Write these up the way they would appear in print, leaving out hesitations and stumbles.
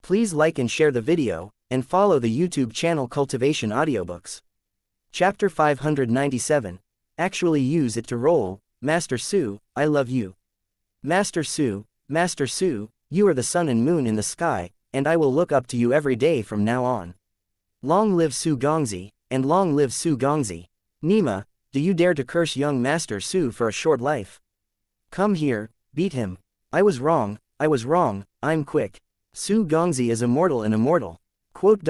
Please like and share the video, and follow the YouTube channel Cultivation Audiobooks. Chapter 597. Actually use it to roll. Master Su, I love you. Master Su, you are the sun and moon in the sky, and I will look up to you every day from now on. Long live Su Gongzi, and long live Su Gongzi. Nima, do you dare to curse young Master Su for a short life? Come here, beat him. I was wrong, I'm quick. Su Gongzi is immortal and immortal. Quote.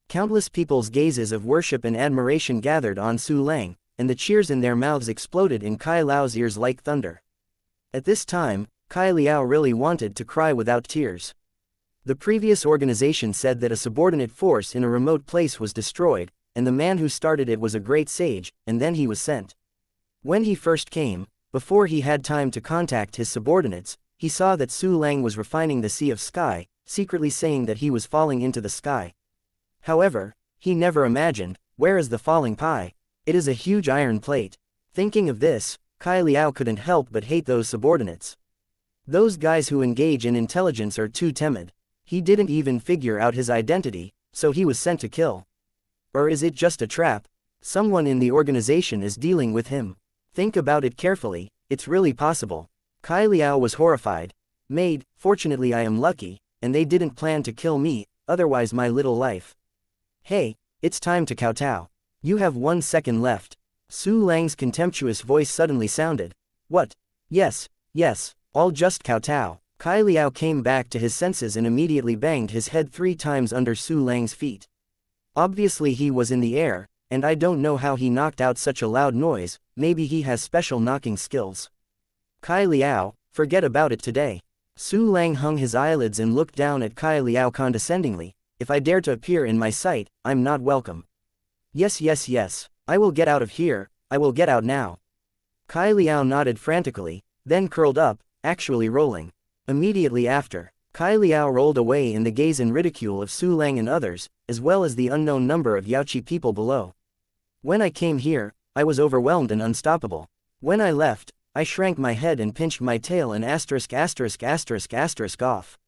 Countless people's gazes of worship and admiration gathered on Su Lang, and the cheers in their mouths exploded in Kai Liao's ears like thunder. At this time, Kai Liao really wanted to cry without tears. The previous organization said that a subordinate force in a remote place was destroyed, and the man who started it was a great sage, and then he was sent. When he first came, before he had time to contact his subordinates, he saw that Su Lang was refining the sea of sky, secretly saying that he was falling into the sky. However, he never imagined, where is the falling pie? It is a huge iron plate. Thinking of this, Kai Liao couldn't help but hate those subordinates. Those guys who engage in intelligence are too timid. He didn't even figure out his identity, so he was sent to kill. Or is it just a trap? Someone in the organization is dealing with him. Think about it carefully, it's really possible. Kai Liao was horrified. Maid, fortunately I am lucky, and they didn't plan to kill me, otherwise my little life. Hey, it's time to kowtow. You have 1 second left. Su Lang's contemptuous voice suddenly sounded. What? Yes, I'll just kowtow. Kai Liao came back to his senses and immediately banged his head 3 times under Su Lang's feet. Obviously he was in the air, and I don't know how he knocked out such a loud noise, maybe he has special knocking skills. Kai Liao, forget about it today. Su Lang hung his eyelids and looked down at Kai Liao condescendingly. If I dare to appear in my sight, I'm not welcome. Yes, I will get out of here, I will get out now. Kai Liao nodded frantically, then curled up, actually rolling. Immediately after, Kai Liao rolled away in the gaze and ridicule of Su Lang and others, as well as the unknown number of Yaoqi people below. When I came here, I was overwhelmed and unstoppable. When I left, I shrank my head and pinched my tail and ***** off.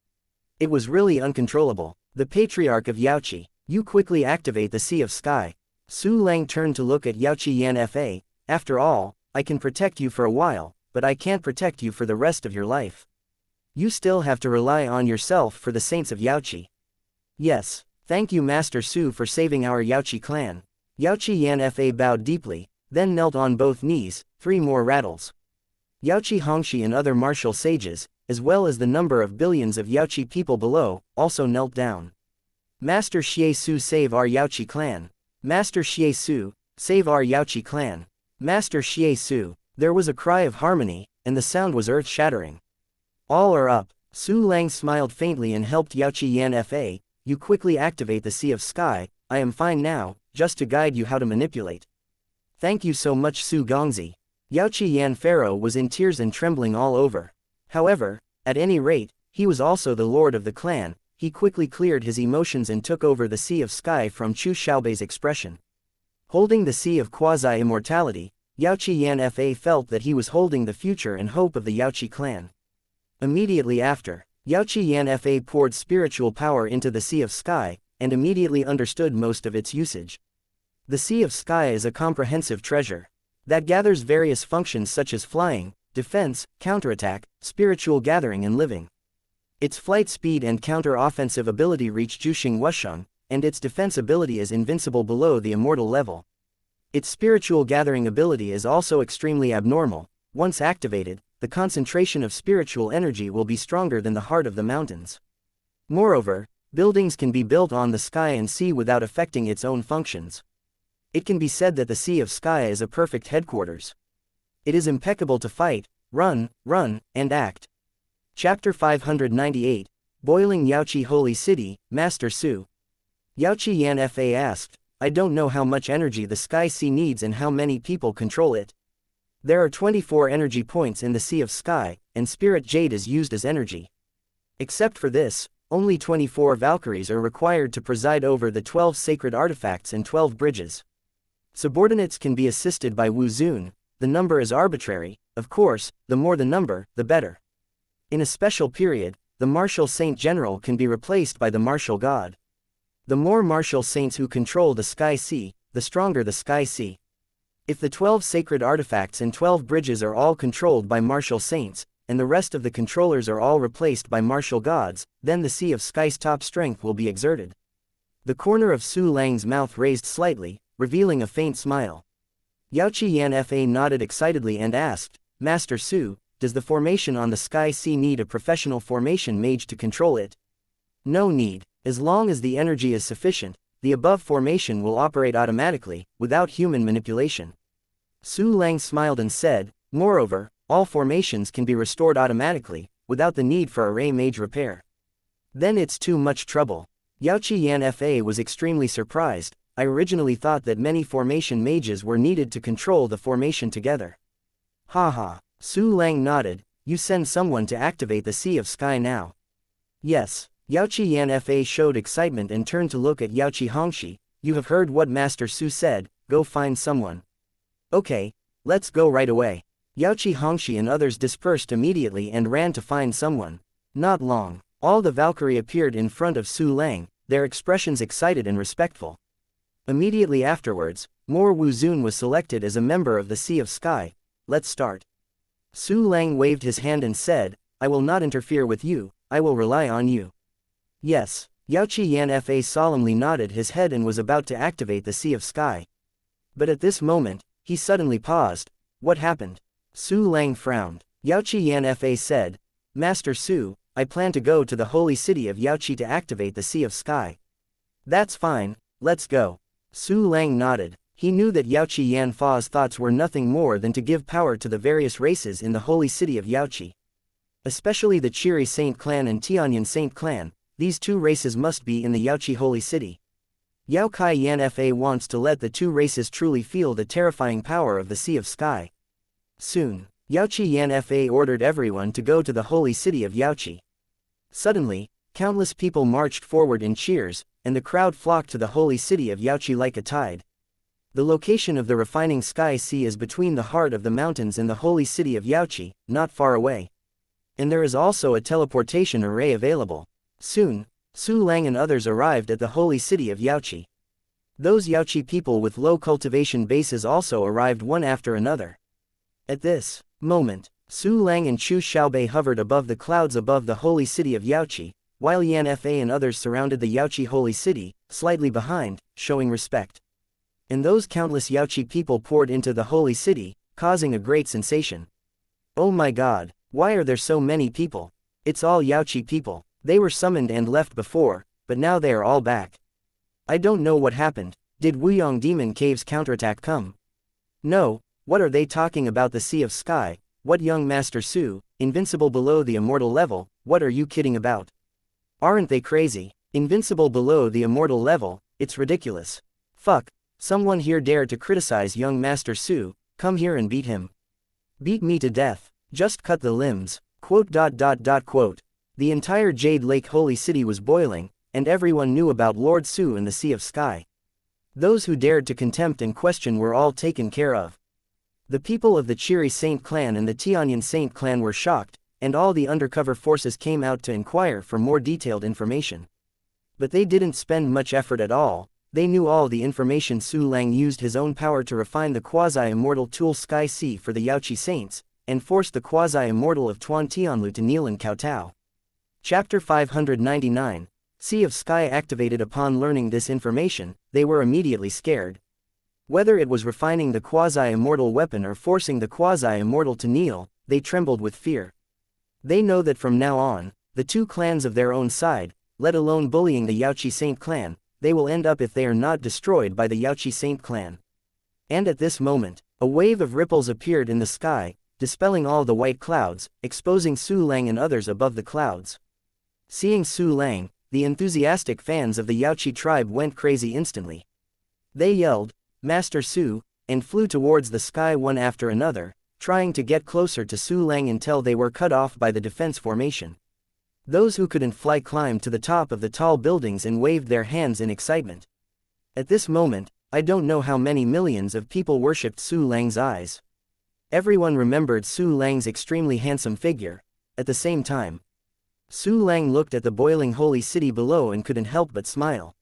It was really uncontrollable. The Patriarch of Yaoqi, you quickly activate the Sea of Sky. Su Lang turned to look at Yaoqi Yanfa. After all, I can protect you for a while, but I can't protect you for the rest of your life. You still have to rely on yourself for the saints of Yaoqi. Yes, thank you Master Su for saving our Yaoqi clan. Yaoqi Yanfa bowed deeply, then knelt on both knees. 3 more rattles. Yaoqi Hongxi and other martial sages, as well as the number of billions of Yaoqi people below, also knelt down. Master Xie Su, save our Yaoqi clan. Master Xie Su, save our Yaoqi clan. Master Xie Su. There was a cry of harmony, and the sound was earth-shattering. All are up. Su Lang smiled faintly and helped Yaoqi Yanfa. You quickly activate the Sea of Sky. I am fine now, just to guide you how to manipulate. Thank you so much Su Gongzi. Yaoqi Yanfaro was in tears and trembling all over. However, at any rate, he was also the lord of the clan. He quickly cleared his emotions and took over the Sea of Sky from Chu Xiaobei's expression. Holding the Sea of Quasi-Immortality, Yaoqi Yanfa felt that he was holding the future and hope of the Yaoqi clan. Immediately after, Yaoqi Yanfa poured spiritual power into the Sea of Sky, and immediately understood most of its usage. The Sea of Sky is a comprehensive treasure that gathers various functions such as flying, defense, counterattack, spiritual gathering and living. Its flight speed and counter-offensive ability reach Juxing Wusheng, and its defense ability is invincible below the immortal level. Its spiritual gathering ability is also extremely abnormal. Once activated, the concentration of spiritual energy will be stronger than the heart of the mountains. Moreover, buildings can be built on the sky and sea without affecting its own functions. It can be said that the Sea of Sky is a perfect headquarters. It is impeccable to fight, run, and act. Chapter 598. Boiling Yaoqi Holy City, Master Su. Yaoqi Yanfa asked, I don't know how much energy the Sky Sea needs and how many people control it. There are 24 energy points in the Sea of Sky, and Spirit Jade is used as energy. Except for this, only 24 Valkyries are required to preside over the 12 sacred artifacts and 12 bridges. Subordinates can be assisted by Wu Zun. The number is arbitrary, of course, the more the number, the better. In a special period, the martial saint general can be replaced by the martial god. The more martial saints who control the Sky Sea, the stronger the Sky Sea. If the 12 sacred artifacts and 12 bridges are all controlled by martial saints, and the rest of the controllers are all replaced by martial gods, then the Sea of Sky's top strength will be exerted. The corner of Su Lang's mouth raised slightly, revealing a faint smile. Xianxia nodded excitedly and asked, Master Su, does the formation on the Sky Sea need a professional formation mage to control it? No need. As long as the energy is sufficient, the above formation will operate automatically, without human manipulation. Su Lang smiled and said, moreover, all formations can be restored automatically, without the need for array mage repair. Then it's too much trouble. Xianxia was extremely surprised. I originally thought that many formation mages were needed to control the formation together. Haha. Su Lang nodded, you send someone to activate the Sea of Sky now. Yes. Xianxia showed excitement and turned to look at xianxia. You have heard what Master Su said, go find someone. Okay, let's go right away. Xianxia and others dispersed immediately and ran to find someone. Not long, all the Valkyrie appeared in front of Su Lang, their expressions excited and respectful. Immediately afterwards, Mor Wuzun was selected as a member of the Sea of Sky. Let's start. Su Lang waved his hand and said, I will not interfere with you, I will rely on you. Yes, Xianxia solemnly nodded his head and was about to activate the Sea of Sky. But at this moment, he suddenly paused. What happened? Su Lang frowned. Xianxia said, Master Su, I plan to go to the holy city of Yaoqi to activate the Sea of Sky. That's fine, let's go. Su Lang nodded. He knew that Yaoqi Yanfa's thoughts were nothing more than to give power to the various races in the holy city of Yaoqi. Especially the Qiri Saint clan and Tianyan Saint clan. These two races must be in the Yaoqi holy city. Yao Kai Yanfa wants to let the two races truly feel the terrifying power of the Sea of Sky. Soon, Yaoqi Yanfa ordered everyone to go to the holy city of Yaoqi. Suddenly, countless people marched forward in cheers, and the crowd flocked to the holy city of Yaoqi like a tide. The location of the refining Sky Sea is between the heart of the mountains and the holy city of Yaoqi, not far away. And there is also a teleportation array available. Soon, Su Lang and others arrived at the holy city of Yaoqi. Those Yaoqi people with low cultivation bases also arrived one after another. At this moment, Su Lang and Chu Xiaobei hovered above the clouds above the holy city of Yaoqi, while Yanfa and others surrounded the Yaoqi holy city, slightly behind, showing respect. And those countless Yaoqi people poured into the holy city, causing a great sensation. Oh my god, why are there so many people? It's all Yaoqi people. They were summoned and left before, but now they are all back. I don't know what happened. Did Wuyong Demon Cave's counterattack come? No, what are they talking about the Sea of Sky? What young Master Su, invincible below the immortal level, what are you kidding about? Aren't they crazy? Invincible below the immortal level, it's ridiculous. Fuck, someone here dare to criticize young Master Su, come here and beat him. Beat me to death, just cut the limbs, quote. The entire Jade Lake Holy City was boiling, and everyone knew about Lord Su and the Sea of Sky. Those who dared to contempt and question were all taken care of. The people of the Qiri Saint clan and the Tianyan Saint clan were shocked, and all the undercover forces came out to inquire for more detailed information. But they didn't spend much effort at all. They knew all the information. Su Lang used his own power to refine the quasi-immortal tool Sky Sea for the Yaoqi Saints, and forced the quasi-immortal of Tuan Tianlu to kneel and kowtow. Chapter 599, Sea of Sky activated. Upon learning this information, they were immediately scared. Whether it was refining the quasi-immortal weapon or forcing the quasi-immortal to kneel, they trembled with fear. They know that from now on, the two clans of their own side, let alone bullying the Yaoqi Saint clan, they will end up if they are not destroyed by the Yaoqi Saint clan. And at this moment, a wave of ripples appeared in the sky, dispelling all the white clouds, exposing Su Lang and others above the clouds. Seeing Su Lang, the enthusiastic fans of the Yaoqi tribe went crazy instantly. They yelled, Master Su, and flew towards the sky one after another, trying to get closer to Su Lang until they were cut off by the defense formation. Those who couldn't fly climbed to the top of the tall buildings and waved their hands in excitement. At this moment, I don't know how many millions of people worshipped Su Lang's eyes. Everyone remembered Su Lang's extremely handsome figure. At the same time, Su Lang looked at the boiling holy city below and couldn't help but smile.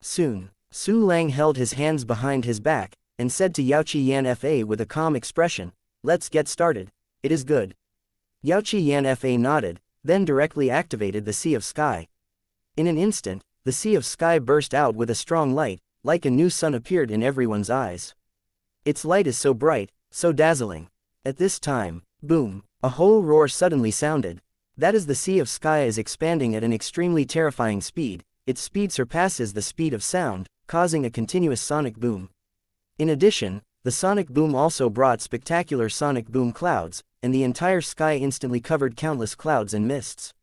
Soon, Su Lang held his hands behind his back, and said to Yaoqi Yanfa with a calm expression, "Let's get started, it is good." Yaoqi Yanfa nodded, then directly activated the Sea of Sky. In an instant, the Sea of Sky burst out with a strong light, like a new sun appeared in everyone's eyes. Its light is so bright, so dazzling. At this time, boom, a whole roar suddenly sounded. That is, the Sea of Sky is expanding at an extremely terrifying speed. Its speed surpasses the speed of sound, causing a continuous sonic boom. In addition, the sonic boom also brought spectacular sonic boom clouds, and the entire sky instantly covered countless clouds and mists.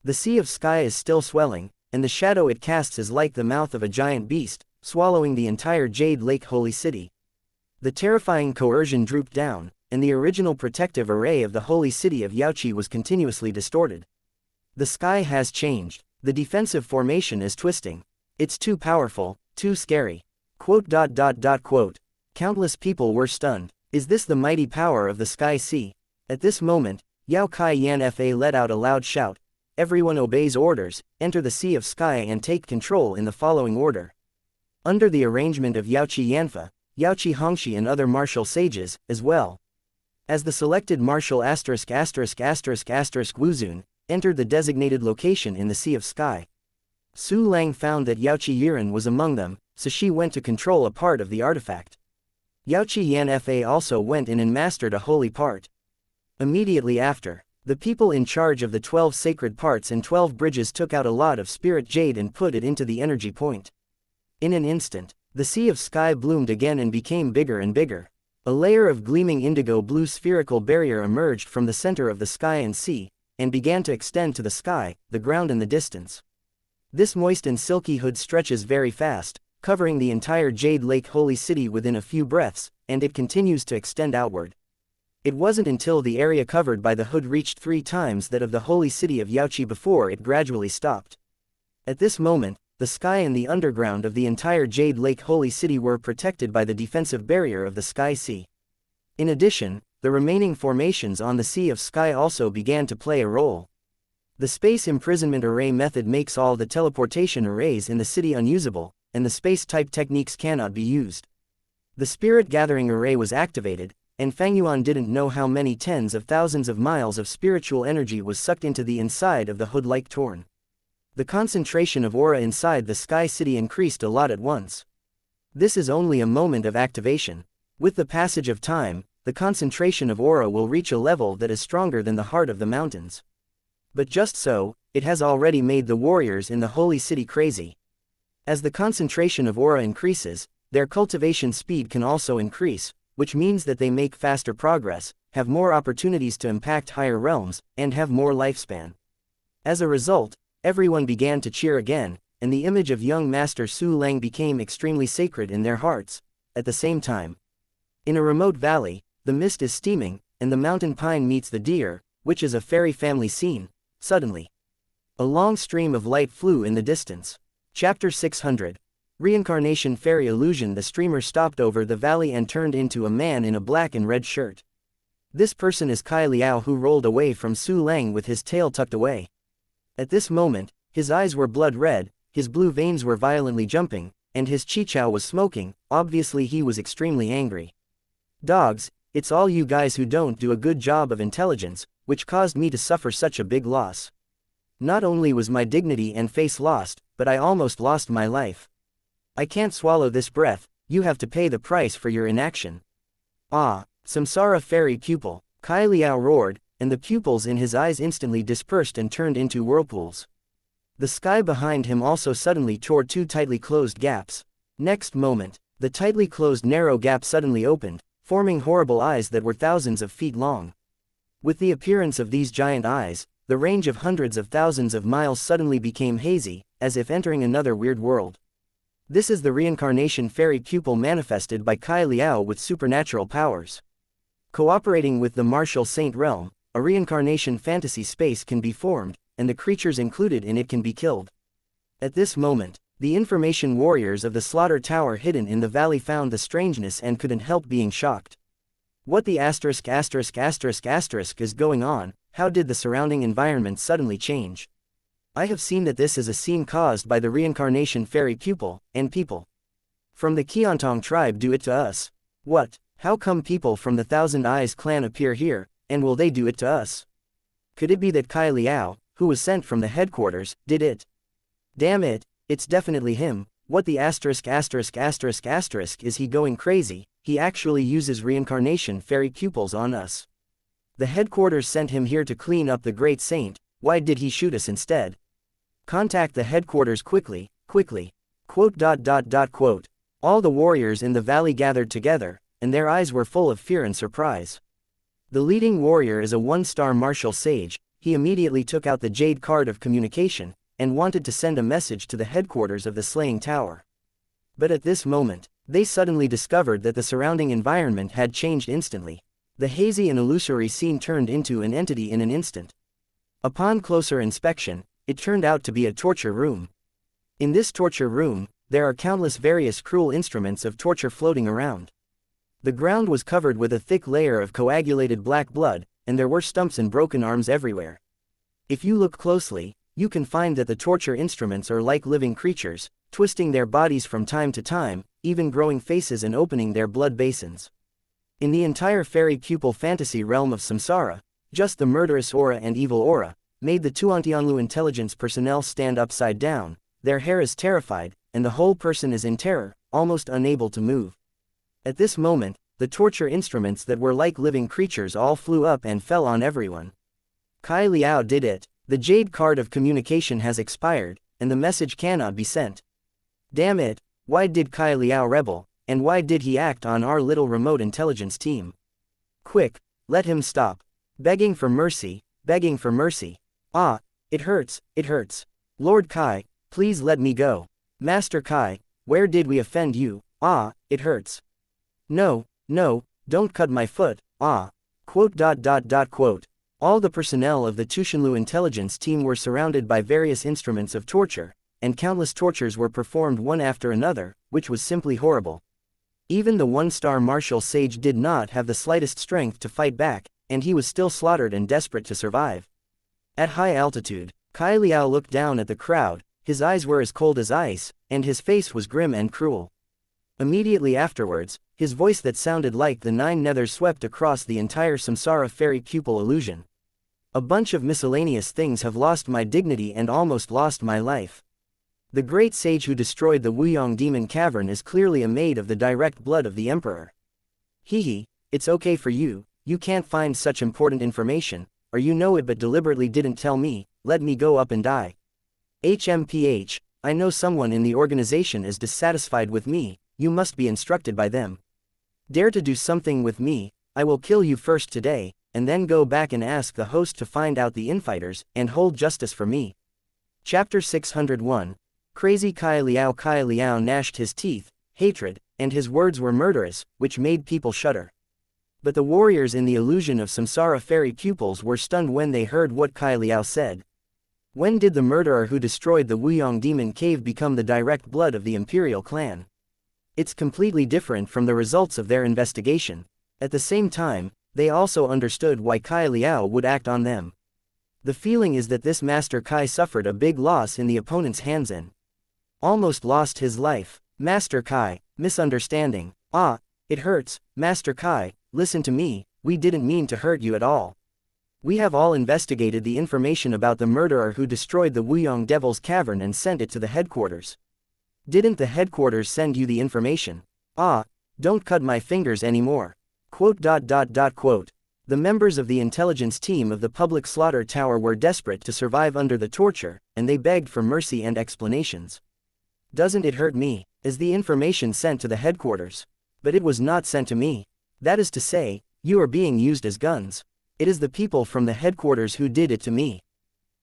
The Sea of Sky is still swelling, and the shadow it casts is like the mouth of a giant beast, swallowing the entire Jade Lake Holy City. The terrifying coercion drooped down, and the original protective array of the holy city of Yaoqi was continuously distorted. The sky has changed. The defensive formation is twisting. It's too powerful, too scary. Quote. Countless people were stunned. Is this the mighty power of the Sky Sea? At this moment, Yao Kai Yanfa let out a loud shout. Everyone obeys orders, enter the Sea of Sky and take control in the following order. Under the arrangement of Yaoqi Yanfa, Yaoqi Hongxi and other martial sages, as well as the selected martial Wuzun, entered the designated location in the Sea of Sky. Su Lang found that Yaoqi Yiren was among them, so she went to control a part of the artifact. Yaoqi Yanfa also went in and mastered a holy part. Immediately after, the people in charge of the 12 sacred parts and 12 bridges took out a lot of spirit jade and put it into the energy point. In an instant, the Sea of Sky bloomed again and became bigger and bigger. A layer of gleaming indigo blue spherical barrier emerged from the center of the sky and sea, and began to extend to the sky, the ground and the distance. This moist and silky hood stretches very fast, covering the entire Jade Lake Holy City within a few breaths, and it continues to extend outward. It wasn't until the area covered by the hood reached 3 times that of the holy city of Yaoqi before it gradually stopped. At this moment, the sky and the underground of the entire Jade Lake Holy City were protected by the defensive barrier of the Sky Sea. In addition, the remaining formations on the Sea of Sky also began to play a role. The space imprisonment array method makes all the teleportation arrays in the city unusable, and the space-type techniques cannot be used. The spirit gathering array was activated, and Fang Yuan didn't know how many tens of thousands of miles of spiritual energy was sucked into the inside of the hood like torn. The concentration of aura inside the Sky City increased a lot at once. This is only a moment of activation. With the passage of time, the concentration of aura will reach a level that is stronger than the heart of the mountains. But just so, it has already made the warriors in the holy city crazy. As the concentration of aura increases, their cultivation speed can also increase, which means that they make faster progress, have more opportunities to impact higher realms, and have more lifespan. As a result, everyone began to cheer again, and the image of young Master Su Lang became extremely sacred in their hearts. At the same time, in a remote valley, the mist is steaming, and the mountain pine meets the deer, which is a fairy family scene. Suddenly, a long stream of light flew in the distance. Chapter 600. Reincarnation Fairy Illusion. The streamer stopped over the valley and turned into a man in a black and red shirt. This person is Kai Liao, who rolled away from Su Lang with his tail tucked away. At this moment, his eyes were blood red, his blue veins were violently jumping, and his chichao was smoking. Obviously he was extremely angry. Dogs, it's all you guys who don't do a good job of intelligence, which caused me to suffer such a big loss. Not only was my dignity and face lost, but I almost lost my life. I can't swallow this breath. You have to pay the price for your inaction. Ah, Samsara fairy pupil, Kai Liao roared, and the pupils in his eyes instantly dispersed and turned into whirlpools. The sky behind him also suddenly tore 2 tightly closed gaps. Next moment, the tightly closed narrow gap suddenly opened, forming horrible eyes that were thousands of feet long. With the appearance of these giant eyes, the range of hundreds of thousands of miles suddenly became hazy, as if entering another weird world. This is the reincarnation fairy pupil manifested by Kai Liao with supernatural powers. Cooperating with the martial saint realm, a reincarnation fantasy space can be formed, and the creatures included in it can be killed. At this moment, the information warriors of the slaughter tower hidden in the valley found the strangeness and couldn't help being shocked. What the **** is going on? how did the surrounding environment suddenly change? I have seen that this is a scene caused by the reincarnation fairy pupil, and people from the Qiantong tribe do it to us. What? How come people from the Thousand Eyes clan appear here, and will they do it to us? Could it be that Kai Liao, who was sent from the headquarters, did it? Damn it, it's definitely him. What the asterisk is he going crazy? He actually uses reincarnation fairy pupils on us. The headquarters sent him here to clean up the great saint. Why did he shoot us instead? Contact the headquarters quickly, quickly. Quote. All the warriors in the valley gathered together, and their eyes were full of fear and surprise. The leading warrior is a one-star martial sage. He immediately took out the jade card of communication, and wanted to send a message to the headquarters of the slaying tower. But at this moment, they suddenly discovered that the surrounding environment had changed instantly. The hazy and illusory scene turned into an entity in an instant. Upon closer inspection, it turned out to be a torture room. In this torture room, there are countless various cruel instruments of torture floating around. The ground was covered with a thick layer of coagulated black blood, and there were stumps and broken arms everywhere. If you look closely, you can find that the torture instruments are like living creatures, twisting their bodies from time to time, even growing faces and opening their blood basins. In the entire fairy pupil fantasy realm of samsara, just the murderous aura and evil aura made the Tuantianlu intelligence personnel stand upside down. Their hair is terrified, and the whole person is in terror, almost unable to move. At this moment, the torture instruments that were like living creatures all flew up and fell on everyone. Kai Liao did it. The jade card of communication has expired, and the message cannot be sent. Damn it, why did Kai Liao rebel, and why did he act on our little remote intelligence team? Quick, let him stop. Begging for mercy, begging for mercy. Ah, it hurts, it hurts. Lord Kai, please let me go. Master Kai, where did we offend you? Ah, it hurts. No, no, don't cut my foot, ah. Quote. All the personnel of the Tushinlu intelligence team were surrounded by various instruments of torture, and countless tortures were performed one after another, which was simply horrible. Even the one-star martial sage did not have the slightest strength to fight back, and he was still slaughtered and desperate to survive. At high altitude, Kai Liao looked down at the crowd. His eyes were as cold as ice, and his face was grim and cruel. Immediately afterwards, his voice that sounded like the nine nethers swept across the entire samsara fairy pupil illusion. A bunch of miscellaneous things have lost my dignity and almost lost my life. The great sage who destroyed the Wuyong demon cavern is clearly a maid of the direct blood of the emperor. Hehe, it's okay for you, you can't find such important information, or you know it but deliberately didn't tell me. Let me go up and die. HMPH, I know someone in the organization is dissatisfied with me. You must be instructed by them. Dare to do something with me, I will kill you first today, and then go back and ask the host to find out the infighters, and hold justice for me. Chapter 601. Crazy Kai Liao gnashed his teeth, hatred, and his words were murderous, which made people shudder. But the warriors in the illusion of samsara fairy pupils were stunned when they heard what Kai Liao said. When did the murderer who destroyed the Wuyong demon cave become the direct blood of the imperial clan? It's completely different from the results of their investigation. At the same time, they also understood why Kai Liao would act on them. The feeling is that this Master Kai suffered a big loss in the opponent's hands and almost lost his life. Master Kai, misunderstanding. Ah, it hurts. Master Kai, listen to me, we didn't mean to hurt you at all. We have all investigated the information about the murderer who destroyed the Wuyong Devil's Cavern and sent it to the headquarters. Didn't the headquarters send you the information? Ah, don't cut my fingers anymore. Quote. The members of the intelligence team of the public slaughter tower were desperate to survive under the torture, and they begged for mercy and explanations. Doesn't it hurt me? Is the information sent to the headquarters? But it was not sent to me. That is to say, you are being used as guns. It is the people from the headquarters who did it to me.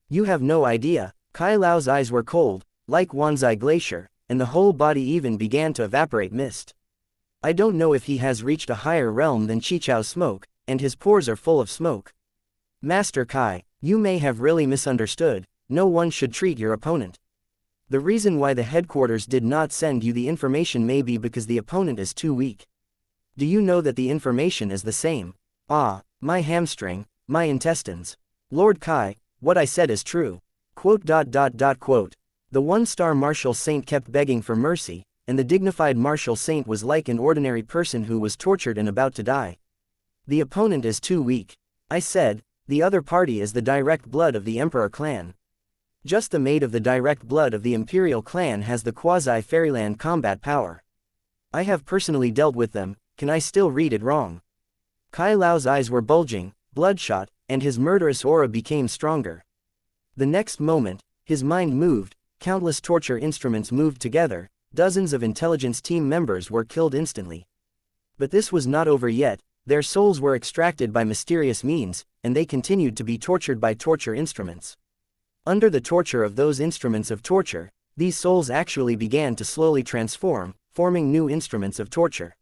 You have no idea. Kai Liao's eyes were cold, like Wanzai Glacier, and the whole body even began to evaporate mist. I don't know if he has reached a higher realm than Chichao's smoke, and his pores are full of smoke. Master Kai, you may have really misunderstood. No one should treat your opponent. The reason why the headquarters did not send you the information may be because the opponent is too weak. Do you know that the information is the same? Ah, my hamstring, my intestines. Lord Kai, what I said is true. Quote. The one-star martial saint kept begging for mercy, and the dignified martial saint was like an ordinary person who was tortured and about to die. The opponent is too weak. I said, the other party is the direct blood of the Emperor clan. Just the mate of the direct blood of the Imperial clan has the quasi-fairyland combat power. I have personally dealt with them, can I still read it wrong? Kai Lao's eyes were bulging, bloodshot, and his murderous aura became stronger. The next moment, his mind moved, countless torture instruments moved together, dozens of intelligence team members were killed instantly. But this was not over yet, their souls were extracted by mysterious means, and they continued to be tortured by torture instruments. Under the torture of those instruments of torture, these souls actually began to slowly transform, forming new instruments of torture.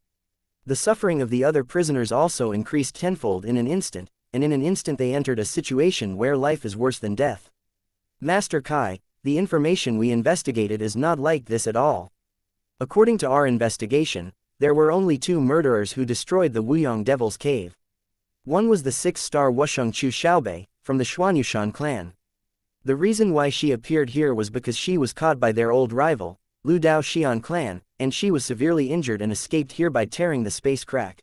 The suffering of the other prisoners also increased tenfold in an instant, and in an instant they entered a situation where life is worse than death. Master Kai, the information we investigated is not like this at all. According to our investigation, there were only 2 murderers who destroyed the Wuyong Devil's Cave. One was the 6-star Wusheng Chu Xiaobei, from the Xuanyushan clan. The reason why she appeared here was because she was caught by their old rival, Lu Dao Xian clan, and she was severely injured and escaped here by tearing the space crack.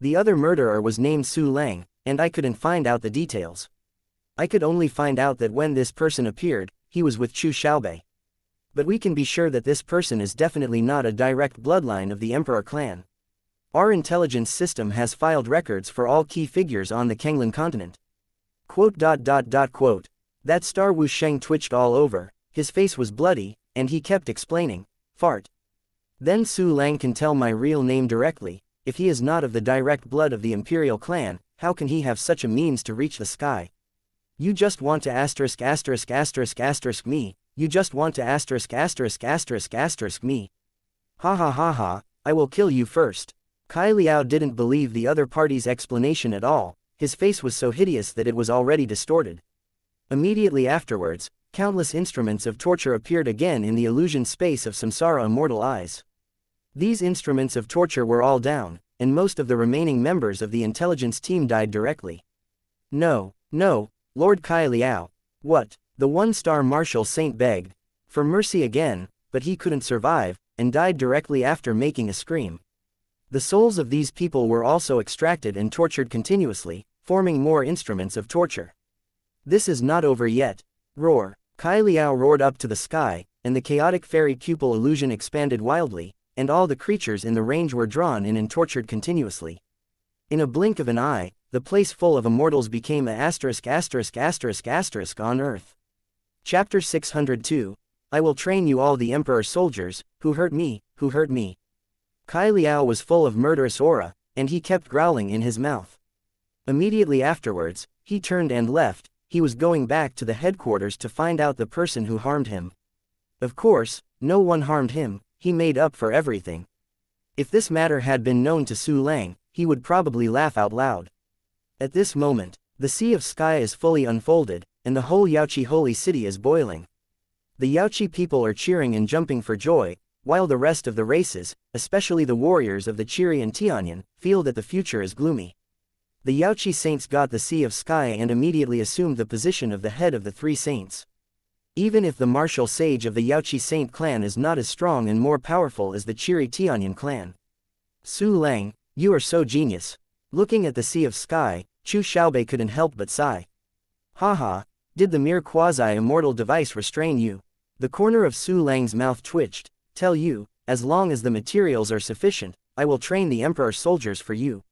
The other murderer was named Su Lang, and I couldn't find out the details. I could only find out that when this person appeared, he was with Chu Xiaobei. But we can be sure that this person is definitely not a direct bloodline of the Emperor clan. Our intelligence system has filed records for all key figures on the Kenglin continent. Quote. That star Wu Sheng twitched all over, his face was bloody, and he kept explaining, fart. Then Su Lang can tell my real name directly, if he is not of the direct blood of the Imperial clan, how can he have such a means to reach the sky? You just want to ***** me, you just want to ***** me. Ha ha ha ha, I will kill you first. Kai Liao didn't believe the other party's explanation at all, his face was so hideous that it was already distorted. Immediately afterwards, countless instruments of torture appeared again in the illusion space of Samsara immortal eyes. These instruments of torture were all down, and most of the remaining members of the intelligence team died directly. No, Lord Kai Liao. What? The 1-star martial saint begged for mercy again, but he couldn't survive, and died directly after making a scream. The souls of these people were also extracted and tortured continuously, forming more instruments of torture. This is not over yet. Roar. Kai Liao roared up to the sky, and the chaotic fairy pupil illusion expanded wildly, and all the creatures in the range were drawn in and tortured continuously. In a blink of an eye, the place full of immortals became a ***** on Earth. Chapter 602. I will train you all the Emperor soldiers, who hurt me. Kai Liao was full of murderous aura, and he kept growling in his mouth. Immediately afterwards, he turned and left. He was going back to the headquarters to find out the person who harmed him. Of course, no one harmed him, he made up for everything. If this matter had been known to Su Lang, he would probably laugh out loud. At this moment, the Sea of Sky is fully unfolded, and the whole Yaoqi holy city is boiling. The Yaoqi people are cheering and jumping for joy, while the rest of the races, especially the warriors of the Qiri and Tianyan, feel that the future is gloomy. The Yaoqi saints got the Sea of Sky and immediately assumed the position of the head of the 3 saints. Even if the martial sage of the Yaoqi saint clan is not as strong and more powerful as the Qiri Tianyan clan. Su Lang, you are so genius. Looking at the Sea of Sky, Chu Xiaobei couldn't help but sigh. Haha, did the mere quasi-immortal device restrain you? The corner of Su Lang's mouth twitched. Tell you, as long as the materials are sufficient, I will train the Emperor soldiers for you.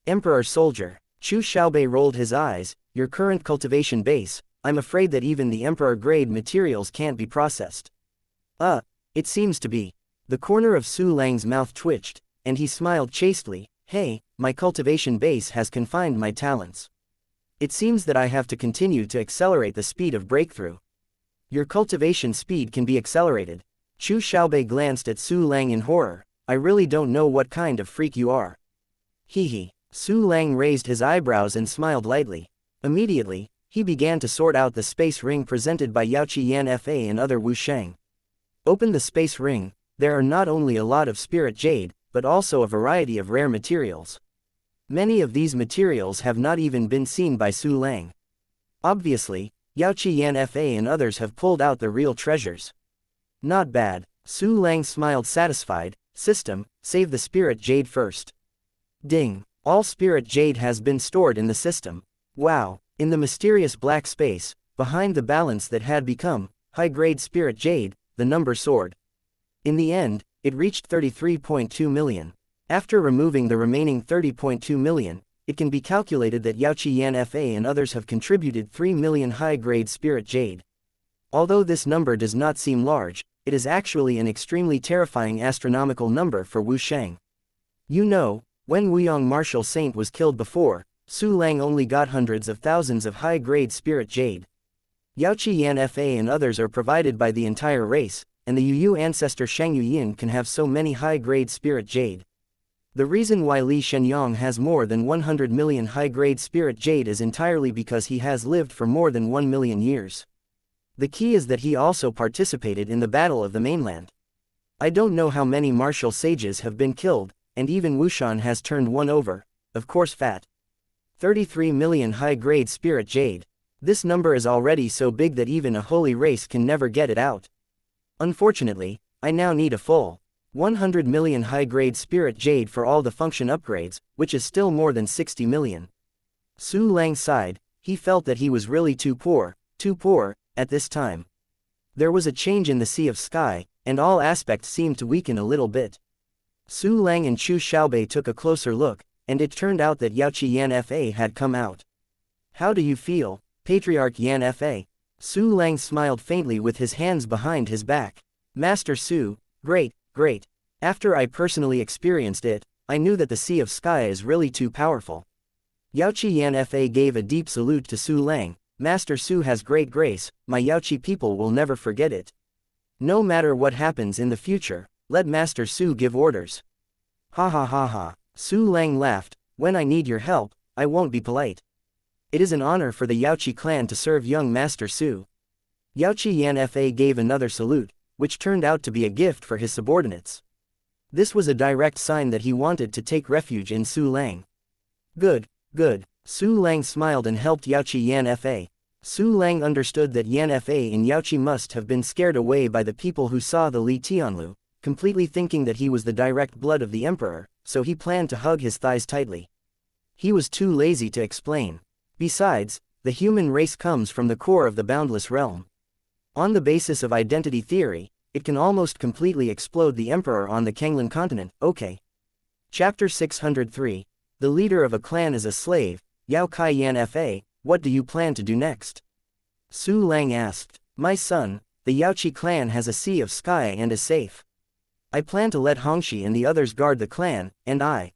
Emperor soldier. Chu Xiaobei rolled his eyes. Your current cultivation base, I'm afraid that even the Emperor-grade materials can't be processed. It seems to be. The corner of Su Lang's mouth twitched, and he smiled chastely. Hey, my cultivation base has confined my talents. It seems that I have to continue to accelerate the speed of breakthrough. Your cultivation speed can be accelerated. Chu Xiaobei glanced at Su Lang in horror. I really don't know what kind of freak you are. Hee. Su Lang raised his eyebrows and smiled lightly. Immediately, he began to sort out the space ring presented by Yaoqi Yan Fa and other Wu Sheng. Open the space ring. There are not only a lot of spirit jade, but also a variety of rare materials. Many of these materials have not even been seen by Su Lang. Obviously, Yao Qian Fa and others have pulled out the real treasures. Not bad. Su Lang smiled satisfied. System, save the spirit jade first. Ding. All spirit jade has been stored in the system. Wow. In the mysterious black space, behind the balance that had become high-grade spirit jade, the number soared. In the end, it reached 33.2 million. After removing the remaining 30.2 million, it can be calculated that Yao Qian Fa and others have contributed 3 million high-grade spirit jade. Although this number does not seem large, it is actually an extremely terrifying astronomical number for Wu Sheng. You know, when Wuyong Martial Saint was killed before, Su Lang only got hundreds of thousands of high-grade spirit jade. Yao Qian Fa and others are provided by the entire race, and the Yu ancestor Shang Yuyin can have so many high-grade spirit jade. The reason why Li Shenyang has more than 100 million high-grade spirit jade is entirely because he has lived for more than 1 million years. The key is that he also participated in the Battle of the Mainland. I don't know how many martial sages have been killed, and even Wushan has turned one over, of course fat. 33 million high-grade spirit jade. This number is already so big that even a holy race can never get it out. Unfortunately, I now need a full 100 million high-grade spirit jade for all the function upgrades, which is still more than 60 million. Su Lang sighed. He felt that he was really too poor, at this time. There was a change in the sea of sky, and all aspects seemed to weaken a little bit. Su Lang and Chu Xiaobei took a closer look, and it turned out that Yao Qian Fa had come out. How do you feel, Patriarch Yan Fa? Su Lang smiled faintly with his hands behind his back. Master Su, great. After I personally experienced it, I knew that the Sea of Sky is really too powerful. Yaoqi Yan Fa gave a deep salute to Su Lang. Master Su has great grace, my Yaoqi people will never forget it. No matter what happens in the future, let Master Su give orders. Ha ha ha ha. Su Lang laughed. When I need your help, I won't be polite. It is an honor for the Yaoqi clan to serve young Master Su. Yaoqi Yan Fa gave another salute, which turned out to be a gift for his subordinates. This was a direct sign that he wanted to take refuge in Su Lang. Good. Su Lang smiled and helped Yaoqi Yan Fa. Su Lang understood that Yan Fa and Yaoqi must have been scared away by the people who saw the Li Tianlu, completely thinking that he was the direct blood of the emperor, so he planned to hug his thighs tightly. He was too lazy to explain. Besides, the human race comes from the core of the boundless realm. On the basis of identity theory, it can almost completely explode the emperor on the Kanglan continent. Okay. Chapter 603. The leader of a clan is a slave. Yao Kai Yan Fa, what do you plan to do next? Su Lang asked. My son, the Yaoqi clan has a Sea of Sky and is safe. I plan to let Hongxi and the others guard the clan, and I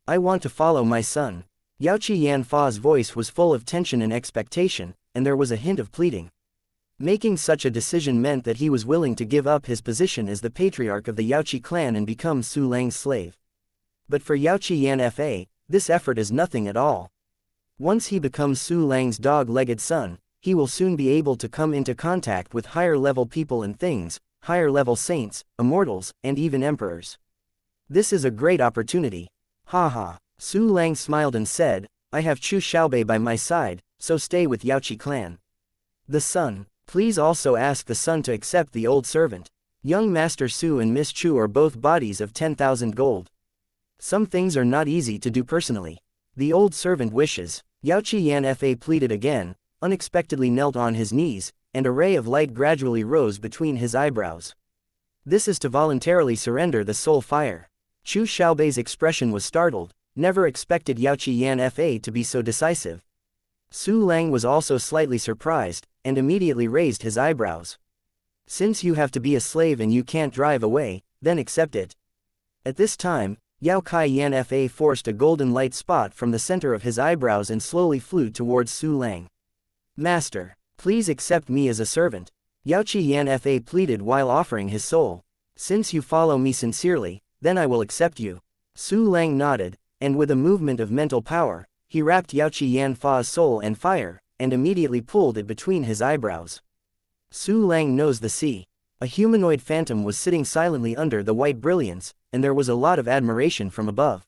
want to follow my son. Yaoqi Yan Fa's voice was full of tension and expectation, and there was a hint of pleading. Making such a decision meant that he was willing to give up his position as the patriarch of the Yaoqi clan and become Su Lang's slave. But for Yaoqi Yan Fa, this effort is nothing at all. Once he becomes Su Lang's dog-legged son, he will soon be able to come into contact with higher-level people and things, higher-level saints, immortals, and even emperors. This is a great opportunity. Ha. Su Lang smiled and said, I have Chu Xiaobei by my side, so stay with Yaoqi clan. The son. Please also ask the son to accept the old servant. Young Master Su and Miss Chu are both bodies of 10,000 gold. Some things are not easy to do personally. The old servant wishes. Yaoqi Yan Fa pleaded again, unexpectedly knelt on his knees, and a ray of light gradually rose between his eyebrows. This is to voluntarily surrender the soul fire. Chu Xiaobei's expression was startled, never expected Yaoqi Yan Fa to be so decisive. Su Lang was also slightly surprised, and immediately raised his eyebrows. Since you have to be a slave and you can't drive away, then accept it. At this time, Yao Kai Yan Fa forced a golden light spot from the center of his eyebrows and slowly flew towards Su Lang. Master, please accept me as a servant. Yaoqi Yan Fa pleaded while offering his soul. Since you follow me sincerely, then I will accept you. Su Lang nodded, and with a movement of mental power, he wrapped Yaoqi Yan Fa's soul and fire, and immediately pulled it between his eyebrows. Su Lang knows the sea. A humanoid phantom was sitting silently under the white brilliance, and there was a lot of admiration from above.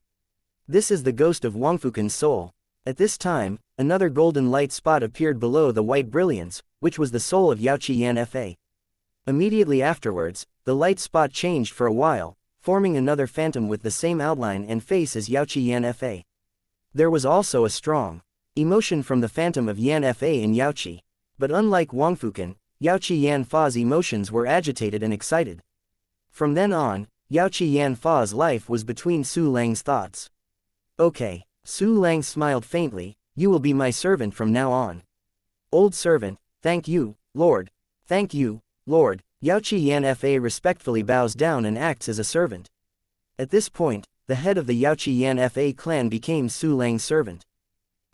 This is the ghost of Wangfuken's soul. At this time, another golden light spot appeared below the white brilliance, which was the soul of xianxia. Immediately afterwards, the light spot changed for a while, forming another phantom with the same outline and face as xianxia. There was also a strong emotion from the phantom of Yanfa in Yaoqi. But unlike Wangfukan, Yaoqi Yanfa's emotions were agitated and excited. From then on, Yaoqi Yanfa's life was between Su Lang's thoughts. Okay, Su Lang smiled faintly, you will be my servant from now on. Old servant, thank you, Lord. Thank you, Lord. Yaoqi Yanfa respectfully bows down and acts as a servant. At this point, the head of the Yaoqi Yanfa clan became Su Lang's servant.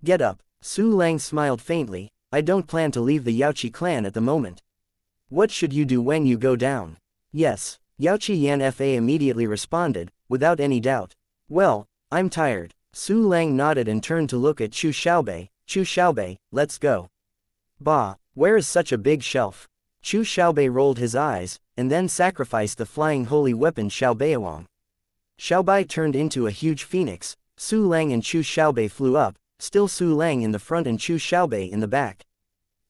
Get up, Su Lang smiled faintly, I don't plan to leave the Yaoqi clan at the moment. What should you do when you go down? Yes, Yaoqi Yanfa immediately responded, without any doubt. Well, I'm tired. Su Lang nodded and turned to look at Chu Xiaobei. Chu Xiaobei, let's go. Bah, where is such a big shelf? Chu Xiaobei rolled his eyes, and then sacrificed the flying holy weapon Xiaobeiwang. Xiaobai turned into a huge phoenix, Su Lang and Chu Xiaobei flew up, still Su Lang in the front and Chu Xiaobei in the back.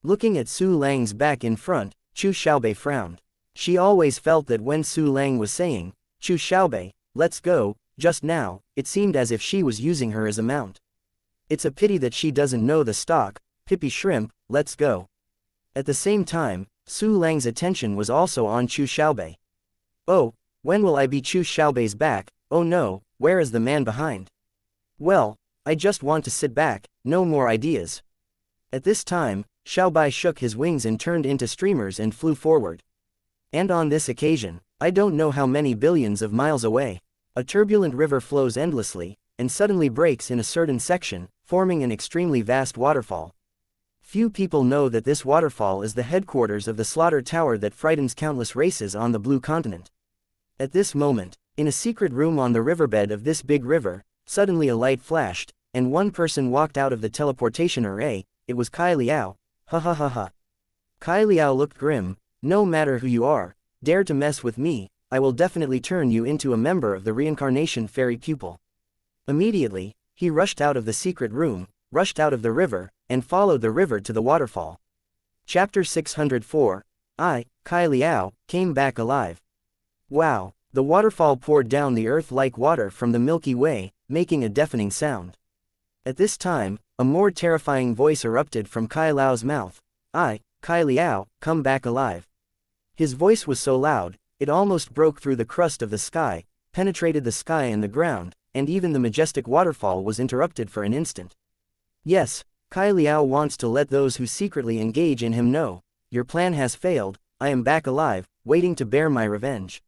Looking at Su Lang's back in front, Chu Xiaobei frowned. She always felt that when Su Lang was saying, Chu Xiaobei, let's go, just now, it seemed as if she was using her as a mount. It's a pity that she doesn't know the stock, Pippi Shrimp, let's go. At the same time, Su Lang's attention was also on Chu Xiaobei. Oh, when will I be Chu Xiaobei's back? Oh no, where is the man behind? Well, I just want to sit back, no more ideas. At this time, Xiaobai shook his wings and turned into streamers and flew forward. And on this occasion, I don't know how many billions of miles away, a turbulent river flows endlessly, and suddenly breaks in a certain section, forming an extremely vast waterfall. Few people know that this waterfall is the headquarters of the slaughter tower that frightens countless races on the Blue Continent. At this moment, in a secret room on the riverbed of this big river, suddenly a light flashed, and one person walked out of the teleportation array. It was Kai Liao. Ha ha ha ha. Kai Liao looked grim. No matter who you are, dare to mess with me, I will definitely turn you into a member of the reincarnation fairy pupil. Immediately, he rushed out of the secret room, rushed out of the river, and followed the river to the waterfall. Chapter 604. Kai Liao, came back alive. Wow, the waterfall poured down the earth like water from the Milky Way, making a deafening sound. At this time, a more terrifying voice erupted from Kai Liao's mouth. Kai Liao, come back alive. His voice was so loud, it almost broke through the crust of the sky, penetrated the sky and the ground, and even the majestic waterfall was interrupted for an instant. Yes, Kai Liao wants to let those who secretly engage in him know, your plan has failed, I am back alive, waiting to bear my revenge.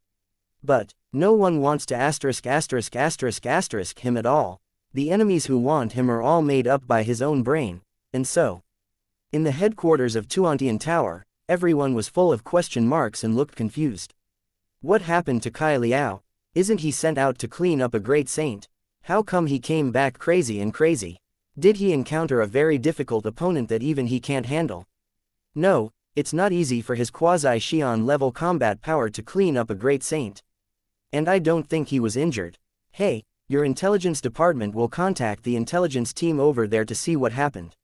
But, no one wants to him at all. The enemies who want him are all made up by his own brain, and so. In the headquarters of Tuantian Tower, everyone was full of question marks and looked confused. What happened to Kai Liao? Isn't he sent out to clean up a great saint? How come he came back crazy and crazy? Did he encounter a very difficult opponent that even he can't handle? No, it's not easy for his quasi-Xian level combat power to clean up a great saint. And I don't think he was injured. Hey, your intelligence department will contact the intelligence team over there to see what happened.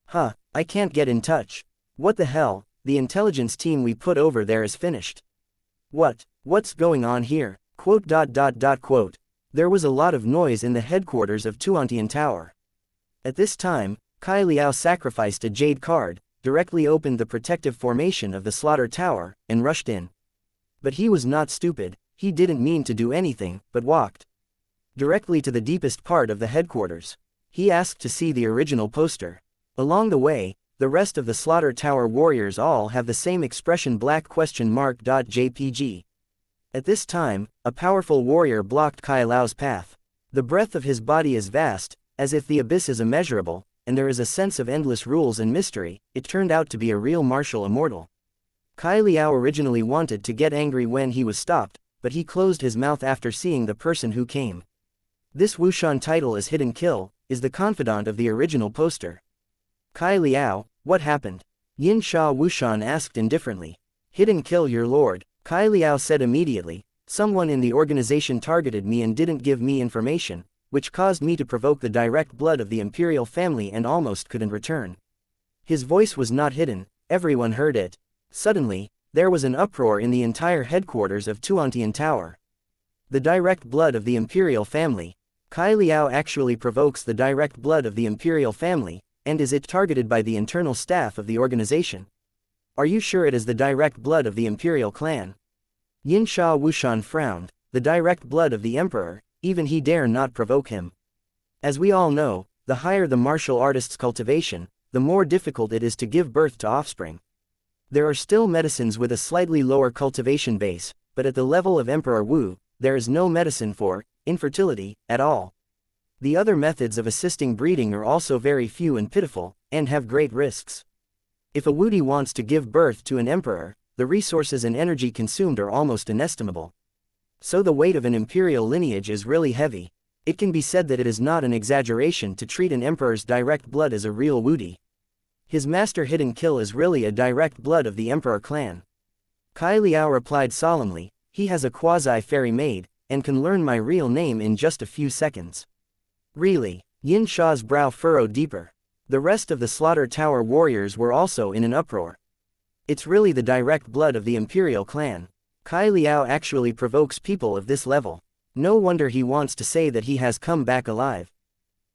Huh, I can't get in touch. What the hell, the intelligence team we put over there is finished. What's going on here? Quote. There was a lot of noise in the headquarters of Tuantian Tower. At this time, Kai Liao sacrificed a jade card, directly opened the protective formation of the slaughter tower, and rushed in. But he was not stupid, he didn't mean to do anything, but walked directly to the deepest part of the headquarters. He asked to see the original poster. Along the way, the rest of the slaughter tower warriors all have the same expression $?JPG. At this time, a powerful warrior blocked Kai Liao's path. The breadth of his body is vast, as if the abyss is immeasurable, and there is a sense of endless rules and mystery. It turned out to be a real martial immortal. Kai Liao originally wanted to get angry when he was stopped, but he closed his mouth after seeing the person who came. This Wushan title is Hidden Kill, is the confidant of the original poster. Kai Liao, what happened? Yin Sha Wushan asked indifferently. Hidden Kill, your lord, Kai Liao said immediately. Someone in the organization targeted me and didn't give me information. which caused me to provoke the direct blood of the imperial family and almost couldn't return. His voice was not hidden, everyone heard it. Suddenly, there was an uproar in the entire headquarters of Tuantian Tower. The direct blood of the imperial family. Kai Liao actually provokes the direct blood of the imperial family, and is it targeted by the internal staff of the organization? Are you sure it is the direct blood of the imperial clan? Yinsha Wushan frowned. The direct blood of the emperor, even he dare not provoke him. As we all know, the higher the martial artist's cultivation, the more difficult it is to give birth to offspring. There are still medicines with a slightly lower cultivation base, but at the level of Emperor Wu, there is no medicine for infertility at all. The other methods of assisting breeding are also very few and pitiful, and have great risks. If a Wudi wants to give birth to an emperor, the resources and energy consumed are almost inestimable. So the weight of an imperial lineage is really heavy. It can be said that it is not an exaggeration to treat an emperor's direct blood as a real Wudi. His master hidden kill is really a direct blood of the emperor clan. Kai Liao replied solemnly, he has a quasi-fairy maid, and can learn my real name in just a few seconds. Really? Yin Sha's brow furrowed deeper. The rest of the Slaughter Tower warriors were also in an uproar. It's really the direct blood of the imperial clan. Kai Liao actually provokes people of this level. No wonder he wants to say that he has come back alive.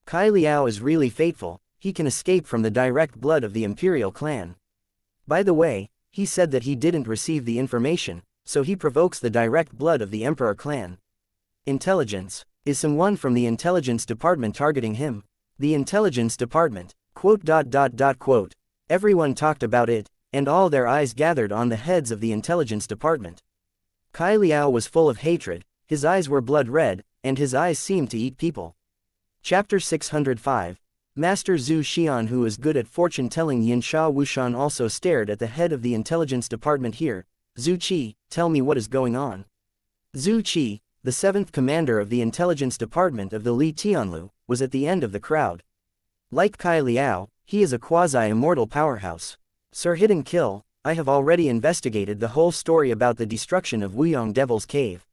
Kai Liao is really fateful, he can escape from the direct blood of the imperial clan. By the way, he said that he didn't receive the information, so he provokes the direct blood of the emperor clan. Intelligence. Is someone from the intelligence department targeting him? The intelligence department. ... Everyone talked about it, and all their eyes gathered on the heads of the intelligence department. Kai Liao was full of hatred, his eyes were blood red, and his eyes seemed to eat people. Chapter 605. Master Zhu Xian, who is good at fortune-telling Yinsha Wushan, also stared at the head of the intelligence department here. Zhu Qi, tell me what is going on. Zhu Qi, the 7th commander of the intelligence department of the Li Tianlu, was at the end of the crowd. Like Kai Liao, he is a quasi-immortal powerhouse. Sir Hidden Kill, I have already investigated the whole story about the destruction of Wuyong Devil's Cave.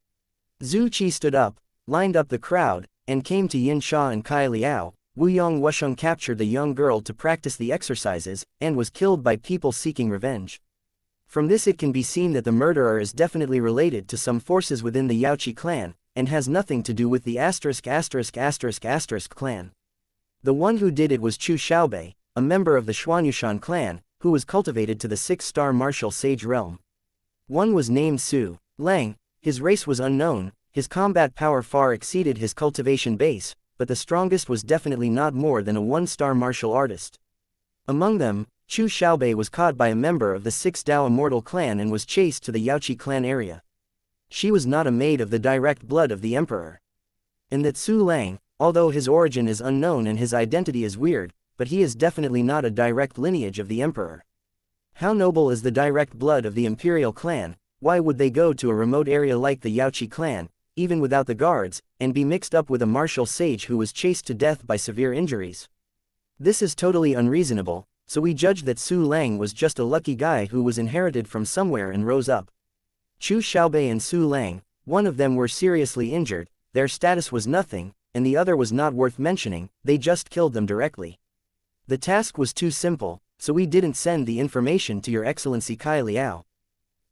Zhu Qi stood up, lined up the crowd, and came to Yin Sha and Kai Liao. Wuyong Wusheng captured the young girl to practice the exercises, and was killed by people seeking revenge. From this it can be seen that the murderer is definitely related to some forces within the Yaoqi clan, and has nothing to do with the ***** clan. The one who did it was Chu Xiaobei, a member of the Xuanyushan clan, who was cultivated to the 6-star martial sage realm. One was named Su Lang, his race was unknown, his combat power far exceeded his cultivation base, but the strongest was definitely not more than a 1-star martial artist. Among them, Chu Xiaobei was caught by a member of the 6-Dao Immortal clan and was chased to the Yaoqi clan area. She was not a maid of the direct blood of the emperor. And that Su Lang, although his origin is unknown and his identity is weird, but he is definitely not a direct lineage of the emperor. How noble is the direct blood of the imperial clan? Why would they go to a remote area like the Yaoqi clan, even without the guards, and be mixed up with a martial sage who was chased to death by severe injuries? This is totally unreasonable, so we judge that Su Lang was just a lucky guy who was inherited from somewhere and rose up. Chu Xiaobei and Su Lang, one of them were seriously injured, their status was nothing, and the other was not worth mentioning, they just killed them directly. The task was too simple, so we didn't send the information to Your Excellency Kai Liao.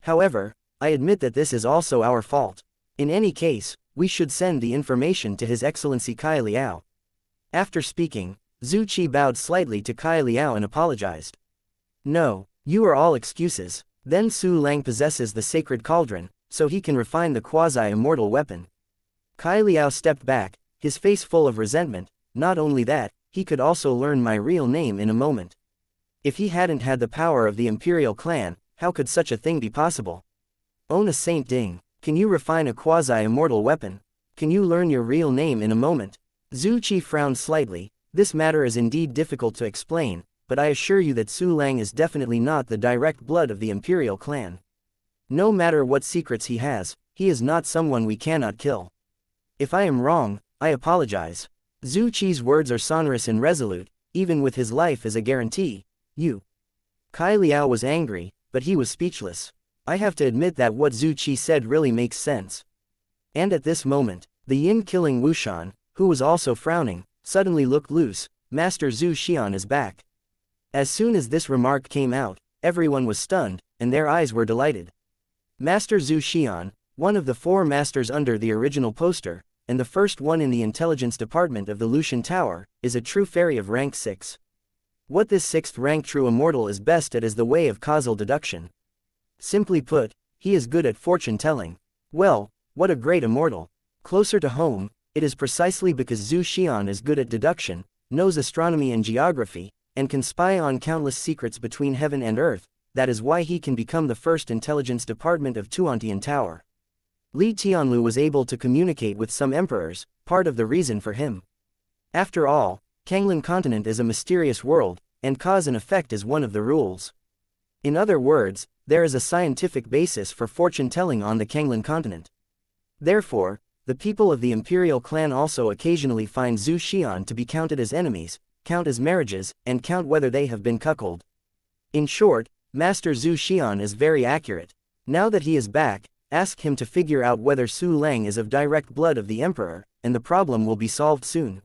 However, I admit that this is also our fault. In any case, we should send the information to His Excellency Kai Liao. After speaking, Zhu Qi bowed slightly to Kai Liao and apologized. No, you are all excuses. Then Su Lang possesses the sacred cauldron, so he can refine the quasi-immortal weapon. Kai Liao stepped back, his face full of resentment. Not only that, he could also learn my real name in a moment. If he hadn't had the power of the imperial clan, how could such a thing be possible? Ona Saint Ding, can you refine a quasi-immortal weapon? Can you learn your real name in a moment? Zhu Qi frowned slightly. This matter is indeed difficult to explain, but I assure you that Su Lang is definitely not the direct blood of the imperial clan. No matter what secrets he has, he is not someone we cannot kill. If I am wrong, I apologize. Zhu Qi's words are sonorous and resolute, even with his life as a guarantee. You. Kai Liao was angry, but he was speechless. I have to admit that what Zhu Qi said really makes sense. And at this moment, the yin-killing Wushan, who was also frowning, suddenly looked loose. Master Zhu Xian is back. As soon as this remark came out, everyone was stunned, and their eyes were delighted. Master Zhu Xian, one of the 4 masters under the original poster, and the first one in the intelligence department of the Lucian Tower, is a true fairy of rank 6. What this 6th rank true immortal is best at is the way of causal deduction. Simply put, he is good at fortune telling. Well, what a great immortal. Closer to home, it is precisely because Zhu Xian is good at deduction, knows astronomy and geography, and can spy on countless secrets between heaven and earth, that is why he can become the first intelligence department of Tuantian Tower. Li Tianlu was able to communicate with some emperors, part of the reason for him. After all, Kanglan continent is a mysterious world, and cause and effect is one of the rules. In other words, there is a scientific basis for fortune-telling on the Kanglan continent. Therefore, the people of the imperial clan also occasionally find Zhu Xian to be counted as enemies, count as marriages, and count whether they have been cuckolded. In short, Master Zhu Xian is very accurate. Now that he is back, ask him to figure out whether Su Lang is of direct blood of the emperor, and the problem will be solved soon.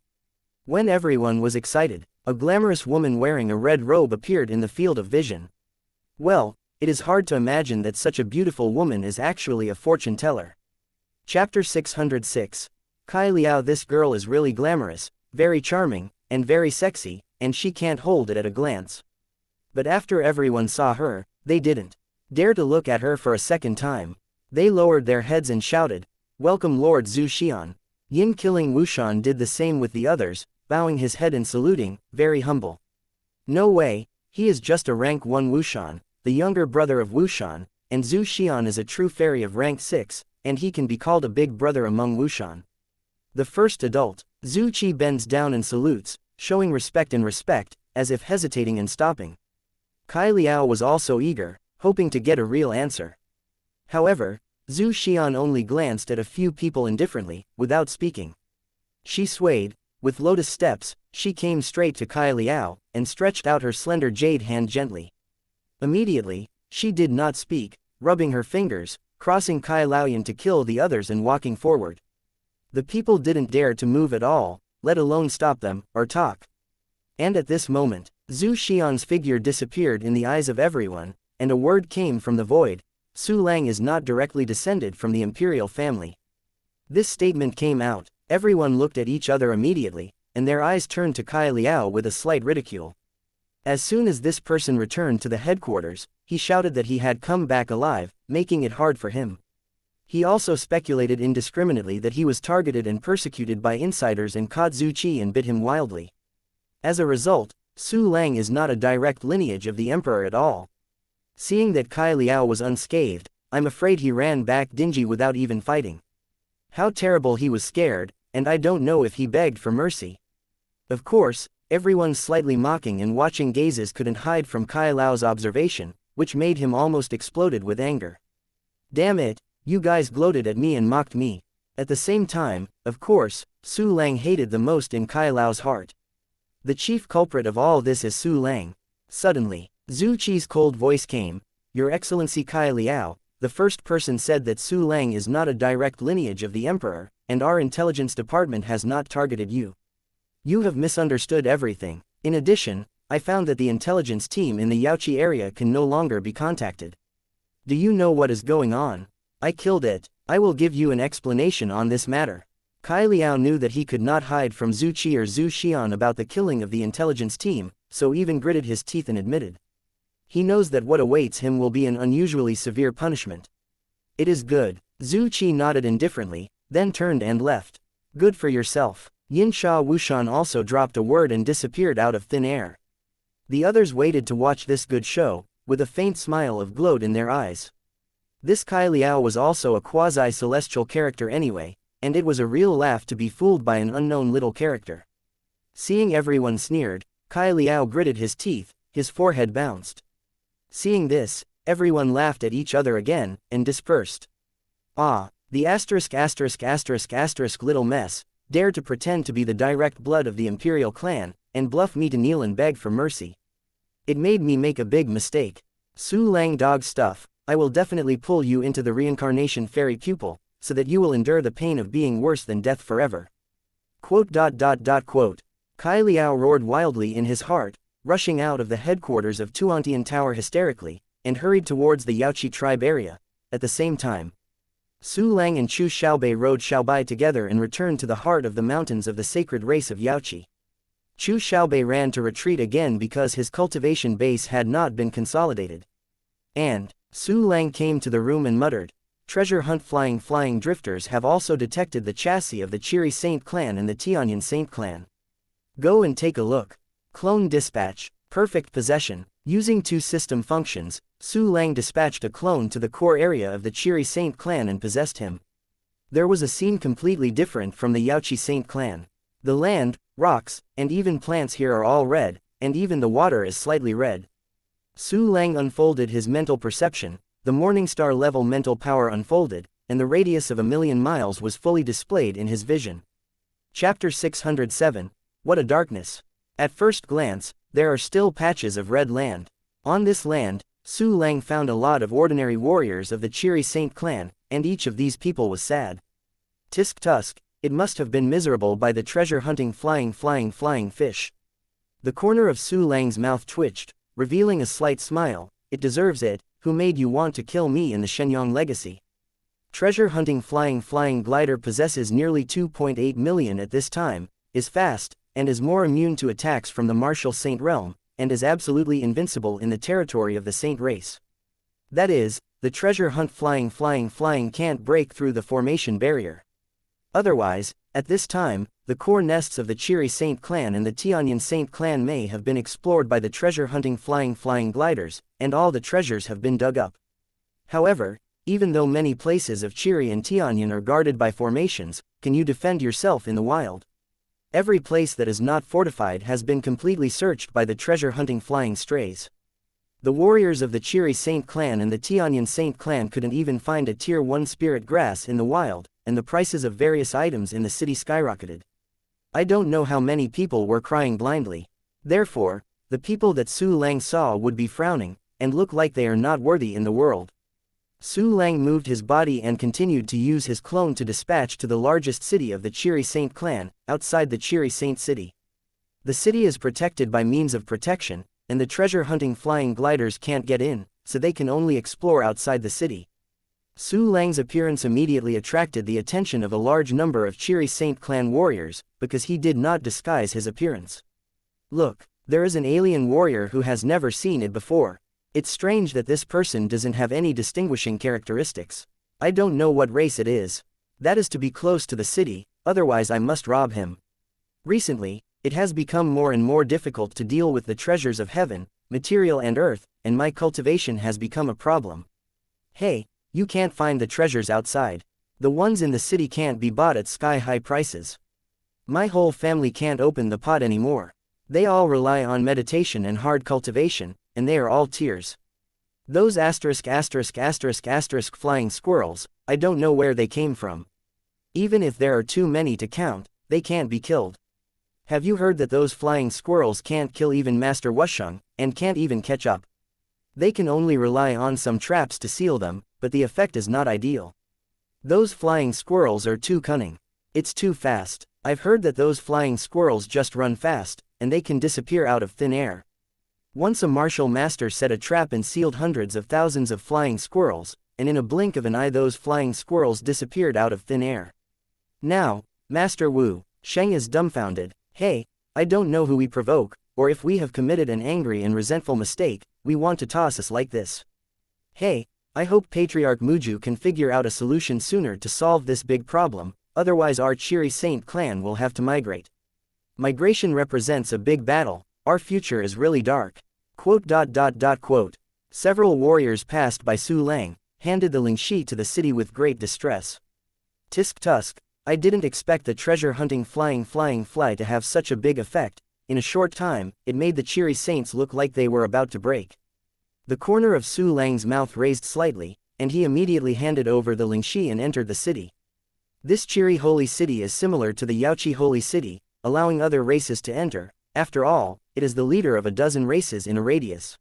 When everyone was excited, a glamorous woman wearing a red robe appeared in the field of vision. Well, it is hard to imagine that such a beautiful woman is actually a fortune teller. Chapter 606. Kai Liao. This girl is really glamorous, very charming, and very sexy, and she can't hold it at a glance. But after everyone saw her, they didn't dare to look at her for a second time. They lowered their heads and shouted, "Welcome Lord Zhu Xian." Yin Killing Wushan did the same with the others, bowing his head and saluting, very humble. No way, he is just a rank 1 Wushan, the younger brother of Wushan, and Zhu Xian is a true fairy of rank 6, and he can be called a big brother among Wushan. The first adult, Zhu Qi, bends down and salutes, showing respect, as if hesitating and stopping. Kai Liao was also eager, hoping to get a real answer. However, Zhu Xian only glanced at a few people indifferently, without speaking. She swayed. With lotus steps, she came straight to Kai Liao, and stretched out her slender jade hand gently. Immediately, she did not speak, rubbing her fingers, crossing Kai Liao to kill the others and walking forward. The people didn't dare to move at all, let alone stop them, or talk. And at this moment, Zhu Xian's figure disappeared in the eyes of everyone, and a word came from the void: Su Lang is not directly descended from the imperial family. This statement came out, everyone looked at each other immediately, and their eyes turned to Kai Liao with a slight ridicule. As soon as this person returned to the headquarters, he shouted that he had come back alive, making it hard for him. He also speculated indiscriminately that he was targeted and persecuted by insiders and caught Zhu Qi and bit him wildly. As a result, Su Lang is not a direct lineage of the emperor at all. Seeing that Kai Liao was unscathed, I'm afraid he ran back dingy without even fighting. How terrible, he was scared, and I don't know if he begged for mercy. Of course, everyone's slightly mocking and watching gazes couldn't hide from Kai Liao's observation, which made him almost exploded with anger. Damn it, you guys gloated at me and mocked me. At the same time, of course, Su Lang hated the most in Kai Liao's heart. The chief culprit of all this is Su Lang. Suddenly, Zhu Qi's cold voice came, "Your Excellency Kai Liao, the first person said that Su Lang is not a direct lineage of the emperor, and our intelligence department has not targeted you. You have misunderstood everything. In addition, I found that the intelligence team in the Yaoqi area can no longer be contacted. Do you know what is going on? I killed it. I will give you an explanation on this matter." Kai Liao knew that he could not hide from Zhu Qi or Zhu Xian about the killing of the intelligence team, so even gritted his teeth and admitted. He knows that what awaits him will be an unusually severe punishment. It is good. Zhu Qi nodded indifferently, then turned and left. Good for yourself. Yin Sha Wushan also dropped a word and disappeared out of thin air. The others waited to watch this good show, with a faint smile of gloat in their eyes. This Kai Liao was also a quasi-celestial character anyway, and it was a real laugh to be fooled by an unknown little character. Seeing everyone sneered, Kai Liao gritted his teeth, his forehead bounced. Seeing this, everyone laughed at each other again, and dispersed. Ah, the **** little mess, dared to pretend to be the direct blood of the imperial clan, and bluff me to kneel and beg for mercy. It made me make a big mistake. Su Lang dog stuff, I will definitely pull you into the reincarnation fairy pupil, so that you will endure the pain of being worse than death forever. Kai Liao roared wildly in his heart, rushing out of the headquarters of Tuantian Tower hysterically, and hurried towards the Yaoqi tribe area. At the same time, Su Lang and Chu Xiaobei rode Xiaobai together and returned to the heart of the mountains of the sacred race of Yaoqi. Chu Xiaobei ran to retreat again because his cultivation base had not been consolidated. And Su Lang came to the room and muttered, "Treasure hunt flying drifters have also detected the chassis of the Qiri Saint clan and the Tianyan Saint clan. Go and take a look." Clone dispatch, perfect possession. Using two system functions, Su Lang dispatched a clone to the core area of the Qiri Saint clan and possessed him. There was a scene completely different from the Yaoqi Saint clan. The land, rocks, and even plants here are all red, and even the water is slightly red. Su Lang unfolded his mental perception, the Morningstar level mental power unfolded, and the radius of 1,000,000 miles was fully displayed in his vision. Chapter 607, What a Darkness! At first glance, there are still patches of red land. On this land, Su Lang found a lot of ordinary warriors of the Qiri Saint clan, and each of these people was sad. Tisk tusk, it must have been miserable by the treasure-hunting flying fish. The corner of Su Lang's mouth twitched, revealing a slight smile. "It deserves it. Who made you want to kill me in the Shenyang legacy?" Treasure-hunting flying glider possesses nearly 2.8 million at this time, is fast, and is more immune to attacks from the martial Saint realm, and is absolutely invincible in the territory of the Saint race. That is, the treasure hunt flying can't break through the formation barrier. Otherwise, at this time, the core nests of the Qiri Saint clan and the Tianyan Saint clan may have been explored by the treasure-hunting flying gliders, and all the treasures have been dug up. However, even though many places of Qiri and Tianyan are guarded by formations, can you defend yourself in the wild? Every place that is not fortified has been completely searched by the treasure-hunting flying strays. The warriors of the Qiri Saint clan and the Tianyan Saint clan couldn't even find a Tier 1 spirit grass in the wild, and the prices of various items in the city skyrocketed. I don't know how many people were crying blindly. Therefore, the people that Su Lang saw would be frowning, and look like they are not worthy in the world. Su Lang moved his body and continued to use his clone to dispatch to the largest city of the Qiri Saint clan, outside the Qiri Saint city. The city is protected by means of protection, and the treasure-hunting flying gliders can't get in, so they can only explore outside the city. Su Lang's appearance immediately attracted the attention of a large number of Qiri Saint clan warriors, because he did not disguise his appearance. Look, there is an alien warrior who has never seen it before. It's strange that this person doesn't have any distinguishing characteristics. I don't know what race it is. That is to be close to the city, otherwise I must rob him. Recently, it has become more and more difficult to deal with the treasures of heaven, material and earth, and my cultivation has become a problem. Hey, you can't find the treasures outside. The ones in the city can't be bought at sky-high prices. My whole family can't open the pot anymore. They all rely on meditation and hard cultivation, and they are all tears. Those flying squirrels, I don't know where they came from. Even if there are too many to count, they can't be killed. Have you heard that those flying squirrels can't kill even Master Wusheng, and can't even catch up? They can only rely on some traps to seal them, but the effect is not ideal. Those flying squirrels are too cunning. It's too fast. I've heard that those flying squirrels just run fast, and they can disappear out of thin air. Once a martial master set a trap and sealed hundreds of thousands of flying squirrels, and in a blink of an eye those flying squirrels disappeared out of thin air. Now, Master Wu Sheng is dumbfounded. Hey, I don't know who we provoke, or if we have committed an angry and resentful mistake, we want to toss us like this. Hey, I hope Patriarch Muju can figure out a solution sooner to solve this big problem, otherwise our Qiri Saint clan will have to migrate. Migration represents a big battle, our future is really dark. Several warriors passed by Su Lang, handed the Lingxi to the city with great distress. Tisk tusk, I didn't expect the treasure-hunting flying fly to have such a big effect. In a short time, it made the Qiri Saints look like they were about to break. The corner of Su Lang's mouth raised slightly, and he immediately handed over the Lingxi and entered the city. This Qiri Holy City is similar to the Yaoqi Holy City, allowing other races to enter. After all, it is the leader of a dozen races in a radius.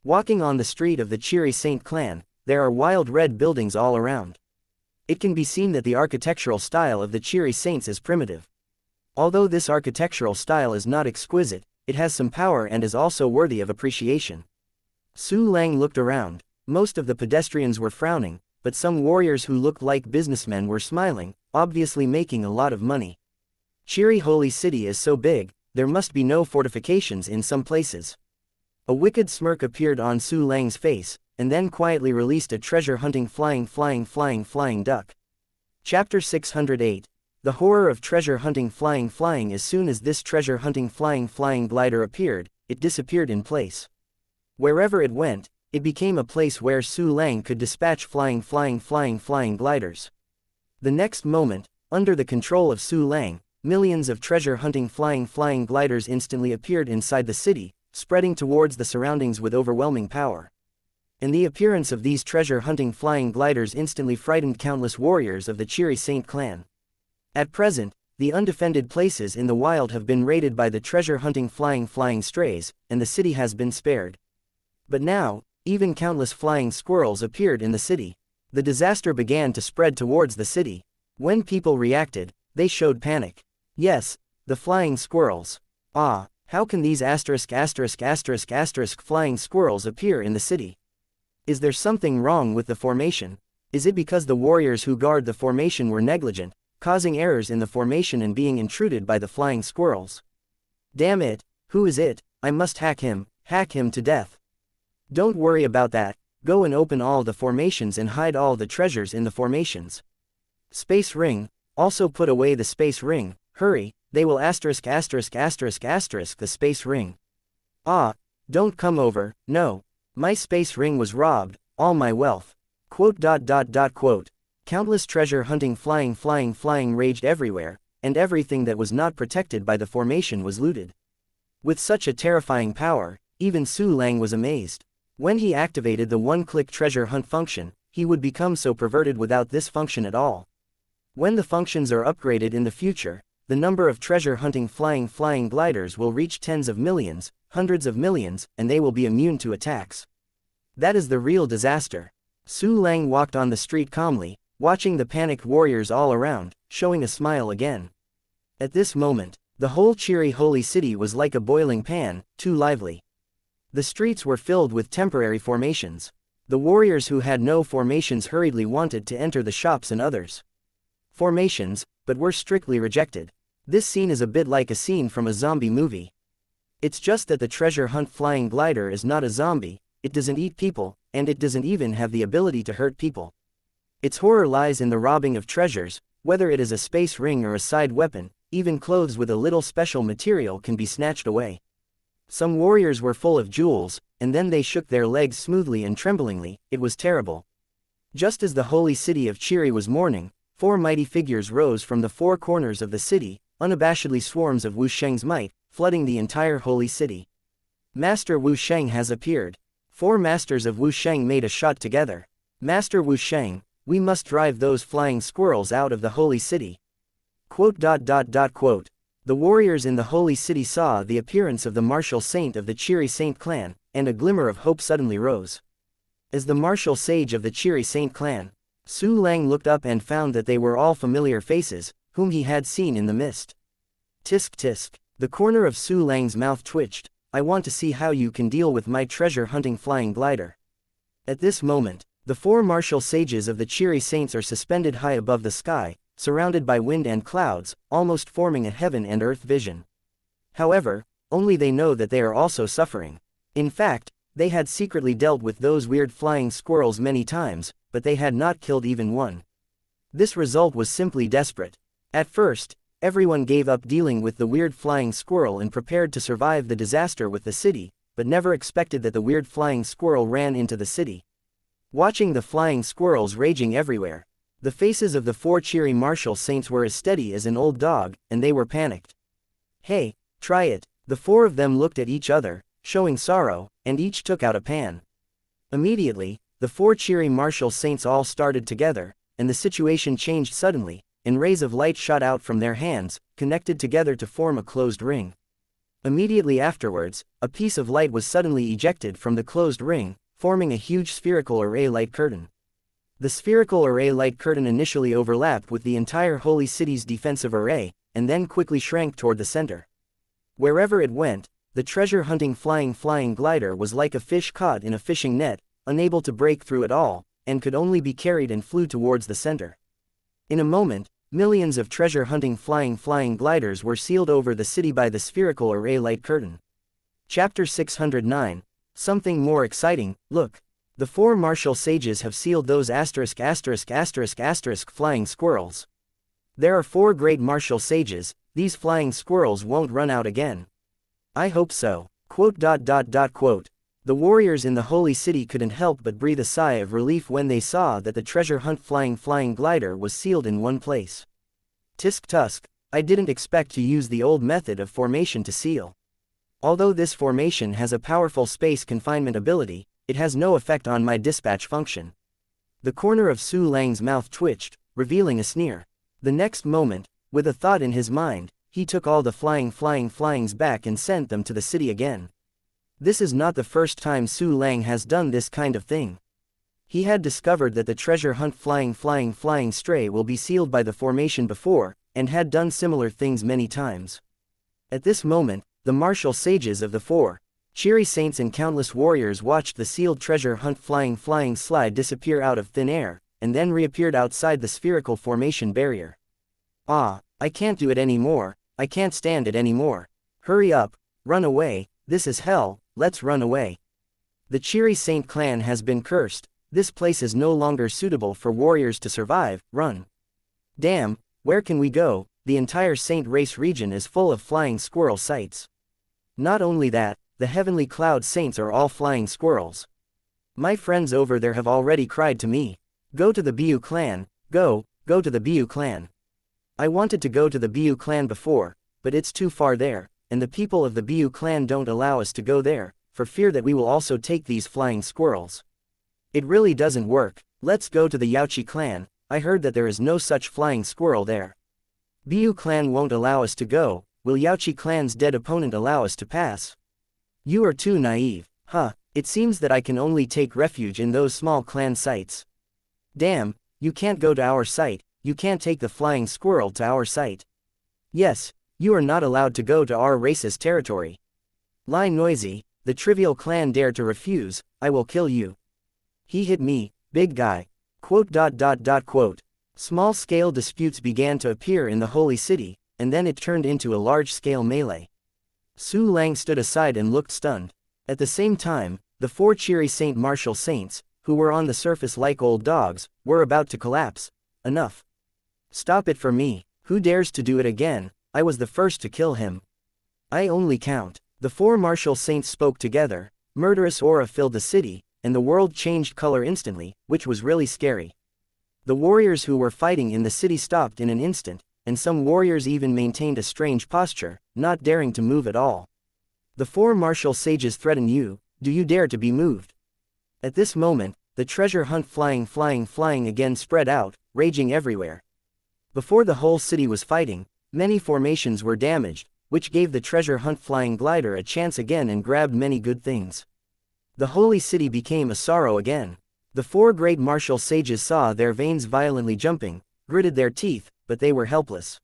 Walking on the street of the Qiri Saint clan, there are wild red buildings all around. It can be seen that the architectural style of the Qiri Saints is primitive. Although this architectural style is not exquisite, it has some power and is also worthy of appreciation. Su Lang looked around. Most of the pedestrians were frowning, but some warriors who looked like businessmen were smiling, obviously making a lot of money. Chiri Holy City is so big, there must be no fortifications in some places. A wicked smirk appeared on Su Lang's face, and then quietly released a treasure-hunting flying duck. Chapter 608. The horror of treasure-hunting flying. As soon as this treasure-hunting flying glider appeared, it disappeared in place. Wherever it went, it became a place where Su Lang could dispatch flying gliders. The next moment, under the control of Su Lang, millions of treasure-hunting flying gliders instantly appeared inside the city, spreading towards the surroundings with overwhelming power. And the appearance of these treasure-hunting flying gliders instantly frightened countless warriors of the Chiri Saint clan. At present, the undefended places in the wild have been raided by the treasure-hunting flying strays, and the city has been spared. But now, even countless flying squirrels appeared in the city. The disaster began to spread towards the city. When people reacted, they showed panic. Yes, the flying squirrels. Ah, how can these flying squirrels appear in the city? Is there something wrong with the formation? Is it because the warriors who guard the formation were negligent, causing errors in the formation and being intruded by the flying squirrels? Damn it, who is it? I must hack him to death. Don't worry about that, go and open all the formations and hide all the treasures in the formations. Space ring, also put away the space ring, hurry, they will the space ring. Ah, don't come over, no. My space ring was robbed, all my wealth. Quote. Countless treasure-hunting flying raged everywhere, and everything that was not protected by the formation was looted. With such a terrifying power, even Su Lang was amazed. When he activated the one-click treasure hunt function, he would become so perverted without this function at all. When the functions are upgraded in the future, the number of treasure-hunting flying gliders will reach tens of millions, hundreds of millions, and they will be immune to attacks. That is the real disaster. Su Lang walked on the street calmly, watching the panicked warriors all around, showing a smile again. At this moment, the whole Chiri Holy City was like a boiling pan, too lively. The streets were filled with temporary formations. The warriors who had no formations hurriedly wanted to enter the shops and others. Formations, but were strictly rejected. This scene is a bit like a scene from a zombie movie. It's just that the treasure hunt flying glider is not a zombie, it doesn't eat people, and it doesn't even have the ability to hurt people. Its horror lies in the robbing of treasures, whether it is a space ring or a side weapon, even clothes with a little special material can be snatched away. Some warriors were full of jewels, and then they shook their legs smoothly and tremblingly, it was terrible. Just as the holy city of Chiri was mourning, 4 mighty figures rose from the 4 corners of the city, unabashedly swarms of Wu Sheng's might, flooding the entire holy city. Master Wu Sheng has appeared. 4 masters of Wu Sheng made a shot together. Master Wu Sheng, we must drive those flying squirrels out of the holy city. Quote. The warriors in the holy city saw the appearance of the martial saint of the Chiri Saint clan, and a glimmer of hope suddenly rose. As the martial sage of the Chiri Saint clan, Su Lang looked up and found that they were all familiar faces, whom he had seen in the mist. Tisk tisk. The corner of Su Lang's mouth twitched. I want to see how you can deal with my treasure-hunting flying glider. At this moment, the 4 martial sages of the Chiri Saints are suspended high above the sky, surrounded by wind and clouds, almost forming a heaven and earth vision. However, only they know that they are also suffering. In fact, they had secretly dealt with those weird flying squirrels many times, but they had not killed even one. This result was simply desperate. At first, everyone gave up dealing with the weird flying squirrel and prepared to survive the disaster with the city, but never expected that the weird flying squirrel ran into the city. Watching the flying squirrels raging everywhere, the faces of the 4 Chiri martial saints were as steady as an old dog, and they were panicked. Hey, try it. The 4 of them looked at each other, showing sorrow, and each took out a pan. Immediately, the 4 Chiri martial saints all started together, and the situation changed suddenly, and rays of light shot out from their hands, connected together to form a closed ring. Immediately afterwards, a piece of light was suddenly ejected from the closed ring, forming a huge spherical array light curtain. The spherical array light curtain initially overlapped with the entire holy city's defensive array, and then quickly shrank toward the center. Wherever it went, the treasure-hunting flying glider was like a fish caught in a fishing net, unable to break through at all, and could only be carried and flew towards the center. In a moment, millions of treasure-hunting flying gliders were sealed over the city by the spherical array light curtain. Chapter 609. Something more exciting. Look. The 4 martial sages have sealed those ***** flying squirrels. There are 4 great martial sages, these flying squirrels won't run out again. I hope so. The warriors in the holy city couldn't help but breathe a sigh of relief when they saw that the treasure hunt flying glider was sealed in one place. Tisk tusk, I didn't expect to use the old method of formation to seal. Although this formation has a powerful space confinement ability, it has no effect on my dispatch function. The corner of Su Lang's mouth twitched, revealing a sneer. The next moment, with a thought in his mind, he took all the flyings back and sent them to the city again. This is not the first time Su Lang has done this kind of thing. He had discovered that the treasure hunt flying stray will be sealed by the formation before, and had done similar things many times. At this moment, the martial sages of the 4 cheery saints and countless warriors watched the sealed treasure hunt flying slide disappear out of thin air, and then reappeared outside the spherical formation barrier. Ah, I can't do it anymore, I can't stand it anymore. Hurry up, run away, this is hell, let's run away. The cheery saint clan has been cursed, this place is no longer suitable for warriors to survive, run. Damn, where can we go? The entire saint race region is full of flying squirrel sites. Not only that, the heavenly cloud saints are all flying squirrels. My friends over there have already cried to me. Go to the Bu clan, go to the Bu clan. I wanted to go to the Bu clan before, but it's too far there, and the people of the Bu clan don't allow us to go there, for fear that we will also take these flying squirrels. It really doesn't work. Let's go to the Yaochi clan, I heard that there is no such flying squirrel there. Bu clan won't allow us to go, will Yaochi clan's dead opponent allow us to pass? You are too naive, huh, it seems that I can only take refuge in those small clan sites. Damn, you can't go to our site, you can't take the flying squirrel to our site. Yes, you are not allowed to go to our race's territory. Lie noisy, the trivial clan dare to refuse, I will kill you. He hit me, big guy. Small-scale disputes began to appear in the holy city, and then it turned into a large-scale melee. Su Lang stood aside and looked stunned. At the same time, the 4 cheery saint martial saints, who were on the surface like old dogs, were about to collapse. Enough. Stop it for me, who dares to do it again? I was the first to kill him. I only count. The 4 martial saints spoke together, murderous aura filled the city, and the world changed color instantly, which was really scary. The warriors who were fighting in the city stopped in an instant, and some warriors even maintained a strange posture, not daring to move at all. The 4 martial sages threaten you, do you dare to be moved? At this moment, the treasure hunt flying again spread out, raging everywhere. Before the whole city was fighting, many formations were damaged, which gave the treasure hunt flying glider a chance again and grabbed many good things. The holy city became a sorrow again. The 4 great martial sages saw their veins violently jumping, gritted their teeth, but they were helpless.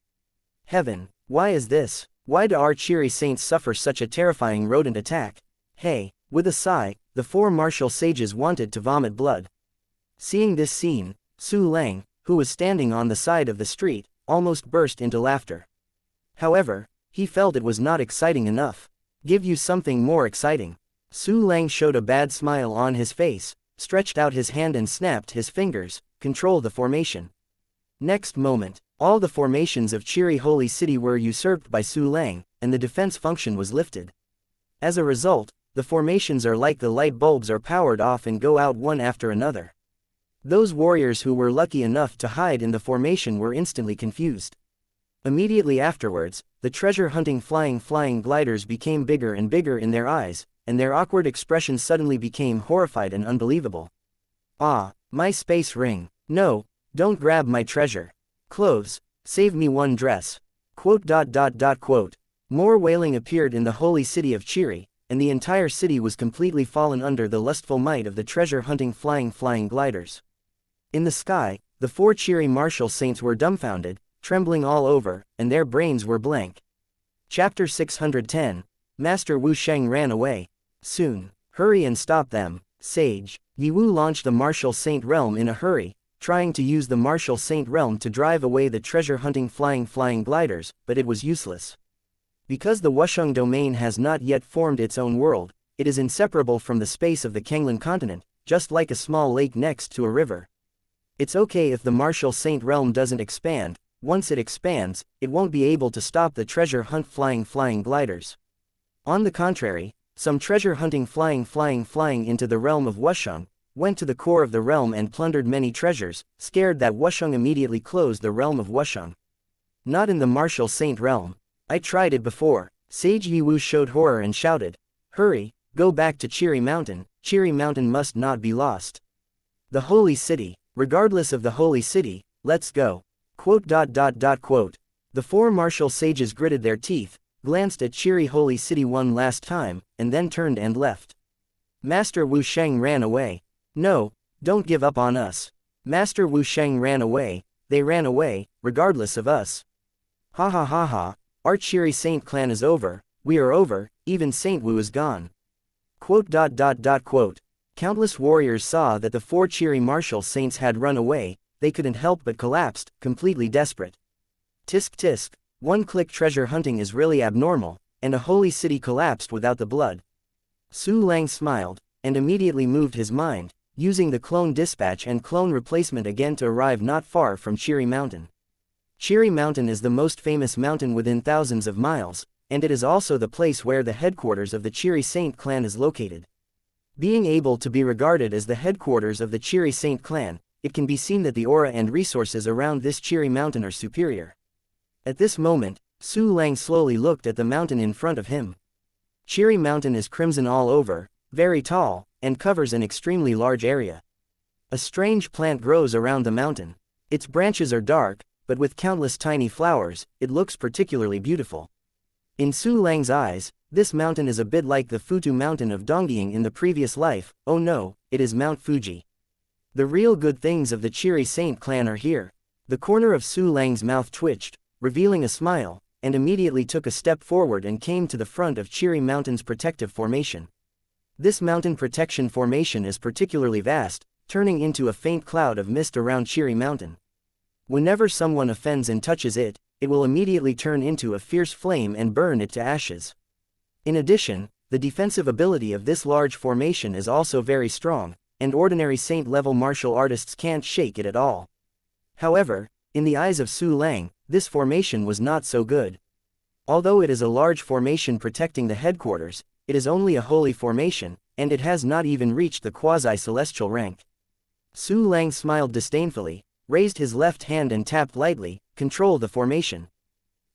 Heaven, why is this? Why do our cheery saints suffer such a terrifying rodent attack? Hey, with a sigh, the 4 martial sages wanted to vomit blood. Seeing this scene, Su Lang, who was standing on the side of the street, almost burst into laughter. However, he felt it was not exciting enough. Give you something more exciting. Su Lang showed a bad smile on his face, stretched out his hand and snapped his fingers, control the formation. Next moment, all the formations of cheery holy city were usurped by Su Lang, and the defense function was lifted. As a result, the formations are like the light bulbs are powered off and go out one after another. Those warriors who were lucky enough to hide in the formation were instantly confused. Immediately afterwards, the treasure-hunting flying gliders became bigger and bigger in their eyes, and their awkward expressions suddenly became horrified and unbelievable. Ah, my space ring. No, don't grab my treasure. Clothes, save me one dress. More wailing appeared in the holy city of Chiri, and the entire city was completely fallen under the lustful might of the treasure-hunting flying gliders. In the sky, the 4 cheery martial saints were dumbfounded, trembling all over, and their brains were blank. Chapter 610. Master Wu Sheng ran away. Soon. Hurry and stop them, sage. Yi Wu launched the Martial Saint Realm in a hurry, trying to use the Martial Saint Realm to drive away the treasure-hunting flying gliders, but it was useless. Because the Wusheng domain has not yet formed its own world, it is inseparable from the space of the Kanglan continent, just like a small lake next to a river. It's okay if the Martial Saint Realm doesn't expand. Once it expands, it won't be able to stop the treasure hunt flying gliders. On the contrary, some treasure hunting flying into the realm of Wusheng, went to the core of the realm and plundered many treasures, scared that Wusheng immediately closed the realm of Wusheng. Not in the Martial Saint Realm. I tried it before. Sage Yi Wu showed horror and shouted. Hurry, go back to Cheery Mountain. Cheery Mountain must not be lost. The Holy City. Regardless of the Holy City, let's go. Quote. The four martial sages gritted their teeth, glanced at Cheery Holy City one last time, and then turned and left. Master Wu Sheng ran away. No, don't give up on us. Master Wu Sheng ran away. They ran away, regardless of us. Ha ha ha ha, our Cheery Saint clan is over, we are over, even Saint Wu is gone. Quote. Countless warriors saw that the four Cheery martial saints had run away. They couldn't help but collapsed, completely desperate. Tisk tisk, one-click treasure hunting is really abnormal, and a holy city collapsed without the blood. Su Lang smiled, and immediately moved his mind, using the clone dispatch and clone replacement again to arrive not far from Cheery Mountain. Cheery Mountain is the most famous mountain within thousands of miles, and it is also the place where the headquarters of the Cheery Saint clan is located. Being able to be regarded as the headquarters of the Cheery Saint clan, it can be seen that the aura and resources around this Cheery Mountain are superior. At this moment, Su Lang slowly looked at the mountain in front of him. Cheery Mountain is crimson all over, very tall, and covers an extremely large area. A strange plant grows around the mountain. Its branches are dark, but with countless tiny flowers, it looks particularly beautiful. In Su Lang's eyes, this mountain is a bit like the Futu mountain of Dongying in the previous life. Oh no, it is Mount Fuji. The real good things of the Cheery Saint clan are here. The corner of Su Lang's mouth twitched, revealing a smile, and immediately took a step forward and came to the front of Cheery Mountain's protective formation. This mountain protection formation is particularly vast, turning into a faint cloud of mist around Cheery Mountain. Whenever someone offends and touches it, it will immediately turn into a fierce flame and burn it to ashes. In addition, the defensive ability of this large formation is also very strong, and ordinary saint-level martial artists can't shake it at all. However, in the eyes of Su Lang, this formation was not so good. Although it is a large formation protecting the headquarters, it is only a holy formation, and it has not even reached the quasi-celestial rank. Su Lang smiled disdainfully, raised his left hand and tapped lightly, control the formation.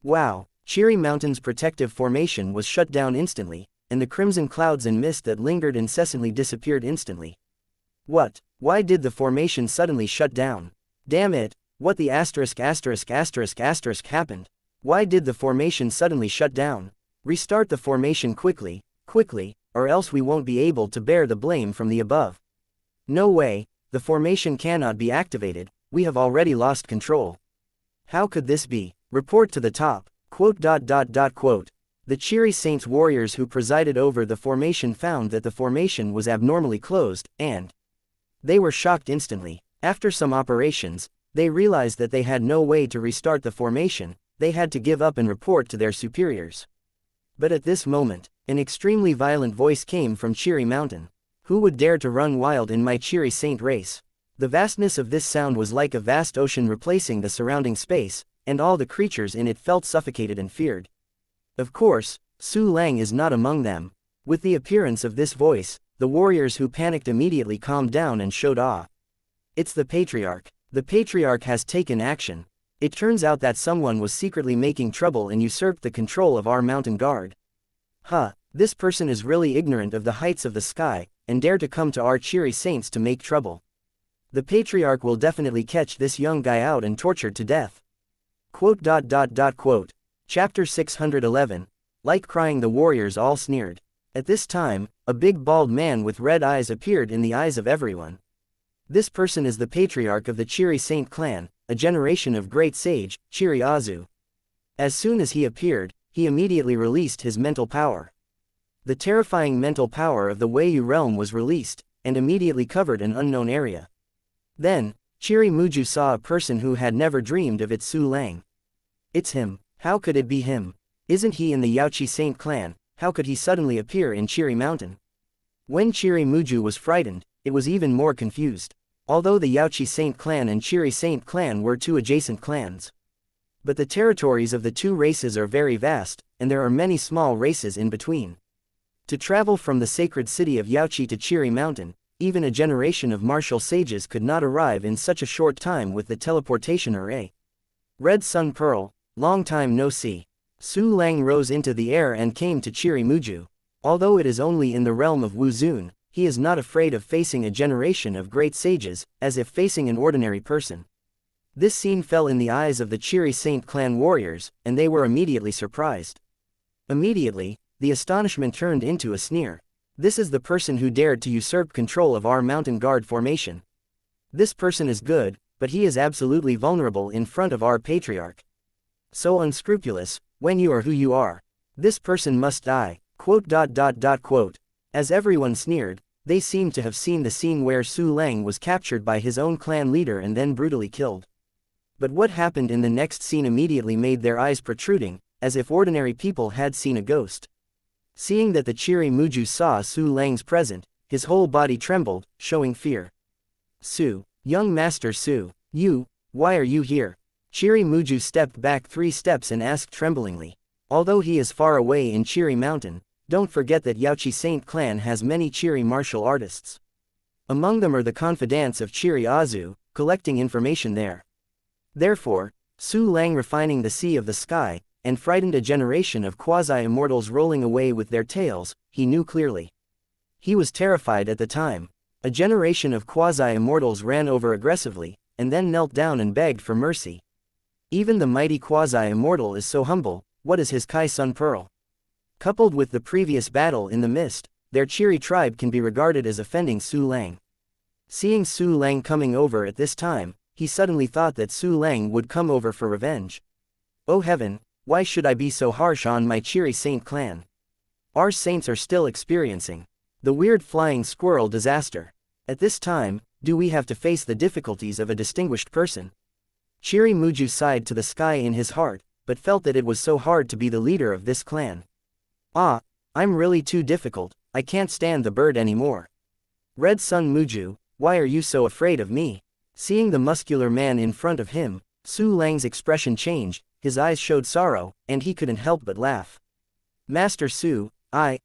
Wow, Cheery Mountain's protective formation was shut down instantly, and the crimson clouds and mist that lingered incessantly disappeared instantly. What? Why did the formation suddenly shut down? Damn it, what the asterisk happened? Why did the formation suddenly shut down? Restart the formation quickly, or else we won't be able to bear the blame from the above. No way, the formation cannot be activated, we have already lost control. How could this be? Report to the top. Quote. The Cheery Saints warriors who presided over the formation found that the formation was abnormally closed, and they were shocked instantly. After some operations, they realized that they had no way to restart the formation. They had to give up and report to their superiors. But at this moment, an extremely violent voice came from Cheery Mountain. Who would dare to run wild in my Cheery Saint race? The vastness of this sound was like a vast ocean replacing the surrounding space, and all the creatures in it felt suffocated and feared. Of course, Su Lang is not among them. With the appearance of this voice, the warriors who panicked immediately calmed down and showed awe. It's the Patriarch. The Patriarch has taken action. It turns out that someone was secretly making trouble and usurped the control of our mountain guard. This person is really ignorant of the heights of the sky, and dare to come to our Cheery Saints to make trouble. The Patriarch will definitely catch this young guy out and tortured to death. Quote. Chapter 611. Like crying, the warriors all sneered. At this time, a big bald man with red eyes appeared in the eyes of everyone. This person is the Patriarch of the Cheery Saint clan, a generation of great sage, Chiri-Azu. As soon as he appeared, he immediately released his mental power. The terrifying mental power of the Wei realm was released, and immediately covered an unknown area. Then, Chiri-Muju saw a person who had never dreamed of it. Su Lang. It's him. How could it be him? Isn't he in the Yaoqi Saint clan? How could he suddenly appear in Chiri Mountain? When Chiri-Muju was frightened, it was even more confused. Although the Yaoqi Saint clan and Chiri Saint clan were two adjacent clans. But the territories of the two races are very vast, and there are many small races in between. To travel from the sacred city of Yaoqi to Chiri Mountain, even a generation of martial sages could not arrive in such a short time with the teleportation array. Red Sun Pearl, long time no see. Su Lang rose into the air and came to Chiri-Muju. Although it is only in the realm of Wuzun, he is not afraid of facing a generation of great sages, as if facing an ordinary person. This scene fell in the eyes of the Chiri Saint clan warriors, and they were immediately surprised. Immediately, the astonishment turned into a sneer. This is the person who dared to usurp control of our mountain guard formation. This person is good, but he is absolutely vulnerable in front of our patriarch. So unscrupulous, when you are who you are. This person must die. As everyone sneered, they seemed to have seen the scene where Su Lang was captured by his own clan leader and then brutally killed. But what happened in the next scene immediately made their eyes protruding, as if ordinary people had seen a ghost. Seeing that the Chiri-Muju saw Su Lang's present, his whole body trembled, showing fear. Su, young master Su, why are you here? Chiri-Muju stepped back 3 steps and asked tremblingly. Although he is far away in Chiri Mountain, don't forget that Yaoqi Saint clan has many Chiri martial artists. Among them are the confidants of Chiri-Azu, collecting information there. Therefore, Su Lang refining the sea of the sky, and frightened a generation of quasi-immortals rolling away with their tails, he knew clearly. He was terrified at the time. A generation of quasi-immortals ran over aggressively, and then knelt down and begged for mercy. Even the mighty quasi-immortal is so humble. What is his Kai Sun Pearl? Coupled with the previous battle in the mist, their Chiri tribe can be regarded as offending Su Lang. Seeing Su Lang coming over at this time, he suddenly thought that Su Lang would come over for revenge. Oh heaven, why should I be so harsh on my Chiri Saint clan? Our saints are still experiencing the weird flying squirrel disaster. At this time, do we have to face the difficulties of a distinguished person? Chiri-Muju sighed to the sky in his heart, but felt that it was so hard to be the leader of this clan. Ah, I'm really too difficult, I can't stand the bird anymore. Red Sun Muju, why are you so afraid of me? Seeing the muscular man in front of him, Su Lang's expression changed, his eyes showed sorrow, and he couldn't help but laugh. Master Su, I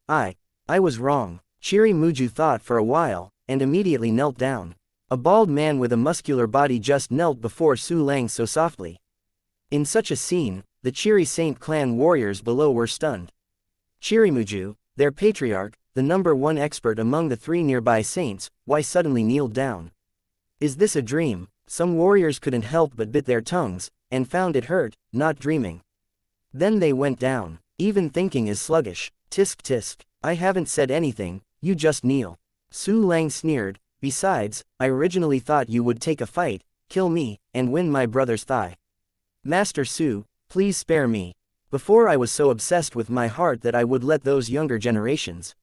was wrong. Chiri-Muju thought for a while, and immediately knelt down. A bald man with a muscular body just knelt before Su Lang so softly. In such a scene, the Chiri Saint clan warriors below were stunned. Chiri-Muju, their patriarch, the #1 expert among the 3 nearby saints, why suddenly kneeled down? Is this a dream? Some warriors couldn't help but bit their tongues, and found it hurt, not dreaming. Then they went down. Even thinking is sluggish. Tisk tisk, I haven't said anything, you just kneel. Su Lang sneered, besides, I originally thought you would take a fight, kill me, and win my brother's thigh. Master Su, please spare me. Before I was so obsessed with my heart that I would let those younger generations.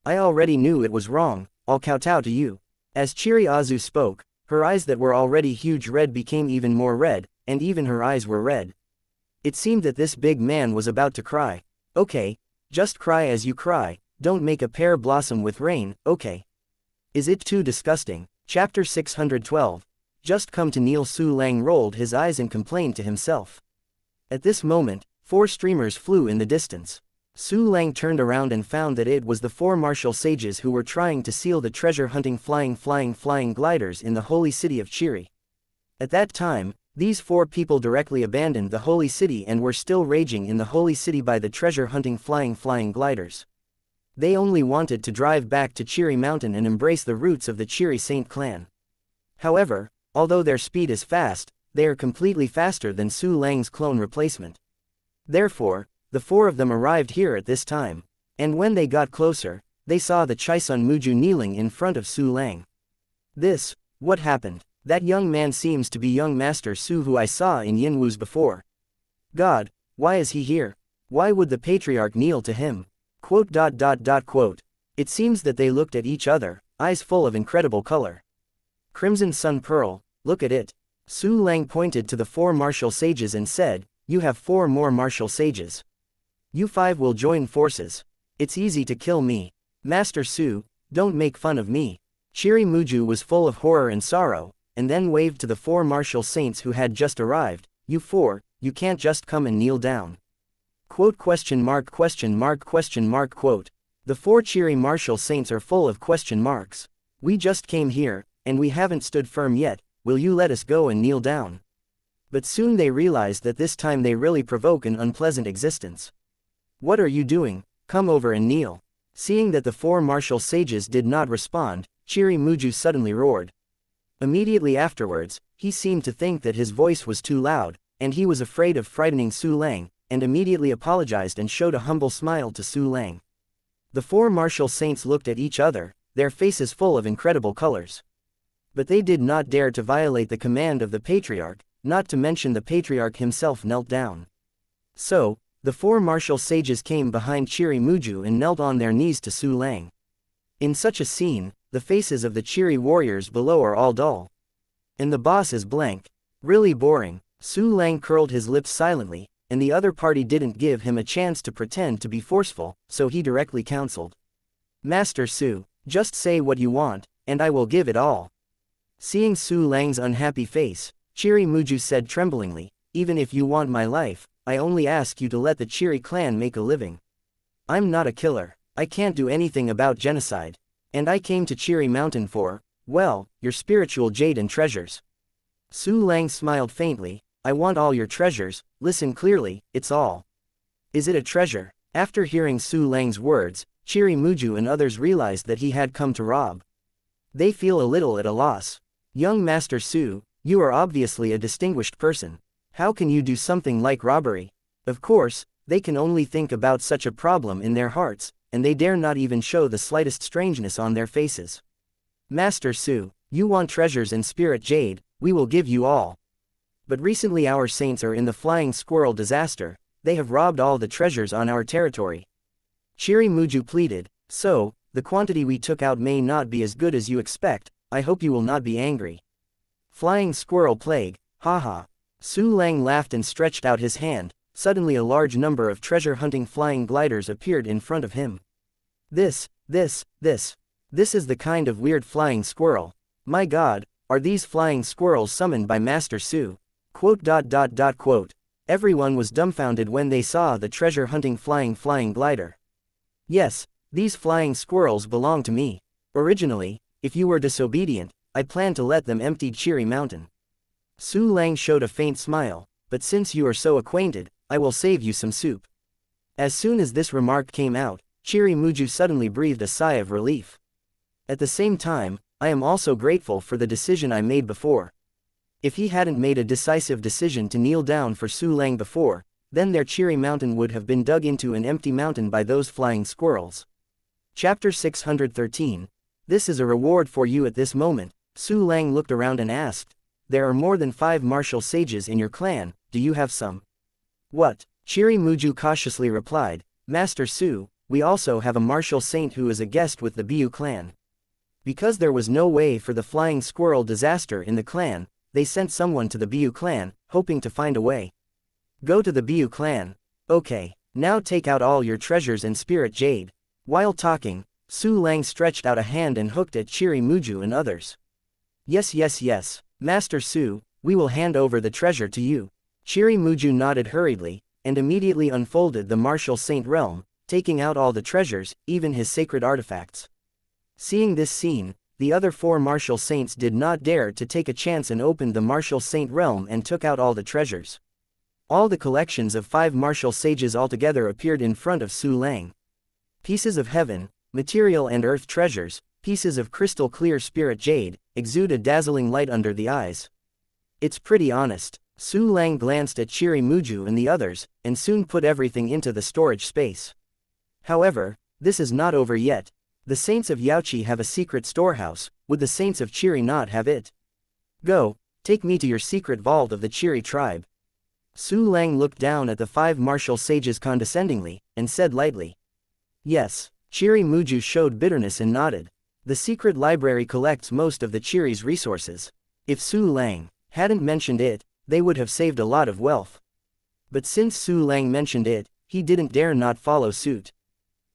I already knew it was wrong, I'll kowtow to you. As Chiri-Azu spoke, her eyes that were already huge red became even more red, and even her eyes were red. It seemed that this big man was about to cry. Okay, just cry as you cry, don't make a pear blossom with rain, okay? Is it too disgusting? Chapter 612. Just come to kneel. Su Lang rolled his eyes and complained to himself. At this moment, 4 streamers flew in the distance. Su Lang turned around and found that it was the 4 martial sages who were trying to seal the treasure-hunting flying gliders in the holy city of Chiri. At that time, these 4 people directly abandoned the holy city and were still raging in the holy city by the treasure-hunting flying gliders. They only wanted to drive back to Chiri Mountain and embrace the roots of the Chiri Saint clan. However, although their speed is fast, they are completely faster than Su Lang's clone replacement. Therefore, the 4 of them arrived here at this time, and when they got closer, they saw the Chaisun Muju kneeling in front of Su Lang. What happened? That young man seems to be young Master Su who I saw in Yinwu's before. God, why is he here? Why would the patriarch kneel to him? Quote. It seems that they looked at each other, eyes full of incredible color. Crimson Sun Pearl, look at it. Su Lang pointed to the 4 martial sages and said, you have 4 more martial sages. You 5 will join forces. It's easy to kill me. Master Su, don't make fun of me. Chiri Muju was full of horror and sorrow, and then waved to the 4 martial saints who had just arrived. You 4, you can't just come and kneel down. Quote. Quote. The 4 Chiri martial saints are full of question marks. We just came here, and we haven't stood firm yet. Will you let us go and kneel down? But soon they realized that this time they really provoke an unpleasant existence. What are you doing? Come over and kneel. Seeing that the 4 martial sages did not respond, Chiri Muju suddenly roared. Immediately afterwards, he seemed to think that his voice was too loud, and he was afraid of frightening Su Lang, and immediately apologized and showed a humble smile to Su Lang. The 4 martial saints looked at each other, their faces full of incredible colors. But they did not dare to violate the command of the patriarch, not to mention the patriarch himself knelt down. So, the 4 martial sages came behind Chiri Muju and knelt on their knees to Su Lang. In such a scene, the faces of the Chiri warriors below are all dull. And the boss is blank. Really boring. Su Lang curled his lips silently, and the other party didn't give him a chance to pretend to be forceful, so he directly counseled. Master Su, just say what you want, and I will give it all. Seeing Su Lang's unhappy face, Chiri Muju said tremblingly, even if you want my life, I only ask you to let the Chiri clan make a living. I'm not a killer, I can't do anything about genocide. And I came to Chiri Mountain for, well, your spiritual jade and treasures. Su Lang smiled faintly, I want all your treasures, listen clearly, it's all. Is it a treasure? After hearing Su Lang's words, Chiri Muju and others realized that he had come to rob. They feel a little at a loss. Young Master Su, you are obviously a distinguished person. How can you do something like robbery? Of course, they can only think about such a problem in their hearts, and they dare not even show the slightest strangeness on their faces. Master Su, you want treasures and spirit jade, we will give you all. But recently our saints are in the flying squirrel disaster, they have robbed all the treasures on our territory. Chiri Muju pleaded, so, the quantity we took out may not be as good as you expect, I hope you will not be angry. Flying squirrel plague, haha. Su Lang laughed and stretched out his hand. Suddenly a large number of treasure-hunting flying gliders appeared in front of him. This is the kind of weird flying squirrel. My god, are these flying squirrels summoned by Master Su? Quote. Everyone was dumbfounded when they saw the treasure-hunting flying glider. Yes, these flying squirrels belong to me. Originally, if you were disobedient, I planned to let them empty Chiri Mountain. Su Lang showed a faint smile, but since you are so acquainted, I will save you some soup. As soon as this remark came out, Chiri Muju suddenly breathed a sigh of relief. At the same time, I am also grateful for the decision I made before. If he hadn't made a decisive decision to kneel down for Su Lang before, then their Chiri Mountain would have been dug into an empty mountain by those flying squirrels. Chapter 613. This is a reward for you at this moment. Su Lang looked around and asked, there are more than 5 martial sages in your clan, do you have some? What? Chiri Muju cautiously replied, Master Su, we also have a martial saint who is a guest with the Biu clan. Because there was no way for the flying squirrel disaster in the clan, they sent someone to the Biu clan, hoping to find a way. Go to the Biu clan. Okay, now take out all your treasures and spirit jade. While talking, Su Lang stretched out a hand and hooked at Chiri Muju and others. Yes, Master Su, we will hand over the treasure to you. Chiri Muju nodded hurriedly, and immediately unfolded the martial saint realm, taking out all the treasures, even his sacred artifacts. Seeing this scene, the other 4 martial saints did not dare to take a chance and opened the martial saint realm and took out all the treasures. All the collections of 5 martial sages altogether appeared in front of Su Lang. Pieces of heaven, material and earth treasures, pieces of crystal clear spirit jade, exude a dazzling light under the eyes. It's pretty honest. Su Lang glanced at Chiri Muju and the others, and soon put everything into the storage space. However, this is not over yet. The saints of Yaoqi have a secret storehouse, would the saints of Chiri not have it? Go, take me to your secret vault of the Chiri tribe. Su Lang looked down at the 5 martial sages condescendingly, and said lightly. Yes. Chiri Muju showed bitterness and nodded. The secret library collects most of the Chiri's resources. If Su Lang hadn't mentioned it, they would have saved a lot of wealth. But since Su Lang mentioned it, he didn't dare not follow suit.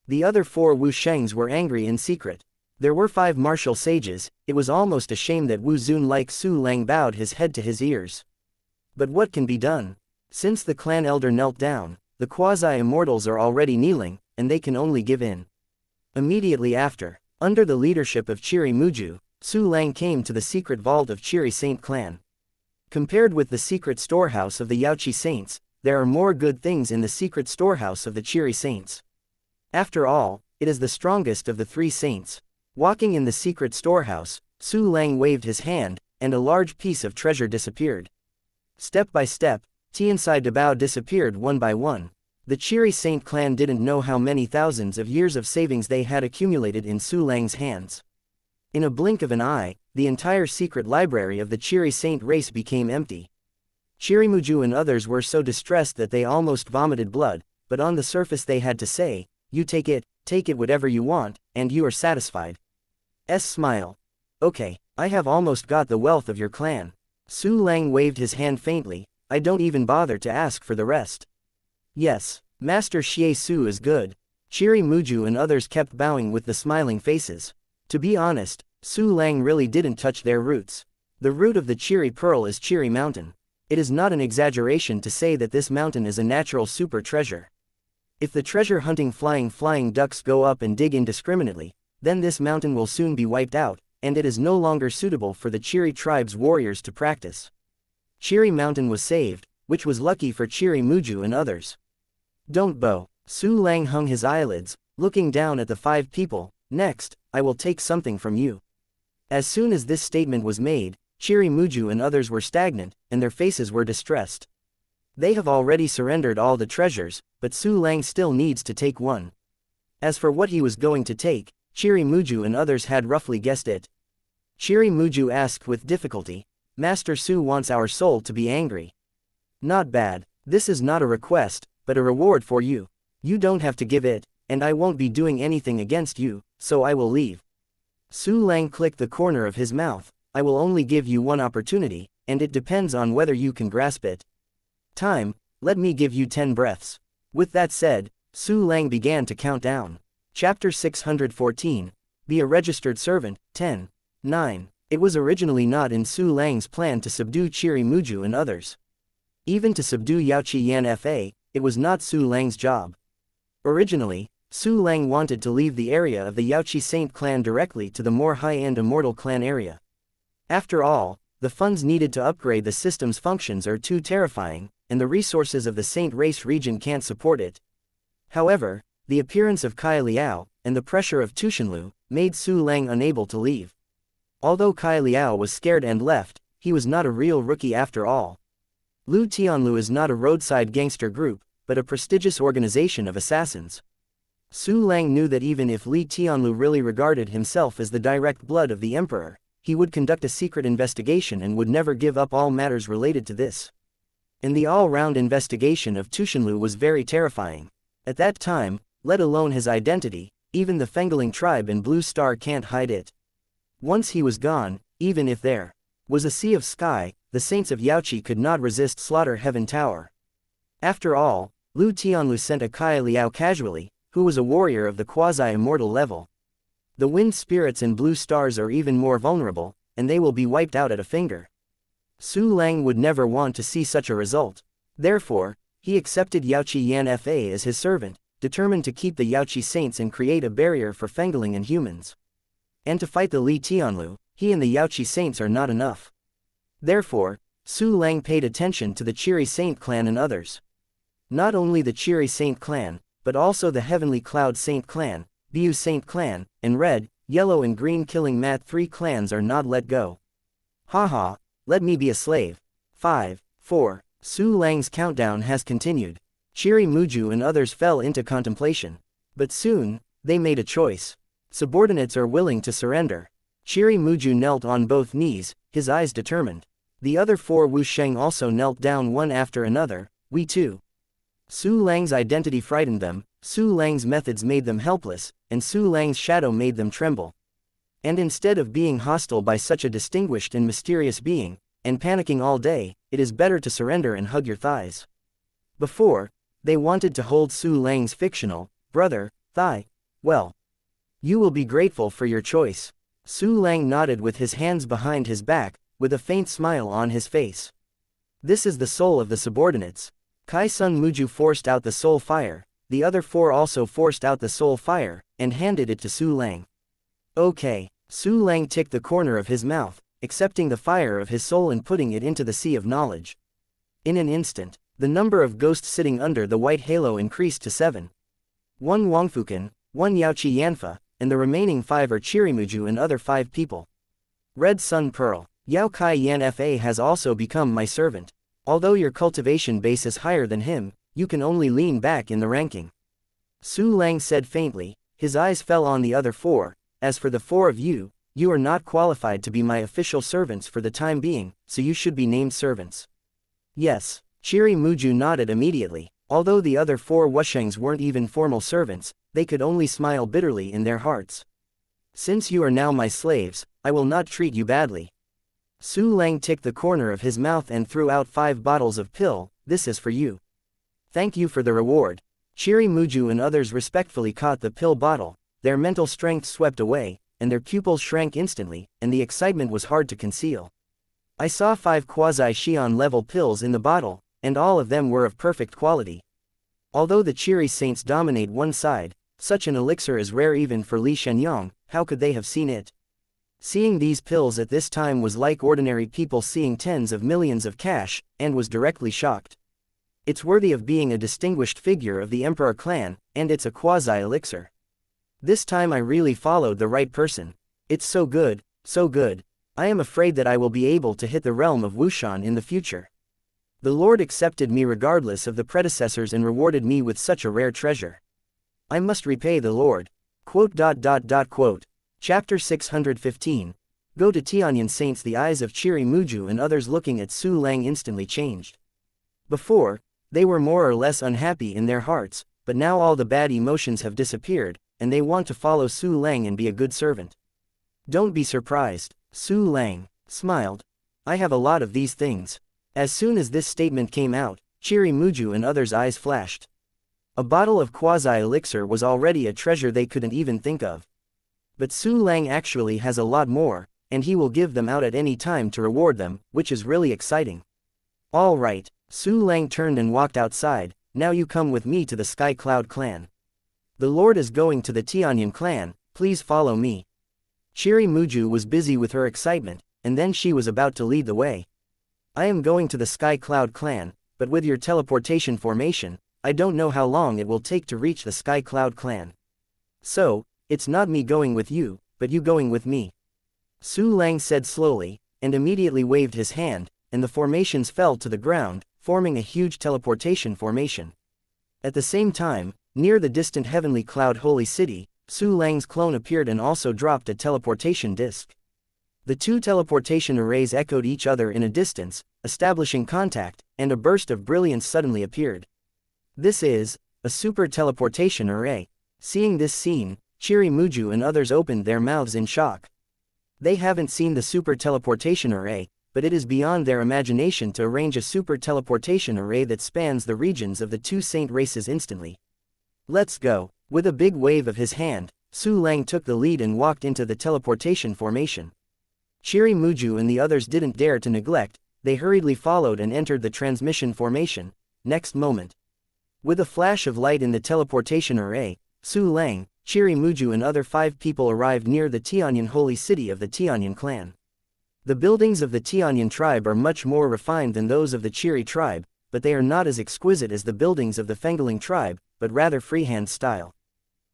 The other 4 Wu Shengs were angry in secret. There were 5 martial sages. It was almost a shame that Wu Zun like Su Lang bowed his head to his ears. But what can be done? Since the clan elder knelt down, the quasi-immortals are already kneeling, and they can only give in. Immediately after, under the leadership of Chiri Muju, Su Lang came to the secret vault of Chiri Saint clan. Compared with the secret storehouse of the Yaoqi Saints, there are more good things in the secret storehouse of the Chiri Saints. After all, it is the strongest of the 3 saints. Walking in the secret storehouse, Su Lang waved his hand, and a large piece of treasure disappeared. Step by step, Tiansai Dabao disappeared one by one. The Chiri Saint clan didn't know how many thousands of years of savings they had accumulated in Su Lang's hands. In a blink of an eye, the entire secret library of the Chiri Saint race became empty. Chirimuju and others were so distressed that they almost vomited blood, but on the surface they had to say, "You take it whatever you want, and you are satisfied." Smile. "Okay, I have almost got the wealth of your clan." Su Lang waved his hand faintly. "I don't even bother to ask for the rest." "Yes, Master Xie Su is good." Chiri Muju and others kept bowing with the smiling faces. To be honest, Su Lang really didn't touch their roots. The root of the Chiri Pearl is Chiri Mountain. It is not an exaggeration to say that this mountain is a natural super treasure. If the treasure hunting flying ducks go up and dig indiscriminately, then this mountain will soon be wiped out, and it is no longer suitable for the Chiri tribe's warriors to practice. Chiri Mountain was saved, which was lucky for Chiri Muju and others. "Don't bow." Su Lang hung his eyelids, looking down at the 5 people. "Next, I will take something from you." As soon as this statement was made, Chiri Muju and others were stagnant, and their faces were distressed. They have already surrendered all the treasures, but Su Lang still needs to take one. As for what he was going to take, Chiri Muju and others had roughly guessed it. Chiri Muju asked with difficulty, "Master Su wants our soul to be angry." "Not bad. This is not a request, but a reward for you. You don't have to give it, and I won't be doing anything against you, so I will leave." Su Lang clicked the corner of his mouth. "I will only give you one opportunity, and it depends on whether you can grasp it. Time, let me give you 10 breaths." With that said, Su Lang began to count down. Chapter 614. Be a registered servant. 10. 9. It was originally not in Su Lang's plan to subdue Chiri Muju and others. Even to subdue Yaoqi Yan Fa, it was not Su Lang's job. Originally, Su Lang wanted to leave the area of the Yaoqi Saint clan directly to the more high-end immortal clan area. After all, the funds needed to upgrade the system's functions are too terrifying, and the resources of the Saint race region can't support it. However, the appearance of Kai Liao, and the pressure of Tushinlu, made Su Lang unable to leave. Although Kai Liao was scared and left, he was not a real rookie after all. Lu Tianlu is not a roadside gangster group, but a prestigious organization of assassins. Su Lang knew that even if Li Tianlu really regarded himself as the direct blood of the emperor, he would conduct a secret investigation and would never give up all matters related to this. And the all-round investigation of Tushinlu was very terrifying. At that time, let alone his identity, even the Fengaling tribe and Blue Star can't hide it. Once he was gone, even if there was a sea of sky, the saints of Yaoqi could not resist Slaughter Heaven Tower. After all, Lu Tianlu sent a Kai Liao casually, who was a warrior of the quasi-immortal level. The wind spirits and blue stars are even more vulnerable, and they will be wiped out at a finger. Su Lang would never want to see such a result. Therefore, he accepted Yaoqi Yan Fa as his servant, determined to keep the Yaoqi saints and create a barrier for Fengaling and humans. And to fight the Li Tianlu, he and the Yaoqi saints are not enough. Therefore, Su Lang paid attention to the Chiri Saint clan and others. Not only the Chiri Saint clan, but also the Heavenly Cloud Saint clan, Bu Saint clan, and Red, Yellow and Green Killing Mat 3 clans are not let go. Haha, let me be a slave. 5, 4. Su Lang's countdown has continued. Chiri Muju and others fell into contemplation. But soon, they made a choice. Subordinates are willing to surrender. Chiri Muju knelt on both knees. his eyes determined. The other 4 wuxiang also knelt down one after another. We too. Su Lang's identity frightened them, Su Lang's methods made them helpless, and Su Lang's shadow made them tremble. And instead of being hostile by such a distinguished and mysterious being, and panicking all day, it is better to surrender and hug your thighs. Before, they wanted to hold Su Lang's fictional brother thigh. Well, you will be grateful for your choice. Su Lang nodded with his hands behind his back, with a faint smile on his face. This is the soul of the subordinates. Kai Sun Muju forced out the soul fire, the other 4 also forced out the soul fire, and handed it to Su Lang. Okay. Su Lang ticked the corner of his mouth, accepting the fire of his soul and putting it into the sea of knowledge. In an instant, the number of ghosts sitting under the white halo increased to 7. 1 Wangfukan, 1 Yaoqi Yanfa, and the remaining 5 are Chirimuju and other 5 people. Red Sun Pearl. Yao Kai Yan Fa has also become my servant. Although your cultivation base is higher than him, you can only lean back in the ranking. Su Lang said faintly, his eyes fell on the other 4, as for the 4 of you, you are not qualified to be my official servants for the time being, so you should be named servants. Yes, Chirimuju nodded immediately. Although the other 4 wuxiangs weren't even formal servants, they could only smile bitterly in their hearts. Since you are now my slaves, I will not treat you badly. Su Lang ticked the corner of his mouth and threw out 5 bottles of pill. This is for you. Thank you for the reward. Chirimuju and others respectfully caught the pill bottle, their mental strength swept away, and their pupils shrank instantly, and the excitement was hard to conceal. I saw 5 quasi-xian level pills in the bottle, and all of them were of perfect quality. Although the Chiri saints dominate one side, such an elixir is rare even for Li Shenyang. How could they have seen it? Seeing these pills at this time was like ordinary people seeing tens of millions of cash, and was directly shocked. It's worthy of being a distinguished figure of the Emperor clan, and it's a quasi-elixir. This time I really followed the right person. It's so good, so good. I am afraid that I will be able to hit the realm of Wushan in the future. The Lord accepted me regardless of the predecessors and rewarded me with such a rare treasure. I must repay the Lord. Quote. Chapter 615. Go to Tianyan Saints. The eyes of Chirimuju and others looking at Su Lang instantly changed. Before, they were more or less unhappy in their hearts, but now all the bad emotions have disappeared, and they want to follow Su Lang and be a good servant. Don't be surprised. Su Lang smiled. I have a lot of these things. As soon as this statement came out, Chirimuju and others' eyes flashed. A bottle of quasi-elixir was already a treasure they couldn't even think of. But Su Lang actually has a lot more, and he will give them out at any time to reward them, which is really exciting. All right, Su Lang turned and walked outside. Now you come with me to the Sky Cloud clan. The Lord is going to the Tianyan clan, please follow me. Chirimuju was busy with her excitement, and then she was about to lead the way. I am going to the Sky Cloud clan, but with your teleportation formation, I don't know how long it will take to reach the Sky Cloud clan. So, it's not me going with you, but you going with me. Su Lang said slowly, and immediately waved his hand, and the formations fell to the ground, forming a huge teleportation formation. At the same time, near the distant heavenly cloud holy city, Su Lang's clone appeared and also dropped a teleportation disc. The 2 teleportation arrays echoed each other in a distance, establishing contact, and a burst of brilliance suddenly appeared. This is a super teleportation array. Seeing this scene, Chirimuju and others opened their mouths in shock. They haven't seen the super teleportation array, but it is beyond their imagination to arrange a super teleportation array that spans the regions of the 2 saint races instantly. Let's go. With a big wave of his hand, Su Lang took the lead and walked into the teleportation formation. Chirimuju and the others didn't dare to neglect, they hurriedly followed and entered the transmission formation. Next moment, with a flash of light in the teleportation array, Su Lang, Chirimuju and other 5 people arrived near the Tianyan holy city of the Tianyan clan. The buildings of the Tianyan tribe are much more refined than those of the Chiri tribe, but they are not as exquisite as the buildings of the Fengaling tribe, but rather freehand style.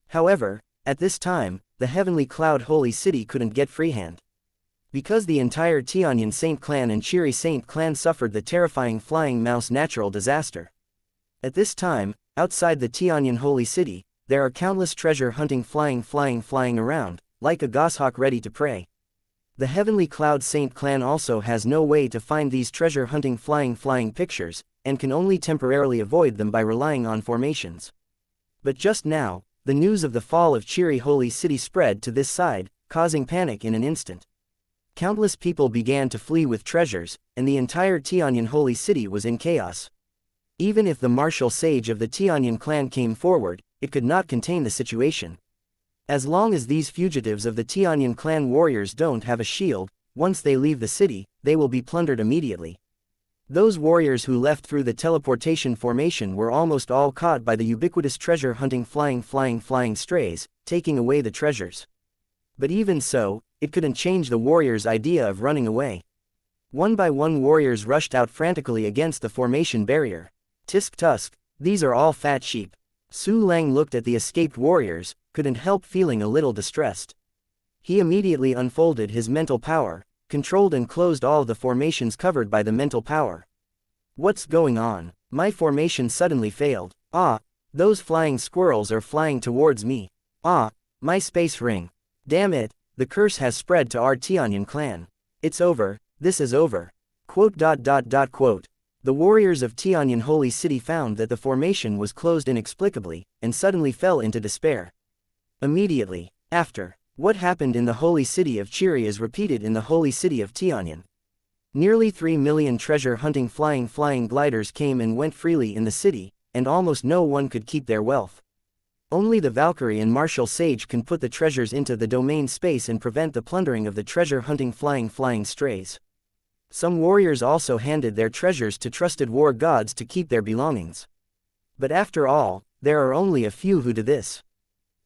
However, at this time, the heavenly cloud holy city couldn't get freehand. Because the entire Tianyan Saint clan and Chiri Saint clan suffered the terrifying flying mouse natural disaster. At this time, outside the Tianyan holy city, there are countless treasure hunting flying around, like a goshawk ready to prey. The Heavenly Cloud Saint clan also has no way to find these treasure-hunting flying pictures, and can only temporarily avoid them by relying on formations. But just now, the news of the fall of Chiri Holy City spread to this side, causing panic in an instant. Countless people began to flee with treasures, and the entire Tianyan Holy City was in chaos. Even if the martial sage of the Tianyan clan came forward, it could not contain the situation. As long as these fugitives of the Tianyan clan warriors don't have a shield, once they leave the city, they will be plundered immediately. Those warriors who left through the teleportation formation were almost all caught by the ubiquitous treasure-hunting flying strays, taking away the treasures. But even so, it couldn't change the warriors' idea of running away. One by one warriors rushed out frantically against the formation barrier. Tisk tusk, these are all fat sheep. Su Lang looked at the escaped warriors, couldn't help feeling a little distressed. He immediately unfolded his mental power, controlled and closed all the formations covered by the mental power. What's going on? My formation suddenly failed. Ah, those flying squirrels are flying towards me. Ah, my space ring. Damn it, the curse has spread to our Tianyan clan. It's over, this is over. Quote. The warriors of Tianyan Holy City found that the formation was closed inexplicably, and suddenly fell into despair. Immediately after, what happened in the Holy City of Chiri is repeated in the Holy City of Tianyan. Nearly 3 million treasure-hunting flying gliders came and went freely in the city, and almost no one could keep their wealth. Only the Valkyrie and martial sage can put the treasures into the domain space and prevent the plundering of the treasure-hunting flying strays. Some warriors also handed their treasures to trusted war gods to keep their belongings. But after all, there are only a few who do this.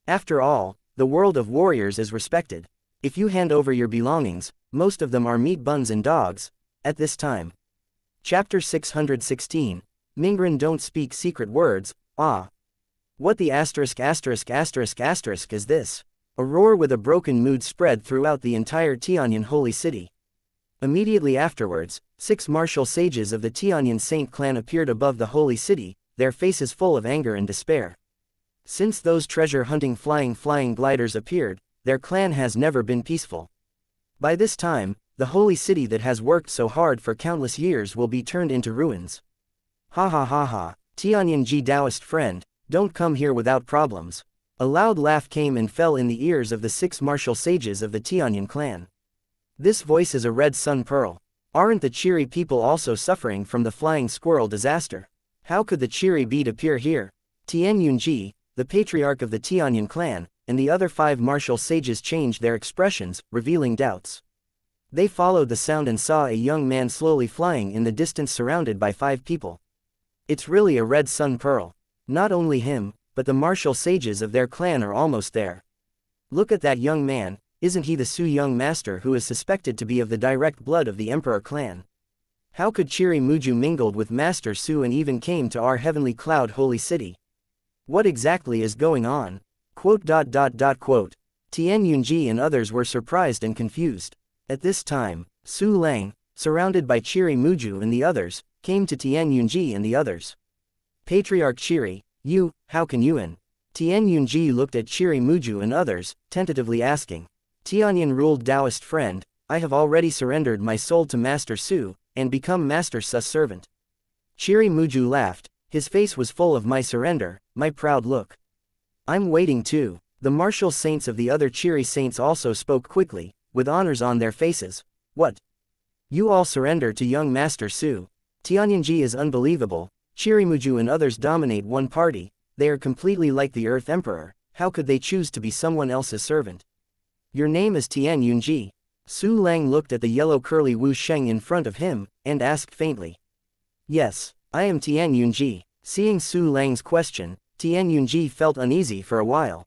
After all, the world of warriors is respected. If you hand over your belongings, most of them are meat buns and dogs, at this time. Chapter 616, Mingren don't speak secret words, ah. What the asterisk is this? A roar with a broken mood spread throughout the entire Tianyan Holy City. Immediately afterwards, 6 martial sages of the Tianyan Saint clan appeared above the Holy City, their faces full of anger and despair. Since those treasure-hunting flying gliders appeared, their clan has never been peaceful. By this time, the Holy City that has worked so hard for countless years will be turned into ruins. Ha ha ha ha, Tianyan Ji Taoist friend, don't come here without problems. A loud laugh came and fell in the ears of the 6 martial sages of the Tianyan clan. This voice is a red sun pearl. Aren't the Chiri people also suffering from the flying squirrel disaster? How could the Chiri beat appear here? Tian Yunji, the patriarch of the Tianyan clan, and the other 5 martial sages changed their expressions, revealing doubts. They followed the sound and saw a young man slowly flying in the distance surrounded by 5 people. It's really a red sun pearl. Not only him, but the martial sages of their clan are almost there. Look at that young man. Isn't he the Su young master who is suspected to be of the direct blood of the Emperor clan? How could Chiri Muju mingled with Master Su and even came to our Heavenly Cloud Holy City? What exactly is going on? Quote. Tian Yunji and others were surprised and confused. At this time, Su Lang, surrounded by Chiri Muju and the others, came to Tian Yunji and the others. Patriarch Chiri, how can you in? Tian Yunji looked at Chiri Muju and others, tentatively asking. Tianyan ruled Taoist friend, I have already surrendered my soul to Master Su, and become Master Su's servant. Chiri Muju laughed, his face was full of my surrender, my proud look. I'm waiting too. The martial saints of the other Chiri saints also spoke quickly, with honors on their faces. What? You all surrender to young Master Su. Tianyanji is unbelievable. Chiri Muju and others dominate one party, they are completely like the Earth Emperor, how could they choose to be someone else's servant? Your name is Tian Yunji. Su Lang looked at the yellow curly Wu Sheng in front of him, and asked faintly. Yes, I am Tian Yunji. Seeing Su Lang's question, Tian Yunji felt uneasy for a while.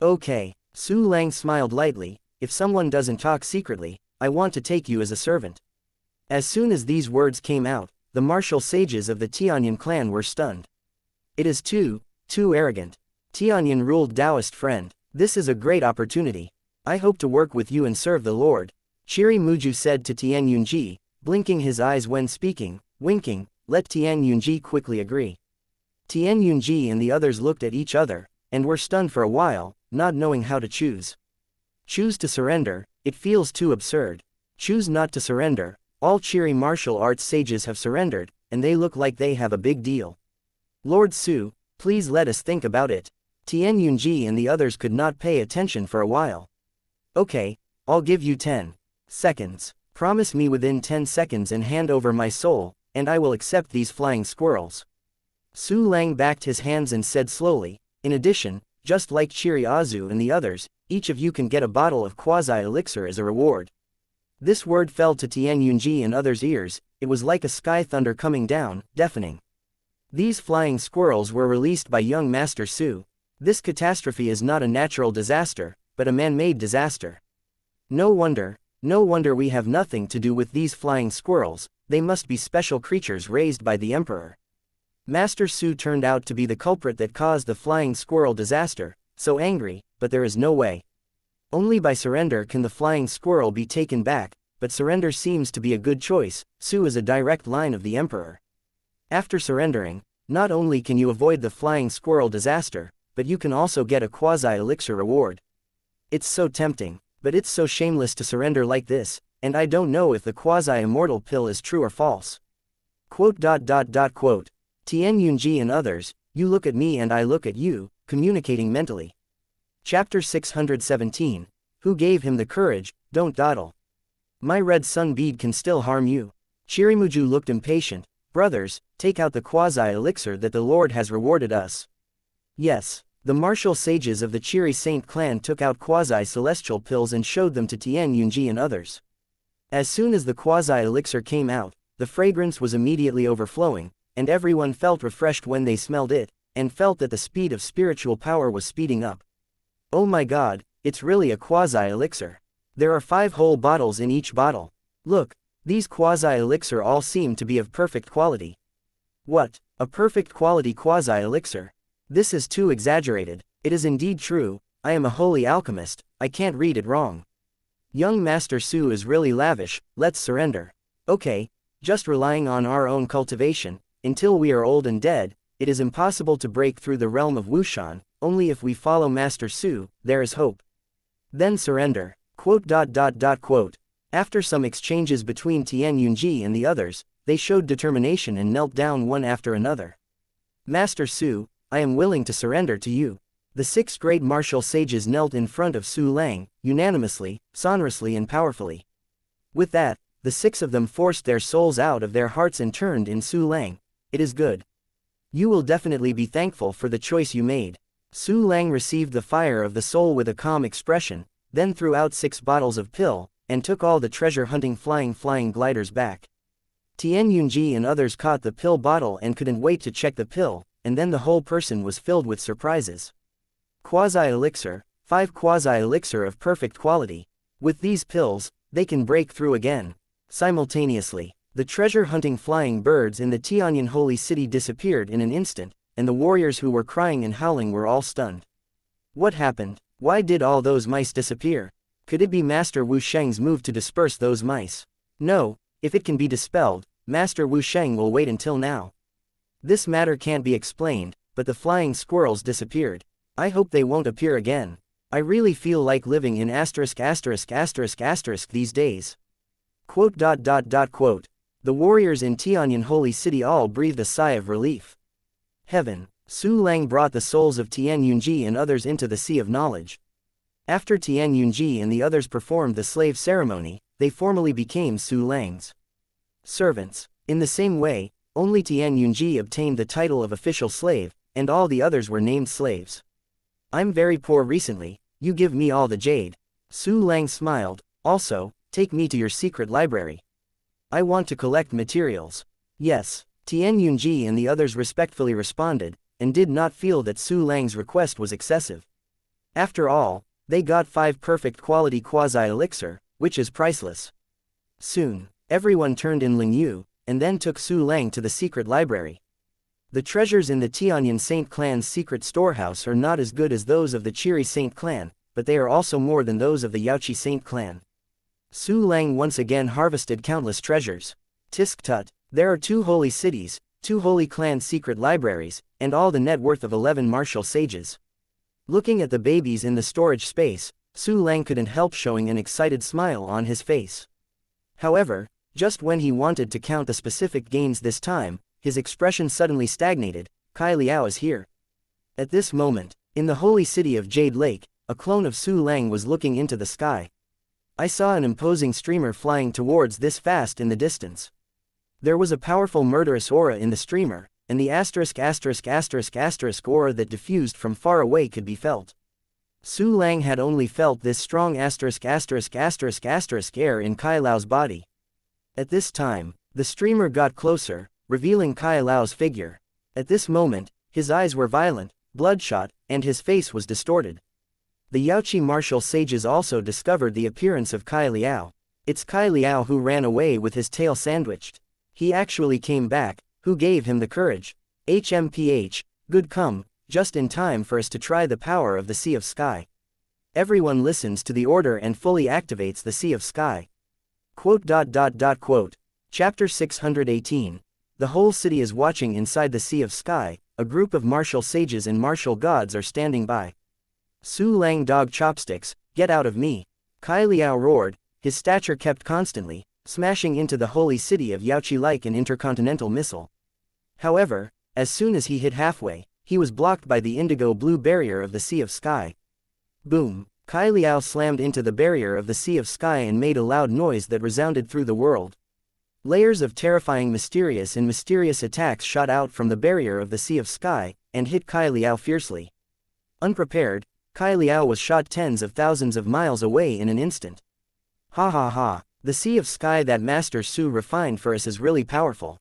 Okay, Su Lang smiled lightly, if someone doesn't talk secretly, I want to take you as a servant. As soon as these words came out, the martial sages of the Tianyan clan were stunned. It is too arrogant. Tianyan ruled Taoist friend, this is a great opportunity. I hope to work with you and serve the Lord. Chiri Muju said to Tian Yunji, blinking his eyes when speaking, winking, let Tian Yunji quickly agree. Tian Yunji and the others looked at each other, and were stunned for a while, not knowing how to choose. Choose to surrender, It feels too absurd. Choose not to surrender. All cheery martial arts sages have surrendered, and they look like they have a big deal. Lord Su, please let us think about it. Tian Yunji and the others could not pay attention for a while. Okay, I'll give you 10 seconds. Promise me within 10 seconds and hand over my soul, and I will accept these flying squirrels. Su Lang backed his hands and said slowly, in addition, just like Chiri Azu and the others, each of you can get a bottle of quasi-elixir as a reward. This word fell to Tian Yunji and others' ears. It was like a sky thunder coming down, deafening. These flying squirrels were released by young Master Su. This catastrophe is not a natural disaster, but a man-made disaster. No wonder we have nothing to do with these flying squirrels. They must be special creatures raised by the Emperor. Master Su turned out to be the culprit that caused the flying squirrel disaster, so angry, but there is no way. Only by surrender can the flying squirrel be taken back, but surrender seems to be a good choice. Su is a direct line of the Emperor. After surrendering, not only can you avoid the flying squirrel disaster, but you can also get a quasi-elixir reward. It's so tempting, but it's so shameless to surrender like this, and I don't know if the quasi-immortal pill is true or false. Quote. Tian Yunji and others, you look at me and I look at you, communicating mentally. Chapter 617, Who gave him the courage? Don't dawdle. My red sun bead can still harm you. Chirimuju looked impatient. Brothers, take out the quasi-elixir that the Lord has rewarded us. Yes, the martial sages of the Chiri Saint clan took out quasi-celestial pills and showed them to Tian Yunji and others. As soon as the quasi-elixir came out, the fragrance was immediately overflowing, and everyone felt refreshed when they smelled it, and felt that the speed of spiritual power was speeding up. Oh my god, it's really a quasi-elixir. There are 5 whole bottles in each bottle. Look, these quasi-elixir all seem to be of perfect quality. What, a perfect quality quasi-elixir? This is too exaggerated. It is indeed true. I am a holy alchemist, I can't read it wrong. Young Master Su is really lavish. Let's surrender. Okay, just relying on our own cultivation, until we are old and dead, it is impossible to break through the realm of Wushan. Only if we follow Master Su, there is hope. Then surrender. Quote. After some exchanges between Tian Yunji and the others, they showed determination and knelt down one after another. Master Su, I am willing to surrender to you. The 6 great martial sages knelt in front of Su Lang, unanimously, sonorously and powerfully. With that, the 6 of them forced their souls out of their hearts and turned in Su Lang. It is good. You will definitely be thankful for the choice you made. Su Lang received the fire of the soul with a calm expression, then threw out 6 bottles of pill, and took all the treasure-hunting flying gliders back. Tian Yunji and others caught the pill bottle and couldn't wait to check the pill, and then the whole person was filled with surprises. Quasi-elixir, 5 quasi-elixir of perfect quality. With these pills, they can break through again. Simultaneously, the treasure-hunting flying birds in the Tianyan holy city disappeared in an instant, and the warriors who were crying and howling were all stunned. What happened? Why did all those mice disappear? Could it be Master Wu Sheng's move to disperse those mice? No, if it can be dispelled, Master Wu Sheng will wait until now. This matter can't be explained, but the flying squirrels disappeared. I hope they won't appear again. I really feel like living in ***** these days. Quote. The warriors in Tianyan holy city all breathed a sigh of relief. Heaven. Su Lang brought the souls of Tian Yunji and others into the Sea of Knowledge. After Tian Yunji and the others performed the slave ceremony, they formally became Su Lang's servants. In the same way, only Tian Yunji obtained the title of official slave, and all the others were named slaves. I'm very poor recently, you give me all the jade. Su Lang smiled. Also, take me to your secret library. I want to collect materials. Yes. Tian Yunji and the others respectfully responded, and did not feel that Su Lang's request was excessive. After all, they got 5 perfect quality quasi-elixir, which is priceless. Soon, everyone turned in Lingyu, and then took Su Lang to the secret library. The treasures in the Tianyan Saint clan's secret storehouse are not as good as those of the Chiri Saint clan, but they are also more than those of the Yaoqi Saint clan. Su Lang once again harvested countless treasures. Tisk tut. There are 2 holy cities, 2 holy clan secret libraries, and all the net worth of 11 martial sages. Looking at the babies in the storage space, Su Lang couldn't help showing an excited smile on his face. However, just when he wanted to count the specific gains this time, his expression suddenly stagnated. Kai Liao is here. At this moment, in the holy city of Jade Lake, a clone of Su Lang was looking into the sky. I saw an imposing streamer flying towards this fast in the distance. There was a powerful murderous aura in the streamer, and the asterisk aura that diffused from far away could be felt. Su Lang had only felt this strong asterisk air in Kai Lao's body. At this time, the streamer got closer, revealing Kai Lao's figure. At this moment, his eyes were violent, bloodshot, and his face was distorted. The Yaoqi martial sages also discovered the appearance of Kai Liao. It's Kai Liao who ran away with his tail sandwiched. He actually came back. Who gave him the courage? HMPH, good come, just in time for us to try the power of the Sea of Sky. Everyone listens to the order and fully activates the Sea of Sky. Chapter 618. The whole city is watching inside the Sea of Sky. A group of martial sages and martial gods are standing by. Su Lang dog chopsticks, get out of me. Kai Liao roared, his stature kept constantly, smashing into the holy city of Yaoqi like an intercontinental missile. However, as soon as he hit halfway, he was blocked by the indigo-blue barrier of the Sea of Sky. Boom! Kai Liao slammed into the barrier of the Sea of Sky and made a loud noise that resounded through the world. Layers of terrifying mysterious attacks shot out from the barrier of the Sea of Sky, and hit Kai Liao fiercely. Unprepared, Kai Liao was shot tens of thousands of miles away in an instant. Ha ha ha, the Sea of Sky that Master Su refined for us is really powerful.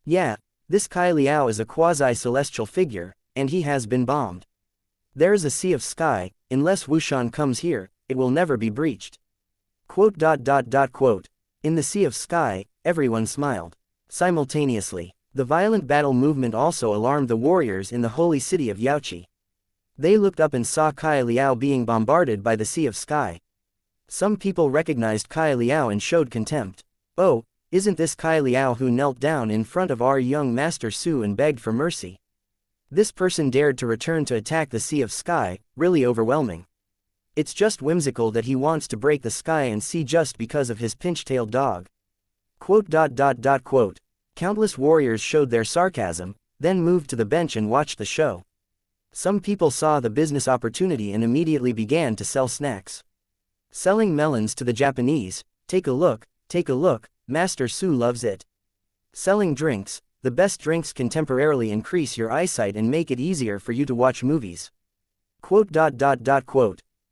Yeah, this Kai Liao is a quasi-celestial figure, and he has been bombed. There's a Sea of Sky, unless Wushan comes here, it will never be breached. In the Sea of Sky, everyone smiled. Simultaneously, the violent battle movement also alarmed the warriors in the holy city of Yaoqi. They looked up and saw Kai Liao being bombarded by the Sea of Sky. Some people recognized Kai Liao and showed contempt. Oh, isn't this Kai Liao who knelt down in front of our young Master Su and begged for mercy? This person dared to return to attack the Sea of Sky, really overwhelming. It's just whimsical that he wants to break the sky and sea just because of his pinch-tailed dog. Countless warriors showed their sarcasm, then moved to the bench and watched the show. Some people saw the business opportunity and immediately began to sell snacks. Selling melons to the Japanese, take a look, Master Su loves it. Selling drinks, the best drinks can temporarily increase your eyesight and make it easier for you to watch movies.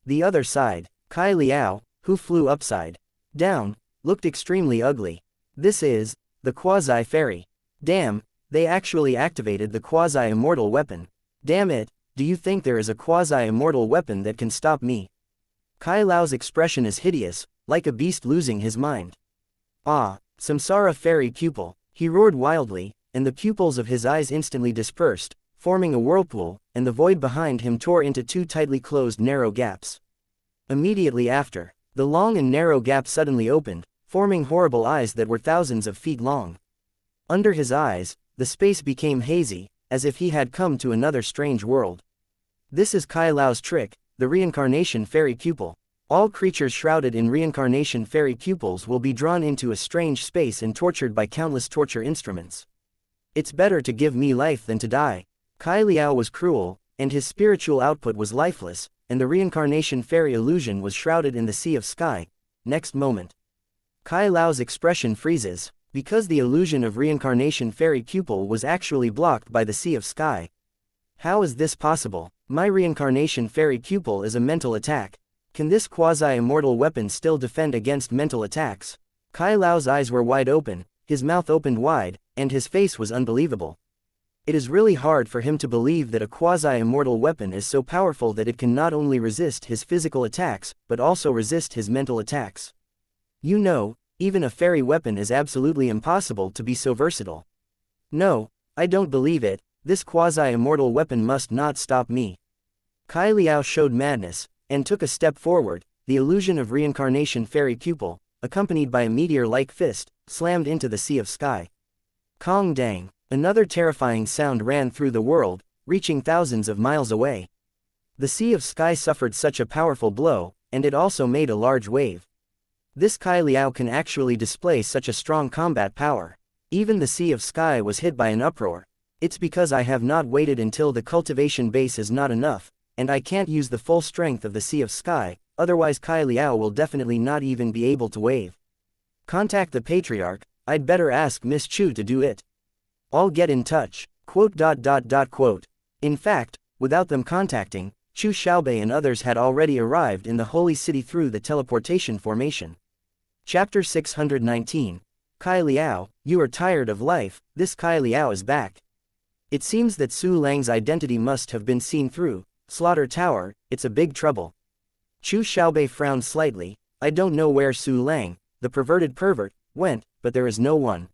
The other side, Kai Liao, who flew upside down, looked extremely ugly. This is the quasi-fairy. Damn, they actually activated the quasi-immortal weapon. Damn it, do you think there is a quasi-immortal weapon that can stop me? Kai Liao's expression is hideous, like a beast losing his mind. Ah, Samsara fairy pupil, he roared wildly, and the pupils of his eyes instantly dispersed, forming a whirlpool, and the void behind him tore into two tightly closed narrow gaps. Immediately after, the long and narrow gap suddenly opened, forming horrible eyes that were thousands of feet long. Under his eyes, the space became hazy, as if he had come to another strange world. This is Kai Liao's trick, the reincarnation fairy pupil. All creatures shrouded in reincarnation fairy pupils will be drawn into a strange space and tortured by countless torture instruments. It's better to give me life than to die. Kai Liao was cruel, and his spiritual output was lifeless, and the reincarnation fairy illusion was shrouded in the Sea of Sky. Next moment, Kai Liao's expression freezes, because the illusion of reincarnation fairy pupil was actually blocked by the Sea of Sky. How is this possible? My reincarnation fairy pupil is a mental attack. Can this quasi-immortal weapon still defend against mental attacks? Kai Liao's eyes were wide open, his mouth opened wide, and his face was unbelievable. It is really hard for him to believe that a quasi-immortal weapon is so powerful that it can not only resist his physical attacks, but also resist his mental attacks. You know, even a fairy weapon is absolutely impossible to be so versatile. No, I don't believe it, this quasi-immortal weapon must not stop me. Kai Liao showed madness, and took a step forward. The illusion of reincarnation fairy pupil, accompanied by a meteor-like fist, slammed into the Sea of Sky. Kong dang, another terrifying sound ran through the world, reaching thousands of miles away. The Sea of Sky suffered such a powerful blow, and it also made a large wave. This Kai Liao can actually display such a strong combat power. Even the Sea of Sky was hit by an uproar. It's because I have not waited until the cultivation base is not enough, and I can't use the full strength of the Sea of Sky, otherwise Kai Liao will definitely not even be able to wave. Contact the Patriarch, I'd better ask Miss Chu to do it. I'll get in touch. Quote. In fact, without them contacting, Chu Xiaobei and others had already arrived in the holy city through the teleportation formation. Chapter 619. Kai Liao, you are tired of life, this Kai Liao is back. It seems that Su Lang's identity must have been seen through Slaughter Tower, it's a big trouble. Chu Xiaobei frowned slightly, I don't know where Su Lang, the perverted pervert, went, but there is no one.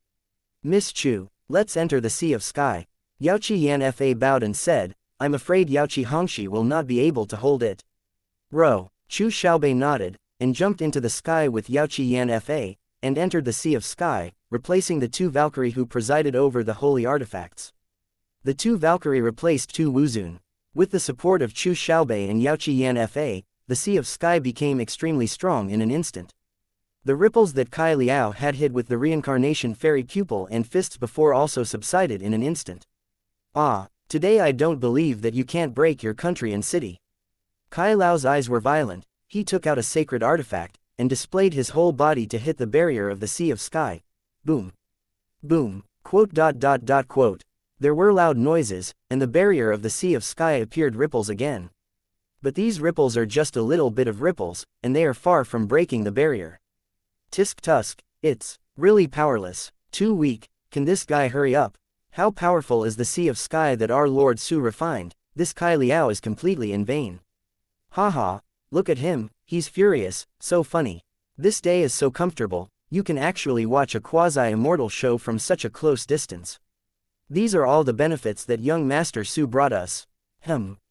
Miss Chu, let's enter the Sea of Sky. Yaoqi Yan Fa bowed and said, I'm afraid Yaoqi Hongxi will not be able to hold it. Row. Chu Xiaobei nodded, and jumped into the sky with Yaoqi Yan Fa, and entered the Sea of Sky, replacing the two Valkyrie who presided over the holy artifacts. The two Valkyrie replaced two Wuzun. With the support of Chu Xiaobei and Yaoqi Yan Fa, the Sea of Sky became extremely strong in an instant. The ripples that Kai Liao had hit with the reincarnation fairy pupil and fists before also subsided in an instant. Ah, today I don't believe that you can't break your country and city. Kai Liao's eyes were violent, he took out a sacred artifact, and displayed his whole body to hit the barrier of the Sea of Sky. Boom. Boom. Quote. There were loud noises, and the barrier of the Sea of Sky appeared ripples again. But these ripples are just a little bit of ripples, and they are far from breaking the barrier. Tisk tusk, it's really powerless, too weak, can this guy hurry up? How powerful is the Sea of Sky that our Lord Su refined? This Kai Liao is completely in vain. Haha, look at him, he's furious, so funny. This day is so comfortable, you can actually watch a quasi-immortal show from such a close distance. These are all the benefits that young Master Su brought us.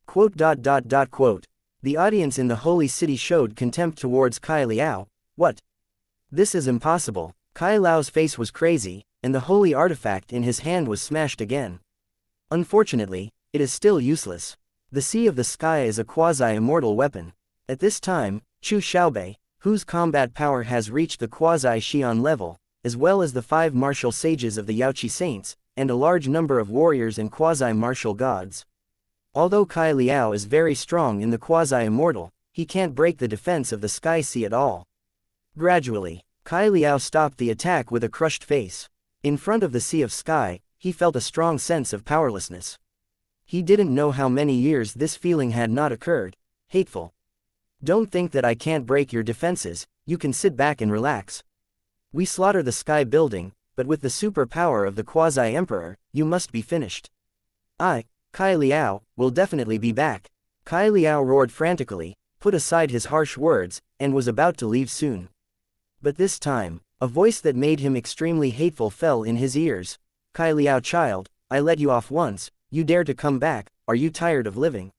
Quote. The audience in the holy city showed contempt towards Kai Liao. What? This is impossible. Kai Liao's face was crazy, and the holy artifact in his hand was smashed again. Unfortunately, it is still useless. The Sea of the Sky is a quasi-immortal weapon. At this time, Chu Xiaobei, whose combat power has reached the quasi-Xian level, as well as the 5 martial sages of the Yaoqi saints, and a large number of warriors and quasi-martial gods. Although Kai Liao is very strong in the quasi-immortal, he can't break the defense of the Sky Sea at all. Gradually, Kai Liao stopped the attack with a crushed face. In front of the Sea of Sky, he felt a strong sense of powerlessness. He didn't know how many years this feeling had not occurred. Hateful. Don't think that I can't break your defenses, you can sit back and relax. We slaughter the Sky Building, but with the superpower of the Quasi-Emperor, you must be finished. I, Kai Liao, will definitely be back. Kai Liao roared frantically, put aside his harsh words, and was about to leave soon. But this time, a voice that made him extremely hateful fell in his ears. Kai Liao child, I let you off once, you dare to come back, are you tired of living?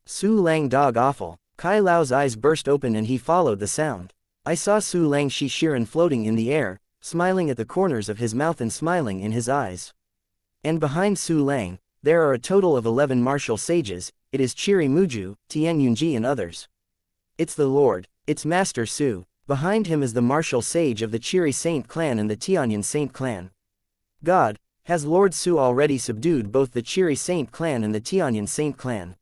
Su Lang dog awful. Kai Liao's eyes burst open and he followed the sound. I saw Su Lang Shi Shiren floating in the air, smiling at the corners of his mouth and smiling in his eyes. And behind Su Lang, there are a total of 11 martial sages, it is Qiri Muju, Tian Yunji and others. It's the Lord, it's Master Su. Behind him is the martial sage of the Qiri Saint clan and the Tianyan Saint clan. God, has Lord Su already subdued both the Qiri Saint clan and the Tianyan Saint clan?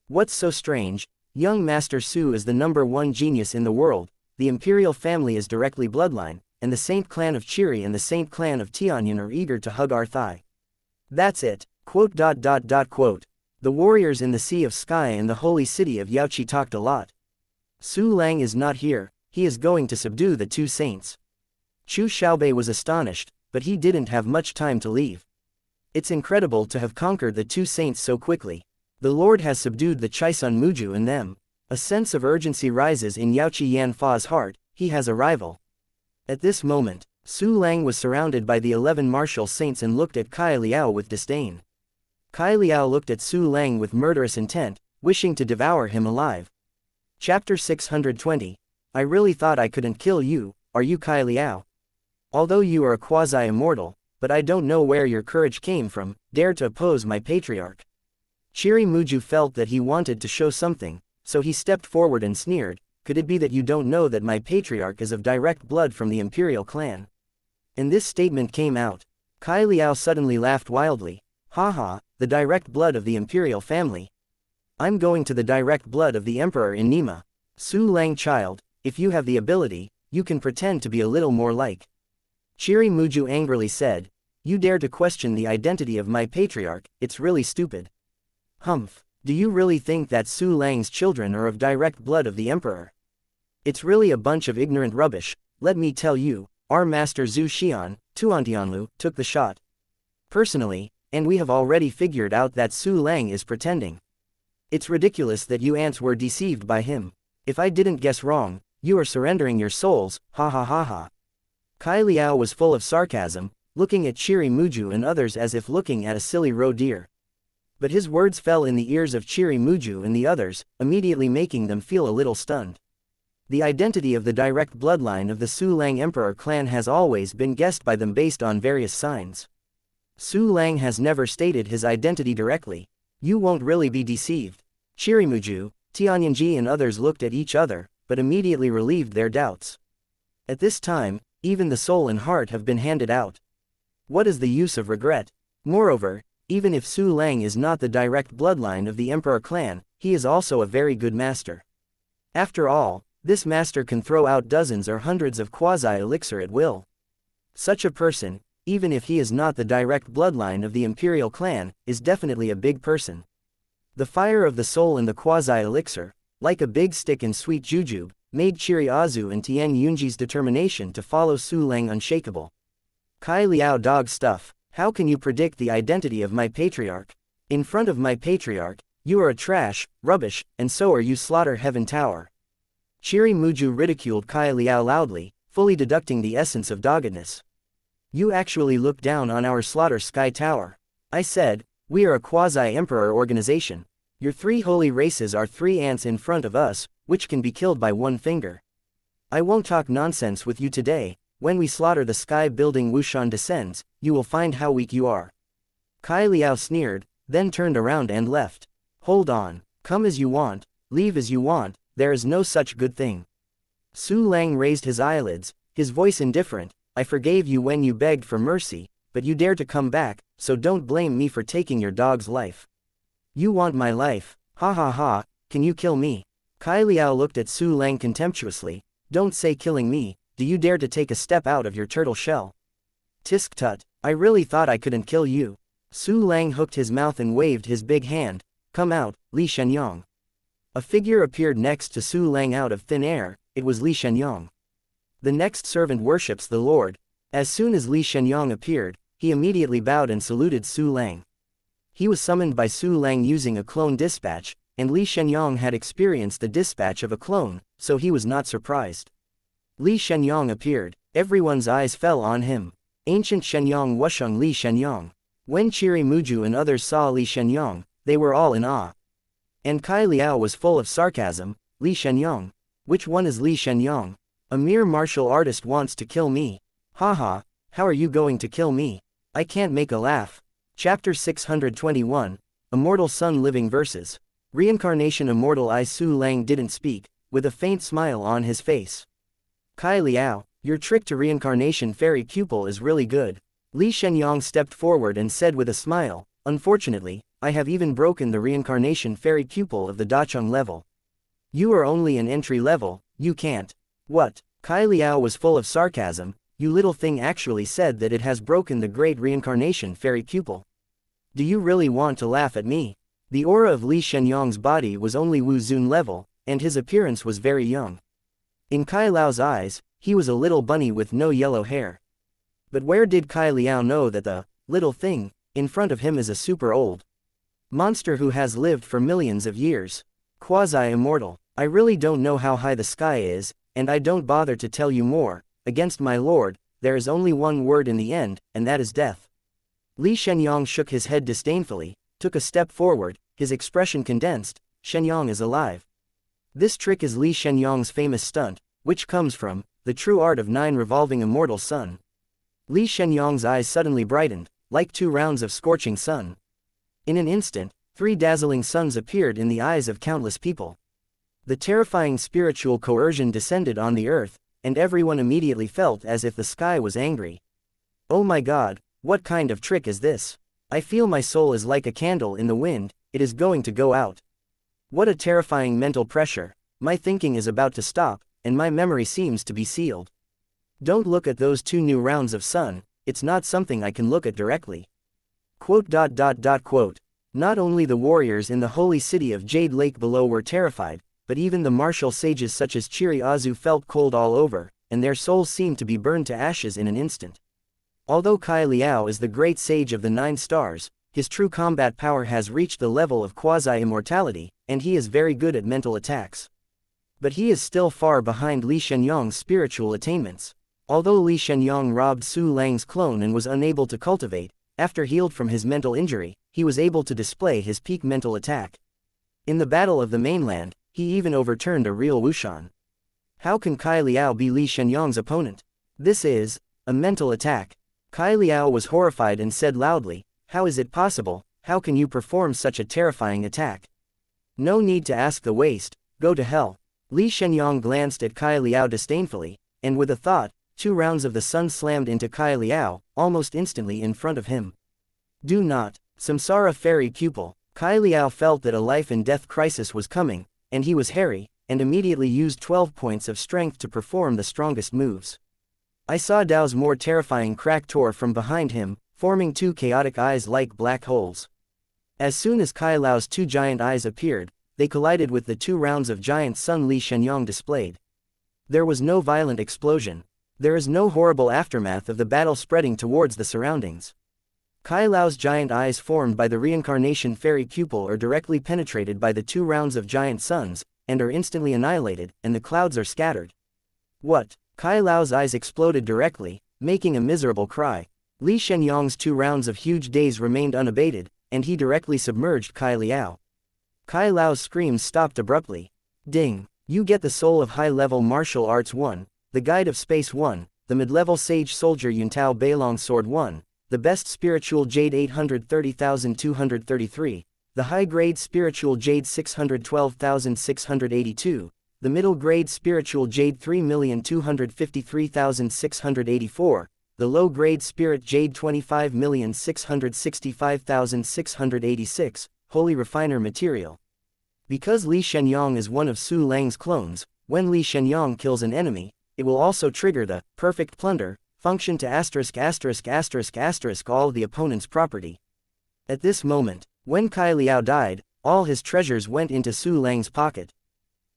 What's so strange? Young Master Su is the #1 genius in the world, the imperial family is directly bloodline, and the Saint clan of Qiri and the Saint clan of Tianyan are eager to hug our thigh. That's it. Quote. The warriors in the Sea of Sky and the holy city of Yaoqi talked a lot. Su Lang is not here, he is going to subdue the two saints. Chu Xiaobei was astonished, but he didn't have much time to leave. It's incredible to have conquered the two saints so quickly. The Lord has subdued the Chaisun Muju and them. A sense of urgency rises in Yaoqi Yanfa's heart, he has a rival. At this moment, Su Lang was surrounded by the 11 martial saints and looked at Kai Liao with disdain. Kai Liao looked at Su Lang with murderous intent, wishing to devour him alive. Chapter 620. I really thought I couldn't kill you, are you Kai Liao? Although you are a quasi-immortal, but I don't know where your courage came from, dare to oppose my patriarch. Qiri Muju felt that he wanted to show something, so he stepped forward and sneered, Could it be that you don't know that my patriarch is of direct blood from the imperial clan? And this statement came out. Kai Liao suddenly laughed wildly. Haha, the direct blood of the imperial family. I'm going to the direct blood of the emperor in Nima. Su Lang child, if you have the ability, you can pretend to be a little more like. Chiri Muju angrily said, you dare to question the identity of my patriarch, it's really stupid. Humph, do you really think that Su Lang's children are of direct blood of the emperor? It's really a bunch of ignorant rubbish. Let me tell you, our master Zhu Xian, Tuantianlu, took the shot. Personally, and we have already figured out that Su Lang is pretending. It's ridiculous that you ants were deceived by him. If I didn't guess wrong, you are surrendering your souls, ha ha ha ha. Kai Liao was full of sarcasm, looking at Chiri Muju and others as if looking at a silly roe deer. But his words fell in the ears of Chiri Muju and the others, immediately making them feel a little stunned. The identity of the direct bloodline of the Su Lang Emperor clan has always been guessed by them based on various signs. Su Lang has never stated his identity directly. You won't really be deceived. Chirimuju, Tianyanji and others looked at each other, but immediately relieved their doubts. At this time, even the soul and heart have been handed out. What is the use of regret? Moreover, even if Su Lang is not the direct bloodline of the Emperor clan, he is also a very good master. After all, this master can throw out dozens or hundreds of quasi-elixir at will. Such a person, even if he is not the direct bloodline of the Imperial clan, is definitely a big person. The fire of the soul in the quasi-elixir, like a big stick in sweet jujube, made Chiri Azu and Tian Yunji's determination to follow Su Lang unshakable. Kai Liao dog stuff, how can you predict the identity of my patriarch? In front of my patriarch, you are a trash, rubbish, and so are you Slaughter Heaven Tower. Chiri Muju ridiculed Kai Liao loudly, fully deducting the essence of doggedness. You actually look down on our Slaughter Sky Tower. I said, we are a quasi-emperor organization. Your three holy races are three ants in front of us, which can be killed by one finger. I won't talk nonsense with you today. When we slaughter the sky building Wushan descends, you will find how weak you are. Kai Liao sneered, then turned around and left. Hold on, come as you want, leave as you want, there is no such good thing. Su Lang raised his eyelids, his voice indifferent. I forgave you when you begged for mercy, but you dare to come back, so don't blame me for taking your dog's life. You want my life, ha ha ha, can you kill me? Kai Liao looked at Su Lang contemptuously, don't say killing me, do you dare to take a step out of your turtle shell? Tisk tut, I really thought I couldn't kill you. Su Lang hooked his mouth and waved his big hand, come out, Li Shenyang. A figure appeared next to Su Lang out of thin air, it was Li Shenyang. The next servant worships the Lord. As soon as Li Shenyang appeared, he immediately bowed and saluted Su Lang. He was summoned by Su Lang using a clone dispatch, and Li Shenyang had experienced the dispatch of a clone, so he was not surprised. Li Shenyang appeared, everyone's eyes fell on him. Ancient Shenyang Wusheng Li Shenyang. When Chiri Muju and others saw Li Shenyang, they were all in awe. And Kai Liao was full of sarcasm, Li Shenyang. Which one is Li Shenyang? A mere martial artist wants to kill me. Haha, how are you going to kill me? I can't make a laugh. Chapter 621, Immortal Sun Living Verses. Reincarnation Immortal I Su Lang didn't speak, with a faint smile on his face. Kai Liao, your trick to reincarnation fairy pupil is really good. Li Shenyang stepped forward and said with a smile, unfortunately, I have even broken the reincarnation fairy pupil of the Dacheng level. You are only an entry level, you can't. What? Kai Liao was full of sarcasm, you little thing actually said that it has broken the great reincarnation fairy pupil. Do you really want to laugh at me? The aura of Li Shenyang's body was only Wu Zun level, and his appearance was very young. In Kai Liao's eyes, he was a little bunny with no yellow hair. But where did Kai Liao know that the little thing in front of him is a super old monster who has lived for millions of years? Quasi-immortal. I really don't know how high the sky is, and I don't bother to tell you more. Against my lord, there is only one word in the end, and that is death. Li Shenyang shook his head disdainfully, took a step forward, his expression condensed, Shenyang is alive. This trick is Li Shenyang's famous stunt, which comes from the true art of 9 revolving immortal sun. Li Shenyang's eyes suddenly brightened, like 2 rounds of scorching sun. In an instant, 3 dazzling suns appeared in the eyes of countless people. The terrifying spiritual coercion descended on the earth, and everyone immediately felt as if the sky was angry. Oh my God, what kind of trick is this? I feel my soul is like a candle in the wind, it is going to go out. What a terrifying mental pressure. My thinking is about to stop, and my memory seems to be sealed. Don't look at those 2 new rounds of sun, it's not something I can look at directly. Quote. Not only the warriors in the holy city of Jade Lake below were terrified, but even the martial sages such as Chiri Azu felt cold all over, and their souls seemed to be burned to ashes in an instant. Although Kai Liao is the great sage of the 9 stars, his true combat power has reached the level of quasi-immortality, and he is very good at mental attacks. But he is still far behind Li Shenyang's spiritual attainments. Although Li Shenyang robbed Su Lang's clone and was unable to cultivate, after healed from his mental injury, he was able to display his peak mental attack. In the Battle of the Mainland, he even overturned a real Wushan. How can Kai Liao be Li Shenyang's opponent? This is a mental attack. Kai Liao was horrified and said loudly, "How is it possible? How can you perform such a terrifying attack? No need to ask the waste, go to hell." Li Shenyang glanced at Kai Liao disdainfully, and with a thought, 2 rounds of the sun slammed into Kai Liao, almost instantly in front of him. Do not. Samsara fairy pupil. Kai Liao felt that a life and death crisis was coming, and he was hairy, and immediately used 12 points of strength to perform the strongest moves. I saw Dao's more terrifying crack tore from behind him, forming 2 chaotic eyes like black holes. As soon as Kai Liao's 2 giant eyes appeared, they collided with the 2 rounds of giant sun Li Shenyang displayed. There was no violent explosion. There is no horrible aftermath of the battle spreading towards the surroundings. Kai Liao's giant eyes formed by the reincarnation fairy pupil are directly penetrated by the 2 rounds of giant suns, and are instantly annihilated, and the clouds are scattered. What? Kai Liao's eyes exploded directly, making a miserable cry. Li Shenyang's 2 rounds of huge days remained unabated, and he directly submerged Kai Liao. Kai Liao's screams stopped abruptly. Ding! You get the Soul of High-Level Martial Arts 1, the Guide of Space 1, the Mid-Level Sage Soldier Yuntao Beilong Sword 1, the Best Spiritual Jade 830,233, the High-Grade Spiritual Jade 612,682, the Middle Grade Spiritual Jade 3,253,684, the Low Grade Spirit Jade 25,665,686, Holy Refiner Material. Because Li Shenyang is one of Su Lang's clones, when Li Shenyang kills an enemy, it will also trigger the Perfect Plunder function to ***** all the opponent's property. At this moment, when Kai Liao died, all his treasures went into Su Lang's pocket.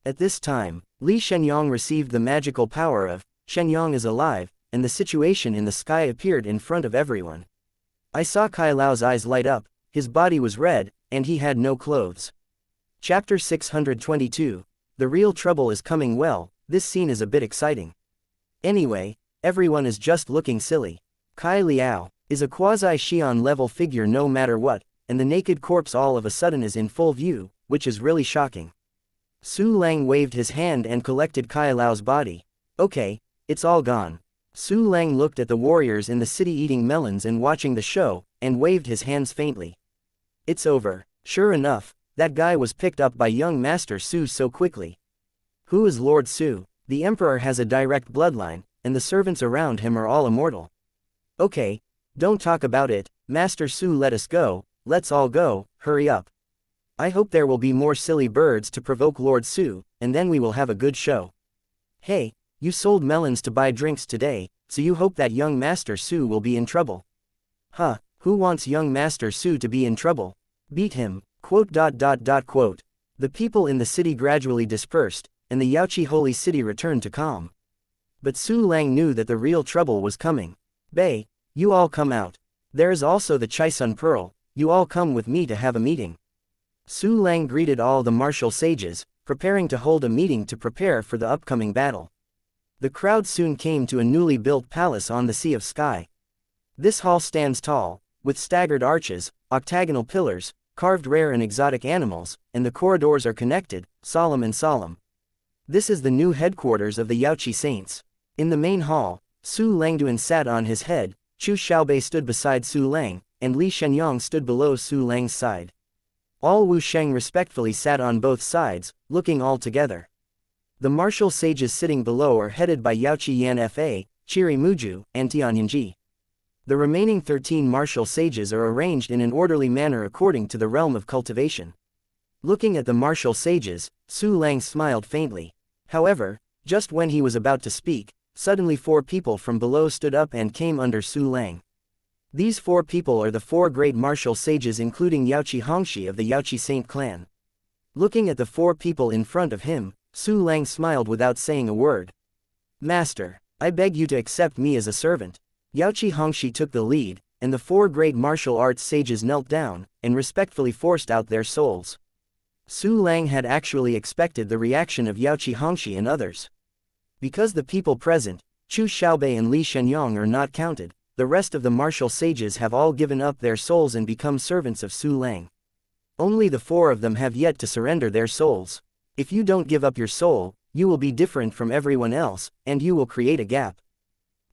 At this time, Li Shenyang received the magical power of Shenyang is alive, and the situation in the sky appeared in front of everyone. I saw Kai Liao's eyes light up, his body was red, and he had no clothes. Chapter 622. The real trouble is coming. Well, this scene is a bit exciting. Anyway, everyone is just looking silly. Kai Liao is a quasi-Xian level figure no matter what, and the naked corpse all of a sudden is in full view, which is really shocking. Su Lang waved his hand and collected Kai Liao's body. Okay, it's all gone. Su Lang looked at the warriors in the city eating melons and watching the show, and waved his hands faintly. It's over. Sure enough, that guy was picked up by young Master Su so quickly. Who is Lord Su? The Emperor has a direct bloodline, and the servants around him are all immortal. Okay, don't talk about it, Master Su, let us go, let's all go, hurry up. I hope there will be more silly birds to provoke Lord Su, and then we will have a good show. Hey, you sold melons to buy drinks today, so you hope that young Master Su will be in trouble. Huh, who wants young Master Su to be in trouble? Beat him, quote. The people in the city gradually dispersed, and the Yaoqi holy city returned to calm. But Su Lang knew that the real trouble was coming. Bei, you all come out. There is also the Chaisun Pearl, you all come with me to have a meeting. Su Lang greeted all the martial sages, preparing to hold a meeting to prepare for the upcoming battle. The crowd soon came to a newly built palace on the Sea of Sky. This hall stands tall, with staggered arches, octagonal pillars, carved rare and exotic animals, and the corridors are connected, solemn and solemn. This is the new headquarters of the Yaoqi saints. In the main hall, Su Langduan sat on his head, Chu Xiaobei stood beside Su Lang, and Li Shenyang stood below Su Lang's side. All Wu Sheng respectfully sat on both sides, looking all together. The martial sages sitting below are headed by Yaoqi Yan Fa, Chiri Muju, and Tianyanji. The remaining 13 martial sages are arranged in an orderly manner according to the realm of cultivation. Looking at the martial sages, Su Lang smiled faintly. However, just when he was about to speak, suddenly 4 people from below stood up and came under Su Lang. These 4 people are the 4 great martial sages including Yaoqi Hongxi of the Yaoqi Saint clan. Looking at the 4 people in front of him, Su Lang smiled without saying a word. Master, I beg you to accept me as a servant. Yaoqi Hongxi took the lead, and the 4 great martial arts sages knelt down, and respectfully forced out their souls. Su Lang had actually expected the reaction of Yaoqi Hongxi and others. Because the people present, Chu Xiaobei and Li Shenyang are not counted, the rest of the martial sages have all given up their souls and become servants of Su Lang. Only the 4 of them have yet to surrender their souls. If you don't give up your soul, you will be different from everyone else, and you will create a gap.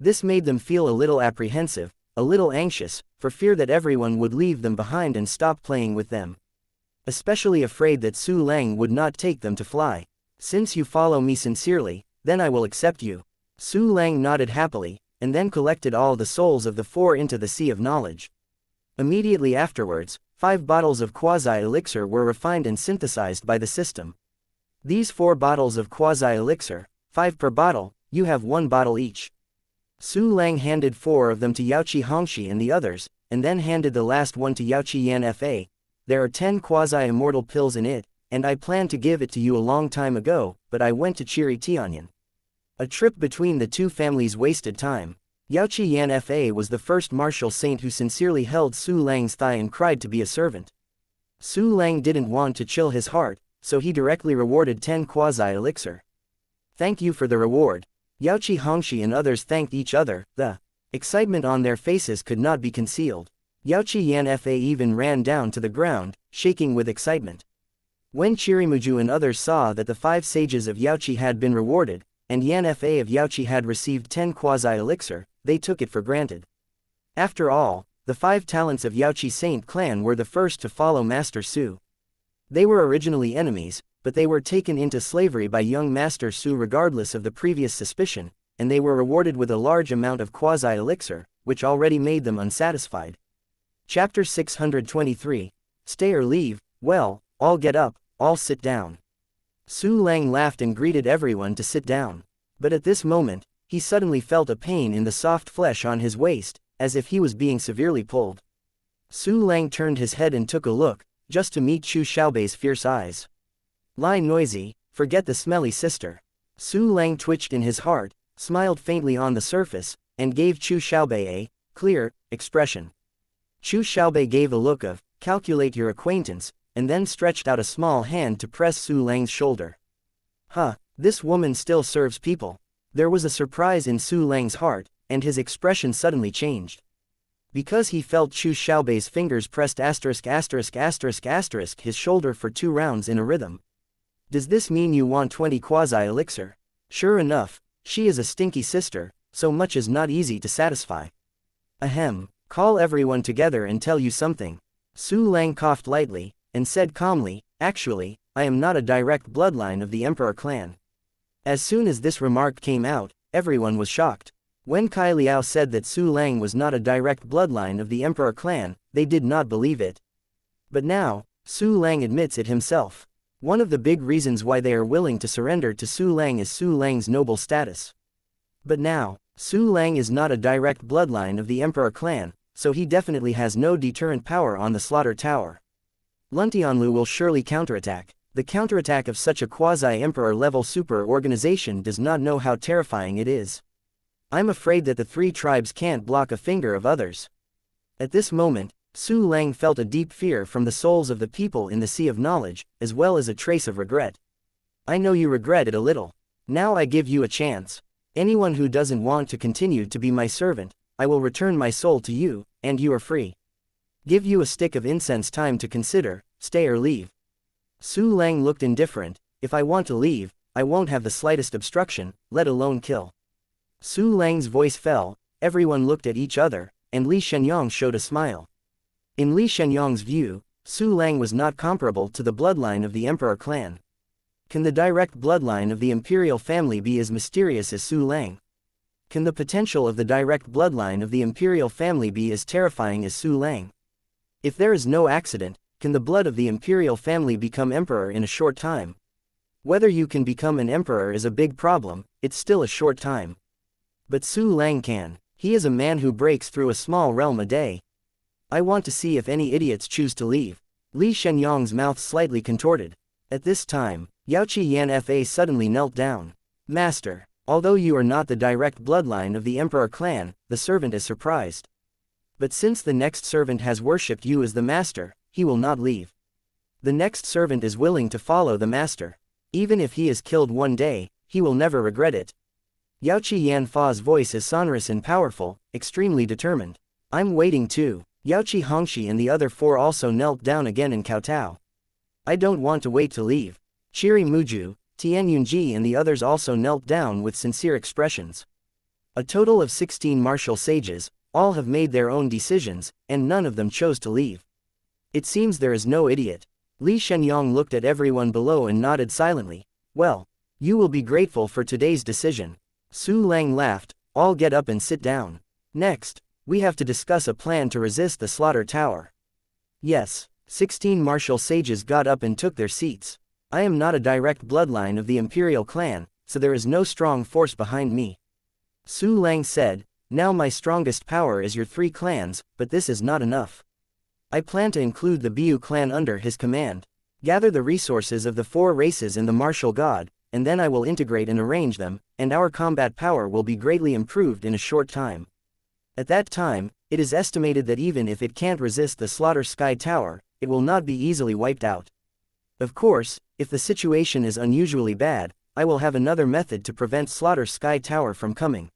This made them feel a little apprehensive, a little anxious, for fear that everyone would leave them behind and stop playing with them. Especially afraid that Su Lang would not take them to fly. Since you follow me sincerely, then I will accept you. Su Lang nodded happily, and then collected all the souls of the 4 into the Sea of Knowledge. Immediately afterwards, 5 bottles of quasi-elixir were refined and synthesized by the system. These 4 bottles of quasi-elixir, 5 per bottle, you have 1 bottle each. Su Lang handed 4 of them to Yaoqi Hongxi and the others, and then handed the last one to Yaoqi Yan Fa. There are 10 quasi-immortal pills in it, and I planned to give it to you a long time ago, but I went to Chiri Tianyan. A trip between the 2 families wasted time. Yaoqi Yan Fa was the first martial saint who sincerely held Su Lang's thigh and cried to be a servant. Su Lang didn't want to chill his heart, so he directly rewarded 10 quasi-elixir. Thank you for the reward. Yaoqi Hongxi and others thanked each other. The excitement on their faces could not be concealed. Yaoqi Yan Fa even ran down to the ground, shaking with excitement. When Chirimuju and others saw that the 5 sages of Yaoqi had been rewarded, and Yan Fa of Yaoqi had received 10 quasi-elixir, they took it for granted. After all, the 5 talents of Yaoqi Saint clan were the first to follow Master Su. They were originally enemies, but they were taken into slavery by young Master Su regardless of the previous suspicion, and they were rewarded with a large amount of quasi-elixir, which already made them unsatisfied. Chapter 623. Stay or leave. Well, all get up, all sit down. Su Lang laughed and greeted everyone to sit down. But at this moment, he suddenly felt a pain in the soft flesh on his waist, as if he was being severely pulled. Su Lang turned his head and took a look, just to meet Chu Xiaobei's fierce eyes. Lie noisy, forget the smelly sister. Su Lang twitched in his heart, smiled faintly on the surface, and gave Chu Xiaobei a clear expression. Chu Xiaobei gave a look of calculate your acquaintance, and then stretched out a small hand to press Su Lang's shoulder. Huh, this woman still serves people. There was a surprise in Su Lang's heart, and his expression suddenly changed. Because he felt Chu Xiaobei's fingers pressed ****** his shoulder for 2 rounds in a rhythm. Does this mean you want 20 quasi-elixir? Sure enough, she is a stinky sister, so much is not easy to satisfy. Ahem, call everyone together and tell you something. Su Lang coughed lightly, and said calmly, actually, I am not a direct bloodline of the Emperor clan. As soon as this remark came out, everyone was shocked. When Kai Liao said that Su Lang was not a direct bloodline of the Emperor clan, they did not believe it. But now, Su Lang admits it himself. One of the big reasons why they are willing to surrender to Su Lang is Su Lang's noble status. But now, Su Lang is not a direct bloodline of the Emperor clan, so he definitely has no deterrent power on the Slaughter Tower. Luntianlu will surely counterattack. The counterattack of such a quasi-emperor level super organization does not know how terrifying it is. I'm afraid that the 3 tribes can't block a finger of others. At this moment, Su Lang felt a deep fear from the souls of the people in the Sea of Knowledge, as well as a trace of regret. I know you regret it a little. Now I give you a chance. Anyone who doesn't want to continue to be my servant, I will return my soul to you, and you are free. Give you a stick of incense time to consider, stay or leave. Su Lang looked indifferent. If I want to leave, I won't have the slightest obstruction, let alone kill. Su Lang's voice fell, everyone looked at each other, and Li Shenyang showed a smile. In Li Shenyang's view, Su Lang was not comparable to the bloodline of the Emperor clan. Can the direct bloodline of the imperial family be as mysterious as Su Lang? Can the potential of the direct bloodline of the imperial family be as terrifying as Su Lang? If there is no accident, can the blood of the imperial family become emperor in a short time? Whether you can become an emperor is a big problem, it's still a short time. But Su Lang can. He is a man who breaks through a small realm a day. I want to see if any idiots choose to leave. Li Shenyang's mouth slightly contorted. At this time, Yaoqi Yan Fa suddenly knelt down. Master, although you are not the direct bloodline of the Emperor clan, the servant is surprised. But since the next servant has worshipped you as the master, he will not leave. The next servant is willing to follow the master. Even if he is killed one day, he will never regret it. Yaoqi Yan Fa's voice is sonorous and powerful, extremely determined. I'm waiting too. Yaoqi Hongxi and the other 4 also knelt down again and kowtow. I don't want to wait to leave. Chiri Muju, Tian Yunji and the others also knelt down with sincere expressions. A total of 16 martial sages, all have made their own decisions, and none of them chose to leave. It seems there is no idiot. Li Shenyang looked at everyone below and nodded silently. Well, you will be grateful for today's decision. Su Lang laughed. All get up and sit down. Next, we have to discuss a plan to resist the slaughter tower. Yes, 16 martial sages got up and took their seats. I am not a direct bloodline of the imperial clan, so there is no strong force behind me. Su Lang said, now my strongest power is your 3 clans, but this is not enough. I plan to include the Biu clan under his command. Gather the resources of the 4 races and the martial god, and then I will integrate and arrange them, and our combat power will be greatly improved in a short time. At that time, it is estimated that even if it can't resist the Slaughter Sky Tower, it will not be easily wiped out. Of course, if the situation is unusually bad, I will have another method to prevent Slaughter Sky Tower from coming.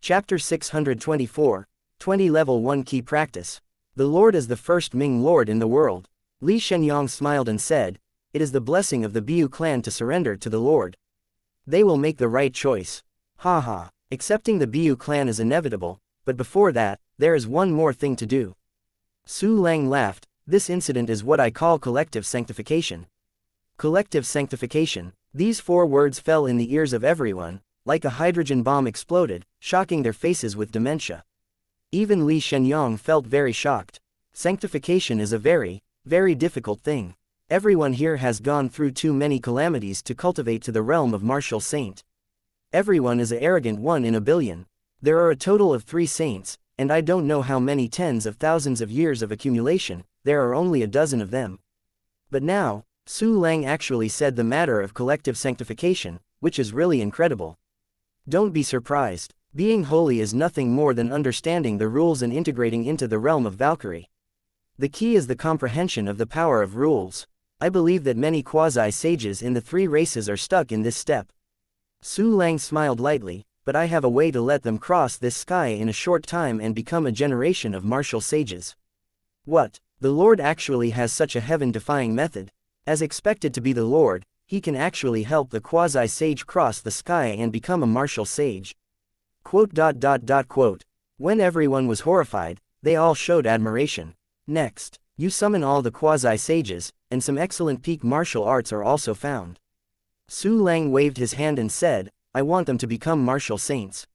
Chapter 624, 20 Level 1 Key Practice. The Lord is the first Ming Lord in the world. Li Shenyang smiled and said, it is the blessing of the Biu clan to surrender to the Lord. They will make the right choice. Haha, accepting the Biu clan is inevitable, but before that, there is one more thing to do. Su Lang laughed. This incident is what I call collective sanctification. Collective sanctification. These 4 words fell in the ears of everyone, like a hydrogen bomb exploded, shocking their faces with dementia. Even Li Shenyang felt very shocked. Sanctification is a very, very difficult thing. Everyone here has gone through too many calamities to cultivate to the realm of martial saint. Everyone is an arrogant one in a billion. There are a total of 3 saints, and I don't know how many tens of thousands of years of accumulation, there are only a dozen of them. But now, Su Lang actually said the matter of collective sanctification, which is really incredible. Don't be surprised. Being holy is nothing more than understanding the rules and integrating into the realm of Valkyrie. The key is the comprehension of the power of rules. I believe that many quasi-sages in the 3 races are stuck in this step. Su Lang smiled lightly, but I have a way to let them cross this sky in a short time and become a generation of martial sages. What? The Lord actually has such a heaven-defying method. As expected to be the Lord, he can actually help the quasi-sage cross the sky and become a martial sage. Quote. When everyone was horrified, they all showed admiration. Next, you summon all the quasi-sages, and some excellent peak martial arts are also found. Su Lang waved his hand and said, I want them to become martial saints.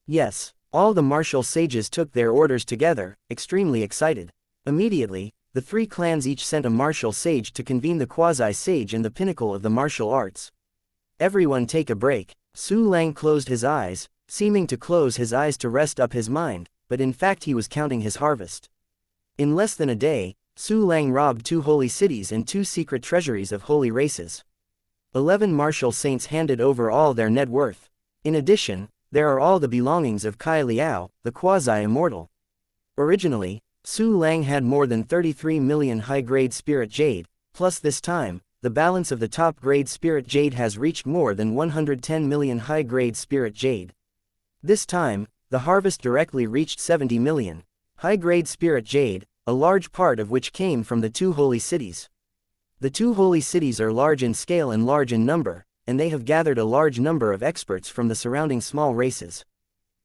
Yes, all the martial sages took their orders together, extremely excited. Immediately, the 3 clans each sent a martial sage to convene the quasi-sage and the pinnacle of the martial arts. Everyone take a break. Su Lang closed his eyes, seeming to close his eyes to rest up his mind, but in fact he was counting his harvest. In less than a day, Su Lang robbed 2 holy cities and 2 secret treasuries of holy races. 11 martial saints handed over all their net worth. In addition, there are all the belongings of Kai Liao, the quasi-immortal. Originally, Su Lang had more than 33 million high-grade spirit jade, plus this time, the balance of the top-grade spirit jade has reached more than 110 million high-grade spirit jade. This time, the harvest directly reached 70 million high-grade spirit jade, a large part of which came from the 2 holy cities. The 2 holy cities are large in scale and large in number, and they have gathered a large number of experts from the surrounding small races.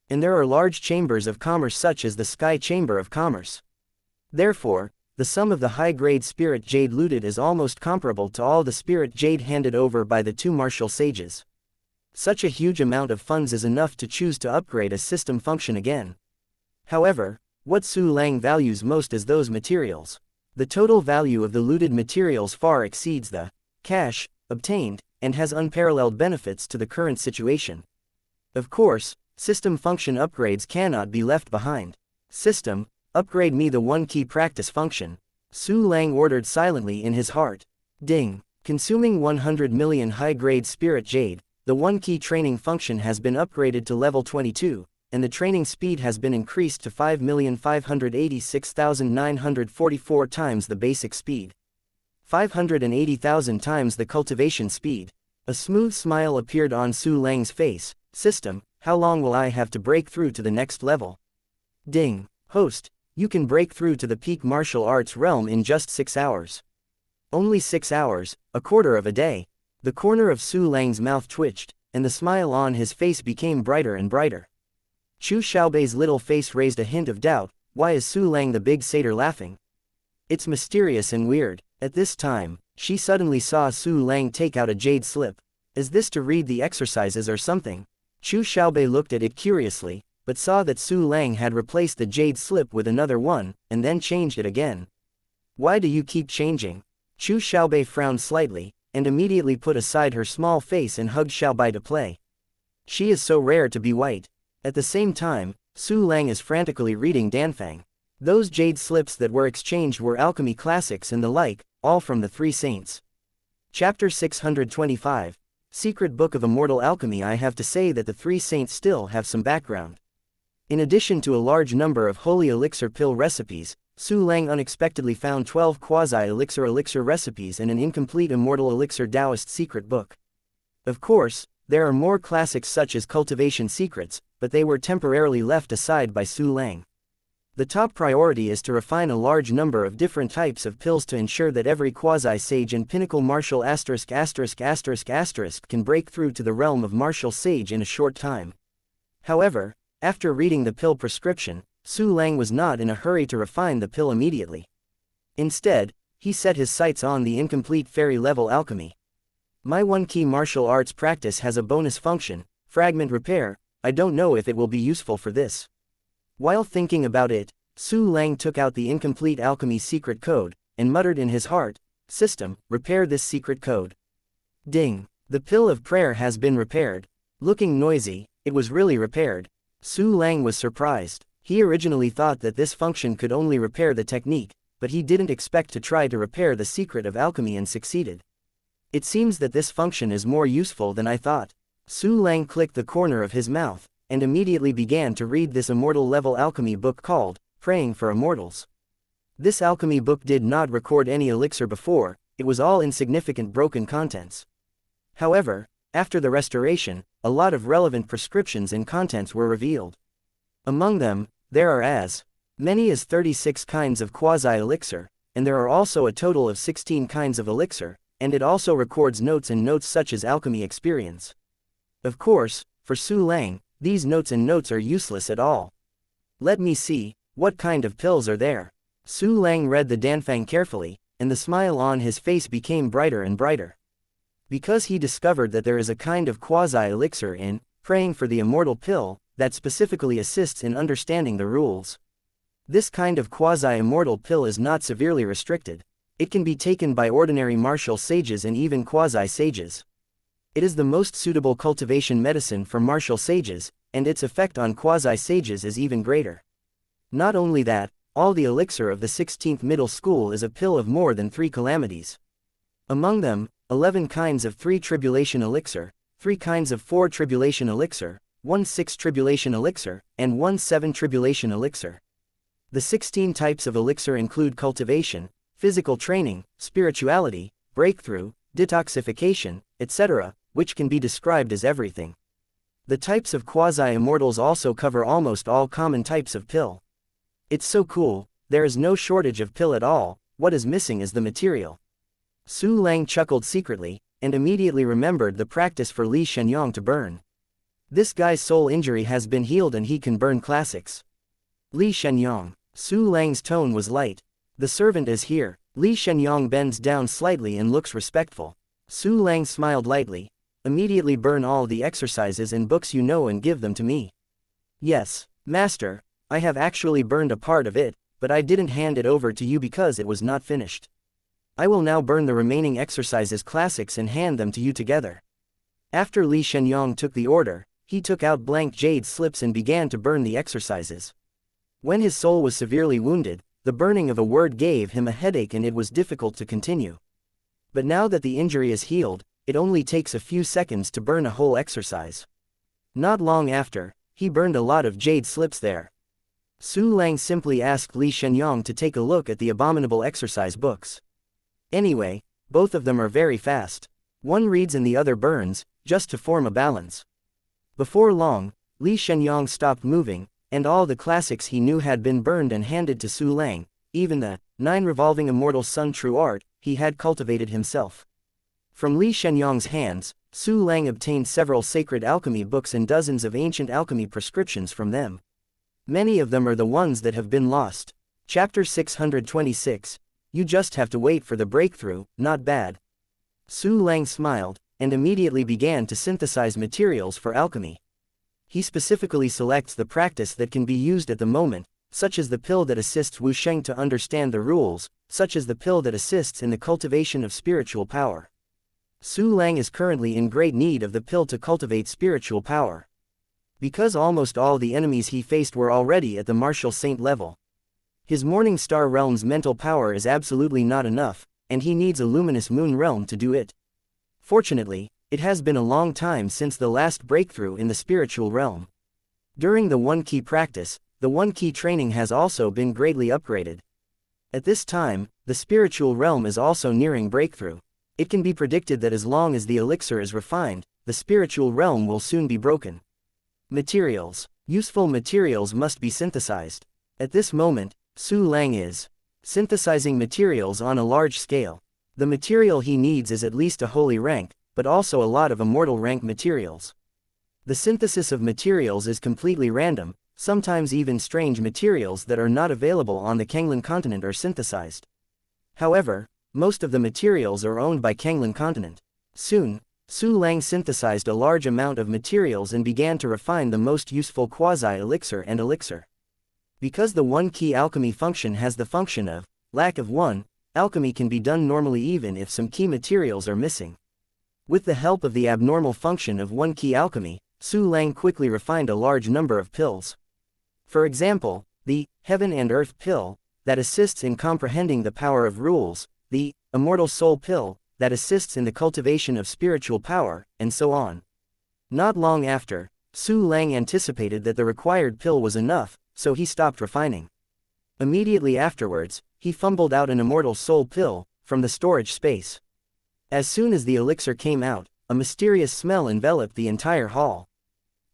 And there are large chambers of commerce such as the Sky Chamber of Commerce. Therefore, the sum of the high-grade spirit jade looted is almost comparable to all the spirit jade handed over by the two martial sages. Such a huge amount of funds is enough to choose to upgrade a system function again. However, what Su Lang values most is those materials. The total value of the looted materials far exceeds the cash obtained, and has unparalleled benefits to the current situation. Of course, system function upgrades cannot be left behind. System, upgrade me the one key practice function. Su Lang ordered silently in his heart. Ding. Consuming 100 million high-grade spirit jade, the one key training function has been upgraded to level 22, and the training speed has been increased to 5,586,944 times the basic speed. 580,000 times the cultivation speed. A smooth smile appeared on Su Lang's face. System, how long will I have to break through to the next level? Ding. Host, you can break through to the peak martial arts realm in just 6 hours. Only 6 hours, a quarter of a day. The corner of Su Lang's mouth twitched, and the smile on his face became brighter and brighter. Chu Xiaobei's little face raised a hint of doubt. Why is Su Lang the big satyr laughing? It's mysterious and weird. At this time, she suddenly saw Su Lang take out a jade slip. Is this to read the exercises or something? Chu Xiaobei looked at it curiously, but saw that Su Lang had replaced the jade slip with another one, and then changed it again. Why do you keep changing? Chu Xiaobei frowned slightly, and immediately put aside her small face and hugged Xiaobei to play. She is so rare to be white. At the same time, Su Lang is frantically reading Danfang. Those jade slips that were exchanged were alchemy classics and the like, all from the Three Saints. Chapter 625. Secret Book of Immortal Alchemy. I have to say that the Three Saints still have some background. In addition to a large number of holy elixir pill recipes, Su Lang unexpectedly found 12 quasi-elixir recipes and an incomplete immortal elixir Taoist secret book. Of course, there are more classics such as cultivation secrets, but they were temporarily left aside by Su Lang. The top priority is to refine a large number of different types of pills to ensure that every quasi-sage and pinnacle martial ***** can break through to the realm of martial sage in a short time. However, after reading the pill prescription, Su Lang was not in a hurry to refine the pill immediately. Instead, he set his sights on the incomplete fairy-level alchemy. My one key martial arts practice has a bonus function, fragment repair. I don't know if it will be useful for this. While thinking about it, Su Lang took out the incomplete alchemy secret code, and muttered in his heart, System, repair this secret code. Ding. The pill of prayer has been repaired. Looking noisy, it was really repaired. Su Lang was surprised. He originally thought that this function could only repair the technique, but he didn't expect to try to repair the secret of alchemy and succeeded. It seems that this function is more useful than I thought. Su Lang clicked the corner of his mouth, and immediately began to read this immortal level alchemy book called Praying for Immortals. This alchemy book did not record any elixir before, it was all insignificant broken contents. However, after the restoration, a lot of relevant prescriptions and contents were revealed. Among them, there are as many as 36 kinds of quasi-elixir, and there are also a total of 16 kinds of elixir, and it also records notes and notes such as alchemy experience. Of course, for Su Lang, these notes and notes are useless at all. Let me see, what kind of pills are there? Su Lang read the Danfang carefully, and the smile on his face became brighter and brighter. Because he discovered that there is a kind of quasi-elixir in Praying for the Immortal pill that specifically assists in understanding the rules. This kind of quasi-immortal pill is not severely restricted. It can be taken by ordinary martial sages and even quasi-sages. It is the most suitable cultivation medicine for martial sages, and its effect on quasi-sages is even greater. Not only that, all the elixir of the 16th middle school is a pill of more than 3 calamities. Among them, 11 kinds of 3 tribulation elixir, 3 kinds of 4 tribulation elixir, 1 6 tribulation elixir, and 1 7 tribulation elixir. The 16 types of elixir include cultivation, physical training, spirituality, breakthrough, detoxification, etc., which can be described as everything. The types of quasi-immortals also cover almost all common types of pill. It's so cool, there is no shortage of pill at all, what is missing is the material. Su Lang chuckled secretly, and immediately remembered the practice for Li Shenyang to burn. This guy's soul injury has been healed and he can burn classics. Li Shenyang. Su Lang's tone was light. The servant is here. Li Shenyang bends down slightly and looks respectful. Su Lang smiled lightly. Immediately burn all the exercises and books you know and give them to me. Yes, master, I have actually burned a part of it, but I didn't hand it over to you because it was not finished. I will now burn the remaining exercises classics and hand them to you together. After Li Shenyang took the order, he took out blank jade slips and began to burn the exercises. When his soul was severely wounded, the burning of a word gave him a headache and it was difficult to continue. But now that the injury is healed, it only takes a few seconds to burn a whole exercise. Not long after, he burned a lot of jade slips there. Su Lang simply asked Li Shenyang to take a look at the abominable exercise books. Anyway, both of them are very fast. One reads and the other burns, just to form a balance. Before long, Li Shenyang stopped moving, and all the classics he knew had been burned and handed to Su Lang, even the 9 revolving immortal sun true art he had cultivated himself. From Li Shenyang's hands, Su Lang obtained several sacred alchemy books and dozens of ancient alchemy prescriptions from them. Many of them are the ones that have been lost. Chapter 626, You just have to wait for the breakthrough, not bad. Su Lang smiled, and immediately began to synthesize materials for alchemy. He specifically selects the practice that can be used at the moment, such as the pill that assists Wu Sheng to understand the rules, such as the pill that assists in the cultivation of spiritual power. Su Lang is currently in great need of the pill to cultivate spiritual power. Because almost all the enemies he faced were already at the martial saint level. His Morning Star Realm's mental power is absolutely not enough, and he needs a luminous moon realm to do it. Fortunately, it has been a long time since the last breakthrough in the spiritual realm. During the One Key practice, the One Key training has also been greatly upgraded. At this time, the spiritual realm is also nearing breakthrough. It can be predicted that as long as the elixir is refined, the spiritual realm will soon be broken. Materials. Useful materials must be synthesized. At this moment, Su Lang is synthesizing materials on a large scale. The material he needs is at least a holy rank, but also a lot of immortal rank materials. The synthesis of materials is completely random, sometimes even strange materials that are not available on the Kanglan continent are synthesized. However, most of the materials are owned by Kanglan continent. Soon, Su Lang synthesized a large amount of materials and began to refine the most useful quasi-elixir and elixir. Because the One Key alchemy function has the function of lack of one, alchemy can be done normally even if some key materials are missing. With the help of the abnormal function of One Key alchemy, Su Lang quickly refined a large number of pills. For example, the Heaven and Earth pill, that assists in comprehending the power of rules, the Immortal Soul pill, that assists in the cultivation of spiritual power, and so on. Not long after, Su Lang anticipated that the required pill was enough, so he stopped refining. Immediately afterwards, he fumbled out an Immortal Soul pill from the storage space. As soon as the elixir came out, a mysterious smell enveloped the entire hall.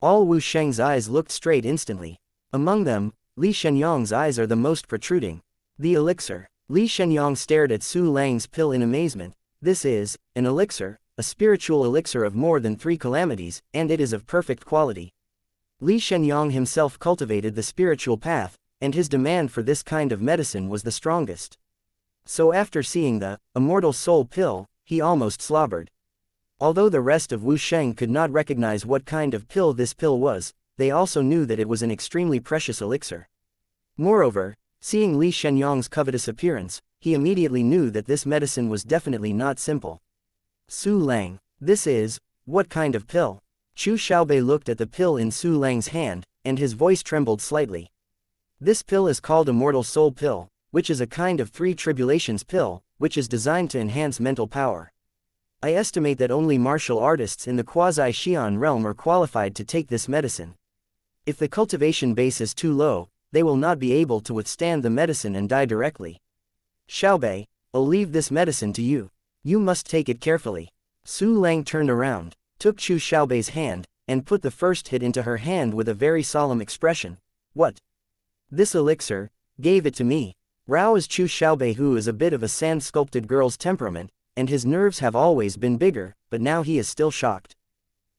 All Wu Sheng's eyes looked straight instantly. Among them, Li Shenyang's eyes are the most protruding. The elixir. Li Shenyang stared at Su Lang's pill in amazement. This is an elixir, a spiritual elixir of more than 3 calamities, and it is of perfect quality. Li Shenyang himself cultivated the spiritual path, and his demand for this kind of medicine was the strongest. So after seeing the Immortal Soul pill, he almost slobbered. Although the rest of Wu Sheng could not recognize what kind of pill this pill was, they also knew that it was an extremely precious elixir. Moreover, seeing Li Shenyang's covetous appearance, he immediately knew that this medicine was definitely not simple. Su Lang, this is, what kind of pill? Chu Xiaobei looked at the pill in Su Lang's hand, and his voice trembled slightly. This pill is called Immortal Soul pill, which is a kind of 3 tribulations pill, which is designed to enhance mental power. I estimate that only martial artists in the quasi-Xian realm are qualified to take this medicine. If the cultivation base is too low, they will not be able to withstand the medicine and die directly. Xiaobei, I'll leave this medicine to you. You must take it carefully. Su Lang turned around, took Chu Xiaobei's hand, and put the first hit into her hand with a very solemn expression. What? This elixir, gave it to me. Rao is Chu Xiaobei, who is a bit of a sand-sculpted girl's temperament, and his nerves have always been bigger, but now he is still shocked.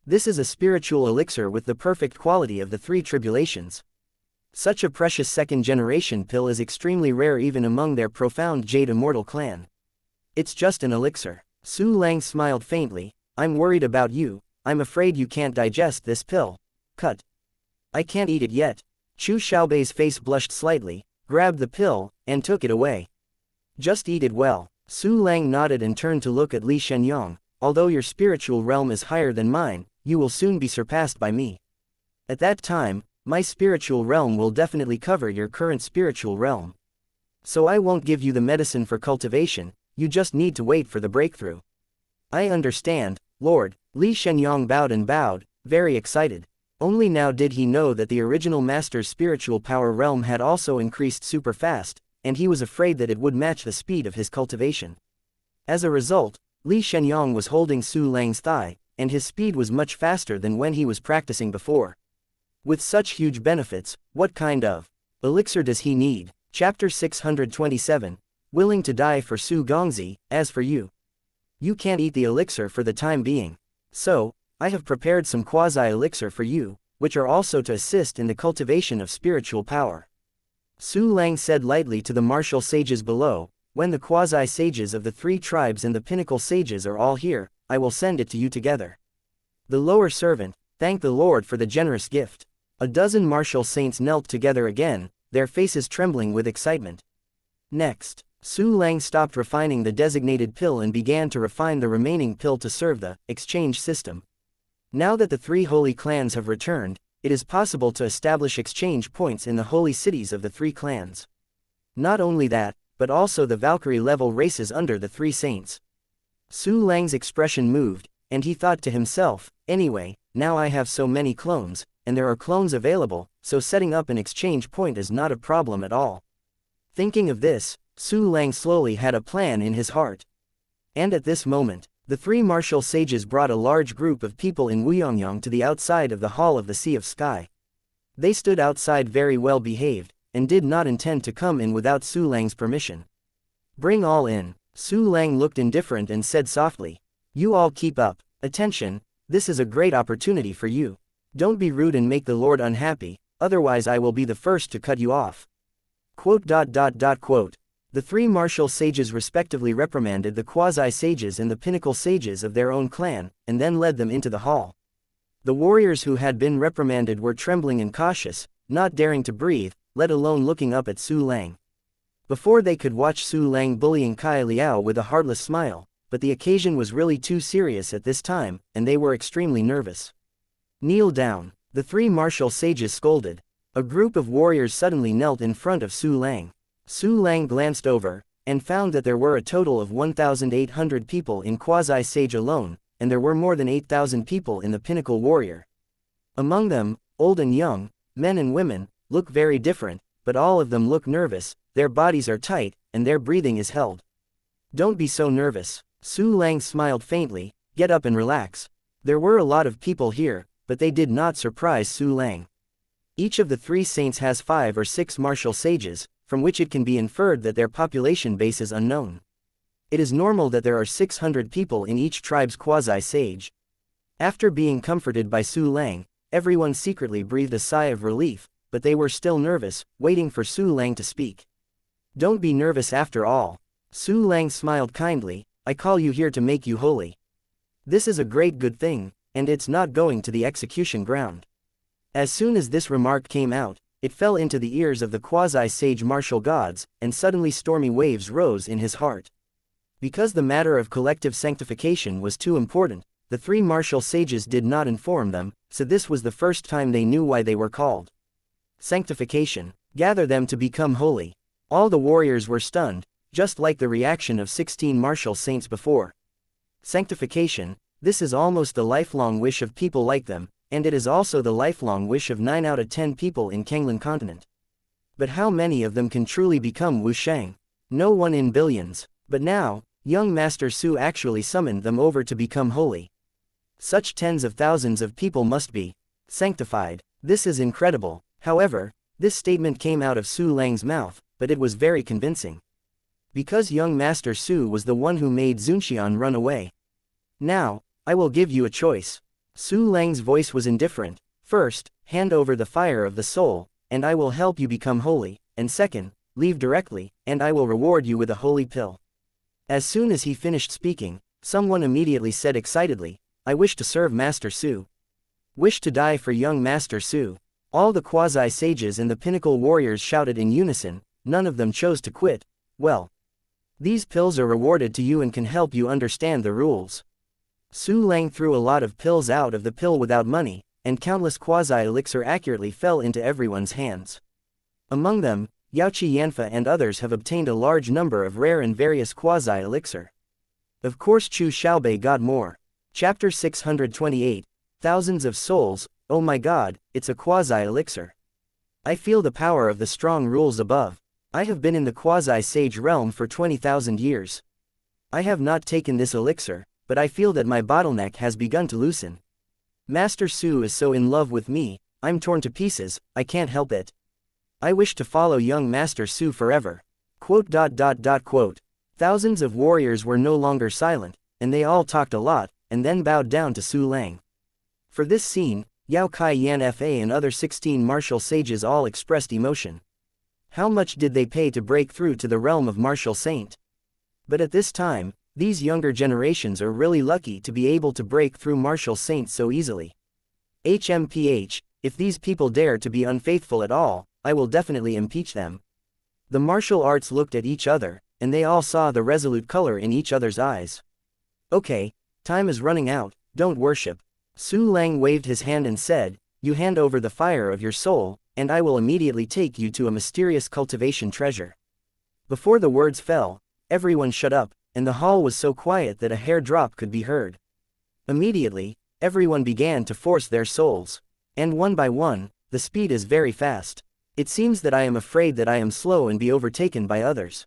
This is a spiritual elixir with the perfect quality of the 3 tribulations. Such a precious second-generation pill is extremely rare even among their profound Jade Immortal clan. It's just an elixir. Su Lang smiled faintly. I'm worried about you, I'm afraid you can't digest this pill. Cut. I can't eat it yet. Chu Xiaobei's face blushed slightly, grabbed the pill, and took it away. Just eat it well. Su Lang nodded and turned to look at Li Shenyang. Although your spiritual realm is higher than mine, you will soon be surpassed by me. At that time, my spiritual realm will definitely cover your current spiritual realm. So I won't give you the medicine for cultivation, you just need to wait for the breakthrough. I understand, Lord. Li Shenyang bowed, very excited. Only now did he know that the original master's spiritual power realm had also increased super fast, and he was afraid that it would match the speed of his cultivation. As a result, Li Shenyang was holding Su Lang's thigh, and his speed was much faster than when he was practicing before. With such huge benefits, what kind of elixir does he need? Chapter 627, Willing to die for Su Gongzi. As for you, you can't eat the elixir for the time being. So, I have prepared some quasi-elixir for you, which are also to assist in the cultivation of spiritual power. Su Lang said lightly to the martial sages below, when the quasi-sages of the 3 tribes and the pinnacle sages are all here, I will send it to you together. The lower servant thanked the Lord for the generous gift. A dozen martial saints knelt together again, their faces trembling with excitement. Next, Su Lang stopped refining the designated pill and began to refine the remaining pill to serve the exchange system. Now that the 3 holy clans have returned, it is possible to establish exchange points in the holy cities of the 3 clans. Not only that, but also the Valkyrie-level races under the 3 saints. Su Lang's expression moved, and he thought to himself, anyway, now I have so many clones, and there are clones available, so setting up an exchange point is not a problem at all. Thinking of this, Su Lang slowly had a plan in his heart. And at this moment, the 3 martial sages brought a large group of people in Wuyongyang to the outside of the Hall of the Sea of Sky. They stood outside very well behaved, and did not intend to come in without Su Lang's permission. Bring all in. Su Lang looked indifferent and said softly. You all keep up. Attention, this is a great opportunity for you. Don't be rude and make the Lord unhappy, otherwise I will be the first to cut you off. Quote. The 3 martial sages respectively reprimanded the quasi-sages and the pinnacle sages of their own clan, and then led them into the hall. The warriors who had been reprimanded were trembling and cautious, not daring to breathe, let alone looking up at Su Lang. Before they could watch Su Lang bullying Kai Liao with a heartless smile, but the occasion was really too serious at this time, and they were extremely nervous. Kneel down, the 3 martial sages scolded. A group of warriors suddenly knelt in front of Su Lang. Su Lang glanced over, and found that there were a total of 1,800 people in quasi-sage alone, and there were more than 8,000 people in the pinnacle warrior. Among them, old and young, men and women, look very different, but all of them look nervous, their bodies are tight, and their breathing is held. Don't be so nervous. Su Lang smiled faintly, get up and relax. There were a lot of people here, but they did not surprise Su Lang. Each of the 3 saints has 5 or 6 martial sages, from which it can be inferred that their population base is unknown. It is normal that there are 600 people in each tribe's quasi-sage. After being comforted by Su Lang, everyone secretly breathed a sigh of relief, but they were still nervous, waiting for Su Lang to speak. Don't be nervous after all. Su Lang smiled kindly, I call you here to make you holy. This is a great good thing, and it's not going to the execution ground. As soon as this remark came out, it fell into the ears of the quasi-sage martial gods, and suddenly stormy waves rose in his heart. Because the matter of collective sanctification was too important, the 3 martial sages did not inform them, so this was the first time they knew why they were called. Sanctification. Gather them to become holy. All the warriors were stunned, just like the reaction of 16 martial saints before. Sanctification, this is almost the lifelong wish of people like them, and it is also the lifelong wish of 9 out of 10 people in Kanglan continent. But how many of them can truly become wuxiang? No one in billions. But now, young Master Su actually summoned them over to become holy. Such tens of thousands of people must be sanctified. This is incredible. However, this statement came out of Su Lang's mouth, but it was very convincing. Because young Master Su was the one who made Zunxian run away. Now, I will give you a choice. Su Lang's voice was indifferent. First, hand over the fire of the soul, and I will help you become holy, and second, leave directly, and I will reward you with a holy pill. As soon as he finished speaking, someone immediately said excitedly, I wish to serve Master Su. Wish to die for young Master Su. All the quasi-sages and the pinnacle warriors shouted in unison, none of them chose to quit. Well, these pills are rewarded to you and can help you understand the rules. Su Lang threw a lot of pills out of the pill without money, and countless quasi-elixir accurately fell into everyone's hands. Among them, Yaoqi Yanfa and others have obtained a large number of rare and various quasi-elixir. Of course Chu Xiaobei got more. Chapter 628, Thousands of Souls, oh my god, it's a quasi-elixir. I feel the power of the strong rules above. I have been in the quasi-sage realm for 20,000 years. I have not taken this elixir, but I feel that my bottleneck has begun to loosen. Master Su is so in love with me, I'm torn to pieces, I can't help it. I wish to follow young Master Su forever. Quote. Thousands of warriors were no longer silent, and they all talked a lot, and then bowed down to Su Lang. For this scene, Yao Kai Yan Fa and other 16 martial sages all expressed emotion. How much did they pay to break through to the realm of martial saint? But at this time, these younger generations are really lucky to be able to break through martial saints so easily. HMPH, if these people dare to be unfaithful at all, I will definitely impeach them. The martial arts looked at each other, and they all saw the resolute color in each other's eyes. Okay, time is running out, don't worship. Su Lang waved his hand and said, you hand over the fire of your soul, and I will immediately take you to a mysterious cultivation treasure. Before the words fell, everyone shut up, and the hall was so quiet that a hair drop could be heard. Immediately, everyone began to force their souls. And one by one, the speed is very fast. It seems that I am afraid that I am slow and be overtaken by others.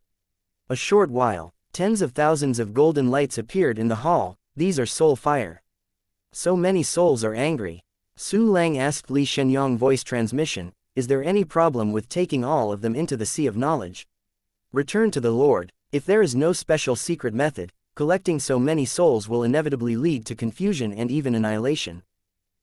A short while, tens of thousands of golden lights appeared in the hall, these are soul fire. So many souls are angry. Su Lang asked Li Shenyang voice transmission, is there any problem with taking all of them into the sea of knowledge? Return to the Lord. If there is no special secret method, collecting so many souls will inevitably lead to confusion and even annihilation.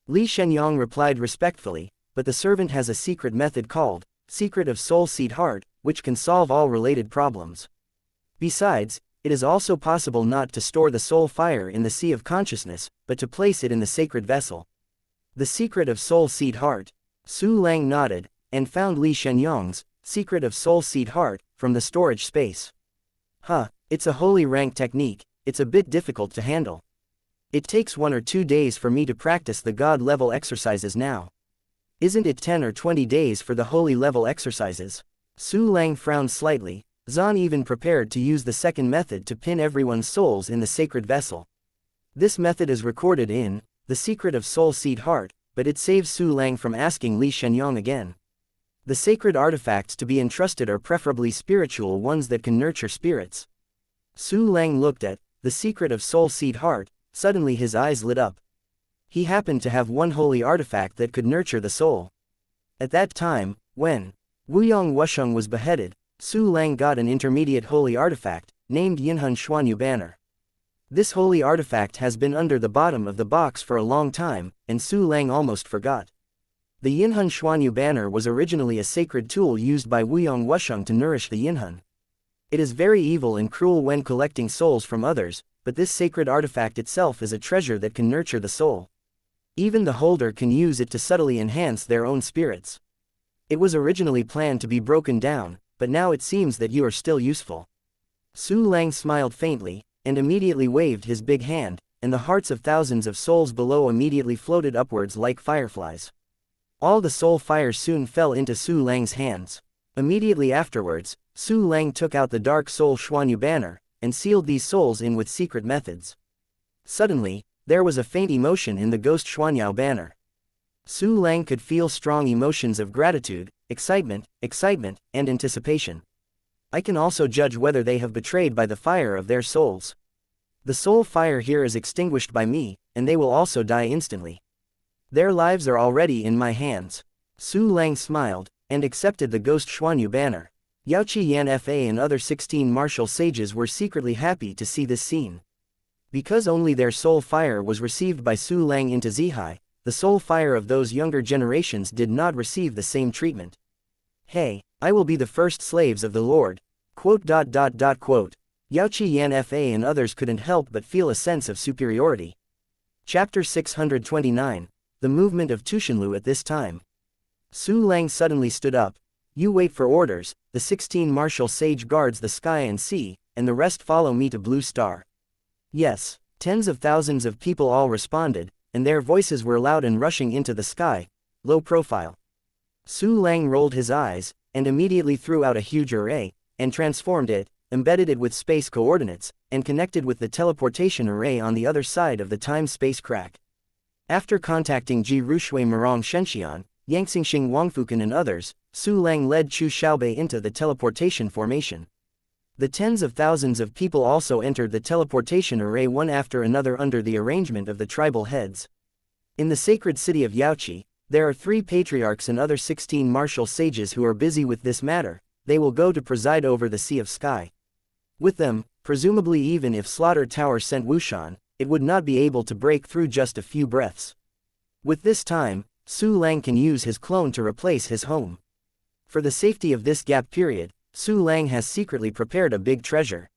Li Shenyang replied respectfully, but the servant has a secret method called, Secret of Soul Seed Heart, which can solve all related problems. Besides, it is also possible not to store the soul fire in the sea of consciousness, but to place it in the sacred vessel. The Secret of Soul Seed Heart. Su Lang nodded, and found Li Shenyang's, Secret of Soul Seed Heart, from the storage space. It's a holy rank technique, it's a bit difficult to handle. It takes 1 or 2 days for me to practice the god level exercises now. Isn't it 10 or 20 days for the holy level exercises? Su Lang frowned slightly. Zan even prepared to use the second method to pin everyone's souls in the sacred vessel. This method is recorded in The Secret of Soul Seed Heart, but it saves Su Lang from asking Li Shenyang again. The sacred artifacts to be entrusted are preferably spiritual ones that can nurture spirits. Su Lang looked at The Secret of Soul Seed Heart, suddenly his eyes lit up. He happened to have one holy artifact that could nurture the soul. At that time, when Wuyong Wusheng was beheaded, Su Lang got an intermediate holy artifact, named Yinhun Xuanyu Banner. This holy artifact has been under the bottom of the box for a long time, and Su Lang almost forgot. The Yinhun Xuanyu Banner was originally a sacred tool used by Wuyong Wusheng to nourish the Yinhun. It is very evil and cruel when collecting souls from others, but this sacred artifact itself is a treasure that can nurture the soul. Even the holder can use it to subtly enhance their own spirits. It was originally planned to be broken down, but now it seems that you are still useful. Su Lang smiled faintly, and immediately waved his big hand, and the hearts of thousands of souls below immediately floated upwards like fireflies. All the soul fire soon fell into Su Lang's hands. Immediately afterwards, Su Lang took out the dark soul Xuanyu Banner, and sealed these souls in with secret methods. Suddenly, there was a faint emotion in the ghost Xuanyao Banner. Su Lang could feel strong emotions of gratitude, excitement, and anticipation. I can also judge whether they have betrayed by the fire of their souls. The soul fire here is extinguished by me, and they will also die instantly. Their lives are already in my hands. Su Lang smiled, and accepted the ghost Xuanyu Banner. Yaoqi Yan Fa and other 16 martial sages were secretly happy to see this scene. Because only their soul fire was received by Su Lang into Zihai, the soul fire of those younger generations did not receive the same treatment. Hey, I will be the first slaves of the Lord. Quote. Yaoqi Yan Fa and others couldn't help but feel a sense of superiority. Chapter 629. The movement of Tushinlu at this time. Su Lang suddenly stood up. You wait for orders, the 16 martial sage guards the sky and sea, and the rest follow me to Blue Star. Yes, tens of thousands of people all responded, and their voices were loud and rushing into the sky, low profile. Su Lang rolled his eyes, and immediately threw out a huge array, and transformed it, embedded it with space coordinates, and connected with the teleportation array on the other side of the time-space crack. After contacting Ji Rushui Murong Shenxian, Yang Xingxing Wangfukan and others, Su Lang led Chu Xiaobei into the teleportation formation. The tens of thousands of people also entered the teleportation array one after another under the arrangement of the tribal heads. In the sacred city of Yaoqi, there are 3 patriarchs and other 16 martial sages who are busy with this matter. They will go to preside over the Sea of Sky. With them, presumably even if Slaughter Tower sent Wushan, it would not be able to break through just a few breaths. With this time, Su Lang can use his clone to replace his home. For the safety of this gap period, Su Lang has secretly prepared a big treasure.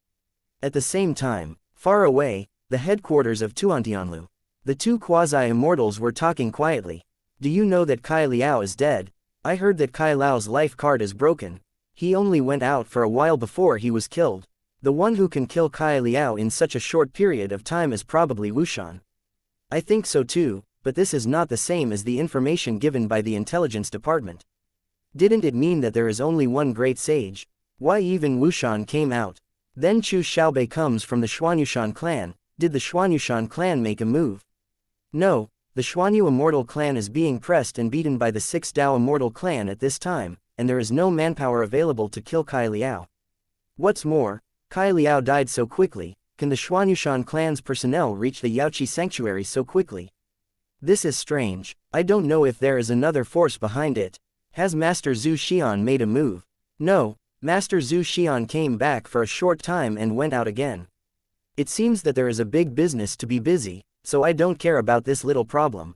At the same time, far away, the headquarters of Tuantianlu. The 2 quasi-immortals were talking quietly. Do you know that Kai Liao is dead? I heard that Kai Liao's life card is broken. He only went out for a while before he was killed. The one who can kill Kai Liao in such a short period of time is probably Wushan. I think so too, but this is not the same as the information given by the intelligence department. Didn't it mean that there is only one great sage? Why even Wushan came out? Then Chu Xiaobei comes from the Xuanyushan clan. Did the Xuanyushan clan make a move? No, the Xuanyu Immortal clan is being pressed and beaten by the 6 Dao Immortal clan at this time, and there is no manpower available to kill Kai Liao. What's more, Kai Liao died so quickly. Can the Xuanyushan clan's personnel reach the Yaoqi sanctuary so quickly? This is strange. I don't know if there is another force behind it. Has Master Zhu Xian made a move? No, Master Zhu Xian came back for a short time and went out again. It seems that there is a big business to be busy, so I don't care about this little problem.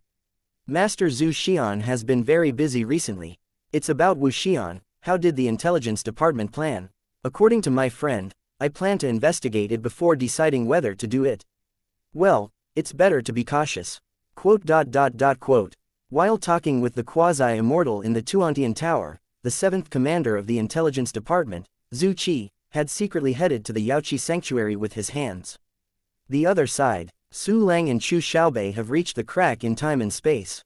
Master Zhu Xian has been very busy recently. It's about Wu Xian. How did the intelligence department plan? According to my friend, I plan to investigate it before deciding whether to do it. Well, it's better to be cautious. Quote. While talking with the quasi-immortal in the Tuantian Tower, the 7th commander of the intelligence department, Zhu Qi, had secretly headed to the Yaoqi sanctuary with his hands. The other side, Su Lang and Chu Xiaobei have reached the crack in time and space.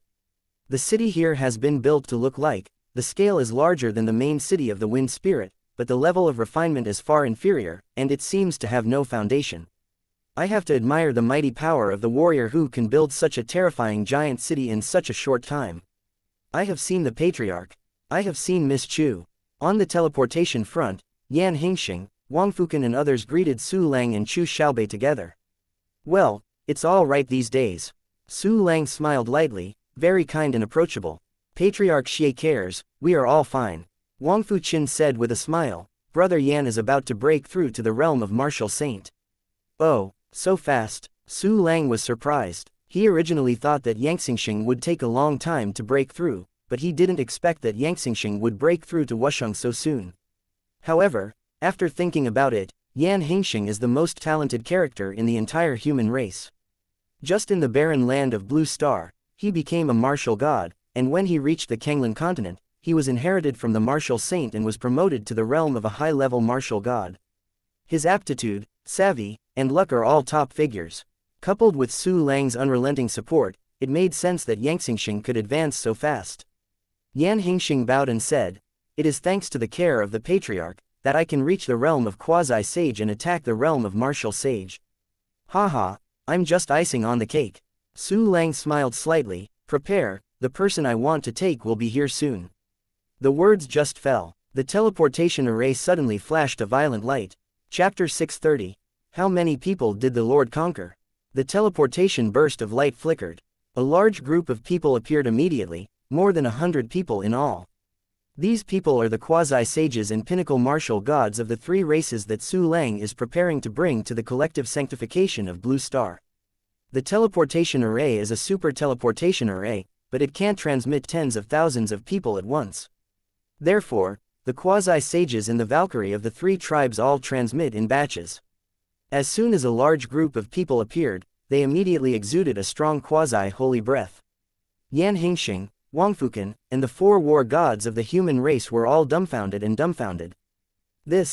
The city here has been built to look like, the scale is larger than the main city of the Wind Spirit, but the level of refinement is far inferior, and it seems to have no foundation. I have to admire the mighty power of the warrior who can build such a terrifying giant city in such a short time. I have seen the Patriarch. I have seen Miss Chu. On the teleportation front, Yan Hingxing, Wang Fukan and others greeted Su Lang and Chu Xiaobei together. Well, it's all right these days. Su Lang smiled lightly, very kind and approachable. Patriarch Xie cares, we are all fine. Wang Fuqin said with a smile, Brother Yan is about to break through to the realm of Martial Saint. Oh, so fast. Su Lang was surprised. He originally thought that Yang Xingxing would take a long time to break through, but he didn't expect that Yang Xingxing would break through to Wusheng so soon. However, after thinking about it, Yan Hingxing is the most talented character in the entire human race. Just in the barren land of Blue Star, he became a martial god, and when he reached the Kanglan continent, he was inherited from the martial saint and was promoted to the realm of a high-level martial god. His aptitude, savvy, and luck are all top figures. Coupled with Su Lang's unrelenting support, it made sense that Yang Xingxing could advance so fast. Yan Hingxing bowed and said, It is thanks to the care of the Patriarch, that I can reach the realm of Quasi-Sage and attack the realm of Martial Sage. Haha, I'm just icing on the cake. Su Lang smiled slightly, prepare, the person I want to take will be here soon. The words just fell. The teleportation array suddenly flashed a violent light. Chapter 630. How many people did the Lord conquer? The teleportation burst of light flickered. A large group of people appeared immediately, more than 100 people in all. These people are the quasi-sages and pinnacle martial gods of the 3 races that Su Lang is preparing to bring to the collective sanctification of Blue Star. The teleportation array is a super teleportation array, but it can't transmit tens of thousands of people at once. Therefore, the quasi-sages in the Valkyrie of the three tribes all transmit in batches. As soon as a large group of people appeared, they immediately exuded a strong quasi-holy breath. Yan Hingxing, Wangfukan, and the four war gods of the human race were all dumbfounded. There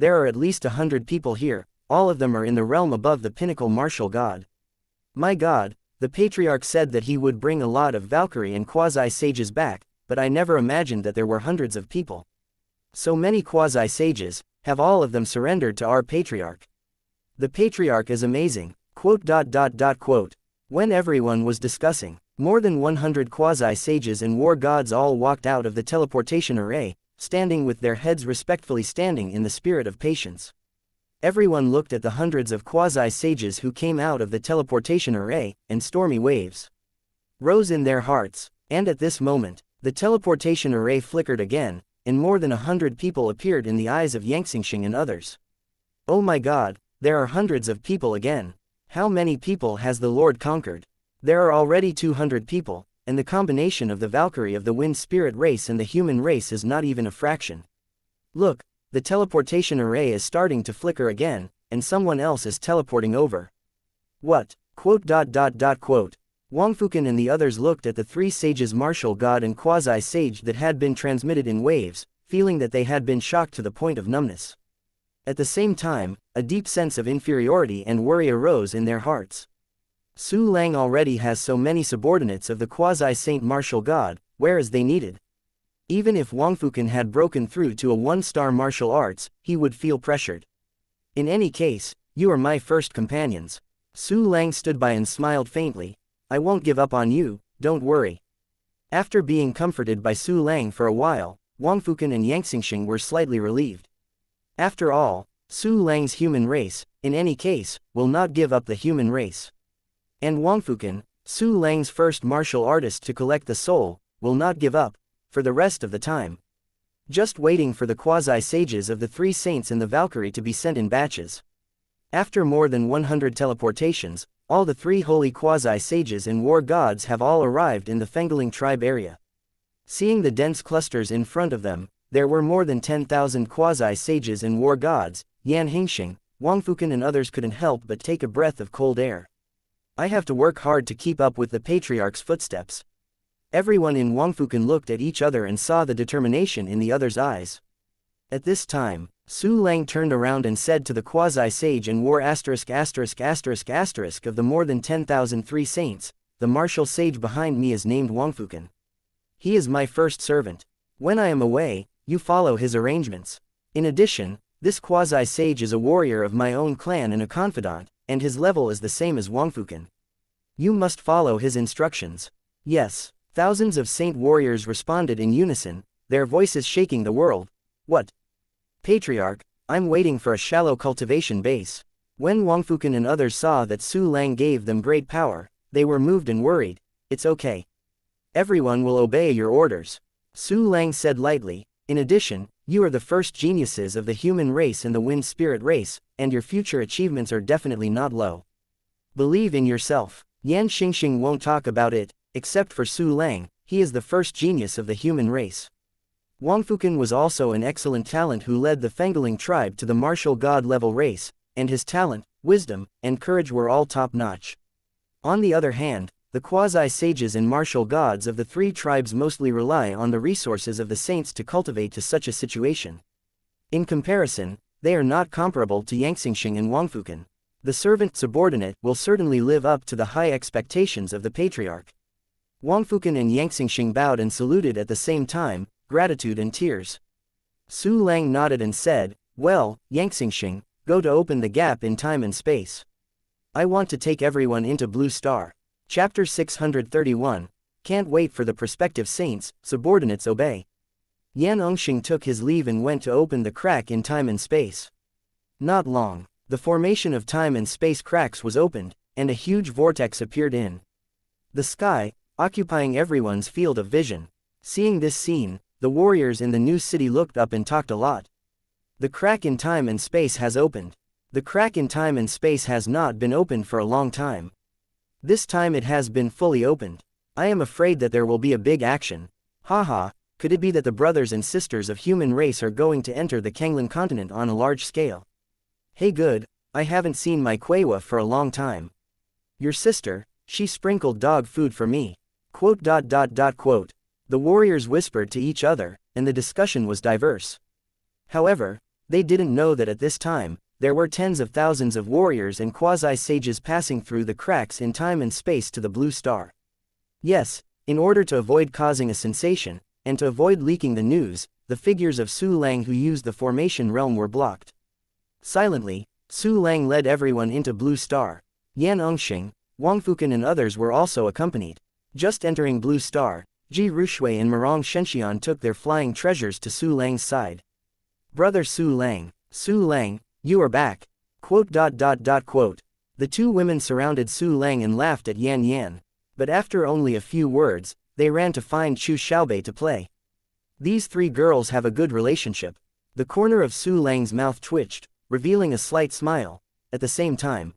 are at least 100 people here, all of them are in the realm above the pinnacle martial god. My god, the patriarch said that he would bring a lot of Valkyrie and quasi-sages back, but I never imagined that there were hundreds of people. So many quasi-sages, have all of them surrendered to our patriarch. The patriarch is amazing. When everyone was discussing, more than 100 quasi-sages and war gods all walked out of the teleportation array, standing with their heads respectfully standing in the spirit of patience. Everyone looked at the hundreds of quasi-sages who came out of the teleportation array, and stormy waves rose in their hearts, and at this moment, the teleportation array flickered again, and more than 100 people appeared in the eyes of Xianxia and others. Oh my god, there are hundreds of people again. How many people has the Lord conquered? There are already 200 people, and the combination of the Valkyrie of the wind spirit race and the human race is not even a fraction. Look, the teleportation array is starting to flicker again, and someone else is teleporting over. What? Wangfukan and the others looked at the three sages martial god and quasi-sage that had been transmitted in waves, feeling that they had been shocked to the point of numbness. At the same time, a deep sense of inferiority and worry arose in their hearts. Su Lang already has so many subordinates of the quasi-saint martial god, whereas they needed. Even if Wangfukan had broken through to a one-star martial arts, he would feel pressured. In any case, you are my first companions. Su Lang stood by and smiled faintly. I won't give up on you, don't worry. After being comforted by Su Lang for a while, Wangfukan and Xianxia were slightly relieved. After all, Su Lang's human race, in any case, will not give up the human race. And Wangfukan, Su Lang's first martial artist to collect the soul, will not give up, for the rest of the time. Just waiting for the quasi-sages of the three saints and the Valkyrie to be sent in batches. After more than 100 teleportations, all the three holy quasi-sages and war gods have all arrived in the Fengaling tribe area. Seeing the dense clusters in front of them, there were more than 10,000 quasi-sages and war gods. Yan Hingxing, Wangfukan and others couldn't help but take a breath of cold air. I have to work hard to keep up with the patriarch's footsteps. Everyone in Wangfukan looked at each other and saw the determination in the other's eyes. At this time, Su Lang turned around and said to the quasi-sage and war of the more than 10,000 three saints, the martial sage behind me is named Wangfukan. He is my first servant. When I am away, you follow his arrangements. In addition, this quasi-sage is a warrior of my own clan and a confidant, and his level is the same as Wangfukan. You must follow his instructions. Yes, thousands of saint warriors responded in unison, their voices shaking the world. What? Patriarch, I'm waiting for a shallow cultivation base. When Wangfukan and others saw that Su Lang gave them great power, they were moved and worried. It's okay. Everyone will obey your orders. Su Lang said lightly. In addition, you are the first geniuses of the human race and the wind spirit race, and your future achievements are definitely not low. Believe in yourself. Yan Xingxing won't talk about it, except for Su Lang, he is the first genius of the human race. Wangfukan was also an excellent talent who led the Fengaling tribe to the martial god level race, and his talent, wisdom, and courage were all top-notch. On the other hand, the quasi-sages and martial gods of the three tribes mostly rely on the resources of the saints to cultivate to such a situation. In comparison, they are not comparable to Xianxia and Wangfukan. The servant subordinate will certainly live up to the high expectations of the patriarch. Wangfukan and Xianxia bowed and saluted at the same time, gratitude and tears. Su Lang nodded and said, well, Xianxia, go to open the gap in time and space. I want to take everyone into Blue Star. Chapter 631, Can't wait for the prospective saints, subordinates obey. Yan Hongxing took his leave and went to open the crack in time and space. Not long, the formation of time and space cracks was opened, and a huge vortex appeared in the sky, occupying everyone's field of vision. Seeing this scene, the warriors in the new city looked up and talked a lot. The crack in time and space has opened. The crack in time and space has not been opened for a long time. This time it has been fully opened. I am afraid that there will be a big action. Haha, Could it be that the brothers and sisters of human race are going to enter the Kanglan continent on a large scale? Hey good, I haven't seen my Kwewa for a long time. Your sister, she sprinkled dog food for me. Quote. The warriors whispered to each other, and the discussion was diverse. However, they didn't know that at this time, there were tens of thousands of warriors and quasi-sages passing through the cracks in time and space to the blue star. Yes, in order to avoid causing a sensation, and to avoid leaking the news, the figures of Su Lang who used the formation realm were blocked. Silently, Su Lang led everyone into Blue Star. Yan Engxing, Wang Fukan and others were also accompanied. Just entering Blue Star, Ji Rushui and Murong Shenxian took their flying treasures to Su Lang's side. Brother Su Lang, you are back. Quote. The two women surrounded Su Lang and laughed at Yan Yan, but after only a few words, they ran to find Chu Xiaobei to play. These three girls have a good relationship. The corner of Su Lang's mouth twitched, revealing a slight smile. At the same time,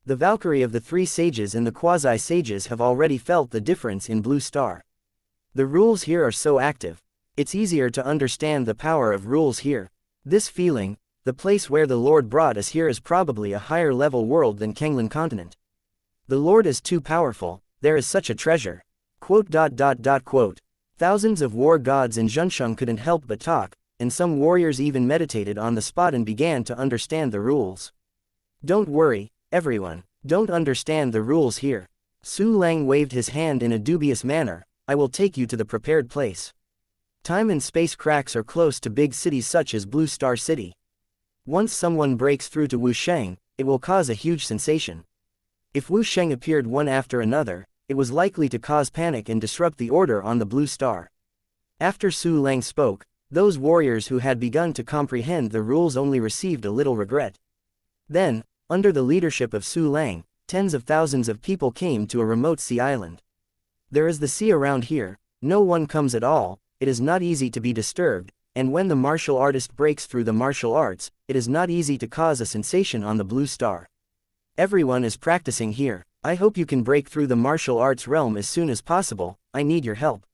the Valkyrie of the three sages and the quasi-sages have already felt the difference in Blue Star. The rules here are so active. It's easier to understand the power of rules here. This feeling, the place where the Lord brought us here is probably a higher level world than Kanglan continent. The Lord is too powerful, there is such a treasure. Quote. Thousands of war gods in Zhensheng couldn't help but talk, and some warriors even meditated on the spot and began to understand the rules. Don't worry, everyone, don't understand the rules here. Su Lang waved his hand in a dubious manner. I will take you to the prepared place. Time and space cracks are close to big cities such as Blue Star City. Once someone breaks through to Wusheng, it will cause a huge sensation. If Wusheng appeared one after another, it was likely to cause panic and disrupt the order on the Blue Star. After Su Lang spoke, those warriors who had begun to comprehend the rules only received a little regret. Then, under the leadership of Su Lang, tens of thousands of people came to a remote sea island. There is the sea around here, no one comes at all, it is not easy to be disturbed, and when the martial artist breaks through the martial arts, it is not easy to cause a sensation on the Blue Star. Everyone is practicing here. I hope you can break through the martial arts realm as soon as possible, I need your help.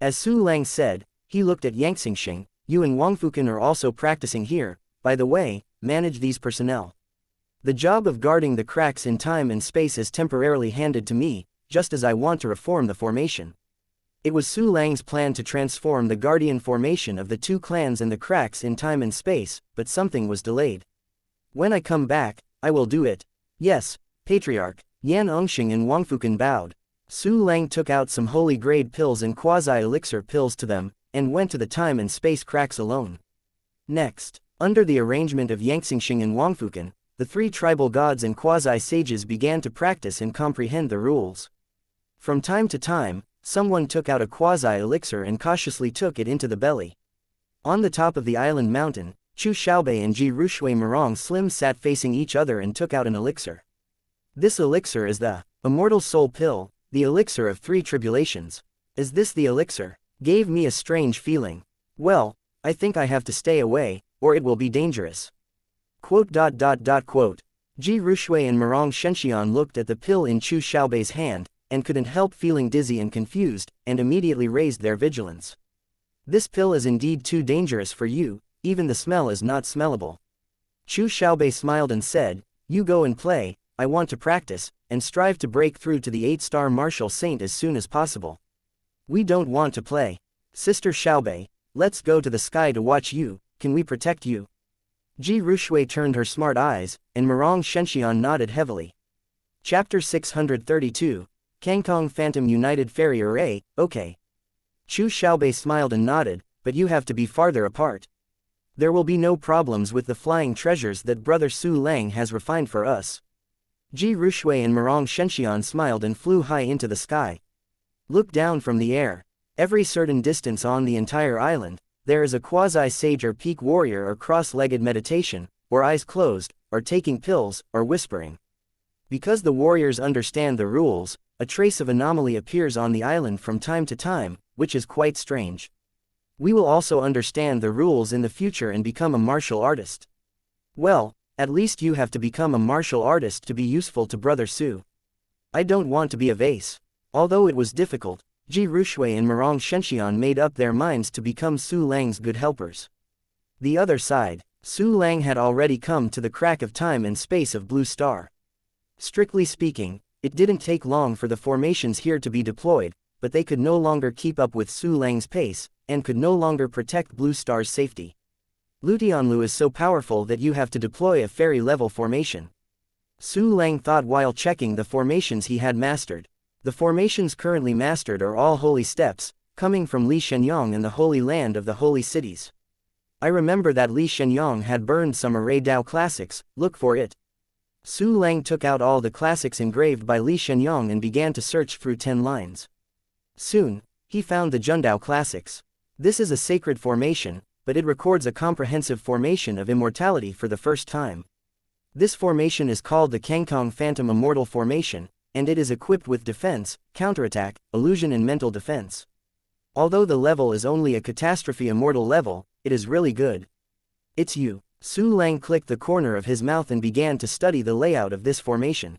As Su Lang said, he looked at Yang Xingxing. You and Wang Fukan are also practicing here, by the way, manage these personnel. The job of guarding the cracks in time and space is temporarily handed to me, just as I want to reform the formation. It was Su Lang's plan to transform the guardian formation of the two clans and the cracks in time and space, but something was delayed. When I come back, I will do it. Yes, Patriarch. Yan Engxing and Wang Fukan bowed. Su Lang took out some holy grade pills and quasi-elixir pills to them, and went to the time and space cracks alone. Next, under the arrangement of Yang Xingxing and Wang Fukan, the three tribal gods and quasi-sages began to practice and comprehend the rules. From time to time, someone took out a quasi-elixir and cautiously took it into the belly. On the top of the island mountain, Chu Xiaobei and Ji Rushui Murong Slim sat facing each other and took out an elixir. This elixir is the immortal soul pill, the elixir of three tribulations. Is this the elixir? Gave me a strange feeling. Well, I think I have to stay away, or it will be dangerous. Quote. Ji Rushui and Murong Shenxian looked at the pill in Chu Xiaobei's hand, and couldn't help feeling dizzy and confused, and immediately raised their vigilance. This pill is indeed too dangerous for you, even the smell is not smellable. Chu Xiaobei smiled and said, you go and play, I want to practice, and strive to break through to the 8-star martial saint as soon as possible. We don't want to play. Sister Xiaobei, let's go to the sky to watch you, can we protect you? Ji Rushui turned her smart eyes, and Murong Shenxian nodded heavily. Chapter 632, Kangkong Phantom United Fairy Array, okay. Chu Xiaobei smiled and nodded, but you have to be farther apart. There will be no problems with the flying treasures that Brother Su Lang has refined for us. Ji Rushui and Murong Shenxian smiled and flew high into the sky. Look down from the air. Every certain distance on the entire island, there is a quasi-sage or peak warrior or cross-legged meditation, or eyes closed, or taking pills, or whispering. Because the warriors understand the rules, a trace of anomaly appears on the island from time to time, which is quite strange. We will also understand the rules in the future and become a martial artist. Well, at least you have to become a martial artist to be useful to Brother Su. I don't want to be a vase. Although it was difficult, Ji Rushui and Murong Shenxian made up their minds to become Su Lang's good helpers. The other side, Su Lang had already come to the crack of time and space of Blue Star. Strictly speaking, it didn't take long for the formations here to be deployed, but they could no longer keep up with Su Lang's pace, and could no longer protect Blue Star's safety. Lutianlu is so powerful that you have to deploy a fairy-level formation. Su Lang thought while checking the formations he had mastered. The formations currently mastered are all holy steps, coming from Li Shenyang and the Holy Land of the Holy Cities. I remember that Li Shenyang had burned some Array Dao classics, look for it. Su Lang took out all the classics engraved by Li Shenyang and began to search through 10 lines. Soon, he found the Jundao classics. This is a sacred formation, but it records a comprehensive formation of immortality for the first time. This formation is called the Kangkong Phantom Immortal Formation, and it is equipped with defense, counterattack, illusion and mental defense. Although the level is only a catastrophe immortal level, it is really good. It's you. Su Lang clicked the corner of his mouth and began to study the layout of this formation.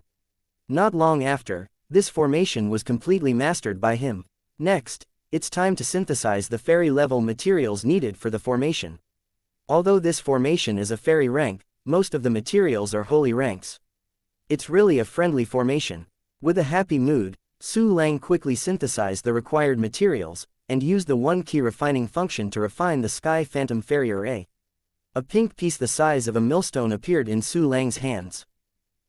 Not long after, this formation was completely mastered by him. Next, it's time to synthesize the fairy level materials needed for the formation. Although this formation is a fairy rank, most of the materials are holy ranks. It's really a friendly formation. With a happy mood, Su Lang quickly synthesized the required materials, and used the one-key refining function to refine the Sky Phantom Fairy Array. A pink piece the size of a millstone appeared in Su Lang's hands.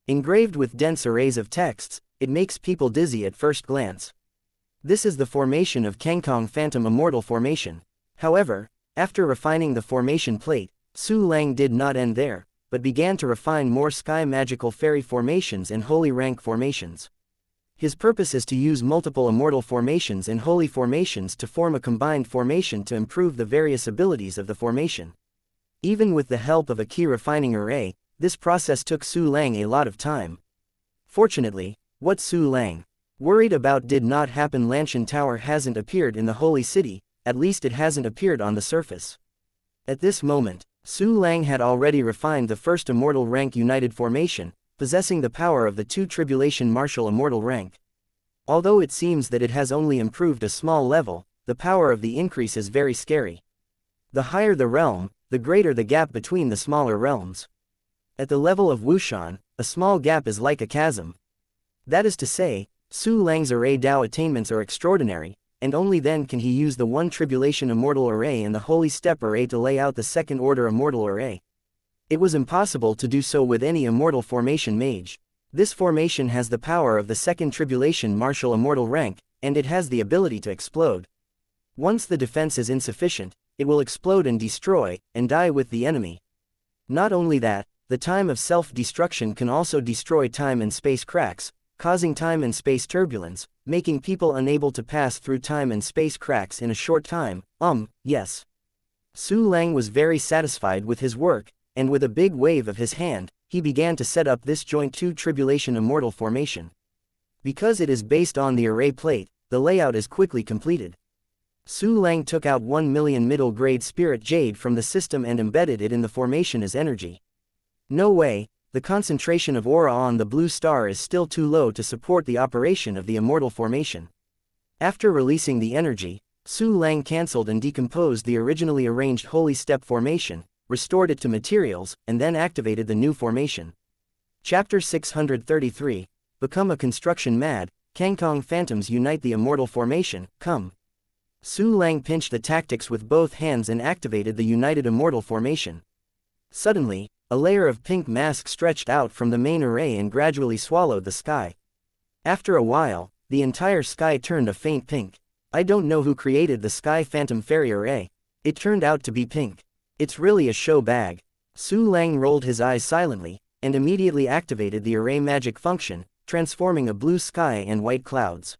Engraved with dense arrays of texts, it makes people dizzy at first glance. This is the formation of Kangkong Phantom Immortal Formation. However, after refining the formation plate, Su Lang did not end there, but began to refine more Sky Magical Fairy formations and Holy Rank formations. His purpose is to use multiple immortal formations and holy formations to form a combined formation to improve the various abilities of the formation. Even with the help of a key refining array, this process took Su Lang a lot of time. Fortunately, what Su Lang worried about did not happen. Lanshan Tower hasn't appeared in the Holy City, at least it hasn't appeared on the surface. At this moment, Su Lang had already refined the first immortal rank united formation, possessing the power of the 2 Tribulation Martial Immortal rank. Although it seems that it has only improved a small level, the power of the increase is very scary. The higher the realm, the greater the gap between the smaller realms. At the level of Wushan, a small gap is like a chasm. That is to say, Su Lang's Array Dao attainments are extraordinary, and only then can he use the 1 Tribulation Immortal Array and the Holy Step Array to lay out the Second Order Immortal Array. It was impossible to do so with any immortal formation mage. This formation has the power of the 2nd Tribulation Martial Immortal rank, and it has the ability to explode. Once the defense is insufficient, it will explode and destroy, and die with the enemy. Not only that, the time of self-destruction can also destroy time and space cracks, causing time and space turbulence, making people unable to pass through time and space cracks in a short time. Yes. Su Lang was very satisfied with his work, and with a big wave of his hand, he began to set up this joint 2 Tribulation Immortal formation. Because it is based on the array plate, the layout is quickly completed. Su Lang took out 1 million middle-grade spirit jade from the system and embedded it in the formation as energy. No way, the concentration of aura on the blue star is still too low to support the operation of the immortal formation. After releasing the energy, Su Lang cancelled and decomposed the originally arranged Holy Step formation, restored it to materials, and then activated the new formation. Chapter 633, Become a Construction Mad, Kangkong Phantoms Unite the Immortal Formation, Come. Su Lang pinched the tactics with both hands and activated the United Immortal Formation. Suddenly, a layer of pink mask stretched out from the main array and gradually swallowed the sky. After a while, the entire sky turned a faint pink. I don't know who created the Sky Phantom Fairy Array. It turned out to be pink. It's really a show bag. Su Lang rolled his eyes silently, and immediately activated the array magic function, transforming a blue sky and white clouds.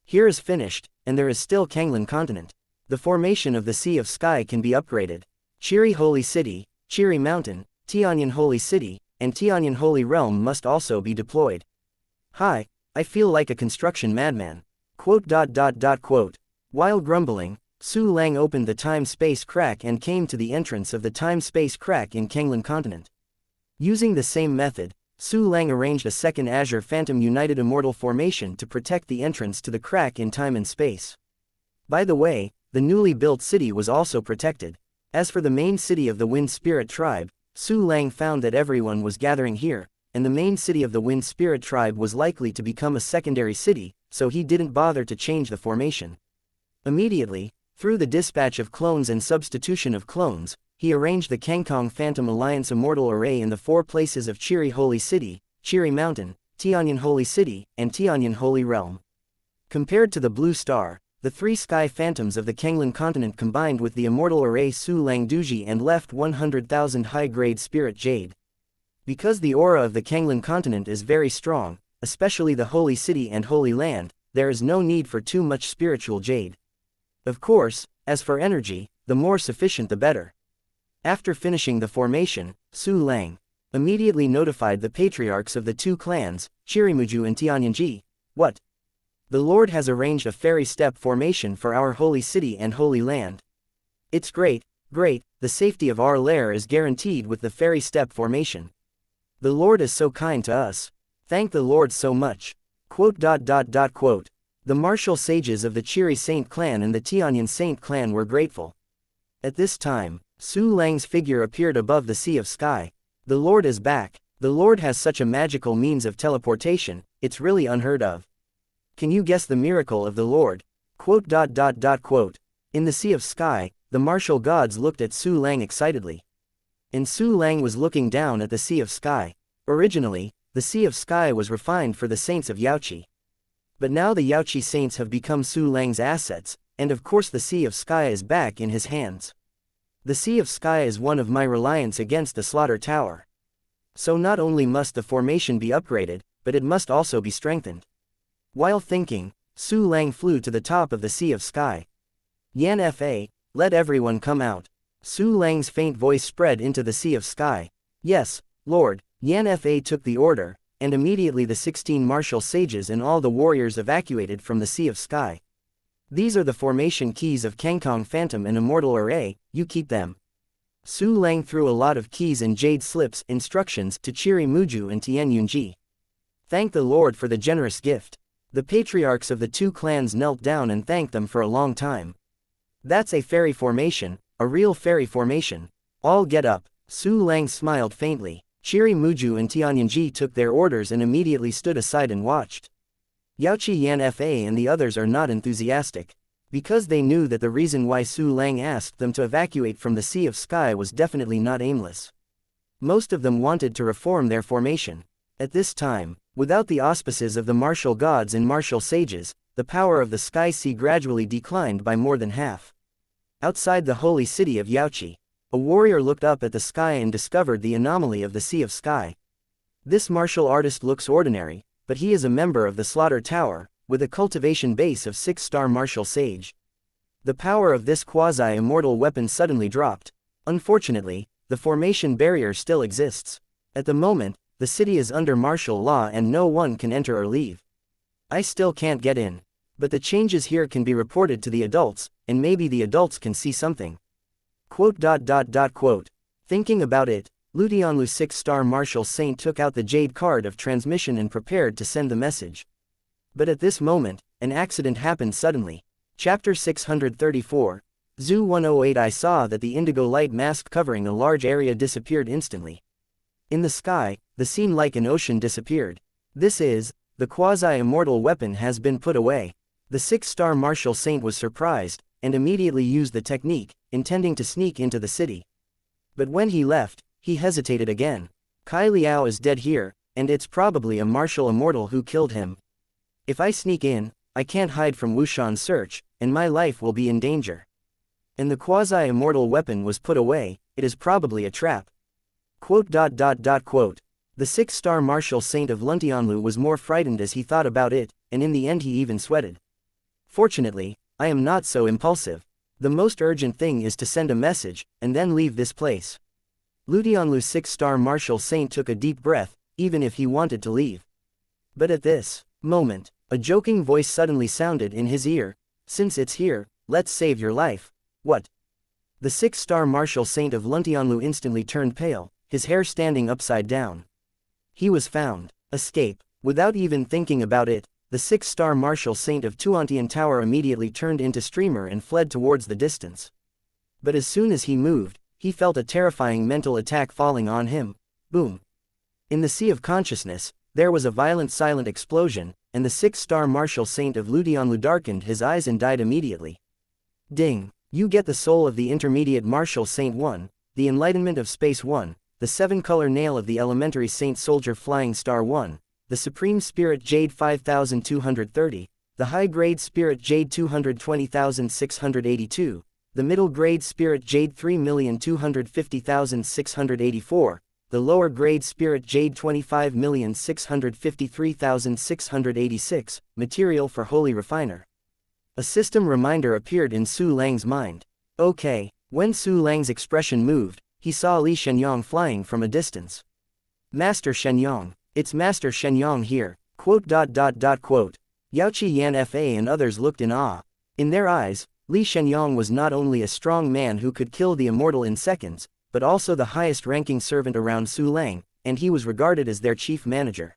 Here is finished, and there is still Kanglan Continent. The formation of the Sea of Sky can be upgraded. Chiri Holy City, Chiri Mountain, Tianyan Holy City, and Tianyan Holy Realm must also be deployed. Hi, I feel like a construction madman. While grumbling, Su Lang opened the time-space crack and came to the entrance of the time-space crack in Kanglan Continent. Using the same method, Su Lang arranged a second Azure Phantom United Immortal formation to protect the entrance to the crack in time and space. By the way, the newly built city was also protected. As for the main city of the Wind Spirit Tribe, Su Lang found that everyone was gathering here, and the main city of the Wind Spirit Tribe was likely to become a secondary city, so he didn't bother to change the formation. Immediately, through the dispatch of clones and substitution of clones, he arranged the Kangkong Phantom Alliance Immortal Array in the 4 places of Chiri Holy City, Chiri Mountain, Tianyan Holy City, and Tianyan Holy Realm. Compared to the Blue Star, the 3 Sky Phantoms of the Kanglan continent combined with the Immortal Array Su Lang Duji and left 100,000 high-grade Spirit Jade. Because the aura of the Kanglan continent is very strong, especially the Holy City and Holy Land, there is no need for too much spiritual jade. Of course, as for energy, the more sufficient the better. After finishing the formation, Su Lang immediately notified the patriarchs of the 2 clans, Chirimuju and Tianyanji. What? The Lord has arranged a fairy step formation for our holy city and holy land. It's great, great, the safety of our lair is guaranteed with the fairy step formation. The Lord is so kind to us. Thank the Lord so much. The martial sages of the Chiri Saint clan and the Tianyan Saint clan were grateful. At this time, Su Lang's figure appeared above the sea of sky. The Lord is back. The Lord has such a magical means of teleportation, it's really unheard of. Can you guess the miracle of the Lord? In the sea of sky, the martial gods looked at Su Lang excitedly. And Su Lang was looking down at the sea of sky. Originally, the sea of sky was refined for the saints of Yaoqi. But now the Yaoqi saints have become Su Lang's assets, and of course the sea of sky is back in his hands. The sea of sky is one of my reliance against the slaughter tower. So not only must the formation be upgraded, but it must also be strengthened. While thinking, Su Lang flew to the top of the sea of sky. Yan Fa, let everyone come out. Su Lang's faint voice spread into the sea of sky. Yes, Lord. Yan Fa took the order, and immediately the 16 martial sages and all the warriors evacuated from the sea of sky. These are the formation keys of Kangkong Phantom and Immortal Array, you keep them. Su Lang threw a lot of keys and jade slips instructions to Chiri Muju and Tian Yunji. Thank the Lord for the generous gift. The patriarchs of the 2 clans knelt down and thanked them for a long time. That's a fairy formation, a real fairy formation. All get up. Su Lang smiled faintly. Chiri Muju and Tianyanji took their orders and immediately stood aside and watched. Yaoqi Yan Fa and the others are not enthusiastic, because they knew that the reason why Su Lang asked them to evacuate from the Sea of Sky was definitely not aimless. Most of them wanted to reform their formation. At this time, without the auspices of the martial gods and martial sages, the power of the Sky Sea gradually declined by more than half. Outside the holy city of Yaoqi, a warrior looked up at the sky and discovered the anomaly of the Sea of Sky. This martial artist looks ordinary, but he is a member of the Slaughter Tower, with a cultivation base of 6-star martial sage. The power of this quasi-immortal weapon suddenly dropped. Unfortunately, the formation barrier still exists. At the moment, the city is under martial law and no one can enter or leave. I still can't get in. But the changes here can be reported to the adults, and maybe the adults can see something. Thinking about it, Lutianlu 6-star martial saint took out the jade card of transmission and prepared to send the message. But at this moment, an accident happened suddenly. Chapter 634, Zoo 108. I saw that the indigo light mask covering a large area disappeared instantly. In the sky, the scene like an ocean disappeared. This is, the quasi-immortal weapon has been put away. The 6-star martial saint was surprised, and immediately used the technique, intending to sneak into the city. But when he left, he hesitated again. Kai Liao is dead here, and it's probably a martial immortal who killed him. If I sneak in, I can't hide from Wushan's search, and my life will be in danger. And the quasi-immortal weapon was put away, it is probably a trap. The 6-star martial saint of Luntianlu was more frightened as he thought about it, and in the end he even sweated. Fortunately, I am not so impulsive. The most urgent thing is to send a message, and then leave this place. Lutianlu's 6-star martial saint took a deep breath, even if he wanted to leave. But at this moment, a joking voice suddenly sounded in his ear. Since it's here, let's save your life. What? The 6-star martial saint of Luntianlu instantly turned pale, his hair standing upside down. He was found. Escape. Without even thinking about it, the 6-star martial saint of Tuantian Tower immediately turned into streamer and fled towards the distance. But as soon as he moved, he felt a terrifying mental attack falling on him. Boom. In the sea of consciousness, there was a violent silent explosion, and the 6-star martial saint of Ludianlu darkened his eyes and died immediately. Ding. You get the soul of the intermediate martial saint 1, the enlightenment of space 1, the 7-color nail of the elementary saint soldier flying star 1, the supreme spirit jade 5230, the high-grade spirit jade 220,682, the middle-grade spirit jade 3,250,684, the lower-grade spirit jade 25,653,686, material for holy refiner. A system reminder appeared in Su Lang's mind. Okay. When Su Lang's expression moved, he saw Li Shenyang flying from a distance. Master Shenyang. It's Master Shenyang here. Quote. Yaoqi Yan Fa and others looked in awe. In their eyes, Li Shenyang was not only a strong man who could kill the immortal in seconds, but also the highest-ranking servant around Su Lang, and he was regarded as their chief manager.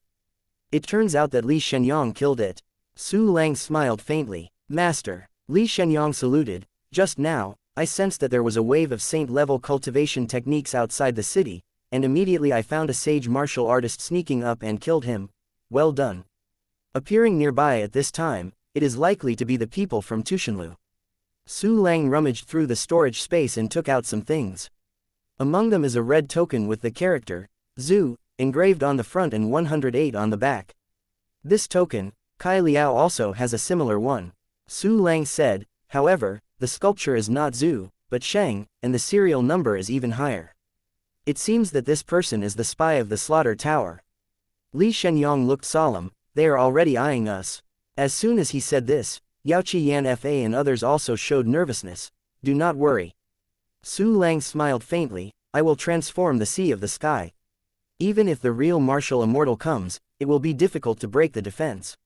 It turns out that Li Shenyang killed it. Su Lang smiled faintly. Master. Li Shenyang saluted. Just now, I sensed that there was a wave of saint-level cultivation techniques outside the city, and immediately I found a sage martial artist sneaking up and killed him. Well done. Appearing nearby at this time, it is likely to be the people from Tushanlu. Su Lang rummaged through the storage space and took out some things. Among them is a red token with the character, Zhu, engraved on the front and 108 on the back. This token, Kai Liao also has a similar one. Su Lang said, however, the sculpture is not Zhu, but Sheng, and the serial number is even higher. It seems that this person is the spy of the Slaughter Tower. Li Shenyang looked solemn. They are already eyeing us. As soon as he said this, Yaoqi Yan Fa and others also showed nervousness. Do not worry. Su Lang smiled faintly. I will transform the sea of the sky. Even if the real martial immortal comes, it will be difficult to break the defense.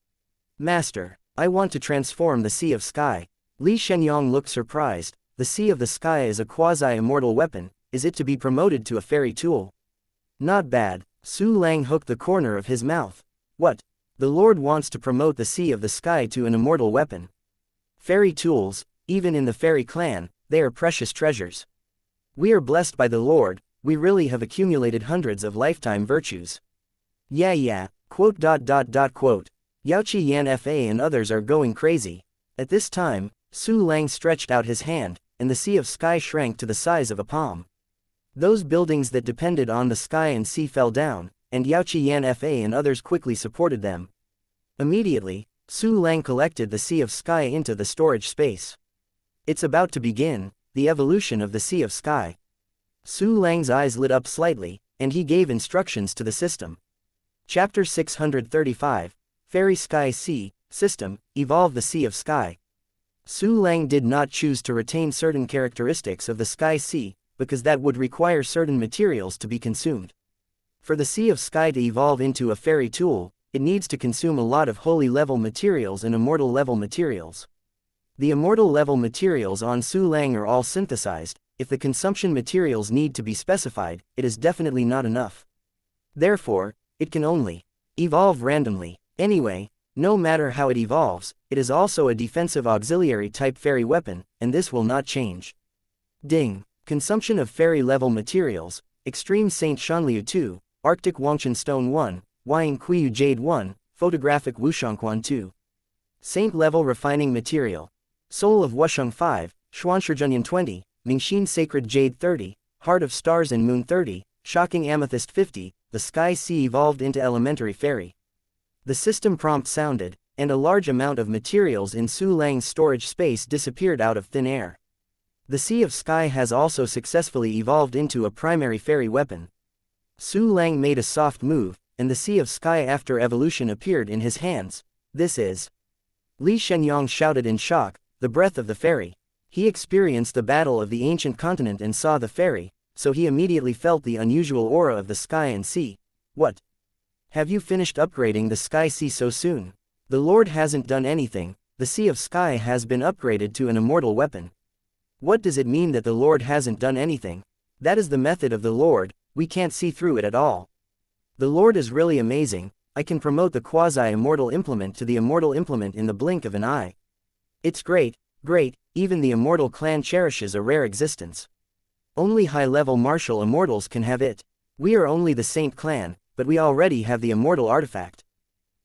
Master. I want to transform the sea of sky. Li Shenyang looked surprised. The sea of the sky is a quasi-immortal weapon. Is it to be promoted to a fairy tool? Not bad. Su Lang hooked the corner of his mouth. What? The Lord wants to promote the sea of the sky to an immortal weapon. Fairy tools, even in the fairy clan, they are precious treasures. We are blessed by the Lord. We really have accumulated hundreds of lifetime virtues. Yeah. Quote. Yaoqi Yan Fa and others are going crazy. At this time, Su Lang stretched out his hand, and the sea of sky shrank to the size of a palm. Those buildings that depended on the sky and sea fell down, and Yaoqi Yan Fa and others quickly supported them. Immediately, Su Lang collected the sea of sky into the storage space. It's about to begin, the evolution of the sea of sky. Su Lang's eyes lit up slightly, and he gave instructions to the system. Chapter 635, Fairy Sky Sea, System, Evolve the Sea of Sky. Su Lang did not choose to retain certain characteristics of the Sky Sea, because that would require certain materials to be consumed. For the Sea of Sky to evolve into a fairy tool, it needs to consume a lot of holy level materials and immortal level materials. The immortal level materials on Su Lang are all synthesized. If the consumption materials need to be specified, it is definitely not enough. Therefore, it can only evolve randomly. Anyway, no matter how it evolves, it is also a defensive auxiliary type fairy weapon, and this will not change. Ding. Consumption of fairy level materials, Extreme Saint Shanliu 2, Arctic Wangshan Stone 1, Huaying Qiyu Jade 1, Photographic Wushangquan 2. Saint level refining material. Soul of Wusheng 5, Xuanshijunyan 20, Mingxin Sacred Jade 30, Heart of Stars and Moon 30, Shocking Amethyst 50, the Sky Sea evolved into Elementary Fairy. The system prompt sounded, and a large amount of materials in Su Lang's storage space disappeared out of thin air. The Sea of Sky has also successfully evolved into a primary fairy weapon. Su Lang made a soft move, and the Sea of Sky after evolution appeared in his hands. This is. Li Shenyang shouted in shock, the breath of the fairy. He experienced the battle of the ancient continent and saw the fairy, so he immediately felt the unusual aura of the sky and sea. What? Have you finished upgrading the Sky Sea so soon? The Lord hasn't done anything. The Sea of Sky has been upgraded to an immortal weapon. What does it mean that the Lord hasn't done anything? That is the method of the Lord, we can't see through it at all. The Lord is really amazing. I can promote the quasi-immortal implement to the immortal implement in the blink of an eye. It's great, great, even the immortal clan cherishes a rare existence. Only high-level martial immortals can have it. We are only the Saint clan, but we already have the immortal artifact.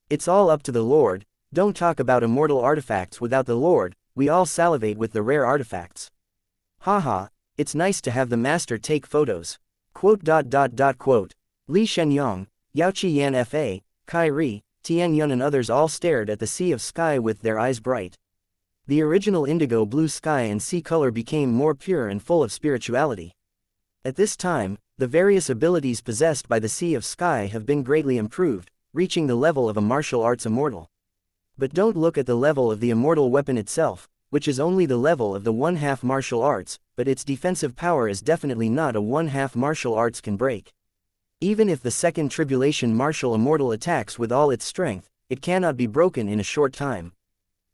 It's all up to the Lord. Don't talk about immortal artifacts without the Lord, we all salivate with the rare artifacts. Haha, it's nice to have the master take photos. Quote. Li Shenyang, Yaoqi Yan Fa, Kai Ri, Tian Yun and others all stared at the sea of sky with their eyes bright. The original indigo blue sky and sea color became more pure and full of spirituality. At this time, the various abilities possessed by the sea of sky have been greatly improved, reaching the level of a martial arts immortal. But don't look at the level of the immortal weapon itself, which is only the level of the one-half martial arts, but its defensive power is definitely not a one-half martial arts can break. Even if the second tribulation martial immortal attacks with all its strength, it cannot be broken in a short time.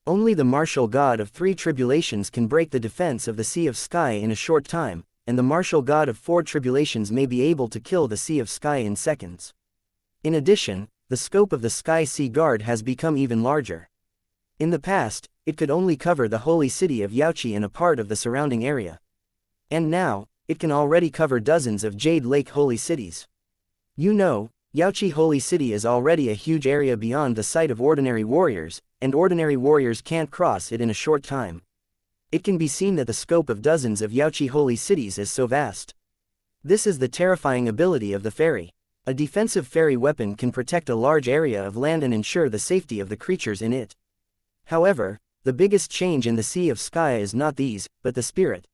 Only the martial god of three tribulations can break the defense of the sea of sky in a short time, and the martial god of four tribulations may be able to kill the sea of sky in seconds. In addition, the scope of the Sky Sea Guard has become even larger. In the past, it could only cover the holy city of Yaoqi and a part of the surrounding area. And now, it can already cover dozens of Jade Lake holy cities. You know, Yaoqi Holy City is already a huge area beyond the sight of ordinary warriors, and ordinary warriors can't cross it in a short time. It can be seen that the scope of dozens of Yaoqi holy cities is so vast. This is the terrifying ability of the fairy. A defensive fairy weapon can protect a large area of land and ensure the safety of the creatures in it. However, the biggest change in the Sea of Sky is not these, but the spirit.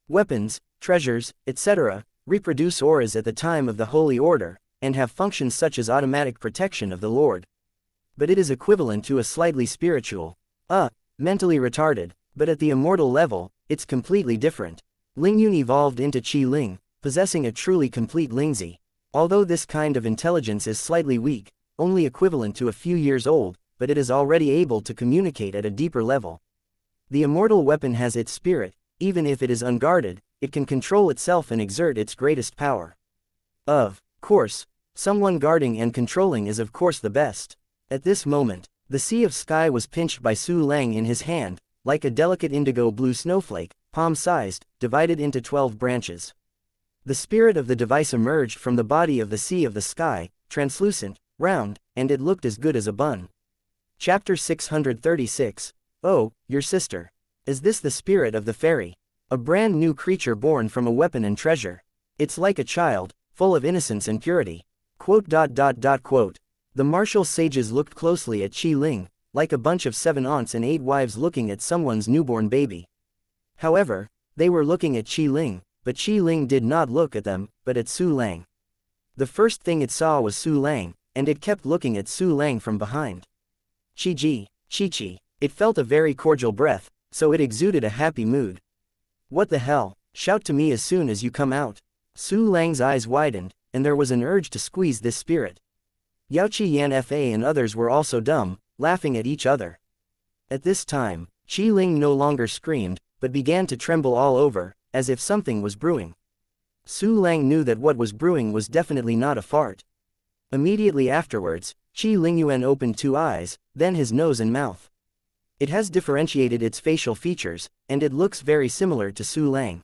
Weapons, treasures, etc., reproduce auras at the time of the Holy Order, and have functions such as automatic protection of the Lord. But it is equivalent to a slightly spiritual, mentally retarded, but at the immortal level, it's completely different. Lingyun evolved into Qi Ling, possessing a truly complete Lingzi. Although this kind of intelligence is slightly weak, only equivalent to a few years old, but it is already able to communicate at a deeper level. The immortal weapon has its spirit. Even if it is unguarded, it can control itself and exert its greatest power. Of course, someone guarding and controlling is of course the best. At this moment, the Sea of Sky was pinched by Su Lang in his hand, like a delicate indigo blue snowflake, palm-sized, divided into 12 branches. The spirit of the device emerged from the body of the Sea of the Sky, translucent, round, and it looked as good as a bun. Chapter 636. Oh, your sister. Is this the spirit of the fairy? A brand new creature born from a weapon and treasure. It's like a child, full of innocence and purity. Quote. The martial sages looked closely at Qi Ling, like a bunch of 7 aunts and 8 wives looking at someone's newborn baby. However, they were looking at Qi Ling, but Qi Ling did not look at them, but at Su Lang. The first thing it saw was Su Lang, and it kept looking at Su Lang from behind. Chi-ji, Chi-chi. It felt a very cordial breath, so it exuded a happy mood. What the hell, shout to me as soon as you come out. Su Lang's eyes widened, and there was an urge to squeeze this spirit. Yaoqi Yan Fa and others were also dumb, laughing at each other. At this time, Qi Ling no longer screamed, but began to tremble all over, as if something was brewing. Su Lang knew that what was brewing was definitely not a fart. Immediately afterwards, Qi Lingyuan opened 2 eyes, then his nose and mouth. It has differentiated its facial features, and it looks very similar to Su Lang.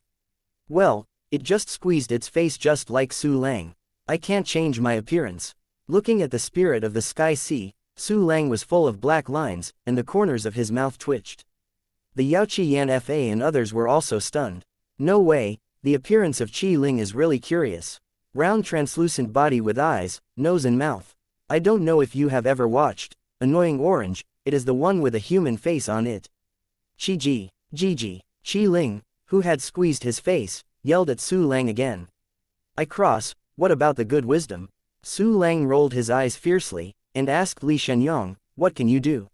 Well, it just squeezed its face just like Su Lang. I can't change my appearance. Looking at the spirit of the Sky Sea, Su Lang was full of black lines, and the corners of his mouth twitched. The Yaoqi Yan Fa and others were also stunned. No way, the appearance of Qi Ling is really curious. Round translucent body with eyes, nose and mouth. I don't know if you have ever watched Annoying Orange, it is the one with a human face on it. Chi-ji, Ji-ji. Qi Ling, who had squeezed his face, yelled at Su Lang again. I cross, what about the good wisdom? Su Lang rolled his eyes fiercely, and asked Li Shenyang, what can you do?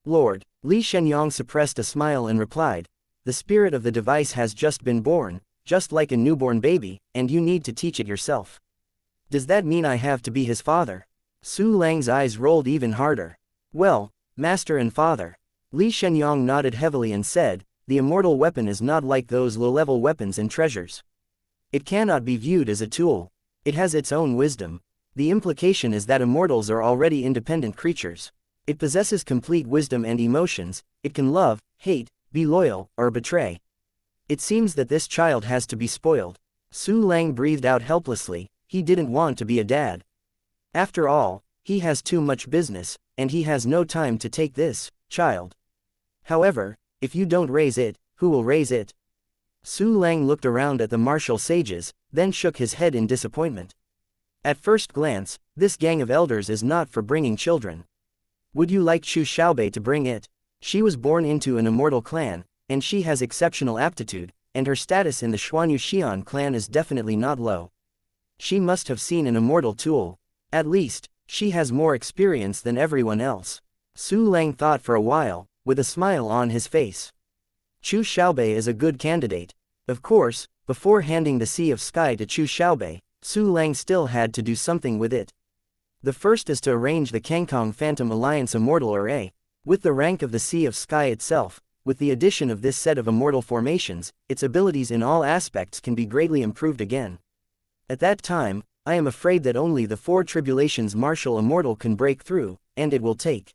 Lord, Li Shenyang suppressed a smile and replied, the spirit of the device has just been born, just like a newborn baby, and you need to teach it yourself. Does that mean I have to be his father? Su Lang's eyes rolled even harder. Well, master and father. Li Shenyang nodded heavily and said, the immortal weapon is not like those low-level weapons and treasures. It cannot be viewed as a tool. It has its own wisdom. The implication is that immortals are already independent creatures. It possesses complete wisdom and emotions, it can love, hate, be loyal, or betray. It seems that this child has to be spoiled. Su Lang breathed out helplessly, he didn't want to be a dad. After all, he has too much business, and he has no time to take this child. However, if you don't raise it, who will raise it? Su Lang looked around at the martial sages, then shook his head in disappointment. At first glance, this gang of elders is not for bringing children. Would you like Chu Xiaobei to bring it? She was born into an immortal clan, and she has exceptional aptitude, and her status in the Xuanyu Xian clan is definitely not low. She must have seen an immortal tool. At least, she has more experience than everyone else. Su Lang thought for a while, with a smile on his face. Chu Xiaobei is a good candidate. Of course, before handing the Sea of Sky to Chu Xiaobei, Su Lang still had to do something with it. The first is to arrange the Kangkong Phantom Alliance Immortal Array. With the rank of the Sea of Sky itself, with the addition of this set of immortal formations, its abilities in all aspects can be greatly improved again. At that time, I am afraid that only the Four Tribulations Martial Immortal can break through, and it will take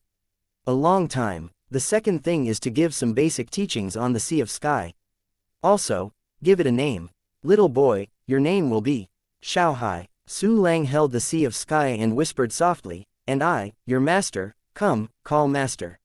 a long time. The second thing is to give some basic teachings on the Sea of Sky. Also, give it a name. Little boy, your name will be Xiaohai. Su Lang held the Sea of Sky and whispered softly, and I, your master, come, call master.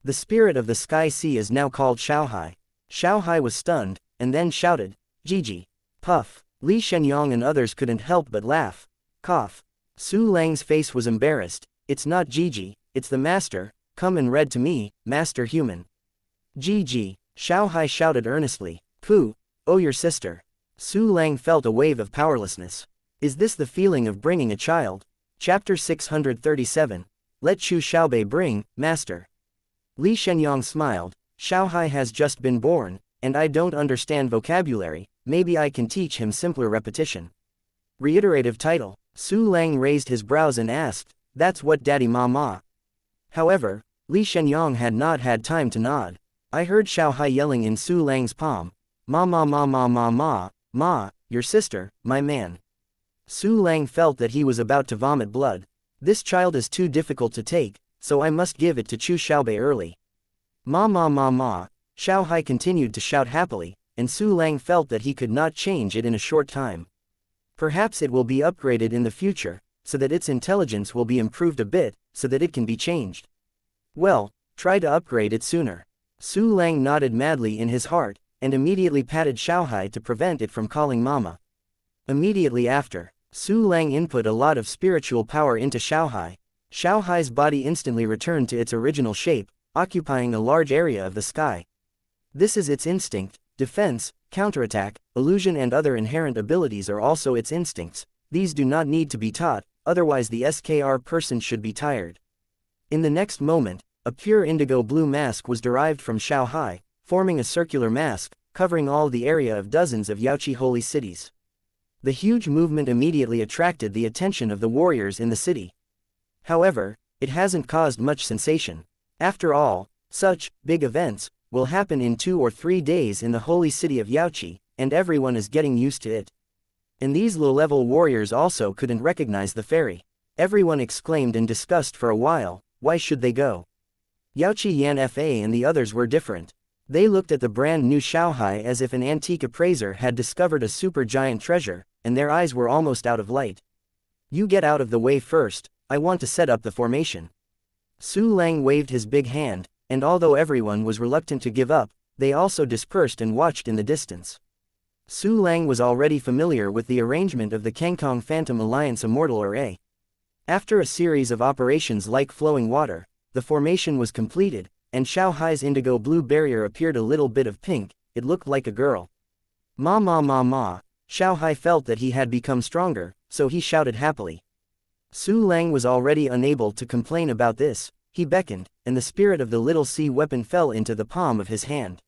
The spirit of the Sky Sea is now called Xiaohai. Xiaohai was stunned, and then shouted, Gigi. Puff. Li Shenyang and others couldn't help but laugh. Cough. Su Lang's face was embarrassed. It's not Gigi, it's the master, come and read to me, master human. Gigi. Xiaohai shouted earnestly. Pooh. Oh, your sister. Su Lang felt a wave of powerlessness. Is this the feeling of bringing a child? Chapter 637. Let Chu Xiaobei bring, master. Li Shenyang smiled. Xiaohai has just been born, and I don't understand vocabulary, maybe I can teach him simpler repetition. Reiterative title. Su Lang raised his brows and asked, that's what daddy ma. However, Li Shenyang had not had time to nod. I heard Xiaohai yelling in Su Lang's palm. Ma, your sister, my man. Su Lang felt that he was about to vomit blood. This child is too difficult to take, so I must give it to Chu Xiaobei early. Ma. Xiaohai continued to shout happily, and Su Lang felt that he could not change it in a short time. Perhaps it will be upgraded in the future, so that its intelligence will be improved a bit, so that it can be changed. Well, try to upgrade it sooner. Su Lang nodded madly in his heart, and immediately patted Xiaohai to prevent it from calling mama. Immediately after, Su Lang input a lot of spiritual power into Xiaohai. Xiaohai's body instantly returned to its original shape, occupying a large area of the sky. This is its instinct. Defense, counterattack, illusion and other inherent abilities are also its instincts. These do not need to be taught, otherwise the SKR person should be tired. In the next moment, a pure indigo blue mask was derived from Xiaohai, forming a circular mask, covering all the area of dozens of Yaoqi holy cities. The huge movement immediately attracted the attention of the warriors in the city. However, it hasn't caused much sensation. After all, such big events will happen in 2 or 3 days in the holy city of Yaoqi, and everyone is getting used to it. And these low-level warriors also couldn't recognize the fairy. Everyone exclaimed in disgust for a while, why should they go? Yaoqi Yan Fa and the others were different. They looked at the brand new Xiaohai as if an antique appraiser had discovered a supergiant treasure, and their eyes were almost out of light. You get out of the way first, I want to set up the formation. Su Lang waved his big hand, and although everyone was reluctant to give up, they also dispersed and watched in the distance. Su Lang was already familiar with the arrangement of the Kangkong Phantom Alliance Immortal Array. After a series of operations like flowing water, the formation was completed, and Xiaohai's indigo blue barrier appeared a little bit of pink, it looked like a girl. Ma. Xiaohai felt that he had become stronger, so he shouted happily. Su Lang was already unable to complain about this. He beckoned, and the spirit of the little sea weapon fell into the palm of his hand.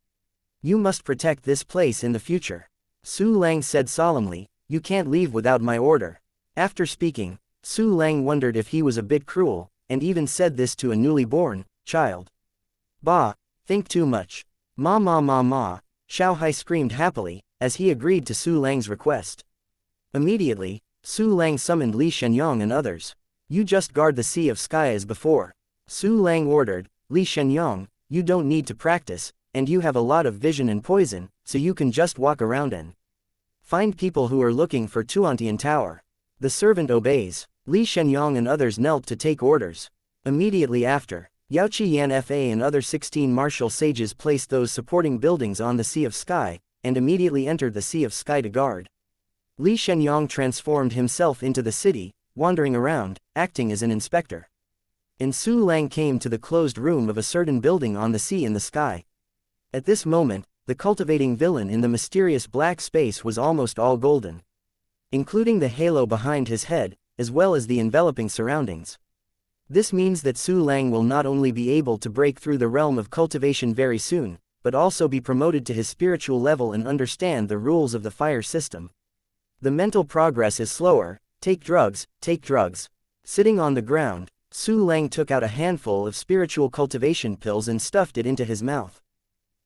You must protect this place in the future. Su Lang said solemnly, you can't leave without my order. After speaking, Su Lang wondered if he was a bit cruel, and even said this to a newly born child. Bah, think too much. Ma. Xiaohai screamed happily, as he agreed to Su Lang's request. Immediately, Su Lang summoned Li Shenyang and others. You just guard the Sea of Sky as before. Su Lang ordered, Li Shenyang, you don't need to practice, and you have a lot of vision and poison, so you can just walk around and find people who are looking for Tuantian Tower. The servant obeys. Li Shenyang and others knelt to take orders. Immediately after, Yaoqi Yan Fa and other 16 martial sages placed those supporting buildings on the Sea of Sky, and immediately entered the Sea of Sky to guard. Li Shenyang transformed himself into the city, wandering around, acting as an inspector. And Su Lang came to the closed room of a certain building on the sea in the sky. At this moment, the cultivating villain in the mysterious black space was almost all golden, including the halo behind his head, as well as the enveloping surroundings. This means that Su Lang will not only be able to break through the realm of cultivation very soon, but also be promoted to his spiritual level and understand the rules of the fire system. The mental progress is slower. Take drugs, take drugs. Sitting on the ground, Su Lang took out a handful of spiritual cultivation pills and stuffed it into his mouth.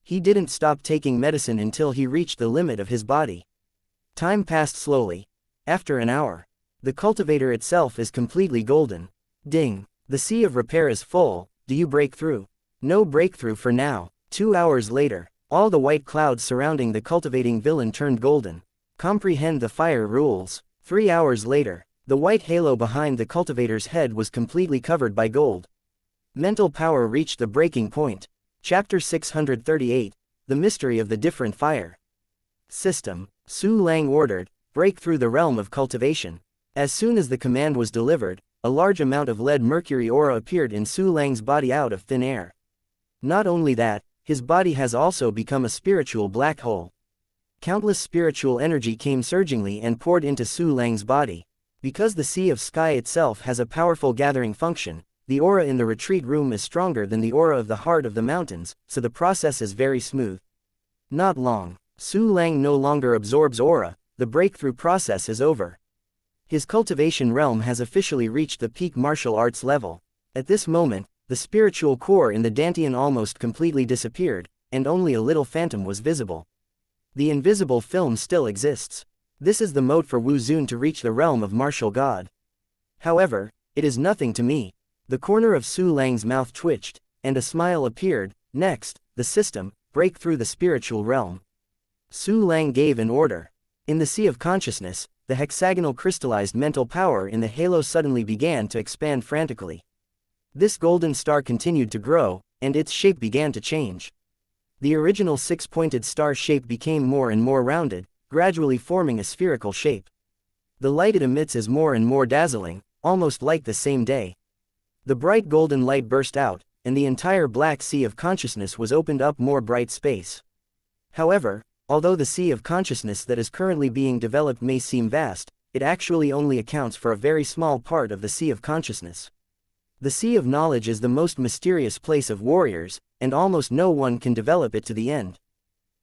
He didn't stop taking medicine until he reached the limit of his body. Time passed slowly. After an hour, the cultivator itself is completely golden. Ding! The Sea of Repair is full. Do you break through? No breakthrough for now. 2 hours later, all the white clouds surrounding the cultivating villain turned golden. Comprehend the fire rules. 3 hours later, the white halo behind the cultivator's head was completely covered by gold. Mental power reached the breaking point. Chapter 638, The Mystery of the Different Fire System. Su Lang ordered, break through the realm of cultivation. As soon as the command was delivered, a large amount of lead-mercury aura appeared in Su Lang's body out of thin air. Not only that, his body has also become a spiritual black hole. Countless spiritual energy came surgingly and poured into Su Lang's body. Because the Sea of Sky itself has a powerful gathering function, the aura in the retreat room is stronger than the aura of the heart of the mountains, so the process is very smooth. Not long, Su Lang no longer absorbs aura. The breakthrough process is over. His cultivation realm has officially reached the peak martial arts level. At this moment, the spiritual core in the Dantian almost completely disappeared, and only a little phantom was visible. The invisible film still exists. This is the mode for Wu Zun to reach the realm of martial god. However, it is nothing to me. The corner of Su Lang's mouth twitched, and a smile appeared. Next, the system, break through the spiritual realm. Su Lang gave an order. In the Sea of Consciousness, the hexagonal crystallized mental power in the halo suddenly began to expand frantically. This golden star continued to grow, and its shape began to change. The original six-pointed star shape became more and more rounded, gradually forming a spherical shape. The light it emits is more and more dazzling, almost like the same day. The bright golden light burst out, and the entire black Sea of Consciousness was opened up more bright space. However, although the Sea of Consciousness that is currently being developed may seem vast, it actually only accounts for a very small part of the Sea of Consciousness. The Sea of Knowledge is the most mysterious place of warriors, and almost no one can develop it to the end.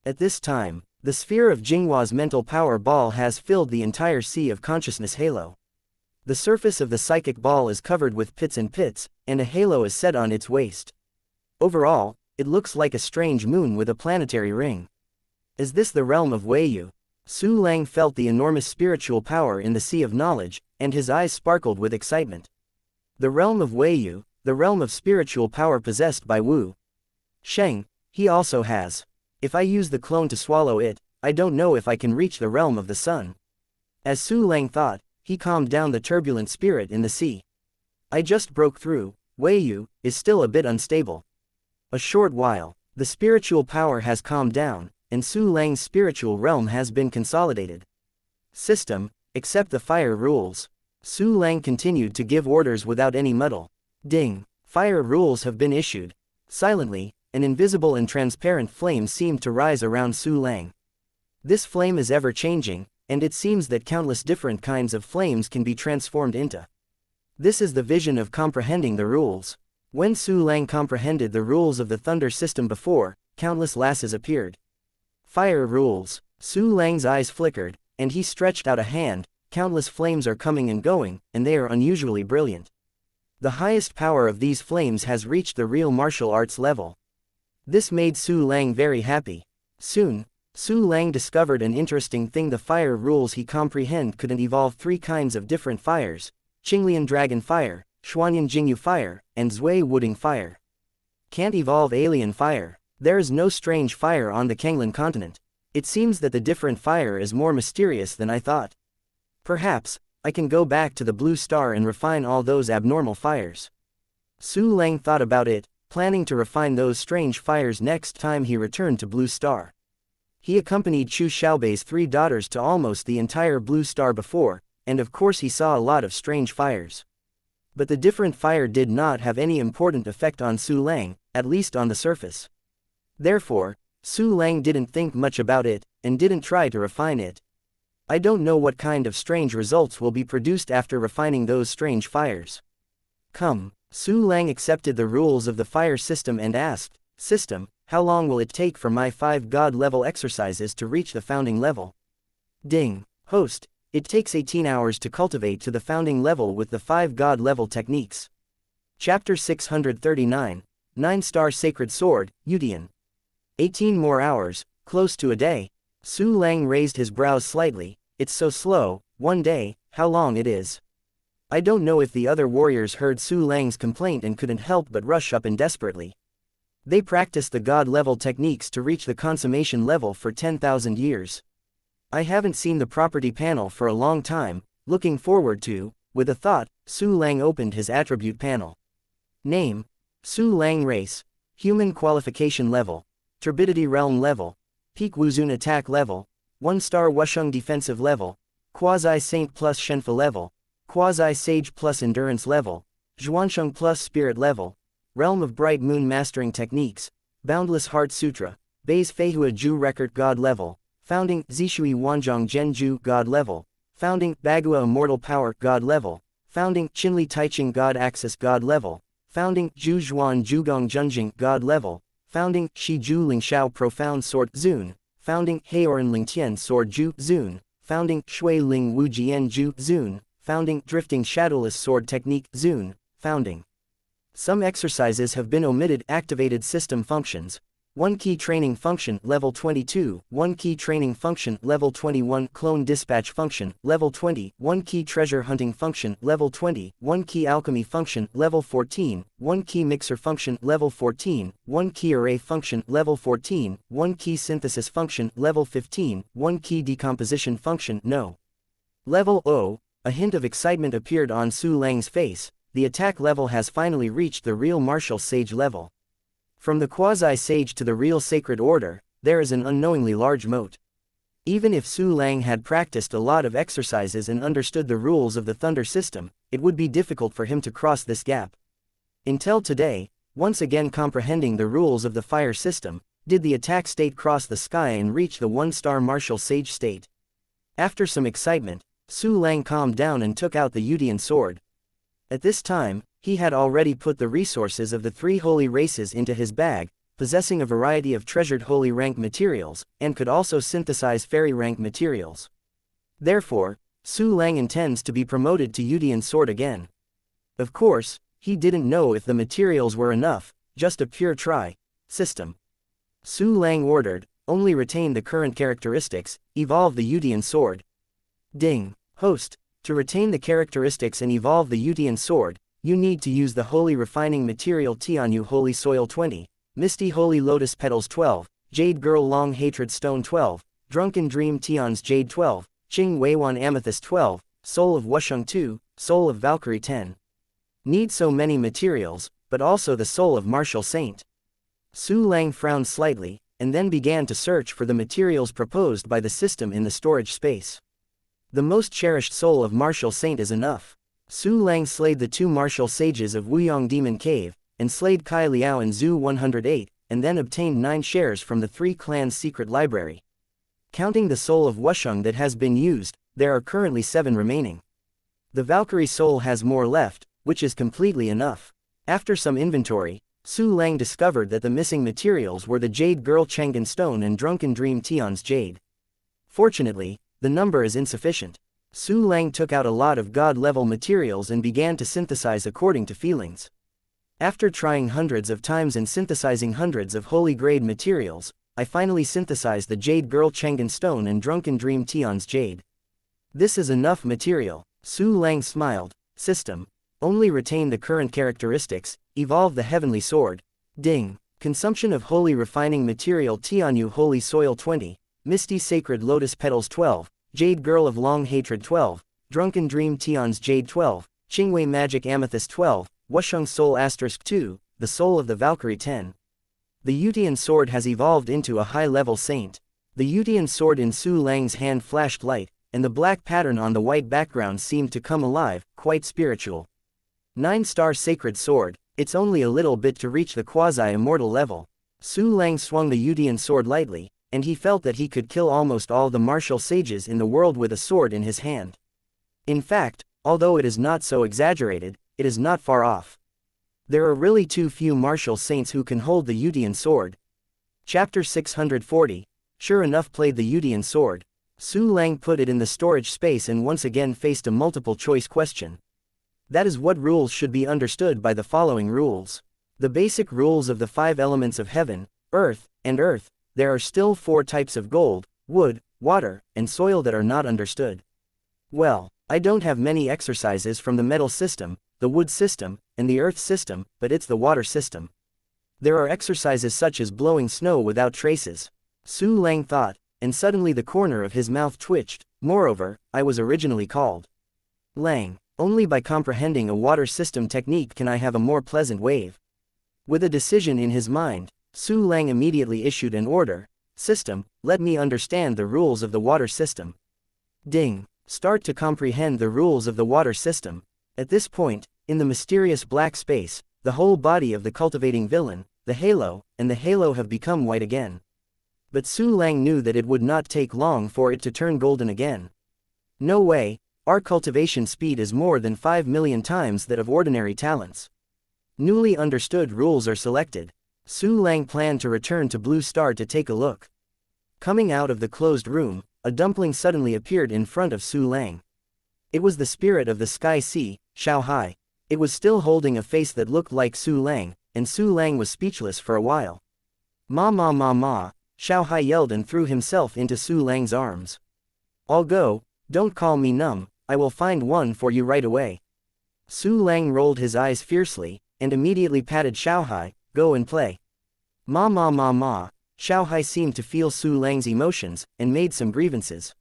At this time, the sphere of Jinghua's mental power ball has filled the entire Sea of Consciousness halo. The surface of the psychic ball is covered with pits, and a halo is set on its waist. Overall, it looks like a strange moon with a planetary ring. Is this the realm of Weiyu? Su Lang felt the enormous spiritual power in the Sea of Knowledge, and his eyes sparkled with excitement. The realm of Weiyu, the realm of spiritual power possessed by Wu Sheng, he also has. If I use the clone to swallow it, I don't know if I can reach the realm of the sun. As Su Lang thought, he calmed down the turbulent spirit in the sea. I just broke through. Weiyu is still a bit unstable. A short while, the spiritual power has calmed down, and Su Lang's spiritual realm has been consolidated. System, accept the fire rules. Su Lang continued to give orders without any muddle. Ding! Fire rules have been issued. Silently, an invisible and transparent flame seemed to rise around Su Lang. This flame is ever-changing, and it seems that countless different kinds of flames can be transformed into. This is the vision of comprehending the rules. When Su Lang comprehended the rules of the thunder system before, countless lasses appeared. Fire rules. Su Lang's eyes flickered, and he stretched out a hand. Countless flames are coming and going, and they are unusually brilliant. The highest power of these flames has reached the real martial arts level. This made Su Lang very happy. Soon, Su Lang discovered an interesting thing: the fire rules he comprehended couldn't evolve 3 kinds of different fires: Qinglian Dragon Fire, Xuanyan Jingyu Fire, and Zui Wuding Fire. Can't evolve alien fire. There is no strange fire on the Kanglan continent. It seems that the different fire is more mysterious than I thought. Perhaps I can go back to the Blue Star and refine all those abnormal fires. Su Lang thought about it, planning to refine those strange fires next time he returned to Blue Star. He accompanied Chu Xiaobei's 3 daughters to almost the entire Blue Star before, and of course he saw a lot of strange fires. But the different fire did not have any important effect on Su Lang, at least on the surface. Therefore, Su Lang didn't think much about it, and didn't try to refine it. I don't know what kind of strange results will be produced after refining those strange fires. Come. Su Lang accepted the rules of the fire system and asked, "System, how long will it take for my 5 god level exercises to reach the founding level?" Ding. Host, it takes 18 hours to cultivate to the founding level with the 5 god level techniques. Chapter 639, 9-star Sacred Sword, Yudian. 18 more hours, close to a day. Su Lang raised his brows slightly. It's so slow. 1 day, how long it is. I don't know if the other warriors heard Su Lang's complaint and couldn't help but rush up and desperately. They practiced the god level techniques to reach the consummation level for 10,000 years. I haven't seen the property panel for a long time, looking forward to. With a thought, Su Lang opened his attribute panel. Name: Su Lang. Race: Human. Qualification level: Turbidity Realm level, Peak Wuzun attack level, 1-star Wusheng defensive level, Quasi-Saint plus Shenfa level, Quasi-Sage plus Endurance level, Zhuansheng plus Spirit level, Realm of Bright Moon mastering techniques, Boundless Heart Sutra, Base Feihua Ju Record God level, Founding Zishui Wanzhong Zhenju God level, Founding Bagua Immortal Power God level, Founding Qinli Taiching God Axis God level, Founding Zhu Zhuan Zhugong Zhenjing God level, Founding Shi Ju Lingxiao Profound Sword Zun, Founding Heoran Lingtian Sword Ju Zun, Founding Shui Ling Wu Jian Ju Zun, Founding Drifting Shadowless Sword Technique Zun, Founding. Some exercises have been omitted. Activated system functions: 1 key training function level 22, 1 key training function level 21, clone dispatch function level 20, 1 key treasure hunting function level 20, 1 key alchemy function level 14, 1 key mixer function level 14, 1 key array function level 14, 1 key synthesis function level 15, 1 key decomposition function no. Level 0. A hint of excitement appeared on Su Lang's face. The attack level has finally reached the real martial sage level. From the quasi-sage to the real sacred order, there is an unknowingly large moat. Even if Su Lang had practiced a lot of exercises and understood the rules of the thunder system, it would be difficult for him to cross this gap. Until today, once again comprehending the rules of the fire system, did the attack state cross the sky and reach the 1-star martial sage state. After some excitement, Su Lang calmed down and took out the Yudian sword. At this time, he had already put the resources of the 3 holy races into his bag, possessing a variety of treasured holy rank materials, and could also synthesize fairy rank materials. Therefore, Su Lang intends to be promoted to Yudian sword again. Of course, he didn't know if the materials were enough, just a pure try. System. Su Lang ordered, only retain the current characteristics, evolve the Yudian sword. Ding. Host. To retain the characteristics and evolve the Yudian sword, you need to use the Holy Refining Material Tianyu Holy Soil 20, Misty Holy Lotus Petals 12, Jade Girl Long Hatred Stone 12, Drunken Dream Tion's Jade 12, Qing Weiwan Amethyst 12, Soul of Wusheng 2, Soul of Valkyrie 10. Need so many materials, but also the Soul of Martial Saint. Su Lang frowned slightly, and then began to search for the materials proposed by the system in the storage space. The most cherished Soul of Martial Saint is enough. Su Lang slayed the 2 martial sages of Wuyong Demon Cave, and slayed Kai Liao and Zhu 108, and then obtained 9 shares from the 3 clans' secret library. Counting the Soul of Wusheng that has been used, there are currently 7 remaining. The Valkyrie Soul has more left, which is completely enough. After some inventory, Su Lang discovered that the missing materials were the Jade Girl Chang'an Stone and Drunken Dream Tion's Jade. Fortunately, the number is insufficient. Su Lang took out a lot of god-level materials and began to synthesize according to feelings. After trying hundreds of times and synthesizing hundreds of holy-grade materials, I finally synthesized the Jade Girl Chengen Stone and Drunken Dream Tion's Jade. This is enough material. Su Lang smiled. System. Only retain the current characteristics, evolve the Heavenly Sword. Ding. Consumption of Holy Refining Material Tianyu Holy Soil 20, Misty Sacred Lotus Petals 12, Jade Girl of Long Hatred 12, Drunken Dream Tion's Jade 12, Qingwei Magic Amethyst 12, Wusheng Soul * 2, the Soul of the Valkyrie 10. The Yutian sword has evolved into a high-level saint. The Yutian sword in Su Lang's hand flashed light, and the black pattern on the white background seemed to come alive, quite spiritual. 9-star Sacred Sword, it's only a little bit to reach the quasi-immortal level. Su Lang swung the Yutian sword lightly, and he felt that he could kill almost all the martial sages in the world with a sword in his hand. In fact, although it is not so exaggerated, it is not far off. There are really too few martial saints who can hold the Yutian sword. Chapter 640, Sure enough played the Yutian sword. Su Lang put it in the storage space and once again faced a multiple-choice question. That is what rules should be understood by the following rules. The basic rules of the 5 elements of heaven, earth, and earth. There are still 4 types of gold, wood, water, and soil that are not understood. Well, I don't have many exercises from the metal system, the wood system, and the earth system, but it's the water system. There are exercises such as blowing snow without traces. Su Lang thought, and suddenly the corner of his mouth twitched. Moreover, I was originally called Lang. Only by comprehending a water system technique can I have a more pleasant wave. With a decision in his mind, Su Lang immediately issued an order. System, let me understand the rules of the water system. Ding. Start to comprehend the rules of the water system. At this point, in the mysterious black space, the whole body of the cultivating villain, the halo, and the halo have become white again. But Su Lang knew that it would not take long for it to turn golden again. No way. Our cultivation speed is more than 5 million times that of ordinary talents. Newly understood rules are selected. Su Lang planned to return to Blue Star to take a look. Coming out of the closed room, a dumpling suddenly appeared in front of Su Lang. It was the spirit of the sky sea, Xiaohai. It was still holding a face that looked like Su Lang, and Su Lang was speechless for a while. Ma ma ma ma, Xiaohai yelled and threw himself into Su Lang's arms. I'll go, don't call me numb. I will find one for you right away. Su Lang rolled his eyes fiercely, and immediately patted Xiaohai, go and play. Ma ma ma ma, Xiaohai seemed to feel Su Lang's emotions, and made some grievances.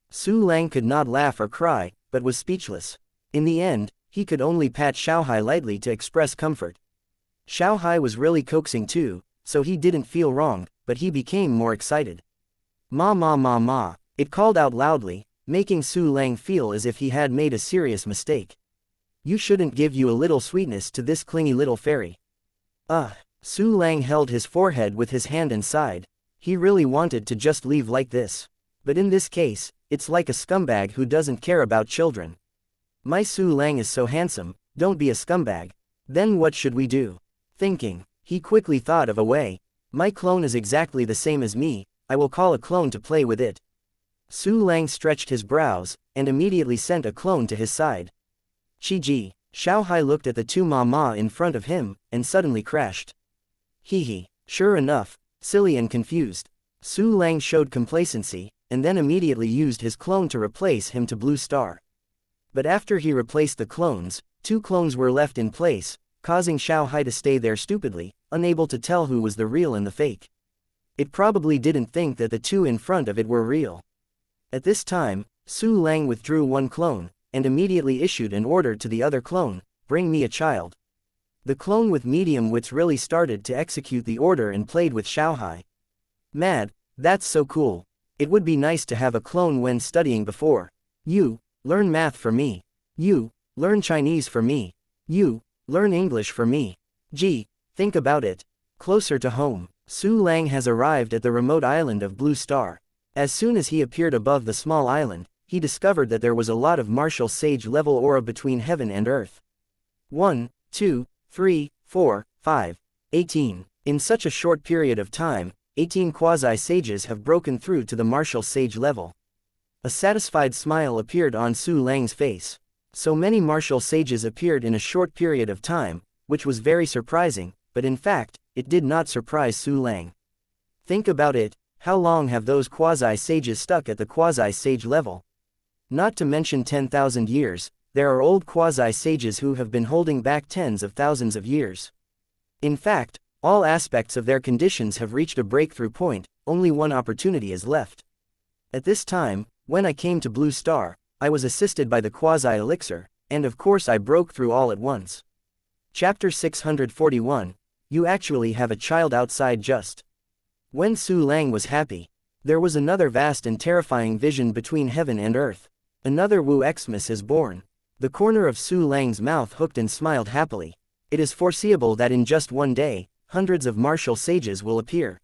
Su Lang could not laugh or cry, but was speechless. In the end, he could only pat Xiaohai lightly to express comfort. Xiaohai was really coaxing too, so he didn't feel wrong, but he became more excited. Ma ma ma ma, it called out loudly, making Su Lang feel as if he had made a serious mistake. You shouldn't give you a little sweetness to this clingy little fairy. Su Lang held his forehead with his hand and sighed. He really wanted to just leave like this. But in this case, it's like a scumbag who doesn't care about children. My Su Lang is so handsome, don't be a scumbag. Then what should we do? Thinking, he quickly thought of a way. My clone is exactly the same as me, I will call a clone to play with it. Su Lang stretched his brows, and immediately sent a clone to his side. Chi-ji, Xiaohai looked at the 2 ma-ma in front of him, and suddenly crashed. Hee. Sure enough, silly and confused. Su Lang showed complacency, and then immediately used his clone to replace him to Blue Star. But after he replaced the clones, 2 clones were left in place, causing Xiaohai to stay there stupidly, unable to tell who was the real and the fake. It probably didn't think that the 2 in front of it were real. At this time, Su Lang withdrew 1 clone, and immediately issued an order to the other clone, bring me a child. The clone with medium wits really started to execute the order and played with Xiaohai. Mad, that's so cool. It would be nice to have a clone when studying before. You, learn math for me. You, learn Chinese for me. You, learn English for me. Gee, think about it. Closer to home, Su Lang has arrived at the remote island of Blue Star. As soon as he appeared above the small island, he discovered that there was a lot of martial sage level aura between heaven and earth. 1, 2, 3, 4, 5, 18. In such a short period of time, 18 quasi-sages have broken through to the martial sage level. A satisfied smile appeared on Su Lang's face. So many martial sages appeared in a short period of time, which was very surprising, but in fact, it did not surprise Su Lang. Think about it, how long have those quasi-sages stuck at the quasi-sage level? Not to mention 10,000 years, there are old quasi-sages who have been holding back tens of thousands of years. In fact, all aspects of their conditions have reached a breakthrough point, only one opportunity is left. At this time, when I came to Blue Star, I was assisted by the quasi-elixir, and of course I broke through all at once. Chapter 641, You actually have a child outside just. When Su Lang was happy, there was another vast and terrifying vision between heaven and earth. Another Wu Xmas is born. The corner of Su Lang's mouth hooked and smiled happily. It is foreseeable that in just one day, hundreds of martial sages will appear.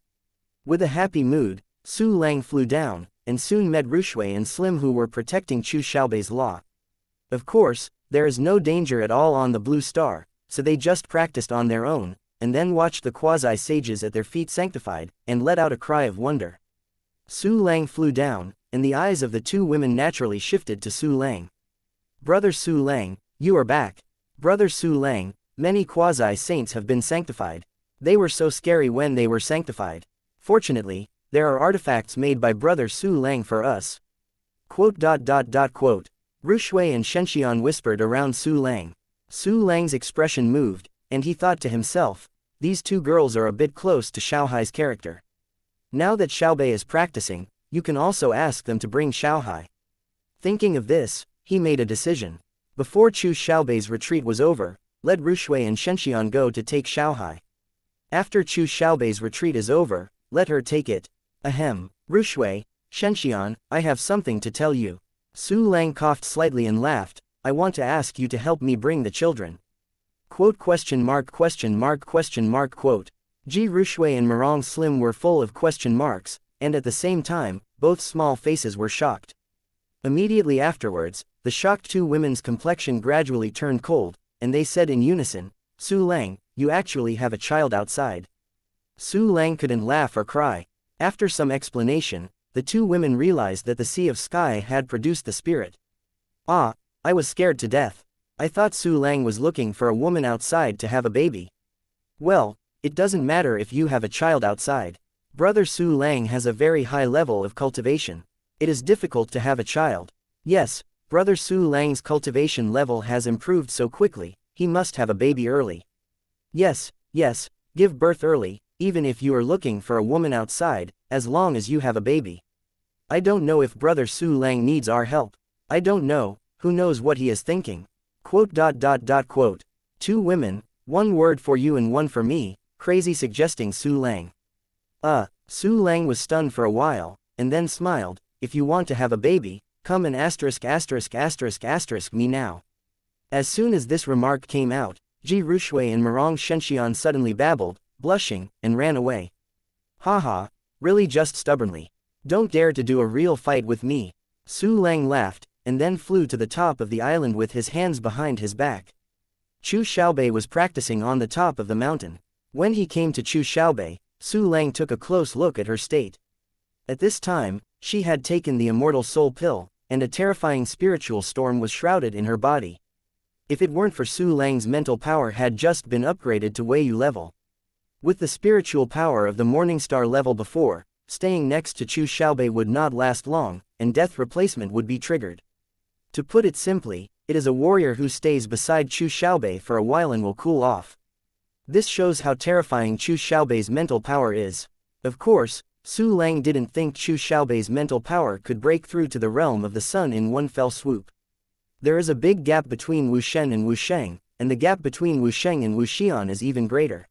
With a happy mood, Su Lang flew down, and soon met Rushui and Slim who were protecting Chu Xiaobei's law. Of course, there is no danger at all on the Blue Star, so they just practiced on their own, and then watched the quasi-sages at their feet sanctified, and let out a cry of wonder. Su Lang flew down, and the eyes of the two women naturally shifted to Su Lang. Brother Su Lang, you are back. Brother Su Lang, many quasi-saints have been sanctified. They were so scary when they were sanctified. Fortunately, there are artifacts made by Brother Su Lang for us. Quote. Rushui and Xianxia whispered around Su Lang. Su Lang's expression moved, and he thought to himself, these two girls are a bit close to Xiaohai's character. Now that Xiaobei is practicing, you can also ask them to bring Xiaohai. Thinking of this, he made a decision. Before Chu Xiaobei's retreat was over, let Rushui and Xianxia go to take Xiaohai. After Chu Xiaobei's retreat is over, let her take it. Ahem, Rushui, Xianxia, I have something to tell you. Su Lang coughed slightly and laughed, I want to ask you to help me bring the children. Quote. Ji Rushui and Marong Slim were full of question marks, and at the same time, both small faces were shocked. Immediately afterwards, the shocked two women's complexion gradually turned cold, and they said in unison, Su Lang, you actually have a child outside. Su Lang couldn't laugh or cry. After some explanation, the two women realized that the Sea of Sky had produced the spirit. Ah, I was scared to death. I thought Su Lang was looking for a woman outside to have a baby. Well, it doesn't matter if you have a child outside. Brother Su Lang has a very high level of cultivation. It is difficult to have a child. Yes, Brother Su Lang's cultivation level has improved so quickly, he must have a baby early. Yes, give birth early, even if you are looking for a woman outside, as long as you have a baby. I don't know if Brother Su Lang needs our help. I don't know, who knows what he is thinking. Quote. Two women, one word for you and one for me, crazy suggesting Su Lang. Su Lang was stunned for a while, and then smiled, if you want to have a baby, come and **** me now. As soon as this remark came out, Ji Rushui and Marong Xianxia suddenly babbled, blushing, and ran away. Haha, really just stubbornly. Don't dare to do a real fight with me. Su Lang laughed, and then flew to the top of the island with his hands behind his back. Chu Xiaobei was practicing on the top of the mountain. When he came to Chu Xiaobei, Su Lang took a close look at her state. At this time, she had taken the immortal soul pill, and a terrifying spiritual storm was shrouded in her body. If it weren't for Su Lang's mental power had just been upgraded to Weiyu level. With the spiritual power of the Morningstar level before, staying next to Chu Xiaobei would not last long, and death replacement would be triggered. To put it simply, it is a warrior who stays beside Chu Xiaobei for a while and will cool off. This shows how terrifying Chu Xiaobei's mental power is. Of course, Su Lang didn't think Chu Xiaobei's mental power could break through to the realm of the sun in one fell swoop. There is a big gap between Wu Shen and Wu Sheng, and the gap between Wu Sheng and Wu Xian is even greater.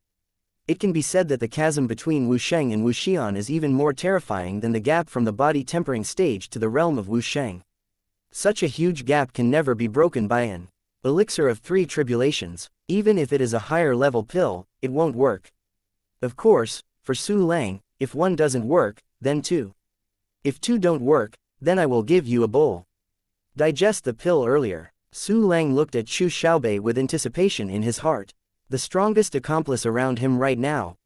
It can be said that the chasm between Wu Sheng and Wu Xian is even more terrifying than the gap from the body tempering stage to the realm of Wu Sheng. Such a huge gap can never be broken by an elixir of 3 tribulations. Even if it is a higher level pill, it won't work. Of course, for Su Lang, if 1 doesn't work, then 2. If 2 don't work, then I will give you a bowl. Digest the pill earlier. Su Lang looked at Chu Xiaobei with anticipation in his heart. The strongest accomplice around him right now,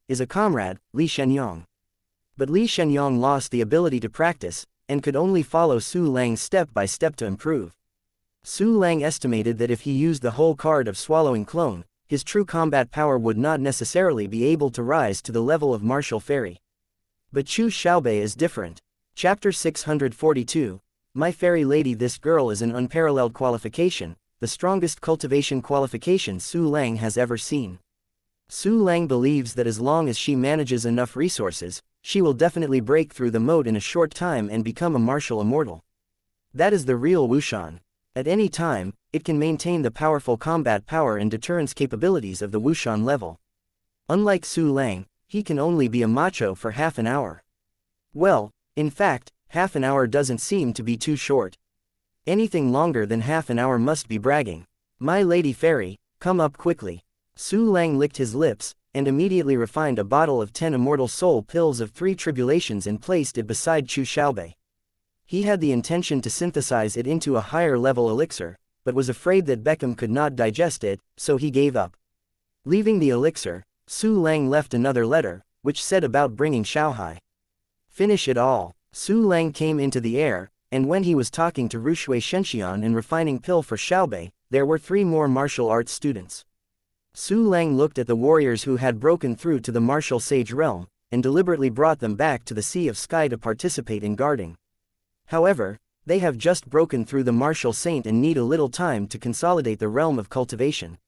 is a comrade, Li Shenyang. But Li Shenyang lost the ability to practice, and could only follow Su Lang step by step to improve. Su Lang estimated that if he used the whole card of Swallowing Clone, his true combat power would not necessarily be able to rise to the level of Martial Fairy. But Chu Xiaobei is different. Chapter 642. My fairy lady, this girl is an unparalleled qualification, the strongest cultivation qualification Su Lang has ever seen. Su Lang believes that as long as she manages enough resources, she will definitely break through the moat in a short time and become a martial immortal. That is the real Wuxian. At any time, it can maintain the powerful combat power and deterrence capabilities of the Wuxian level. Unlike Su Lang, he can only be a macho for half an hour. Well, in fact, half an hour doesn't seem to be too short. Anything longer than half an hour must be bragging. My lady fairy, come up quickly. Su Lang licked his lips, and immediately refined a bottle of 10 immortal soul pills of 3 tribulations and placed it beside Chu Xiaobei. He had the intention to synthesize it into a higher level elixir, but was afraid that Beckham could not digest it, so he gave up. Leaving the elixir, Su Lang left another letter, which said about bringing Xiaohai. Finish it all. Su Lang came into the air, and when he was talking to Rushui Shenxian and refining pill for Xiaobei, there were 3 more martial arts students. Su Lang looked at the warriors who had broken through to the martial sage realm, and deliberately brought them back to the Sea of Sky to participate in guarding. However, they have just broken through the martial saint and need a little time to consolidate the realm of cultivation.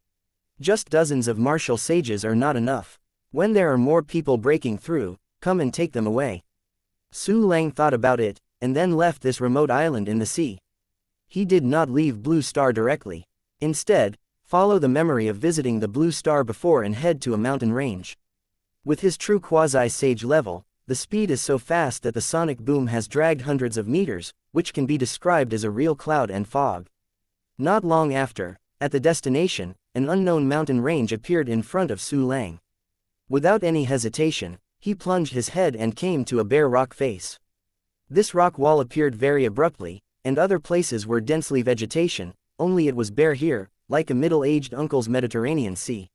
Just dozens of martial sages are not enough. When there are more people breaking through, come and take them away. Su Lang thought about it, and then left this remote island in the sea. He did not leave Blue Star directly. Instead, follow the memory of visiting the Blue Star before and head to a mountain range. With his true quasi-sage level, the speed is so fast that the sonic boom has dragged hundreds of meters, which can be described as a real cloud and fog. Not long after, at the destination, an unknown mountain range appeared in front of Su Lang. Without any hesitation, he plunged his head and came to a bare rock face. This rock wall appeared very abruptly, and other places were densely vegetation, only it was bare here, like a middle-aged uncle's Mediterranean Sea.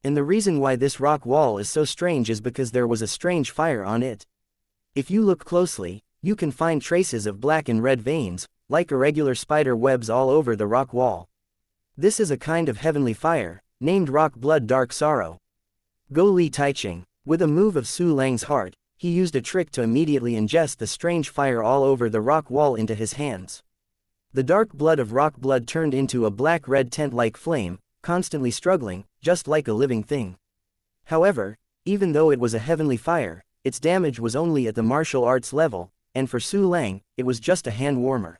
And the reason why this rock wall is so strange is because there was a strange fire on it. If you look closely, you can find traces of black and red veins, like irregular spider webs all over the rock wall. This is a kind of heavenly fire, named rock blood dark sorrow. Go Li Taiching. With a move of Su Lang's heart, he used a trick to immediately ingest the strange fire all over the rock wall into his hands. The dark blood of rock blood turned into a black-red tent-like flame, constantly struggling, just like a living thing. However, even though it was a heavenly fire, its damage was only at the martial arts level, and for Su Lang, it was just a hand warmer.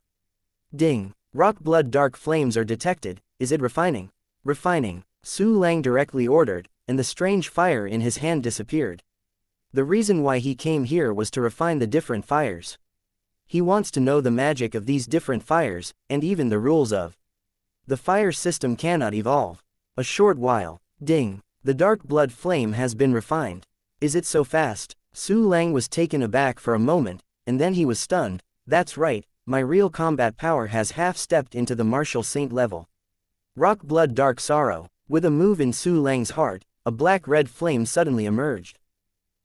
Ding! Rock blood dark flames are detected. Is it refining? Refining, Su Lang directly ordered, and the strange fire in his hand disappeared. The reason why he came here was to refine the different fires. He wants to know the magic of these different fires, and even the rules of the fire system cannot evolve. A short while, ding, the dark blood flame has been refined. Is it so fast? Su Lang was taken aback for a moment, and then he was stunned. That's right, my real combat power has half-stepped into the martial saint level. Rock blood dark sorrow. With a move in Su Lang's heart, a black-red flame suddenly emerged.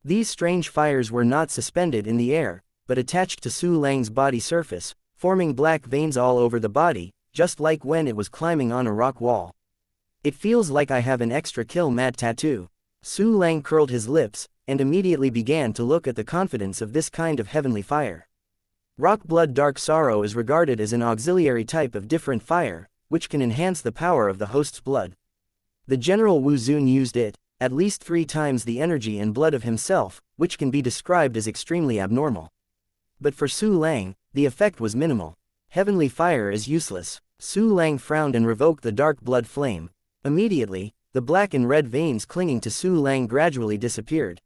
These strange fires were not suspended in the air, but attached to Su Lang's body surface, forming black veins all over the body, just like when it was climbing on a rock wall. It feels like I have an extra kill mad tattoo. Su Lang curled his lips, and immediately began to look at the confidence of this kind of heavenly fire. Rock blood dark sorrow is regarded as an auxiliary type of different fire, which can enhance the power of the host's blood. The General Wu Zun used it, at least 3 times the energy and blood of himself, which can be described as extremely abnormal. But for Su Lang, the effect was minimal. Heavenly fire is useless. Su Lang frowned and revoked the dark blood flame. Immediately, the black and red veins clinging to Su Lang gradually disappeared.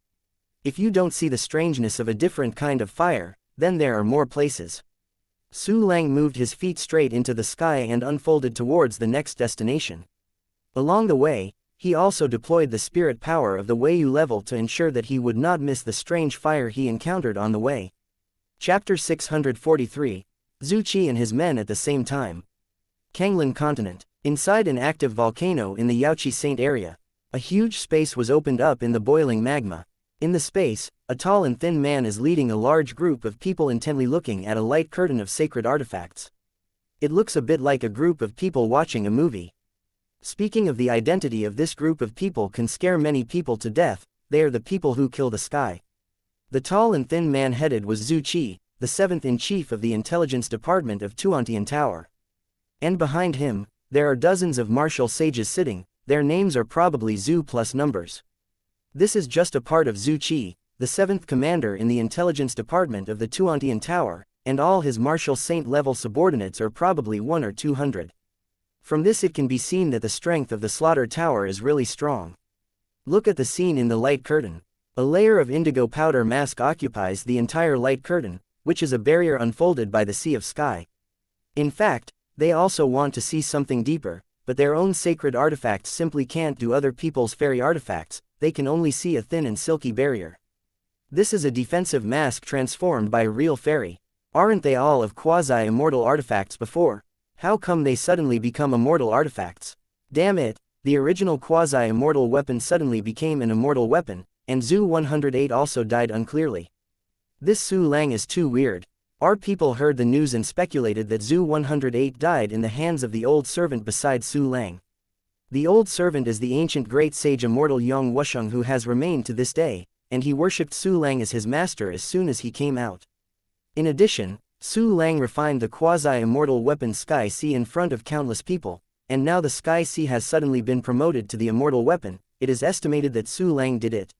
If you don't see the strangeness of a different kind of fire, then there are more places. Su Lang moved his feet straight into the sky and unfolded towards the next destination. Along the way, he also deployed the spirit power of the Weiyu level to ensure that he would not miss the strange fire he encountered on the way. Chapter 643. Zhu Qi and his men at the same time. Kanglin Continent. Inside an active volcano in the Yaoqi Saint area, a huge space was opened up in the boiling magma. In the space, a tall and thin man is leading a large group of people intently looking at a light curtain of sacred artifacts. It looks a bit like a group of people watching a movie. Speaking of the identity of this group of people can scare many people to death. They are the people who kill the sky. The tall and thin man headed was Zhu Qi, the 7th-in-chief of the intelligence department of Tuantian Tower. And behind him, there are dozens of martial sages sitting, their names are probably Zhu plus numbers. This is just a part of Zhu Qi, the 7th commander in the intelligence department of the Tuantian Tower, and all his martial saint-level subordinates are probably 1 or 200. From this it can be seen that the strength of the slaughter tower is really strong. Look at the scene in the light curtain. A layer of indigo powder mask occupies the entire light curtain, which is a barrier unfolded by the sea of sky. In fact, they also want to see something deeper, but their own sacred artifacts simply can't do other people's fairy artifacts, they can only see a thin and silky barrier. This is a defensive mask transformed by a real fairy. Aren't they all of quasi-immortal artifacts before? How come they suddenly become immortal artifacts? Damn it, the original quasi-immortal weapon suddenly became an immortal weapon, and Zhu 108 also died unclearly. This Su Lang is too weird. Our people heard the news and speculated that Zhu 108 died in the hands of the old servant beside Su Lang. The old servant is the ancient great sage immortal Yang Wusheng who has remained to this day, and he worshipped Su Lang as his master as soon as he came out. In addition, Su Lang refined the quasi-immortal weapon Sky Sea in front of countless people, and now the Sky Sea has suddenly been promoted to the immortal weapon. It is estimated that Su Lang did it.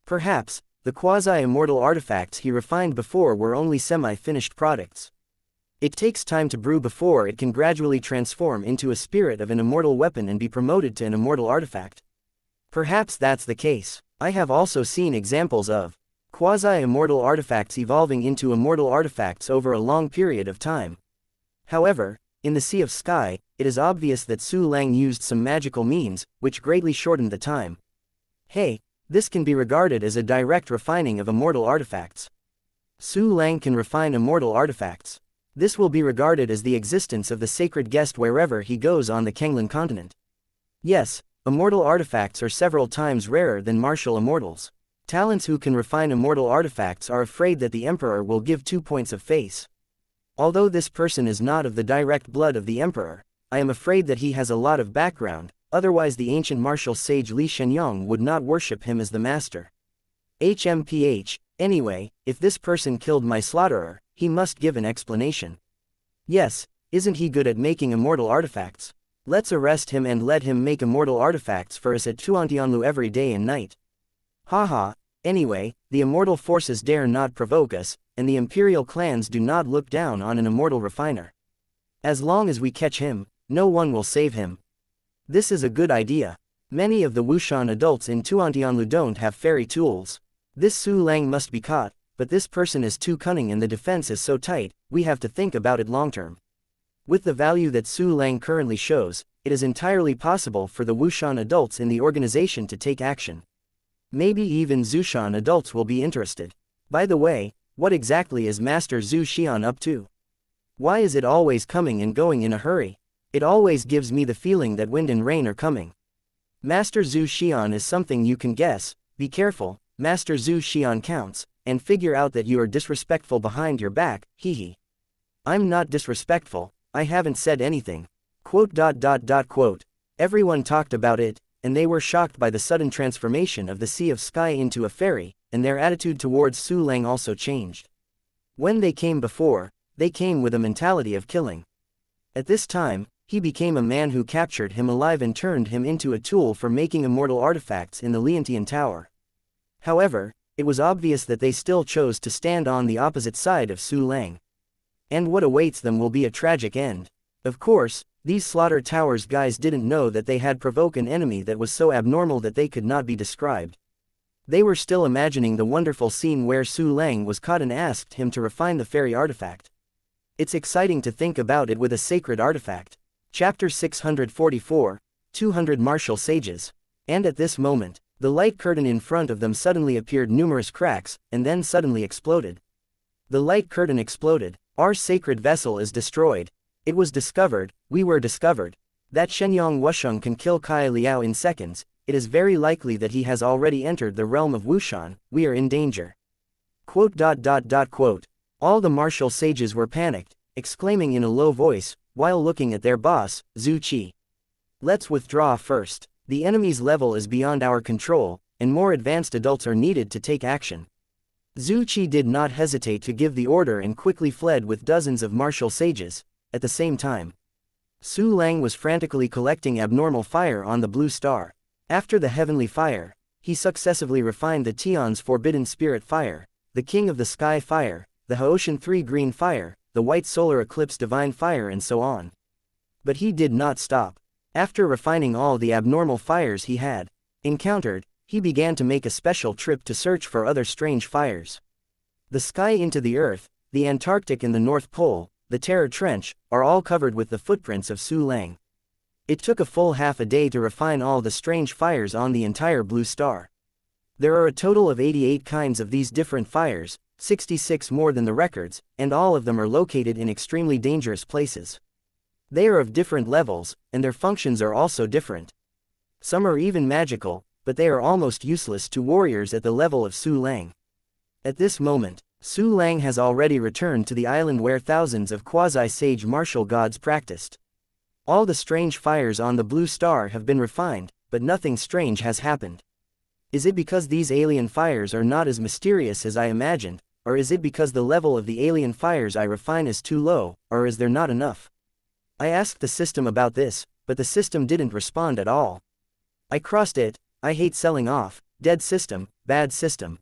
Perhaps, the quasi-immortal artifacts he refined before were only semi-finished products. It takes time to brew before it can gradually transform into a spirit of an immortal weapon and be promoted to an immortal artifact. Perhaps that's the case. I have also seen examples of quasi-immortal artifacts evolving into immortal artifacts over a long period of time. However, in the Sea of Sky, it is obvious that Su Lang used some magical means, which greatly shortened the time. Hey, this can be regarded as a direct refining of immortal artifacts. Su Lang can refine immortal artifacts. This will be regarded as the existence of the sacred guest wherever he goes on the Kenglan continent. Yes, immortal artifacts are several times rarer than martial immortals. Talents who can refine immortal artifacts are afraid that the Emperor will give 2 points of face. Although this person is not of the direct blood of the Emperor, I am afraid that he has a lot of background, otherwise the ancient martial sage Li Shenyang would not worship him as the master. Anyway, if this person killed my slaughterer, he must give an explanation. Yes, isn't he good at making immortal artifacts? Let's arrest him and let him make immortal artifacts for us at Tuantianlu every day and night. Haha, anyway, the immortal forces dare not provoke us, and the imperial clans do not look down on an immortal refiner. As long as we catch him, no one will save him. This is a good idea. Many of the Wushan adults in Tuantianlu don't have fairy tools. This Su Lang must be caught, but this person is too cunning and the defense is so tight, we have to think about it long term. With the value that Su Lang currently shows, it is entirely possible for the Wushan adults in the organization to take action. Maybe even Zushan adults will be interested. By the way, what exactly is Master Zhu Xian up to? Why is it always coming and going in a hurry? It always gives me the feeling that wind and rain are coming. Master Zhu Xian is something you can guess. Be careful, Master Zhu Xian counts, and figure out that you are disrespectful behind your back, hehe. I'm not disrespectful, I haven't said anything. Quote. Everyone talked about it, and they were shocked by the sudden transformation of the Sea of Sky into a fairy, and their attitude towards Su Lang also changed. When they came before, they came with a mentality of killing. At this time, he became a man who captured him alive and turned him into a tool for making immortal artifacts in the Liantian Tower. However, it was obvious that they still chose to stand on the opposite side of Su Lang. And what awaits them will be a tragic end. Of course, these Slaughter Towers guys didn't know that they had provoked an enemy that was so abnormal that they could not be described. They were still imagining the wonderful scene where Su Lang was caught and asked him to refine the fairy artifact. It's exciting to think about it with a sacred artifact. Chapter 644, 200 Martial Sages. And at this moment, the light curtain in front of them suddenly appeared numerous cracks, and then suddenly exploded. The light curtain exploded. Our sacred vessel is destroyed. It was discovered, we were discovered. That Shenyang Wusheng can kill Kai Liao in seconds, it is very likely that he has already entered the realm of Wushan, we are in danger. Quote. All the martial sages were panicked, exclaiming in a low voice, while looking at their boss, Zhu Qi. Let's withdraw first. The enemy's level is beyond our control, and more advanced adults are needed to take action. Zhu Qi did not hesitate to give the order and quickly fled with dozens of martial sages. At the same time, Su Lang was frantically collecting abnormal fire on the blue star. After the heavenly fire, he successively refined the Tian's forbidden spirit fire, the king of the sky fire, the Haotian 3 green fire, the white solar eclipse divine fire, and so on. But he did not stop. After refining all the abnormal fires he had encountered, he began to make a special trip to search for other strange fires. The sky into the earth, the Antarctic and the North Pole, the Terror Trench, are all covered with the footprints of Su Lang. It took a full half a day to refine all the strange fires on the entire blue star. There are a total of 88 kinds of these different fires, 66 more than the records, and all of them are located in extremely dangerous places. They are of different levels, and their functions are also different. Some are even magical, but they are almost useless to warriors at the level of Su Lang. At this moment, Su Lang has already returned to the island where thousands of quasi-sage martial gods practiced. All the strange fires on the blue star have been refined, but nothing strange has happened. Is it because these alien fires are not as mysterious as I imagined, or is it because the level of the alien fires I refine is too low, or is there not enough? I asked the system about this, but the system didn't respond at all. I crossed it. I hate selling off, dead system, bad system.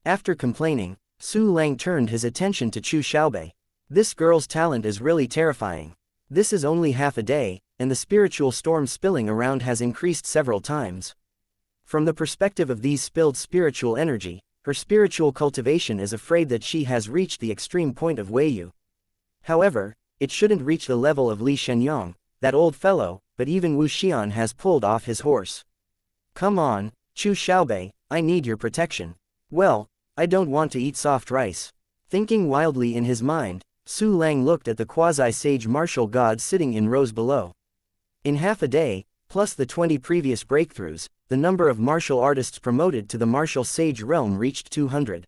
After complaining, Su Lang turned his attention to Chu Xiaobei. This girl's talent is really terrifying. This is only half a day, and the spiritual storm spilling around has increased several times. From the perspective of these spilled spiritual energy, her spiritual cultivation is afraid that she has reached the extreme point of Weiyu. However, it shouldn't reach the level of Li Shenyang, that old fellow, but even Wu Xian has pulled off his horse. Come on, Chu Xiaobei, I need your protection. Well, I don't want to eat soft rice. Thinking wildly in his mind, Su Lang looked at the quasi-sage martial gods sitting in rows below. In half a day, plus the 20 previous breakthroughs, the number of martial artists promoted to the martial sage realm reached 200.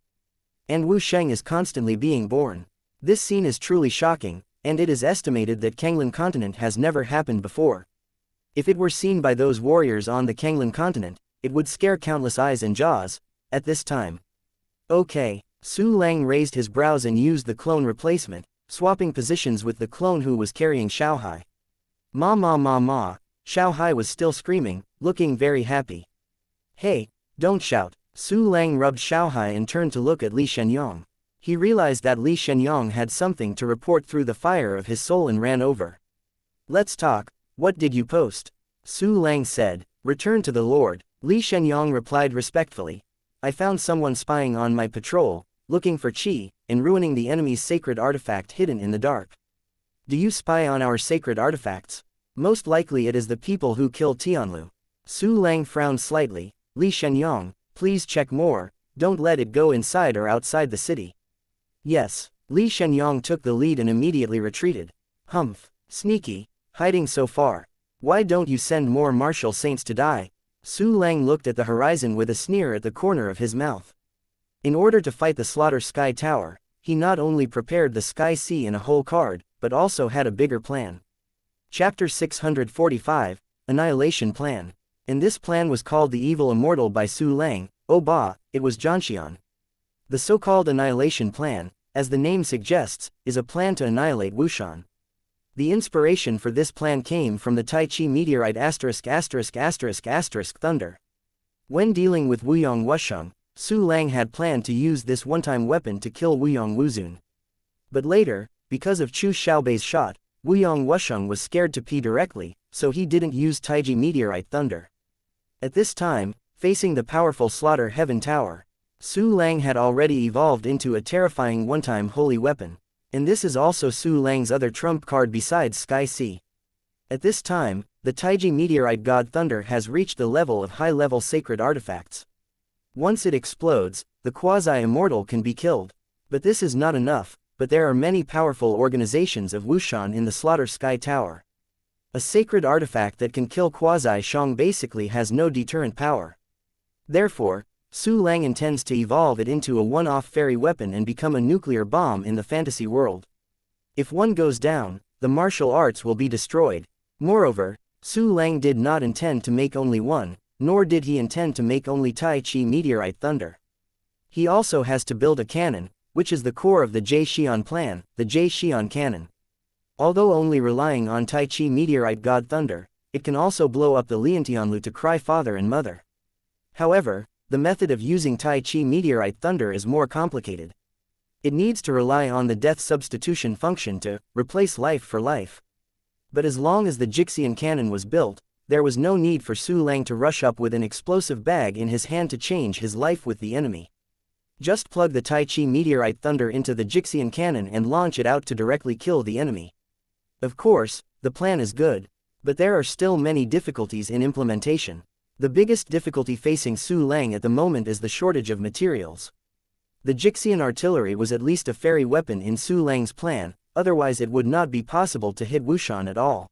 And Wu Sheng is constantly being born. This scene is truly shocking, and it is estimated that Kanglan continent has never happened before. If it were seen by those warriors on the Kanglan continent, it would scare countless eyes and jaws. At this time. Okay, Su Lang raised his brows and used the clone replacement, swapping positions with the clone who was carrying Xiaohai. Ma ma ma ma, Xiaohai was still screaming, looking very happy. Hey, don't shout. Su Lang rubbed Xiaohai and turned to look at Li Shenyang. He realized that Li Shenyang had something to report through the fire of his soul and ran over. Let's talk. What did you post? Su Lang said. Return to the Lord. Li Shenyang replied respectfully. I found someone spying on my patrol, looking for qi, and ruining the enemy's sacred artifact hidden in the dark. Do you spy on our sacred artifacts? Most likely it is the people who killed Tianlu. Su Lang frowned slightly. Li Shenyang, please check more, don't let it go inside or outside the city. Yes, Li Shenyang took the lead and immediately retreated. Humph, sneaky. Hiding so far. Why don't you send more martial saints to die? Su Lang looked at the horizon with a sneer at the corner of his mouth. In order to fight the Slaughter Sky Tower, he not only prepared the Sky Sea in a whole card, but also had a bigger plan. Chapter 645, Annihilation Plan. And this plan was called the Evil Immortal by Su Lang. Oh bah, it was Zhanxian. The so-called Annihilation Plan, as the name suggests, is a plan to annihilate Wushan. The inspiration for this plan came from the Tai Chi meteorite ***** thunder. When dealing with Wuyong Wusheng, Su Lang had planned to use this one-time weapon to kill Wuyong Wuzun. But later, because of Chu Xiaobei's shot, Wuyong Wusheng was scared to pee directly, so he didn't use Taiji meteorite thunder. At this time, facing the powerful Slaughter Heaven Tower, Su Lang had already evolved into a terrifying one-time holy weapon. And this is also Su Lang's other trump card besides Sky Sea. At this time, the Taiji meteorite god Thunder has reached the level of high-level sacred artifacts. Once it explodes, the quasi-immortal can be killed. But this is not enough, but there are many powerful organizations of Wushan in the Slaughter Sky Tower. A sacred artifact that can kill quasi-Shang basically has no deterrent power. Therefore, Su Lang intends to evolve it into a one-off fairy weapon and become a nuclear bomb in the fantasy world. If one goes down, the martial arts will be destroyed. Moreover, Su Lang did not intend to make only one, nor did he intend to make only Tai Chi meteorite thunder. He also has to build a cannon, which is the core of the Xian plan, the Xian cannon. Although only relying on Tai Chi meteorite god thunder, it can also blow up the Liantianlu to cry father and mother. However, the method of using Tai Chi meteorite thunder is more complicated. It needs to rely on the death substitution function to replace life for life. But as long as the Xian cannon was built, there was no need for Su Lang to rush up with an explosive bag in his hand to change his life with the enemy. Just plug the Tai Chi meteorite thunder into the Xian cannon and launch it out to directly kill the enemy. Of course, the plan is good, but there are still many difficulties in implementation. The biggest difficulty facing Su Lang at the moment is the shortage of materials. The Xian artillery was at least a fairy weapon in Su Lang's plan, otherwise it would not be possible to hit Wushan at all.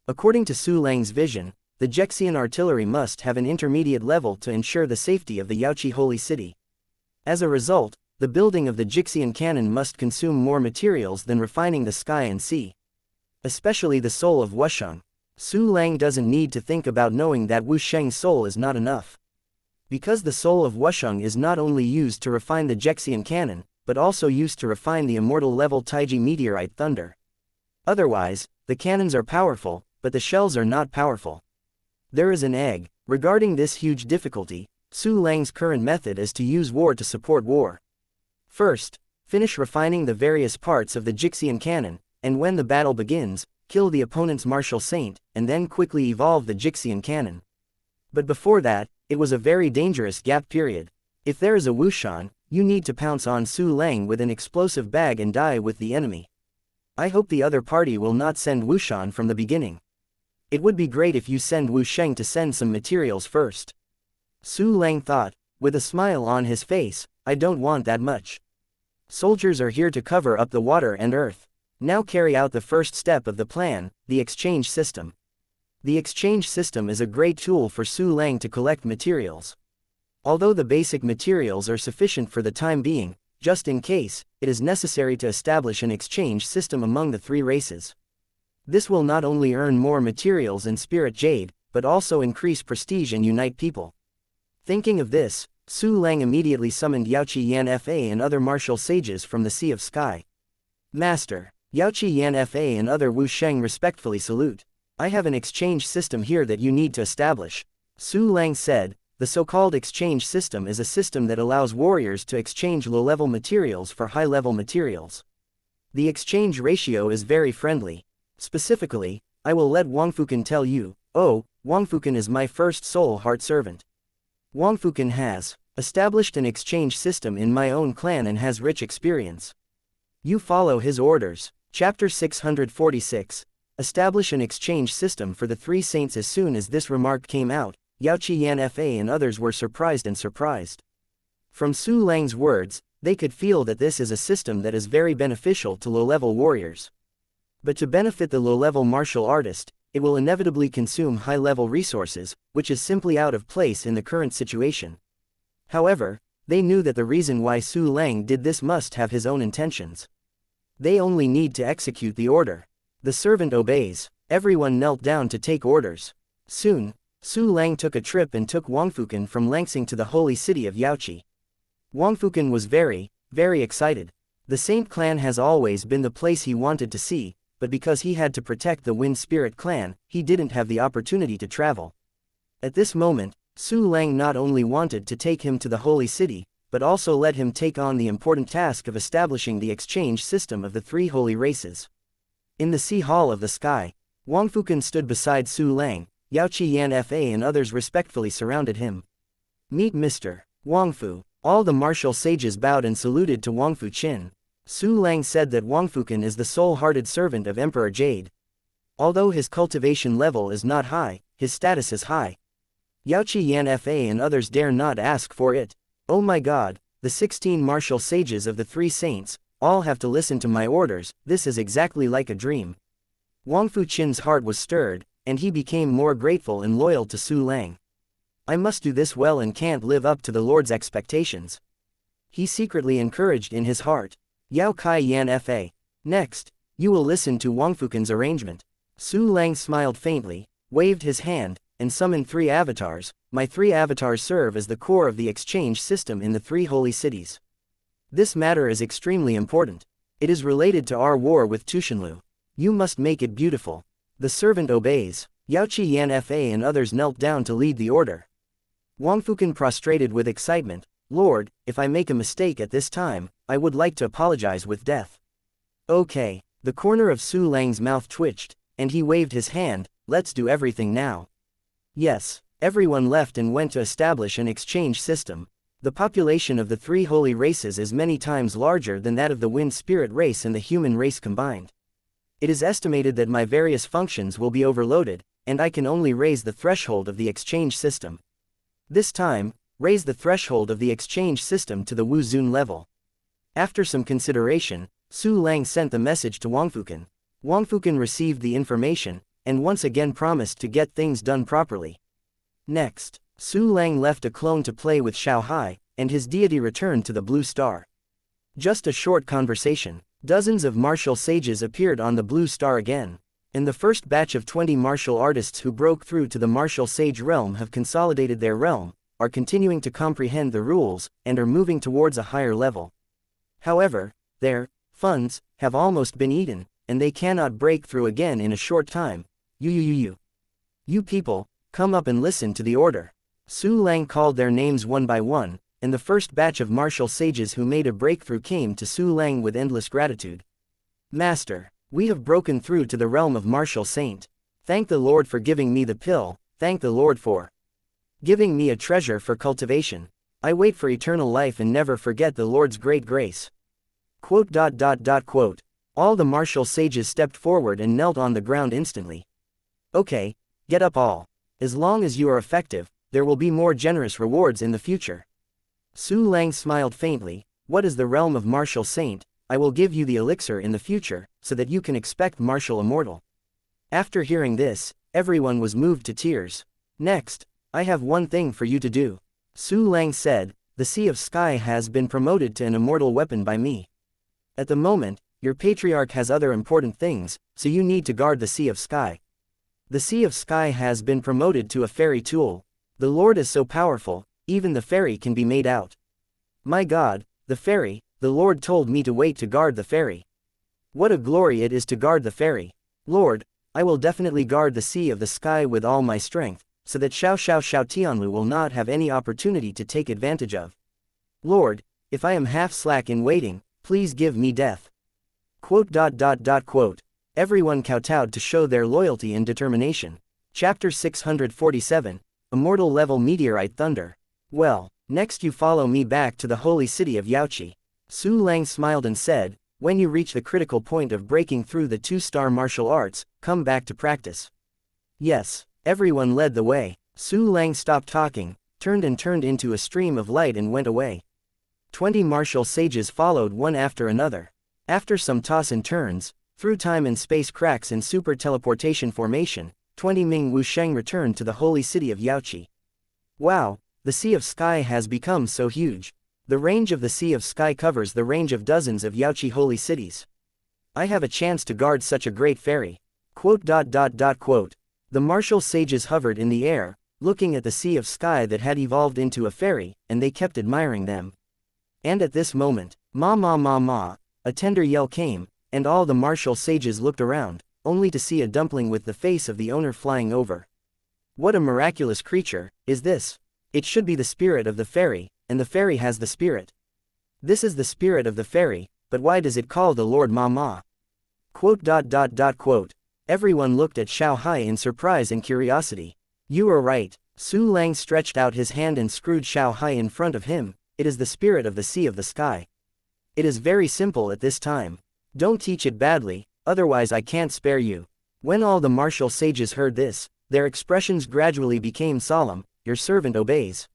According to Su Lang's vision, the Xian artillery must have an intermediate level to ensure the safety of the Yaoqi holy city. As a result, the building of the Xian cannon must consume more materials than refining the sky and sea. Especially the soul of Wusheng. Su Lang doesn't need to think about knowing that Wusheng's soul is not enough. Because the soul of Wusheng is not only used to refine the Xian cannon, but also used to refine the immortal level Taiji meteorite thunder. Otherwise, the cannons are powerful, but the shells are not powerful. There is an egg. Regarding this huge difficulty, Su Lang's current method is to use war to support war. First, finish refining the various parts of the Xian cannon, and when the battle begins, kill the opponent's martial saint, and then quickly evolve the Xian cannon. But before that, it was a very dangerous gap period. If there is a Wushan, you need to pounce on Su Lang with an explosive bag and die with the enemy. I hope the other party will not send Wushan from the beginning. It would be great if you send Wusheng to send some materials first. Su Lang thought, with a smile on his face, I don't want that much. Soldiers are here to cover up the water and earth. Now carry out the first step of the plan, the exchange system. The exchange system is a great tool for Su Lang to collect materials. Although the basic materials are sufficient for the time being, just in case, it is necessary to establish an exchange system among the three races. This will not only earn more materials and spirit jade, but also increase prestige and unite people. Thinking of this, Su Lang immediately summoned Yaoqi Yanfa and other martial sages from the Sea of Sky. Master, Yaoqi Yanfa and other Wusheng respectfully salute. I have an exchange system here that you need to establish. Su Lang said, the so-called exchange system is a system that allows warriors to exchange low-level materials for high-level materials. The exchange ratio is very friendly. Specifically, I will let Wangfuken tell you, oh, Wangfuken is my first soul heart servant. Wangfuken has established an exchange system in my own clan and has rich experience. You follow his orders. Chapter 646. Establish an exchange system for the three saints. As soon as this remark came out, Yaoqi Yanfa and others were surprised. From Su Lang's words, they could feel that this is a system that is very beneficial to low-level warriors. But to benefit the low-level martial artist, it will inevitably consume high-level resources, which is simply out of place in the current situation. However, they knew that the reason why Su Lang did this must have his own intentions. They only need to execute the order. The servant obeys. Everyone knelt down to take orders. Soon, Su Lang took a trip and took Wangfuken from Langsing to the holy city of Yaoqi. Wangfuken was very, very excited. The Saint clan has always been the place he wanted to see, but because he had to protect the Wind Spirit clan, he didn't have the opportunity to travel. At this moment, Su Lang not only wanted to take him to the holy city, but also let him take on the important task of establishing the exchange system of the three holy races. In the Sea Hall of the Sky, Wangfuken stood beside Su Lang. Yaoqi Yanfa and others respectfully surrounded him. Meet Mr. Wangfu. All the martial sages bowed and saluted to Wangfu Qin. Su Lang said that Wangfuken is the soul-hearted servant of Emperor Jade. Although his cultivation level is not high, his status is high. Yaoqi Yanfa and others dare not ask for it. Oh my god, the 16 martial sages of the three saints, all have to listen to my orders. This is exactly like a dream. Wangfu Qin's heart was stirred, and he became more grateful and loyal to Su Lang. I must do this well and can't live up to the Lord's expectations. He secretly encouraged in his heart. Yao Kai Yanfa. Next, you will listen to Wangfuken's arrangement. Su Lang smiled faintly, waved his hand, and summon 3 avatars. My 3 avatars serve as the core of the exchange system in the 3 holy cities. This matter is extremely important. It is related to our war with Tushinlu. You must make it beautiful. The servant obeys. Yaoqi Yanfa and others knelt down to lead the order. Wangfukan prostrated with excitement. Lord, if I make a mistake at this time, I would like to apologize with death. Okay. The corner of Su Lang's mouth twitched, and he waved his hand. Let's do everything now. Yes. Everyone left and went to establish an exchange system. The population of the 3 holy races is many times larger than that of the wind spirit race and the human race combined. It is estimated that my various functions will be overloaded, and I can only raise the threshold of the exchange system. This time, raise the threshold of the exchange system to the Wu Zun level. After some consideration, Su Lang sent the message to Wangfukan. Wangfukan received the information, and once again promised to get things done properly. Next, Su Lang left a clone to play with Xiao Hai, and his deity returned to the Blue Star. Just a short conversation. Dozens of martial sages appeared on the Blue Star again. And the first batch of 20 martial artists who broke through to the martial sage realm have consolidated their realm, are continuing to comprehend the rules, and are moving towards a higher level. However, their funds have almost been eaten, and they cannot break through again in a short time. You people, come up and listen to the order. Su Lang called their names one by one, and the first batch of martial sages who made a breakthrough came to Su Lang with endless gratitude. Master, we have broken through to the realm of martial saint. Thank the Lord for giving me the pill, thank the Lord for giving me a treasure for cultivation. I wait for eternal life and never forget the Lord's great grace. Quote. All the martial sages stepped forward and knelt on the ground instantly. Okay, get up all. As long as you are effective, there will be more generous rewards in the future. Su Lang smiled faintly. What is the realm of martial saint? I will give you the elixir in the future, so that you can expect martial immortal. After hearing this, everyone was moved to tears. Next, I have one thing for you to do. Su Lang said, the Sea of Sky has been promoted to an immortal weapon by me. At the moment, your patriarch has other important things, so you need to guard the Sea of Sky. The Sea of Sky has been promoted to a fairy tool. The Lord is so powerful, even the fairy can be made out. My God, the fairy, the Lord told me to wait to guard the fairy. What a glory it is to guard the fairy. Lord, I will definitely guard the Sea of the Sky with all my strength, so that Xiao Tianlu will not have any opportunity to take advantage of. Lord, if I am half slack in waiting, please give me death. Quote. Everyone kowtowed to show their loyalty and determination. Chapter 647, Immortal Level Meteorite Thunder. Well, next you follow me back to the holy city of Yaoqi. Su Lang smiled and said, when you reach the critical point of breaking through the 2-star martial arts, come back to practice. Yes, everyone led the way. Su Lang stopped talking, turned into a stream of light and went away. 20 martial sages followed one after another. After some toss and turns, through time and space cracks and super teleportation formation, 20 Ming Wusheng returned to the holy city of Yaoqi. Wow, the Sea of Sky has become so huge. The range of the Sea of Sky covers the range of dozens of Yaoqi holy cities. I have a chance to guard such a great fairy. Quote. The martial sages hovered in the air, looking at the Sea of Sky that had evolved into a fairy, and they kept admiring them. And at this moment, a tender yell came, and all the martial sages looked around, only to see a dumpling with the face of the owner flying over. What a miraculous creature is this! It should be the spirit of the fairy, and the fairy has the spirit. This is the spirit of the fairy, but why does it call the Lord Mama? Quote. Everyone looked at Xiao Hai in surprise and curiosity. You are right. Su Lang stretched out his hand and screwed Xiao Hai in front of him. It is the spirit of the Sea of the Sky. It is very simple at this time. Don't teach it badly, otherwise I can't spare you. When all the martial sages heard this, their expressions gradually became solemn. Your servant obeys.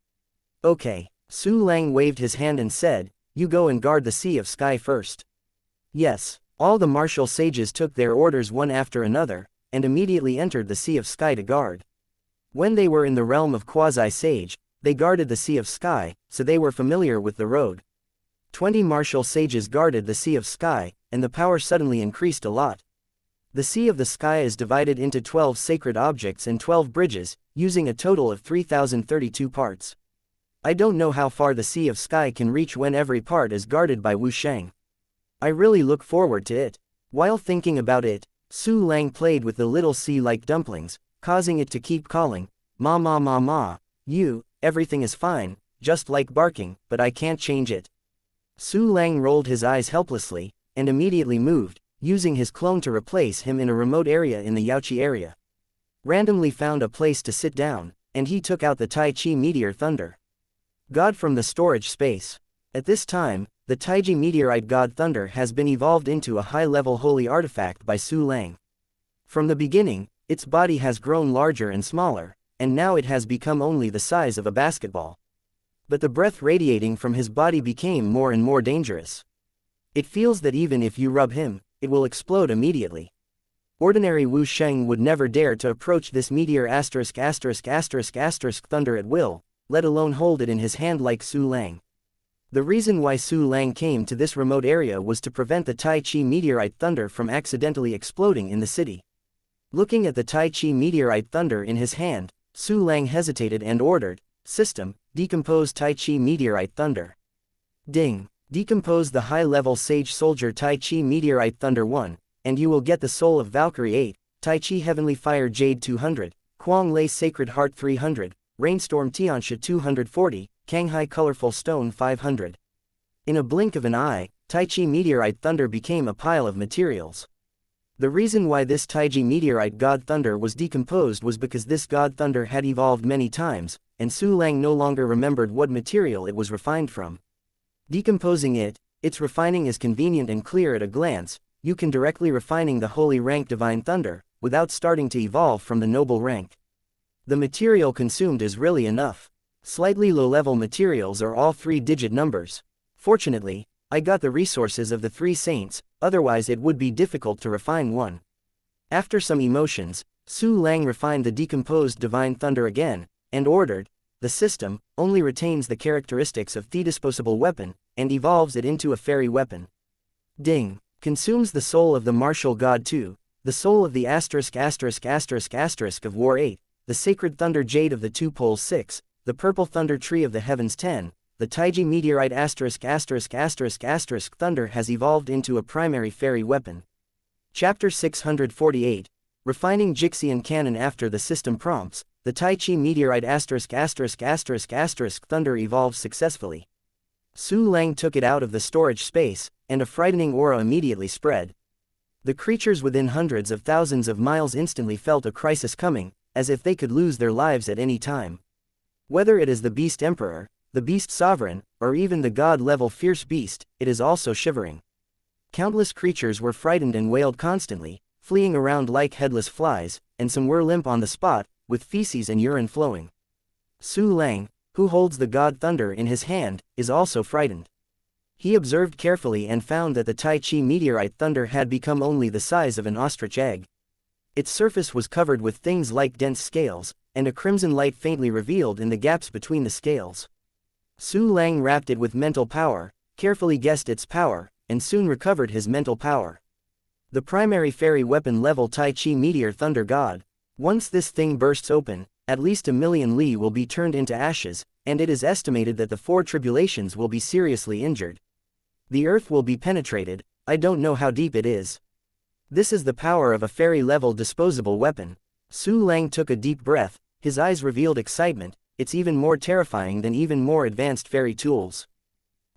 Okay. Su Lang waved his hand and said, you go and guard the Sea of Sky first. Yes, all the martial sages took their orders one after another, and immediately entered the Sea of Sky to guard. When they were in the realm of quasi-sage, they guarded the Sea of Sky, so they were familiar with the road. 20 martial sages guarded the Sea of Sky, and the power suddenly increased a lot. The Sea of the Sky is divided into 12 sacred objects and 12 bridges, using a total of 3032 parts. I don't know how far the Sea of Sky can reach when every part is guarded by wuxia. I really look forward to it. While thinking about it, Su Lang played with the little sea-like dumplings, causing it to keep calling, "Ma ma ma ma, everything is fine, just like barking, but I can't change it." Su Lang rolled his eyes helplessly, and immediately moved, using his clone to replace him in a remote area in the Yaoqi area. Randomly found a place to sit down, and he took out the Tai Chi Meteor Thunder God from the storage space. At this time, the Taiji Meteorite God Thunder has been evolved into a high-level holy artifact by Su Lang. From the beginning, its body has grown larger and smaller, and now it has become only the size of a basketball. But the breath radiating from his body became more and more dangerous. It feels that even if you rub him, it will explode immediately. Ordinary Wu Sheng would never dare to approach this meteor thunder at will, let alone hold it in his hand like Su Lang. The reason why Su Lang came to this remote area was to prevent the Tai Chi Meteorite Thunder from accidentally exploding in the city. Looking at the Tai Chi Meteorite Thunder in his hand, Su Lang hesitated and ordered, "System, decompose Tai Chi Meteorite Thunder." Ding! Decompose the high-level Sage Soldier Tai Chi Meteorite Thunder 1, and you will get the Soul of Valkyrie 8, Tai Chi Heavenly Fire Jade 200, Kuang Lei Sacred Heart 300, Rainstorm Xianxia 240, Kanghai Colorful Stone 500. In a blink of an eye, Tai Chi Meteorite Thunder became a pile of materials. The reason why this Taiji Meteorite God Thunder was decomposed was because this God Thunder had evolved many times, and Su Lang no longer remembered what material it was refined from. Decomposing it, its refining is convenient and clear at a glance. You can directly refining the holy rank Divine Thunder, without starting to evolve from the noble rank. The material consumed is really enough. Slightly low-level materials are all 3-digit numbers. Fortunately, I got the resources of the 3 saints, otherwise it would be difficult to refine one. After some emotions, Su Lang refined the decomposed Divine Thunder again, and ordered, "The system only retains the characteristics of the disposable weapon, and evolves it into a fairy weapon." Ding! Consumes the soul of the martial god 2, the soul of the of war 8, the sacred thunder jade of the 2 poles 6, the purple thunder tree of the heavens 10, the Taiji Meteorite Thunder has evolved into a primary fairy weapon. Chapter 648, Refining Jixian Cannon. After the system prompts, the Tai Chi Meteorite Thunder evolves successfully. Su Lang took it out of the storage space, and a frightening aura immediately spread. The creatures within hundreds of thousands of miles instantly felt a crisis coming, as if they could lose their lives at any time. Whether it is the Beast Emperor, the Beast Sovereign, or even the God-level Fierce Beast, it is also shivering. Countless creatures were frightened and wailed constantly, fleeing around like headless flies, and some were limp on the spot, with feces and urine flowing. Su Lang, who holds the God Thunder in his hand, is also frightened. He observed carefully and found that the Tai Chi Meteorite Thunder had become only the size of an ostrich egg. Its surface was covered with things like dense scales, and a crimson light faintly revealed in the gaps between the scales. Su Lang wrapped it with mental power, carefully guessed its power, and soon recovered his mental power. The primary fairy weapon level Tai Chi Meteor Thunder God. Once this thing bursts open, at least 1,000,000 Li will be turned into ashes, and it is estimated that the 4 tribulations will be seriously injured. The earth will be penetrated, I don't know how deep it is. This is the power of a fairy-level disposable weapon. Su Lang took a deep breath, his eyes revealed excitement. It's even more terrifying than even more advanced fairy tools.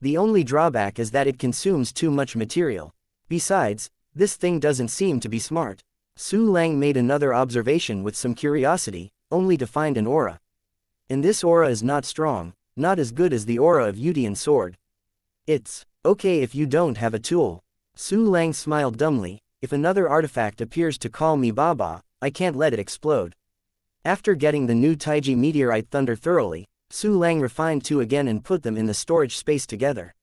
The only drawback is that it consumes too much material. Besides, this thing doesn't seem to be smart. Su Lang made another observation with some curiosity, only to find an aura. And this aura is not strong, not as good as the aura of Yudian sword. It's okay if you don't have a tool. Su Lang smiled dumbly. If another artifact appears to call me Baba, I can't let it explode. After getting the new Taiji Meteorite Thunder thoroughly, Su Lang refined 2 again and put them in the storage space together.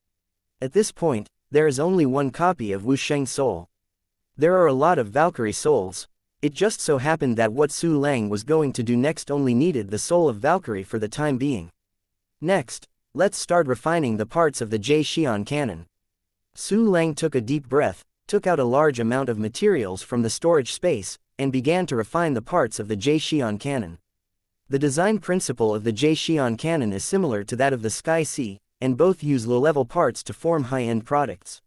At this point, there is only one copy of Wu Sheng's soul. There are a lot of Valkyrie souls. It just so happened that what Su Lang was going to do next only needed the soul of Valkyrie for the time being. Next, let's start refining the parts of the Jie Xian cannon. Su Lang took a deep breath, took out a large amount of materials from the storage space, and began to refine the parts of the Xian cannon. The design principle of the Xian cannon is similar to that of the xianxia, and both use low-level parts to form high-end products.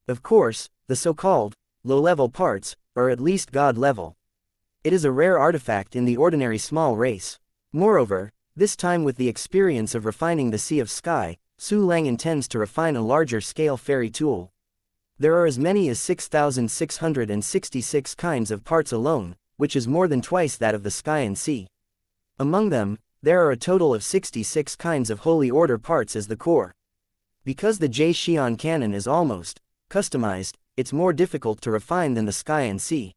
Of course, the so-called low-level parts are at least god level. It is a rare artifact in the ordinary small race. Moreover, this time with the experience of refining the Sea of Sky, Su Lang intends to refine a larger-scale fairy tool. There are as many as 6,666 kinds of parts alone, which is more than twice that of the sky and sea. Among them, there are a total of 66 kinds of holy order parts as the core. Because the Xian cannon is almost customized, it's more difficult to refine than the sky and sea.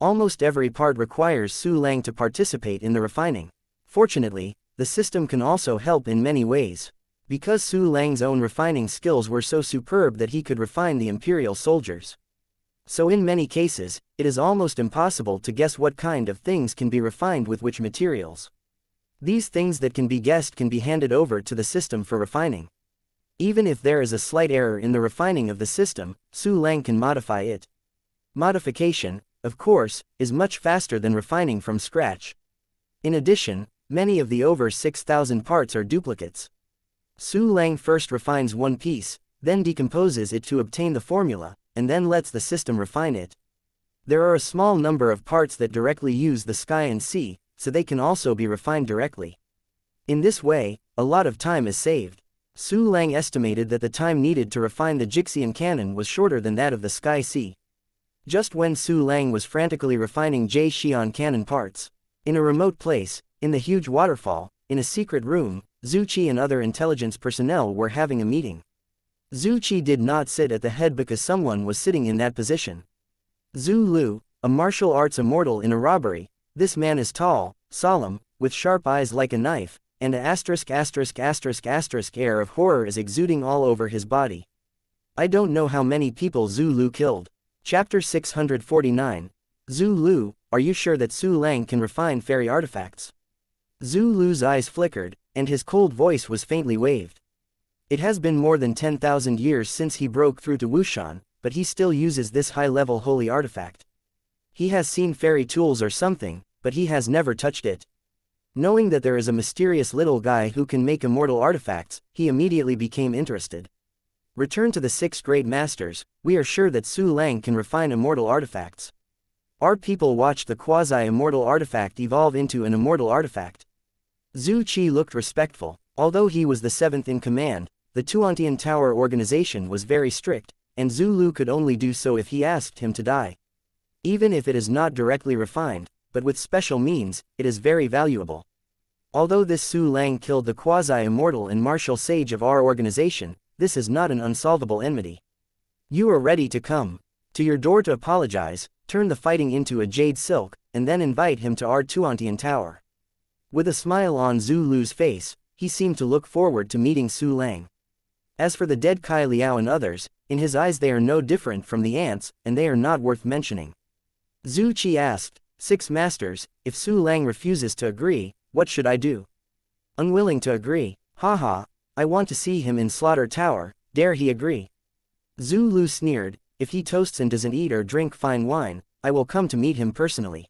Almost every part requires Su Lang to participate in the refining. Fortunately, the system can also help in many ways. Because Su Lang's own refining skills were so superb that he could refine the imperial soldiers. So in many cases, it is almost impossible to guess what kind of things can be refined with which materials. These things that can be guessed can be handed over to the system for refining. Even if there is a slight error in the refining of the system, Su Lang can modify it. Modification, of course, is much faster than refining from scratch. In addition, many of the over 6,000 parts are duplicates. Su Lang first refines one piece, then decomposes it to obtain the formula, and then lets the system refine it. There are a small number of parts that directly use the sky and sea, so they can also be refined directly. In this way, a lot of time is saved. Su Lang estimated that the time needed to refine the Xian cannon was shorter than that of the sky sea. Just when Su Lang was frantically refining Xian cannon parts, in a remote place, in the huge waterfall, in a secret room, Zhu Qi and other intelligence personnel were having a meeting. Zhu Qi did not sit at the head because someone was sitting in that position. Zhu Lu, a martial arts immortal in a robbery, this man is tall, solemn, with sharp eyes like a knife, and an **** air of horror is exuding all over his body. I don't know how many people Zhu Lu killed. Chapter 649. Zhu Lu, are you sure that Su Lang can refine fairy artifacts? Zhu Lu's eyes flickered, and his cold voice was faintly waved. It has been more than 10,000 years since he broke through to Wushan, but he still uses this high-level holy artifact. He has seen fairy tools or something, but he has never touched it. Knowing that there is a mysterious little guy who can make immortal artifacts, he immediately became interested. Return to the 6 great masters, we are sure that Su Lang can refine immortal artifacts. Our people watched the quasi-immortal artifact evolve into an immortal artifact. Zhu Qi looked respectful. Although he was the 7th in command, the Tuantian Tower organization was very strict, and Zhu Lu could only do so if he asked him to die. Even if it is not directly refined, but with special means, it is very valuable. Although this Su Lang killed the quasi-immortal and martial sage of our organization, this is not an unsolvable enmity. You are ready to come to your door to apologize, turn the fighting into a jade silk, and then invite him to our Tuantian Tower. With a smile on Zhu Lu's face, he seemed to look forward to meeting Su Lang. As for the dead Kai Liao and others, in his eyes they are no different from the ants, and they are not worth mentioning. Zhu Qi asked, 6 masters, if Su Lang refuses to agree, what should I do? Unwilling to agree, haha, I want to see him in Slaughter Tower, dare he agree? Zhu Lu sneered, if he toasts and doesn't eat or drink fine wine, I will come to meet him personally.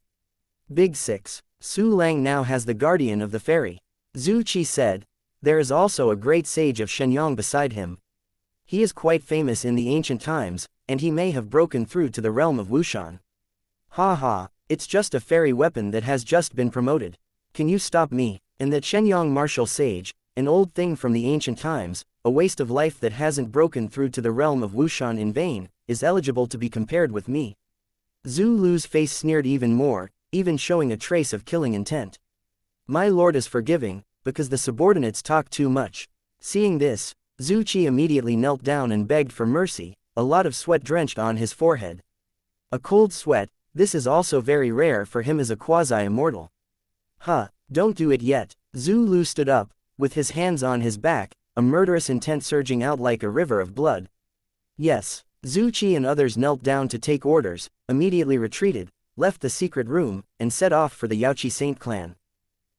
Big 6. Su Lang now has the guardian of the fairy. Zhu Qi said, there is also a great sage of Shenyang beside him. He is quite famous in the ancient times, and he may have broken through to the realm of Wushan. Ha ha, it's just a fairy weapon that has just been promoted. Can you stop me? And that Shenyang martial sage, an old thing from the ancient times, a waste of life that hasn't broken through to the realm of Wushan in vain, is eligible to be compared with me. Zhu Lu's face sneered even more, even showing a trace of killing intent. My lord is forgiving, because the subordinates talk too much. Seeing this, Zhu Qi immediately knelt down and begged for mercy, a lot of sweat drenched on his forehead. A cold sweat, this is also very rare for him as a quasi-immortal. Don't do it yet. Zhu Lu stood up, with his hands on his back, a murderous intent surging out like a river of blood. Yes, Zhu Qi and others knelt down to take orders, immediately retreated, left the secret room, and set off for the Yaoqi Saint clan.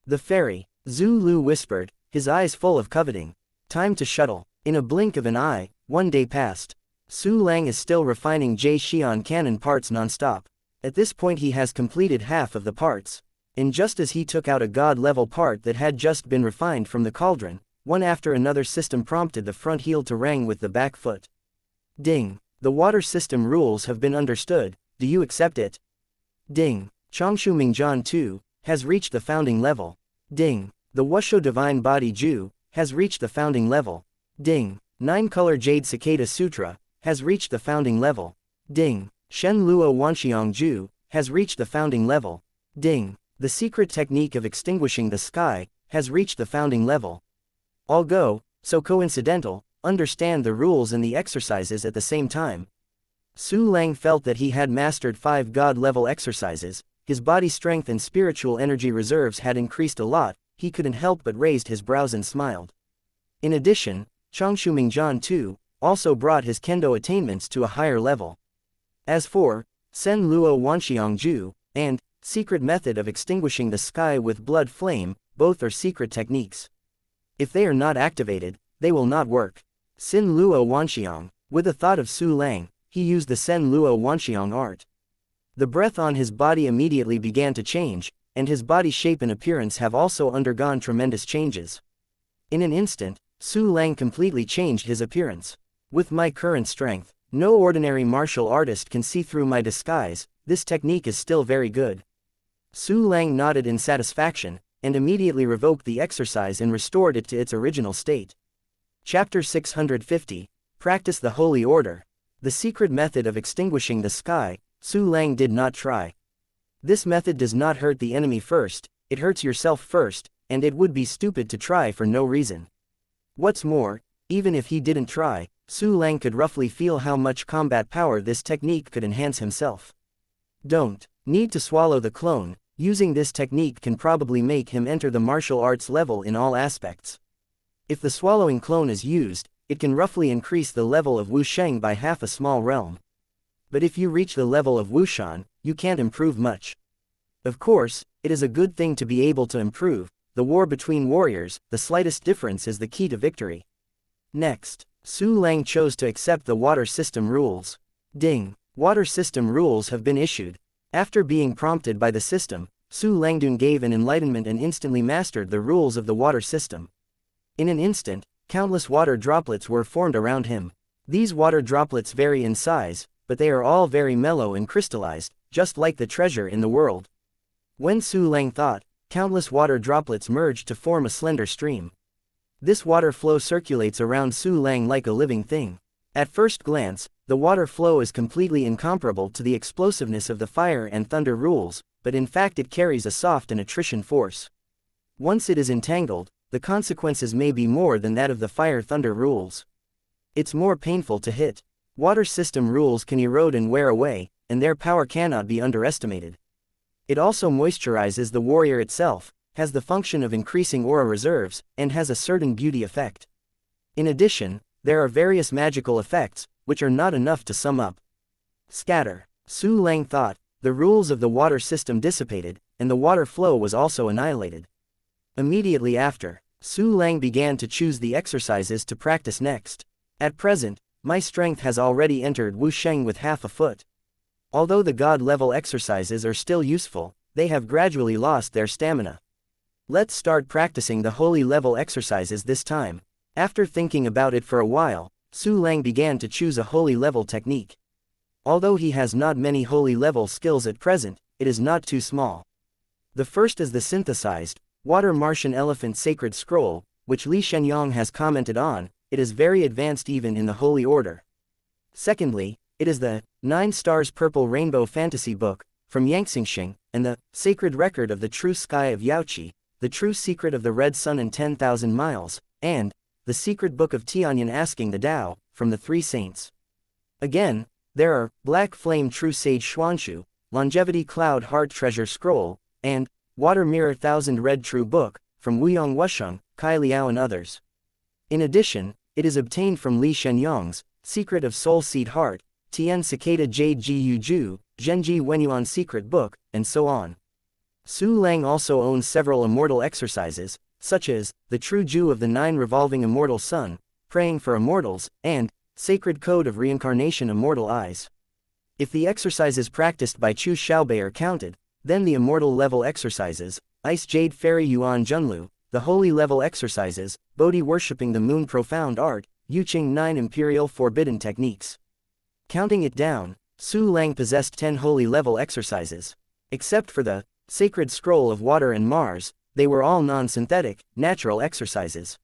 The fairy, Zhu Lu whispered, his eyes full of coveting. Time to shuttle. In a blink of an eye, 1 day passed. Su Lang is still refining Jie Xian cannon parts non-stop. At this point he has completed half of the parts. And just as he took out a god-level part that had just been refined from the cauldron, one after another system prompted the front heel to rang with the back foot. Ding. The water system rules have been understood, do you accept it? Ding. Changshu Mingjian 2 has reached the founding level. Ding. The Wushu Divine Body Ju has reached the founding level. Ding. 9-Color Jade Cicada Sutra has reached the founding level. Ding. Shen Luo Wanxiang Ju has reached the founding level. Ding. The secret technique of extinguishing the sky has reached the founding level. All go, so coincidental, understand the rules and the exercises at the same time. Su Lang felt that he had mastered 5 god-level exercises, his body strength and spiritual energy reserves had increased a lot, he couldn't help but raised his brows and smiled. In addition, Changshu Mingjian 2 also brought his kendo attainments to a higher level. As for Sen Luo Wanxiang Ju and secret method of extinguishing the sky with blood flame, both are secret techniques. If they are not activated, they will not work. Sin Luo Wanxiang, with a thought of Su Lang, he used the Sen Luo Wanxiang art. The breath on his body immediately began to change, and his body shape and appearance have also undergone tremendous changes. In an instant, Su Lang completely changed his appearance. With my current strength, no ordinary martial artist can see through my disguise, this technique is still very good. Su Lang nodded in satisfaction, and immediately revoked the exercise and restored it to its original state. Chapter 650, Practice the Holy Order. The secret method of extinguishing the sky, Su Lang did not try. This method does not hurt the enemy first, it hurts yourself first, and it would be stupid to try for no reason. What's more, even if he didn't try, Su Lang could roughly feel how much combat power this technique could enhance himself. Don't need to swallow the clone, using this technique can probably make him enter the martial arts level in all aspects. If the swallowing clone is used, it can roughly increase the level of Wusheng by half a small realm. But if you reach the level of Wushan, you can't improve much. Of course, it is a good thing to be able to improve, the war between warriors, the slightest difference is the key to victory. Next, Su Lang chose to accept the water system rules. Ding. Water system rules have been issued. After being prompted by the system, Su Langdun gave an enlightenment and instantly mastered the rules of the water system. In an instant, countless water droplets were formed around him. These water droplets vary in size, but they are all very mellow and crystallized, just like the treasure in the world. When Su Lang thought, countless water droplets merged to form a slender stream. This water flow circulates around Su Lang like a living thing. At first glance, the water flow is completely incomparable to the explosiveness of the fire and thunder rules, but in fact it carries a soft and attrition force. Once it is entangled, the consequences may be more than that of the fire-thunder rules. It's more painful to hit. Water system rules can erode and wear away, and their power cannot be underestimated. It also moisturizes the warrior itself, has the function of increasing aura reserves, and has a certain beauty effect. In addition, there are various magical effects, which are not enough to sum up. Scatter. Su Lang thought, the rules of the water system dissipated, and the water flow was also annihilated. Immediately after, Su Lang began to choose the exercises to practice next. At present, my strength has already entered Wusheng with half a foot. Although the god-level exercises are still useful, they have gradually lost their stamina. Let's start practicing the holy level exercises this time. After thinking about it for a while, Su Lang began to choose a holy level technique. Although he has not many holy level skills at present, it is not too small. The first is the synthesized, Water Martian Elephant Sacred Scroll, which Li Shenyang has commented on, it is very advanced even in the Holy Order. Secondly, it is the 9 Stars Purple Rainbow Fantasy Book, from Yangxingxing, and the Sacred Record of the True Sky of Yaoqi, the True Secret of the Red Sun and 10,000 Miles, and the Secret Book of Tianyan Asking the Tao, from the 3 Saints. Again, there are Black Flame True Sage Xuanshu, Longevity Cloud Heart Treasure Scroll, and Water Mirror Thousand Red True Book, from Wuyong Wusheng, Kai Liao and others. In addition, it is obtained from Li Shenyang's Secret of Soul Seed Heart, Tian Cicada Jade Ji Yu Ju, Zhenji Wenyuan Secret Book, and so on. Su Lang also owns several immortal exercises, such as the True Ju of the 9 Revolving Immortal Sun, Praying for Immortals, and Sacred Code of Reincarnation Immortal Eyes. If the exercises practiced by Chu Xiaobei are counted, then the immortal level exercises, Ice Jade Fairy Yuan Junlu, the holy level exercises, Bodhi worshipping the moon profound art, Yuqing 9 imperial forbidden techniques. Counting it down, Su Lang possessed 10 holy level exercises. Except for the sacred scroll of water and Mars, they were all non-synthetic, natural exercises.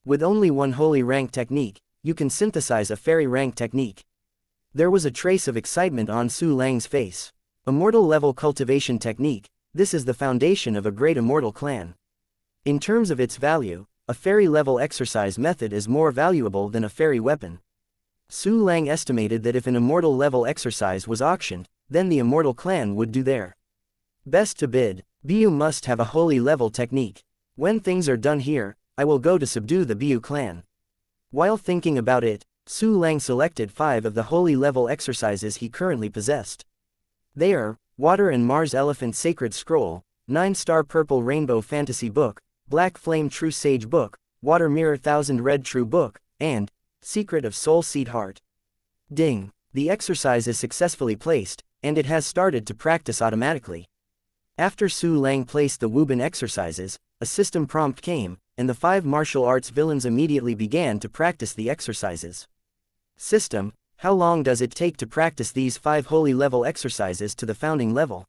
With only one holy rank technique, you can synthesize a fairy rank technique. There was a trace of excitement on Su Lang's face. Immortal level cultivation technique, this is the foundation of a great immortal clan. In terms of its value, a fairy level exercise method is more valuable than a fairy weapon. Su Lang estimated that if an immortal level exercise was auctioned, then the immortal clan would do their best to bid. Biu must have a holy level technique. When things are done here, I will go to subdue the Biu clan. While thinking about it, Su Lang selected 5 of the holy level exercises he currently possessed. They are Water and Mars Elephant Sacred Scroll, 9-Star Purple Rainbow Fantasy Book, Black Flame True Sage Book, Water Mirror 1000 Red True Book, and Secret of Soul Seed Heart. Ding! The exercise is successfully placed, and it has started to practice automatically. After Su Lang placed the Wubin exercises, a system prompt came, and the 5 martial arts villains immediately began to practice the exercises. System: how long does it take to practice these 5 holy level exercises to the founding level?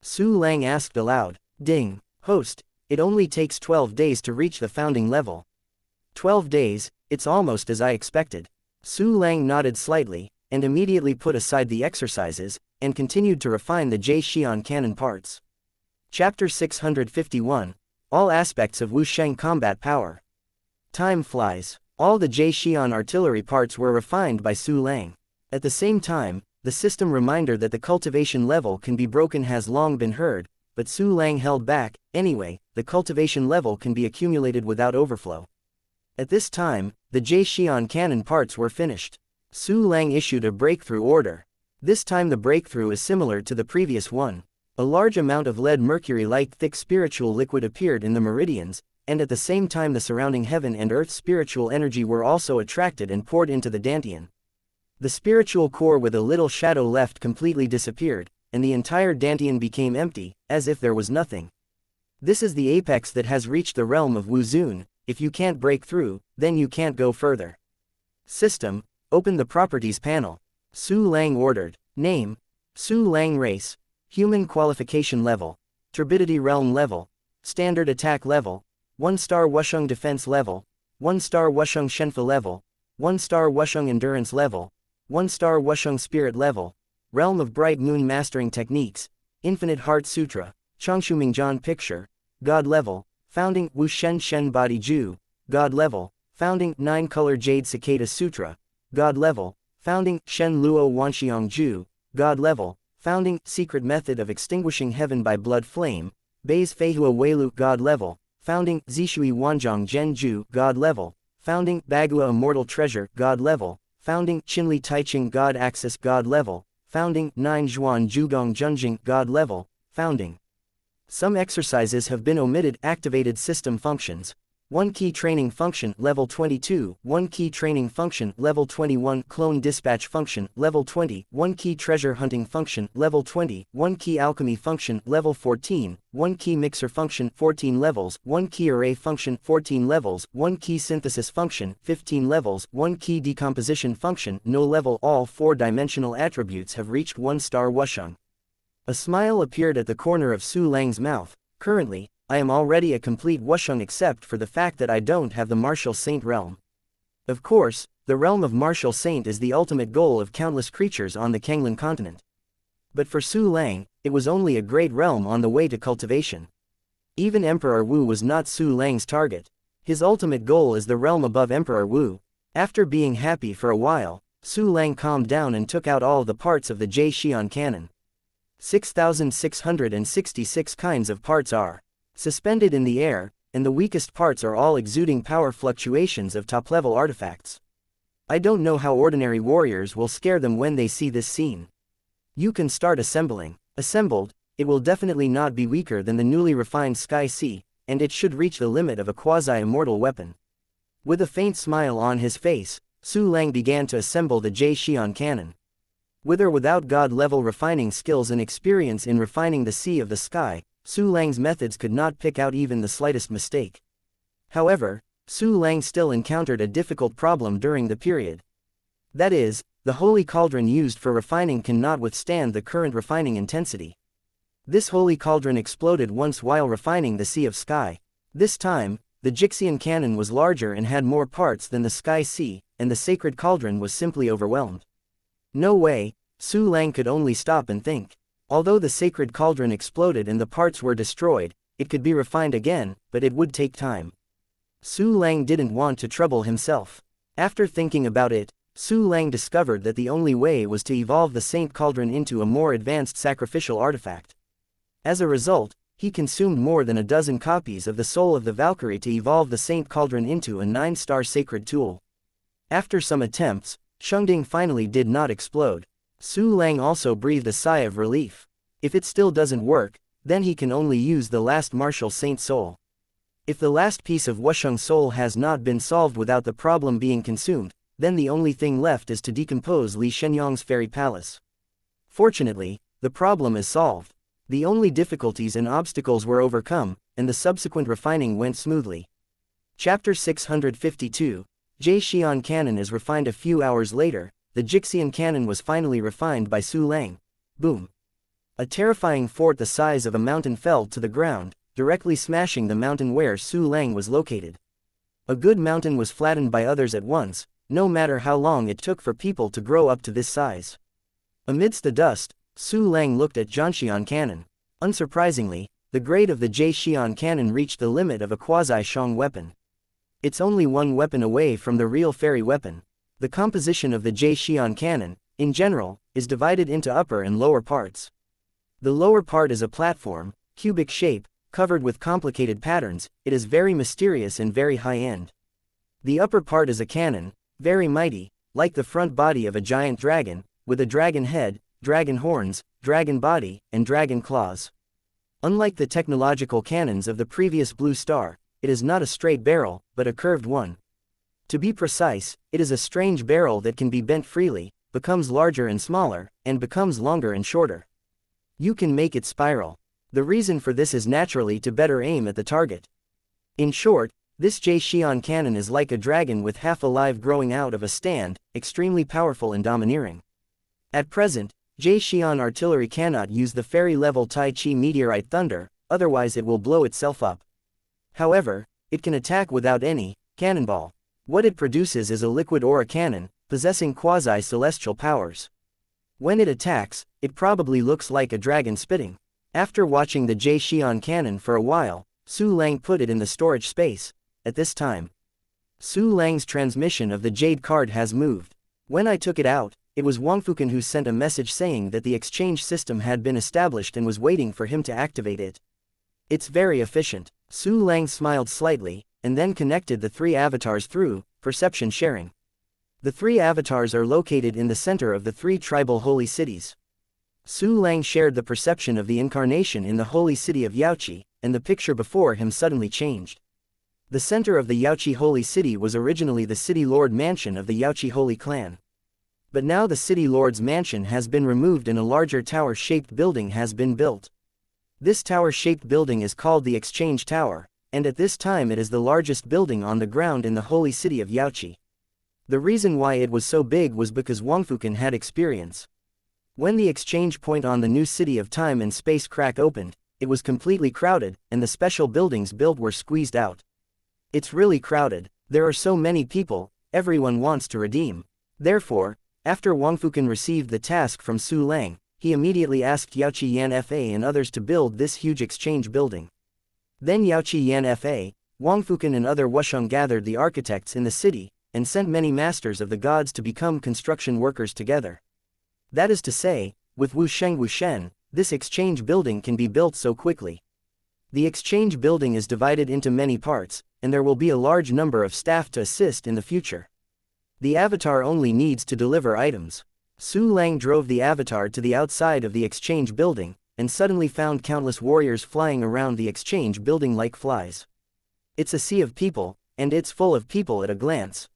Su Lang asked aloud. Ding! Host: it only takes 12 days to reach the founding level. 12 days, it's almost as I expected. Su Lang nodded slightly, and immediately put aside the exercises, and continued to refine the Jie Xian cannon parts. Chapter 651. All aspects of Wusheng combat power. Time flies. All the Jie Xian artillery parts were refined by Su Lang. At the same time, the system reminder that the cultivation level can be broken has long been heard, but Su Lang held back. Anyway, the cultivation level can be accumulated without overflow. At this time, the Jie Xian cannon parts were finished. Su Lang issued a breakthrough order. This time the breakthrough is similar to the previous one. A large amount of lead-mercury-like thick spiritual liquid appeared in the meridians, and at the same time the surrounding heaven and earth spiritual energy were also attracted and poured into the dantian. The spiritual core with a little shadow left completely disappeared, and the entire dantian became empty, as if there was nothing. This is the apex that has reached the realm of Wuzun. If you can't break through, then you can't go further. System: open the properties panel. Su Lang ordered. Name: Su Lang. Race: Human. Qualification level: Turbidity Realm level, Standard Attack level, 1-star Wusheng Defense level, 1-star Wusheng Shenfa level, 1-star Wusheng Endurance level, 1-star Wusheng Spirit level, Realm of Bright Moon Mastering Techniques, Infinite Heart Sutra, Changshu Mingjian Picture, God level, Founding Wu Shen Shen Body Ju, God level, Founding 9-Color Jade Cicada Sutra, God level, Founding Shen Luo Wanxiang Ju, God level, Founding Secret Method of Extinguishing Heaven by Blood Flame, Beis Feihua Weilu, God level, Founding Zishui Wanzhong Zhenju, God level, Founding Bagua Immortal Treasure, God level, Founding Qinli Taiching God Axis, God level, Founding 9 Zhuan Zhugong Zhenjing, God level, Founding. Some exercises have been omitted. Activated system functions. 1 key training function level 22, 1 key training function level 21, clone dispatch function level 20, 1 key treasure hunting function level 20, 1 key alchemy function level 14, 1 key mixer function 14 levels, 1 key array function 14 levels, 1 key synthesis function 15 levels, 1 key decomposition function no level. All 4-dimensional attributes have reached 1-star Wusheng. A smile appeared at the corner of Su Lang's mouth. Currently, I am already a complete Wusheng except for the fact that I don't have the Martial Saint realm. Of course, the realm of Martial Saint is the ultimate goal of countless creatures on the Kanglan continent. But for Su Lang, it was only a great realm on the way to cultivation. Even Emperor Wu was not Su Lang's target. His ultimate goal is the realm above Emperor Wu. After being happy for a while, Su Lang calmed down and took out all the parts of the Jie Xian cannon. 6,666 kinds of parts are suspended in the air, and the weakest parts are all exuding power fluctuations of top-level artifacts. I don't know how ordinary warriors will scare them when they see this scene. You can start assembling. Assembled, it will definitely not be weaker than the newly refined Sky Sea, and it should reach the limit of a quasi-immortal weapon. With a faint smile on his face, Su Lang began to assemble the Xian cannon. With or without god-level refining skills and experience in refining the sea of the sky, Su Lang's methods could not pick out even the slightest mistake. However, Su Lang still encountered a difficult problem during the period. That is, the holy cauldron used for refining cannot withstand the current refining intensity. This holy cauldron exploded once while refining the sea of sky. This time, the Xian cannon was larger and had more parts than the sky sea, and the sacred cauldron was simply overwhelmed. No way, Su Lang could only stop and think. Although the sacred cauldron exploded and the parts were destroyed, it could be refined again, but it would take time. Su Lang didn't want to trouble himself. After thinking about it, Su Lang discovered that the only way was to evolve the Saint Cauldron into a more advanced sacrificial artifact. As a result, he consumed more than a dozen copies of the Soul of the Valkyrie to evolve the Saint Cauldron into a 9-star sacred tool. After some attempts, Shengding finally did not explode. Su Lang also breathed a sigh of relief. If it still doesn't work, then he can only use the last martial Saint Soul. If the last piece of Wusheng Soul has not been solved without the problem being consumed, then the only thing left is to decompose Li Shenyang's fairy palace. Fortunately, the problem is solved. The only difficulties and obstacles were overcome, and the subsequent refining went smoothly. Chapter 652, Xian Cannon is refined. A few hours later, the Xian Cannon was finally refined by Su Lang. Boom! A terrifying fort the size of a mountain fell to the ground, directly smashing the mountain where Su Lang was located. A good mountain was flattened by others at once, no matter how long it took for people to grow up to this size. Amidst the dust, Su Lang looked at Xian Cannon. Unsurprisingly, the grade of the Xian Cannon reached the limit of a quasi-Shang weapon. It's only one weapon away from the real fairy weapon. The composition of the Xian Cannon, in general, is divided into upper and lower parts. The lower part is a platform, cubic shape, covered with complicated patterns. It is very mysterious and very high-end. The upper part is a cannon, very mighty, like the front body of a giant dragon, with a dragon head, dragon horns, dragon body, and dragon claws. Unlike the technological cannons of the previous Blue Star, it is not a straight barrel, but a curved one. To be precise, it is a strange barrel that can be bent freely, becomes larger and smaller, and becomes longer and shorter. You can make it spiral. The reason for this is naturally to better aim at the target. In short, this Xian cannon is like a dragon with half alive growing out of a stand, extremely powerful and domineering. At present, Xian artillery cannot use the fairy-level Tai Chi meteorite thunder, otherwise it will blow itself up. However, it can attack without any cannonball. What it produces is a liquid aura cannon, possessing quasi-celestial powers. When it attacks, it probably looks like a dragon spitting. After watching the Xian cannon for a while, Su Lang put it in the storage space. At this time, Su Lang's transmission of the Jade card has moved. When I took it out, it was Wang Fukan who sent a message saying that the exchange system had been established and was waiting for him to activate it. It's very efficient. Su Lang smiled slightly, and then connected the 3 avatars through perception sharing. The 3 avatars are located in the center of the 3 tribal holy cities. Su Lang shared the perception of the incarnation in the holy city of Yaoqi, and the picture before him suddenly changed. The center of the Yaoqi holy city was originally the city lord mansion of the Yaoqi holy clan. But now the city lord's mansion has been removed and a larger tower-shaped building has been built. This tower-shaped building is called the Exchange Tower, and at this time it is the largest building on the ground in the holy city of Yaoqi. The reason why it was so big was because Wang Fukan had experience. When the exchange point on the new city of time and space crack opened, it was completely crowded, and the special buildings built were squeezed out. It's really crowded, there are so many people, everyone wants to redeem. Therefore, after Wang Fukan received the task from Su Lang, he immediately asked Yaoqi Yan Fa and others to build this huge exchange building. Then Yaoqi Yan Fa, Wang Fukan and other Wusheng gathered the architects in the city, and sent many masters of the gods to become construction workers together. That is to say, with Wushen, this exchange building can be built so quickly. The exchange building is divided into many parts, and there will be a large number of staff to assist in the future. The avatar only needs to deliver items. Su Lang drove the avatar to the outside of the exchange building, and suddenly found countless warriors flying around the exchange building like flies. It's a sea of people, and it's full of people at a glance.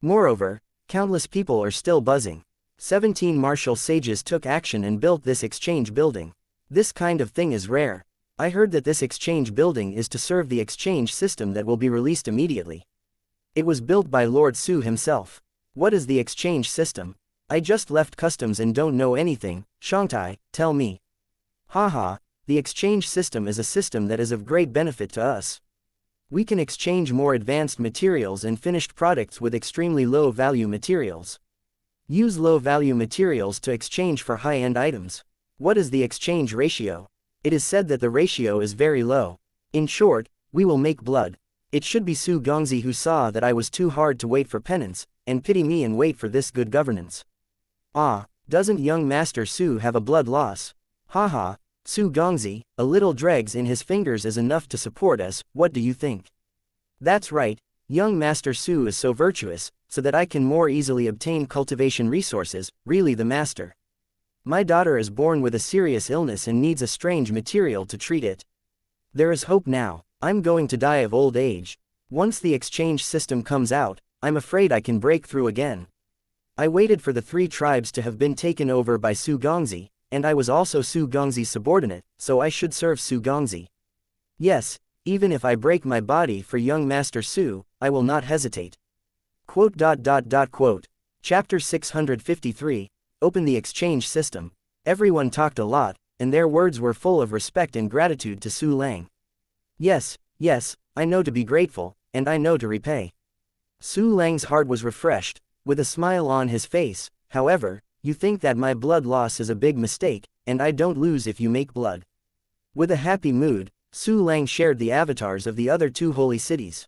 Moreover, Countless people are still buzzing. 17 martial sages took action and built this exchange building. This kind of thing is rare. I heard that this exchange building is to serve the exchange system that will be released immediately. It was built by Lord Su himself. What is the exchange system? I just left customs and don't know anything. Xianxia, tell me. Haha, the exchange system is a system that is of great benefit to us. We can exchange more advanced materials and finished products with extremely low-value materials. Use low-value materials to exchange for high-end items. What is the exchange ratio? It is said that the ratio is very low. In short, we will make blood. It should be Su Gongzi who saw that I was too hard to wait for penance, and pity me and wait for this good governance. Ah, doesn't young Master Su have a blood loss? Haha, Su Gongzi, a little dregs in his fingers is enough to support us, what do you think? That's right, young Master Su is so virtuous, so that I can more easily obtain cultivation resources, really the master. My daughter is born with a serious illness and needs a strange material to treat it. There is hope now. I'm going to die of old age. Once the exchange system comes out, I'm afraid I can break through again. I waited for the 3 tribes to have been taken over by Su Gongzi, and I was also Su Gongzi's subordinate, so I should serve Su Gongzi. Yes, even if I break my body for young Master Su, I will not hesitate. Quote. Chapter 653, Open the Exchange System. Everyone talked a lot, and their words were full of respect and gratitude to Su Lang. Yes, I know to be grateful, and I know to repay. Su Lang's heart was refreshed, with a smile on his face. However, you think that my blood loss is a big mistake, and I don't lose if you make blood. With a happy mood, Su Lang shared the avatars of the other 2 holy cities.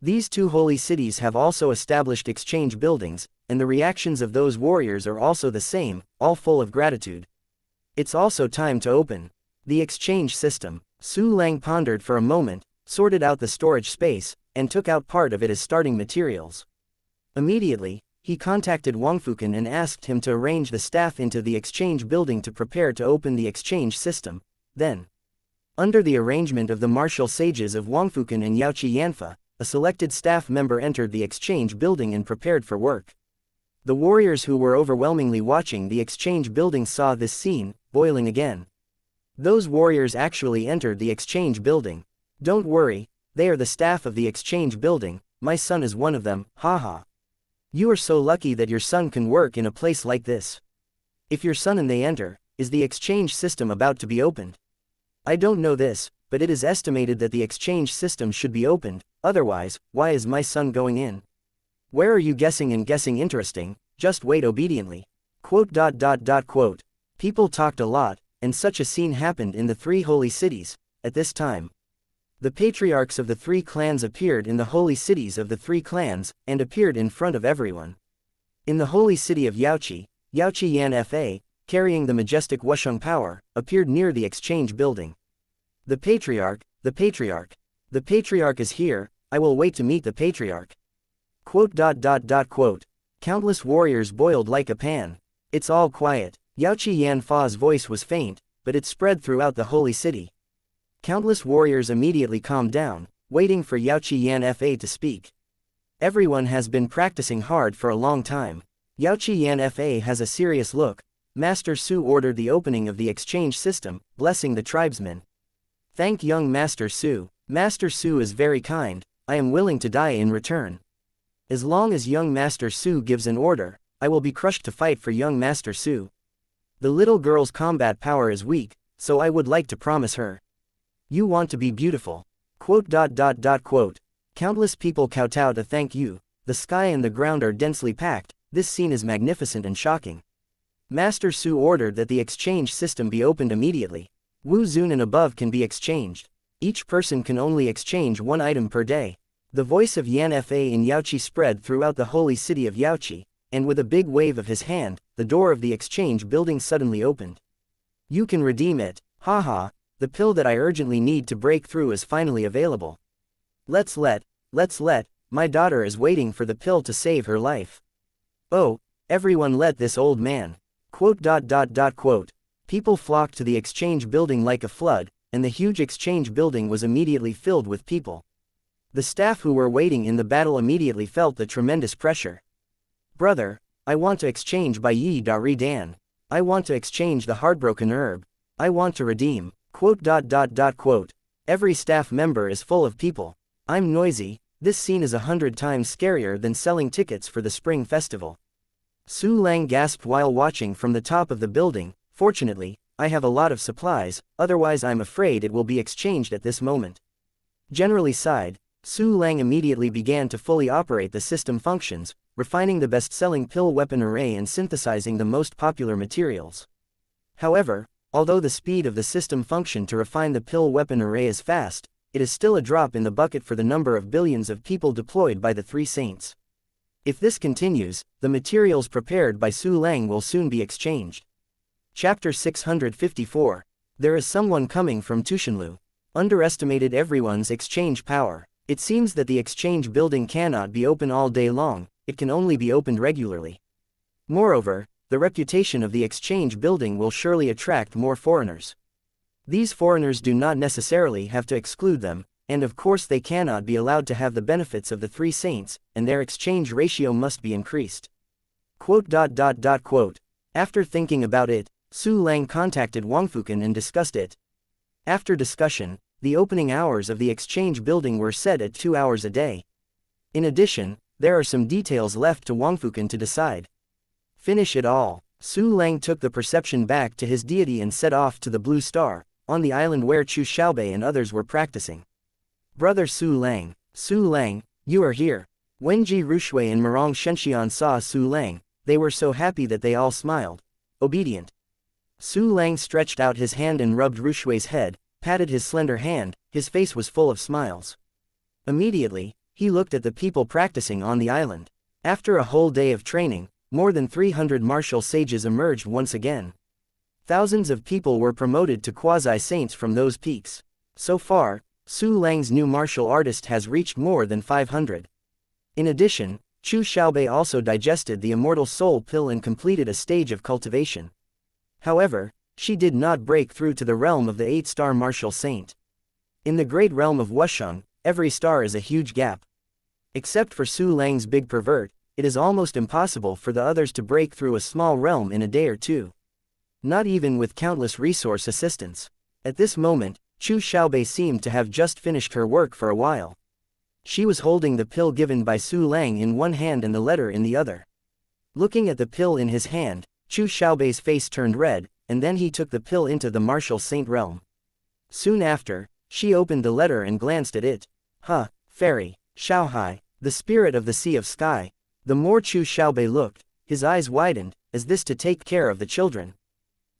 These 2 holy cities have also established exchange buildings, and the reactions of those warriors are also the same, all full of gratitude. It's also time to open the exchange system. Su Lang pondered for a moment, sorted out the storage space, and took out part of it as starting materials. Immediately, he contacted Wang Fukan and asked him to arrange the staff into the exchange building to prepare to open the exchange system. Then, under the arrangement of the martial sages of Wang Fukan and Xianxia, a selected staff member entered the exchange building and prepared for work. The warriors who were overwhelmingly watching the exchange building saw this scene, boiling again. Those warriors actually entered the exchange building. Don't worry, they are the staff of the exchange building, my son is one of them, haha. You are so lucky that your son can work in a place like this. If your son and they enter, is the exchange system about to be opened? I don't know this, but it is estimated that the exchange system should be opened, otherwise, why is my son going in? Where are you guessing and guessing interesting, just wait obediently. Quote. People talked a lot, and such a scene happened in the 3 holy cities. At this time, the patriarchs of the 3 clans appeared in the holy cities of the 3 clans, and appeared in front of everyone. In the holy city of Yaoqi, Xianxia, carrying the majestic wuxia power, appeared near the exchange building. The patriarch is here, I will wait to meet the patriarch. Quote. Countless warriors boiled like a pan. It's all quiet. Xianxia's voice was faint, but it spread throughout the holy city. Countless warriors immediately calmed down, waiting for Xianxia to speak. Everyone has been practicing hard for a long time. Xianxia has a serious look. Master Su ordered the opening of the exchange system, blessing the tribesmen. Thank young Master Su. Master Su is very kind, I am willing to die in return. As long as young Master Su gives an order, I will be crushed to fight for young Master Su. The little girl's combat power is weak, so I would like to promise her. You want to be beautiful. Quote. Countless people kowtow to thank you, the sky and the ground are densely packed, this scene is magnificent and shocking. Master Su ordered that the exchange system be opened immediately. Wu Zun and above can be exchanged. Each person can only exchange 1 item per day. The voice of Xianxia in Yaoqi spread throughout the holy city of Yaoqi, and with a big wave of his hand, the door of the exchange building suddenly opened. You can redeem it, haha, the pill that I urgently need to break through is finally available. Let's let, my daughter is waiting for the pill to save her life. Oh, everyone let this old man. Quote. People flocked to the exchange building like a flood, and the huge exchange building was immediately filled with people. The staff who were waiting in the battle immediately felt the tremendous pressure. Brother, I want to exchange by Yi Dari Dan. I want to exchange the heartbroken herb. I want to redeem. Quote. Every staff member is full of people. I'm noisy. This scene is 100 times scarier than selling tickets for the spring festival. Su Lang gasped while watching from the top of the building. Fortunately, I have a lot of supplies, otherwise I'm afraid it will be exchanged at this moment. Generally sighed, Su Lang immediately began to fully operate the system functions, refining the best-selling pill weapon array and synthesizing the most popular materials. However, although the speed of the system function to refine the pill weapon array is fast, it is still a drop in the bucket for the number of billions of people deployed by the three saints. If this continues, the materials prepared by Su Lang will soon be exchanged. Chapter 654. There is someone coming from Tushinlu. Underestimated everyone's exchange power. It seems that the exchange building cannot be open all day long, it can only be opened regularly. Moreover, the reputation of the exchange building will surely attract more foreigners. These foreigners do not necessarily have to exclude them, and of course they cannot be allowed to have the benefits of the three saints, and their exchange ratio must be increased. After thinking about it, Su Lang contacted Wangfukan and discussed it. After discussion, the opening hours of the exchange building were set at 2 hours a day. In addition, there are some details left to Wangfukan to decide. Finish it all. Su Lang took the perception back to his deity and set off to the Blue Star, on the island where Chu Xiaobei and others were practicing. Brother Su Lang, you are here. When Ji Rushui and Mirong Shenxian saw Su Lang, they were so happy that they all smiled. Obedient. Su Lang stretched out his hand and rubbed Rushui's head, patted his slender hand, his face was full of smiles. Immediately, he looked at the people practicing on the island. After a whole day of training, more than 300 martial sages emerged once again. Thousands of people were promoted to quasi-saints from those peaks. So far, Su Lang's new martial artist has reached more than 500. In addition, Chu Xiaobei also digested the immortal soul pill and completed a stage of cultivation. However, she did not break through to the realm of the 8-star martial saint. In the great realm of Wusheng, every star is a huge gap. Except for Su Lang's big pervert, it is almost impossible for the others to break through a small realm in a day or two. Not even with countless resource assistance. At this moment, Chu Xiaobei seemed to have just finished her work for a while. She was holding the pill given by Su Lang in one hand and the letter in the other. Looking at the pill in his hand, Chu Xiaobei's face turned red, and then he took the pill into the martial saint realm. Soon after, she opened the letter and glanced at it. Fairy, Xiaohai, the spirit of the sea of sky. The more Chu Xiaobei looked, his eyes widened, as this to take care of the children.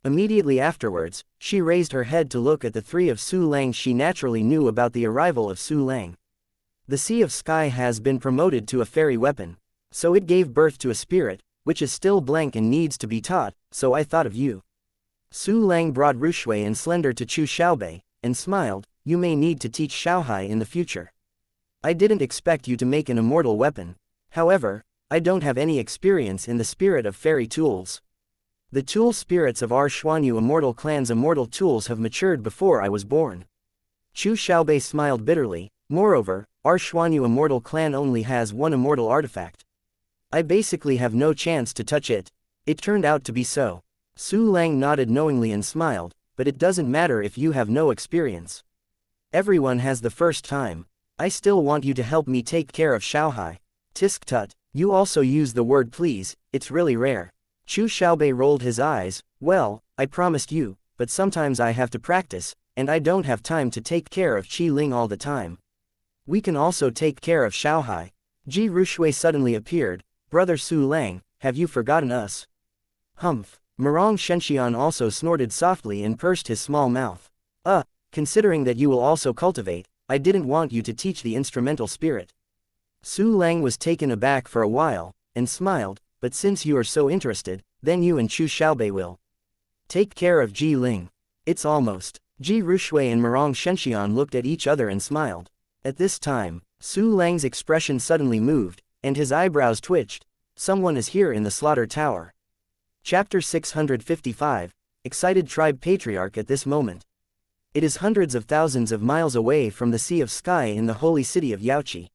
Immediately afterwards, she raised her head to look at the three of Su Lang. She naturally knew about the arrival of Su Lang. The Sea of Sky has been promoted to a fairy weapon, so it gave birth to a spirit, which is still blank and needs to be taught, so I thought of you. Su Lang brought Rushui and Slender to Chu Xiaobei, and smiled, you may need to teach Xiaohai in the future. I didn't expect you to make an immortal weapon. However, I don't have any experience in the spirit of fairy tools. The tool spirits of our Xuanyu immortal clan's immortal tools have matured before I was born. Chu Xiaobei smiled bitterly. Moreover, our Xuanyu immortal clan only has one immortal artifact. I basically have no chance to touch it. It turned out to be so. Su Lang nodded knowingly and smiled, but it doesn't matter if you have no experience. Everyone has the first time. I still want you to help me take care of Xiaohai. Tisk tut, you also use the word please, it's really rare. Chu Xiaobei rolled his eyes. Well, I promised you, but sometimes I have to practice, and I don't have time to take care of Qi Ling all the time. We can also take care of Xiaohai. Ji Rushui suddenly appeared. Brother Su Lang, have you forgotten us? Humph. Mirong Shenxian also snorted softly and pursed his small mouth. Considering that you will also cultivate, I didn't want you to teach the instrumental spirit. Su Lang was taken aback for a while, and smiled, but since you are so interested, then you and Chu Xiaobei will take care of Ji Ling. It's almost. Ji Rushui and Mirong Shenxian looked at each other and smiled. At this time, Su Lang's expression suddenly moved, and his eyebrows twitched. Someone is here in the slaughter tower. Chapter 655, Excited Tribe Patriarch at this moment. It is hundreds of thousands of miles away from the Sea of Sky in the holy city of Yaoqi.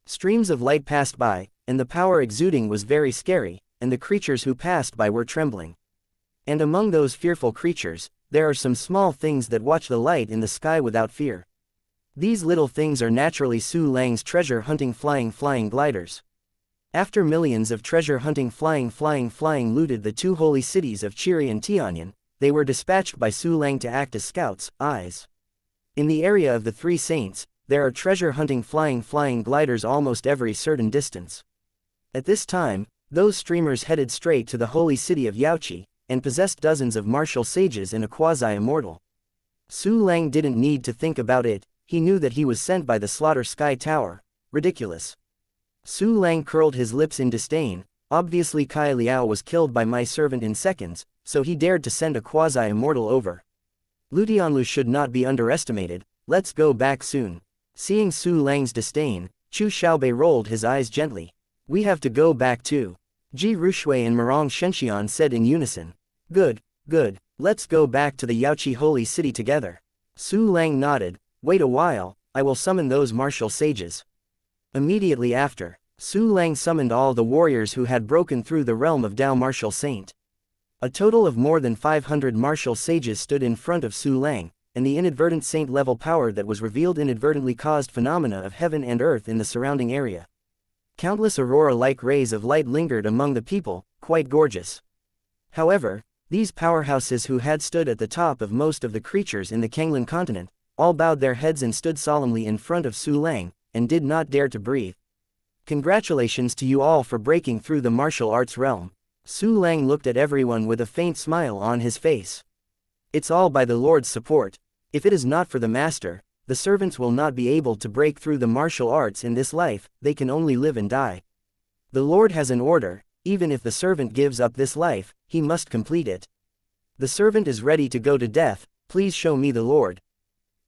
Streams of light passed by, and the power exuding was very scary, and the creatures who passed by were trembling. And among those fearful creatures, there are some small things that watch the light in the sky without fear. These little things are naturally Su Lang's treasure-hunting flying gliders. After millions of treasure-hunting flying looted the two holy cities of Chiri and Tianyan, they were dispatched by Su Lang to act as scouts, eyes. In the area of the Three Saints, there are treasure-hunting flying gliders almost every certain distance. At this time, those streamers headed straight to the holy city of Yaoqi, and possessed dozens of martial sages and a quasi-immortal. Su Lang didn't need to think about it, he knew that he was sent by the Slaughter Sky Tower. Ridiculous. Su Lang curled his lips in disdain. Obviously Kai Liao was killed by my servant in seconds, so he dared to send a quasi-immortal over. Lu Tianlu should not be underestimated. Let's go back soon. Seeing Su Lang's disdain, Chu Xiaobei rolled his eyes gently. We have to go back too. Ji Rushui and Marong Shenxian said in unison. Good, good, let's go back to the Yaoqi holy city together. Su Lang nodded. Wait a while, I will summon those martial sages. Immediately after, Su Lang summoned all the warriors who had broken through the realm of Dao Martial Saint. A total of more than 500 martial sages stood in front of Su Lang, and the inadvertent saint-level power that was revealed inadvertently caused phenomena of heaven and earth in the surrounding area. Countless aurora-like rays of light lingered among the people, quite gorgeous. However, these powerhouses who had stood at the top of most of the creatures in the Kanglan continent, all bowed their heads and stood solemnly in front of Su Lang, and did not dare to breathe. Congratulations to you all for breaking through the martial arts realm. Su Lang looked at everyone with a faint smile on his face. It's all by the Lord's support. If it is not for the master, the servants will not be able to break through the martial arts in this life, they can only live and die. The Lord has an order, even if the servant gives up this life, he must complete it. The servant is ready to go to death, please show me the Lord.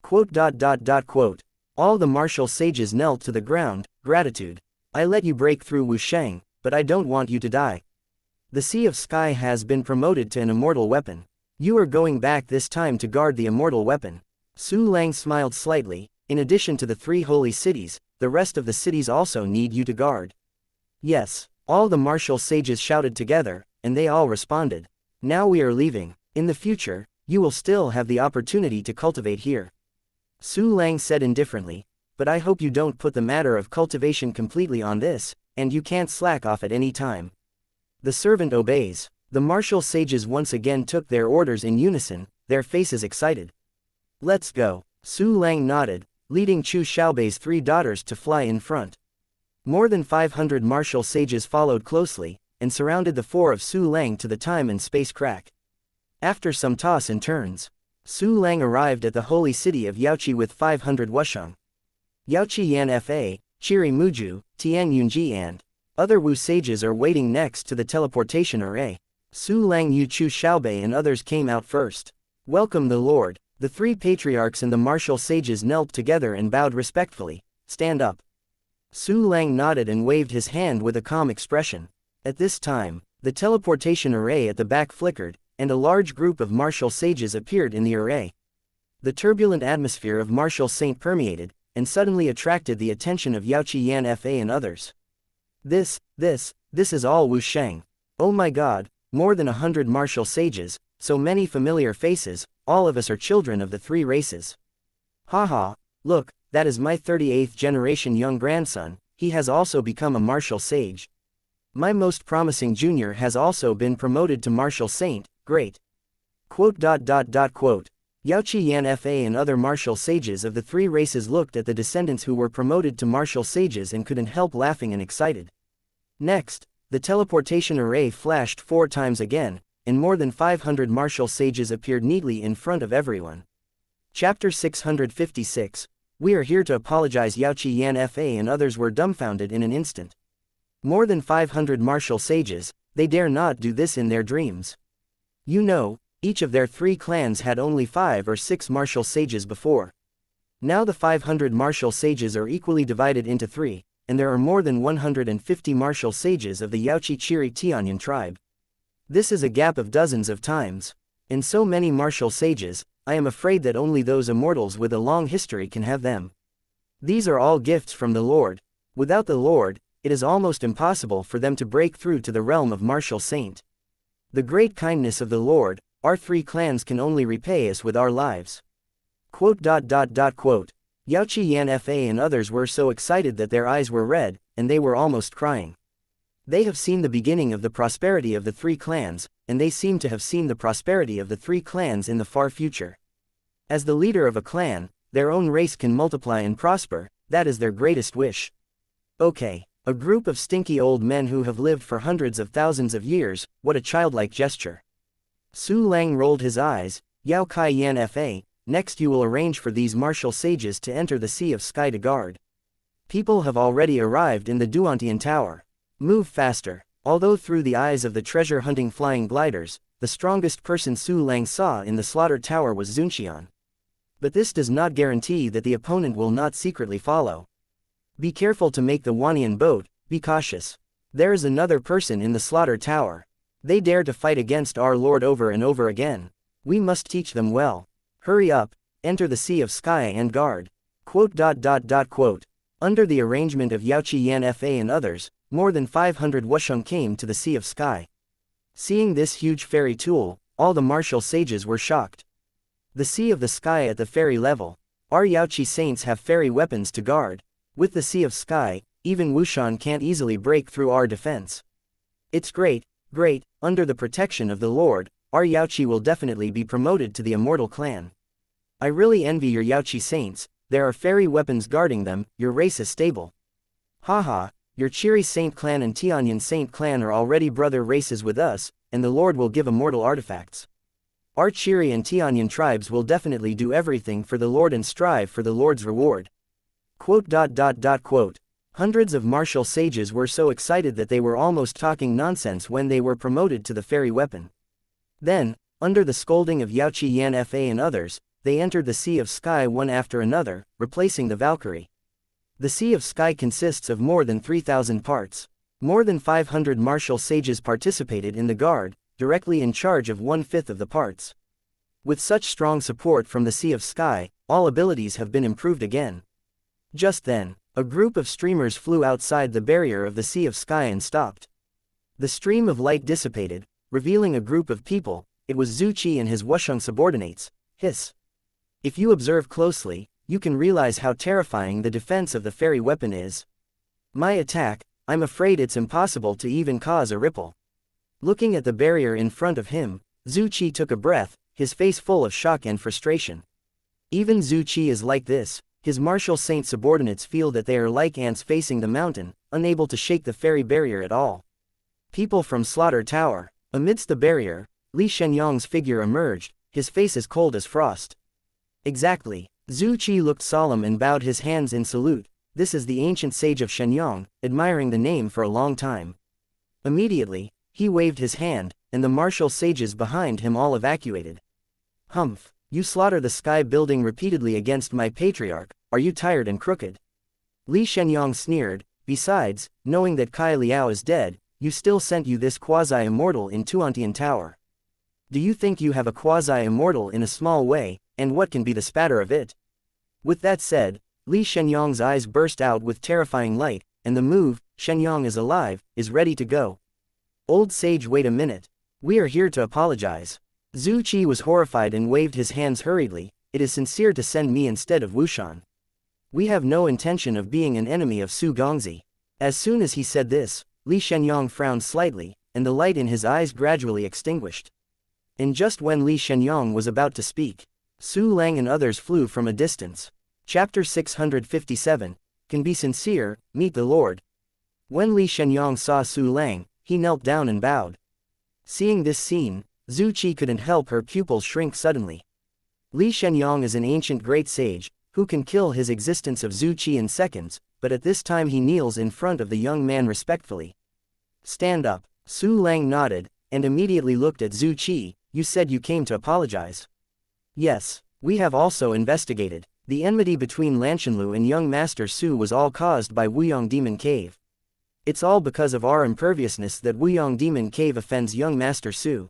Quote. All the martial sages knelt to the ground. Gratitude. I let you break through Wusheng, but I don't want you to die. The Sea of Sky has been promoted to an immortal weapon. You are going back this time to guard the immortal weapon. Su Lang smiled slightly. In addition to the three holy cities, the rest of the cities also need you to guard. Yes, all the martial sages shouted together, and they all responded. Now we are leaving. In the future, you will still have the opportunity to cultivate here. Su Lang said indifferently, but I hope you don't put the matter of cultivation completely on this, and you can't slack off at any time. The servant obeys. The martial sages once again took their orders in unison, their faces excited. Let's go. Su Lang nodded, leading Chu Xiaobei's 3 daughters to fly in front. More than 500 martial sages followed closely, and surrounded the 4 of Su Lang to the time and space crack. After some toss and turns, Su Lang arrived at the holy city of Yaoqi with 500 wusheng. Yaoqi Yan Fa, Chiri Muju, Tian Yunji and other Wu sages are waiting next to the teleportation array. Su Lang Yu Chu Xiaobei and others came out first. Welcome the Lord. The 3 patriarchs and the martial sages knelt together and bowed respectfully. Stand up. Su Lang nodded and waved his hand with a calm expression. At this time, the teleportation array at the back flickered, and a large group of martial sages appeared in the array. The turbulent atmosphere of martial saint permeated, and suddenly attracted the attention of Yaoqi Yan Fa and others. This is all Wusheng. Oh my god, more than 100 martial sages, so many familiar faces, all of us are children of the 3 races. Haha, look, that is my 38th generation young grandson, he has also become a martial sage. My most promising junior has also been promoted to martial saint, great. Quote. Yaoqi Yan Fa and other martial sages of the 3 races looked at the descendants who were promoted to martial sages and couldn't help laughing and excited. Next, the teleportation array flashed 4 times again, and more than 500 martial sages appeared neatly in front of everyone. Chapter 656. We are here to apologize. Yaoqi Yan Fa and others were dumbfounded in an instant. More than 500 martial sages, they dare not do this in their dreams. You know, each of their 3 clans had only 5 or 6 martial sages before. Now the 500 martial sages are equally divided into 3, and there are more than 150 martial sages of the Yaoqi Chiri Tianyan tribe. This is a gap of dozens of times. And so many martial sages, I am afraid that only those immortals with a long history can have them. These are all gifts from the Lord. Without the Lord, it is almost impossible for them to break through to the realm of martial saint. The great kindness of the Lord, our 3 clans can only repay us with our lives. Quote. Yaoqi Yan Fa and others were so excited that their eyes were red, and they were almost crying. They have seen the beginning of the prosperity of the 3 clans, and they seem to have seen the prosperity of the 3 clans in the far future. As the leader of a clan, their own race can multiply and prosper, that is their greatest wish. Okay, a group of stinky old men who have lived for hundreds of thousands of years, what a childlike gesture. Su Lang rolled his eyes. Yao Kai Yan Fa, next you will arrange for these martial sages to enter the Sea of Sky to guard. People have already arrived in the Duantian Tower. Move faster. Although through the eyes of the treasure-hunting flying gliders, the strongest person Su Lang saw in the Slaughter Tower was Xunxian. But this does not guarantee that the opponent will not secretly follow. Be careful to make the Wanian boat, be cautious. There is another person in the Slaughter Tower. They dare to fight against our Lord over and over again. We must teach them well. Hurry up, enter the Sea of Sky and guard. Quote. Under the arrangement of Yaoqi Yan Fa and others, more than 500 wusheng came to the Sea of Sky. Seeing this huge fairy tool, all the martial sages were shocked. The Sea of the Sky at the fairy level. Our Yaoqi saints have fairy weapons to guard. With the Sea of Sky, even Wushan can't easily break through our defense. It's great, under the protection of the Lord, our Yaoqi will definitely be promoted to the Immortal Clan. I really envy your Yaoqi saints, there are fairy weapons guarding them, your race is stable. Haha, your Chiri Saint Clan and Tianyan Saint Clan are already brother races with us, and the Lord will give immortal artifacts. Our Chiri and Tianyan tribes will definitely do everything for the Lord and strive for the Lord's reward. Quote. Hundreds of martial sages were so excited that they were almost talking nonsense when they were promoted to the fairy weapon. Then, under the scolding of Yaoqi Yan Fa and others, they entered the Sea of Sky one after another, replacing the Valkyrie. The Sea of Sky consists of more than 3,000 parts. More than 500 martial sages participated in the guard, directly in charge of 1/5 of the parts. With such strong support from the Sea of Sky, all abilities have been improved again. Just then, a group of streamers flew outside the barrier of the Sea of Sky and stopped. The stream of light dissipated, revealing a group of people. It was Zhu Qi and his wusheng subordinates. Hiss. If you observe closely, you can realize how terrifying the defense of the fairy weapon is. My attack, I'm afraid it's impossible to even cause a ripple. Looking at the barrier in front of him, Zhu Qi took a breath, his face full of shock and frustration. Even Zhu Qi is like this. His martial saint subordinates feel that they are like ants facing the mountain, unable to shake the fairy barrier at all. People from Slaughter Tower. Amidst the barrier, Li Shenyang's figure emerged, his face as cold as frost. Exactly. Zhu Qi looked solemn and bowed his hands in salute. This is the ancient sage of Shenyang, admiring the name for a long time. Immediately, he waved his hand, and the martial sages behind him all evacuated. Humph, you slaughter the sky building repeatedly against my patriarch, are you tired and crooked? Li Shenyang sneered. Besides, knowing that Kai Liao is dead, you still sent you this quasi-immortal in Tuantian Tower. Do you think you have a quasi-immortal in a small way, and what can be the spatter of it? With that said, Li Shenyang's eyes burst out with terrifying light, and the move, Shenyang is alive, is ready to go. Old sage, wait a minute. We are here to apologize. Zhu Qi was horrified and waved his hands hurriedly. It is sincere to send me instead of Wushan. We have no intention of being an enemy of Su Gongzi. As soon as he said this, Li Shenyang frowned slightly, and the light in his eyes gradually extinguished. And just when Li Shenyang was about to speak, Su Lang and others flew from a distance. Chapter 657, Can Be Sincere, Meet the Lord. When Li Shenyang saw Su Lang, he knelt down and bowed. Seeing this scene, Zhu Qi couldn't help her pupils shrink suddenly. Li Shenyang is an ancient great sage, who can kill his existence of Zhu Qi in seconds, but at this time he kneels in front of the young man respectfully. Stand up. Su Lang nodded, and immediately looked at Zhu Qi. You said you came to apologize. Yes, we have also investigated. The enmity between Lanshanlu and young Master Su was all caused by Wuyong Demon Cave. It's all because of our imperviousness that Wuyong Demon Cave offends young Master Su.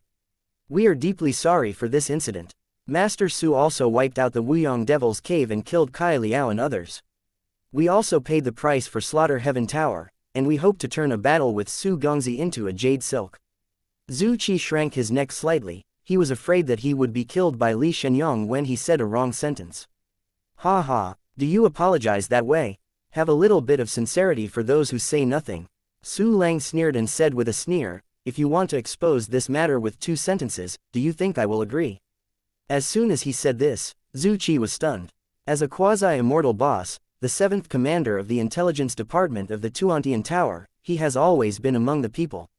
We are deeply sorry for this incident. Master Su also wiped out the Wuyong Devil's Cave and killed Kai Liao and others. We also paid the price for Slaughter Heaven Tower. and we hope to turn a battle with Su Gongzi into a jade silk. Zhu Qi shrank his neck slightly. He was afraid that he would be killed by Li Shenyang when he said a wrong sentence. Ha ha, do you apologize that way? Have a little bit of sincerity for those who say nothing. Su Lang sneered and said with a sneer, if you want to expose this matter with 2 sentences, do you think I will agree? As soon as he said this, Zhu Qi was stunned. As a quasi-immortal boss, the 7th commander of the intelligence department of the Tuantian Tower, he has always been among the people.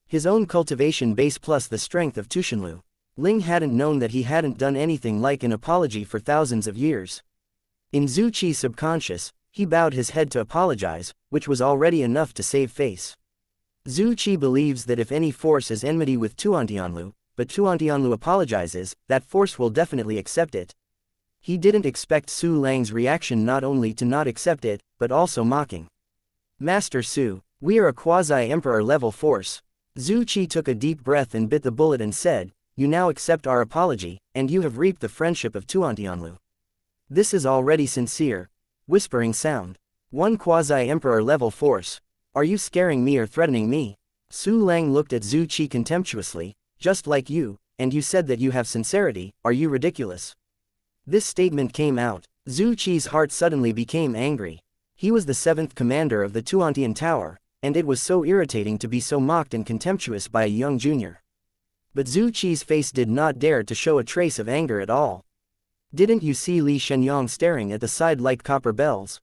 His own cultivation base plus the strength of Tushinlu. Ling hadn't known that he hadn't done anything like an apology for thousands of years. In Zhu Qi's subconscious, he bowed his head to apologize, which was already enough to save face. Zhu Qi believes that if any force is enmity with Tuantianlu, but Tuantianlu apologizes, that force will definitely accept it. He didn't expect Su Lang's reaction not only to not accept it, but also mocking. Master Su, we are a quasi-emperor level force. Zhu Qi took a deep breath and bit the bullet and said, you now accept our apology, and you have reaped the friendship of Tuantianlu. This is already sincere. Whispering sound. One quasi-emperor level force. Are you scaring me or threatening me? Su Lang looked at Zhu Qi contemptuously, just like you, and you said that you have sincerity, are you ridiculous? This statement came out. Zhu Qi's heart suddenly became angry. He was the 7th commander of the Tuantian Tower, and it was so irritating to be so mocked and contemptuous by a young junior. But Zhu Qi's face did not dare to show a trace of anger at all. Didn't you see Li Shenyang staring at the side like copper bells?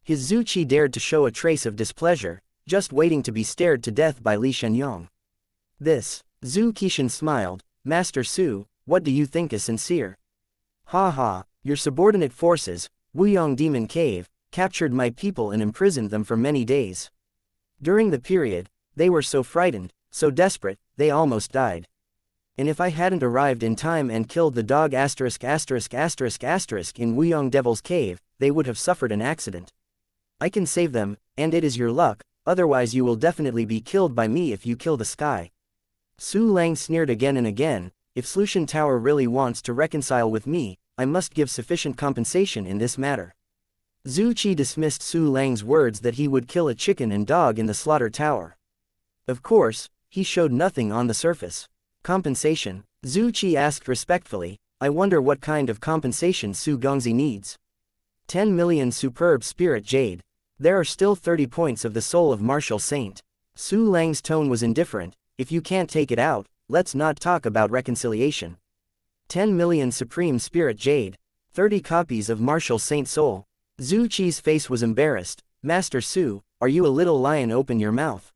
His Zhu Qi dared to show a trace of displeasure, just waiting to be stared to death by Li Shenyang. This, Zhu Qishan smiled, Master Su, what do you think is sincere? Ha ha, your subordinate forces, Wuyong Demon Cave, captured my people and imprisoned them for many days. During the period, they were so frightened, so desperate, they almost died. And if I hadn't arrived in time and killed the dog ***** in Wuyong Devil's Cave, they would have suffered an accident. I can save them, and it is your luck, otherwise you will definitely be killed by me if you kill the sky. Su Lang sneered again and again, if Slushan Tower really wants to reconcile with me, I must give sufficient compensation in this matter. Zhu Qi dismissed Su Lang's words that he would kill a chicken and dog in the slaughter tower. Of course, he showed nothing on the surface. Compensation? Zhu Qi asked respectfully, I wonder what kind of compensation Su Gongzi needs. 10 million superb spirit jade. There are still 30 points of the soul of martial saint. Su Lang's tone was indifferent, if you can't take it out, let's not talk about reconciliation. 10 million supreme spirit jade. 30 copies of martial saint soul. Zhu Qi's face was embarrassed. Master Su, are you a little lion, open your mouth.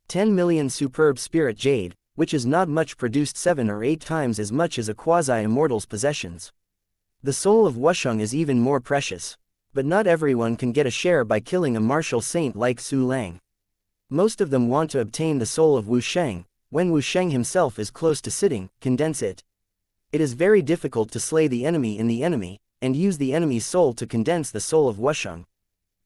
10 million superb spirit jade, which is not much, produced 7 or 8 times as much as a quasi-immortal's possessions. The soul of Wusheng is even more precious. But not everyone can get a share by killing a martial saint like Su Lang. Most of them want to obtain the soul of Wusheng. When Wusheng himself is close to sitting, condense it. It is very difficult to slay the enemy in the enemy, and use the enemy's soul to condense the soul of Wusheng.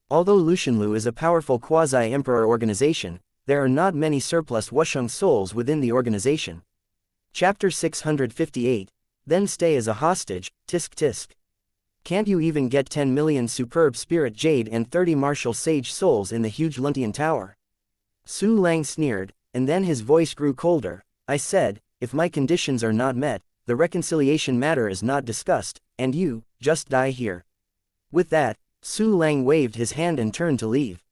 Although Lushanlu is a powerful quasi-emperor organization, there are not many surplus Wusheng souls within the organization. Chapter 658, Then stay as a hostage, tisk tisk. Can't you even get 10 million superb spirit jade and 30 martial sage souls in the huge Luntian Tower? Su Lang sneered, and then his voice grew colder. I said, if my conditions are not met, the reconciliation matter is not discussed, and you, just die here. With that, Su Lang waved his hand and turned to leave.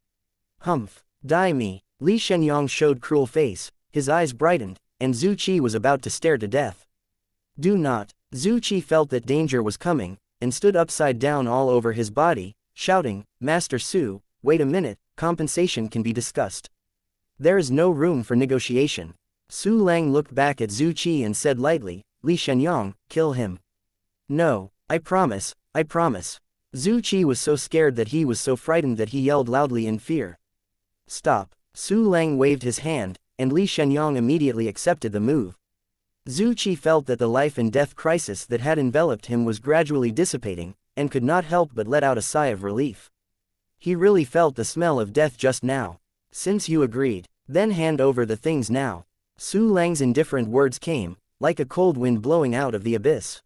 Humph, die me. Li Shenyang showed cruel face, his eyes brightened, and Zhu Qi was about to stare to death. Do not. Zhu Qi felt that danger was coming, and stood upside down all over his body, shouting, Master Su, wait a minute, compensation can be discussed. There is no room for negotiation. Su Lang looked back at Zhu Qi and said lightly, Li Shenyang, kill him. No, I promise, I promise. Zhu Qi was so scared that he was so frightened that he yelled loudly in fear. Stop. Su Lang waved his hand, and Li Shenyang immediately accepted the move. Zhu Qi felt that the life and death crisis that had enveloped him was gradually dissipating, and could not help but let out a sigh of relief. He really felt the smell of death just now. Since you agreed, then hand over the things now. Su Lang's indifferent words came, like a cold wind blowing out of the abyss.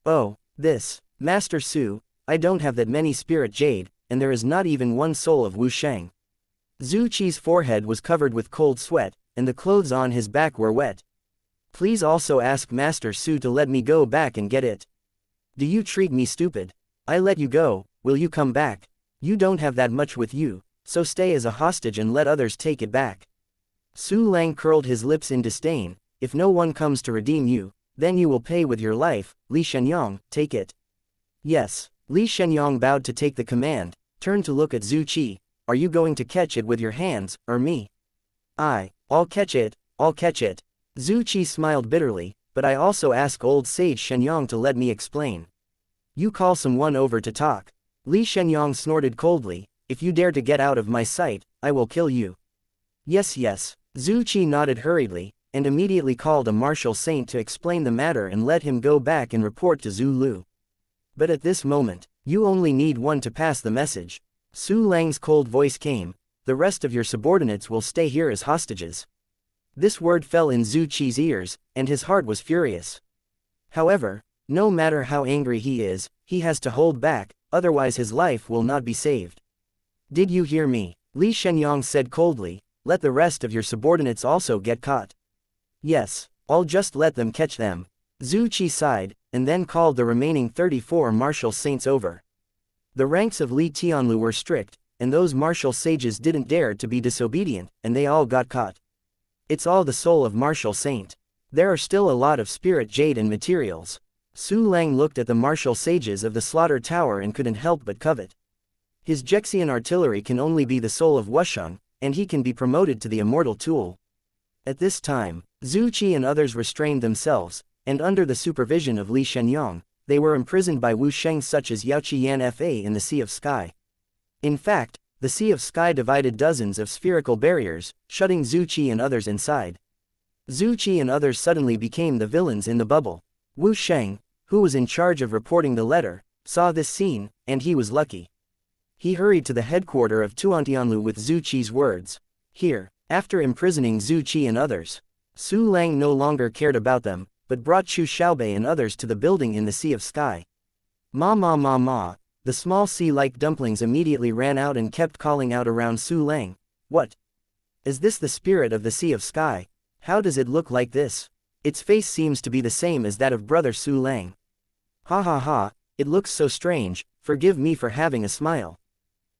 Oh, this, Master Su, I don't have that many spirit jade, and there is not even one soul of Wusheng. Zhu Qi's forehead was covered with cold sweat, and the clothes on his back were wet. Please also ask Master Su to let me go back and get it. Do you treat me stupid? I let you go, will you come back? You don't have that much with you, so stay as a hostage and let others take it back. Su Lang curled his lips in disdain. If no one comes to redeem you, then you will pay with your life. Li Shenyang, take it. Yes. Li Shenyang bowed to take the command, turned to look at Zhu Qi. Are you going to catch it with your hands, or me? I'll catch it, I'll catch it. Zhu Qi smiled bitterly, but I also ask old sage Shenyang to let me explain. You call someone over to talk. Li Shenyang snorted coldly. If you dare to get out of my sight, I will kill you. Yes. Zhu Qi nodded hurriedly, and immediately called a martial saint to explain the matter and let him go back and report to Zhu Lu. But at this moment, you only need one to pass the message. Su Lang's cold voice came. The rest of your subordinates will stay here as hostages. This word fell in Zhu Qi's ears, and his heart was furious. However, no matter how angry he is, he has to hold back, otherwise his life will not be saved. Did you hear me? Li Shenyang said coldly. Let the rest of your subordinates also get caught. Yes, I'll just let them catch them. Zhu Qi sighed, and then called the remaining 34 martial saints over. The ranks of Li Tianlu were strict, and those martial sages didn't dare to be disobedient, and they all got caught. It's all the soul of martial saint. There are still a lot of spirit jade and materials. Su Lang looked at the martial sages of the slaughter tower and couldn't help but covet. His Jexian artillery can only be the soul of Wusheng, and he can be promoted to the immortal tool. At this time, Zhu Qi and others restrained themselves, and under the supervision of Li Shenyang, they were imprisoned by wuxia such as Yaoqian Fa in the Sea of Sky. In fact, the Sea of Sky divided dozens of spherical barriers, shutting Zhu Qi and others inside. Zhu Qi and others suddenly became the villains in the bubble. Wuxia, who was in charge of reporting the letter, saw this scene, and he was lucky. He hurried to the headquarters of Tuantianlu with Zhu Qi's words. Here, after imprisoning Zhu Qi and others, Su Lang no longer cared about them, but brought Chu Xiaobei and others to the building in the Sea of Sky. Ma. The small sea-like dumplings immediately ran out and kept calling out around Su Lang. What? Is this the spirit of the Sea of Sky? How does it look like this? Its face seems to be the same as that of brother Su Lang. Ha, it looks so strange, forgive me for having a smile.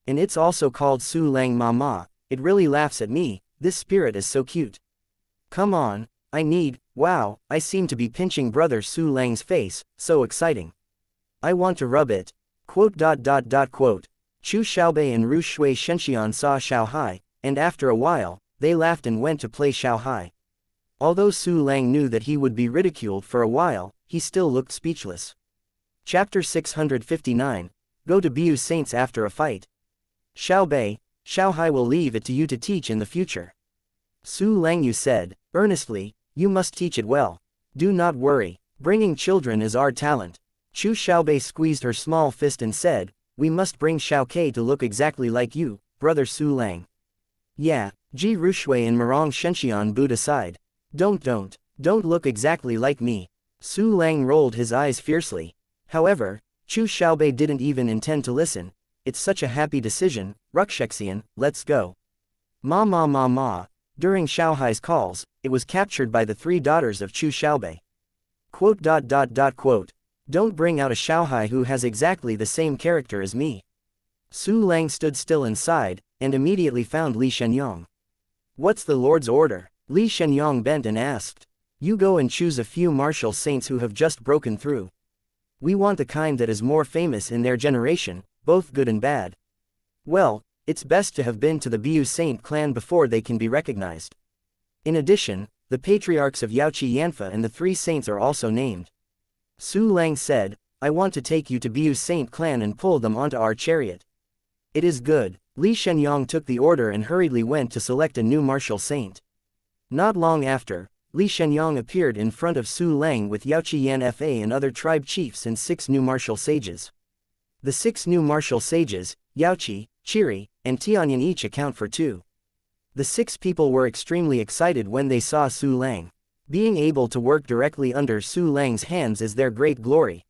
And it's also called Su Lang Mama, it really laughs at me, this spirit is so cute. Come on, wow, I seem to be pinching brother Su Lang's face, so exciting. I want to rub it. Chu Xiaobei and Ru Shui Shenxian saw Xiaohai, and after a while, they laughed and went to play Xiaohai. Although Su Lang knew that he would be ridiculed for a while, he still looked speechless. Chapter 659, Go to Biu Saints after a fight. Xiaobei, Xiaohai will leave it to you to teach in the future. Su Langyu said, earnestly, you must teach it well. Do not worry, bringing children is our talent. Chu Xiaobei squeezed her small fist and said, we must bring Xiaokei to look exactly like you, brother Su Lang. Yeah, Ji Rushui and Mirong Shenxian booed aside. Don't look exactly like me. Su Lang rolled his eyes fiercely. However, Chu Xiaobei didn't even intend to listen. It's such a happy decision, Ruxexian, let's go. Ma. During Xiaohai's calls, it was captured by the 3 daughters of Chu Xiaobei. Don't bring out a Xiaohai who has exactly the same character as me. Su Lang stood still inside, and immediately found Li Shenyang. What's the Lord's order? Li Shenyang bent and asked. You go and choose a few martial saints who have just broken through. We want the kind that is more famous in their generation, both good and bad. Well, it's best to have been to the Biu Saint clan before they can be recognized. In addition, the patriarchs of Yaoqi Yanfa and the 3 saints are also named. Su Lang said, I want to take you to Biu Saint clan and pull them onto our chariot. It is good. Li Shenyang took the order and hurriedly went to select a new martial saint. Not long after, Li Shenyang appeared in front of Su Lang with Yaoqian Fa and other tribe chiefs and 6 new martial sages. The 6 new martial sages, Yaoqi, Chiri, and Tianyan each account for 2. The 6 people were extremely excited when they saw Su Lang. Being able to work directly under Su Lang's hands is their great glory.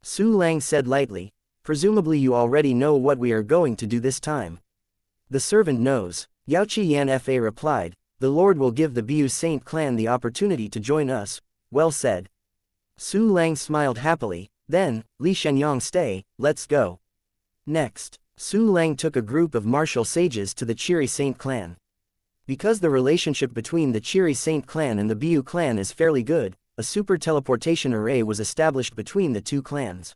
Su Lang said lightly, presumably you already know what we are going to do this time. The servant knows. Xianxia replied, "The Lord will give the Bu Saint clan the opportunity to join us." Well said. Su Lang smiled happily. Then, Li Shenyang stay, let's go. Next, Su Lang took a group of martial sages to the Qiri Saint clan. Because the relationship between the Qiri Saint clan and the Bu clan is fairly good, a super teleportation array was established between the two clans.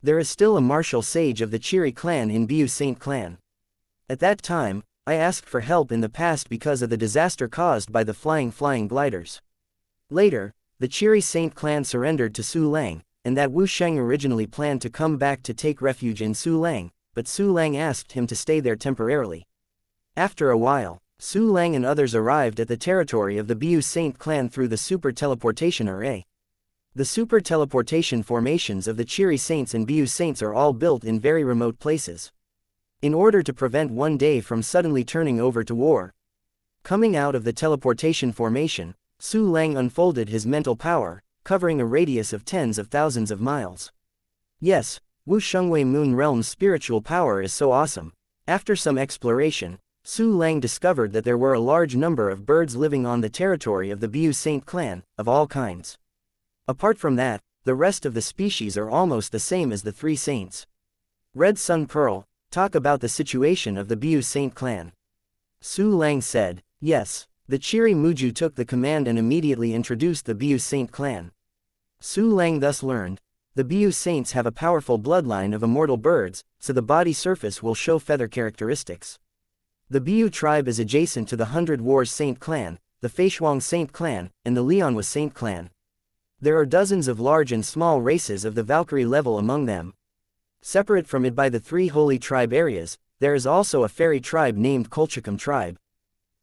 There is still a martial sage of the Qiri clan in Bu Saint clan. At that time, I asked for help in the past because of the disaster caused by the flying gliders. Later, the Qiri Saint clan surrendered to Su Lang, and that Wu Sheng originally planned to come back to take refuge in Su Lang, but Su Lang asked him to stay there temporarily. After a while, Su Lang and others arrived at the territory of the Bu Saint clan through the super teleportation array. The super teleportation formations of the Qiri Saints and Bu Saints are all built in very remote places. In order to prevent one day from suddenly turning over to war. Coming out of the teleportation formation, Su Lang unfolded his mental power, covering a radius of tens of thousands of miles. Yes, Wu Shengwei Moon Realm's spiritual power is so awesome. After some exploration, Su Lang discovered that there were a large number of birds living on the territory of the Bu Saint clan, of all kinds. Apart from that, the rest of the species are almost the same as the three saints. Red Sun Pearl, talk about the situation of the Bu Saint clan. Su Lang said, yes. The Qiri Muju took the command and immediately introduced the Bu Saint clan. Su Lang thus learned, the Bu Saints have a powerful bloodline of immortal birds, so the body surface will show feather characteristics. The Bu tribe is adjacent to the 100 Wars Saint clan, the Feishuang Saint clan, and the Lianhua Saint clan. There are dozens of large and small races of the Valkyrie level among them. Separate from it by the 3 holy tribe areas, there is also a fairy tribe named Colchicum tribe.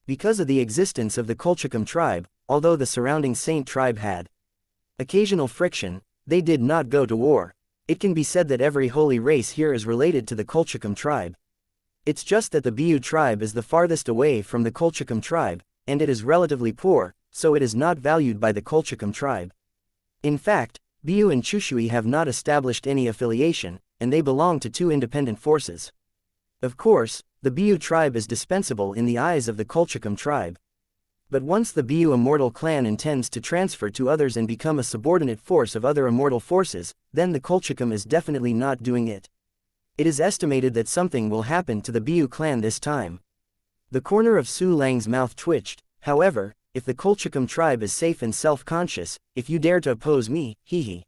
Because of the existence of the Colchicum tribe, although the surrounding Saint tribe had occasional friction, they did not go to war. It can be said that every holy race here is related to the Colchicum tribe. It's just that the Bu tribe is the farthest away from the Colchicum tribe, and it is relatively poor, so it is not valued by the Colchicum tribe. In fact, Bu and Chushui have not established any affiliation, and they belong to 2 independent forces. Of course, the Bu tribe is dispensable in the eyes of the Colchicum tribe. But once the Bu immortal clan intends to transfer to others and become a subordinate force of other immortal forces, then the Colchicum is definitely not doing it. It is estimated that something will happen to the Bu clan this time. The corner of Su Lang's mouth twitched. However, if the Colchicum tribe is safe and self-conscious, if you dare to oppose me, hee.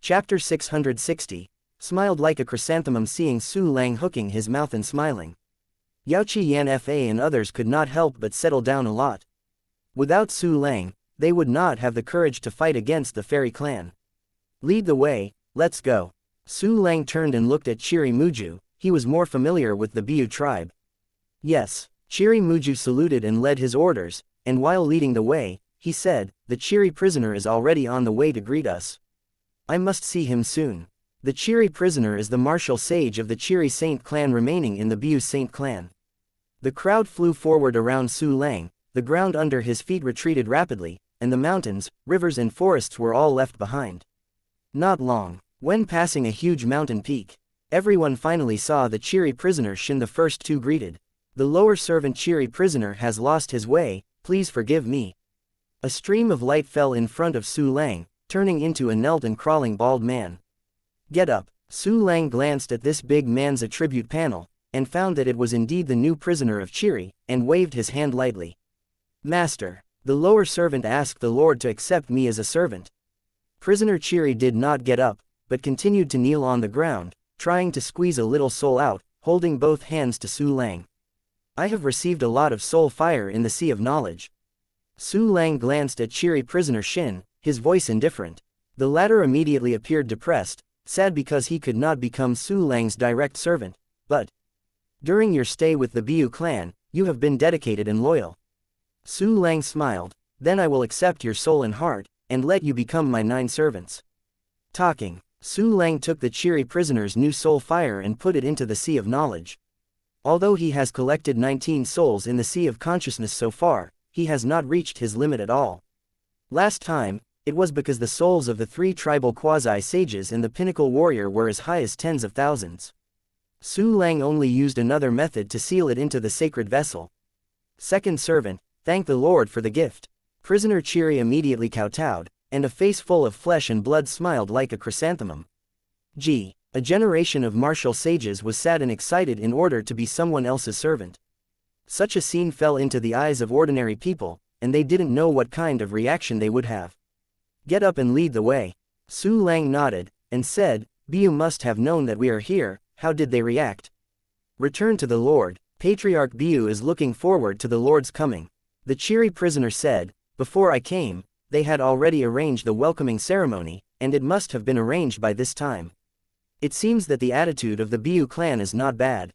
Chapter 660. Smiled like a chrysanthemum seeing Su Lang hooking his mouth and smiling. Xianxia and others could not help but settle down a lot. Without Su Lang, they would not have the courage to fight against the fairy clan. Lead the way, let's go. Su Lang turned and looked at Qiri Muju. He was more familiar with the Bu tribe. Yes, Qiri Muju saluted and led his orders, and while leading the way, he said, the Qiri prisoner is already on the way to greet us. I must see him soon. The Qiri prisoner is the martial sage of the Qiri Saint clan remaining in the Bu Saint clan. The crowd flew forward around Su Lang, the ground under his feet retreated rapidly, and the mountains, rivers and forests were all left behind. Not long, when passing a huge mountain peak, everyone finally saw the Qiri prisoner Shin. The first 2 greeted. The lower servant Qiri prisoner has lost his way, please forgive me. A stream of light fell in front of Su Lang, turning into a knelt and crawling bald man. Get up. Su Lang glanced at this big man's attribute panel, and found that it was indeed the new prisoner of Qiri, and waved his hand lightly. Master, the lower servant asked the Lord to accept me as a servant. Prisoner Qiri did not get up, but continued to kneel on the ground, trying to squeeze a little soul out, holding both hands to Su Lang. I have received a lot of soul fire in the sea of knowledge. Su Lang glanced at Qiri prisoner Shin, his voice indifferent. The latter immediately appeared depressed, sad because he could not become Su Lang's direct servant, but during your stay with the Bu clan, you have been dedicated and loyal. Su Lang smiled, then I will accept your soul and heart, and let you become my 9 servants. Talking, Su Lang took the Qiri prisoner's new soul fire and put it into the sea of knowledge. Although he has collected 19 souls in the sea of consciousness so far, he has not reached his limit at all. Last time, it was because the souls of the 3 tribal quasi-sages and the pinnacle warrior were as high as tens of thousands. Su Lang only used another method to seal it into the sacred vessel. Second servant, thank the Lord for the gift. Prisoner Chiri immediately kowtowed, and a face full of flesh and blood smiled like a chrysanthemum. Gee, a generation of martial sages was sad and excited in order to be someone else's servant. Such a scene fell into the eyes of ordinary people, and they didn't know what kind of reaction they would have. Get up and lead the way. Su Lang nodded, and said, "You must have known that we are here." How did they react? Return to the Lord. Patriarch Biu is looking forward to the Lord's coming. The Chiri prisoner said, "Before I came, they had already arranged the welcoming ceremony, and it must have been arranged by this time. It seems that the attitude of the Biu clan is not bad."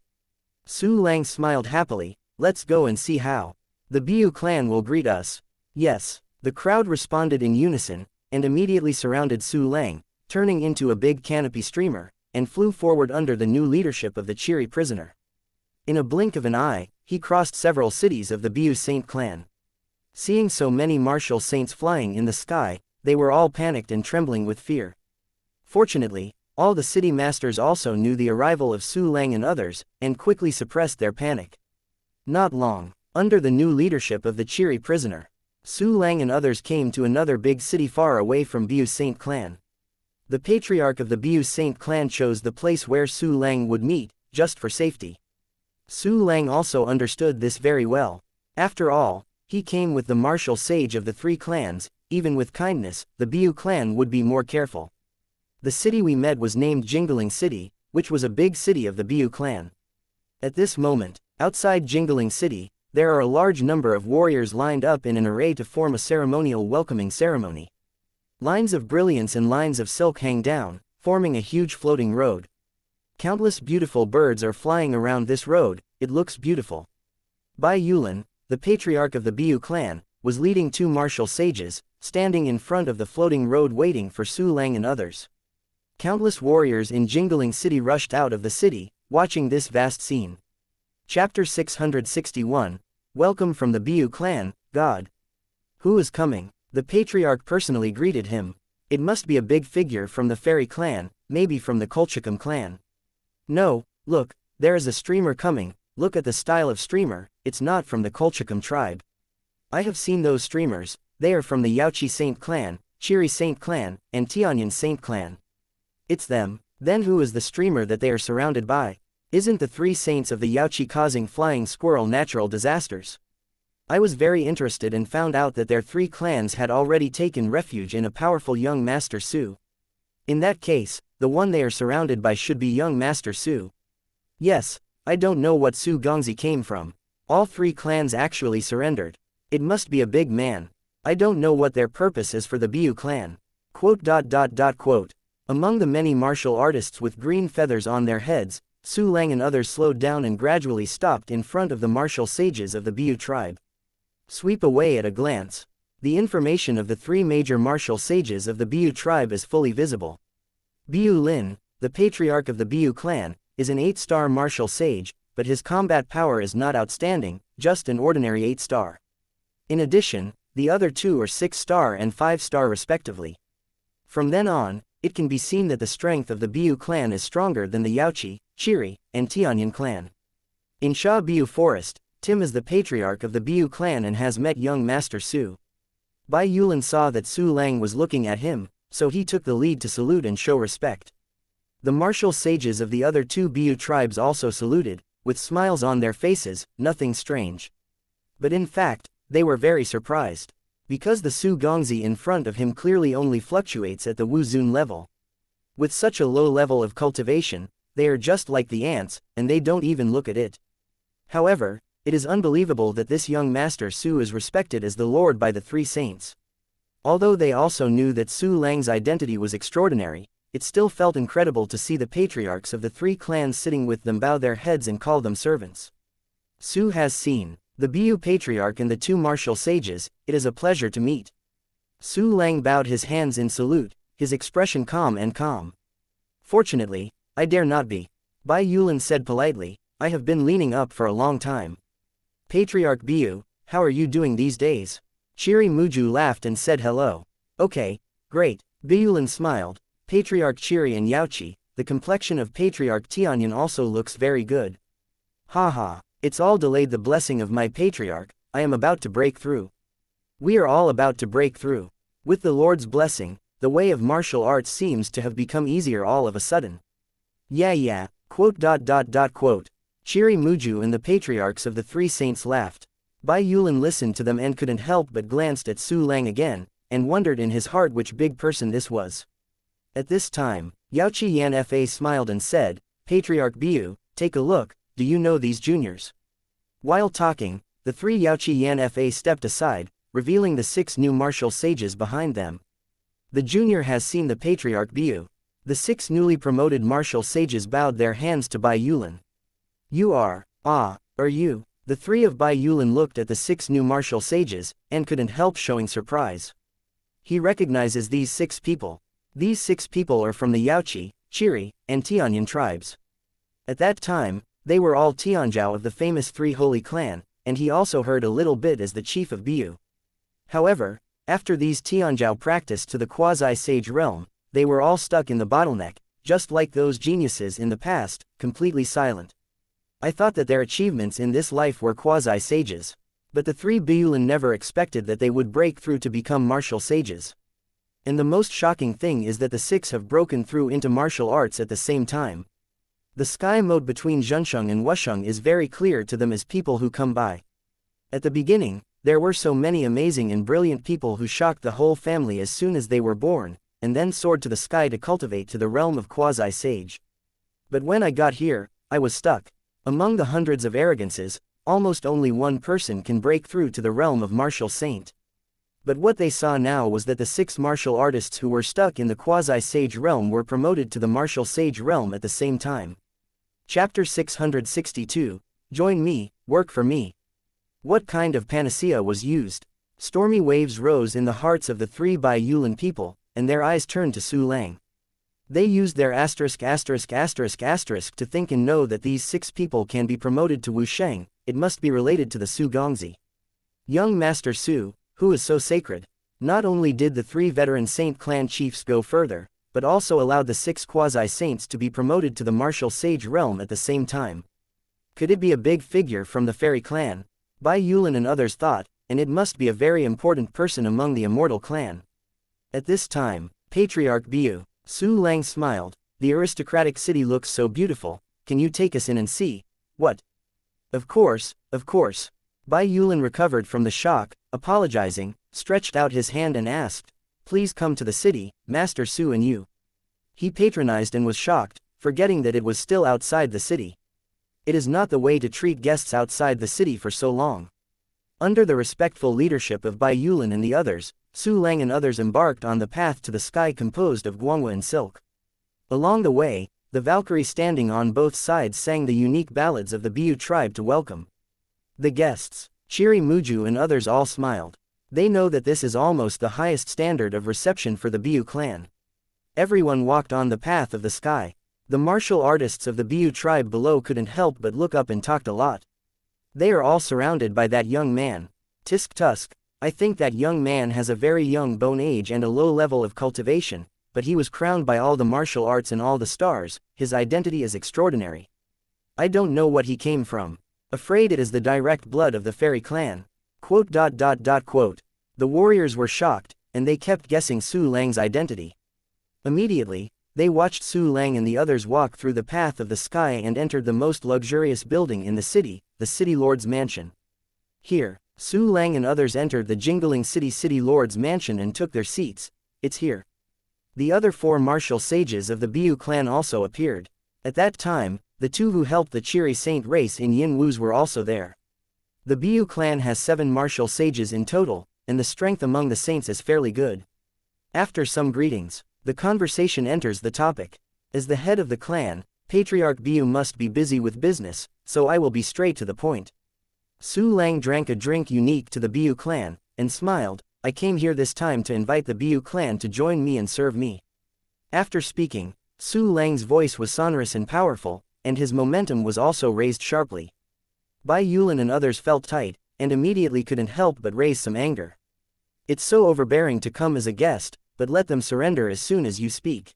Su Lang smiled happily. "Let's go and see how the Biu clan will greet us." Yes, the crowd responded in unison, and immediately surrounded Su Lang, turning into a big canopy streamer, and flew forward under the new leadership of the Chiri prisoner. In a blink of an eye, he crossed several cities of the Biu Saint clan. Seeing so many martial saints flying in the sky, they were all panicked and trembling with fear. Fortunately, all the city masters also knew the arrival of Su Lang and others, and quickly suppressed their panic. Not long, under the new leadership of the Chiri prisoner, Su Lang and others came to another big city far away from Biu Saint clan. The patriarch of the Biu Saint clan chose the place where Su Lang would meet, just for safety. Su Lang also understood this very well. After all, he came with the martial sage of the three clans. Even with kindness, the Biu clan would be more careful. The city we met was named Jingling City, which was a big city of the Biu clan. At this moment, outside Jingling City, there are a large number of warriors lined up in an array to form a ceremonial welcoming ceremony. Lines of brilliance and lines of silk hang down, forming a huge floating road. Countless beautiful birds are flying around this road. It looks beautiful. Bai Yulin, the patriarch of the Biu clan, was leading two martial sages, standing in front of the floating road waiting for Su Lang and others. Countless warriors in Jingling City rushed out of the city, watching this vast scene. Chapter 661, Welcome from the Biu clan, God. Who is coming? The patriarch personally greeted him. It must be a big figure from the fairy clan, maybe from the Colchicum clan. No, look, there is a streamer coming. Look at the style of streamer, it's not from the Colchicum tribe. I have seen those streamers, they are from the Yaoqi Saint clan, Chiri Saint clan, and Tianyan Saint clan. It's them. Then who is the streamer that they are surrounded by? Isn't the three saints of the Yaoqi causing flying squirrel natural disasters? I was very interested and found out that their three clans had already taken refuge in a powerful young Master Su. In that case, the one they are surrounded by should be young Master Su. Yes, I don't know what Su Gongzi came from. All three clans actually surrendered. It must be a big man. I don't know what their purpose is for the Biu clan. Quote. Among the many martial artists with green feathers on their heads, Su Lang and others slowed down and gradually stopped in front of the martial sages of the Biu tribe. Sweep away at a glance. The information of the three major martial sages of the Biu tribe is fully visible. Biu Lin, the patriarch of the Biu clan, is an 8-star martial sage, but his combat power is not outstanding, just an ordinary 8-star. In addition, the other two are 6-star and 5-star respectively. From then on, it can be seen that the strength of the Biu clan is stronger than the Yaoqi, Chiri, and Tianyan clan. In Sha Biu Forest, Tim is the patriarch of the Biu clan and has met young Master Su. Bai Yulin saw that Su Lang was looking at him, so he took the lead to salute and show respect. The martial sages of the other two Biu tribes also saluted, with smiles on their faces, nothing strange. But in fact, they were very surprised. Because the Su Gongzi in front of him clearly only fluctuates at the Wu Zun level. With such a low level of cultivation, they are just like the ants, and they don't even look at it. However, it is unbelievable that this young Master Su is respected as the Lord by the three saints. Although they also knew that Su Lang's identity was extraordinary, it still felt incredible to see the patriarchs of the three clans sitting with them bow their heads and call them servants. Su has seen the Biu patriarch and the two martial sages. It is a pleasure to meet. Su Lang bowed his hands in salute, his expression calm and calm. Fortunately, I dare not be. Bai Yulin said politely, I have been leaning up for a long time. Patriarch Biu, how are you doing these days? Chiri Muju laughed and said hello. Okay, great. Biulin smiled. Patriarch Chiri and Yaoqi, the complexion of Patriarch Tianyan also looks very good. Haha, It's all delayed the blessing of my patriarch. I am about to break through. We are all about to break through. With the Lord's blessing, the way of martial arts seems to have become easier all of a sudden. Yeah. Quote. Chiri Muju and the patriarchs of the three saints laughed. Bai Yulin listened to them and couldn't help but glanced at Su Lang again, and wondered in his heart which big person this was. At this time, Yaoqi Yan Fa smiled and said, Patriarch Biu, take a look, do you know these juniors? While talking, the three Yaoqi Yan Fa stepped aside, revealing the 6 new martial sages behind them. The junior has seen the Patriarch Biu. The 6 newly promoted martial sages bowed their hands to Bai Yulin. You are you? The 3 of Bai Yulin looked at the 6 new martial sages, and couldn't help showing surprise. He recognizes these 6 people. These 6 people are from the Yaoqi, Chiri, and Tianyan tribes. At that time, they were all Tianzhao of the famous 3 Holy Clan, and he also heard a little bit as the chief of Biu. However, after these Tianzhao practiced to the quasi-sage realm, they were all stuck in the bottleneck, just like those geniuses in the past, completely silent. I thought that their achievements in this life were quasi-sages. But the 3 Biulin never expected that they would break through to become martial sages. And the most shocking thing is that the 6 have broken through into martial arts at the same time. The sky mode between Zhensheng and Wusheng is very clear to them as people who come by. At the beginning, there were so many amazing and brilliant people who shocked the whole family as soon as they were born, and then soared to the sky to cultivate to the realm of quasi-sage. But when I got here, I was stuck. Among the hundreds of arrogances, almost only one person can break through to the realm of martial saint. But what they saw now was that the 6 martial artists who were stuck in the quasi-sage realm were promoted to the martial sage realm at the same time. Chapter 662, Join me, work for me. What kind of panacea was used? Stormy waves rose in the hearts of the 3 Bai Yulin people, and their eyes turned to Su Lang. They used their **** to think and know that these 6 people can be promoted to Wusheng. It must be related to the Su Gongzi. Young Master Su, who is so sacred. Not only did the 3 veteran saint clan chiefs go further, but also allowed the 6 quasi-saints to be promoted to the martial sage realm at the same time. Could it be a big figure from the fairy clan? Bai Yulin and others thought, and it must be a very important person among the immortal clan. At this time, Patriarch Biu, Su Lang smiled, the aristocratic city looks so beautiful, can you take us in and see? What? Of course. Bai Yulin recovered from the shock, apologizing, stretched out his hand and asked, please come to the city, Master Su and you. He patronized and was shocked, forgetting that it was still outside the city. It is not the way to treat guests outside the city for so long. Under the respectful leadership of Bai Yulin and the others, Su Lang and others embarked on the path to the sky composed of guangwa and silk. Along the way, the Valkyrie standing on both sides sang the unique ballads of the Biu tribe to welcome the guests. Chiri Muju and others all smiled. They know that this is almost the highest standard of reception for the Biu clan. Everyone walked on the path of the sky. The martial artists of the Biu tribe below couldn't help but look up and talked a lot. They are all surrounded by that young man. Tisk Tusk. I think that young man has a very young bone age and a low level of cultivation, but he was crowned by all the martial arts and all the stars. His identity is extraordinary. I don't know what he came from. Afraid it is the direct blood of the fairy clan. Quote. The warriors were shocked, and they kept guessing Su Lang's identity. Immediately, they watched Su Lang and the others walk through the path of the sky and entered the most luxurious building in the city Lord's mansion. Here, Su Lang and others entered the jingling city Lord's mansion and took their seats. It's here. The other 4 martial sages of the Biu clan also appeared. At that time, the 2 who helped the Chiri saint race in Yin Wu's were also there. The Biu clan has 7 martial sages in total, and the strength among the saints is fairly good. After some greetings, the conversation enters the topic. As the head of the clan, Patriarch Biu must be busy with business, so I will be straight to the point. Su Lang drank a drink unique to the Biu clan, and smiled. I came here this time to invite the Biu clan to join me and serve me. After speaking, Su Lang's voice was sonorous and powerful, and his momentum was also raised sharply. Bai Yulin and others felt tight, and immediately couldn't help but raise some anger. It's so overbearing to come as a guest, but let them surrender as soon as you speak.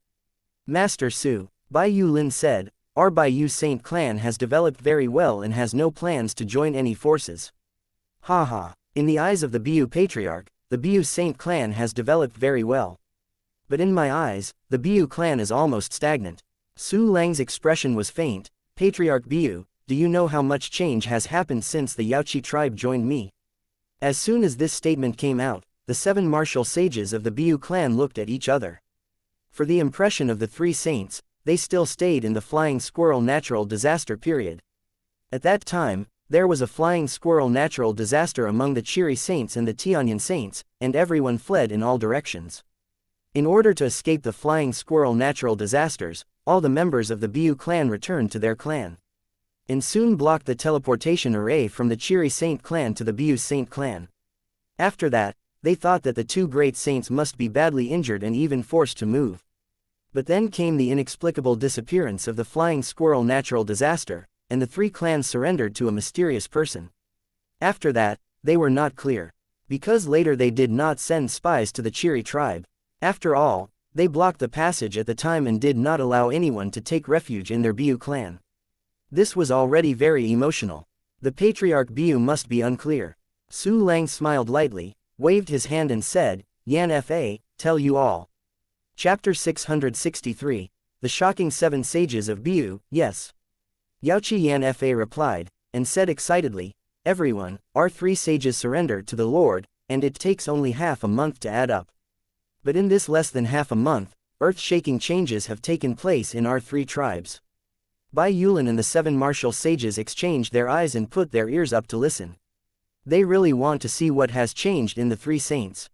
Master Su, Bai Yulin said, our Bayou Saint clan has developed very well and has no plans to join any forces. Haha. In the eyes of the Bayou Patriarch, the Bayou Saint clan has developed very well. But in my eyes, the Bayou clan is almost stagnant. Su Lang's expression was faint. Patriarch Bayou, do you know how much change has happened since the Yaoqi tribe joined me? As soon as this statement came out, the 7 martial sages of the Bayou clan looked at each other. For the impression of the 3 saints, they still stayed in the flying squirrel natural disaster period. At that time, there was a flying squirrel natural disaster among the Chiri saints and the Tianyan saints, and everyone fled in all directions. In order to escape the flying squirrel natural disasters, all the members of the Bayou clan returned to their clan. And soon blocked the teleportation array from the Chiri Saint clan to the Bayou Saint clan. After that, they thought that the 2 great saints must be badly injured and even forced to move. But then came the inexplicable disappearance of the flying squirrel natural disaster, and the 3 clans surrendered to a mysterious person. After that, they were not clear. Because later they did not send spies to the Chiri tribe. After all, they blocked the passage at the time and did not allow anyone to take refuge in their Bayou clan. This was already very emotional. The Patriarch Bayou must be unclear. Su Lang smiled lightly, waved his hand and said, Yan Fa, tell you all. Chapter 663, The Shocking 7 Sages of Bayou, yes. Yaoqi Yan Fa replied, and said excitedly, everyone, our 3 sages surrendered to the Lord, and it takes only half a month to add up. But in this less than half a month, earth-shaking changes have taken place in our 3 tribes. Bai Yulin and the 7 martial sages exchanged their eyes and put their ears up to listen. They really want to see what has changed in the 3 saints.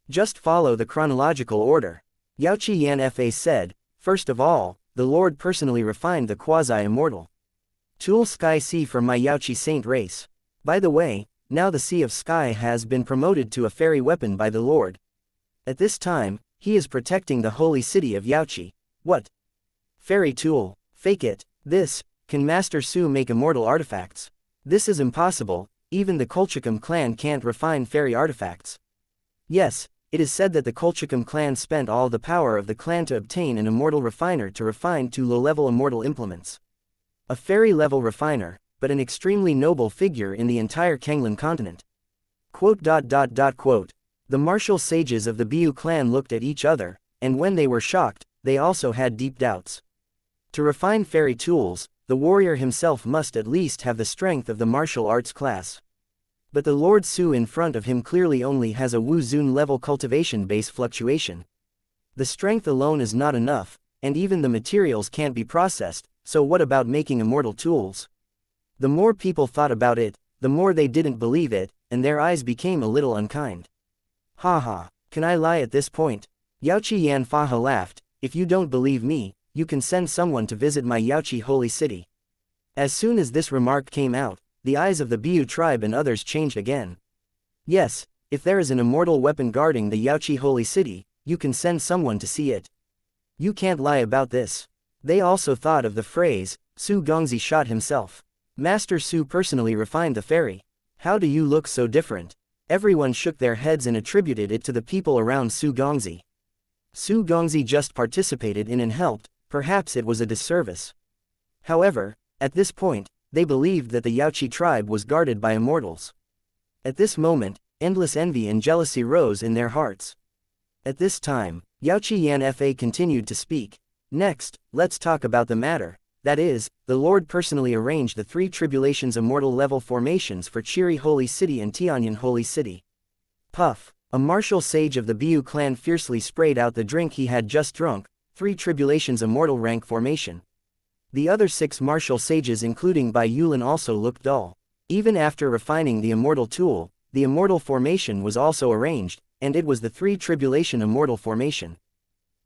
Just follow the chronological order. Yaoqi Yan Fa said, first of all, the Lord personally refined the quasi-immortal tool Sky Sea for my Yaoqi Saint race. By the way, now the Sea of Sky has been promoted to a fairy weapon by the Lord. At this time, he is protecting the holy city of Yaoqi. What? Fairy tool, fake it. This, can Master Su make immortal artifacts? This is impossible, even the Colchicum clan can't refine fairy artifacts. Yes, it is said that the Colchicum clan spent all the power of the clan to obtain an immortal refiner to refine 2 low-level immortal implements. A fairy-level refiner, but an extremely noble figure in the entire Kenglin continent. Quote. The martial sages of the Bayou clan looked at each other, and when they were shocked, they also had deep doubts. To refine fairy tools, the warrior himself must at least have the strength of the martial arts class. But the Lord Su in front of him clearly only has a Wu Zun level cultivation base fluctuation. The strength alone is not enough, and even the materials can't be processed, so what about making immortal tools? The more people thought about it, the more they didn't believe it, and their eyes became a little unkind. Haha, can I lie at this point? Yaoqi Yan Faha laughed, if you don't believe me, you can send someone to visit my Yaoqi holy city. As soon as this remark came out, the eyes of the Bayou tribe and others changed again. Yes, if there is an immortal weapon guarding the Yaoqi holy city, you can send someone to see it. You can't lie about this. They also thought of the phrase, Su Gongzi shot himself. Master Su personally refined the fairy. How do you look so different? Everyone shook their heads and attributed it to the people around Su Gongzi. Su Gongzi just participated in and helped, perhaps it was a disservice. However, at this point, they believed that the Yaoqi tribe was guarded by immortals. At this moment, endless envy and jealousy rose in their hearts. At this time, Yaoqi Yan Fa continued to speak. Next, let's talk about the matter. That is, the Lord personally arranged the 3 tribulations immortal level formations for Chiri Holy City and Tianyan Holy City. Puff. A martial sage of the Bayou clan fiercely sprayed out the drink he had just drunk. 3 tribulations immortal rank formation. The other 6 martial sages including Bai Yulin also looked dull. Even after refining the immortal tool, the immortal formation was also arranged, and it was the 3 tribulation immortal formation.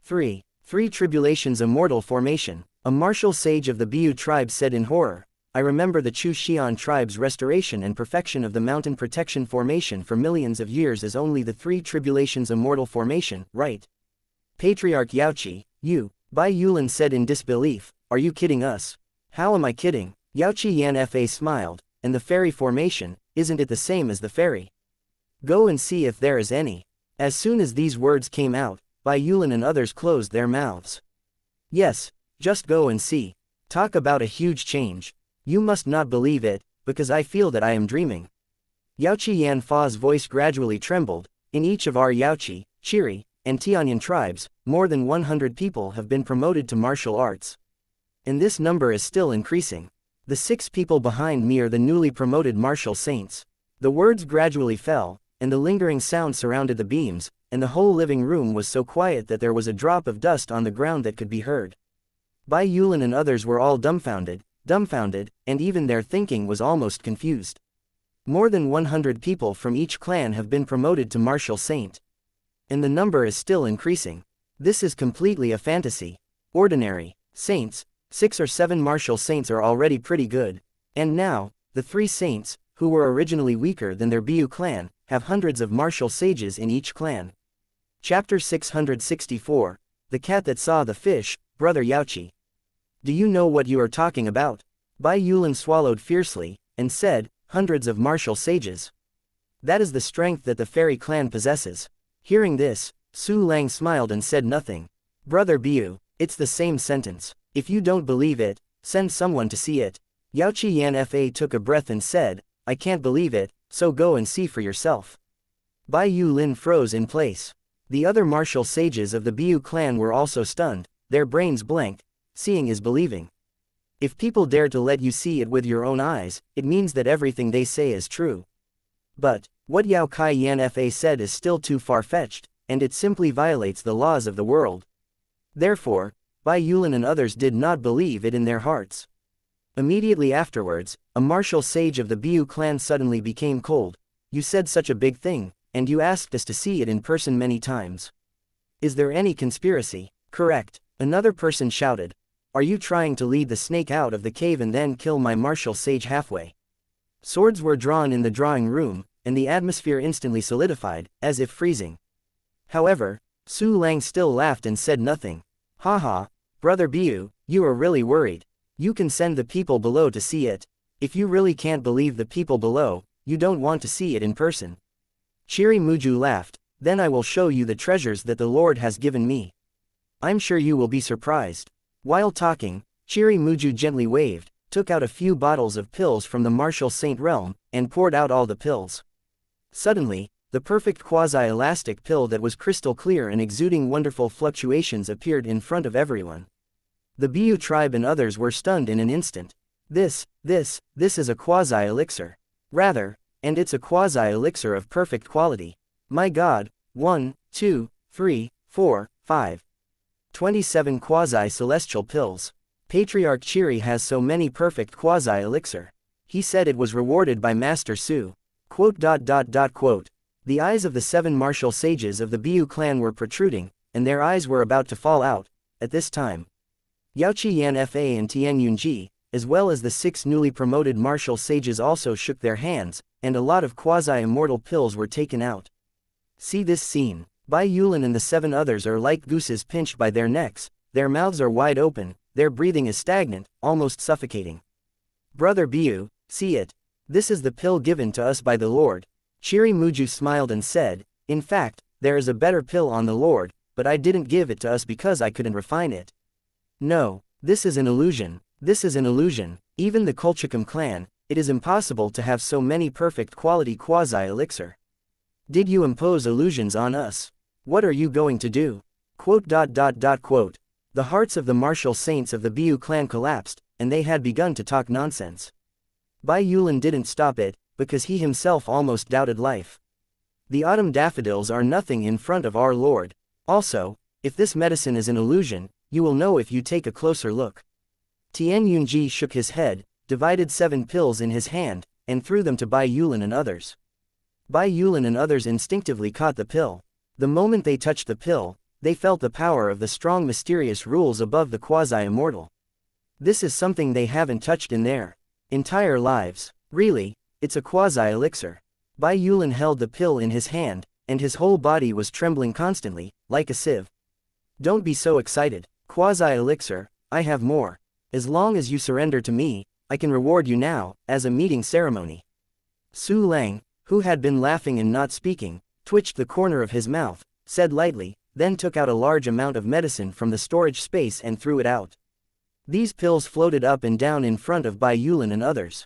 3 tribulations immortal formation. A martial sage of the Bayou tribe said in horror, I remember the Chu Xian tribe's restoration and perfection of the mountain protection formation for millions of years as only the 3 tribulations immortal formation, right? Patriarch Yaoqi, you, Bai Yulin said in disbelief, are you kidding us? How am I kidding? Yaoqi Yan Fa smiled, and the fairy formation, isn't it the same as the fairy? Go and see if there is any. As soon as these words came out, Bai Yulin and others closed their mouths. Yes, just go and see. Talk about a huge change. You must not believe it, because I feel that I am dreaming. Yaoqi Yanfa's voice gradually trembled. In each of our Yaoqi, Qiri, and Tianyan tribes, more than 100 people have been promoted to martial arts. And this number is still increasing. The 6 people behind me are the newly promoted martial saints. The words gradually fell, and the lingering sound surrounded the beams, and the whole living room was so quiet that there was a drop of dust on the ground that could be heard. Bai Yulin and others were all dumbfounded, and even their thinking was almost confused. More than 100 people from each clan have been promoted to martial saint. And the number is still increasing. This is completely a fantasy. Ordinary saints, 6 or 7 martial saints are already pretty good. And now, the 3 saints, who were originally weaker than their Biu clan, have hundreds of martial sages in each clan. Chapter 664, The Cat That Saw the Fish, Brother Yaoqi. Do you know what you are talking about? Bai Yulin swallowed fiercely, and said, hundreds of martial sages. That is the strength that the fairy clan possesses. Hearing this, Su Lang smiled and said nothing. Brother Biu, it's the same sentence. If you don't believe it, send someone to see it. Yaoqi Yanfa took a breath and said, I can't believe it, so go and see for yourself. Bai Yulin froze in place. The other martial sages of the Biu clan were also stunned, their brains blanked. Seeing is believing. If people dare to let you see it with your own eyes, it means that everything they say is true. But, what Yao Kai Yanfa said is still too far-fetched, and it simply violates the laws of the world. Therefore, Bai Yulin and others did not believe it in their hearts. Immediately afterwards, a martial sage of the Biu clan suddenly became cold. You said such a big thing, and you asked us to see it in person many times. Is there any conspiracy? Correct, another person shouted. Are you trying to lead the snake out of the cave and then kill my martial sage halfway? Swords were drawn in the drawing room, and the atmosphere instantly solidified, as if freezing. However, Su Lang still laughed and said nothing. Haha, Brother Biu, you are really worried. You can send the people below to see it. If you really can't believe the people below, you don't want to see it in person. Chiri Muju laughed, then I will show you the treasures that the Lord has given me. I'm sure you will be surprised. While talking, Chiri Muju gently waved, took out a few bottles of pills from the martial saint realm, and poured out all the pills. Suddenly, the perfect quasi-elastic pill that was crystal clear and exuding wonderful fluctuations appeared in front of everyone. The Biu tribe and others were stunned in an instant. This is a quasi-elixir. Rather, and it's a quasi-elixir of perfect quality. My God, 1, 2, 3, 4, 5. 27 quasi-celestial pills. Patriarch Chiri has so many perfect quasi-elixir. He said it was rewarded by Master Su. Quote. The eyes of the 7 martial sages of the Biu clan were protruding, and their eyes were about to fall out. At this time, Yaoqi Yanfa and Tian Yunji, as well as the 6 newly promoted martial sages also shook their hands, and a lot of quasi-immortal pills were taken out. See this scene. Bai Yulin and the 7 others are like gooses pinched by their necks, their mouths are wide open, their breathing is stagnant, almost suffocating. Brother Biu, see it. This is the pill given to us by the Lord. Chiri Muju smiled and said, in fact, there is a better pill on the Lord, but I didn't give it to us because I couldn't refine it. No, this is an illusion. This is an illusion. Even the Kolchakam clan, it is impossible to have so many perfect quality quasi-elixir. Did you impose illusions on us? What are you going to do? Quote. The hearts of the martial saints of the Biu clan collapsed, and they had begun to talk nonsense. Bai Yulin didn't stop it, because he himself almost doubted life. The autumn daffodils are nothing in front of our Lord. Also, if this medicine is an illusion, you will know if you take a closer look. Tian Yunji shook his head, divided 7 pills in his hand, and threw them to Bai Yulin and others. Bai Yulin and others instinctively caught the pill. The moment they touched the pill, they felt the power of the strong mysterious rules above the quasi-immortal. This is something they haven't touched in their entire lives. Really, it's a quasi-elixir. Bai Yulin held the pill in his hand, and his whole body was trembling constantly, like a sieve. Don't be so excited. Quasi-elixir, I have more. As long as you surrender to me, I can reward you now, as a meeting ceremony. Su Lang, who had been laughing and not speaking, twitched the corner of his mouth, said lightly, then took out a large amount of medicine from the storage space and threw it out. These pills floated up and down in front of Bai Yulin and others.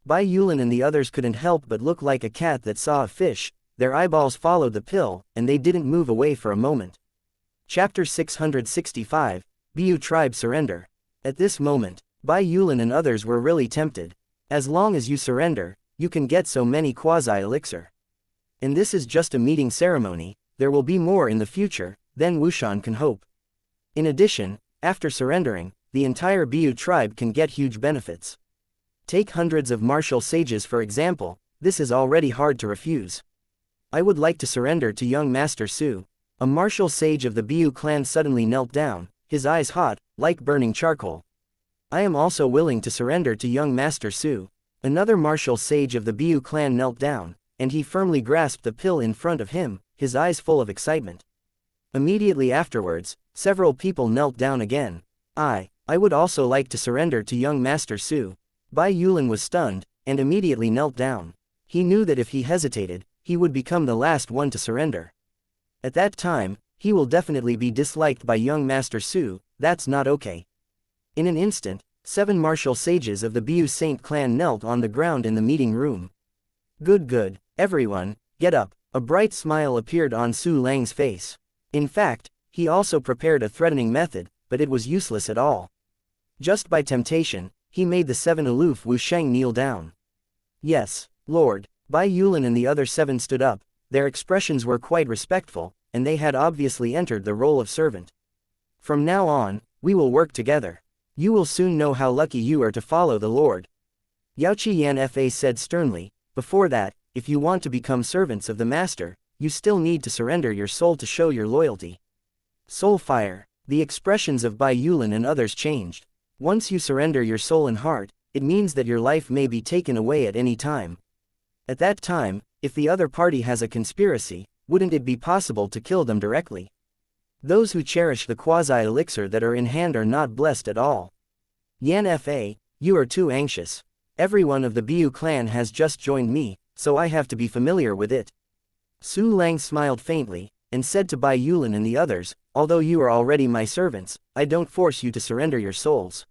Bai Yulin and the others couldn't help but look like a cat that saw a fish. Their eyeballs followed the pill, and they didn't move away for a moment. Chapter 665, Bu Tribe Surrender. At this moment, Bai Yulin and others were really tempted. As long as you surrender, you can get so many quasi-elixir. And this is just a meeting ceremony, there will be more in the future, then Wushan can hope. In addition, after surrendering, the entire Bu tribe can get huge benefits. Take hundreds of martial sages for example, this is already hard to refuse. I would like to surrender to young Master Su. A martial sage of the Bu clan suddenly knelt down, his eyes hot, like burning charcoal. I am also willing to surrender to young Master Su. Another martial sage of the Bu clan knelt down, and he firmly grasped the pill in front of him, his eyes full of excitement. Immediately afterwards, several people knelt down again. I would also like to surrender to young Master Su. Bai Yulin was stunned, and immediately knelt down. He knew that if he hesitated, he would become the last one to surrender. At that time, he will definitely be disliked by young Master Su, that's not okay. In an instant, 7 martial sages of the Bu Saint clan knelt on the ground in the meeting room. Good, everyone, get up. A bright smile appeared on Su Lang's face. In fact, he also prepared a threatening method, but it was useless at all. Just by temptation, he made the 7 aloof Wu Sheng kneel down. Yes, Lord. Bai Yulin and the other 7 stood up, their expressions were quite respectful, and they had obviously entered the role of servant. From now on, we will work together. You will soon know how lucky you are to follow the Lord. Yaoqi Yan Fa said sternly, before that, if you want to become servants of the Master, you still need to surrender your soul to show your loyalty. Soul fire. The expressions of Bai Yulin and others changed. Once you surrender your soul and heart, it means that your life may be taken away at any time. At that time, if the other party has a conspiracy, wouldn't it be possible to kill them directly? Those who cherish the quasi-elixir that are in hand are not blessed at all. Yan Fa, you are too anxious. Everyone of the Bu clan has just joined me, so I have to be familiar with it. Su Lang smiled faintly, and said to Bai Yulin and the others, although you are already my servants, I don't force you to surrender your souls.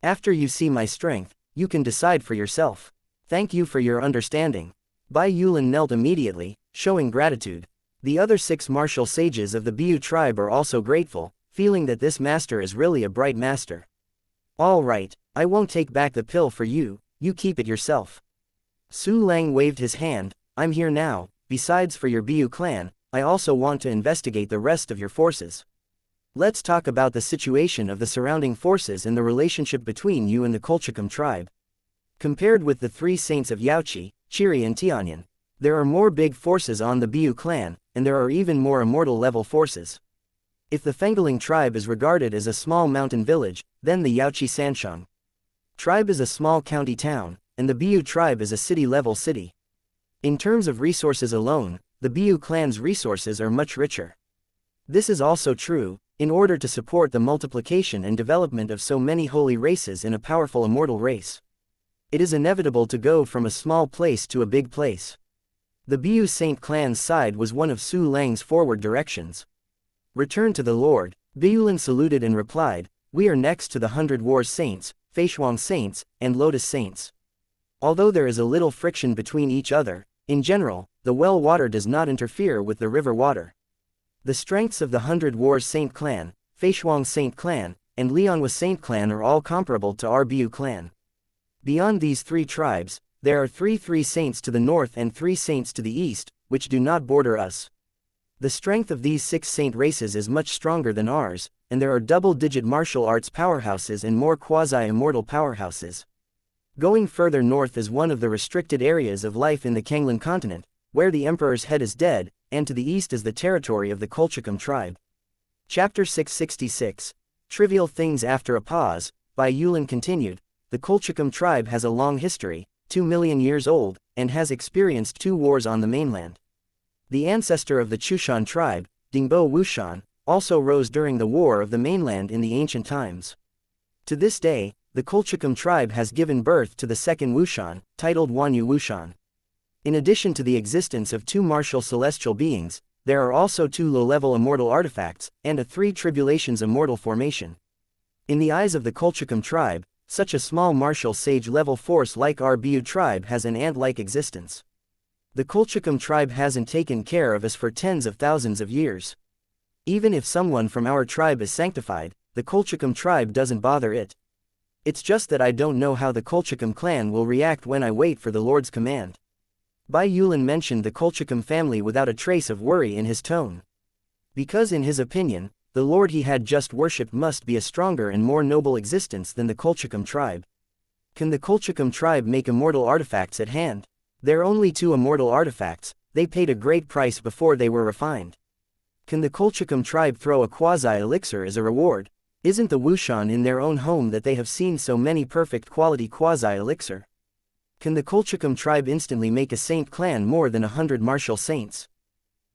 After you see my strength, you can decide for yourself. Thank you for your understanding. Bai Yulin knelt immediately, showing gratitude. The other 6 martial sages of the Bu tribe are also grateful, feeling that this master is really a bright master. All right, I won't take back the pill for you, you keep it yourself. Su Lang waved his hand, I'm here now, besides for your Bu clan, I also want to investigate the rest of your forces. Let's talk about the situation of the surrounding forces and the relationship between you and the Colchicum tribe. Compared with the 3 saints of Yaoqi, Chiri and Tianyan, there are more big forces on the Bu clan, and there are even more immortal level forces. If the Fengling tribe is regarded as a small mountain village, then the Yaoqi Sanshang tribe is a small county town, and the Bu tribe is a city-level city. In terms of resources alone, the Bu clan's resources are much richer. This is also true, in order to support the multiplication and development of so many holy races in a powerful immortal race. It is inevitable to go from a small place to a big place. The Bu Saint clan's side was one of Su Lang's forward directions. Return to the Lord. Beulin saluted and replied, we are next to the 100 Wars Saints, Feishuang Saints, and Lotus Saints. Although there is a little friction between each other, in general, the well water does not interfere with the river water. The strengths of the 100 Wars Saint clan, Feishuang Saint clan, and Lianhua Saint clan are all comparable to our Bu clan. Beyond these 3 tribes, there are 3 saints to the north and 3 saints to the east, which do not border us. The strength of these 6 saint races is much stronger than ours, and there are double-digit martial arts powerhouses and more quasi-immortal powerhouses. Going further north is one of the restricted areas of life in the Kanglan continent, where the emperor's head is dead, and to the east is the territory of the Colchicum tribe. Chapter 666. Trivial Things. After a pause, Bai Yulin continued, the Colchicum tribe has a long history, 2 million years old, and has experienced 2 wars on the mainland. The ancestor of the Chushan tribe, Dingbo Wushan, also rose during the War of the Mainland in the ancient times. To this day, the Colchicum tribe has given birth to the second Wushan, titled Wanyu Wushan. In addition to the existence of 2 martial celestial beings, there are also 2 low-level immortal artifacts, and a 3 tribulations immortal formation. In the eyes of the Colchicum tribe, such a small martial sage-level force like our Bu tribe has an ant-like existence. The Colchicum tribe hasn't taken care of us for tens of thousands of years. Even if someone from our tribe is sanctified, the Colchicum tribe doesn't bother it. It's just that I don't know how the Colchicum clan will react when I wait for the Lord's command. Bai Yulin mentioned the Colchicum family without a trace of worry in his tone. Because in his opinion, the Lord he had just worshipped must be a stronger and more noble existence than the Colchicum tribe. Can the Colchicum tribe make immortal artifacts at hand? They're only 2 immortal artifacts, they paid a great price before they were refined. Can the Colchicum tribe throw a quasi-elixir as a reward? Isn't the wuxian in their own home that they have seen so many perfect quality quasi-elixir? Can the Colchicum tribe instantly make a saint clan more than 100 martial saints?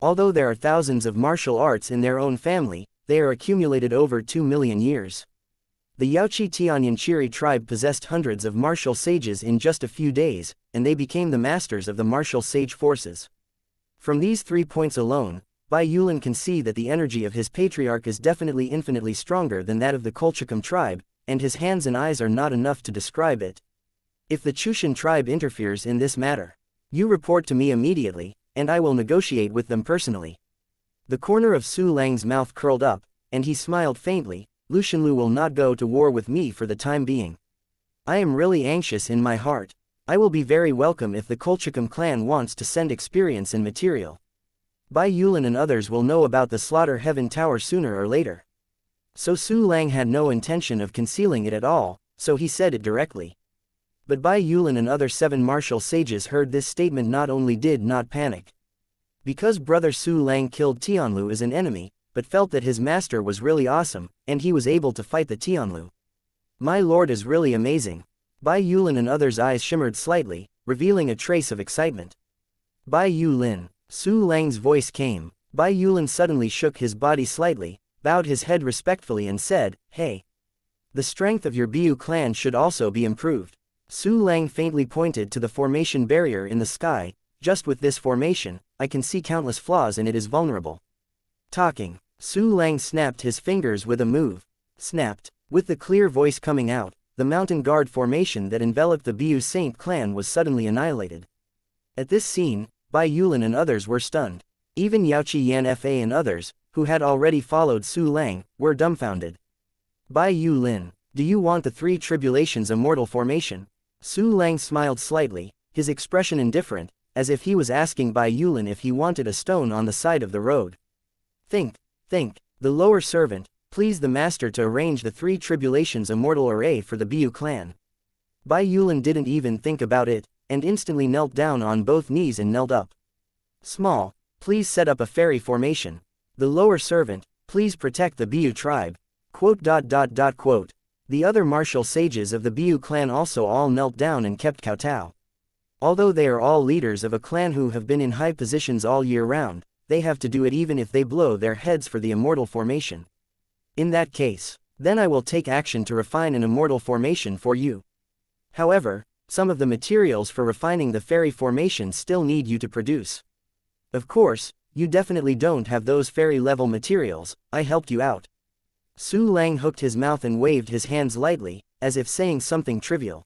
Although there are thousands of martial arts in their own family, they are accumulated over 2 million years. The Yaochi Tianyanchiri tribe possessed hundreds of martial sages in just a few days, and they became the masters of the martial sage forces. From these 3 points alone, Bai Yulin can see that the energy of his patriarch is definitely infinitely stronger than that of the Colchicum tribe, and his hands and eyes are not enough to describe it. If the Chushan tribe interferes in this matter, you report to me immediately, and I will negotiate with them personally. The corner of Su Lang's mouth curled up, and he smiled faintly. Lu Shenlu will not go to war with me for the time being. I am really anxious in my heart. I will be very welcome if the Colchicum clan wants to send experience and material. Bai Yulin and others will know about the Slaughter Heaven Tower sooner or later. So Su Lang had no intention of concealing it at all, so he said it directly. But Bai Yulin and other 7 martial sages heard this statement not only did not panic. Because brother Su Lang killed Tianlu as an enemy, but felt that his master was really awesome, and he was able to fight the Tianlu. My lord is really amazing. Bai Yulin and others' eyes shimmered slightly, revealing a trace of excitement. Bai Yulin. Su Lang's voice came. Bai Yulin suddenly shook his body slightly, bowed his head respectfully and said, "Hey. The strength of your Bu clan should also be improved." Su Lang faintly pointed to the formation barrier in the sky. Just with this formation, I can see countless flaws and it is vulnerable. Talking. Su Lang snapped his fingers with a move. Snapped. With the clear voice coming out, the mountain guard formation that enveloped the Bu Saint clan was suddenly annihilated. At this scene, Bai Yulin and others were stunned. Even Yaochi Yanfa and others, who had already followed Su Lang, were dumbfounded. Bai Yulin, do you want the 3 tribulations immortal formation? Su Lang smiled slightly, his expression indifferent, as if he was asking Bai Yulin if he wanted a stone on the side of the road. Think. The lower servant, please the master to arrange the 3 tribulations immortal array for the Bu clan. Bai Yulin didn't even think about it, and instantly knelt down on both knees and knelt up. Small, please set up a fairy formation. The lower servant, please protect the Bu tribe. ... The other martial sages of the Bu clan also all knelt down and kept kowtow. Although they are all leaders of a clan who have been in high positions all year round, they have to do it even if they blow their heads for the immortal formation. In that case, then I will take action to refine an immortal formation for you. However, some of the materials for refining the fairy formation still need you to produce. Of course, you definitely don't have those fairy-level materials. I helped you out. Su Lang hooked his mouth and waved his hands lightly, as if saying something trivial.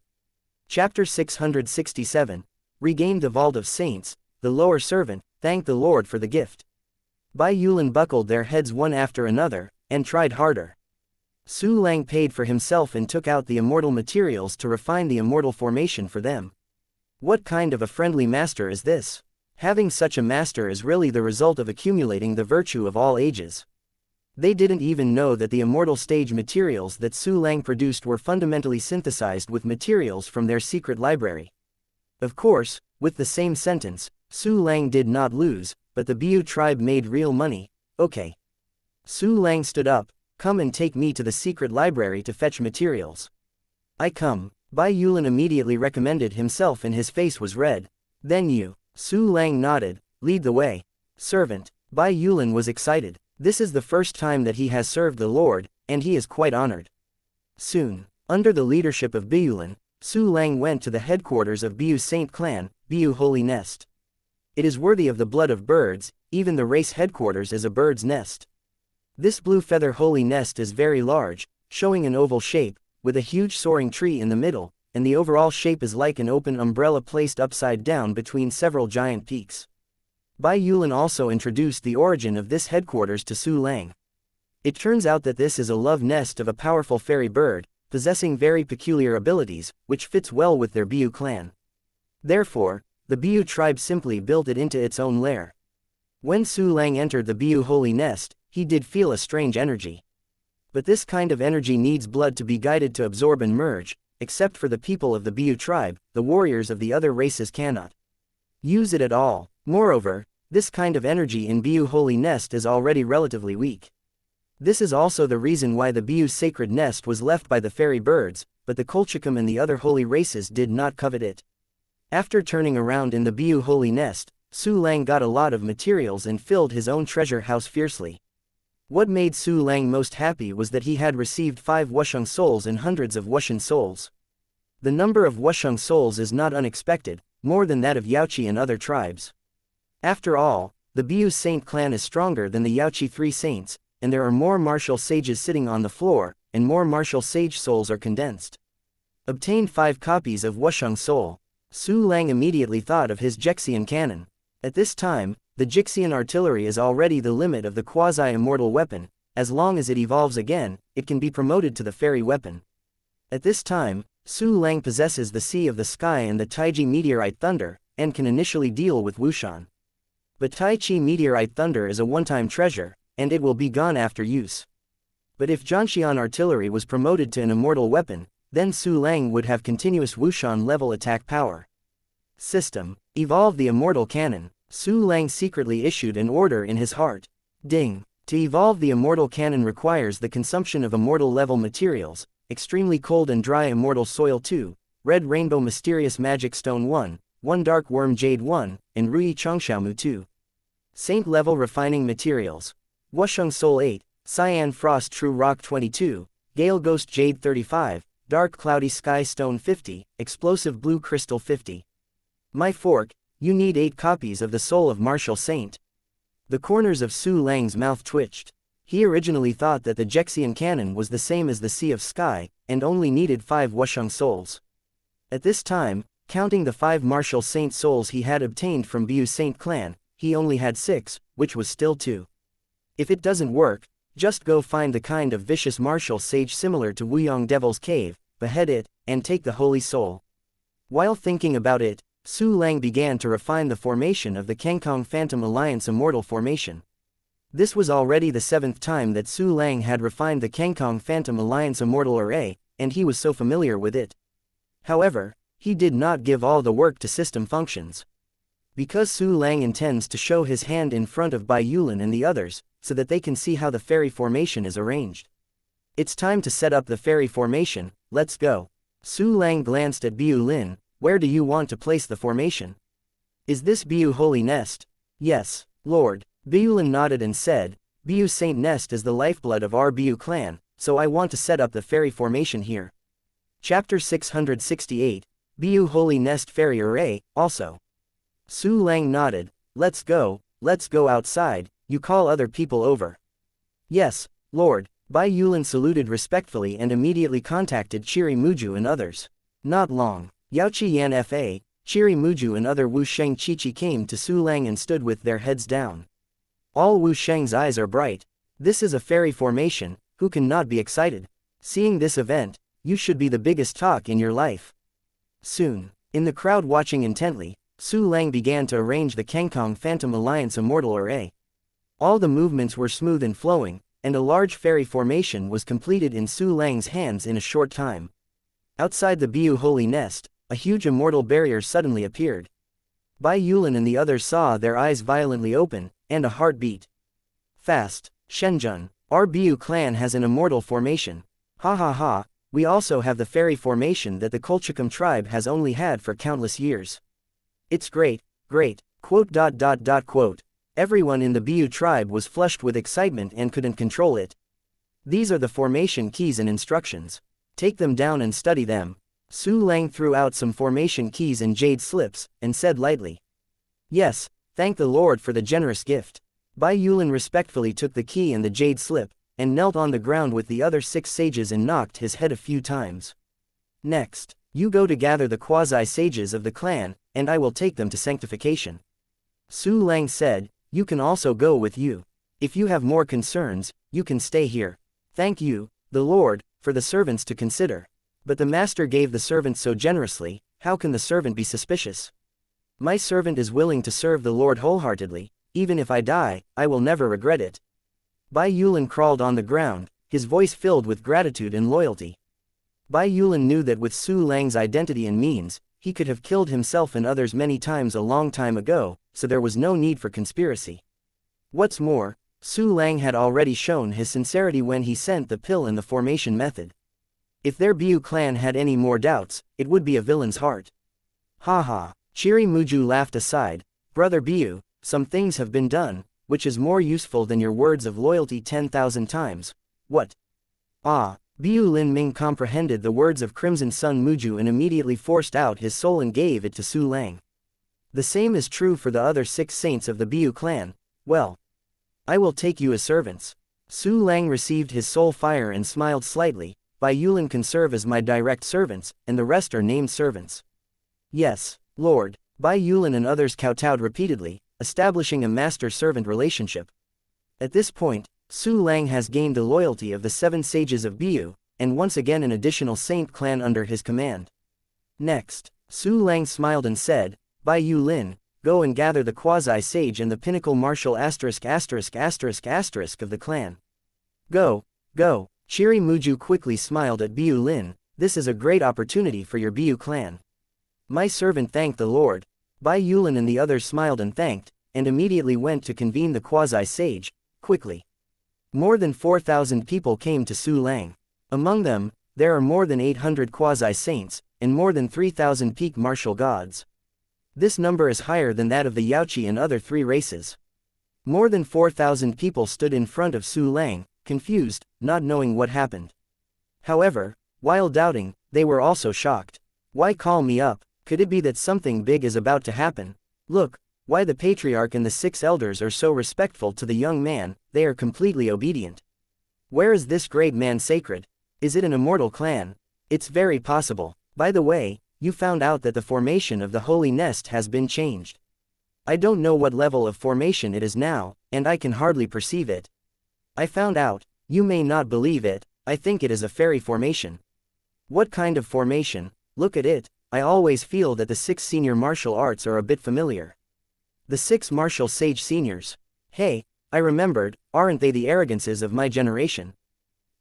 Chapter 667. Regained the Vault of Saints. The lower servant thanked the Lord for the gift. Bai Yulin buckled their heads one after another, and tried harder. Su Lang paid for himself and took out the immortal materials to refine the immortal formation for them. What kind of a friendly master is this? Having such a master is really the result of accumulating the virtue of all ages. They didn't even know that the immortal stage materials that Su Lang produced were fundamentally synthesized with materials from their secret library. Of course, with the same sentence, Su Lang did not lose, but the Bu tribe made real money. Okay. Su Lang stood up. Come and take me to the secret library to fetch materials. I come. Bai Yulin immediately recommended himself and his face was red. Then you. Su Lang nodded. Lead the way. Servant. Bai Yulin was excited. This is the first time that he has served the Lord, and he is quite honored. Soon, under the leadership of Bai Yulin, Su Lang went to the headquarters of Bu Saint Clan, Bu Holy Nest. It is worthy of the blood of birds, even the race headquarters is a bird's nest. This blue feather holy nest is very large, showing an oval shape, with a huge soaring tree in the middle, and the overall shape is like an open umbrella placed upside down between several giant peaks. Bai Yulin also introduced the origin of this headquarters to Su Lang. It turns out that this is a love nest of a powerful fairy bird, possessing very peculiar abilities, which fits well with their Biu clan. Therefore, the Biu tribe simply built it into its own lair. When Su Lang entered the Biu holy nest, he did feel a strange energy. But this kind of energy needs blood to be guided to absorb and merge, except for the people of the Biu tribe, the warriors of the other races cannot use it at all. Moreover, this kind of energy in Biu holy nest is already relatively weak. This is also the reason why the Biu sacred nest was left by the fairy birds, but the Colchicum and the other holy races did not covet it. After turning around in the Biu holy nest, Su Lang got a lot of materials and filled his own treasure house fiercely. What made Su Lang most happy was that he had received 5 Wusheng souls and hundreds of Wushan souls. The number of Wusheng souls is not unexpected, more than that of Yaoqi and other tribes. After all, the Biu Saint clan is stronger than the Yaoqi 3 saints, and there are more martial sages sitting on the floor, and more martial sage souls are condensed. Obtained 5 copies of Wusheng soul. Su Lang immediately thought of his Jixian cannon. At this time, the Jixian artillery is already the limit of the quasi-immortal weapon. As long as it evolves again, it can be promoted to the fairy weapon. At this time, Su Lang possesses the Sea of the Sky and the Taiji Meteorite Thunder, and can initially deal with Wushan. But Taichi Meteorite Thunder is a one-time treasure, and it will be gone after use. But if Jiangxian artillery was promoted to an immortal weapon, then Su Lang would have continuous Wushan-level attack power. System: evolve the immortal cannon. Su Lang secretly issued an order in his heart. Ding. To evolve the immortal cannon requires the consumption of immortal-level materials, extremely cold and dry immortal soil 2, red rainbow mysterious magic stone 1 dark worm jade 1, and Rui Chongxiaomu 2. Saint-level refining materials. Wusheng soul 8, cyan frost true rock 22, gale ghost jade 35, dark cloudy sky stone 50, explosive blue crystal 50. My fork, you need 8 copies of the soul of martial saint. The corners of Su Lang's mouth twitched. He originally thought that the Jixian cannon was the same as the Sea of Sky, and only needed 5 Wusheng souls. At this time, counting the 5 martial saint souls he had obtained from Biu Saint clan, he only had 6, which was still 2. If it doesn't work, just go find the kind of vicious martial sage similar to Wuyong Devil's Cave, behead it, and take the holy soul. While thinking about it, Su Lang began to refine the formation of the Kangkong Phantom Alliance Immortal Formation. This was already the 7th time that Su Lang had refined the Kangkong Phantom Alliance Immortal Array, and he was so familiar with it. However, he did not give all the work to system functions. Because Su Lang intends to show his hand in front of Bai Yulin and the others, so that they can see how the fairy formation is arranged. It's time to set up the fairy formation, let's go. Su Lang glanced at Biu Lin. Where do you want to place the formation? Is this Biu Holy Nest? Yes, Lord. Biulin nodded and said, Biu Saint Nest is the lifeblood of our Biu clan, so I want to set up the fairy formation here. Chapter 668, Biu Holy Nest Fairy Array, also. Su Lang nodded, let's go outside, you call other people over. Yes, Lord. Bai Yulin saluted respectfully and immediately contacted Chiri Muju and others. Not long. Yaoqi Yan Fa, Chiri Muju and other Wu Sheng Chichi came to Su Lang and stood with their heads down. All Wu Sheng's eyes are bright. This is a fairy formation, who can not be excited? Seeing this event, you should be the biggest talk in your life. Soon, in the crowd watching intently, Su Lang began to arrange the Kangkong Phantom Alliance Immortal Array. All the movements were smooth and flowing, and a large fairy formation was completed in Su Lang's hands in a short time. Outside the Biu Holy Nest, a huge immortal barrier suddenly appeared. Bai Yulin and the others saw their eyes violently open, and a heart beat. Fast, Shenjun, our Biu clan has an immortal formation. Ha ha ha, we also have the fairy formation that the Colchicum tribe has only had for countless years. It's great, great, quote. Everyone in the Biu tribe was flushed with excitement and couldn't control it. These are the formation keys and instructions. Take them down and study them. Su Lang threw out some formation keys and jade slips, and said lightly. Yes, thank the Lord for the generous gift. Bai Yulin respectfully took the key and the jade slip, and knelt on the ground with the other 6 sages and knocked his head a few times. Next, you go to gather the quasi-sages of the clan, and I will take them to sanctification. Su Lang said, you can also go with you. If you have more concerns, you can stay here. Thank you, the Lord, for the servants to consider. But the master gave the servant so generously, how can the servant be suspicious? My servant is willing to serve the Lord wholeheartedly. Even if I die, I will never regret it. Bai Yulin crawled on the ground, his voice filled with gratitude and loyalty. Bai Yulin knew that with Su Lang's identity and means, he could have killed himself and others many times a long time ago, so there was no need for conspiracy. What's more, Su Lang had already shown his sincerity when he sent the pill in the formation method. If their Biu clan had any more doubts, it would be a villain's heart. Haha, Chiri Muju laughed aside, Brother Biu, some things have been done, which is more useful than your words of loyalty 10,000 times. What? Ah, Biu Lin Ming comprehended the words of Crimson Sun Muju and immediately forced out his soul and gave it to Su Lang. The same is true for the other 6 saints of the Biu clan. Well, I will take you as servants. Su Lang received his soul fire and smiled slightly. Bai Yulin can serve as my direct servants, and the rest are named servants. Yes, Lord. Bai Yulin and others kowtowed repeatedly, establishing a master-servant relationship. At this point, Su Lang has gained the loyalty of the 7 sages of Biu, and once again an additional saint clan under his command. Next, Su Lang smiled and said, Bai Yulin, go and gather the quasi-sage and the pinnacle martial ***** of the clan. Go, go. Chiri Muju quickly smiled at Biu Lin, this is a great opportunity for your Biu clan. My servant thanked the Lord. Bai Yulin and the others smiled and thanked, and immediately went to convene the quasi-sage, quickly. More than 4,000 people came to Su Lang. Among them, there are more than 800 quasi-saints, and more than 3,000 peak martial gods. This number is higher than that of the Yaoqi and other 3 races. More than 4,000 people stood in front of Su Lang, confused, not knowing what happened. However, while doubting, they were also shocked. Why call me up? Could it be that something big is about to happen? Look, why the patriarch and the 6 elders are so respectful to the young man, they are completely obedient. Where is this great man sacred? Is it an immortal clan? It's very possible. By the way, you found out that the formation of the holy nest has been changed. I don't know what level of formation it is now, and I can hardly perceive it. I found out, you may not believe it, I think it is a fairy formation. What kind of formation? Look at it, I always feel that the 6 senior martial arts are a bit familiar. The 6 martial sage seniors. Hey, I remembered, aren't they the arrogances of my generation?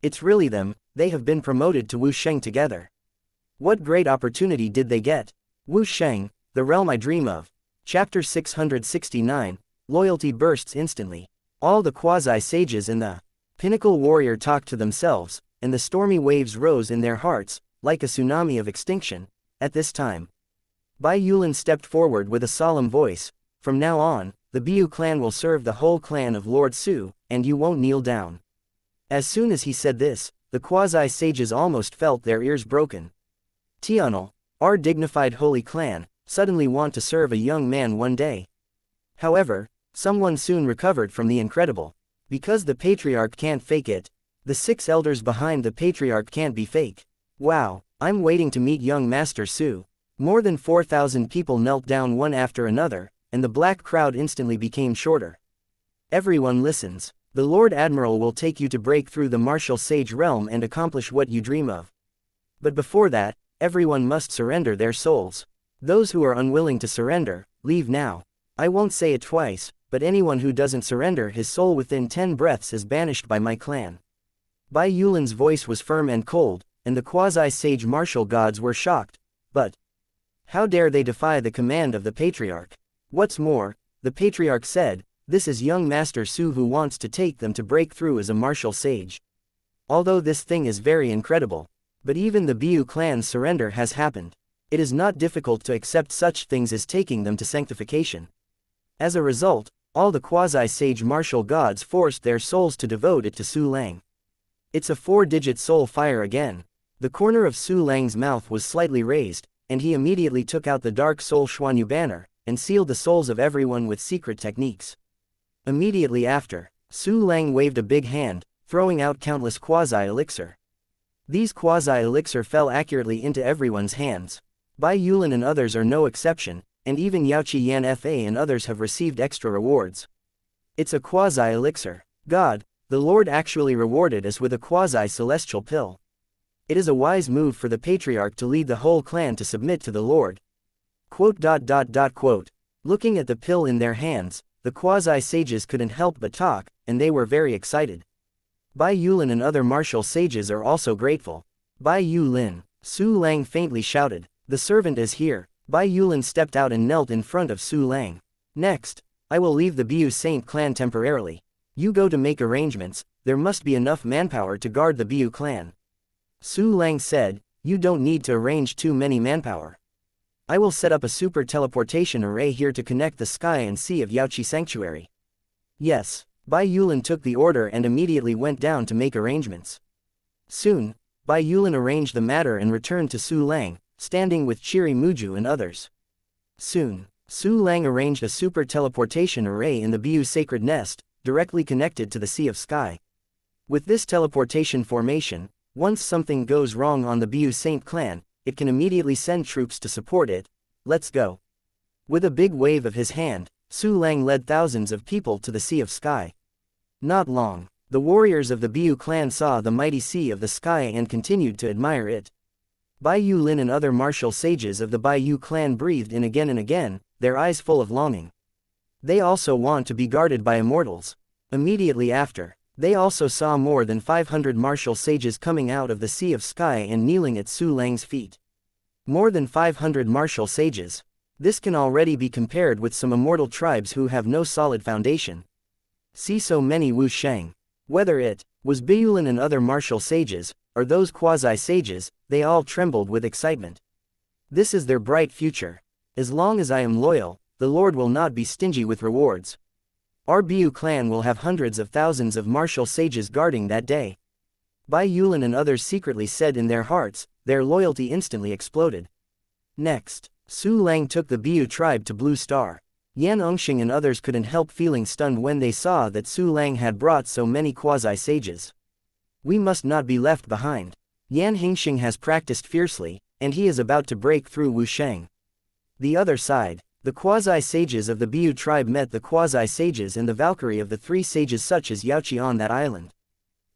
It's really them, they have been promoted to Wu Sheng together. What great opportunity did they get? Wu Sheng, the realm I dream of. Chapter 669, Loyalty bursts instantly. All the quasi-sages and the pinnacle warrior talked to themselves, and the stormy waves rose in their hearts, like a tsunami of extinction. At this time, Bai Yulin stepped forward with a solemn voice, from now on, the Biu clan will serve the whole clan of Lord Su, and you won't kneel down. As soon as he said this, the quasi-sages almost felt their ears broken. Tianel, our dignified holy clan, suddenly want to serve a young man one day. However, someone soon recovered from the incredible. Because the patriarch can't fake it. The 6 elders behind the patriarch can't be fake. Wow, I'm waiting to meet young Master Su. More than 4,000 people knelt down one after another, and the black crowd instantly became shorter. Everyone listens. The Lord Admiral will take you to break through the martial sage realm and accomplish what you dream of. But before that, everyone must surrender their souls. Those who are unwilling to surrender, leave now. I won't say it twice, but anyone who doesn't surrender his soul within 10 breaths is banished by my clan. Bai Yulin's voice was firm and cold, and the quasi-sage martial gods were shocked. But how dare they defy the command of the patriarch? What's more, the patriarch said, this is young Master Su who wants to take them to break through as a martial sage. Although this thing is very incredible, but even the Biu clan's surrender has happened. It is not difficult to accept such things as taking them to sanctification. As a result, all the quasi-sage martial gods forced their souls to devote it to Su Lang. It's a 4-digit soul fire again. The corner of Su Lang's mouth was slightly raised, and he immediately took out the dark soul Xuanyu banner, and sealed the souls of everyone with secret techniques. Immediately after, Su Lang waved a big hand, throwing out countless quasi-elixir. These quasi-elixir fell accurately into everyone's hands. Bai Yulin and others are no exception, and even Yaoqi Yan Fa and others have received extra rewards. It's a quasi-elixir. God, the Lord actually rewarded us with a quasi-celestial pill. It is a wise move for the patriarch to lead the whole clan to submit to the Lord. Quote. Looking at the pill in their hands, the quasi-sages couldn't help but talk, and they were very excited. Bai Yulin and other martial sages are also grateful. Bai Yulin, Su Lang faintly shouted, "The servant is here." Bai Yulin stepped out and knelt in front of Su Lang. "Next, I will leave the Bu Saint clan temporarily. You go to make arrangements, there must be enough manpower to guard the Bu clan." Su Lang said, "You don't need to arrange too many manpower. I will set up a super teleportation array here to connect the sky and sea of Yaoqi Sanctuary." Yes, Bai Yulin took the order and immediately went down to make arrangements. Soon, Bai Yulin arranged the matter and returned to Su Lang, standing with Chiri Muju and others. Soon, Su Lang arranged a super teleportation array in the Bu sacred nest, directly connected to the Sea of Sky. With this teleportation formation, once something goes wrong on the Bu Saint clan, it can immediately send troops to support it. Let's go. With a big wave of his hand, Su Lang led thousands of people to the Sea of Sky. Not long, the warriors of the Bu clan saw the mighty Sea of the Sky and continued to admire it. Bai Yulin and other martial sages of the Bai Yu clan breathed in again and again, their eyes full of longing. They also want to be guarded by immortals. Immediately after, they also saw more than 500 martial sages coming out of the Sea of Sky and kneeling at Su Lang's feet. More than 500 martial sages. This can already be compared with some immortal tribes who have no solid foundation. See so many Wu Sheng. Whether it was Bai Yulin and other martial sages, or those quasi-sages, they all trembled with excitement. This is their bright future. As long as I am loyal, the Lord will not be stingy with rewards. Our Bu clan will have hundreds of thousands of martial sages guarding that day. Bai Yulin and others secretly said in their hearts, their loyalty instantly exploded. Next, Su Lang took the Bu tribe to Blue Star. Yan Engxing and others couldn't help feeling stunned when they saw that Su Lang had brought so many quasi-sages. We must not be left behind. Yan Hingxing has practiced fiercely, and he is about to break through Wu Sheng. The other side, the quasi-sages of the Bu tribe met the quasi-sages and the Valkyrie of the three sages such as Yaoqi on that island.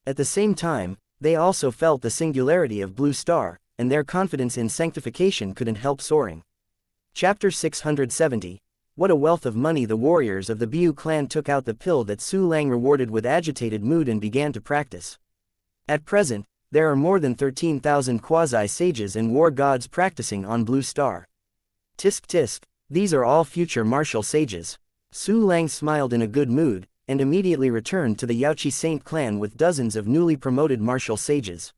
At the same time, they also felt the singularity of Blue Star, and their confidence in sanctification couldn't help soaring. Chapter 670. What a wealth of money the warriors of the Bu clan took out the pill that Su Lang rewarded with agitated mood and began to practice. At present, there are more than 13,000 quasi-sages and war gods practicing on Blue Star. Tisk tisk, these are all future martial sages. Su Lang smiled in a good mood, and immediately returned to the Yaoqi Saint clan with dozens of newly promoted martial sages.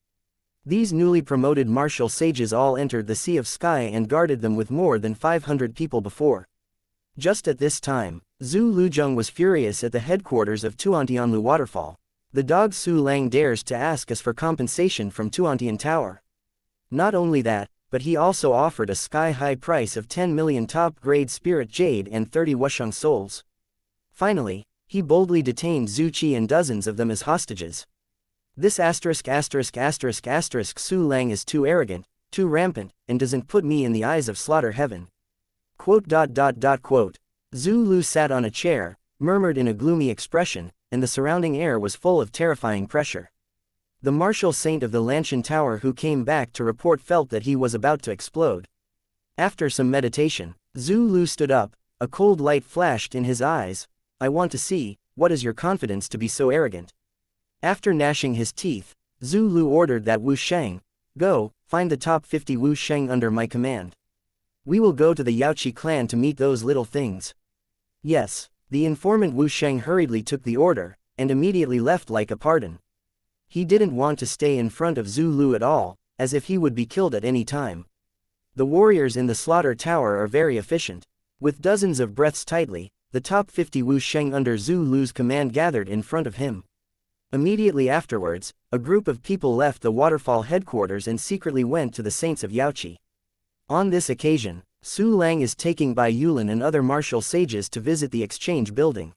These newly promoted martial sages all entered the Sea of Sky and guarded them with more than 500 people before. Just at this time, Zhu Luzheng was furious at the headquarters of Tuantianlu Waterfall. The dog Su Lang dares to ask us for compensation from Tuantian Tower. Not only that, but he also offered a sky-high price of 10 million top-grade spirit jade and 30 wusheng souls. Finally, he boldly detained Zhu Qi and dozens of them as hostages. This Su Lang is too arrogant, too rampant, and doesn't put me in the eyes of slaughter heaven. Zhu Lu sat on a chair, murmured in a gloomy expression, and the surrounding air was full of terrifying pressure. The martial saint of the Lanshan Tower who came back to report felt that he was about to explode. After some meditation, Zhu Lu stood up, a cold light flashed in his eyes. I want to see, what is your confidence to be so arrogant? After gnashing his teeth, Zhu Lu ordered that Wu Sheng, go, find the top 50 Wu Sheng under my command. We will go to the Yaoqi clan to meet those little things. Yes, the informant Wu Sheng hurriedly took the order, and immediately left like a pardon. He didn't want to stay in front of Zhu Lu at all, as if he would be killed at any time. The warriors in the slaughter tower are very efficient. With dozens of breaths tightly, the top 50 Wu Sheng under Zhu Lu's command gathered in front of him. Immediately afterwards, a group of people left the waterfall headquarters and secretly went to the saints of Yaoqi. On this occasion, Su Lang is taking Bai Yulin and other martial sages to visit the exchange building.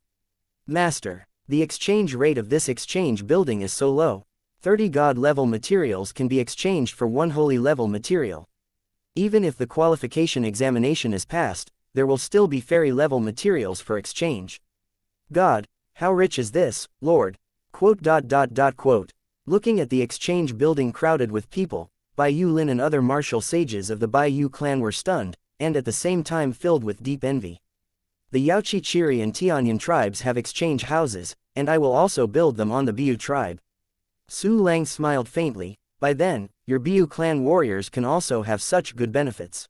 Master, The exchange rate of this exchange building is so low. 30 god-level materials can be exchanged for 1 holy-level material. Even if the qualification examination is passed, there will still be fairy-level materials for exchange. God, how rich is this, Lord? Looking at the exchange building crowded with people, Bai Yulin and other martial sages of the Bai Yu clan were stunned, and at the same time filled with deep envy. The Yaoqi Chiri and Tianyan tribes have exchange houses, and I will also build them on the Biu tribe. Su Lang smiled faintly. By then, your Biu clan warriors can also have such good benefits.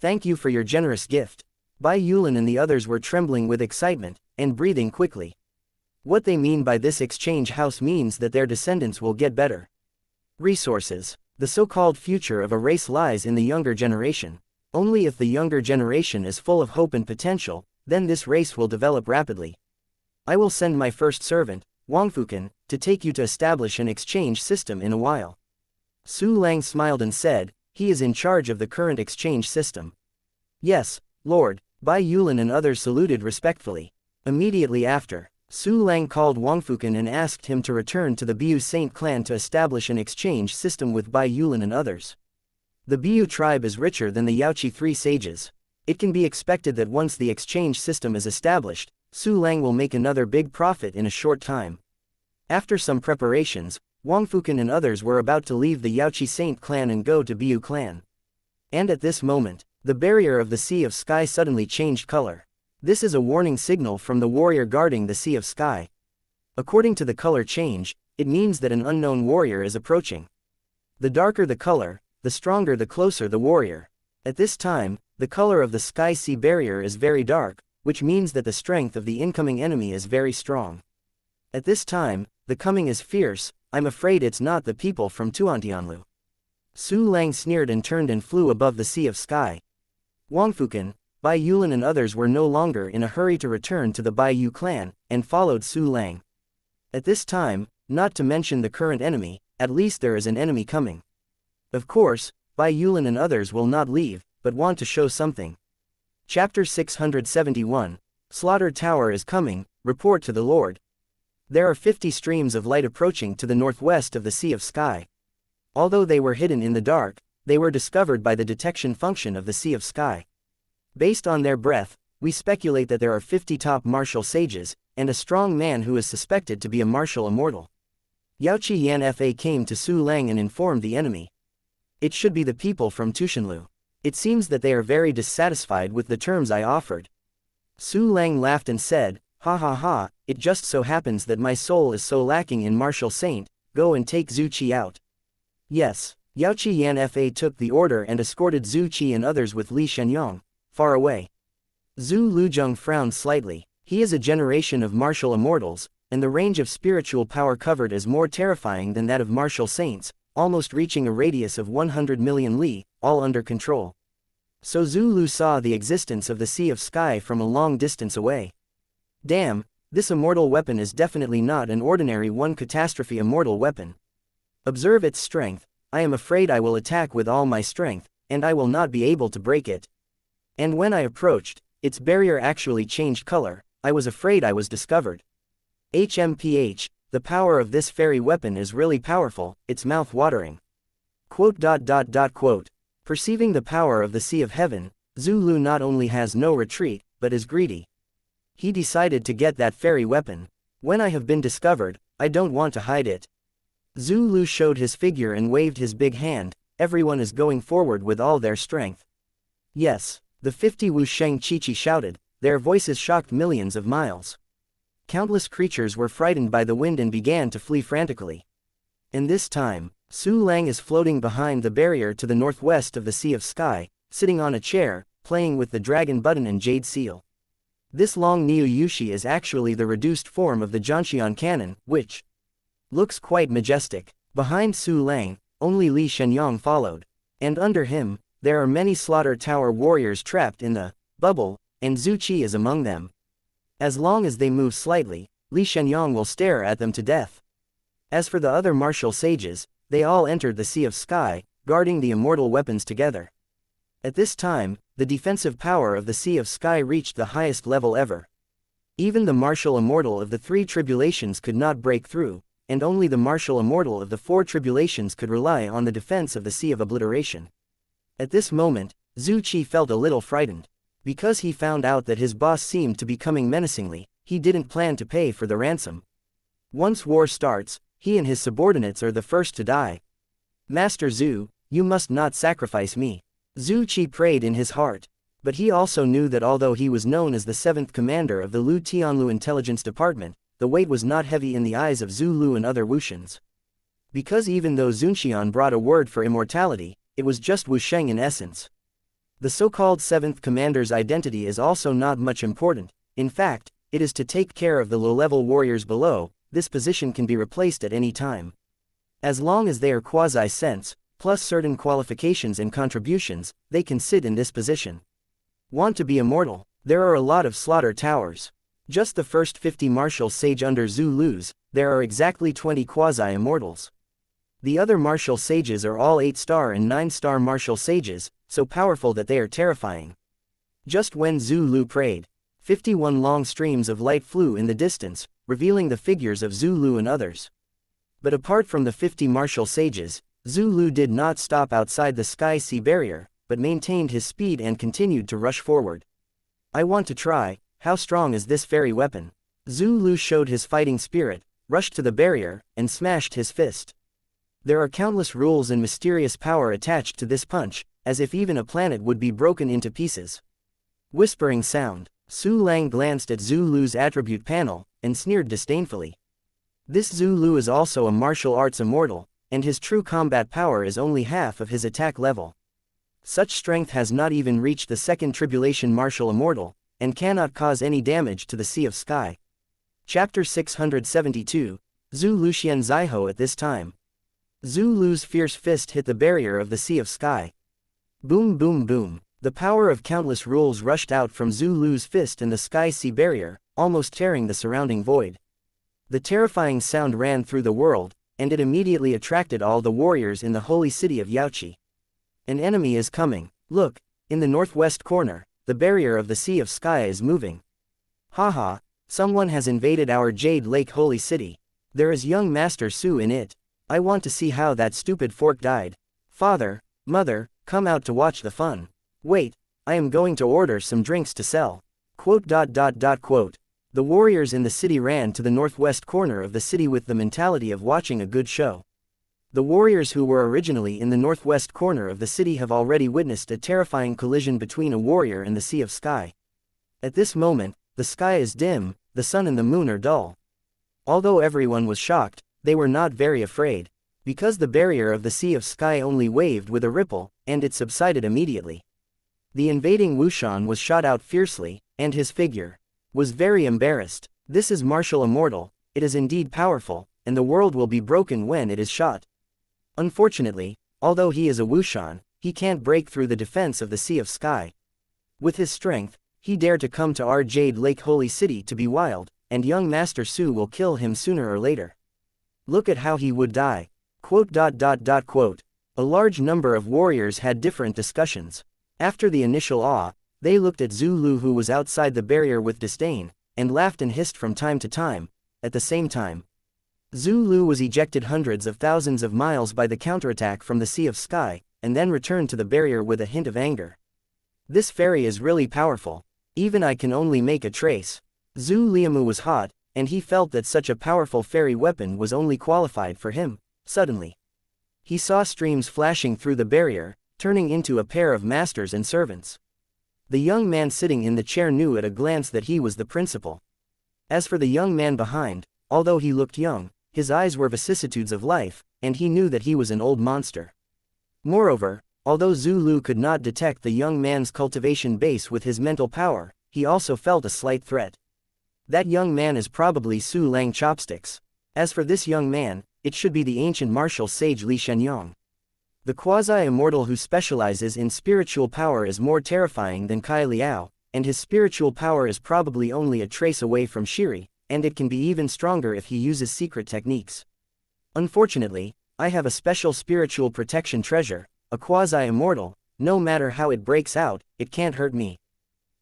Thank you for your generous gift. Bai Yulin and the others were trembling with excitement, and breathing quickly. What they mean by this exchange house means that their descendants will get better resources. The so-called future of a race lies in the younger generation. Only if the younger generation is full of hope and potential, then this race will develop rapidly. I will send my first servant, Wang Fukan, to take you to establish an exchange system in a while. Su Lang smiled and said, he is in charge of the current exchange system. Yes, Lord. Bai Yulin and others saluted respectfully. Immediately after, Su Lang called Wang Fukan and asked him to return to the Biu Saint clan to establish an exchange system with Bai Yulin and others. The Biu tribe is richer than the Yaoqi three sages. It can be expected that once the exchange system is established, Su Lang will make another big profit in a short time. After some preparations, Wang Fukan and others were about to leave the Yaoqi Saint clan and go to Biu clan. And at this moment, the barrier of the Sea of Sky suddenly changed color. This is a warning signal from the warrior guarding the Sea of Sky. According to the color change, it means that an unknown warrior is approaching. The darker the color, the stronger the closer the warrior. At this time, the color of the sky-sea barrier is very dark, which means that the strength of the incoming enemy is very strong. At this time, the coming is fierce. I'm afraid it's not the people from Tuantianlu. Su Lang sneered and turned and flew above the Sea of Sky. Wang Fukan, Bai Yulin and others were no longer in a hurry to return to the Bai Yu clan, and followed Su Lang. At this time, not to mention the current enemy, at least there is an enemy coming. Of course, Bai Yulin and others will not leave, but want to show something. Chapter 671, Slaughter Tower is coming, report to the Lord. There are 50 streams of light approaching to the northwest of the Sea of Sky. Although they were hidden in the dark, they were discovered by the detection function of the Sea of Sky. Based on their breath, we speculate that there are 50 top martial sages, and a strong man who is suspected to be a martial immortal. Yaoqi Yan Fa came to Su Lang and informed the enemy. It should be the people from Tushanlu. It seems that they are very dissatisfied with the terms I offered. Su Lang laughed and said, ha ha ha, it just so happens that my soul is so lacking in martial saint, go and take Zhu Qi out. Yes. Yaoqi Yan Fa took the order and escorted Zhu Qi and others with Li Shenyang, far away. Zhu Luzheng frowned slightly. He is a generation of martial immortals, and the range of spiritual power covered is more terrifying than that of martial saints, almost reaching a radius of 100 million li, all under control. So Zhu Lu saw the existence of the Sea of Sky from a long distance away. Damn, this immortal weapon is definitely not an ordinary one catastrophe immortal weapon. Observe its strength. I am afraid I will attack with all my strength, and I will not be able to break it. And when I approached, its barrier actually changed color. I was afraid I was discovered. HMPH, the power of this fairy weapon is really powerful, it's mouth-watering. Perceiving the power of the Sea of Heaven, Zhu Lu not only has no retreat, but is greedy. He decided to get that fairy weapon. When I have been discovered, I don't want to hide it. Zhu Lu showed his figure and waved his big hand. Everyone is going forward with all their strength. Yes, the 50 Wu Sheng Chi shouted, their voices shocked millions of miles. Countless creatures were frightened by the wind and began to flee frantically. In this time, Su Lang is floating behind the barrier to the northwest of the Sea of Sky, sitting on a chair, playing with the dragon button and jade seal. This long Niu Yushi is actually the reduced form of the Jianxian cannon, which looks quite majestic. Behind Su Lang, only Li Shenyang followed. And under him, there are many Slaughter Tower warriors trapped in the bubble, and Zhu Qi is among them. As long as they move slightly, Li Shenyang will stare at them to death. As for the other martial sages, they all entered the Sea of Sky, guarding the immortal weapons together. At this time, the defensive power of the Sea of Sky reached the highest level ever. Even the martial immortal of the 3 tribulations could not break through, and only the martial immortal of the 4 tribulations could rely on the defense of the Sea of Obliteration. At this moment, Zhu Qi felt a little frightened. Because he found out that his boss seemed to be coming menacingly, he didn't plan to pay for the ransom. Once war starts, he and his subordinates are the first to die. Master Zhu, you must not sacrifice me. Zhu Qi prayed in his heart. But he also knew that although he was known as the 7th commander of the Lu Tianlu Intelligence Department, the weight was not heavy in the eyes of Zhu Lu and other Wuxians. Because even though Zunxian brought a word for immortality, it was just Wusheng in essence. The so-called 7th commander's identity is also not much important. In fact, it is to take care of the low-level warriors below. This position can be replaced at any time. As long as they are quasi-sense, plus certain qualifications and contributions, they can sit in this position. Want to be immortal? There are a lot of slaughter towers. Just the first 50 martial sage under Zhu Lu's, there are exactly 20 quasi-immortals. The other martial sages are all 8-star and 9-star martial sages, so powerful that they are terrifying. Just when Zhu Lu prayed, 51 long streams of light flew in the distance, revealing the figures of Zhu Lu and others. But apart from the 50 martial sages, Zhu Lu did not stop outside the sky-sea barrier, but maintained his speed and continued to rush forward. I want to try, how strong is this fairy weapon? Zhu Lu showed his fighting spirit, rushed to the barrier, and smashed his fist. There are countless rules and mysterious power attached to this punch, as if even a planet would be broken into pieces. Whispering sound. Su Lang glanced at Zhu Lu's attribute panel, and sneered disdainfully. This Zhu Lu is also a martial arts immortal, and his true combat power is only half of his attack level. Such strength has not even reached the 2nd tribulation martial immortal, and cannot cause any damage to the Sea of Sky. Chapter 672, Zhu Luxian Zaiho at this time. Zhu Lu's fierce fist hit the barrier of the Sea of Sky. Boom boom boom. The power of countless rules rushed out from Zhu Lu's fist and the sky-sea barrier, almost tearing the surrounding void. The terrifying sound ran through the world, and it immediately attracted all the warriors in the holy city of Yaoqi. An enemy is coming. Look, in the northwest corner, the barrier of the Sea of Sky is moving. Haha, someone has invaded our Jade Lake holy city. There is young Master Su in it. I want to see how that stupid fork died. Father, mother, come out to watch the fun. Wait, I am going to order some drinks to sell. Quote. The warriors in the city ran to the northwest corner of the city with the mentality of watching a good show. The warriors who were originally in the northwest corner of the city have already witnessed a terrifying collision between a warrior and the Sea of Sky. At this moment, the sky is dim, the sun and the moon are dull. Although everyone was shocked, they were not very afraid, because the barrier of the Sea of Sky only waved with a ripple, and it subsided immediately. The invading Wuxian was shot out fiercely, and his figure was very embarrassed. This is martial immortal, it is indeed powerful, and the world will be broken when it is shot. Unfortunately, although he is a Wuxian, he can't break through the defense of the Sea of Sky. With his strength, he dared to come to our Jade Lake holy city to be wild, and young Master Su will kill him sooner or later. Look at how he would die. Quote. A large number of warriors had different discussions. After the initial awe, they looked at Zhu Lu who was outside the barrier with disdain, and laughed and hissed from time to time. At the same time, Zhu Lu was ejected hundreds of thousands of miles by the counterattack from the Sea of Sky, and then returned to the barrier with a hint of anger. This fairy is really powerful. Even I can only make a trace. Zhu Liamu was hot, and he felt that such a powerful fairy weapon was only qualified for him. Suddenly, he saw streams flashing through the barrier, turning into a pair of masters and servants. The young man sitting in the chair knew at a glance that he was the principal. As for the young man behind, although he looked young, his eyes were vicissitudes of life, and he knew that he was an old monster. Moreover, although Zhu Lu could not detect the young man's cultivation base with his mental power, he also felt a slight threat. That young man is probably Su Lang Chopsticks. As for this young man, it should be the ancient martial sage Li Shenyang. The quasi-immortal who specializes in spiritual power is more terrifying than Kai Liao, and his spiritual power is probably only a trace away from Shiri, and it can be even stronger if he uses secret techniques. Unfortunately, I have a special spiritual protection treasure, a quasi-immortal. No matter how it breaks out, it can't hurt me.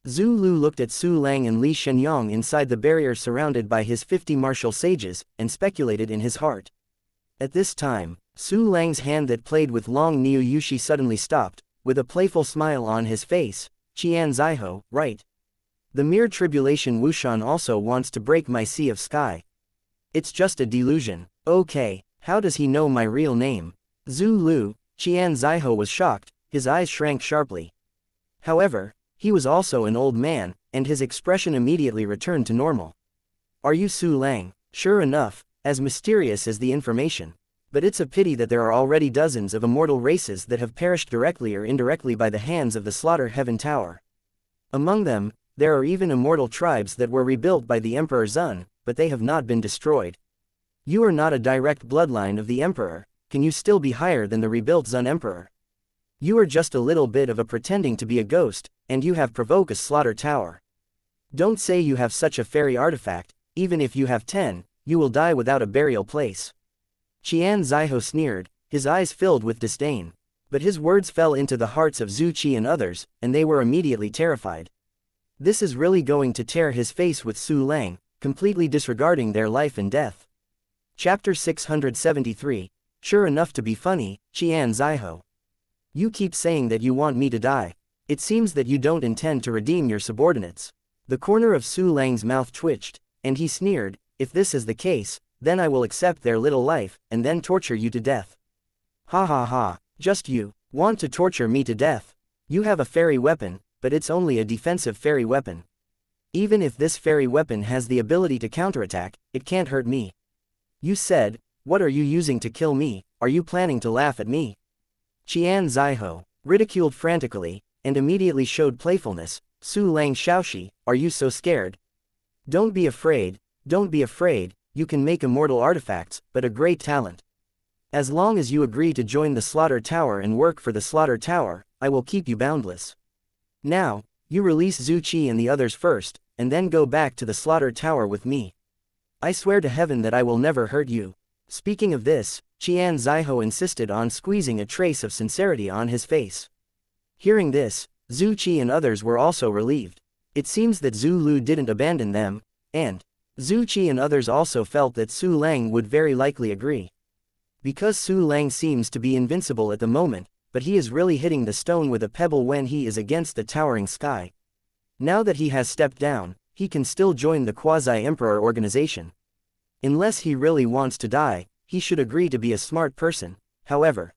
Zhu Lu looked at Su Lang and Li Shenyang inside the barrier surrounded by his 50 martial sages, and speculated in his heart. At this time, Su Lang's hand that played with long Niu Yushi suddenly stopped, with a playful smile on his face. Qian Zaiho, right. The mere tribulation Wushan also wants to break my sea of sky. It's just a delusion. Okay, how does he know my real name? Zhu Lu, Qian Zaiho was shocked, his eyes shrank sharply. However, he was also an old man, and his expression immediately returned to normal. Are you Su Lang? Sure enough, as mysterious as the information. But it's a pity that there are already dozens of immortal races that have perished directly or indirectly by the hands of the Slaughter Heaven Tower. Among them, there are even immortal tribes that were rebuilt by the Emperor Zun, but they have not been destroyed. You are not a direct bloodline of the Emperor. Can you still be higher than the rebuilt Zun Emperor? You are just a little bit of a pretending to be a ghost, and you have provoked a slaughter tower. Don't say you have such a fairy artifact. Even if you have 10, you will die without a burial place. Qian Zaiho sneered, his eyes filled with disdain. But his words fell into the hearts of Zhu Qi and others, and they were immediately terrified. This is really going to tear his face with Su Lang, completely disregarding their life and death. Chapter 673, Sure enough to be funny, Qian Zaiho. You keep saying that you want me to die. It seems that you don't intend to redeem your subordinates. The corner of Su Lang's mouth twitched, and he sneered, if this is the case, then I will accept their little life, and then torture you to death. Ha ha ha, just you, want to torture me to death. You have a fairy weapon, but it's only a defensive fairy weapon. Even if this fairy weapon has the ability to counterattack, it can't hurt me. You said, what are you using to kill me? Are you planning to laugh at me? Qian Zaiho, ridiculed frantically, and immediately showed playfulness. Su Lang Shaoxi, are you so scared? Don't be afraid, don't be afraid, you can make immortal artifacts, but a great talent. As long as you agree to join the Slaughter Tower and work for the Slaughter Tower, I will keep you boundless. Now, you release Zhu Qi and the others first, and then go back to the Slaughter Tower with me. I swear to heaven that I will never hurt you. Speaking of this, Qian Zaiho insisted on squeezing a trace of sincerity on his face. Hearing this, Zhu Qi and others were also relieved. It seems that Zhu Lu didn't abandon them, and Zhu Qi and others also felt that Su Lang would very likely agree. Because Su Lang seems to be invincible at the moment, but he is really hitting the stone with a pebble when he is against the towering sky. Now that he has stepped down, he can still join the quasi-emperor organization. Unless he really wants to die, he should agree to be a smart person. However,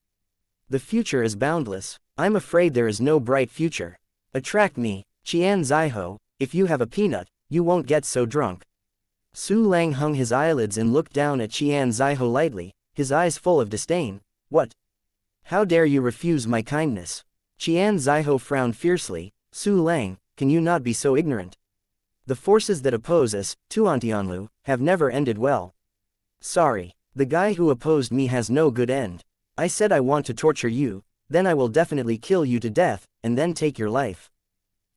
the future is boundless. I'm afraid there is no bright future. Attract me, Qian Zaiho, if you have a peanut, you won't get so drunk. Su Lang hung his eyelids and looked down at Qian Zaiho lightly, his eyes full of disdain. What? How dare you refuse my kindness? Qian Zaiho frowned fiercely. Su Lang, can you not be so ignorant? The forces that oppose us, Tuantianlu, have never ended well. Sorry, the guy who opposed me has no good end. I said I want to torture you, then I will definitely kill you to death, and then take your life.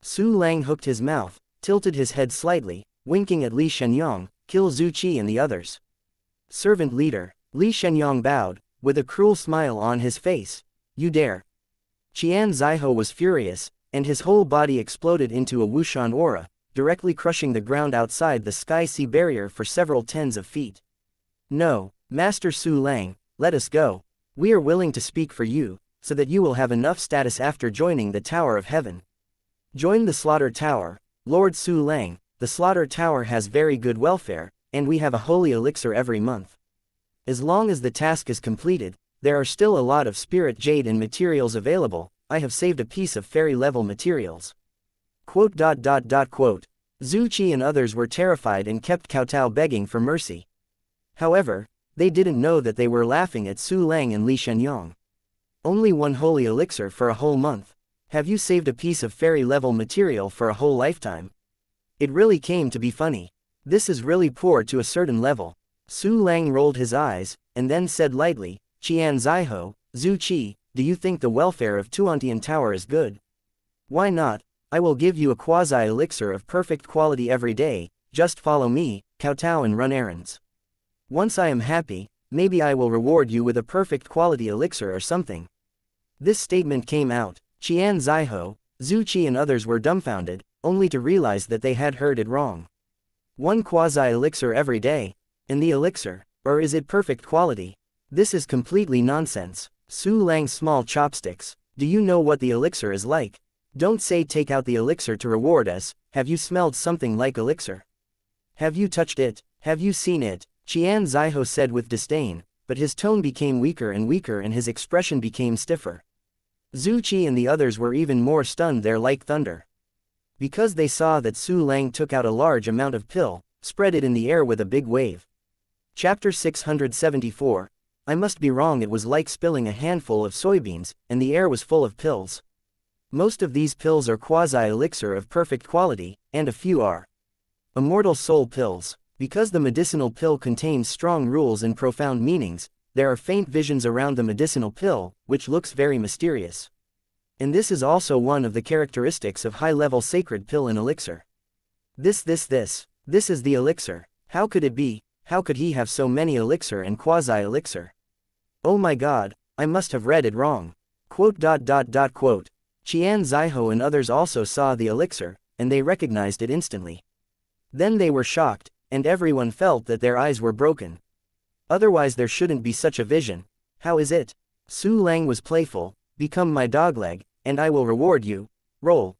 Su Lang hooked his mouth, tilted his head slightly, winking at Li Shenyang, kill Zhu Qi and the others. Servant leader, Li Shenyang bowed, with a cruel smile on his face. You dare. Qian Zaiho was furious, and his whole body exploded into a Wushan aura, directly crushing the ground outside the sky-sea barrier for several tens of feet. No, Master Su Lang, let us go. We are willing to speak for you, so that you will have enough status after joining the Tower of Heaven. Join the Slaughter Tower, Lord Su Lang. The Slaughter Tower has very good welfare, and we have a holy elixir every month. As long as the task is completed, there are still a lot of spirit jade and materials available. I have saved a piece of fairy-level materials. Quote. Zhu Qi and others were terrified and kept kowtow begging for mercy. However, they didn't know that they were laughing at Su Lang and Li Shenyang. Only one holy elixir for a whole month. Have you saved a piece of fairy-level material for a whole lifetime? It really came to be funny. This is really poor to a certain level. Su Lang rolled his eyes, and then said lightly, Qian Zaiho, Zhu Qi, do you think the welfare of Tuantian Tower is good? Why not? I will give you a quasi-elixir of perfect quality every day. Just follow me, kowtow and run errands. Once I am happy, maybe I will reward you with a perfect quality elixir or something. This statement came out. Qian Zaiho, Zhu Qi and others were dumbfounded, only to realize that they had heard it wrong. One quasi-elixir every day. And the elixir? Or is it perfect quality? This is completely nonsense. Su Lang's small chopsticks. Do you know what the elixir is like? Don't say take out the elixir to reward us. Have you smelled something like elixir? Have you touched it? Have you seen it? Qian Zaiho said with disdain, but his tone became weaker and his expression became stiffer. Zhu Qi and the others were even more stunned there like thunder. Because they saw that Su Lang took out a large amount of pill, spread it in the air with a big wave. Chapter 674. I must be wrong, it was like spilling a handful of soybeans, and the air was full of pills. Most of these pills are quasi-elixir of perfect quality, and a few are immortal soul pills. Because the medicinal pill contains strong rules and profound meanings, there are faint visions around the medicinal pill, which looks very mysterious. And this is also one of the characteristics of high-level sacred pill and elixir. This is the elixir. How could it be? How could he have so many elixir and quasi-elixir? Oh my god, I must have read it wrong. Quote. Qian Zaiho and others also saw the elixir, and they recognized it instantly. Then they were shocked, and everyone felt that their eyes were broken. Otherwise there shouldn't be such a vision. How is it? Su Lang was playful. Become my dogleg, and I will reward you. Roll.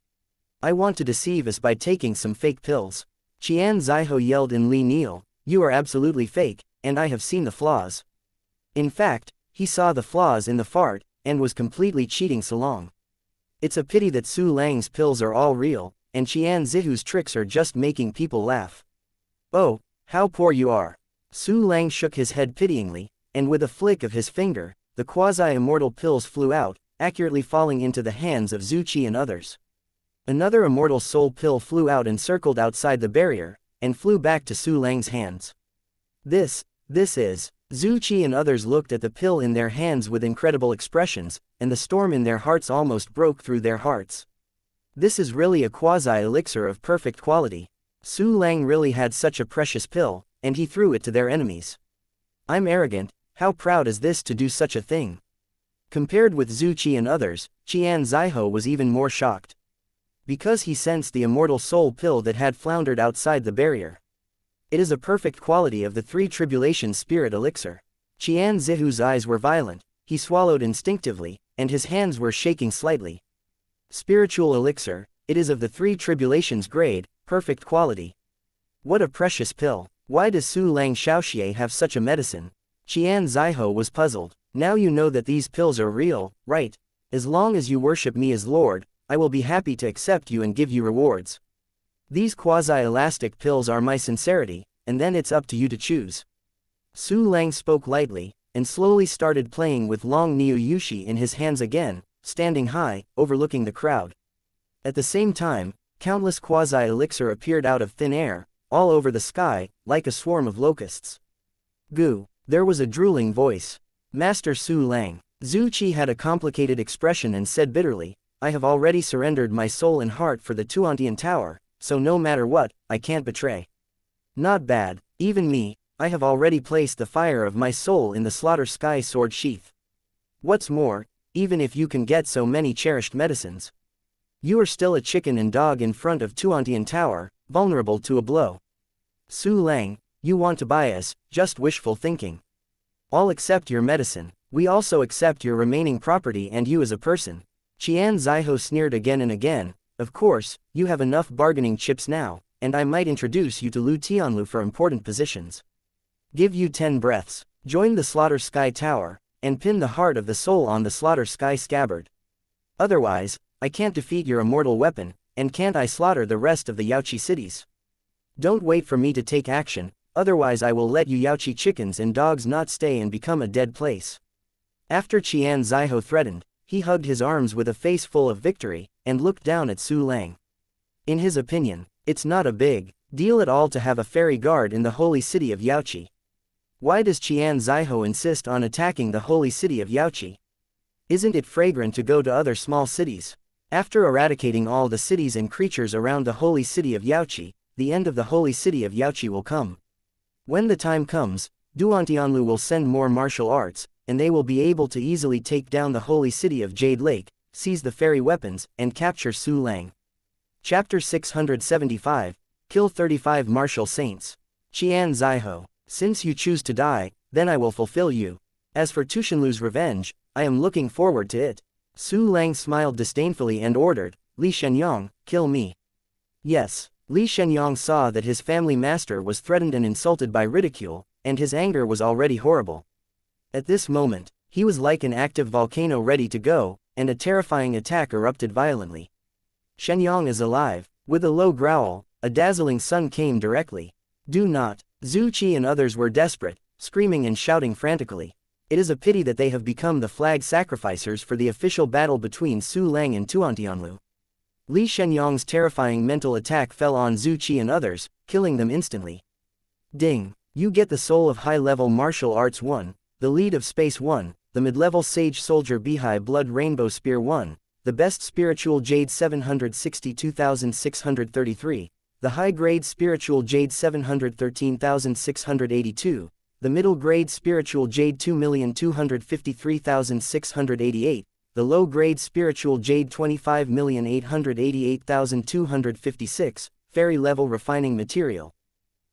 I want to deceive us by taking some fake pills. Qian Zaiho yelled in Li Neal, you are absolutely fake, and I have seen the flaws. In fact, he saw the flaws in the fart, and was completely cheating so long. It's a pity that Su Lang's pills are all real, and Qian Zihu's tricks are just making people laugh. Oh, how poor you are. Su Lang shook his head pityingly, and with a flick of his finger, the quasi-immortal pills flew out, accurately falling into the hands of Zhu Qi and others. Another immortal soul pill flew out and circled outside the barrier, and flew back to Su Lang's hands. This is. Zhu Qi and others looked at the pill in their hands with incredible expressions, and the storm in their hearts almost broke through their hearts. This is really a quasi-elixir of perfect quality. Su Lang really had such a precious pill, and he threw it to their enemies. I'm arrogant, how proud is this to do such a thing? Compared with Zhu Qi and others, Qian Zaiho was even more shocked. Because he sensed the immortal soul pill that had floundered outside the barrier. It is a perfect quality of the three tribulation spirit elixir. Qian Zihu's eyes were violent, he swallowed instinctively, and his hands were shaking slightly. Spiritual elixir, it is of the three tribulations grade, perfect quality. What a precious pill. Why does Su Lang Xiaoxie have such a medicine? Qian Zaiho was puzzled. Now you know that these pills are real, right? As long as you worship me as Lord, I will be happy to accept you and give you rewards. These quasi-elastic pills are my sincerity, and then it's up to you to choose. Su Lang spoke lightly, and slowly started playing with long Niu Yushi in his hands again, standing high, overlooking the crowd. At the same time, countless quasi-elixir appeared out of thin air, all over the sky, like a swarm of locusts. Goo! There was a drooling voice. Master Su Lang. Zhu Qi had a complicated expression and said bitterly, I have already surrendered my soul and heart for the Tuantian Tower, so no matter what, I can't betray. Not bad, even me, I have already placed the fire of my soul in the slaughter sky sword sheath. What's more, even if you can get so many cherished medicines, you are still a chicken and dog in front of Tuantian Tower, vulnerable to a blow. Su Lang, you want to buy us, just wishful thinking. I'll accept your medicine, we also accept your remaining property and you as a person. Qian Zaiho sneered again and again, of course, you have enough bargaining chips now, and I might introduce you to Lu Tianlu for important positions. Give you 10 breaths, join the Slaughter Sky Tower, and pin the heart of the soul on the Slaughter Sky scabbard. Otherwise, I can't defeat your immortal weapon, and can't I slaughter the rest of the Yaoqi cities? Don't wait for me to take action, otherwise I will let you Yaoqi chickens and dogs not stay and become a dead place. After Qian Zaiho threatened, he hugged his arms with a face full of victory, and looked down at Su Lang. In his opinion, it's not a big deal at all to have a fairy guard in the holy city of Yaoqi. Why does Qian Zaiho insist on attacking the holy city of Yaoqi? Isn't it fragrant to go to other small cities? After eradicating all the cities and creatures around the holy city of Yaoqi, the end of the holy city of Yaoqi will come. When the time comes, Duantianlu will send more martial arts, and they will be able to easily take down the holy city of Jade Lake, seize the fairy weapons, and capture Su Lang. Chapter 675, Kill 35 Martial Saints. Qian Zaiho. Since you choose to die, then I will fulfill you. As for Tushinlu's revenge, I am looking forward to it. Su Lang smiled disdainfully and ordered, Li Shenyang, kill me. Yes, Li Shenyang saw that his family master was threatened and insulted by ridicule, and his anger was already horrible. At this moment, he was like an active volcano ready to go, and a terrifying attack erupted violently. Shenyang is alive. With a low growl, a dazzling sun came directly. Do not. Zhu Qi and others were desperate, screaming and shouting frantically. It is a pity that they have become the flag sacrificers for the official battle between Su Lang and Tuantianlu. Li Shenyang's terrifying mental attack fell on Zhu Qi and others, killing them instantly. Ding! You get the soul of high-level martial arts 1, the lead of space 1, the mid-level sage soldier Bihai blood rainbow spear 1, the best spiritual jade 762,633, the high-grade spiritual jade 713,682, the middle-grade spiritual jade 2,253,688, the low-grade spiritual jade 25,888,256, fairy-level refining material.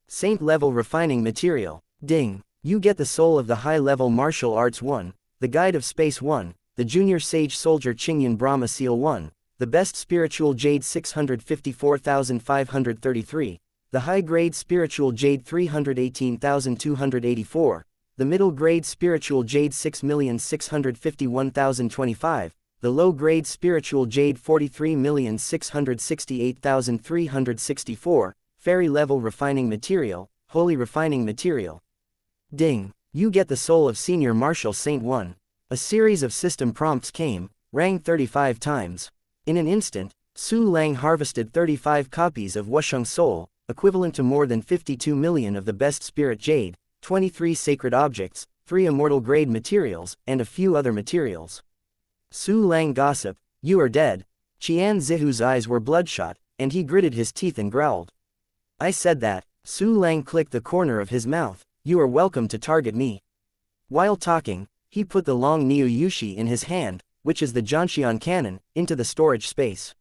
Saint-level refining material. Ding! You get the soul of the high-level martial arts 1, the guide of space 1, the junior sage soldier Qingyan Brahma seal 1, the best spiritual jade 654,533, the high-grade spiritual jade 318,284, the middle-grade spiritual jade 6,651,025, the low-grade spiritual jade 43,668,364, fairy-level refining material, holy refining material. Ding! You get the soul of senior martial saint 1. A series of system prompts came, rang 35 times. In an instant, Su Lang harvested 35 copies of Wusheng Soul, equivalent to more than 52 million of the best spirit jade, 23 sacred objects, 3 immortal grade materials, and a few other materials. Su Lang gossiped, you are dead. Qian Zihu's eyes were bloodshot, and he gritted his teeth and growled. I said that. Su Lang clicked the corner of his mouth, you are welcome to target me. While talking, he put the long Niu Yushi in his hand, which is the Jianxian cannon, into the storage space.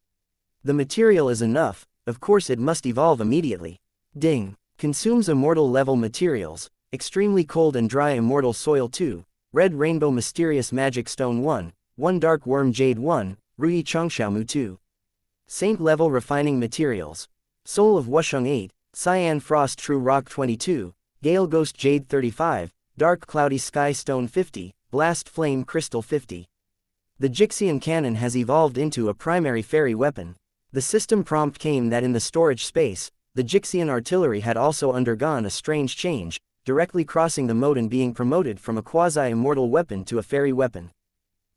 The material is enough, of course it must evolve immediately. Ding! Consumes immortal level materials, extremely cold and dry immortal soil 2, red rainbow mysterious magic stone 1, 1 dark worm jade 1, Rui Chongxiaomu 2. Saint level refining materials. Soul of Wusheng 8, Cyan frost true rock 22, gale ghost jade 35, dark cloudy sky stone 50, blast flame crystal 50. The Jixian cannon has evolved into a primary fairy weapon. The system prompt came that in the storage space, the Jixian artillery had also undergone a strange change, directly crossing the mode and being promoted from a quasi-immortal weapon to a fairy weapon.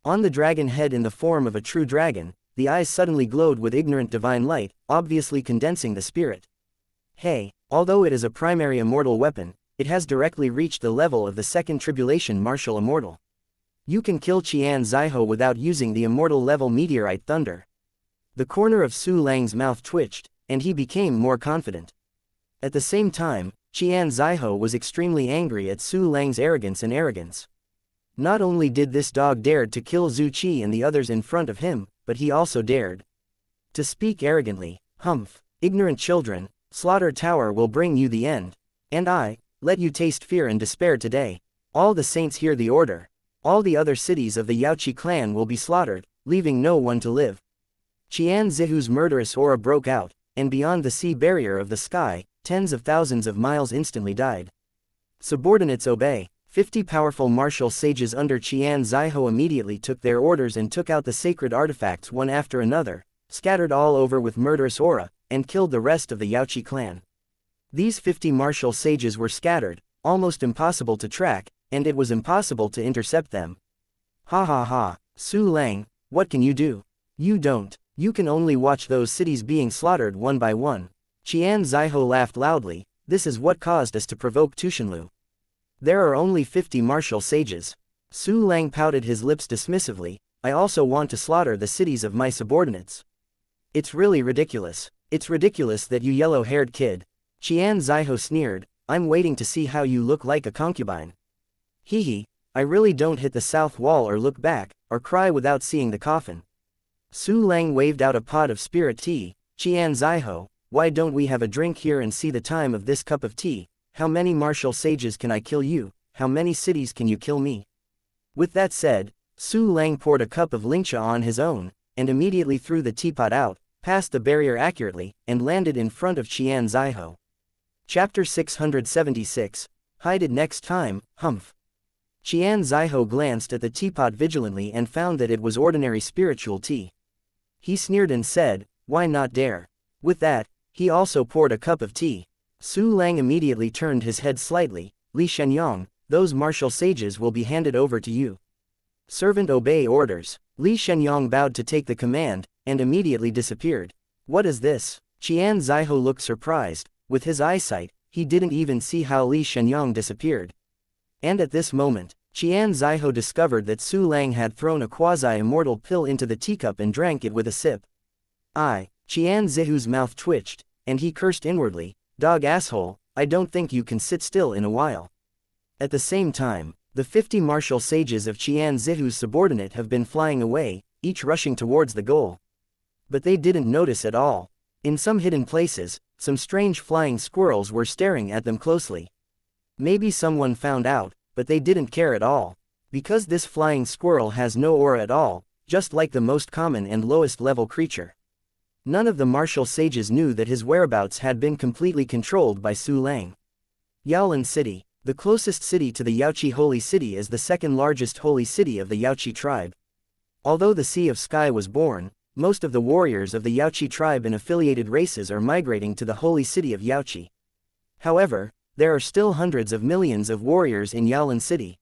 On the dragon head in the form of a true dragon, the eyes suddenly glowed with ignorant divine light, obviously condensing the spirit. Hey, although it is a primary immortal weapon, it has directly reached the level of the second tribulation martial immortal. You can kill Qian Zaiho without using the immortal level meteorite thunder. The corner of Su Lang's mouth twitched, and he became more confident. At the same time, Qian Zaiho was extremely angry at Su Lang's arrogance. Not only did this dog dare to kill Zhu Qi and the others in front of him, but he also dared to speak arrogantly. Humph! Ignorant children, Slaughter Tower will bring you the end. And I, let you taste fear and despair today. All the saints hear the order. All the other cities of the Yaoqi clan will be slaughtered, leaving no one to live. Qian Zihu's murderous aura broke out, and beyond the sea barrier of the sky, tens of thousands of miles instantly died. Subordinates obey. 50 powerful martial sages under Qian Zaiho immediately took their orders and took out the sacred artifacts one after another, scattered all over with murderous aura, and killed the rest of the Yaoqi clan. These 50 martial sages were scattered, almost impossible to track, and it was impossible to intercept them. Ha ha ha, Su Lang, what can you do? You don't. You can only watch those cities being slaughtered one by one. Qian Zaiho laughed loudly, this is what caused us to provoke Tushinlu. There are only 50 martial sages. Su Lang pouted his lips dismissively, I also want to slaughter the cities of my subordinates. It's really ridiculous. It's ridiculous that you yellow-haired kid. Qian Zaiho sneered, I'm waiting to see how you look like a concubine. Hee, I really don't hit the south wall or look back, or cry without seeing the coffin. Su Lang waved out a pot of spirit tea, Xianxia, why don't we have a drink here and see the time of this cup of tea? How many martial sages can I kill you? How many cities can you kill me? With that said, Su Lang poured a cup of lingcha on his own, and immediately threw the teapot out, passed the barrier accurately, and landed in front of Xianxia. Chapter 676, Hide it next time, humph. Xianxia glanced at the teapot vigilantly and found that it was ordinary spiritual tea. He sneered and said, why not dare? With that, he also poured a cup of tea. Su Lang immediately turned his head slightly. Li Shenyang, those martial sages will be handed over to you. Servant, obey orders. Li Shenyang bowed to take the command, and immediately disappeared. What is this? Xianxia looked surprised. With his eyesight, he didn't even see how Li Shenyang disappeared. And at this moment, Xianxia discovered that Su Lang had thrown a quasi-immortal pill into the teacup and drank it with a sip. Xianxia's mouth twitched, and he cursed inwardly, dog asshole, I don't think you can sit still in a while. At the same time, the 50 martial sages of Xianxia's subordinate have been flying away, each rushing towards the goal. But they didn't notice at all. In some hidden places, some strange flying squirrels were staring at them closely. Maybe someone found out, but they didn't care at all. Because this flying squirrel has no aura at all, just like the most common and lowest level creature. None of the martial sages knew that his whereabouts had been completely controlled by Su Lang. Yaolin City, the closest city to the Yaoqi Holy City, is the second largest holy city of the Yaoqi tribe. Although the Sea of Sky was born, most of the warriors of the Yaoqi tribe and affiliated races are migrating to the holy city of Yaoqi. However, there are still hundreds of millions of warriors in Yaolin City.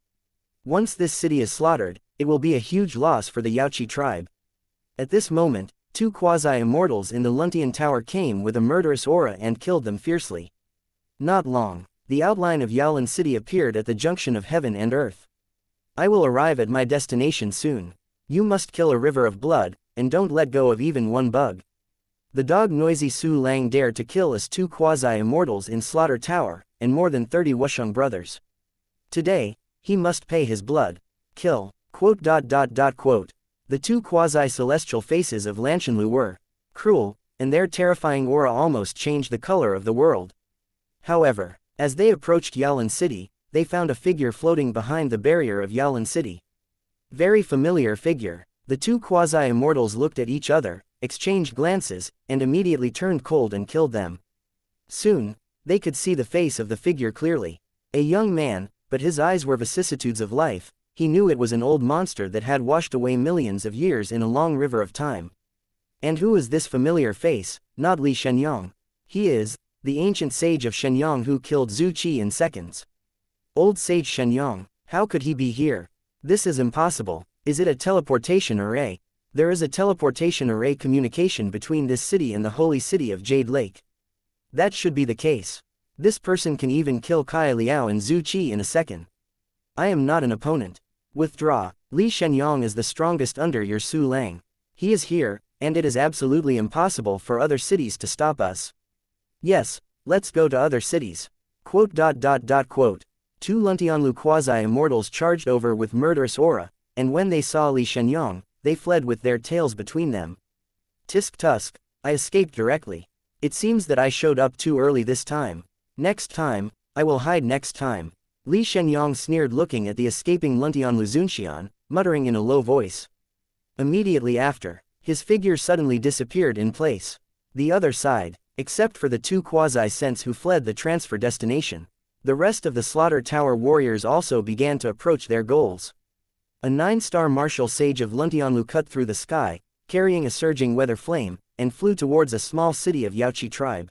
Once this city is slaughtered, it will be a huge loss for the Yaoqi tribe. At this moment, 2 quasi-immortals in the Luntian Tower came with a murderous aura and killed them fiercely. Not long, the outline of Yaolin City appeared at the junction of heaven and earth. I will arrive at my destination soon. You must kill a river of blood, and don't let go of even one bug. The dog noisy Su Lang dared to kill us 2 quasi-immortals in Slaughter Tower, and more than 30 Wusheng brothers. Today, he must pay his blood. Kill. Quote. The 2 quasi-celestial faces of Lanshanlu were cruel, and their terrifying aura almost changed the color of the world. However, as they approached Yaolin City, they found a figure floating behind the barrier of Yaolin City. Very familiar figure. The 2 quasi-immortals looked at each other, exchanged glances, and immediately turned cold and killed them. Soon, they could see the face of the figure clearly. A young man, but his eyes were vicissitudes of life. He knew it was an old monster that had washed away millions of years in a long river of time. And who is this familiar face? Not Li Shenyang. He is the ancient sage of Shenyang who killed Zhu Qi in seconds. Old sage Shenyang, how could he be here? This is impossible. Is it a teleportation array? There is a teleportation array communication between this city and the holy city of Jade Lake. That should be the case. This person can even kill Kai Liao and Zhu Qi in a second. I am not an opponent. Withdraw. Li Shenyang is the strongest under your Su Lang. He is here, and it is absolutely impossible for other cities to stop us. Yes, let's go to other cities. Quote. 2 Luntianlu quasi-immortals charged over with murderous aura, and when they saw Li Shenyang, they fled with their tails between them. Tisk tusk, I escaped directly. It seems that I showed up too early this time. Next time, I will hide next time. Li Shenyang sneered looking at the escaping Luntianlu Zunxian, muttering in a low voice. Immediately after, his figure suddenly disappeared in place. The other side, except for the 2 quasi-sense who fled the transfer destination, the rest of the Slaughter Tower warriors also began to approach their goals. A 9-star martial sage of Luntianlu cut through the sky, carrying a surging weather flame, and flew towards a small city of Yaoqi tribe.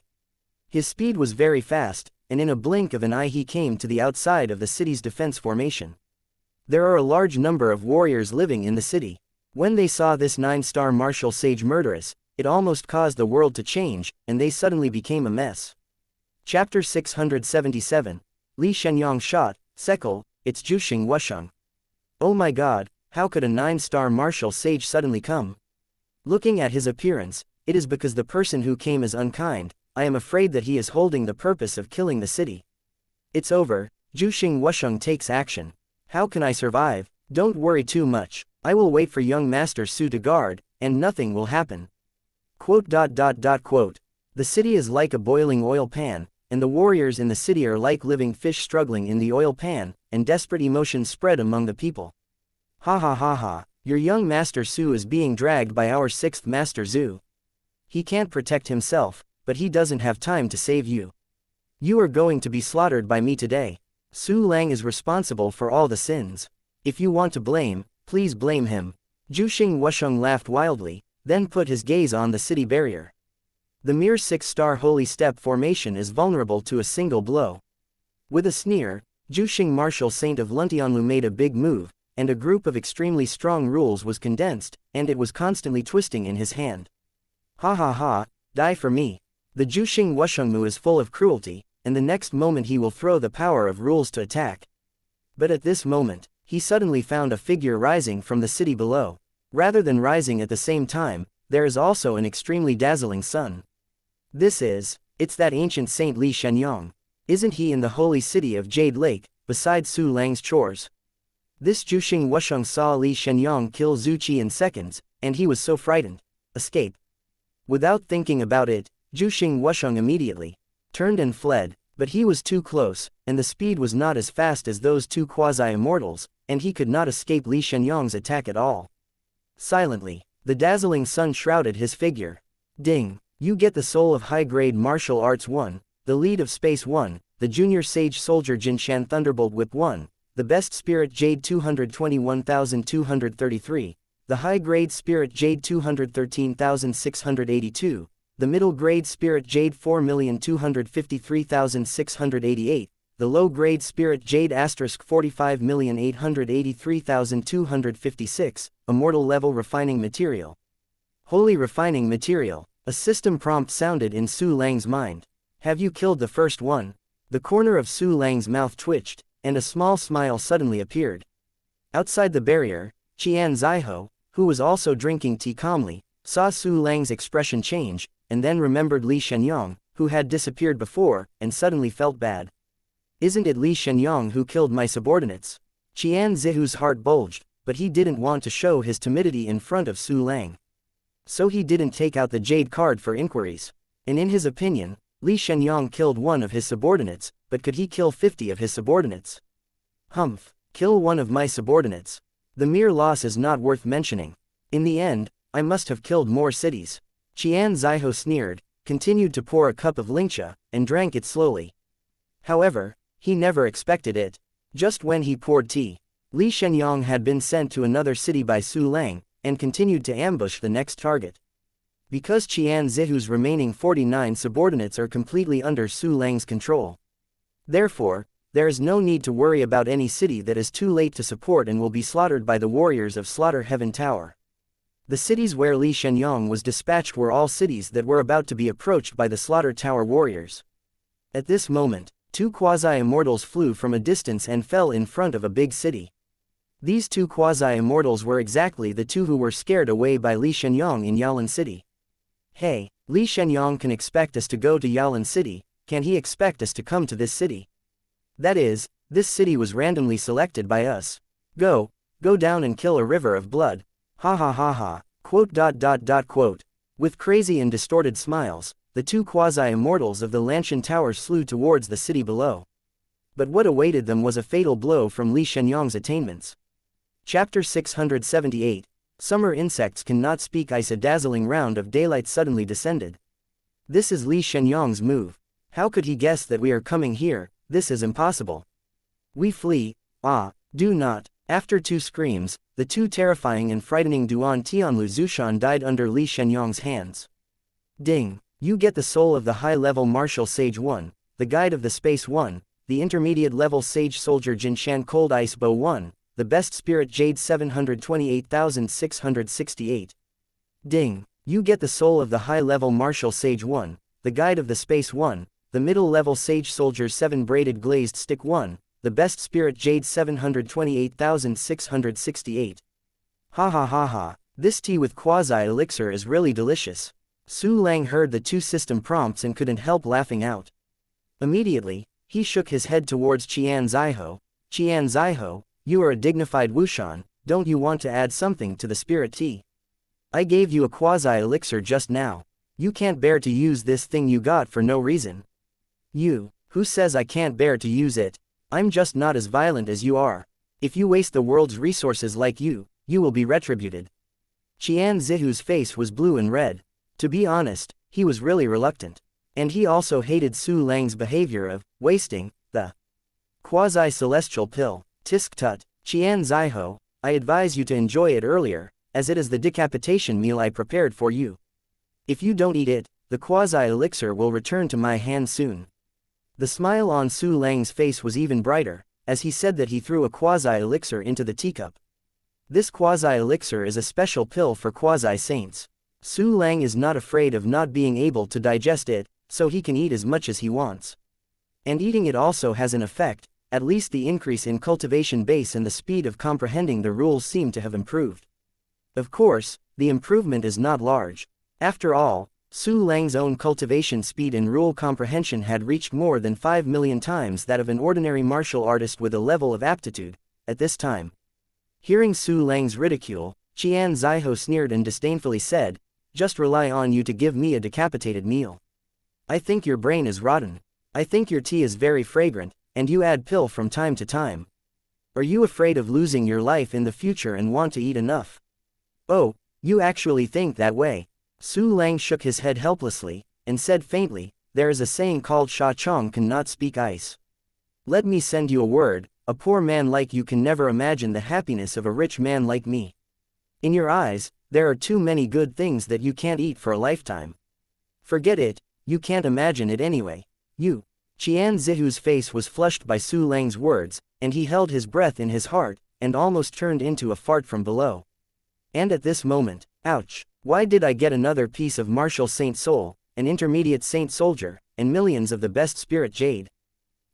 His speed was very fast, and in a blink of an eye he came to the outside of the city's defense formation. There are a large number of warriors living in the city. When they saw this 9-star martial sage murderous, it almost caused the world to change, and they suddenly became a mess. Chapter 677, Li Shenyang shot, Sekal, it's Juxing Wusheng. Oh my god, how could a 9-star martial sage suddenly come? Looking at his appearance, it is because the person who came is unkind. I am afraid that he is holding the purpose of killing the city. It's over. Juxing Wusheng takes action. How can I survive? Don't worry too much. I will wait for young Master Su to guard, and nothing will happen. Quote. The city is like a boiling oil pan, and the warriors in the city are like living fish struggling in the oil pan, and desperate emotions spread among the people. Ha ha ha ha, your young Master Su is being dragged by our 6th Master Zhu. He can't protect himself, but he doesn't have time to save you. You are going to be slaughtered by me today. Su Lang is responsible for all the sins. If you want to blame, please blame him. Juxing Wusheng laughed wildly, then put his gaze on the city barrier. The mere 6-star holy step formation is vulnerable to a single blow. With a sneer, Juxing Martial Saint of Luntianlu made a big move, and a group of extremely strong rules was condensed, and it was constantly twisting in his hand. Ha ha ha, die for me. The Juxing Wushengmu is full of cruelty, and the next moment he will throw the power of rules to attack. But at this moment, he suddenly found a figure rising from the city below. Rather than rising at the same time, there is also an extremely dazzling sun. It's that ancient saint Li Shenyang. Isn't he in the holy city of Jade Lake, beside Su Lang's chores? This Juxing Wusheng saw Li Shenyang kill Zhu Qi in seconds, and he was so frightened. Escape. Without thinking about it, Juxing Wusheng immediately turned and fled, but he was too close, and the speed was not as fast as those two quasi-immortals, and he could not escape Li Shenyang's attack at all. Silently, the dazzling sun shrouded his figure. Ding! You get the soul of high-grade martial arts 1, the lead of space 1, the junior sage soldier Jinshan Thunderbolt Whip 1, the best spirit Jade 221,233, the high-grade spirit Jade 213,682, the middle-grade spirit Jade 4,253,688, the low-grade spirit Jade * 45,883,256, immortal level refining material. Holy refining material. A system prompt sounded in Su Lang's mind. Have you killed the first one? The corner of Su Lang's mouth twitched, and a small smile suddenly appeared. Outside the barrier, Qian Zaiho, who was also drinking tea calmly, saw Su Lang's expression change, and then remembered Li Shenyang, who had disappeared before, and suddenly felt bad. Isn't it Li Shenyang who killed my subordinates? Qian Zihu's heart bulged, but he didn't want to show his timidity in front of Su Lang. So he didn't take out the jade card for inquiries. And in his opinion, Li Shenyang killed one of his subordinates, but could he kill 50 of his subordinates? Humph, kill one of my subordinates. The mere loss is not worth mentioning. In the end, I must have killed more cities. Qian Zaiho sneered, continued to pour a cup of lingxia, and drank it slowly. However, he never expected it. Just when he poured tea, Li Shenyang had been sent to another city by Su Lang, and continued to ambush the next target. Because Qian Zihu's remaining 49 subordinates are completely under Su Lang's control. Therefore, there is no need to worry about any city that is too late to support and will be slaughtered by the warriors of Slaughter Heaven Tower. The cities where Li Shenyang was dispatched were all cities that were about to be approached by the Slaughter Tower warriors. At this moment, two quasi-immortals flew from a distance and fell in front of a big city. These two quasi-immortals were exactly the two who were scared away by Li Shenyang in Yalan City. Hey, Li Shenyang can expect us to go to Yalan City, can he expect us to come to this city? That is, this city was randomly selected by us. Go down and kill a river of blood. Ha ha ha ha, quote. With crazy and distorted smiles, the two quasi-immortals of the Lanshan Towers flew towards the city below. But what awaited them was a fatal blow from Li Shenyang's attainments. Chapter 678. Summer insects cannot speak. A dazzling round of daylight suddenly descended. This is Li Shenyang's move. How could he guess that we are coming here? This is impossible. We flee. Do not. After two screams, the two terrifying and frightening Duan Tianlu Zushan died under Li Shenyang's hands. Ding. You get the soul of the high-level martial sage 1, the guide of the space 1, the intermediate-level sage soldier Jinshan Cold Ice Bow 1, the best spirit Jade 728,668. Ding. You get the soul of the high-level martial sage 1, the guide of the space 1, the middle-level sage soldier 7 braided glazed stick 1, the best spirit Jade 728,668. Ha ha ha ha, this tea with quasi-elixir is really delicious. Su Lang heard the two system prompts and couldn't help laughing out. Immediately, he shook his head towards Qian Zaiho. Qian Zaiho, you are a dignified Wushan, don't you want to add something to the spirit tea? I gave you a quasi-elixir just now. You can't bear to use this thing you got for no reason. You, who says I can't bear to use it? I'm just not as violent as you are. If you waste the world's resources like you will be retributed. Xianxia's face was blue and red. To be honest, he was really reluctant. And he also hated Su Lang's behavior of wasting the quasi-celestial pill. Tisk tut, Xianxia, I advise you to enjoy it earlier, as it is the decapitation meal I prepared for you. If you don't eat it, the quasi-elixir will return to my hand soon. The smile on Su Lang's face was even brighter, as he said that he threw a quasi-elixir into the teacup. This quasi-elixir is a special pill for quasi-saints. Su Lang is not afraid of not being able to digest it, so he can eat as much as he wants. And eating it also has an effect, at least the increase in cultivation base and the speed of comprehending the rules seem to have improved. Of course, the improvement is not large. After all, Su Lang's own cultivation speed and rule comprehension had reached more than 5 million times that of an ordinary martial artist with a level of aptitude, at this time. Hearing Su Lang's ridicule, Xianxia sneered and disdainfully said, "Just rely on you to give me a decapitated meal. I think your brain is rotten. I think your tea is very fragrant, and you add pill from time to time. Are you afraid of losing your life in the future and want to eat enough? Oh, you actually think that way?" Su Lang shook his head helplessly, and said faintly, "There is a saying called Sha Chong cannot speak ice. Let me send you a word, a poor man like you can never imagine the happiness of a rich man like me. In your eyes, there are too many good things that you can't eat for a lifetime. Forget it, you can't imagine it anyway. You." Xianxia's face was flushed by Su Lang's words, and he held his breath in his heart, and almost turned into a fart from below. And at this moment, ouch, why did I get another piece of martial saint soul, an intermediate saint soldier, and millions of the best spirit jade?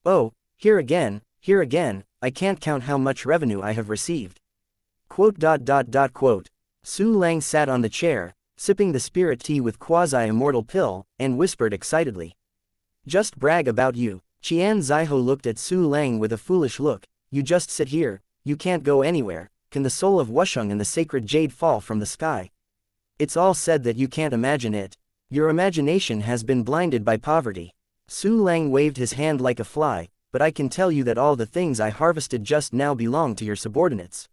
Oh, here again, I can't count how much revenue I have received. Quote. Su Lang sat on the chair, sipping the spirit tea with quasi-immortal pill, and whispered excitedly. "Just brag about you." Xianxia looked at Su Lang with a foolish look. "You just sit here, you can't go anywhere. Can the soul of Wusheng and the sacred jade fall from the sky? It's all said that you can't imagine it. Your imagination has been blinded by poverty." Su Lang waved his hand like a fly, "But I can tell you that all the things I harvested just now belong to your subordinates."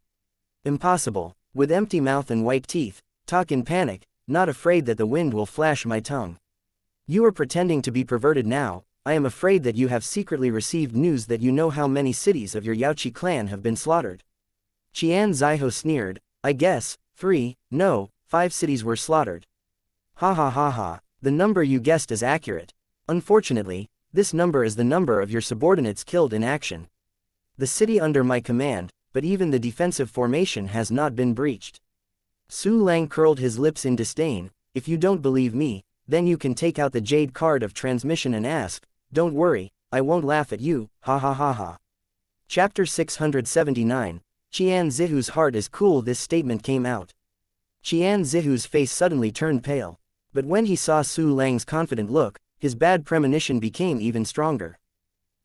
"Impossible." With empty mouth and white teeth, talk in panic, not afraid that the wind will flash my tongue. "You are pretending to be perverted now. I am afraid that you have secretly received news that you know how many cities of your Yaoqi clan have been slaughtered." Xianxia sneered. "I guess, 3, no, 5 cities were slaughtered." "Ha ha ha ha, the number you guessed is accurate. Unfortunately, this number is the number of your subordinates killed in action. The city under my command, but even the defensive formation has not been breached." Su Lang curled his lips in disdain. "If you don't believe me, then you can take out the jade card of transmission and ask. Don't worry, I won't laugh at you, ha ha ha ha." Chapter 679, Xianxia's heart is cool. This statement came out. Xianxia's face suddenly turned pale. But when he saw Su Lang's confident look, his bad premonition became even stronger.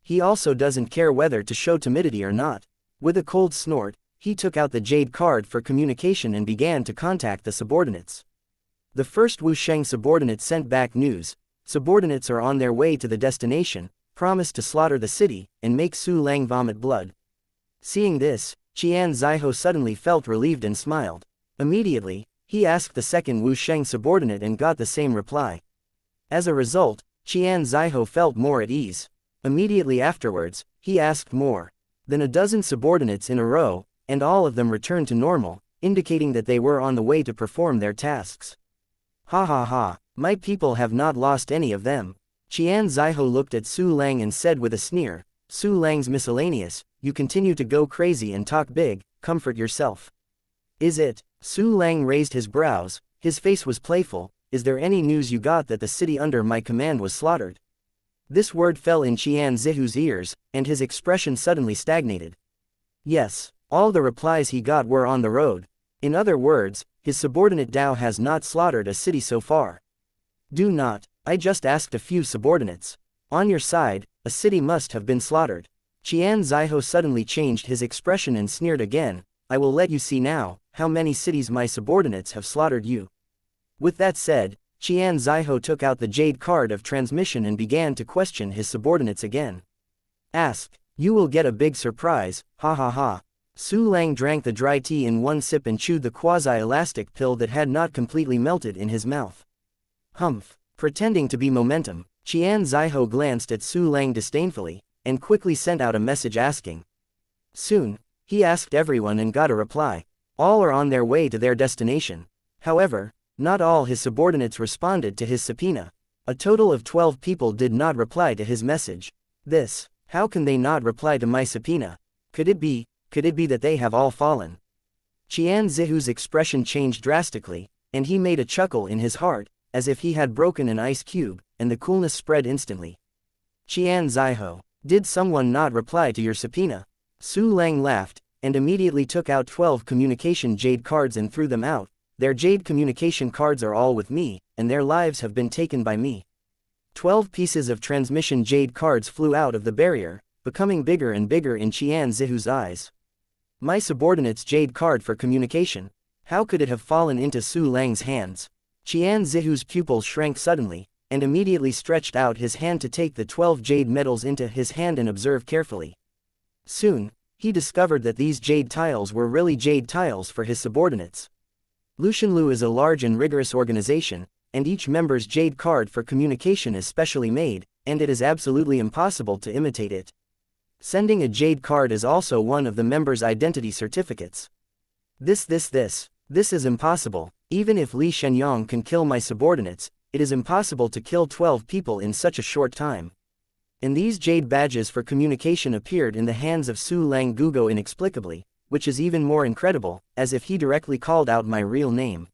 He also doesn't care whether to show timidity or not. With a cold snort, he took out the jade card for communication and began to contact the subordinates. The first Wusheng subordinate sent back news. Subordinates are on their way to the destination, promised to slaughter the city, and make Su Lang vomit blood. Seeing this, Xianxia suddenly felt relieved and smiled. Immediately, he asked the second Wusheng subordinate and got the same reply. As a result, Xianxia felt more at ease. Immediately afterwards, he asked more than a dozen subordinates in a row, and all of them returned to normal, indicating that they were on the way to perform their tasks. "Ha ha ha, my people have not lost any of them." Xianxia looked at Su Lang and said with a sneer, "Su Lang's miscellaneous, you continue to go crazy and talk big, comfort yourself." "Is it?" Su Lang raised his brows, his face was playful. "Is there any news you got that the city under my command was slaughtered?" This word fell in Xianxia's ears, and his expression suddenly stagnated. Yes, all the replies he got were on the road. In other words, his subordinate Dao has not slaughtered a city so far. "Do not, I just asked a few subordinates. On your side, a city must have been slaughtered." Xianxia suddenly changed his expression and sneered again. "I will let you see now, how many cities my subordinates have slaughtered you." With that said, Xianxia took out the jade card of transmission and began to question his subordinates again. Ask, you will get a big surprise, ha ha ha. Su Lang drank the dry tea in one sip and chewed the quasi-elastic pill that had not completely melted in his mouth. Humph. Pretending to be momentum, Xianxia glanced at Su Lang disdainfully, and quickly sent out a message asking. Soon, he asked everyone and got a reply. All are on their way to their destination. However, not all his subordinates responded to his subpoena. A total of 12 people did not reply to his message. How can they not reply to my subpoena? Could it be that they have all fallen? Xianxia's expression changed drastically, and he made a chuckle in his heart, as if he had broken an ice cube, and the coolness spread instantly. Xianxia, did someone not reply to your subpoena? Su Lang laughed, and immediately took out 12 communication jade cards and threw them out. Their jade communication cards are all with me, and their lives have been taken by me. 12 pieces of transmission jade cards flew out of the barrier, becoming bigger and bigger in Xianxia's eyes. My subordinate's jade card for communication. How could it have fallen into Su Lang's hands? Xianxia's pupils shrank suddenly, and immediately stretched out his hand to take the 12 jade medals into his hand and observe carefully. Soon, he discovered that these jade tiles were really jade tiles for his subordinates. Lucianlu is a large and rigorous organization, and each member's jade card for communication is specially made, and it is absolutely impossible to imitate it. Sending a jade card is also one of the members' identity certificates. This is impossible. Even if Li Shenyang can kill my subordinates, it is impossible to kill 12 people in such a short time. And these jade badges for communication appeared in the hands of Su Lang Gugo inexplicably, which is even more incredible, as if he directly called out my real name.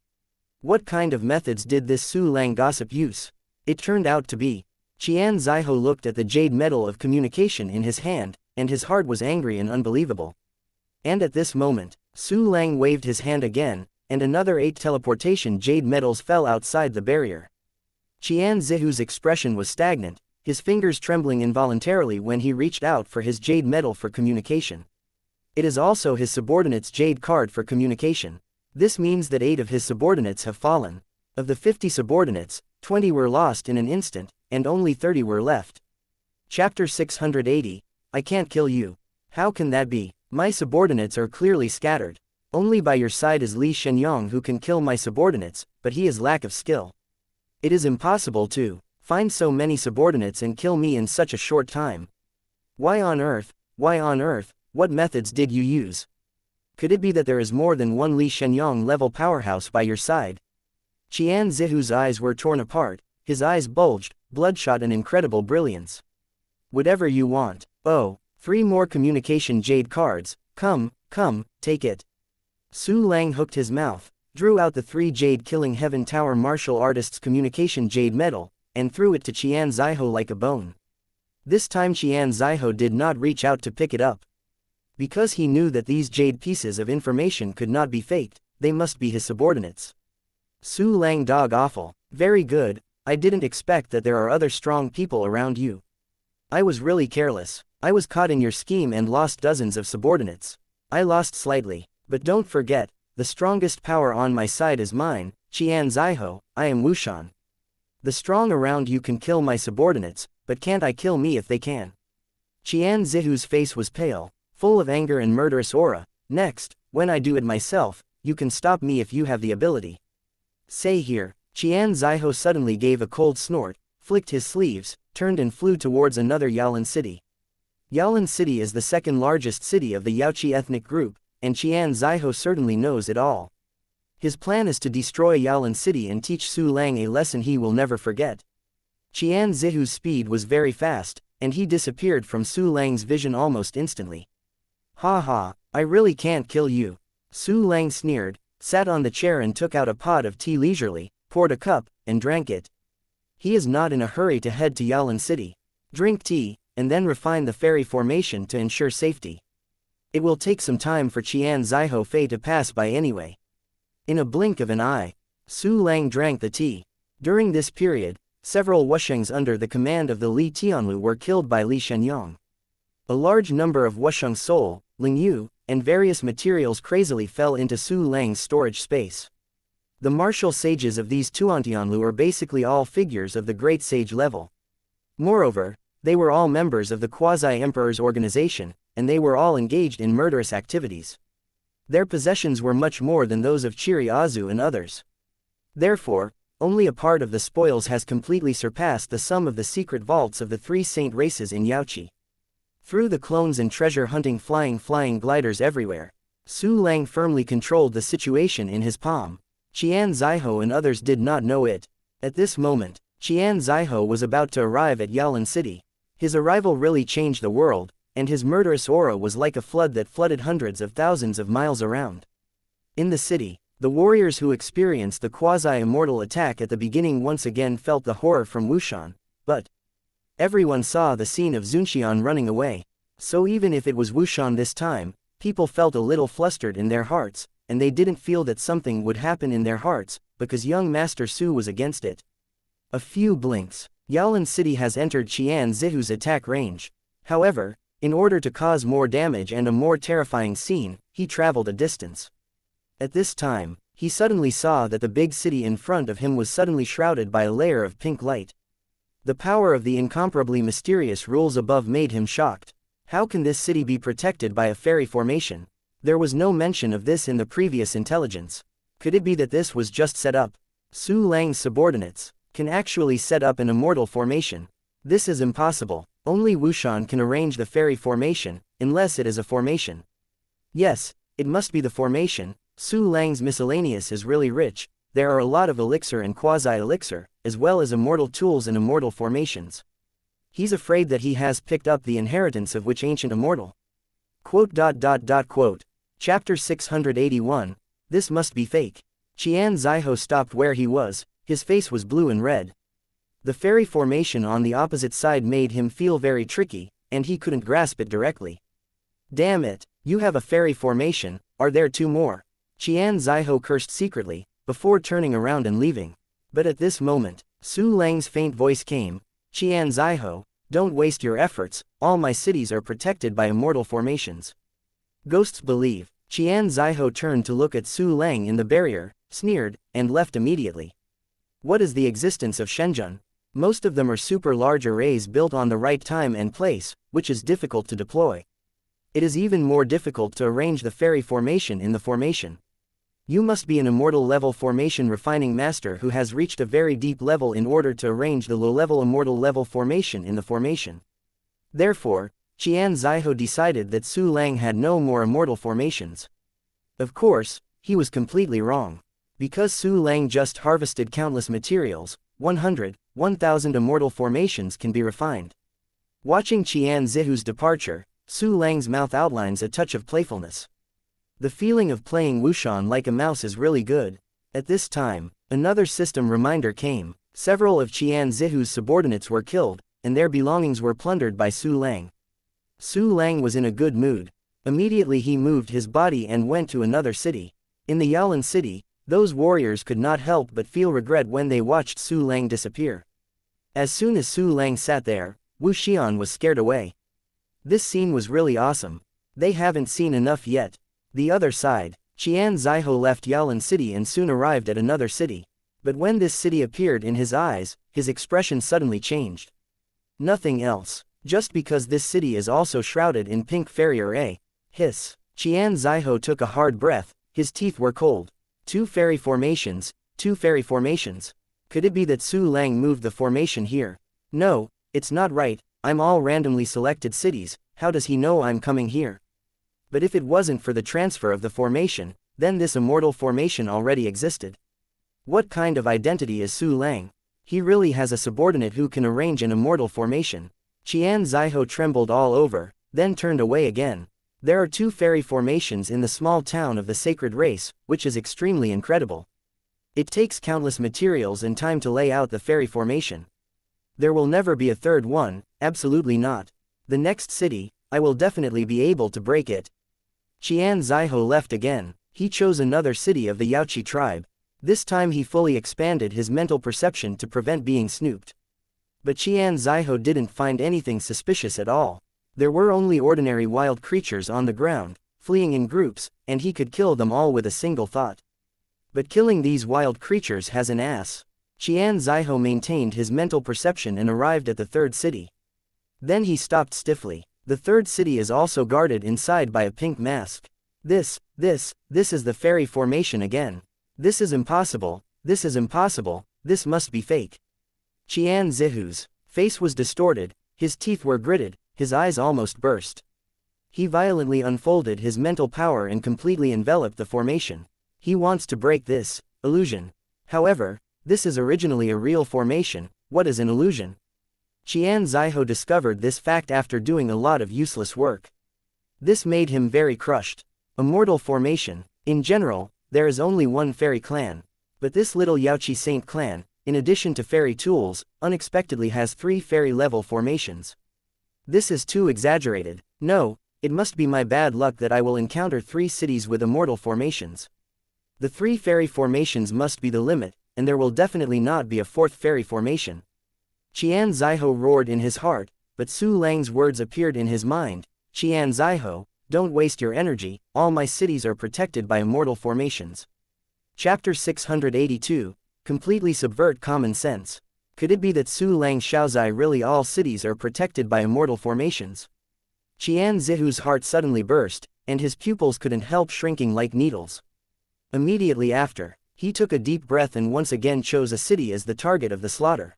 What kind of methods did this Su Lang gossip use? It turned out to be. Xianxia looked at the jade medal of communication in his hand, and his heart was angry and unbelievable. And at this moment, Su Lang waved his hand again, and another 8 teleportation jade medals fell outside the barrier. Xianxia's expression was stagnant, his fingers trembling involuntarily when he reached out for his jade medal for communication. It is also his subordinate's jade card for communication. This means that 8 of his subordinates have fallen. Of the 50 subordinates, 20 were lost in an instant, and only 30 were left. Chapter 680, I can't kill you. How can that be? My subordinates are clearly scattered. Only by your side is Li Shenyang who can kill my subordinates, but he is lack of skill. It is impossible to find so many subordinates and kill me in such a short time. Why on earth, what methods did you use? Could it be that there is more than one Li Shenyang level powerhouse by your side? Xianxia's eyes were torn apart, his eyes bulged, bloodshot and incredible brilliance. Whatever you want. Oh, 3 more communication jade cards, come, take it. Su Lang hooked his mouth, drew out the 3 jade killing heaven tower martial artist's communication jade medal, and threw it to Xianxia like a bone. This time Xianxia did not reach out to pick it up. Because he knew that these jade pieces of information could not be faked, they must be his subordinates. Su Lang dog awful, very good, I didn't expect that there are other strong people around you. I was really careless, I was caught in your scheme and lost dozens of subordinates. I lost slightly, but don't forget, the strongest power on my side is mine, Xianxia, I am Wushan. The strong around you can kill my subordinates, but can't I kill me if they can? Xianxia's face was pale, full of anger and murderous aura. Next, when I do it myself, you can stop me if you have the ability. Say here. Xianxia suddenly gave a cold snort, flicked his sleeves, turned and flew towards another Yalan city. Yalan City is the second largest city of the Yaoqi ethnic group, and Xianxia certainly knows it all. His plan is to destroy Yalan City and teach Su Lang a lesson he will never forget. Xianxia's speed was very fast, and he disappeared from Su Lang's vision almost instantly. Ha ha, I really can't kill you. Su Lang sneered, sat on the chair and took out a pot of tea leisurely, poured a cup, and drank it. He is not in a hurry to head to Yalan City. Drink tea, and then refine the fairy formation to ensure safety. It will take some time for Xianxia Fei to pass by anyway. In a blink of an eye, Su Lang drank the tea. During this period, several Wuxiangs under the command of the Li Tianlu were killed by Li Shenyang. A large number of Wuxiang soul, Lingyu, and various materials crazily fell into Su Lang's storage space. The martial sages of these Tuantianlu are basically all figures of the great sage level. Moreover, they were all members of the quasi-emperor's organization, and they were all engaged in murderous activities. Their possessions were much more than those of Chiri Azu and others. Therefore, only a part of the spoils has completely surpassed the sum of the secret vaults of the three saint races in Yaoqi. Through the clones and treasure hunting flying gliders everywhere, Su Lang firmly controlled the situation in his palm. Qian Zaiho and others did not know it. At this moment, Qian Zaiho was about to arrive at Yaolin City. His arrival really changed the world, and his murderous aura was like a flood that flooded hundreds of thousands of miles around. In the city, the warriors who experienced the quasi-immortal attack at the beginning once again felt the horror from Wushan, but everyone saw the scene of Zunxian running away. So even if it was Wushan this time, people felt a little flustered in their hearts, and they didn't feel that something would happen in their hearts, because young Master Su was against it. A few blinks. Yaolin City has entered Qian Zihu's attack range. However, in order to cause more damage and a more terrifying scene, he traveled a distance. At this time, he suddenly saw that the big city in front of him was suddenly shrouded by a layer of pink light. The power of the incomparably mysterious rules above made him shocked. How can this city be protected by a fairy formation? There was no mention of this in the previous intelligence. Could it be that this was just set up? Su Lang's subordinates can actually set up an immortal formation. This is impossible. Only Wushan can arrange the fairy formation, unless it is a formation. Yes, it must be the formation. Su Lang's miscellaneous is really rich. There are a lot of elixir and quasi-elixir, as well as immortal tools and immortal formations. He's afraid that he has picked up the inheritance of which ancient immortal. Quote. Chapter 681, This must be fake. Qian Zaiho stopped where he was, his face was blue and red. The fairy formation on the opposite side made him feel very tricky, and he couldn't grasp it directly. Damn it, you have a fairy formation, are there two more? Qian Zaiho cursed secretly, before turning around and leaving. But at this moment, Su Lang's faint voice came, Qian Zaiho, don't waste your efforts, all my cities are protected by immortal formations. Ghosts believe. Qian Zaiho turned to look at Su Lang in the barrier, sneered, and left immediately. What is the existence of Shenzhen? Most of them are super large arrays built on the right time and place, which is difficult to deploy. It is even more difficult to arrange the fairy formation in the formation. You must be an immortal level formation refining master who has reached a very deep level in order to arrange the low-level immortal level formation in the formation. Therefore, Qian Zaiho decided that Su Lang had no more immortal formations. Of course, he was completely wrong. Because Su Lang just harvested countless materials, 1,000 immortal formations can be refined. Watching Qian Zihu's departure, Su Lang's mouth outlines a touch of playfulness. The feeling of playing Wushan like a mouse is really good. At this time, another system reminder came. Several of Qian Zihu's subordinates were killed, and their belongings were plundered by Su Lang. Su Lang was in a good mood. Immediately he moved his body and went to another city. In the Yaolin City, those warriors could not help but feel regret when they watched Su Lang disappear. As soon as Su Lang sat there, Wu Xian was scared away. This scene was really awesome. They haven't seen enough yet. The other side, Qian Zaiho left Yaolin City and soon arrived at another city. But when this city appeared in his eyes, his expression suddenly changed. Nothing else. Just because this city is also shrouded in pink fairy array. Hiss. Qian Zaiho took a hard breath, his teeth were cold. Two fairy formations. Could it be that Su Lang moved the formation here? No, it's not right, I'm all randomly selected cities, how does he know I'm coming here? But if it wasn't for the transfer of the formation, then this immortal formation already existed. What kind of identity is Su Lang? He really has a subordinate who can arrange an immortal formation. Qian Zaiho trembled all over, then turned away again. There are two fairy formations in the small town of the sacred race, which is extremely incredible. It takes countless materials and time to lay out the fairy formation. There will never be a third one, absolutely not. The next city, I will definitely be able to break it. Qian Zaiho left again. He chose another city of the Yaoqi tribe. This time he fully expanded his mental perception to prevent being snooped. But Qian Zaiho didn't find anything suspicious at all. There were only ordinary wild creatures on the ground, fleeing in groups, and he could kill them all with a single thought. But killing these wild creatures has an ass. Qian Zaiho maintained his mental perception and arrived at the third city. Then he stopped stiffly. The third city is also guarded inside by a pink mask. This is the fairy formation again. This is impossible, this must be fake. Qian Zihu's face was distorted, his teeth were gritted, his eyes almost burst. He violently unfolded his mental power and completely enveloped the formation. He wants to break this illusion. However, this is originally a real formation. What is an illusion? Qian Zaiho discovered this fact after doing a lot of useless work. This made him very crushed. A mortal formation. In general, there is only one fairy clan. But this little Yaoqi Saint clan, in addition to fairy tools, unexpectedly has 3 fairy-level formations. This is too exaggerated. No, it must be my bad luck that I will encounter 3 cities with immortal formations. The 3 fairy formations must be the limit, and there will definitely not be a 4th fairy formation. Qian Zaiho roared in his heart, but Su Lang's words appeared in his mind. Qian Zaiho, don't waste your energy, all my cities are protected by immortal formations. Chapter 682, Completely Subvert Common Sense. Could it be that Su Lang Shaozai really all cities are protected by immortal formations? Qian Zihu's heart suddenly burst, and his pupils couldn't help shrinking like needles. Immediately after, he took a deep breath and once again chose a city as the target of the slaughter.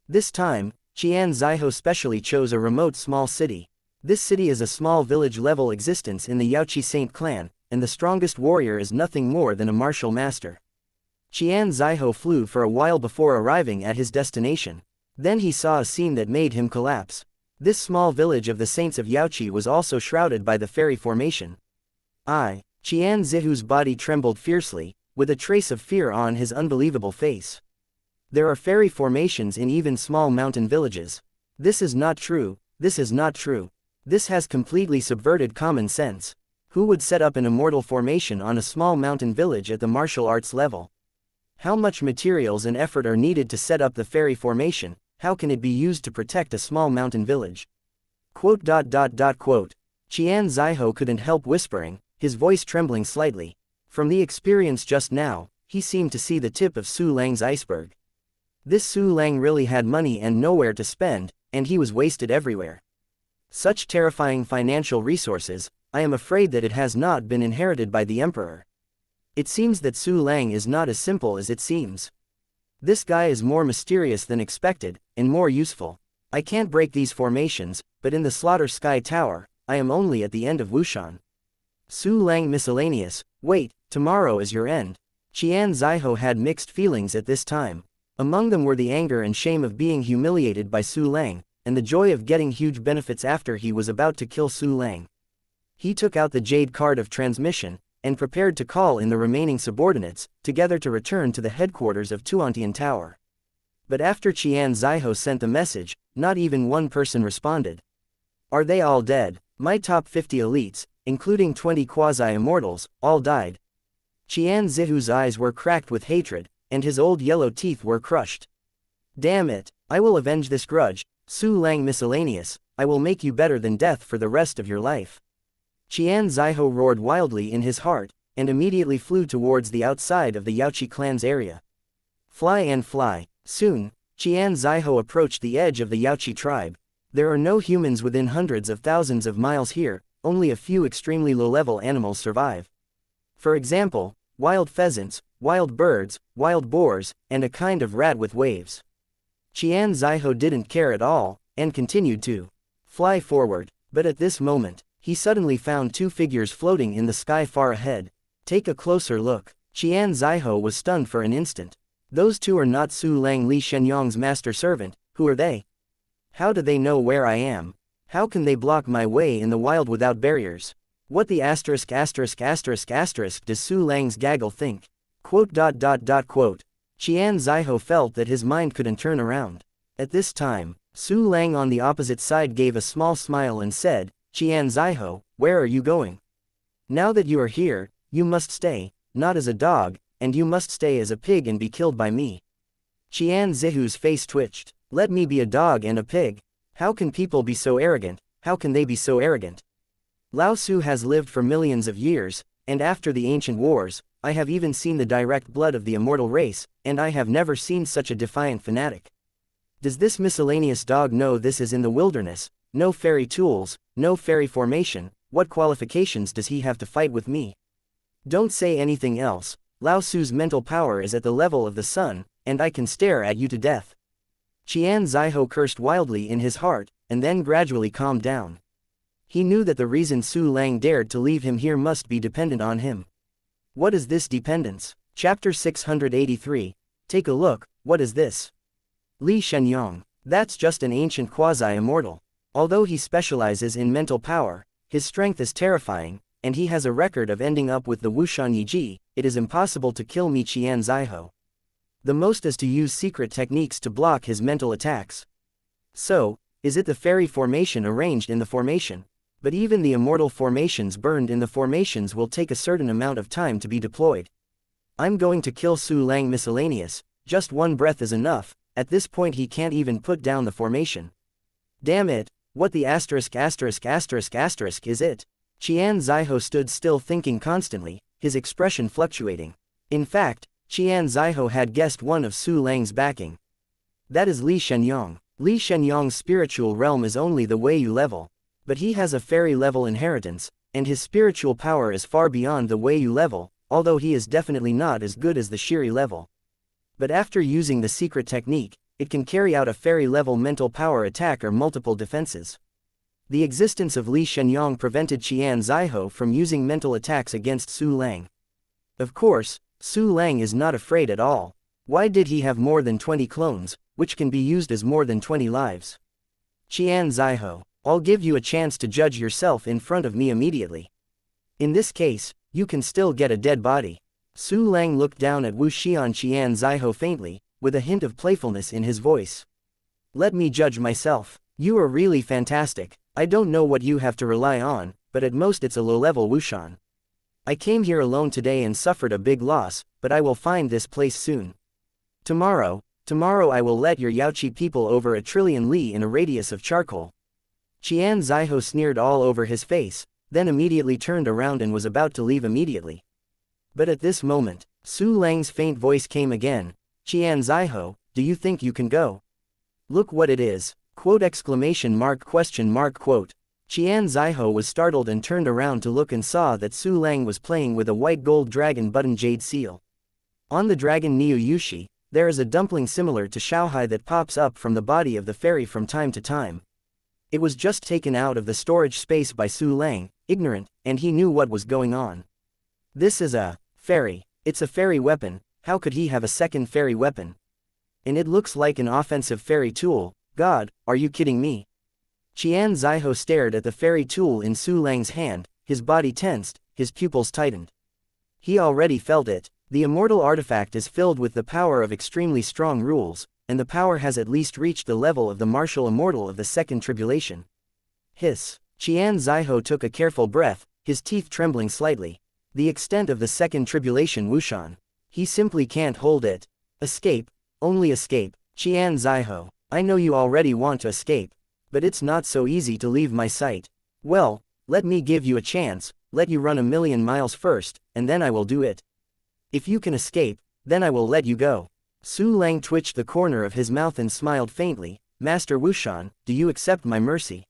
This time, Qian Zaiho specially chose a remote small city. This city is a small village-level existence in the Yaoqi Saint clan, and the strongest warrior is nothing more than a martial master. Qian Zaiho flew for a while before arriving at his destination. Then he saw a scene that made him collapse. This small village of the Saints of Yaoqi was also shrouded by the fairy formation. Qian Zihu's body trembled fiercely, with a trace of fear on his unbelievable face. There are fairy formations in even small mountain villages. This is not true, this is not true. This has completely subverted common sense. Who would set up an immortal formation on a small mountain village at the martial arts level? How much materials and effort are needed to set up the fairy formation? How can it be used to protect a small mountain village? Qian Zaiho couldn't help whispering, his voice trembling slightly. From the experience just now, he seemed to see the tip of Su Lang's iceberg. This Su Lang really had money and nowhere to spend, and he was wasted everywhere. Such terrifying financial resources, I am afraid that it has not been inherited by the emperor. It seems that Su Lang is not as simple as it seems. This guy is more mysterious than expected, and more useful. I can't break these formations, but in the Slaughter Sky Tower, I am only at the end of Wushan. Su Lang miscellaneous, wait, tomorrow is your end. Qian Zaiho had mixed feelings at this time. Among them were the anger and shame of being humiliated by Su Lang, and the joy of getting huge benefits after he was about to kill Su Lang. He took out the jade card of transmission, and prepared to call in the remaining subordinates, together to return to the headquarters of Tuantian Tower. But after Qian Zaiho sent the message, not even one person responded. Are they all dead? My top 50 elites, including 20 quasi-immortals, all died. Qian Zihu's eyes were cracked with hatred, and his old yellow teeth were crushed. Damn it, I will avenge this grudge, Su Lang miscellaneous, I will make you better than death for the rest of your life. Qian Zaiho roared wildly in his heart, and immediately flew towards the outside of the Yaoqi clan's area. Fly and fly. Soon, Qian Zaiho approached the edge of the Yaoqi tribe. There are no humans within hundreds of thousands of miles here, only a few extremely low-level animals survive. For example, wild pheasants, wild birds, wild boars, and a kind of rat with waves. Qian Zaiho didn't care at all, and continued to fly forward, but at this moment, he suddenly found 2 figures floating in the sky far ahead. Take a closer look. Qian Zaiho was stunned for an instant. Those 2 are not Su Lang Li Shenyang's master servant. Who are they? How do they know where I am? How can they block my way in the wild without barriers? What the does Su Lang's gaggle think? Qian Zaiho felt that his mind couldn't turn around. At this time, Su Lang on the opposite side gave a small smile and said, Qian Zaiho, where are you going? Now that you are here, you must stay, not as a dog, and you must stay as a pig and be killed by me. Qian Zihu's face twitched. Let me be a dog and a pig. How can people be so arrogant? How can they be so arrogant? Lao Su has lived for millions of years, And after the ancient wars, I have even seen the direct blood of the immortal race, and I have never seen such a defiant fanatic. Does this miscellaneous dog know this is in the wilderness? No fairy tools, no fairy formation. What qualifications does he have to fight with me? Don't say anything else. Lao Tzu's mental power is at the level of the sun, and I can stare at you to death. Qian Zaiho cursed wildly in his heart, and then gradually calmed down. He knew that the reason Su Lang dared to leave him here must be dependent on him. What is this dependence? Chapter 683. Take a look, what is this? Li Shenyang. That's just an ancient quasi-immortal. Although he specializes in mental power, his strength is terrifying, and he has a record of ending up with the Wushan Yiji. It is impossible to kill me Qian Zaiho. The most is to use secret techniques to block his mental attacks. So, is it the fairy formation arranged in the formation? But even the immortal formations burned in the formations will take a certain amount of time to be deployed. I'm going to kill Su Lang miscellaneous, just one breath is enough. At this point he can't even put down the formation. Damn it, what the asterisk is it? Qian Zaiho stood still thinking constantly, his expression fluctuating. In fact, Qian Zaiho had guessed one of Su Lang's backing. That is Li Shenyang. Li Shenyang's spiritual realm is only the Weiyu level. But he has a fairy level inheritance, and his spiritual power is far beyond the Weiyu level, although he is definitely not as good as the Shiri level. But after using the secret technique, it can carry out a fairy level mental power attack or multiple defenses. The existence of Li Shenyang prevented Qian Zaiho from using mental attacks against Su Lang. Of course, Su Lang is not afraid at all. Why did he have more than 20 clones, which can be used as more than 20 lives? Qian Zaiho. I'll give you a chance to judge yourself in front of me immediately. In this case, you can still get a dead body. Su Lang looked down at Wuxian Qian Zaiho faintly, with a hint of playfulness in his voice. Let me judge myself. You are really fantastic. I don't know what you have to rely on, but at most it's a low-level Wushan. I came here alone today and suffered a big loss, but I will find this place soon. Tomorrow I will let your Yaoqi people over 1,000,000,000 li in a radius of charcoal. Qian Zaiho sneered all over his face, then immediately turned around and was about to leave immediately. But at this moment, Su Lang's faint voice came again. Qian Zaiho, do you think you can go? Look what it is. Quote exclamation mark question mark quote. Qian Zaiho was startled and turned around to look and saw that Su Lang was playing with a white gold dragon button jade seal. On the dragon Niu Yushi, there is a dumpling similar to Shaohai that pops up from the body of the fairy from time to time. It was just taken out of the storage space by Su Lang, ignorant, and he knew what was going on. This is a fairy. It's a fairy weapon. How could he have a second fairy weapon? And it looks like an offensive fairy tool. God, are you kidding me? Qian Zaiho stared at the fairy tool in Su Lang's hand, his body tensed, his pupils tightened. He already felt it. The immortal artifact is filled with the power of extremely strong rules, and the power has at least reached the level of the martial immortal of the second tribulation. Hiss. Qian Zaiho took a careful breath, his teeth trembling slightly. The extent of the second tribulation Wushan. He simply can't hold it. Escape. Only escape. Qian Zaiho, I know you already want to escape. But it's not so easy to leave my sight. Well, let me give you a chance, let you run 1,000,000 miles first, and then I will do it. If you can escape, then I will let you go. Su Lang twitched the corner of his mouth and smiled faintly. Master Wushan, do you accept my mercy?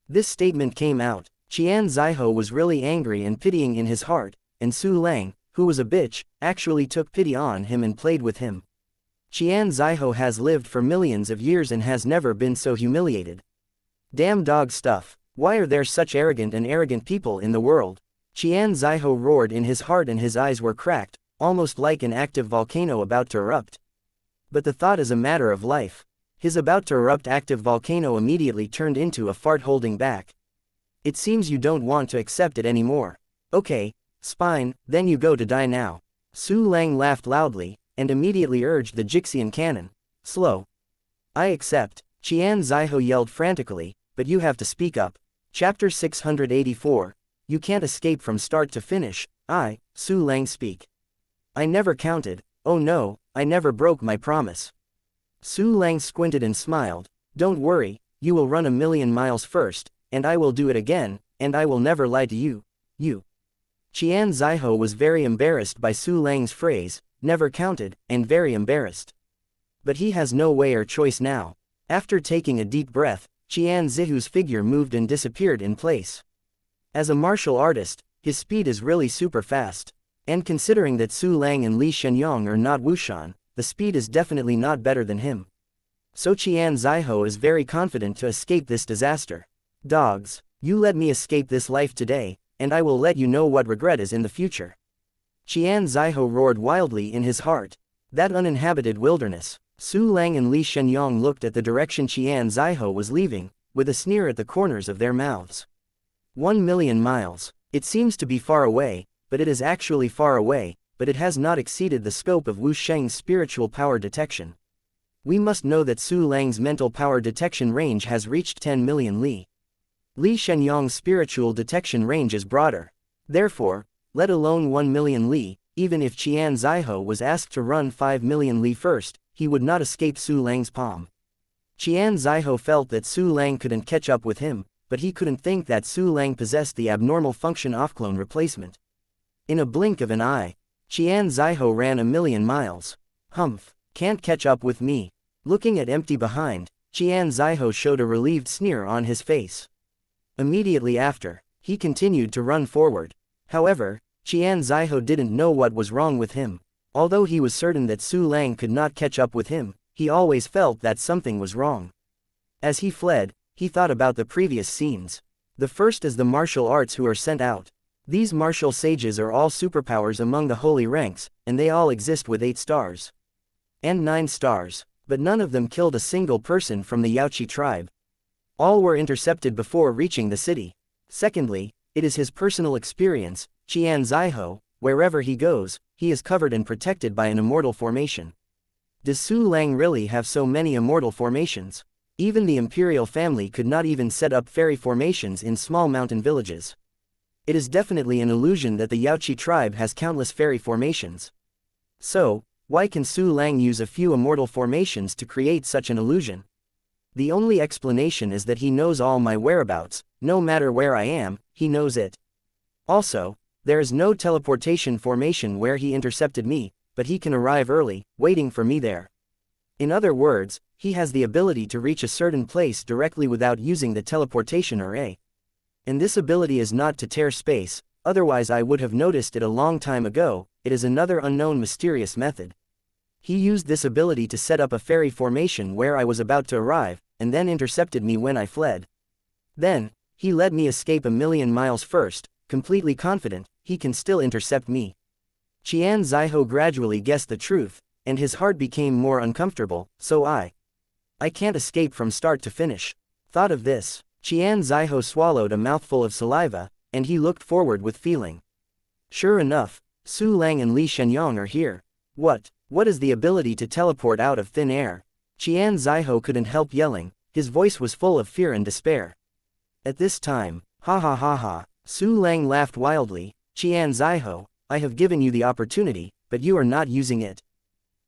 This statement came out. Qian Zaiho was really angry and pitying in his heart, and Su Lang, who was a bitch, actually took pity on him and played with him. Qian Zaiho has lived for millions of years and has never been so humiliated. Damn dog stuff. Why are there such arrogant people in the world? Qian Zaiho roared in his heart and his eyes were cracked, almost like an active volcano about to erupt. But the thought is a matter of life. His about to erupt active volcano immediately turned into a fart holding back. It seems you don't want to accept it anymore. Okay, spine, then you go to die now. Su Lang laughed loudly, and immediately urged the Jixian cannon. Slow. I accept. Qian Zaiho yelled frantically, but you have to speak up. Chapter 684. You can't escape from start to finish. Su Lang speak. I never counted. Oh no, I never broke my promise. Su Lang squinted and smiled. Don't worry, you will run 1,000,000 miles first, and I will do it again, and I will never lie to you. Qian Zaiho was very embarrassed by Su Lang's phrase, never counted, and very embarrassed. But he has no way or choice now. After taking a deep breath, Qian Zihu's figure moved and disappeared in place. As a martial artist, his speed is really super fast. And considering that Su Lang and Li Shenyang are not Wushan, the speed is definitely not better than him. So Qian Zaiho is very confident to escape this disaster. Dogs, you let me escape this life today, and I will let you know what regret is in the future. Qian Zaiho roared wildly in his heart. That uninhabited wilderness. Su Lang and Li Shenyang looked at the direction Qian Zaiho was leaving, with a sneer at the corners of their mouths. 1,000,000 miles. It seems to be far away, but it is actually far away, but it has not exceeded the scope of Wu Sheng's spiritual power detection. We must know that Su Lang's mental power detection range has reached 10 million li. Li Shenyang's spiritual detection range is broader. Therefore, let alone 1 million li, even if Qian Zaiho was asked to run 5 million li first, he would not escape Su Lang's palm. Qian Zaiho felt that Su Lang couldn't catch up with him, but he couldn't think that Su Lang possessed the abnormal function off-clone replacement. In a blink of an eye, Qian Zaiho ran 1,000,000 miles. Humph, can't catch up with me. Looking at empty behind, Qian Zaiho showed a relieved sneer on his face. Immediately after, he continued to run forward. However, Qian Zaiho didn't know what was wrong with him. Although he was certain that Su Lang could not catch up with him, he always felt that something was wrong. As he fled, he thought about the previous scenes. The first is the martial arts who are sent out. These martial sages are all superpowers among the holy ranks, and they all exist with 8 stars. And 9 stars, but none of them killed a single person from the Yaoqi tribe. All were intercepted before reaching the city. Secondly, it is his personal experience, Qian Zaiho, wherever he goes, he is covered and protected by an immortal formation. Does Su Lang really have so many immortal formations? Even the imperial family could not even set up fairy formations in small mountain villages. It is definitely an illusion that the Yaoqi tribe has countless fairy formations. So, why can Su Lang use a few immortal formations to create such an illusion? The only explanation is that he knows all my whereabouts, no matter where I am, he knows it. Also, there is no teleportation formation where he intercepted me, but he can arrive early, waiting for me there. In other words, he has the ability to reach a certain place directly without using the teleportation array. And this ability is not to tear space, otherwise I would have noticed it a long time ago. It is another unknown mysterious method. He used this ability to set up a fairy formation where I was about to arrive, and then intercepted me when I fled. Then, he let me escape 1,000,000 miles first, completely confident he can still intercept me. Qian Zaiho gradually guessed the truth, and his heart became more uncomfortable. So I can't escape from start to finish. Thought of this, Qian Zaiho swallowed a mouthful of saliva, and he looked forward with feeling. Sure enough, Su Lang and Li Shenyang are here. What is the ability to teleport out of thin air? Qian Zaiho couldn't help yelling, his voice was full of fear and despair. At this time, ha ha ha ha, Su Lang laughed wildly. Qian Zaiho, I have given you the opportunity, but you are not using it.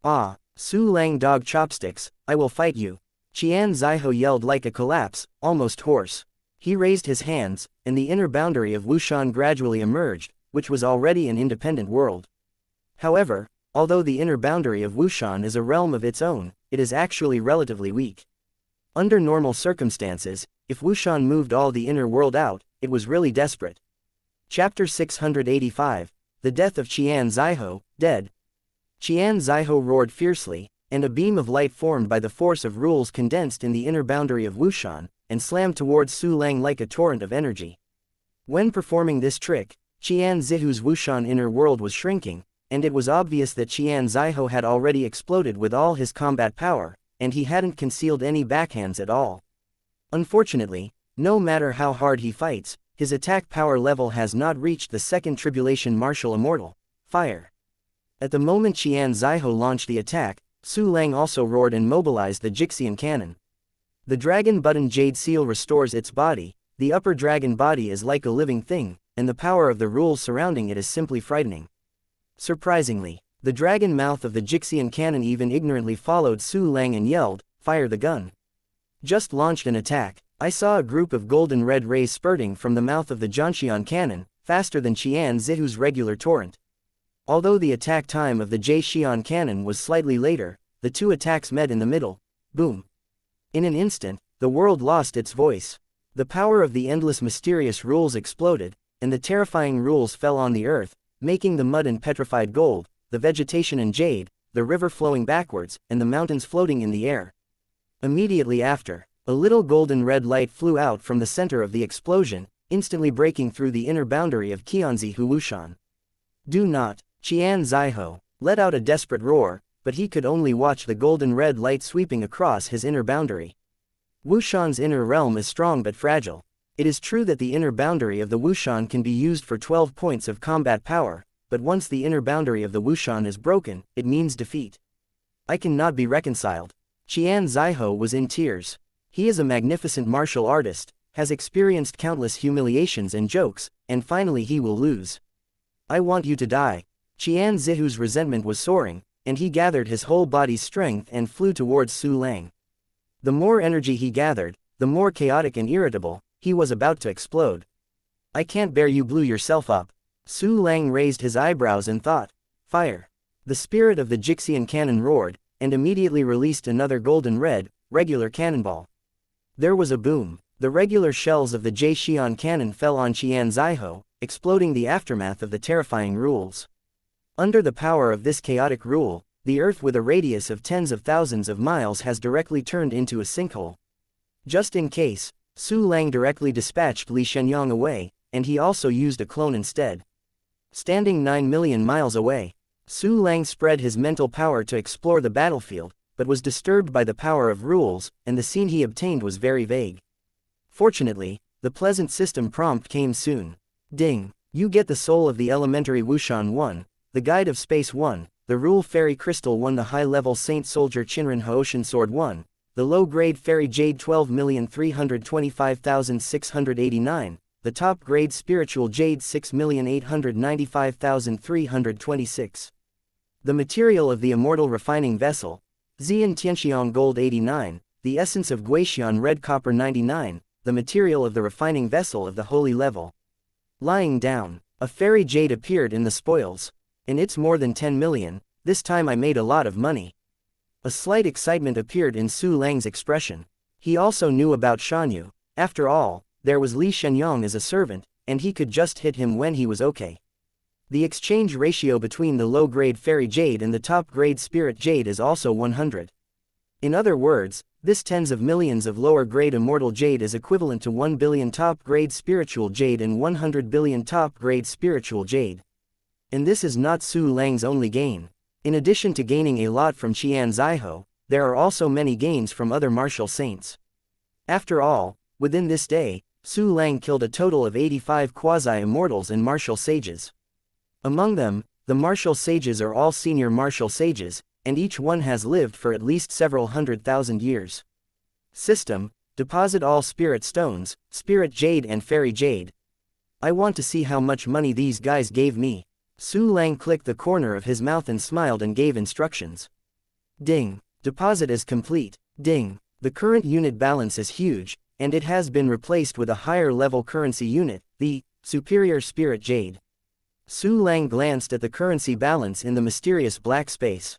Ah, Su Lang dog chopsticks, I will fight you. Qian Zaiho yelled like a collapse, almost hoarse. He raised his hands, and the inner boundary of Wushan gradually emerged, which was already an independent world. However, although the inner boundary of Wushan is a realm of its own, it is actually relatively weak. Under normal circumstances, if Wushan moved all the inner world out, it was really desperate. Chapter 685, The Death of Qian Zaiho, Dead. Qian Zaiho roared fiercely, and a beam of light formed by the force of rules condensed in the inner boundary of Wushan, and slammed towards Su Lang like a torrent of energy. When performing this trick, Qian Zihu's Wushan inner world was shrinking, and it was obvious that Qian Zaiho had already exploded with all his combat power, and he hadn't concealed any backhands at all. Unfortunately, no matter how hard he fights, his attack power level has not reached the second tribulation martial immortal, fire. At the moment Qian Zaiho launched the attack, Su Lang also roared and mobilized the xianxia cannon. The dragon button jade seal restores its body. The upper dragon body is like a living thing, and the power of the rules surrounding it is simply frightening. Surprisingly, the dragon mouth of the xianxia cannon even ignorantly followed Su Lang and yelled, "Fire the gun." Just launched an attack. I saw a group of golden red rays spurting from the mouth of the xianxia cannon, faster than Qian Zihu's regular torrent. Although the attack time of the Jie Xian cannon was slightly later, the two attacks met in the middle. Boom. In an instant, the world lost its voice. The power of the endless mysterious rules exploded, and the terrifying rules fell on the earth, making the mud and petrified gold, the vegetation and jade, the river flowing backwards, and the mountains floating in the air. Immediately after, a little golden red light flew out from the center of the explosion, instantly breaking through the inner boundary of Qianzi Huwushan. Do not, Qian Ziho let out a desperate roar, but he could only watch the golden red light sweeping across his inner boundary. Wushan's inner realm is strong but fragile. It is true that the inner boundary of the Wushan can be used for 12 points of combat power, but once the inner boundary of the Wushan is broken, it means defeat. I cannot be reconciled. Qian Ziho was in tears. He is a magnificent martial artist, has experienced countless humiliations and jokes, and finally he will lose. I want you to die. Qian Zihu's resentment was soaring, and he gathered his whole body's strength and flew towards Su Lang. The more energy he gathered, the more chaotic and irritable, he was about to explode. I can't bear you blew yourself up. Su Lang raised his eyebrows and thought, fire. The spirit of the Jixian cannon roared, and immediately released another golden red, regular cannonball. There was a boom. The regular shells of the Jie Xian cannon fell on Qian Ziho, exploding the aftermath of the terrifying rules. Under the power of this chaotic rule, the earth with a radius of tens of thousands of miles has directly turned into a sinkhole. Just in case, Su Lang directly dispatched Li Shenyang away, and he also used a clone instead. Standing 9 million miles away, Su Lang spread his mental power to explore the battlefield, but was disturbed by the power of rules, and the scene he obtained was very vague. Fortunately, the pleasant system prompt came soon. Ding! You get the soul of the elementary Wushan 1, the guide of space 1, the rule fairy crystal 1, the high-level saint soldier Chinran Haoshan sword 1, the low-grade fairy jade 12,325,689, the top-grade spiritual jade 6,895,326. The material of the immortal refining vessel, Xian Tianxiang gold 89, the essence of Guixian red copper 99, the material of the refining vessel of the holy level. Lying down, a fairy jade appeared in the spoils. And it's more than 10 million, this time I made a lot of money. A slight excitement appeared in Su Lang's expression. He also knew about Shanyu. After all, there was Li Shenyang as a servant, and he could just hit him when he was okay. The exchange ratio between the low-grade fairy jade and the top-grade spirit jade is also 100. In other words, this tens of millions of lower-grade immortal jade is equivalent to 1 billion top-grade spiritual jade and 100 billion top-grade spiritual jade. And this is not Su Lang's only gain. In addition to gaining a lot from Qian Ziho, there are also many gains from other martial saints. After all, within this day, Su Lang killed a total of 85 quasi-immortals and martial sages. Among them, the martial sages are all senior martial sages, and each one has lived for at least several 100,000 years. System: deposit all spirit stones, spirit jade and fairy jade. I want to see how much money these guys gave me. Su Lang clicked the corner of his mouth and smiled and gave instructions. Ding! Deposit is complete. Ding! The current unit balance is huge, and it has been replaced with a higher level currency unit, the Superior Spirit Jade. Su Lang glanced at the currency balance in the mysterious black space.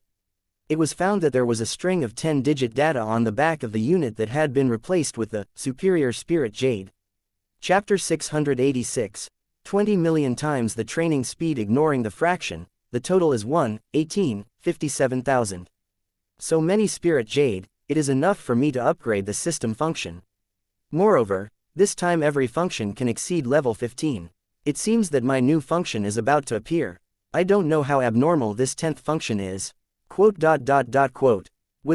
It was found that there was a string of 10-digit data on the back of the unit that had been replaced with the Superior Spirit Jade. Chapter 686. 20 million times the training speed ignoring the fraction, the total is 1,18,57,000. So many spirit jade, it is enough for me to upgrade the system function. Moreover, this time every function can exceed level 15. It seems that my new function is about to appear. I don't know how abnormal this 10th function is. With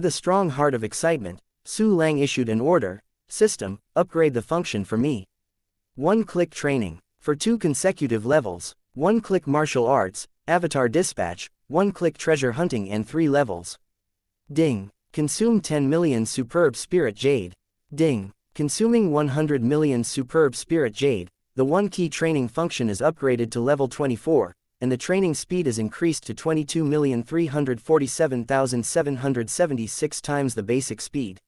a strong heart of excitement, Su Lang issued an order, system, upgrade the function for me. One-click training. For 2 consecutive levels, 1-click martial arts, avatar dispatch, 1-click treasure hunting and 3 levels. Ding! Consume 10 million superb spirit jade. Ding! Consuming 100 million superb spirit jade, the 1-key training function is upgraded to level 24, and the training speed is increased to 22,347,776 times the basic speed.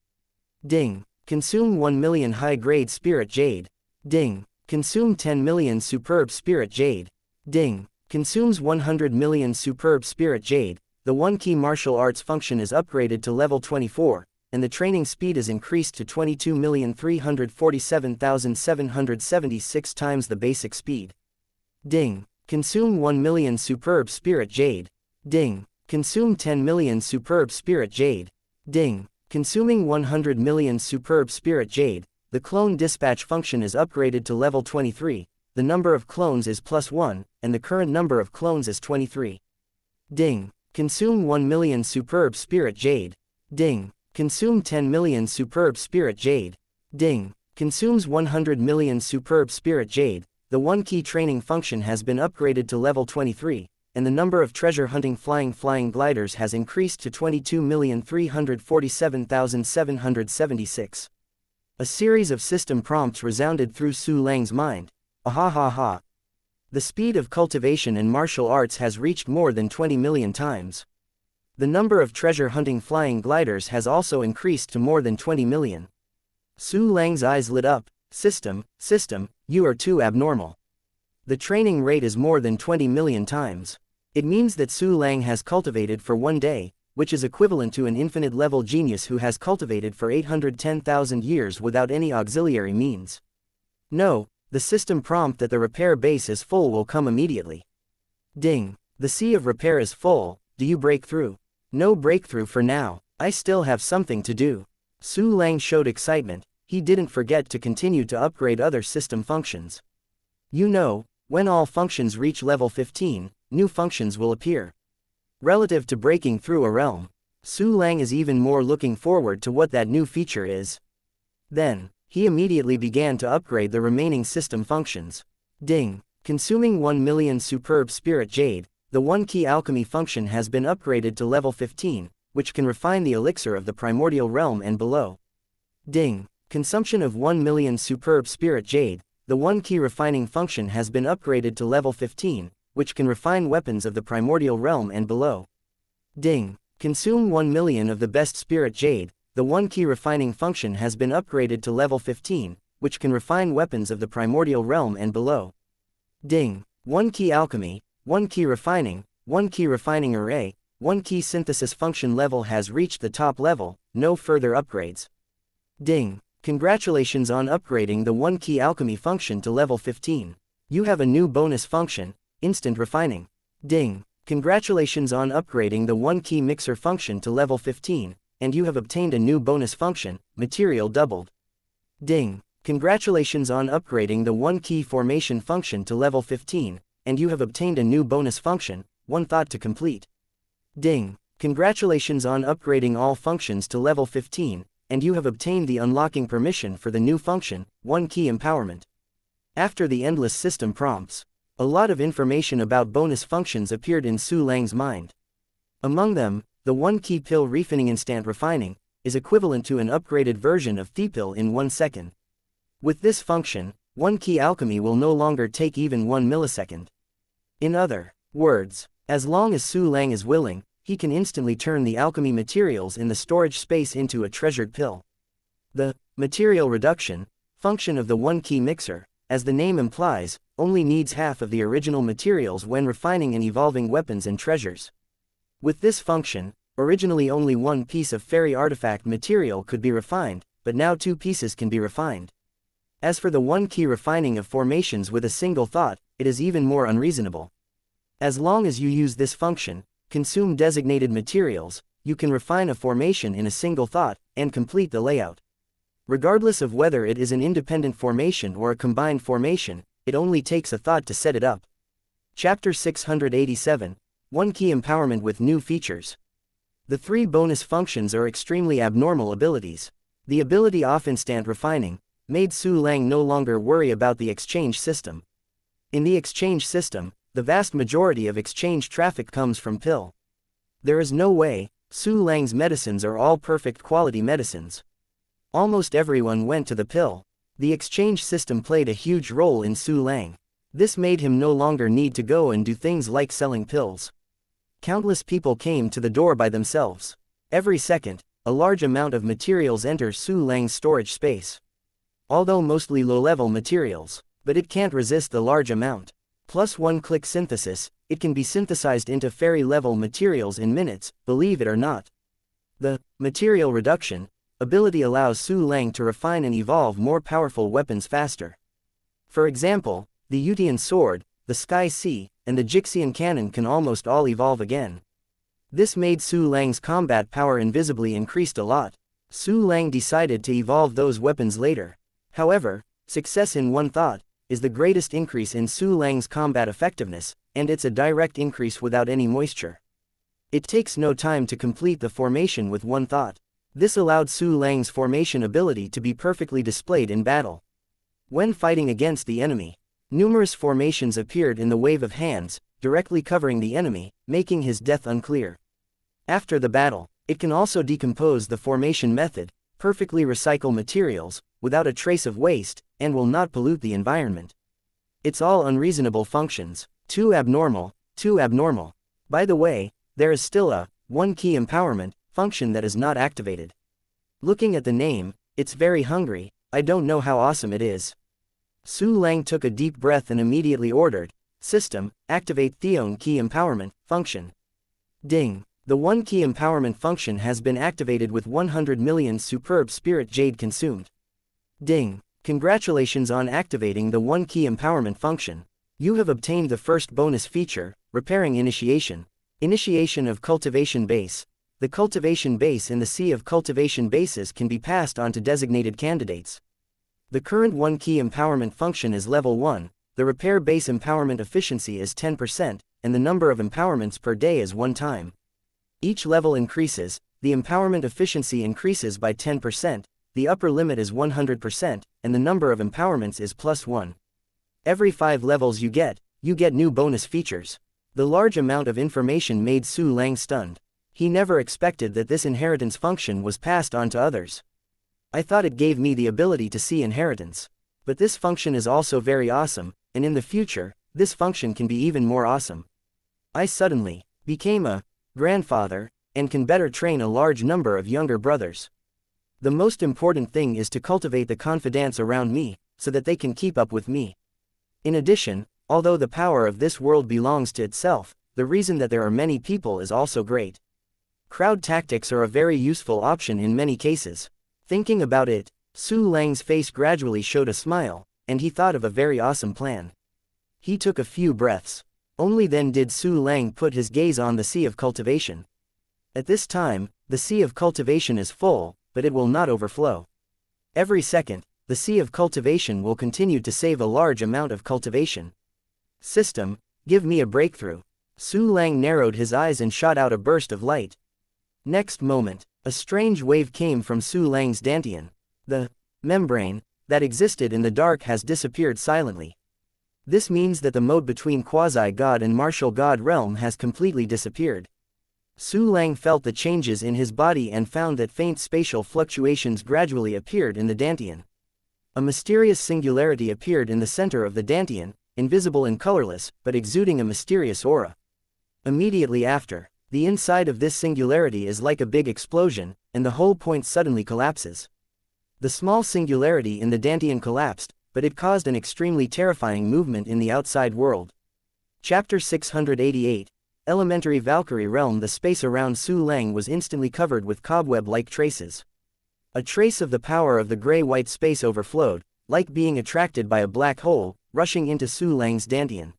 Ding! Consume 1 million high-grade spirit jade. Ding! Consume 10 million superb spirit jade. Ding. Consumes 100 million superb spirit jade. The 1 key martial arts function is upgraded to level 24, and the training speed is increased to 22,347,776 times the basic speed. Ding. Consume 1 million superb spirit jade. Ding. Consume 10 million superb spirit jade. Ding. Consuming 100 million superb spirit jade. The clone dispatch function is upgraded to level 23, the number of clones is +1, and the current number of clones is 23. Ding. Consume 1 million superb spirit jade. Ding. Consume 10 million superb spirit jade. Ding. Consumes 100 million superb spirit jade. The 1 key training function has been upgraded to level 23, and the number of treasure hunting flying gliders has increased to 22,347,776. A series of system prompts resounded through Su Lang's mind. Ahahaha. The speed of cultivation and martial arts has reached more than 20 million times. The number of treasure hunting flying gliders has also increased to more than 20 million. Su Lang's eyes lit up. System, you are too abnormal. The training rate is more than 20 million times. It means that Su Lang has cultivated for 1 day, which is equivalent to an infinite-level genius who has cultivated for 810,000 years without any auxiliary means. No, the system prompt that the repair base is full will come immediately. Ding. The sea of repair is full, do you break through? No breakthrough for now, I still have something to do. Su Lang showed excitement, he didn't forget to continue to upgrade other system functions. You know, when all functions reach level 15, new functions will appear. Relative to breaking through a realm, Su Lang is even more looking forward to what that new feature is. Then, he immediately began to upgrade the remaining system functions. Ding. Consuming 1 million superb spirit jade, the 1 key alchemy function has been upgraded to level 15, which can refine the elixir of the primordial realm and below. Ding. Consumption of 1 million superb spirit jade, the 1 key refining function has been upgraded to level 15, which can refine weapons of the primordial realm and below. Ding. Consume 1 million of the best spirit jade, the 1 key refining function has been upgraded to level 15, which can refine weapons of the primordial realm and below. Ding. 1 key alchemy, 1 key refining array, 1 key synthesis function level has reached the top level, no further upgrades. Ding. Congratulations on upgrading the 1 key alchemy function to level 15. You have a new bonus function, instant refining. Ding. Congratulations on upgrading the 1 key mixer function to level 15, and you have obtained a new bonus function, material doubled. Ding. Congratulations on upgrading the 1 key formation function to level 15, and you have obtained a new bonus function, 1 thought to complete. Ding. Congratulations on upgrading all functions to level 15, and you have obtained the unlocking permission for the new function, 1 key empowerment. After the endless system prompts, a lot of information about bonus functions appeared in Su Lang's mind. Among them, the 1 key pill refining instant refining is equivalent to an upgraded version of Thepil in 1 second. With this function, 1 key alchemy will no longer take even 1 millisecond. In other words, as long as Su Lang is willing, he can instantly turn the alchemy materials in the storage space into a treasured pill. The material reduction function of the 1 key mixer, as the name implies, only needs half of the original materials when refining and evolving weapons and treasures. With this function, originally only 1 piece of fairy artifact material could be refined, but now 2 pieces can be refined. As for the 1 key refining of formations with a single thought, it is even more unreasonable. As long as you use this function, consume designated materials, you can refine a formation in a single thought, and complete the layout. Regardless of whether it is an independent formation or a combined formation, it only takes a thought to set it up. Chapter 687, 1 key empowerment with new features. The 3 bonus functions are extremely abnormal abilities. The ability off instant refining made Su Lang no longer worry about the exchange system. In the exchange system, the vast majority of exchange traffic comes from pill. There is no way, Su Lang's medicines are all perfect quality medicines. Almost everyone went to the pill. The exchange system played a huge role in Su Lang. This made him no longer need to go and do things like selling pills. Countless people came to the door by themselves. Every second, a large amount of materials enter Su Lang's storage space. Although mostly low-level materials, But it can't resist the large amount. Plus one-click synthesis, it can be synthesized into fairy-level materials in minutes, believe it or not. The material reduction ability allows Su Lang to refine and evolve more powerful weapons faster. For example, the Yutian sword, the Sky Sea, and the Jixian cannon can almost all evolve again. This made Su Lang's combat power invisibly increased a lot. Su Lang decided to evolve those weapons later. However, success in one thought is the greatest increase in Su Lang's combat effectiveness, and it's a direct increase without any moisture. It takes no time to complete the formation with one thought. This allowed Su Lang's formation ability to be perfectly displayed in battle. When fighting against the enemy, numerous formations appeared in the wave of hands, directly covering the enemy, making his death unclear. After the battle, it can also decompose the formation method, perfectly recycle materials, without a trace of waste, and will not pollute the environment. It's all unreasonable functions. Too abnormal, too abnormal. By the way, there is still a one-key empowerment function that is not activated. Looking at the name, it's very hungry, I don't know how awesome it is. Su Lang took a deep breath and immediately ordered, System, activate Theon key empowerment function. Ding. The one-key empowerment function has been activated with 100 million superb spirit jade consumed. Ding. Congratulations on activating the one-key empowerment function. You have obtained the first bonus feature, Repairing Initiation. Initiation of Cultivation Base. The cultivation base in the sea of cultivation bases can be passed on to designated candidates. The current one-key empowerment function is level 1, the repair base empowerment efficiency is 10%, and the number of empowerments per day is 1 time. Each level increases, the empowerment efficiency increases by 10%, the upper limit is 100%, and the number of empowerments is +1. Every 5 levels you get new bonus features. The large amount of information made Su Lang stunned. He never expected that this inheritance function was passed on to others. I thought it gave me the ability to see inheritance. But this function is also very awesome, and in the future, this function can be even more awesome. I suddenly became a grandfather, and can better train a large number of younger brothers. The most important thing is to cultivate the confidants around me, so that they can keep up with me. In addition, although the power of this world belongs to itself, the reason that there are many people is also great. Crowd tactics are a very useful option in many cases. Thinking about it, Su Lang's face gradually showed a smile, and he thought of a very awesome plan. He took a few breaths. Only then did Su Lang put his gaze on the Sea of Cultivation. At this time, the Sea of Cultivation is full, but it will not overflow. Every second, the Sea of Cultivation will continue to save a large amount of cultivation. System, give me a breakthrough. Su Lang narrowed his eyes and shot out a burst of light. Next moment, a strange wave came from Su Lang's dantian. The membrane that existed in the dark has disappeared silently. This means that the mode between quasi-god and martial god realm has completely disappeared. Su Lang felt the changes in his body and found that faint spatial fluctuations gradually appeared in the dantian. A mysterious singularity appeared in the center of the dantian, invisible and colorless, but exuding a mysterious aura. Immediately after, the inside of this singularity is like a big explosion, and the whole point suddenly collapses. The small singularity in the dantian collapsed, but it caused an extremely terrifying movement in the outside world. Chapter 688, Elementary Valkyrie Realm. The space around Su Lang was instantly covered with cobweb-like traces. A trace of the power of the gray-white space overflowed, like being attracted by a black hole, rushing into Su Lang's dantian.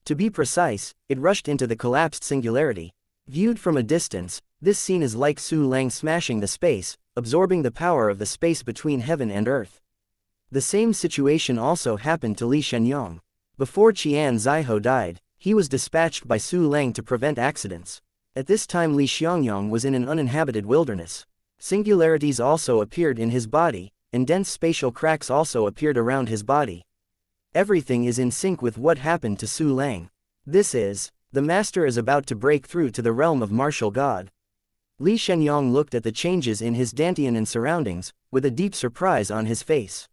To be precise, it rushed into the collapsed singularity. Viewed from a distance, this scene is like Su Lang smashing the space, absorbing the power of the space between heaven and earth. The same situation also happened to Li Shenyang. Before Qian Zaiho died, he was dispatched by Su Lang to prevent accidents. At this time Li Xiangyang was in an uninhabited wilderness. Singularities also appeared in his body, and dense spatial cracks also appeared around his body. Everything is in sync with what happened to Su Lang. This is, the master is about to break through to the realm of martial god. Li Shenyang looked at the changes in his dantian and surroundings, with a deep surprise on his face.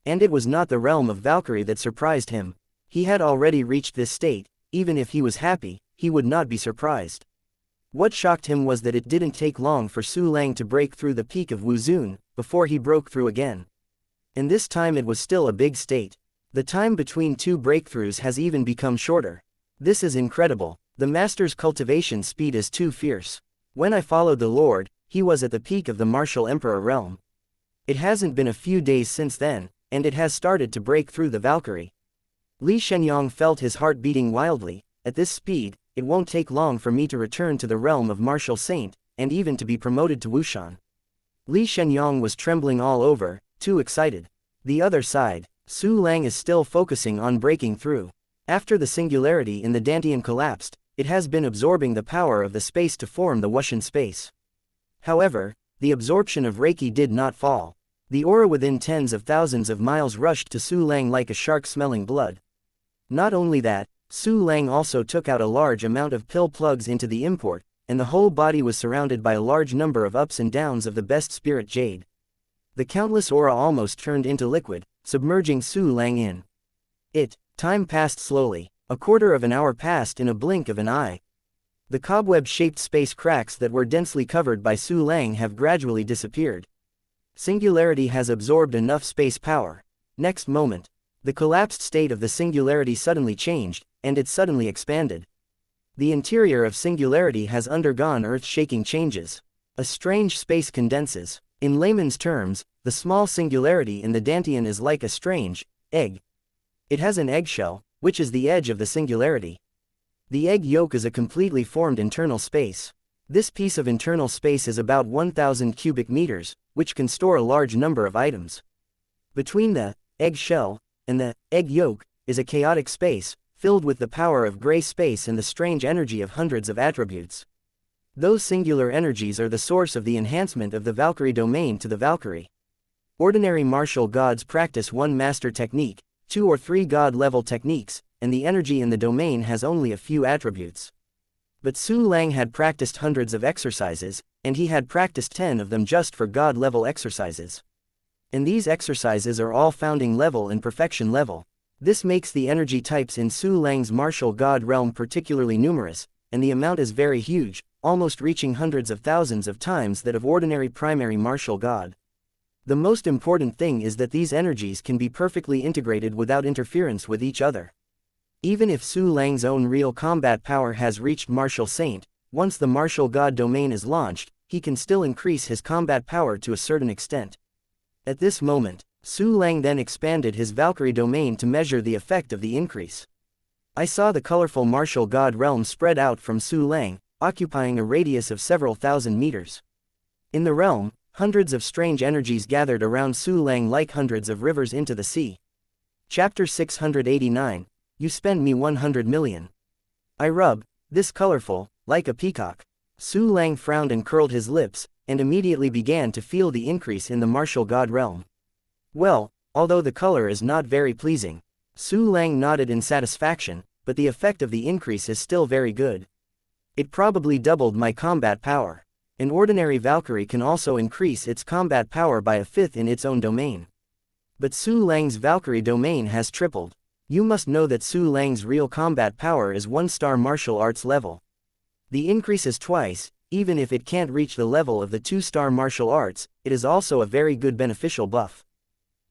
And it was not the realm of Valkyrie that surprised him. He had already reached this state. Even if he was happy, he would not be surprised. What shocked him was that it didn't take long for Su Lang to break through the peak of Wuzun, before he broke through again. And this time it was still a big state. The time between two breakthroughs has even become shorter. This is incredible. The master's cultivation speed is too fierce. When I followed the Lord, he was at the peak of the martial emperor realm. It hasn't been a few days since then, and it has started to break through the Valkyrie. Li Shenyang felt his heart beating wildly. At this speed, it won't take long for me to return to the realm of martial saint, and even to be promoted to Wushan. Li Shenyang was trembling all over, too excited. The other side, Su Lang is still focusing on breaking through. After the singularity in the Dantian collapsed, it has been absorbing the power of the space to form the Wuxian space. However, the absorption of Reiki did not fall. The aura within tens of thousands of miles rushed to Su Lang like a shark smelling blood. Not only that, Su Lang also took out a large amount of pill plugs into the import, and the whole body was surrounded by a large number of ups and downs of the best spirit jade. The countless aura almost turned into liquid, submerging Su Lang in it. Time passed slowly. A quarter of an hour passed in a blink of an eye. The cobweb-shaped space cracks that were densely covered by Su Lang have gradually disappeared. Singularity has absorbed enough space power. Next moment, the collapsed state of the singularity suddenly changed, and it suddenly expanded. The interior of singularity has undergone earth-shaking changes. A strange space condenses. In layman's terms, the small singularity in the Dantian is like a strange egg. It has an eggshell, which is the edge of the singularity. The egg yolk is a completely formed internal space. This piece of internal space is about 1,000 cubic meters, which can store a large number of items. Between the egg shell and the egg yolk is a chaotic space, filled with the power of gray space and the strange energy of hundreds of attributes. Those singular energies are the source of the enhancement of the Valkyrie domain to the Valkyrie. Ordinary martial gods practice one master technique, 2 or 3 god-level techniques, and the energy in the domain has only a few attributes. But Su Lang had practiced hundreds of exercises, and he had practiced 10 of them just for god-level exercises. And these exercises are all founding level and perfection level. This makes the energy types in Su Lang's martial god realm particularly numerous, and the amount is very huge, almost reaching hundreds of thousands of times that of ordinary primary martial god. The most important thing is that these energies can be perfectly integrated without interference with each other. Even if Su Lang's own real combat power has reached martial saint, once the martial god domain is launched, he can still increase his combat power to a certain extent. At this moment, Su Lang then expanded his Valkyrie domain to measure the effect of the increase. I saw the colorful martial god realm spread out from Su Lang, occupying a radius of several thousand meters. In the realm, hundreds of strange energies gathered around Su Lang like hundreds of rivers into the sea. Chapter 689, You Spend Me 100 Million. I rub, this colorful, like a peacock. Su Lang frowned and curled his lips, and immediately began to feel the increase in the martial god realm. Well, although the color is not very pleasing, Su Lang nodded in satisfaction, but the effect of the increase is still very good. It probably doubled my combat power. An ordinary Valkyrie can also increase its combat power by a fifth in its own domain. But Su Lang's Valkyrie domain has tripled. You must know that Su Lang's real combat power is 1-star martial arts level. The increase is twice, even if it can't reach the level of the 2-star martial arts, it is also a very good beneficial buff.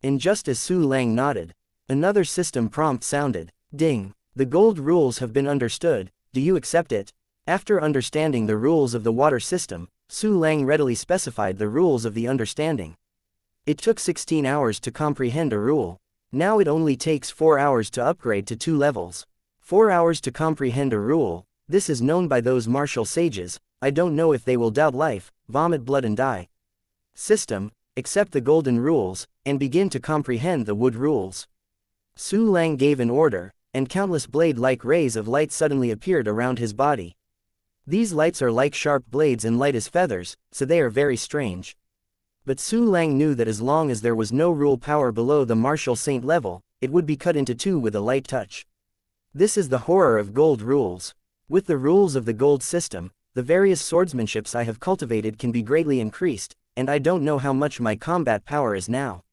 And just as Su Lang nodded, another system prompt sounded. Ding. The gold rules have been understood, do you accept it? After understanding the rules of the water system, Su Lang readily specified the rules of the understanding. It took 16 hours to comprehend a rule. Now it only takes 4 hours to upgrade to 2 levels. 4 hours to comprehend a rule, this is known by those martial sages. I don't know if they will doubt life, vomit blood and die. System, accept the golden rules, and begin to comprehend the wood rules. Su Lang gave an order, and countless blade-like rays of light suddenly appeared around his body. These lights are like sharp blades and light as feathers, so they are very strange. But Su Lang knew that as long as there was no rule power below the martial saint level, it would be cut into 2 with a light touch. This is the horror of gold rules. With the rules of the gold system, the various swordsmanships I have cultivated can be greatly increased, and I don't know how much my combat power is now.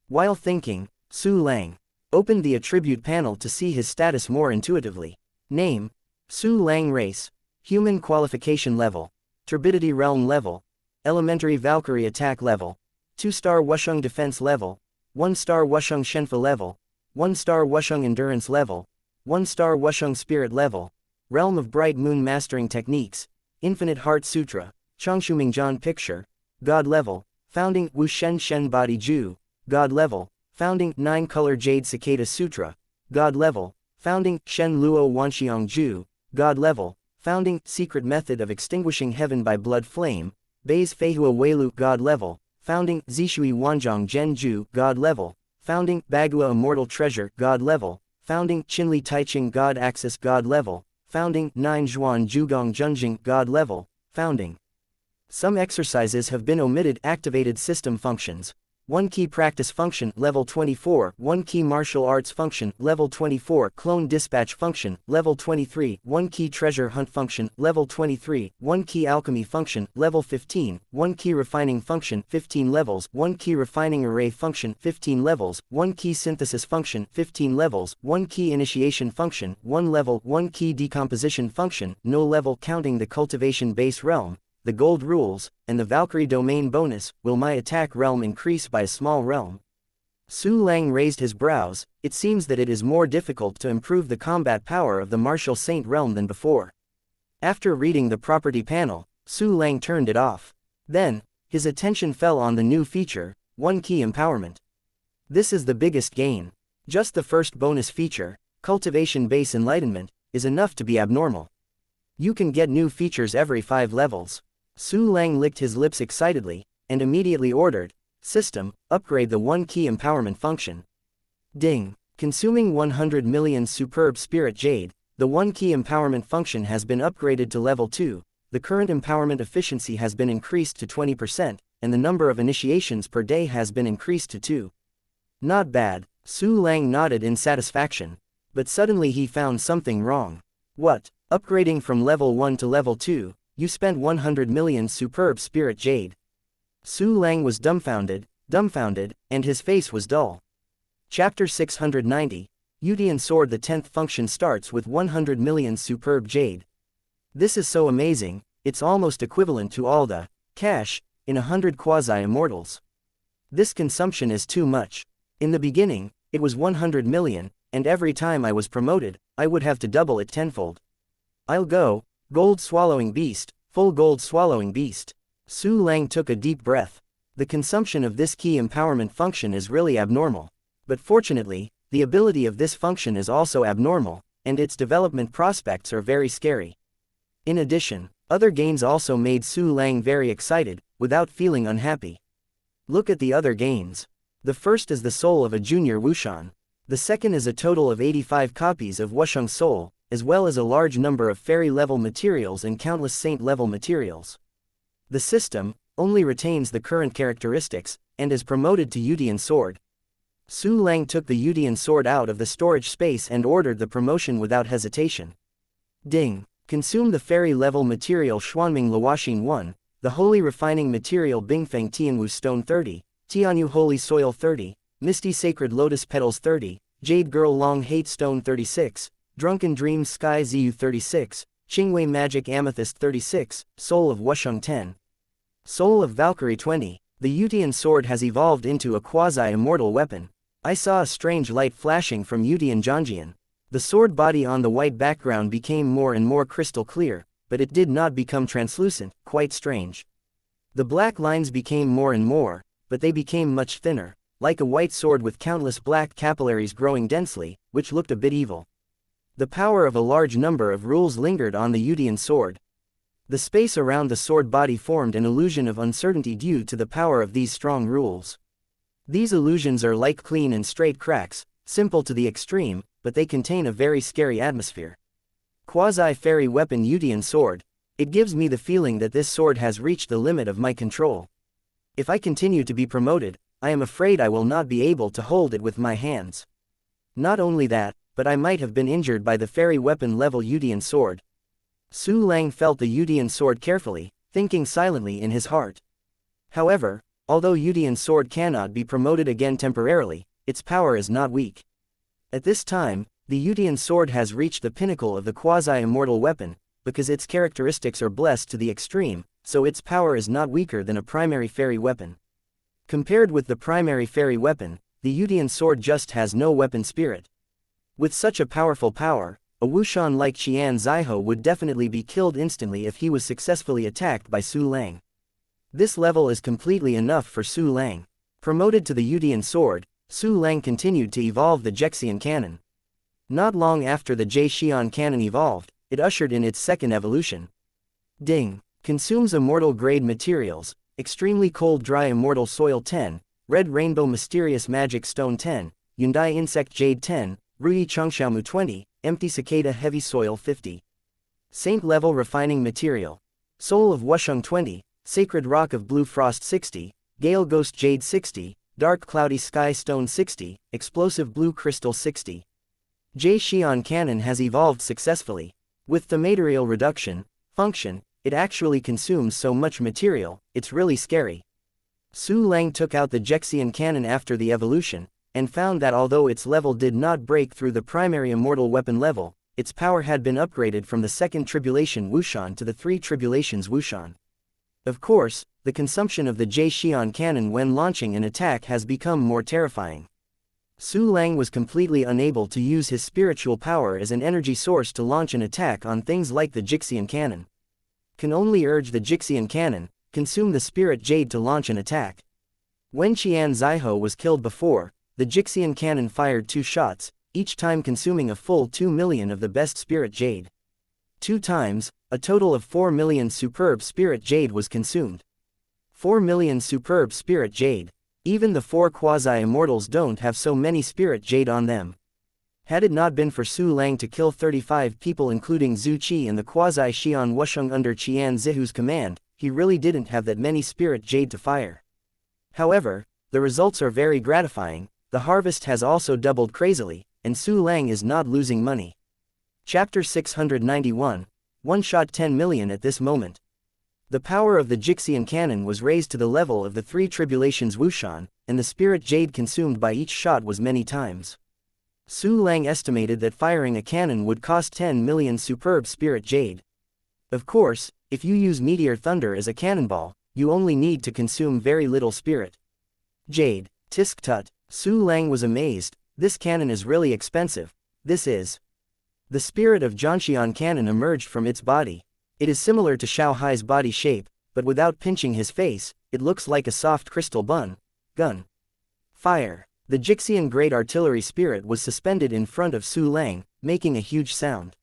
While thinking, Su Lang opened the attribute panel to see his status more intuitively. Name, Su Lang. Race, Human. Qualification level, Turbidity realm level, Elementary Valkyrie attack level, 2-star Wusheng defense level, 1-star Wusheng Shenfa level, 1-star Wusheng Endurance level, 1-star Wusheng Spirit level, Realm of Bright Moon Mastering Techniques, Infinite Heart Sutra, Changshu Picture, God level, Founding Wu Shen Shen Body Ju, God level, Founding 9-Color Jade Cicada Sutra, God level, Founding Shen Luo Wanxiang Ju, God level, Founding Secret Method of Extinguishing Heaven by Blood Flame, Beis Feihua Weilu, God level, Founding Zishui Wanzhong Zhen Ju, God level, Founding Bagua Immortal Treasure, God level, Founding Qinli Taiching God Axis, God level, Founding 9 Zhuan Zhugong Zhenjing, God level, Founding. Some exercises have been omitted. Activated system functions. 1 key practice function, level 24, 1 key martial arts function, level 24, clone dispatch function, level 23, 1 key treasure hunt function, level 23, 1 key alchemy function, level 15, 1 key refining function, 15 levels, 1 key refining array function, 15 levels, 1 key synthesis function, 15 levels, 1 key initiation function, 1 level, 1 key decomposition function, no level. Counting the cultivation base realm, the gold rules, and the Valkyrie domain bonus, will my attack realm increase by a small realm? Su Lang raised his brows. It seems that it is more difficult to improve the combat power of the martial saint realm than before. After reading the property panel, Su Lang turned it off. Then, his attention fell on the new feature, 1 key empowerment. This is the biggest gain. Just the first bonus feature, cultivation base enlightenment, is enough to be abnormal. You can get new features every 5 levels. Su Lang licked his lips excitedly, and immediately ordered, System, upgrade the 1 key empowerment function. Ding! Consuming 100 million superb spirit jade, the 1 key empowerment function has been upgraded to level 2, the current empowerment efficiency has been increased to 20%, and the number of initiations per day has been increased to 2. Not bad, Su Lang nodded in satisfaction. But suddenly he found something wrong. What? Upgrading from level 1 to level 2? You spent 100 million superb spirit jade. Su Lang was dumbfounded, and his face was dull. Chapter 690, Yudian Sword. The 10th function starts with 100 million superb jade. This is so amazing, it's almost equivalent to all the cash in 100 quasi-immortals. This consumption is too much. In the beginning, it was 100 million, and every time I was promoted, I would have to double it tenfold. I'll go. Gold swallowing beast, full gold swallowing beast. Su Lang took a deep breath. The consumption of this key empowerment function is really abnormal. But fortunately, the ability of this function is also abnormal, and its development prospects are very scary. In addition, other gains also made Su Lang very excited, without feeling unhappy. Look at the other gains. The first is the soul of a junior Wushan. The second is a total of 85 copies of Wusheng Soul, as well as a large number of fairy-level materials and countless saint-level materials. The system only retains the current characteristics, and is promoted to Yudian Sword. Su Lang took the Yudian Sword out of the storage space and ordered the promotion without hesitation. Ding! Consume the fairy-level material Xuanming Luoxin 1, the holy refining material Bingfeng Tianwu Stone 30, Tianyu Holy Soil 30, Misty Sacred Lotus Petals 30, Jade Girl Long Hate Stone 36, Drunken Dreams Sky Ziyu 36, Qingwei Magic Amethyst 36, Soul of Wusheng 10. Soul of Valkyrie 20. The Yudian Sword has evolved into a quasi-immortal weapon. I saw a strange light flashing from Yudian Zhangjian. The sword body on the white background became more and more crystal clear, but it did not become translucent, quite strange. The black lines became more and more, but they became much thinner, like a white sword with countless black capillaries growing densely, which looked a bit evil. The power of a large number of rules lingered on the Yudian Sword. The space around the sword body formed an illusion of uncertainty due to the power of these strong rules. These illusions are like clean and straight cracks, simple to the extreme, but they contain a very scary atmosphere. Quasi-fairy weapon Yudian Sword. It gives me the feeling that this sword has reached the limit of my control. If I continue to be promoted, I am afraid I will not be able to hold it with my hands. Not only that, but I might have been injured by the fairy weapon level Yudian Sword. Su Lang felt the Yudian Sword carefully, thinking silently in his heart. However, although Yudian Sword cannot be promoted again temporarily, its power is not weak. At this time, the Yudian Sword has reached the pinnacle of the quasi-immortal weapon, because its characteristics are blessed to the extreme, so its power is not weaker than a primary fairy weapon. Compared with the primary fairy weapon, the Yutian sword just has no weapon spirit. With such a powerful power, a wuxian like xianxia would definitely be killed instantly if he was successfully attacked by Su Lang. This level is completely enough for Su Lang. Promoted to the Yutian sword, Su Lang continued to evolve the Jixian cannon. Not long after the Jixian cannon evolved, it ushered in its second evolution. Ding. Consumes immortal grade materials, extremely cold dry immortal soil 10, red rainbow mysterious magic stone 10, Yundai insect jade 10, Rui Changxiamu 20, empty cicada heavy soil 50. Saint level refining material. Soul of Wusheng 20, sacred rock of blue frost 60, gale ghost jade 60, dark cloudy sky stone 60, explosive blue crystal 60. Jixian cannon has evolved successfully. With the material reduction function, it actually consumes so much material, it's really scary. Su Lang took out the Jixian cannon after the evolution, and found that although its level did not break through the primary immortal weapon level, its power had been upgraded from the second tribulation wuxian to the three tribulations wuxian. Of course, the consumption of the Jixian cannon when launching an attack has become more terrifying. Su Lang was completely unable to use his spiritual power as an energy source to launch an attack on things like the Jixian cannon. Can only urge the Jixian cannon, consume the spirit jade to launch an attack. When xianxia was killed before, the Jixian cannon fired 2 shots, each time consuming a full 2 million of the best spirit jade. 2 times, a total of 4 million superb spirit jade was consumed. 4 million superb spirit jade. Even the 4 quasi-immortals don't have so many spirit jade on them. Had it not been for Su Lang to kill 35 people including Zhu Qi and the quasi-Xian Wusheng under Qian Zihu's command, he really didn't have that many spirit jade to fire. However, the results are very gratifying, the harvest has also doubled crazily, and Su Lang is not losing money. Chapter 691, One-shot 10 million at this moment. The power of the Jixian cannon was raised to the level of the 3 tribulations wuxian, and the spirit jade consumed by each shot was many times. Su Lang estimated that firing a cannon would cost 10 million superb spirit jade. Of course, if you use meteor thunder as a cannonball, you only need to consume very little spirit jade. Tisk tut. Su Lang was amazed, this cannon is really expensive, this is. The spirit of Jianxian cannon emerged from its body. It is similar to Xiao Hai's body shape, but without pinching his face, it looks like a soft crystal gun. Fire. The Jixian great artillery spirit was suspended in front of Su Lang, making a huge sound.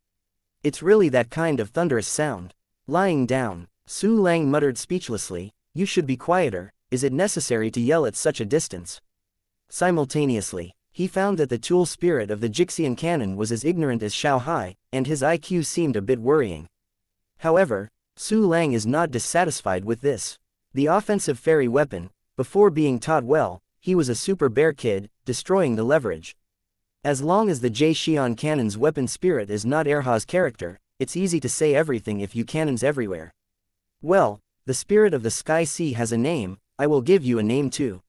It's really that kind of thunderous sound. Lying down, Su Lang muttered speechlessly, you should be quieter, is it necessary to yell at such a distance? Simultaneously, he found that the tool spirit of the Jixian cannon was as ignorant as Xiao Hai, and his IQ seemed a bit worrying. However, Su Lang is not dissatisfied with this. The offensive fairy weapon, before being taught well, he was a super bear kid, destroying the leverage. As long as the Jixian cannon's weapon spirit is not Erha's character, it's easy to say everything if you cannons everywhere. Well, the spirit of the sky sea has a name, I will give you a name too.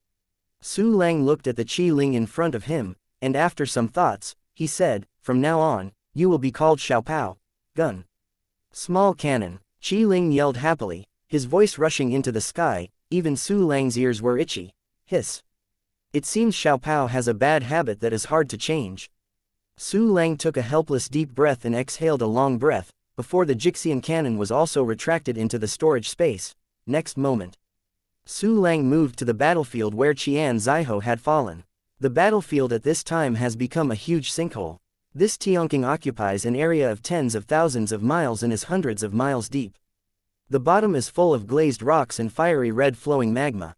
Su Lang looked at the Qi Ling in front of him, and after some thoughts, he said, from now on, you will be called Xiaopao. Gun. Small cannon. Qi Ling yelled happily, his voice rushing into the sky, even Su Lang's ears were itchy. Hiss. It seems Xiaopao has a bad habit that is hard to change. Su Lang took a helpless deep breath and exhaled a long breath, before the Jixian cannon was also retracted into the storage space. Next moment, Su Lang moved to the battlefield where xianxia had fallen. The battlefield at this time has become a huge sinkhole. This Tianqing occupies an area of tens of thousands of miles and is hundreds of miles deep. The bottom is full of glazed rocks and fiery red flowing magma.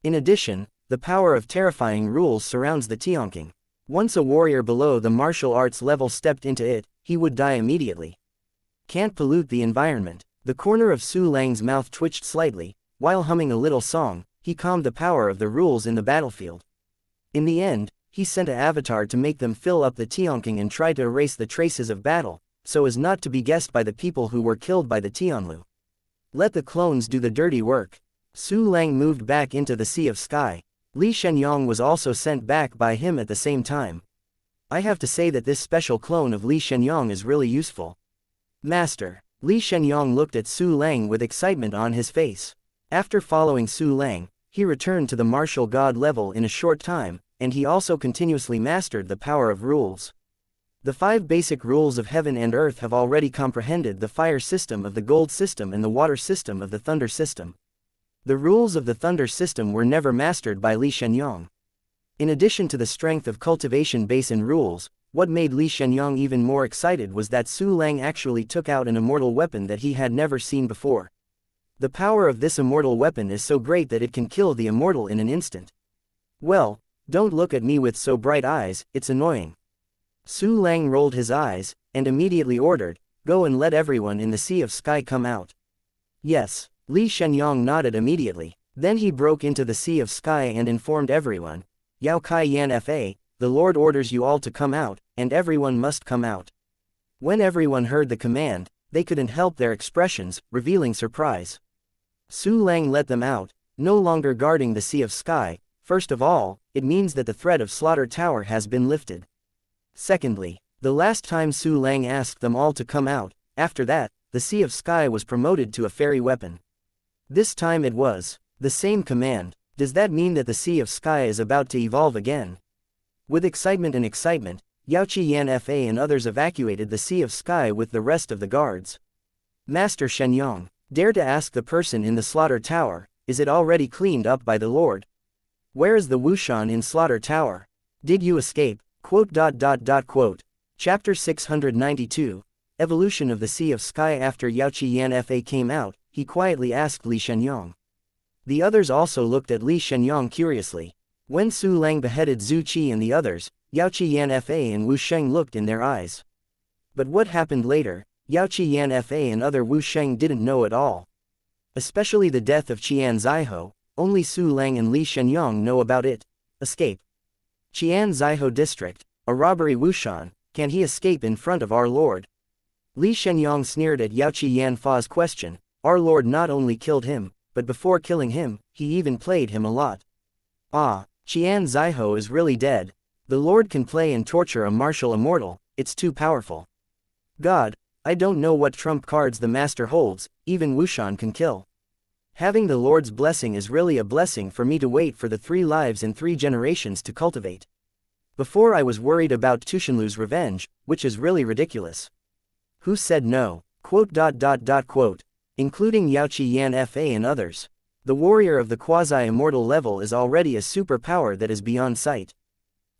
In addition, the power of terrifying rules surrounds the Tianqing. Once a warrior below the martial arts level stepped into it, he would die immediately. Can't pollute the environment. The corner of Su Lang's mouth twitched slightly. While humming a little song, he calmed the power of the rules in the battlefield. In the end, he sent an avatar to make them fill up the Tianqing and try to erase the traces of battle, so as not to be guessed by the people who were killed by the Tianlu. Let the clones do the dirty work. Su Lang moved back into the sea of sky. Li Shenyang was also sent back by him at the same time. I have to say that this special clone of Li Shenyang is really useful. Master. Li Shenyang looked at Su Lang with excitement on his face. After following Su Lang, he returned to the martial god level in a short time, and he also continuously mastered the power of rules. The 5 basic rules of heaven and earth have already comprehended the fire system of the gold system and the water system of the thunder system. The rules of the thunder system were never mastered by Li Shenyang. In addition to the strength of cultivation base and rules, what made Li Shenyang even more excited was that Su Lang actually took out an immortal weapon that he had never seen before. The power of this immortal weapon is so great that it can kill the immortal in an instant. Well, don't look at me with so bright eyes, it's annoying. Su Lang rolled his eyes, and immediately ordered, "Go and let everyone in the Sea of Sky come out." Yes, Li Shenyang nodded immediately. Then he broke into the Sea of Sky and informed everyone, "Yao Kai Yan Fa, the Lord orders you all to come out, and everyone must come out." When everyone heard the command, they couldn't help their expressions, revealing surprise. Su Lang let them out, no longer guarding the Sea of Sky. First of all, it means that the threat of Slaughter Tower has been lifted. Secondly, the last time Su Lang asked them all to come out, after that, the Sea of Sky was promoted to a fairy weapon. This time it was the same command. Does that mean that the Sea of Sky is about to evolve again? With excitement, Yaoqi Yan Fa and others evacuated the Sea of Sky with the rest of the guards. Master Shenyang, dare to ask the person in the Slaughter Tower, is it already cleaned up by the Lord? Where is the Wushan in Slaughter Tower? Did you escape? Chapter 692, Evolution of the Sea of Sky. After Yaoqi Yan Fa came out, he quietly asked Li Shenyang. The others also looked at Li Shenyang curiously. When Su Lang beheaded Zhu Qi and the others, Yaoqi Yan Fa and Wu Sheng looked in their eyes. But what happened later, Yaoqi Yan Fa and other Wu Sheng didn't know at all. Especially the death of Qian Zaiho, only Su Lang and Li Shenyang know about it. Escape. Qian Zaiho District, a robbery Wushan, can he escape in front of our Lord? Li Shenyang sneered at Yaoqi Yan Fa's question. Our Lord not only killed him, but before killing him, he even played him a lot. Ah, Qian Zaiho is really dead. The Lord can play and torture a martial immortal, it's too powerful. God, I don't know what trump cards the Master holds, even Wushan can kill. Having the Lord's blessing is really a blessing for me to wait for the 3 lives and 3 generations to cultivate. Before I was worried about Tushinlu's revenge, which is really ridiculous. Who said no? Including Yaoqi Yan Fa and others. The warrior of the quasi-immortal level is already a superpower that is beyond sight.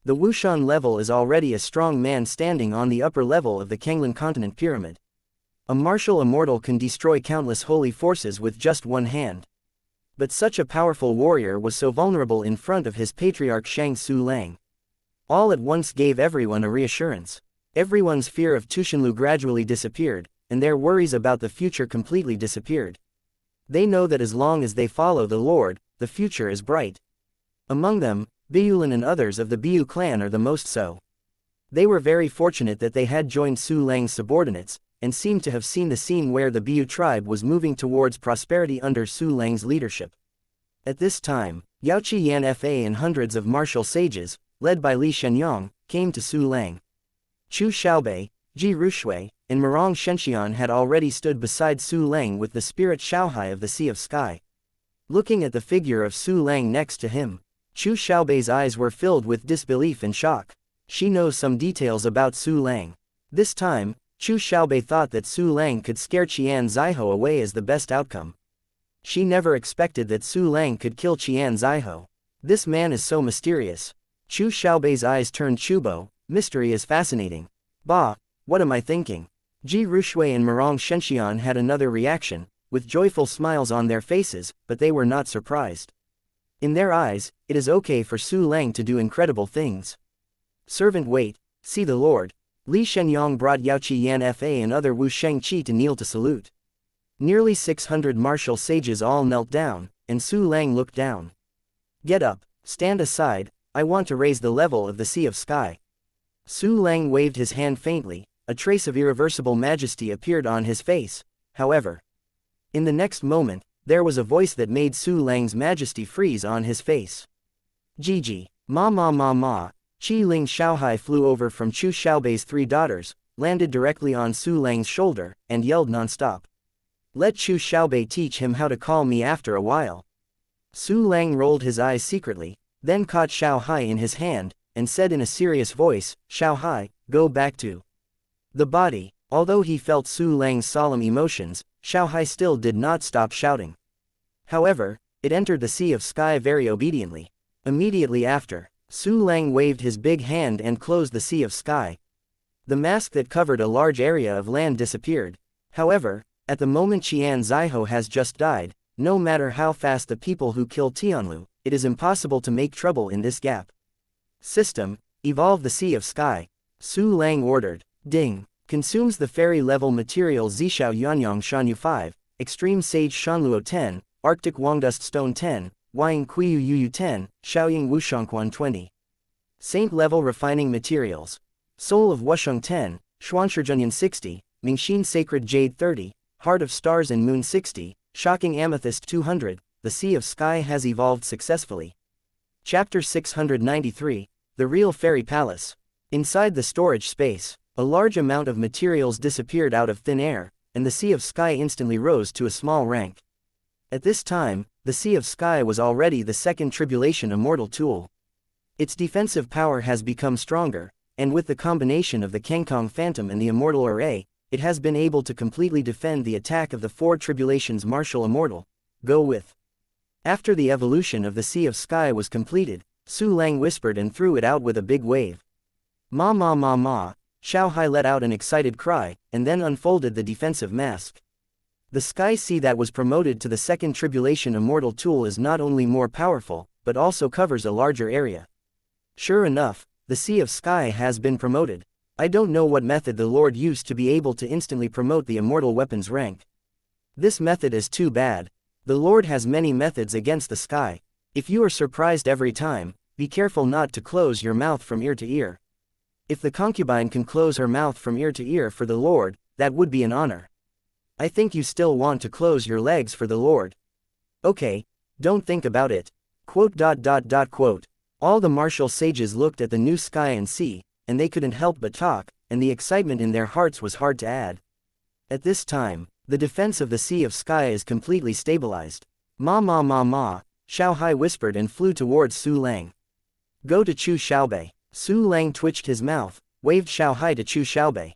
The Wushan level is already a strong man standing on the upper level of the Kanglan continent pyramid. A martial immortal can destroy countless holy forces with just one hand. But such a powerful warrior was so vulnerable in front of his patriarch Shang Su Lang. All at once gave everyone a reassurance. Everyone's fear of Tushinlu gradually disappeared, and their worries about the future completely disappeared. They know that as long as they follow the Lord, the future is bright. Among them, Biyulan and others of the Biyu clan are the most so. They were very fortunate that they had joined Su Lang's subordinates, and seemed to have seen the scene where the Biyu tribe was moving towards prosperity under Su Lang's leadership. At this time, Yaoqi Yan Fa and hundreds of martial sages, led by Li Shenyang, came to Su Lang. Chu Xiaobei, Ji Rushui, and Mirong Shenxian had already stood beside Su Lang with the spirit Xiaohai of the Sea of Sky. Looking at the figure of Su Lang next to him, Chu Xiaobei's eyes were filled with disbelief and shock. She knows some details about Su Lang. This time, Chu Xiaobei thought that Su Lang could scare Qian Zaiho away as the best outcome. She never expected that Su Lang could kill Qian Zaiho. This man is so mysterious. Chu Xiaobei's eyes turned Chubo. Mystery is fascinating. Bah, what am I thinking? Ji Rushui and Mirong Shenxian had another reaction, with joyful smiles on their faces, but they were not surprised. In their eyes, it is okay for Su Lang to do incredible things. Servant wait, see the Lord. Li Shenyang brought Yaoqi Yan Fa and other Wu Shengqi to kneel to salute. Nearly 600 martial sages all knelt down, and Su Lang looked down. Get up, stand aside, I want to raise the level of the Sea of Sky. Su Lang waved his hand faintly, a trace of irreversible majesty appeared on his face, however. In the next moment, there was a voice that made Su Lang's majesty freeze on his face. Gigi, ma. Qi Ling Xiaohai flew over from Chu Xiaobei's 3 daughters, landed directly on Su Lang's shoulder, and yelled non-stop. Let Chu Xiaobei teach him how to call me after a while. Su Lang rolled his eyes secretly. then caught Xiao Hai in his hand, and said in a serious voice, "Xiao Hai, go back to the body." Although he felt Su Lang's solemn emotions, Xiao Hai still did not stop shouting. However, it entered the Sea of Sky very obediently. Immediately after, Su Lang waved his big hand and closed the Sea of Sky. The mask that covered a large area of land disappeared. However, at the moment Qian Zaiho has just died, no matter how fast the people who kill Tianlu, it is impossible to make trouble in this gap. System, evolve the Sea of Sky. Su Lang ordered. Ding. Consumes the fairy level material Zishao Yuanyang Shanyu 5, Extreme Sage Shanluo 10, Arctic Wangdust Stone 10, Waying Qiyu Yuyu 10, Xiaoying Wushangquan 20. Saint level refining materials. Soul of Wusheng 10, Xuanshijunyan 60, Mingxin Sacred Jade 30, Heart of Stars and Moon 60, Shocking Amethyst 200. The Sea of Sky has evolved successfully. Chapter 693, The Real Fairy Palace. Inside the storage space, a large amount of materials disappeared out of thin air, and the Sea of Sky instantly rose to a small rank. At this time, the Sea of Sky was already the second Tribulation Immortal tool. Its defensive power has become stronger, and with the combination of the Kengkong Phantom and the Immortal Array, it has been able to completely defend the attack of the four Tribulations Martial Immortal. Go with. After the evolution of the Sea of Sky was completed, Su Lang whispered and threw it out with a big wave. Ma ma ma ma. Xiao Hai let out an excited cry, and then unfolded the defensive mask. The Sky Sea that was promoted to the second Tribulation Immortal tool is not only more powerful, but also covers a larger area. Sure enough, the Sea of Sky has been promoted. I don't know what method the Lord used to be able to instantly promote the immortal weapon's rank. This method is too bad. The Lord has many methods against the sky. If you are surprised every time, be careful not to close your mouth from ear to ear. If the concubine can close her mouth from ear to ear for the Lord, that would be an honor. I think you still want to close your legs for the Lord. Okay, don't think about it. Quote. All the martial sages looked at the new sky and sea, and they couldn't help but talk, and the excitement in their hearts was hard to add. At this time, the defense of the Sea of Sky is completely stabilized. Ma ma ma ma, Xiao Hai whispered and flew towards Su Lang. Go to Chu Xiaobei. Su Lang twitched his mouth, waved Xiao Hai to Chu Xiaobei.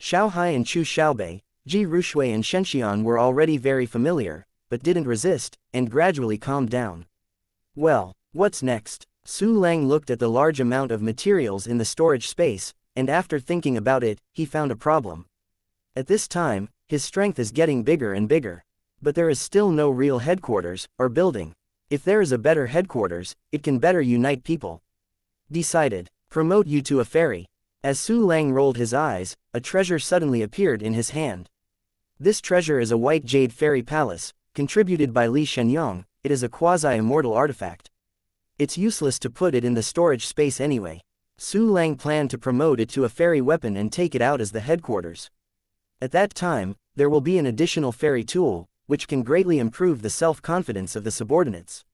Xiao Hai and Chu Xiaobei, Ji Rushui and Shenxian were already very familiar, but didn't resist, and gradually calmed down. Well, what's next? Su Lang looked at the large amount of materials in the storage space, and after thinking about it, he found a problem. At this time, his strength is getting bigger and bigger. But there is still no real headquarters, or building. If there is a better headquarters, it can better unite people. Decided. Promote you to a fairy. As Su Lang rolled his eyes, a treasure suddenly appeared in his hand. This treasure is a white jade fairy palace, contributed by Li Shenyang. It is a quasi-immortal artifact. It's useless to put it in the storage space anyway. Su Lang planned to promote it to a fairy weapon and take it out as the headquarters. At that time, there will be an additional fairy tool, which can greatly improve the self-confidence of the subordinates.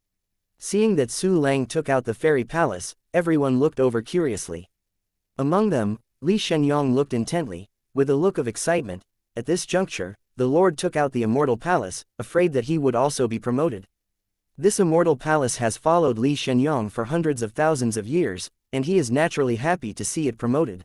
Seeing that Su Lang took out the fairy palace, everyone looked over curiously. Among them, Li Shenyang looked intently, with a look of excitement. At this juncture, the Lord took out the immortal palace, afraid that he would also be promoted. This immortal palace has followed Li Shenyang for hundreds of thousands of years, and he is naturally happy to see it promoted.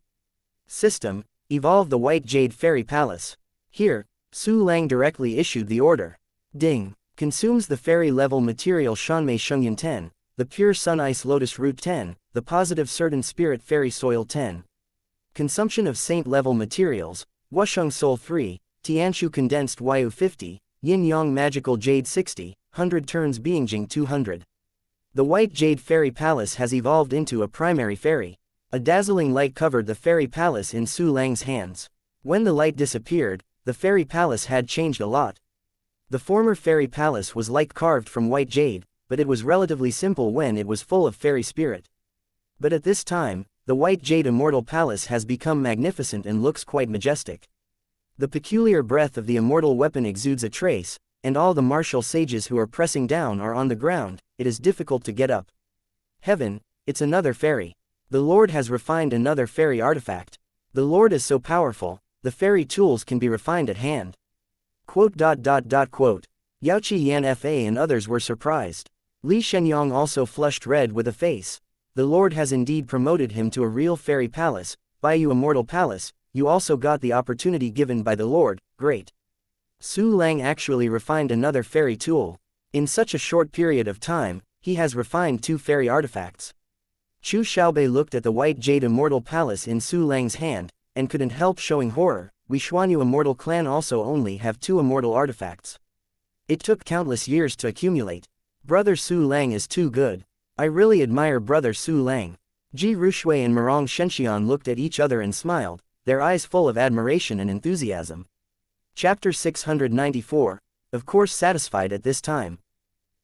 System, evolve the white jade fairy palace. Here, Su Lang directly issued the order. Ding. Consumes the fairy level material Shanmei Shengyan 10, the pure sun ice lotus root 10, the positive certain spirit fairy soil 10. Consumption of saint level materials, Wusheng soul 3, Tianshu condensed Yu 50, Yin Yang magical jade 60, 100 turns Beijing 200. The white jade fairy palace has evolved into a primary fairy. A dazzling light covered the fairy palace in Su Lang's hands. When the light disappeared, the fairy palace had changed a lot. The former fairy palace was like carved from white jade, but it was relatively simple when it was full of fairy spirit. But at this time, the white jade immortal palace has become magnificent and looks quite majestic. The peculiar breath of the immortal weapon exudes a trace, and all the martial sages who are pressing down are on the ground. It is difficult to get up. Heaven, it's another fairy. The Lord has refined another fairy artifact. The Lord is so powerful, the fairy tools can be refined at hand. Quote. Yaoqi Yan Fa and others were surprised. Li Shenyang also flushed red with a face. The Lord has indeed promoted him to a real fairy palace, by you immortal palace, you also got the opportunity given by the Lord, great. Su Lang actually refined another fairy tool. In such a short period of time, he has refined 2 fairy artifacts. Chu Xiaobei looked at the white jade immortal palace in Su Lang's hand, and couldn't help showing horror. We Xuanyu immortal clan also only have 2 immortal artifacts. It took countless years to accumulate. Brother Su Lang is too good. I really admire Brother Su Lang. Ji Rushui and Mirong Shenxian looked at each other and smiled, their eyes full of admiration and enthusiasm. Chapter 694, of course satisfied at this time.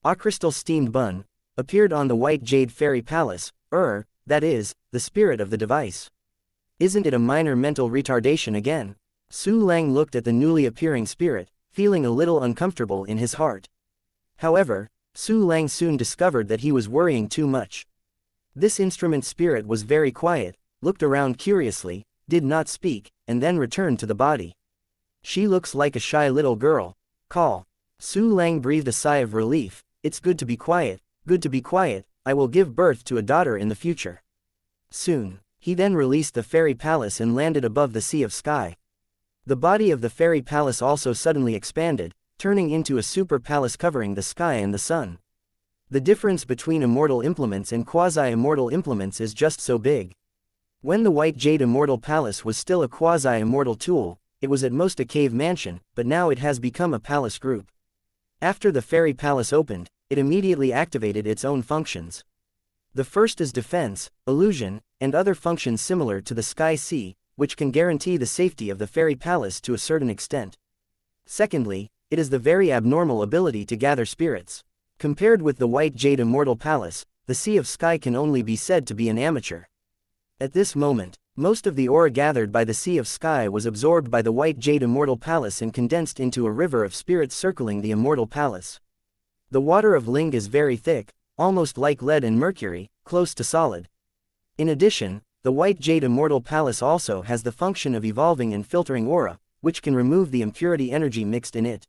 A crystal steamed bun appeared on the white jade fairy palace, that is, the spirit of the device. Isn't it a minor mental retardation again? Su Lang looked at the newly appearing spirit, feeling a little uncomfortable in his heart. However, Su Lang soon discovered that he was worrying too much. This instrument spirit was very quiet, looked around curiously, did not speak, and then returned to the body. She looks like a shy little girl. Call. Su Lang breathed a sigh of relief. It's good to be quiet, I will give birth to a daughter in the future. Soon. He then released the fairy palace and landed above the sea of sky. The body of the fairy palace also suddenly expanded, turning into a super palace covering the sky and the sun. The difference between immortal implements and quasi-immortal implements is just so big. When the white jade immortal palace was still a quasi-immortal tool, it was at most a cave mansion, but now it has become a palace group. After the fairy palace opened, it immediately activated its own functions. The first is defense, illusion, and other functions similar to the sky sea, which can guarantee the safety of the fairy palace to a certain extent. Secondly, it is the very abnormal ability to gather spirits. Compared with the white jade immortal palace, the sea of sky can only be said to be an amateur. At this moment, most of the aura gathered by the sea of sky was absorbed by the white jade immortal palace and condensed into a river of spirits circling the immortal palace. The water of Ling is very thick, almost like lead and mercury, close to solid. In addition, the white jade immortal palace also has the function of evolving and filtering aura, which can remove the impurity energy mixed in it.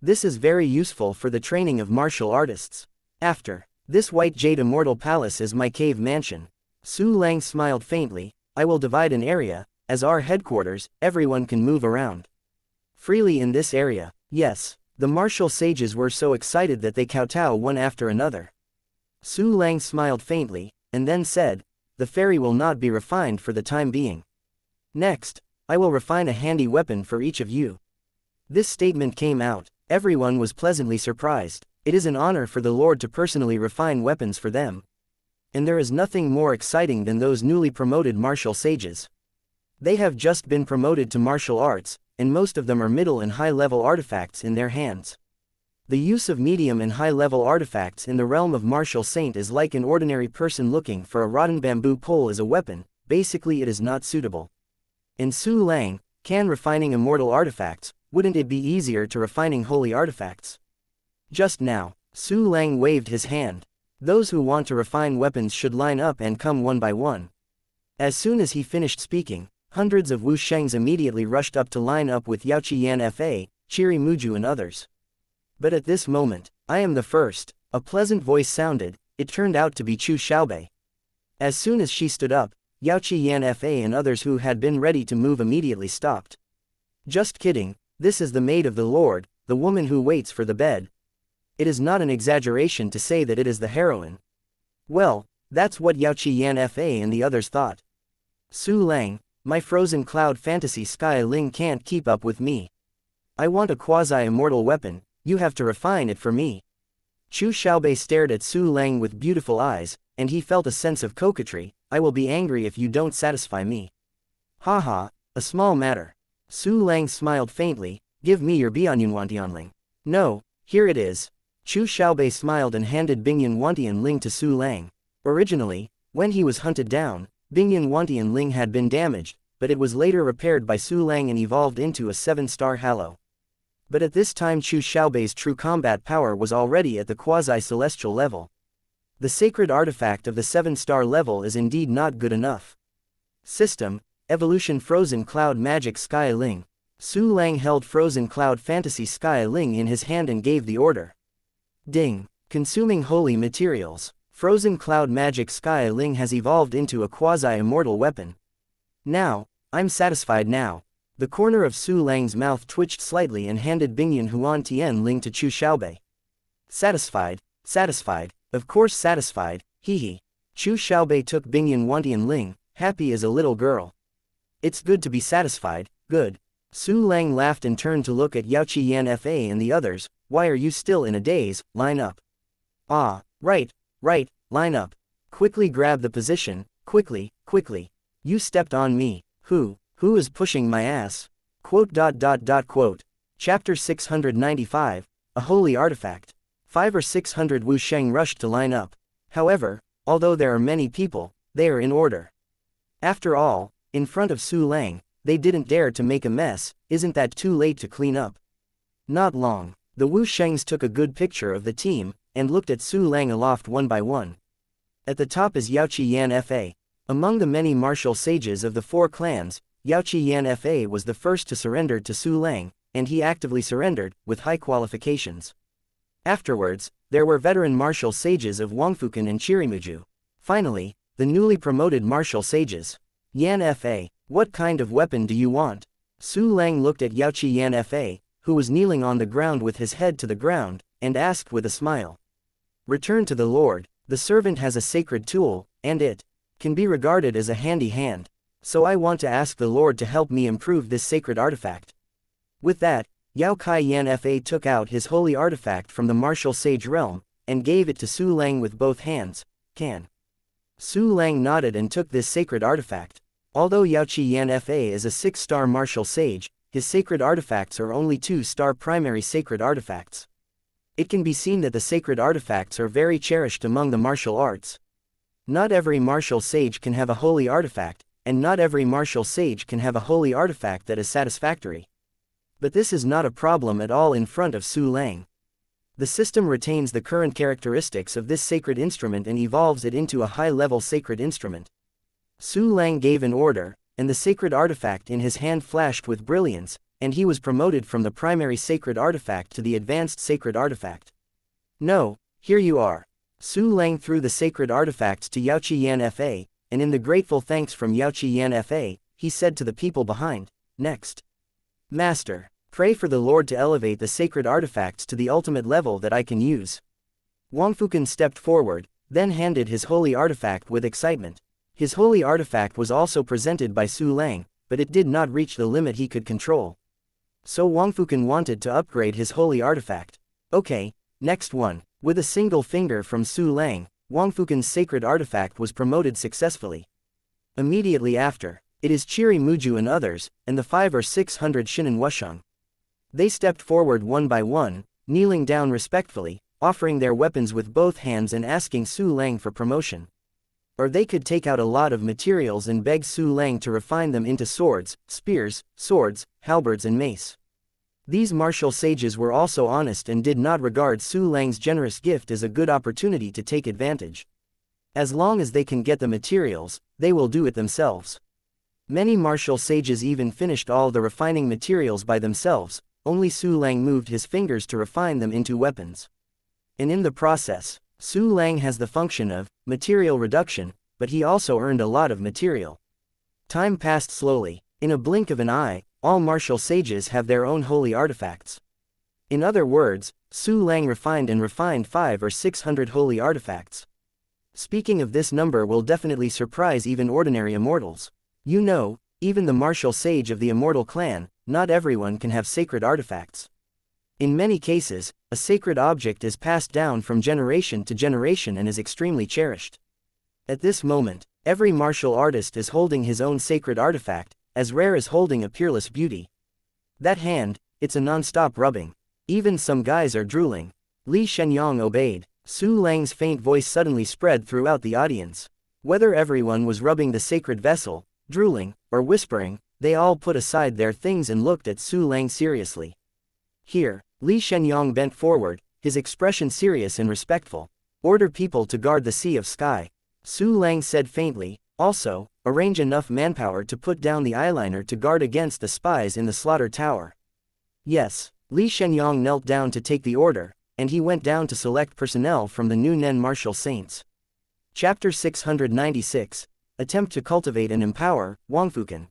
This is very useful for the training of martial artists. After this white jade immortal palace is my cave mansion. Su Lang smiled faintly. I will divide an area, as our headquarters, everyone can move around freely in this area. Yes, the martial sages were so excited that they kowtow one after another. Su Lang smiled faintly, and then said, the fairy will not be refined for the time being. Next, I will refine a handy weapon for each of you. This statement came out. Everyone was pleasantly surprised. It is an honor for the Lord to personally refine weapons for them. And there is nothing more exciting than those newly promoted martial sages. They have just been promoted to martial arts, and most of them are middle and high-level artifacts in their hands. The use of medium and high-level artifacts in the realm of martial saint is like an ordinary person looking for a rotten bamboo pole as a weapon, basically it is not suitable. And Su Lang, can refining immortal artifacts, wouldn't it be easier to refining holy artifacts? Just now, Su Lang waved his hand. Those who want to refine weapons should line up and come one by one. As soon as he finished speaking, hundreds of Wu Shengs immediately rushed up to line up with Yaoqi Yan Fa, Chiri Muju and others. But at this moment, I am the first, a pleasant voice sounded. It turned out to be Chu Xiaobei. As soon as she stood up, Yaoqi Yan Fa and others who had been ready to move immediately stopped. Just kidding, this is the maid of the Lord, the woman who waits for the bed. It is not an exaggeration to say that it is the heroine. Well, that's what Yaoqi Yan Fa and the others thought. Su Lang, my frozen cloud fantasy Sky Ling can't keep up with me. I want a quasi-immortal weapon, you have to refine it for me. Chu Xiaobei stared at Su Lang with beautiful eyes, and he felt a sense of coquetry. I will be angry if you don't satisfy me. Haha, a small matter. Su Lang smiled faintly. Give me your Bianyunwantianling. No, here it is. Chu Xiaobei smiled and handed Bingyun Ling to Su Lang. Originally, when he was hunted down, Bingyun Ling had been damaged, but it was later repaired by Su Lang and evolved into a 7-star halo. But at this time Chu Xiaobei's true combat power was already at the quasi-celestial level. The sacred artifact of the 7-star level is indeed not good enough. System, Evolution Frozen Cloud Magic Sky Ling. Su Lang held Frozen Cloud Fantasy Sky Ling in his hand and gave the order. Ding! Consuming holy materials. Frozen cloud magic Sky Ling has evolved into a quasi-immortal weapon. Now, I'm satisfied now. The corner of Su Lang's mouth twitched slightly and handed Bingyan Huan Tian Ling to Chu Xiaobei. Satisfied, satisfied, of course satisfied, hee. Chu Xiaobei took Bingyan Huan Tian Ling, happy as a little girl. It's good to be satisfied, good. Su Lang laughed and turned to look at Yaoqi Yan Fa and the others. Why are you still in a daze? Line up. Ah, right, line up. Quickly grab the position, quickly. You stepped on me. Who is pushing my ass? Quote. Chapter 695, A Holy Artifact. 500 or 600 Wu Sheng rushed to line up. However, although there are many people, they are in order. After all, in front of Su Lang, they didn't dare to make a mess. Isn't that too late to clean up? Not long. The Wu Shengs took a good picture of the team, and looked at Su Lang aloft one by one. At the top is Yaoqi Yan Fa. Among the many martial sages of the 4 clans, Yaoqi Yan Fa was the first to surrender to Su Lang, and he actively surrendered, with high qualifications. Afterwards, there were veteran martial sages of Wangfukan and Chirimuju. Finally, the newly promoted martial sages. Yan Fa, what kind of weapon do you want? Su Lang looked at Yaoqi Yan Fa, who was kneeling on the ground with his head to the ground, and asked with a smile. Return to the Lord. The servant has a sacred tool, and it can be regarded as a handy hand. So I want to ask the Lord to help me improve this sacred artifact. With that, Yao Kai Yan Fa took out his holy artifact from the martial sage realm, and gave it to Su Lang with both hands. Can. Su Lang nodded and took this sacred artifact. Although Yaoqi Yan Fa is a 6-star martial sage, his sacred artifacts are only 2-star primary sacred artifacts. It can be seen that the sacred artifacts are very cherished among the martial arts. Not every martial sage can have a holy artifact, and not every martial sage can have a holy artifact that is satisfactory. But this is not a problem at all in front of Su Lang. The system retains the current characteristics of this sacred instrument and evolves it into a high-level sacred instrument. Su Lang gave an order, and the sacred artifact in his hand flashed with brilliance, and he was promoted from the primary sacred artifact to the advanced sacred artifact. No, here you are. Su Lang threw the sacred artifacts to Yaoqi Yan Fa, and in the grateful thanks from Yaoqi Yan Fa, he said to the people behind, next. Master, pray for the Lord to elevate the sacred artifacts to the ultimate level that I can use. Wangfukan stepped forward, then handed his holy artifact with excitement. His holy artifact was also presented by Su Lang, but it did not reach the limit he could control. So Wangfukan wanted to upgrade his holy artifact. Okay, next one. With a single finger from Su Lang, Wangfukan's sacred artifact was promoted successfully. Immediately after, it is Chiri Muju and others, and the 500 or 600 Shinin Wusheng. They stepped forward one by one, kneeling down respectfully, offering their weapons with both hands and asking Su Lang for promotion. Or they could take out a lot of materials and beg Su Lang to refine them into swords, spears, swords, halberds and mace. These martial sages were also honest and did not regard Su Lang's generous gift as a good opportunity to take advantage. As long as they can get the materials, they will do it themselves. Many martial sages even finished all the refining materials by themselves, only Su Lang moved his fingers to refine them into weapons. And in the process, Su Lang has the function of material reduction, but he also earned a lot of material. Time passed slowly. In a blink of an eye, all martial sages have their own holy artifacts. In other words, Su Lang refined 500 or 600 holy artifacts. Speaking of this number will definitely surprise even ordinary immortals. You know, even the martial sage of the immortal clan, not everyone can have sacred artifacts. In many cases, a sacred object is passed down from generation to generation and is extremely cherished. At this moment, every martial artist is holding his own sacred artifact, as rare as holding a peerless beauty. That hand, it's a non-stop rubbing. Even some guys are drooling. Li Shenyang obeyed. Su Lang's faint voice suddenly spread throughout the audience. Whether everyone was rubbing the sacred vessel, drooling, or whispering, they all put aside their things and looked at Su Lang seriously. Here, Li Shenyang bent forward, his expression serious and respectful. Order people to guard the sea of sky. Su Lang said faintly, also, arrange enough manpower to put down the eyeliner to guard against the spies in the slaughter tower. Yes, Li Shenyang knelt down to take the order, and he went down to select personnel from the new Nen martial saints. Chapter 696, Attempt to Cultivate and Empower, Wangfukan.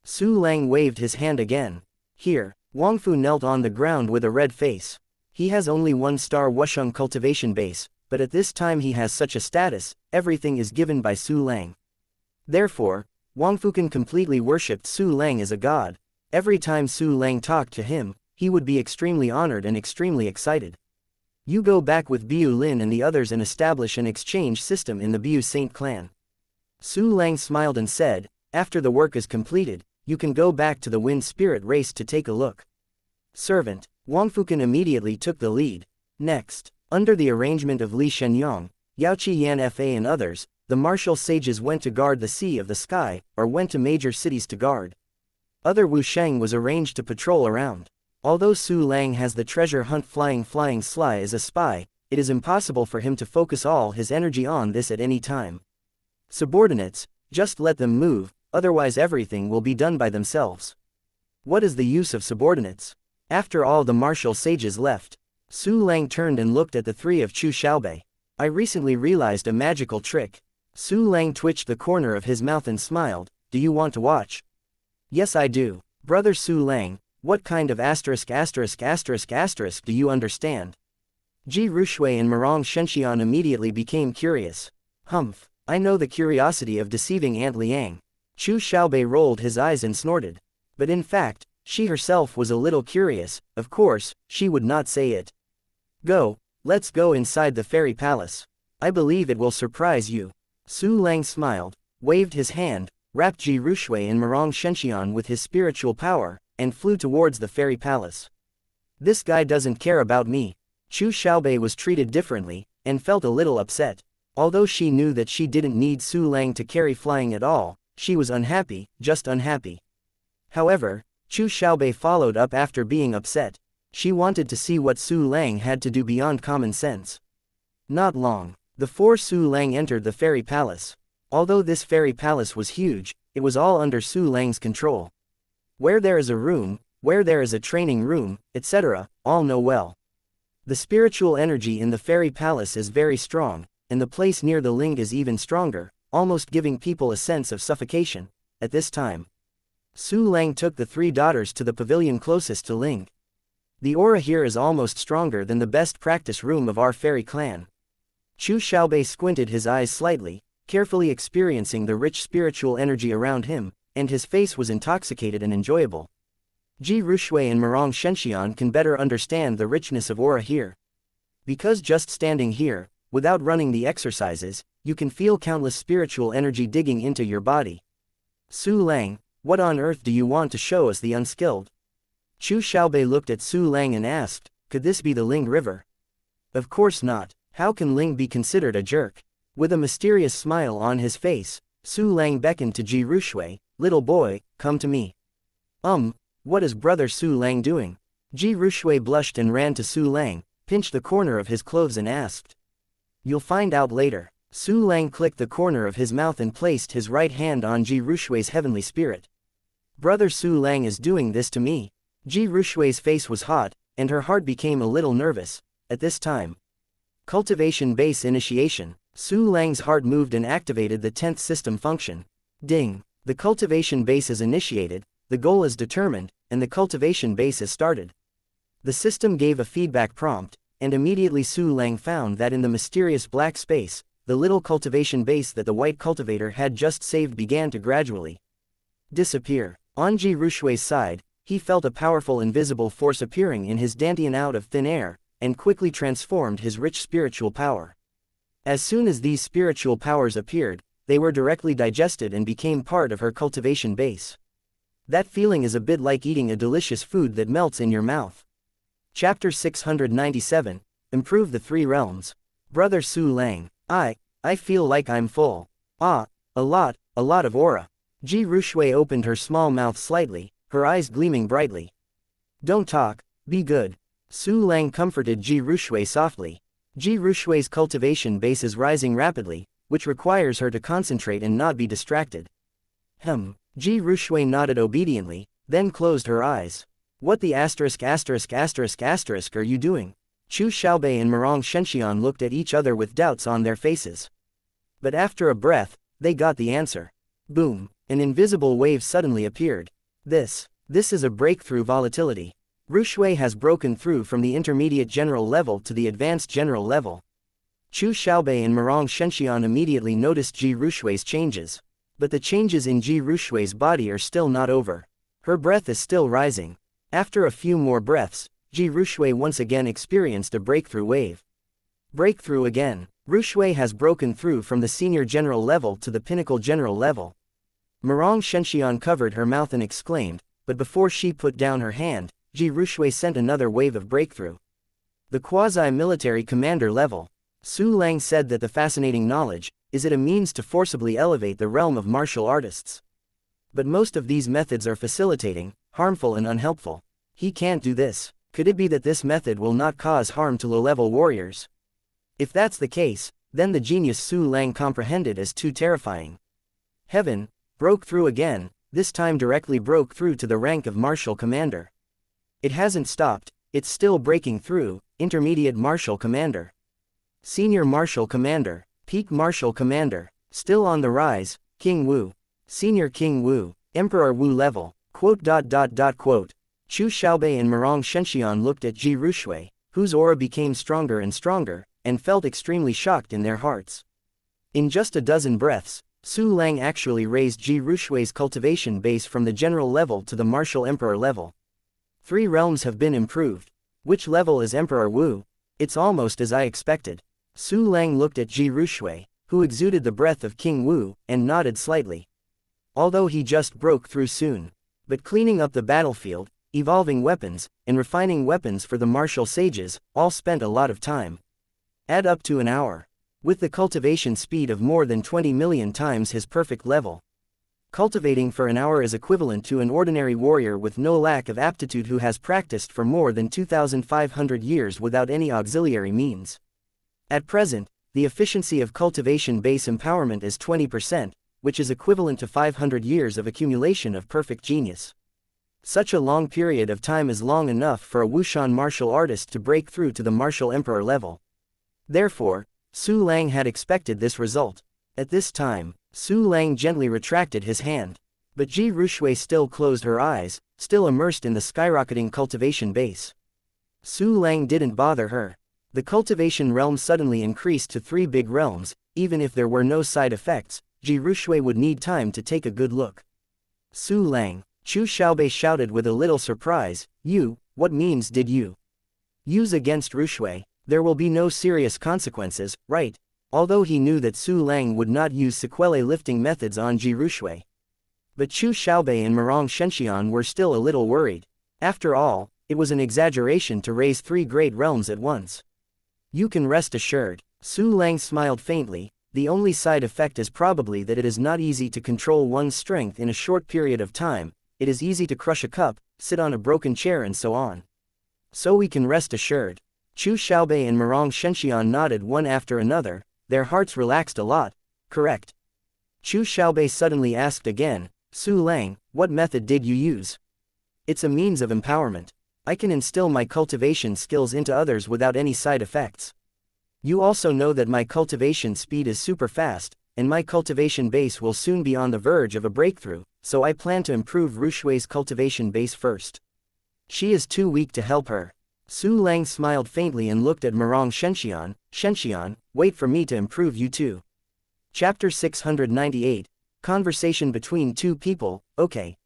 Su Lang waved his hand again. Here, Wangfu knelt on the ground with a red face. He has only 1-star Wusheng cultivation base, but at this time he has such a status, everything is given by Su Lang. Therefore, Wangfukan completely worshipped Su Lang as a god. Every time Su Lang talked to him, he would be extremely honored and extremely excited. You go back with Biu Lin and the others and establish an exchange system in the Biu Saint clan. Su Lang smiled and said, after the work is completed, you can go back to the Wind Spirit race to take a look. Servant. Wangfukan immediately took the lead. Next, under the arrangement of Li Shenyang, Yaoqi Yan Fa and others, the martial sages went to guard the Sea of the Sky, or went to major cities to guard. Other Wusheng was arranged to patrol around. Although Su Lang has the treasure hunt flying sly as a spy, it is impossible for him to focus all his energy on this at any time. Subordinates, just let them move, otherwise everything will be done by themselves. What is the use of subordinates? After all the martial sages left, Su Lang turned and looked at the three of Chu Xiaobei. I recently realized a magical trick. Su Lang twitched the corner of his mouth and smiled. Do you want to watch? Yes, I do. Brother Su Lang, what kind of asterisk do you understand? Ji Rushui and Marong Shenxian immediately became curious. Humph, I know the curiosity of deceiving Aunt Liang. Chu Xiaobei rolled his eyes and snorted. But in fact, she herself was a little curious. Of course, she would not say it. Go, let's go inside the fairy palace. I believe it will surprise you. Su Lang smiled, waved his hand, wrapped Ji Rushui and Marong Shenxian with his spiritual power, and flew towards the fairy palace. This guy doesn't care about me. Chu Xiaobei was treated differently, and felt a little upset. Although she knew that she didn't need Su Lang to carry flying at all, she was unhappy, just unhappy. However, Chu Xiaobei followed up after being upset. She wanted to see what Su Lang had to do beyond common sense. Not long, the four Su Lang entered the fairy palace. Although this fairy palace was huge, it was all under Su Lang's control. Where there is a room, where there is a training room, etc., all know well. The spiritual energy in the fairy palace is very strong, and the place near the Ling is even stronger, almost giving people a sense of suffocation. At this time, Su Lang took the three daughters to the pavilion closest to Ling. The aura here is almost stronger than the best practice room of our fairy clan. Chu Xiaobei squinted his eyes slightly, carefully experiencing the rich spiritual energy around him, and his face was intoxicated and enjoyable. Ji Rushui and Marong Shenxian can better understand the richness of aura here. Because just standing here, without running the exercises, you can feel countless spiritual energy digging into your body. Su Lang, what on earth do you want to show us the unskilled? Chu Xiaobei looked at Su Lang and asked, could this be the Ling River? Of course not. How can Ling be considered a jerk? With a mysterious smile on his face, Su Lang beckoned to Ji Rushui, little boy, come to me. What is brother Su Lang doing? Ji Rushui blushed and ran to Su Lang, pinched the corner of his clothes and asked. You'll find out later. Su Lang clicked the corner of his mouth and placed his right hand on Ji Rushui's heavenly spirit. Brother Su Lang is doing this to me. Ji Rushui's face was hot, and her heart became a little nervous. At this time, cultivation base initiation. Su Lang's heart moved and activated the 10th system function. Ding! The cultivation base is initiated, the goal is determined, and the cultivation base is started. The system gave a feedback prompt, and immediately Su Lang found that in the mysterious black space, the little cultivation base that the white cultivator had just saved began to gradually disappear. On Ji Rushui's side, he felt a powerful invisible force appearing in his dantian out of thin air, and quickly transformed his rich spiritual power. As soon as these spiritual powers appeared, they were directly digested and became part of her cultivation base. That feeling is a bit like eating a delicious food that melts in your mouth. Chapter 697, Improve the Three Realms. Brother Su Lang, I feel like I'm full. A lot of aura. Ji Rushui opened her small mouth slightly, her eyes gleaming brightly. Don't talk, be good. Su Lang comforted Ji Rushui softly. Ji Rushui's cultivation base is rising rapidly, which requires her to concentrate and not be distracted. Ji Rushui nodded obediently, then closed her eyes. What the asterisk are you doing? Chu Xiaobei and Murong Shenxian looked at each other with doubts on their faces. But after a breath, they got the answer. Boom, an invisible wave suddenly appeared. This is a breakthrough volatility. Rushui has broken through from the intermediate general level to the advanced general level. Chu Xiaobei and Murong Shenxian immediately noticed Ji Rushui's changes. But the changes in Ji Rushui's body are still not over. Her breath is still rising. After a few more breaths, Ji Rushui once again experienced a breakthrough wave. Breakthrough again. Rushui has broken through from the senior general level to the pinnacle general level. Murong Shenxian covered her mouth and exclaimed, but before she put down her hand, Ji Rushui sent another wave of breakthrough. The quasi-military commander level. Su Lang said that the fascinating knowledge is a means to forcibly elevate the realm of martial artists. But most of these methods are facilitating, harmful and unhelpful. He can't do this. Could it be that this method will not cause harm to low-level warriors? If that's the case, then the genius Su Lang comprehended as too terrifying. Heaven broke through again, this time directly broke through to the rank of martial commander. It hasn't stopped, it's still breaking through, intermediate martial commander. Senior martial commander, peak martial commander, still on the rise, King Wu. Senior King Wu, Emperor Wu level, quote. Chu Xiaobei and Murong Shenxian looked at Ji Rushui, whose aura became stronger and stronger, and felt extremely shocked in their hearts. In just a dozen breaths, Su Lang actually raised Ji Rushui's cultivation base from the general level to the martial emperor level. 3 realms have been improved. Which level is Emperor Wu? It's almost as I expected. Su Lang looked at Ji Rushui, who exuded the breath of King Wu, and nodded slightly. Although he just broke through soon. But cleaning up the battlefield, evolving weapons, and refining weapons for the martial sages, all spent a lot of time. Add up to an hour. With the cultivation speed of more than 20 million times his perfect level. Cultivating for an hour is equivalent to an ordinary warrior with no lack of aptitude who has practiced for more than 2,500 years without any auxiliary means. At present, the efficiency of cultivation base empowerment is 20%, which is equivalent to 500 years of accumulation of perfect genius. Such a long period of time is long enough for a Wushan martial artist to break through to the martial emperor level. Therefore, Su Lang had expected this result. At this time, Su Lang gently retracted his hand. But Ji Rushui still closed her eyes, still immersed in the skyrocketing cultivation base. Su Lang didn't bother her. The cultivation realm suddenly increased to 3 big realms. Even if there were no side effects, Ji Rushui would need time to take a good look. Su Lang, Chu Xiaobei shouted with a little surprise, what means did you use against Rushui? There will be no serious consequences, right? Although he knew that Su Lang would not use sequelae lifting methods on Ji Rushui. But Chu Xiaobei and Murong Shenxian were still a little worried. After all, it was an exaggeration to raise 3 great realms at once. You can rest assured. Su Lang smiled faintly. The only side effect is probably that it is not easy to control one's strength in a short period of time. It is easy to crush a cup, sit on a broken chair and so on. So we can rest assured. Chu Xiaobei and Murong Shenxian nodded one after another, their hearts relaxed a lot. Correct. Chu Xiaobei suddenly asked again, Su Lang, what method did you use? It's a means of empowerment. I can instill my cultivation skills into others without any side effects. You also know that my cultivation speed is super fast, and my cultivation base will soon be on the verge of a breakthrough, so I plan to improve Rushui's cultivation base first. She is too weak to help her. Su Lang smiled faintly and looked at Murong Shenxian. Shenxian, wait for me to improve you too. Chapter 698, Conversation between 2 people, okay.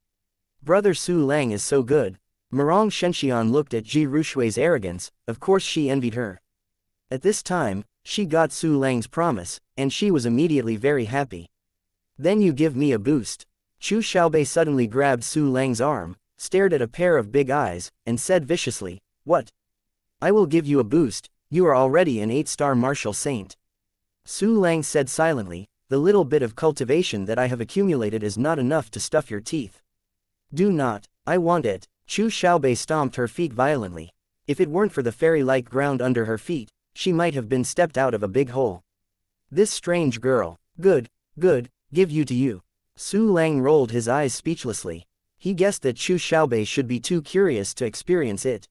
Brother Su Lang is so good. Murong Shenxian looked at Ji Rushui's arrogance, of course she envied her. At this time, she got Su Lang's promise, and she was immediately very happy. Then you give me a boost. Chu Xiaobei suddenly grabbed Su Lang's arm, stared at a pair of big eyes, and said viciously, what? I will give you a boost, you are already an 8-star martial saint. Su Lang said silently, the little bit of cultivation that I have accumulated is not enough to stuff your teeth. Do not, I want it. Chu Xiaobei stomped her feet violently. If it weren't for the fairy-like ground under her feet, she might have been stepped out of a big hole. This strange girl, good, give you to you. Su Lang rolled his eyes speechlessly. He guessed that Chu Xiaobei should be too curious to experience it.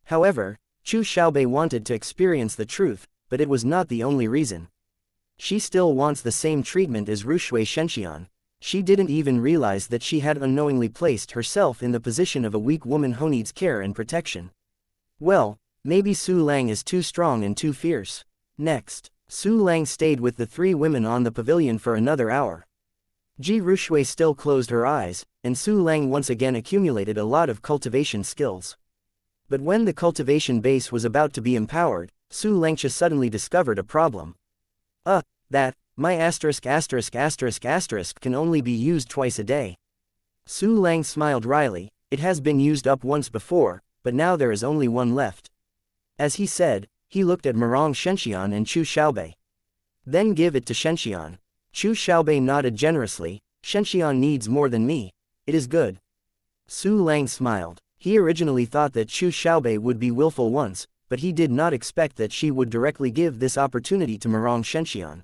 However, Chu Xiaobei wanted to experience the truth, but it was not the only reason. She still wants the same treatment as Rushui Shenxian. She didn't even realize that she had unknowingly placed herself in the position of a weak woman who needs care and protection. Well, maybe Su Lang is too strong and too fierce. Next, Su Lang stayed with the 3 women on the pavilion for another hour. Ji Rushui still closed her eyes, and Su Lang once again accumulated a lot of cultivation skills. But when the cultivation base was about to be empowered, Su Langxia suddenly discovered a problem. My **** can only be used twice a day. Su Lang smiled wryly. It has been used up once before, but now there is only one left. As he said, he looked at Murong Shenxian and Chu Xiaobei. Then give it to Shenxian. Chu Xiaobei nodded generously. Shenxian needs more than me. It is good. Su Lang smiled. He originally thought that Chu Xiaobei would be willful once, but he did not expect that she would directly give this opportunity to Murong Shenxian.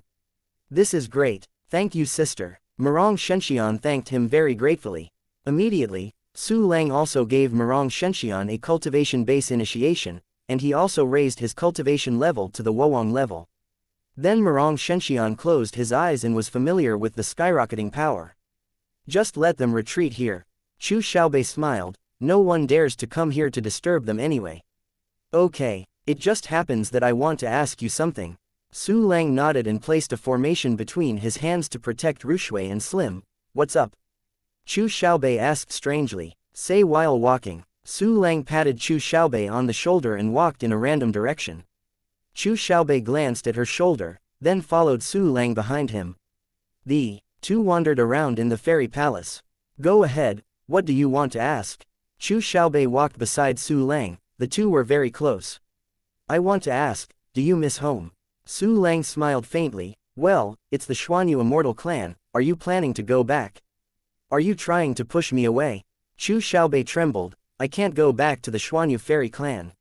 This is great. Thank you, sister. Murong Shenxian thanked him very gratefully. Immediately, Su Lang also gave Murong Shenxian a cultivation base initiation, and he also raised his cultivation level to the Woang level. Then Murong Shenxian closed his eyes and was familiar with the skyrocketing power. Just let them retreat here. Chu Xiaobei smiled. No one dares to come here to disturb them anyway. Okay, it just happens that I want to ask you something. Su Lang nodded and placed a formation between his hands to protect Rushui and Slim. What's up? Chu Xiaobei asked strangely. Say while walking. Su Lang patted Chu Xiaobei on the shoulder and walked in a random direction. Chu Xiaobei glanced at her shoulder, then followed Su Lang behind him. The 2 wandered around in the fairy palace. Go ahead, what do you want to ask? Chu Xiaobei walked beside Su Lang. The 2 were very close. I want to ask, do you miss home? Su Lang smiled faintly. Well, it's the Xuanyu Immortal Clan. Are you planning to go back? Are you trying to push me away? Chu Xiaobei trembled. I can't go back to the Xuanyu Fairy Clan.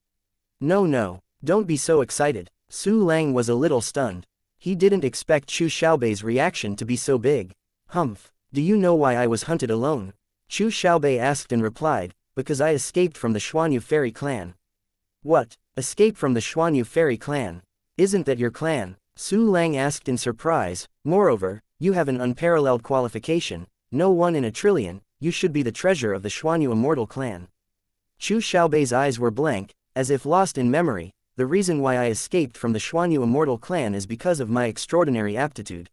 No, don't be so excited. Su Lang was a little stunned. He didn't expect Chu Xiaobei's reaction to be so big. Humph, do you know why I was hunted alone? Chu Xiaobei asked and replied, because I escaped from the Xuanyu Fairy Clan. What? Escape from the Xuanyu Fairy Clan? Isn't that your clan? Su Lang asked in surprise. Moreover, you have an unparalleled qualification. No one in a trillion. You should be the treasure of the Xuanyu Immortal Clan. Chu Xiaobei's eyes were blank, as if lost in memory. The reason why I escaped from the Xuanyu Immortal Clan is because of my extraordinary aptitude.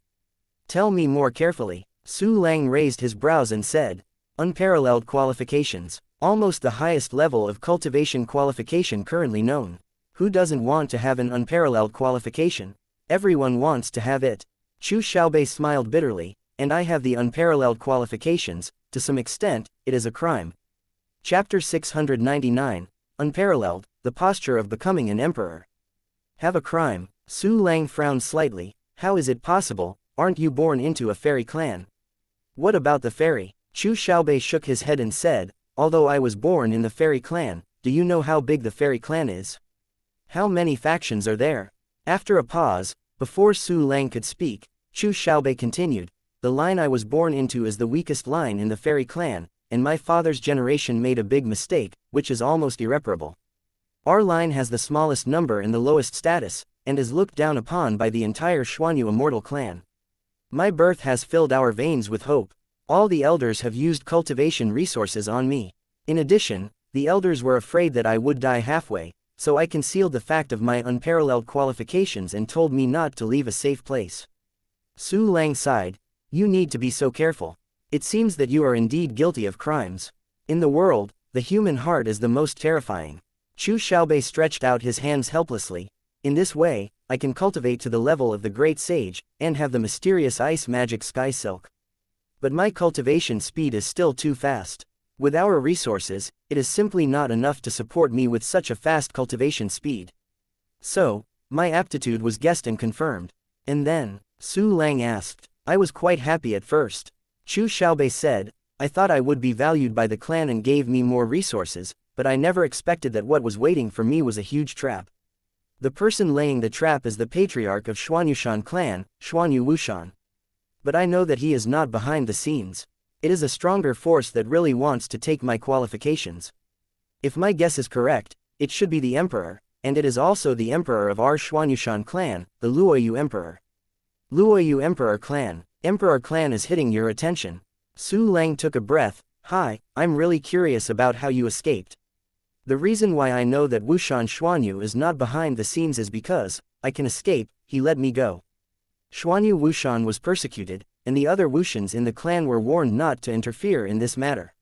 Tell me more carefully. Su Lang raised his brows and said, unparalleled qualifications. Almost the highest level of cultivation qualification currently known. Who doesn't want to have an unparalleled qualification? Everyone wants to have it. Chu Xiaobei smiled bitterly. And I have the unparalleled qualifications. To some extent, it is a crime. Chapter 699, Unparalleled, the posture of becoming an emperor. Have a crime? Su Lang frowned slightly. How is it possible? Aren't you born into a fairy clan? What about the fairy? Chu Xiaobei shook his head and said, although I was born in the fairy clan, do you know how big the fairy clan is? How many factions are there? After a pause, before Su Lang could speak, Chu Xiaobei continued, the line I was born into is the weakest line in the fairy clan, and my father's generation made a big mistake, which is almost irreparable. Our line has the smallest number and the lowest status, and is looked down upon by the entire Xuanyu Immortal Clan. My birth has filled our veins with hope. All the elders have used cultivation resources on me. In addition, the elders were afraid that I would die halfway, so I concealed the fact of my unparalleled qualifications and told me not to leave a safe place. Su Lang sighed. You need to be so careful. It seems that you are indeed guilty of crimes. In the world, the human heart is the most terrifying. Chu Xiaobei stretched out his hands helplessly. In this way, I can cultivate to the level of the great sage, and have the mysterious ice magic sky silk. But my cultivation speed is still too fast. With our resources, it is simply not enough to support me with such a fast cultivation speed. So, my aptitude was guessed and confirmed. And then, Su Lang asked, I was quite happy at first. Chu Xiaobei said, I thought I would be valued by the clan and gave me more resources, but I never expected that what was waiting for me was a huge trap. The person laying the trap is the patriarch of Xuanyushan clan, Xuanyu Wushan. But I know that he is not behind the scenes. It is a stronger force that really wants to take my qualifications. If my guess is correct, it should be the emperor. and it is also the emperor of our Xuanyushan clan, the Luoyu Emperor. Luoyu Emperor Clan. Emperor Clan is hitting your attention. Su Lang took a breath. Hi, I'm really curious about how you escaped. The reason why I know that Wushan Xuanyu is not behind the scenes is because, I can escape, he let me go. Xuanyu Wushan was persecuted, and the other Wushans in the clan were warned not to interfere in this matter.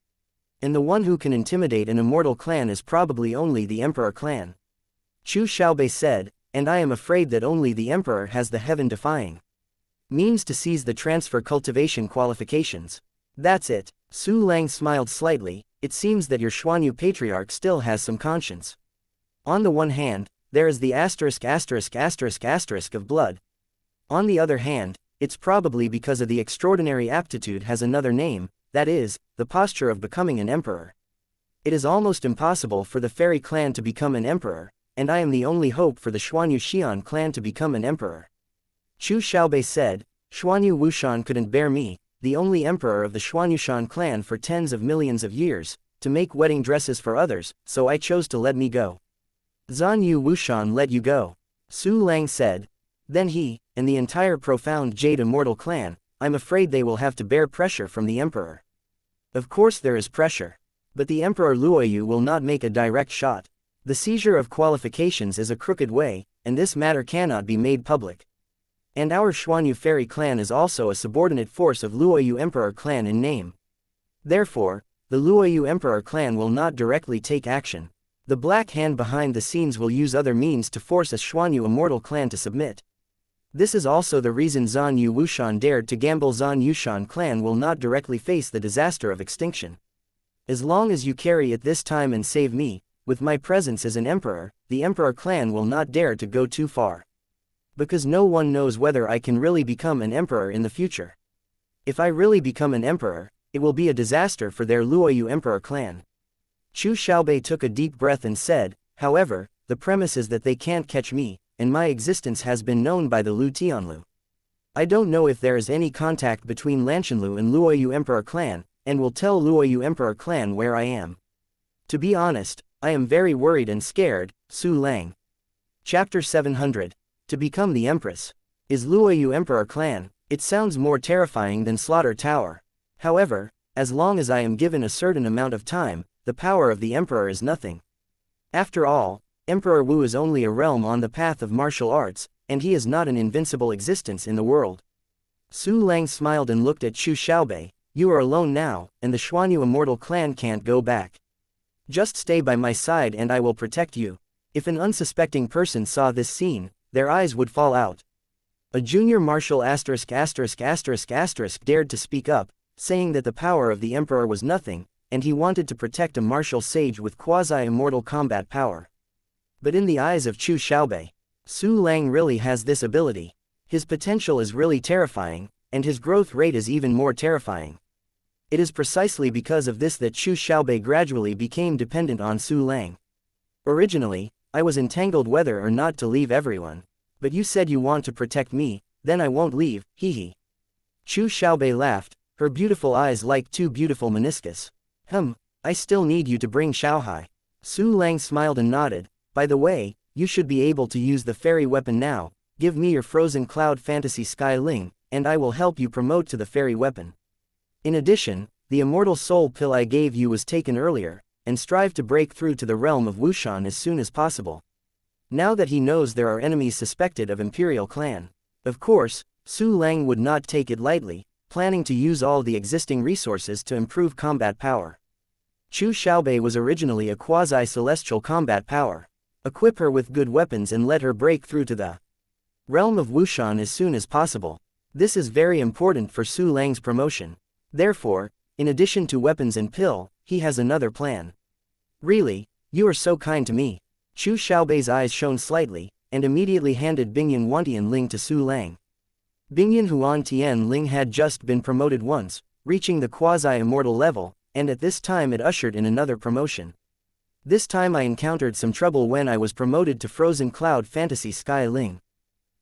And the one who can intimidate an immortal clan is probably only the Emperor Clan. Chu Xiaobei said, and I am afraid that only the Emperor has the heaven-defying means to seize the transfer cultivation qualifications. That's it. Su Lang smiled slightly. It seems that your Xuanyu patriarch still has some conscience. On the one hand, there is the asterisk of blood. On the other hand, it's probably because of the extraordinary aptitude has another name, that is, the posture of becoming an emperor. It is almost impossible for the fairy clan to become an emperor, and I am the only hope for the Xuanyu Xian clan to become an emperor. Chu Xiaobei said, Xuanyu Wushan couldn't bear me, the only emperor of the Xuanyushan clan for tens of millions of years, to make wedding dresses for others, so I chose to let me go. Zan Yu Wushan let you go. Su Lang said. Then he, and the entire profound Jade Immortal clan, I'm afraid they will have to bear pressure from the emperor. Of course there is pressure. But the Emperor Luoyu will not make a direct shot. The seizure of qualifications is a crooked way, and this matter cannot be made public. And our Xuanyu Fairy clan is also a subordinate force of Luoyu Emperor clan in name. Therefore, the Luoyu Emperor clan will not directly take action. The Black Hand behind the scenes will use other means to force a Xuanyu Immortal clan to submit. This is also the reason Zan Yu Wushan dared to gamble. Zan Yushan clan will not directly face the disaster of extinction. As long as you carry it this time and save me, with my presence as an emperor, the Emperor clan will not dare to go too far. Because no one knows whether I can really become an emperor in the future. If I really become an emperor, it will be a disaster for their Luoyu Emperor clan. Chu Xiaobei took a deep breath and said, however, the premise is that they can't catch me, and my existence has been known by the Lu Tianlu. I don't know if there is any contact between Lanshanlu and Luoyu Emperor clan, and will tell Luoyu Emperor clan where I am. To be honest, I am very worried and scared. Su Lang. Chapter 700. To become the Empress. Is Luoyu Emperor clan. It sounds more terrifying than Slaughter Tower. However, as long as I am given a certain amount of time, the power of the Emperor is nothing. After all, Emperor Wu is only a realm on the path of martial arts, and he is not an invincible existence in the world. Su Lang smiled and looked at Chu Xiaobei. You are alone now, and the Xuanyu Immortal clan can't go back. Just stay by my side and I will protect you. If an unsuspecting person saw this scene, their eyes would fall out. A junior marshal dared to speak up, saying that the power of the Emperor was nothing, and he wanted to protect a martial sage with quasi-immortal combat power. But in the eyes of Chu Xiaobei, Su Lang really has this ability. His potential is really terrifying, and his growth rate is even more terrifying. It is precisely because of this that Chu Xiaobei gradually became dependent on Su Lang. Originally, I was entangled whether or not to leave everyone. But you said you want to protect me, then I won't leave, hee. Chu Xiaobei laughed, her beautiful eyes like two beautiful meniscus. I still need you to bring Xiaohai. Su Lang smiled and nodded. By the way, you should be able to use the fairy weapon now. Give me your frozen cloud fantasy Sky Ling, and I will help you promote to the fairy weapon. In addition, the immortal soul pill I gave you was taken earlier, and strive to break through to the realm of Wushan as soon as possible. Now that he knows there are enemies suspected of Imperial clan. Of course, Su Lang would not take it lightly, planning to use all the existing resources to improve combat power. Chu Xiaobei was originally a quasi-celestial combat power. Equip her with good weapons and let her break through to the realm of Wushan as soon as possible. This is very important for Su Lang's promotion. Therefore, in addition to weapons and pill, he has another plan. Really, you are so kind to me. Chu Xiaobei's eyes shone slightly, and immediately handed Bingyan Huantian Ling to Su Lang. Bingyan Huantian Ling had just been promoted once, reaching the quasi-immortal level, and at this time it ushered in another promotion. This time I encountered some trouble when I was promoted to Frozen Cloud Fantasy Sky Ling.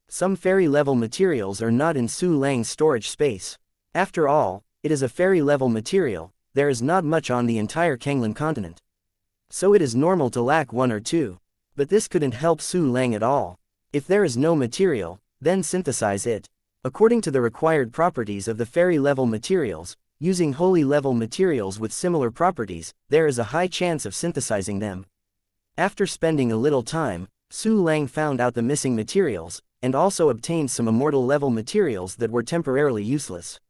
Some fairy-level materials are not in Su Lang's storage space. After all, it is a fairy-level material, there is not much on the entire Kanglan continent. So it is normal to lack one or two. But this couldn't help Su Lang at all. If there is no material, then synthesize it. According to the required properties of the fairy-level materials, using holy-level materials with similar properties, there is a high chance of synthesizing them. After spending a little time, Su Lang found out the missing materials, and also obtained some immortal-level materials that were temporarily useless.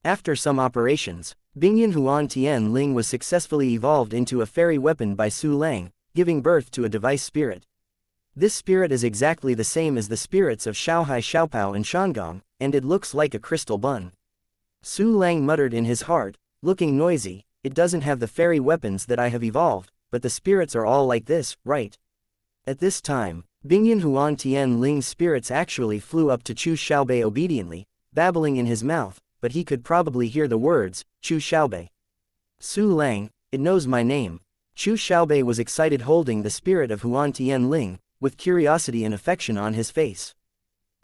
After some operations, Bingyan Huan Tian Ling was successfully evolved into a fairy weapon by Su Lang, giving birth to a device spirit. This spirit is exactly the same as the spirits of Xiaohai Xiaopao and Shangong, and it looks like a crystal bun. Su Lang muttered in his heart, looking noisy, "It doesn't have the fairy weapons that I have evolved, but the spirits are all like this, right?" At this time, Bingyan Huan Tian Ling's spirits actually flew up to Chu Xiaobei obediently, babbling in his mouth, but he could probably hear the words, "Chu Xiaobei. Su Lang, it knows my name." Chu Xiaobei was excited, holding the spirit of Huan Tian Ling, with curiosity and affection on his face.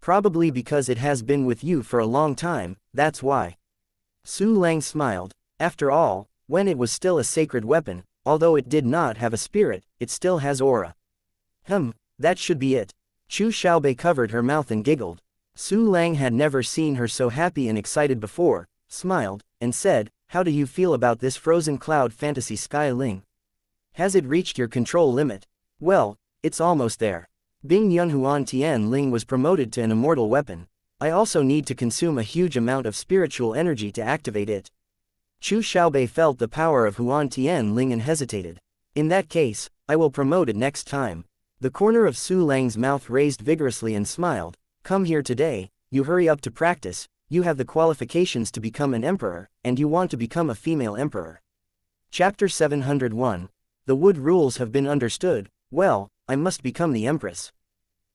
"Probably because it has been with you for a long time, that's why." Su Lang smiled. After all, when it was still a sacred weapon, although it did not have a spirit, it still has aura. That should be it. Chu Xiaobei covered her mouth and giggled. Su Lang had never seen her so happy and excited before, smiled, and said, "How do you feel about this frozen cloud fantasy sky, Ling? Has it reached your control limit?" "Well, it's almost there. Bing Yun Huan Tian Ling was promoted to an immortal weapon. I also need to consume a huge amount of spiritual energy to activate it." Chu Xiaobei felt the power of Huan Tian Ling and hesitated. "In that case, I will promote it next time." The corner of Su Lang's mouth raised vigorously and smiled. "Come here today, you hurry up to practice, you have the qualifications to become an emperor, and you want to become a female emperor." Chapter 701. The wood rules have been understood. Well, I must become the empress.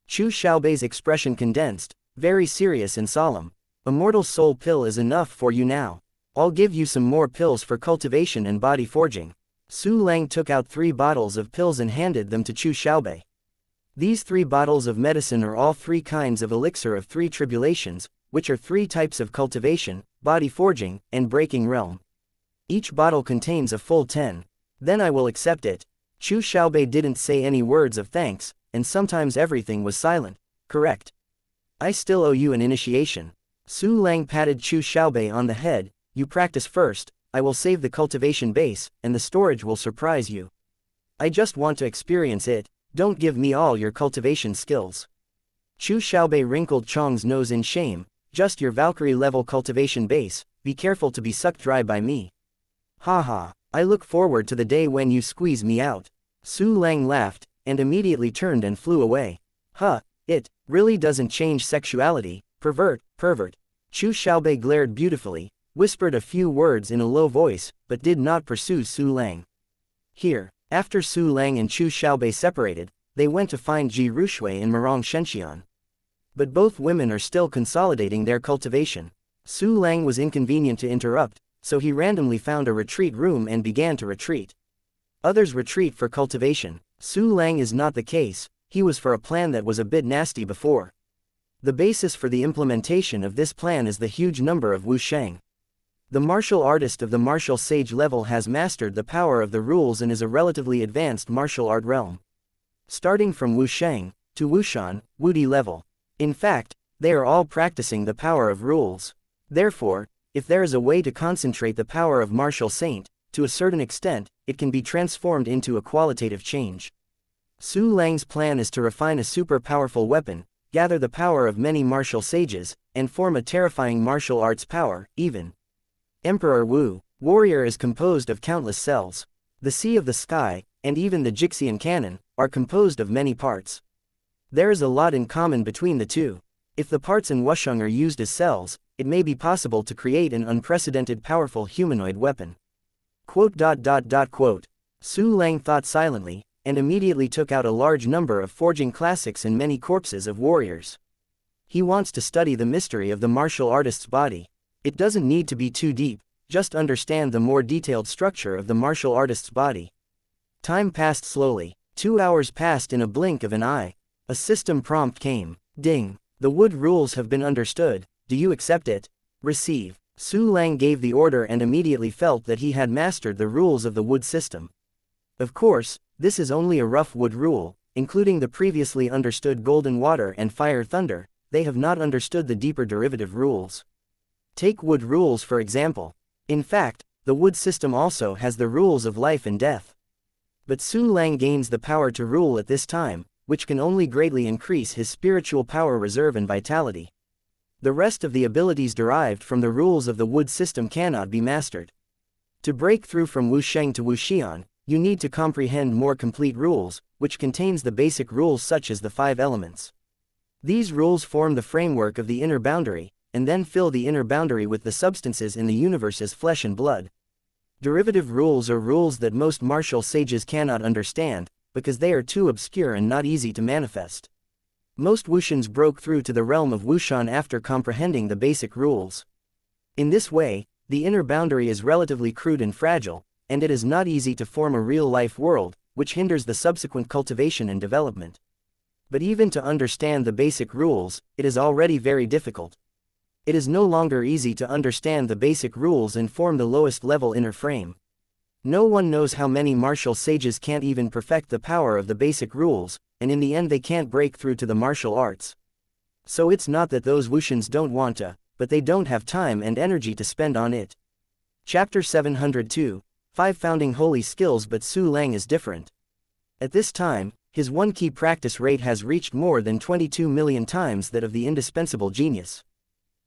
Chu Xiaobei's expression condensed, very serious and solemn. "Immortal soul pill is enough for you now. I'll give you some more pills for cultivation and body forging." Su Lang took out 3 bottles of pills and handed them to Chu Xiaobei. These 3 bottles of medicine are all 3 kinds of elixir of 3 tribulations, which are 3 types of cultivation, body forging, and breaking realm. Each bottle contains a full 10. "Then I will accept it." Chu Xiaobei didn't say any words of thanks, and sometimes everything was silent. "Correct. I still owe you an initiation." Su Lang patted Chu Xiaobei on the head. "You practice first, I will save the cultivation base, and the storage will surprise you. I just want to experience it. Don't give me all your cultivation skills." Chu Xiaobei wrinkled Chong's nose in shame. "Just your Valkyrie-level cultivation base, be careful to be sucked dry by me." "Haha, I look forward to the day when you squeeze me out." Su Lang laughed, and immediately turned and flew away. It really doesn't change sexuality, pervert." Chu Xiaobei glared beautifully, whispered a few words in a low voice, but did not pursue Su Lang. Here, after Su Lang and Chu Xiaobei separated, they went to find Ji Rushui and Marong Shenxian. But both women are still consolidating their cultivation. Su Lang was inconvenient to interrupt, so he randomly found a retreat room and began to retreat. Others retreat for cultivation. Su Lang is not the case, he was for a plan that was a bit nasty before. The basis for the implementation of this plan is the huge number of wuxia. The martial artist of the martial sage level has mastered the power of the rules and is a relatively advanced martial art realm. Starting from wuxia to wushan, wudi level. In fact, they are all practicing the power of rules. Therefore, if there is a way to concentrate the power of martial saint, to a certain extent, it can be transformed into a qualitative change. Su Lang's plan is to refine a super powerful weapon, gather the power of many martial sages, and form a terrifying martial arts power, even. Emperor Wu, warrior is composed of countless cells. The Sea of the Sky, and even the Jixian Cannon, are composed of many parts. There is a lot in common between the two. If the parts in wusheng are used as cells, it may be possible to create an unprecedented powerful humanoid weapon. Su Lang thought silently, and immediately took out a large number of forging classics and many corpses of warriors. He wants to study the mystery of the martial artist's body. It doesn't need to be too deep, just understand the more detailed structure of the martial artist's body. Time passed slowly. 2 hours passed in a blink of an eye. A system prompt came. Ding. The wood rules have been understood. Do you accept it? Receive. Su Lang gave the order and immediately felt that he had mastered the rules of the wood system. Of course, this is only a rough wood rule, including the previously understood golden water and fire thunder, they have not understood the deeper derivative rules. Take wood rules for example. In fact, the wood system also has the rules of life and death. But Su Lang gains the power to rule at this time, which can only greatly increase his spiritual power reserve and vitality. The rest of the abilities derived from the rules of the wood system cannot be mastered. To break through from wusheng to wuxian, you need to comprehend more complete rules, which contains the basic rules such as the 5 elements. These rules form the framework of the inner boundary, and then fill the inner boundary with the substances in the universe's flesh and blood. Derivative rules are rules that most martial sages cannot understand, because they are too obscure and not easy to manifest. Most Wuxians broke through to the realm of Wushan after comprehending the basic rules. In this way, the inner boundary is relatively crude and fragile, and it is not easy to form a real-life world, which hinders the subsequent cultivation and development. But even to understand the basic rules, it is already very difficult. It is no longer easy to understand the basic rules and form the lowest level inner frame. No one knows how many martial sages can't even perfect the power of the basic rules, and in the end they can't break through to the martial arts. So it's not that those Wuxians don't want to, but they don't have time and energy to spend on it. Chapter 702, 5 Founding Holy Skills. But Su Lang is different. At this time, his one-key practice rate has reached more than 22 million times that of the indispensable genius.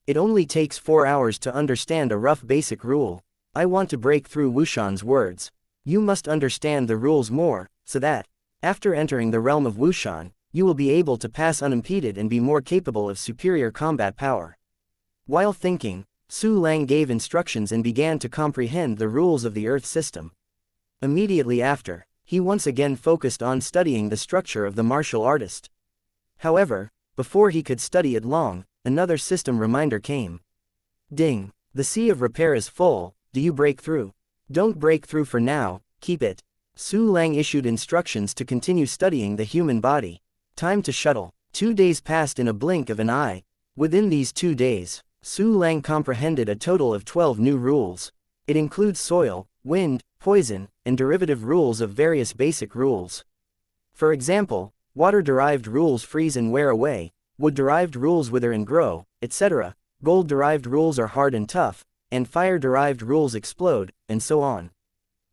It only takes 4 hours to understand a rough basic rule. I want to break through Wushan's words. You must understand the rules more, so that, after entering the realm of Wushan, you will be able to pass unimpeded and be more capable of superior combat power. While thinking, Su Lang gave instructions and began to comprehend the rules of the Earth system. Immediately after, he once again focused on studying the structure of the martial artist. However, before he could study it long, another system reminder came. Ding! The sea of repair is full, do you break through? Don't break through for now, keep it. Su Lang issued instructions to continue studying the human body. Time to shuttle. 2 days passed in a blink of an eye. Within these 2 days, Su Lang comprehended a total of 12 new rules. It includes soil, wind, poison, and derivative rules of various basic rules. For example, water-derived rules freeze and wear away, wood-derived rules wither and grow, etc., gold-derived rules are hard and tough, and fire-derived rules explode, and so on.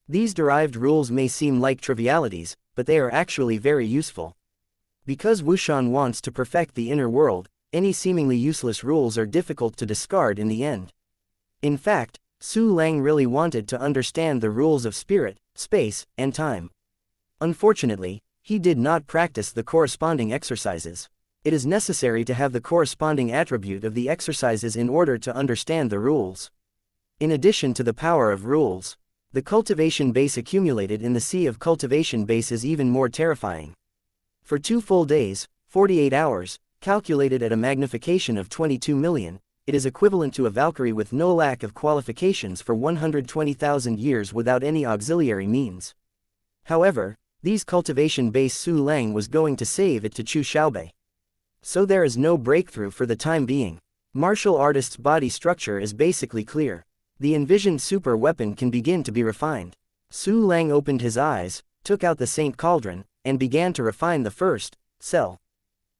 These derived rules may seem like trivialities, but they are actually very useful. Because Wushan wants to perfect the inner world, any seemingly useless rules are difficult to discard in the end. In fact, Su Lang really wanted to understand the rules of spirit, space, and time. Unfortunately, he did not practice the corresponding exercises. It is necessary to have the corresponding attribute of the exercises in order to understand the rules. In addition to the power of rules, the cultivation base accumulated in the sea of cultivation base is even more terrifying. For 2 full days, 48 hours, calculated at a magnification of 22 million, it is equivalent to a Valkyrie with no lack of qualifications for 120,000 years without any auxiliary means. However, these cultivation base Su Lang was going to save it to Chu Xiaobei. So there is no breakthrough for the time being. Martial artist's body structure is basically clear. The envisioned super weapon can begin to be refined. Su Lang opened his eyes, took out the Saint Cauldron, and began to refine the first cell.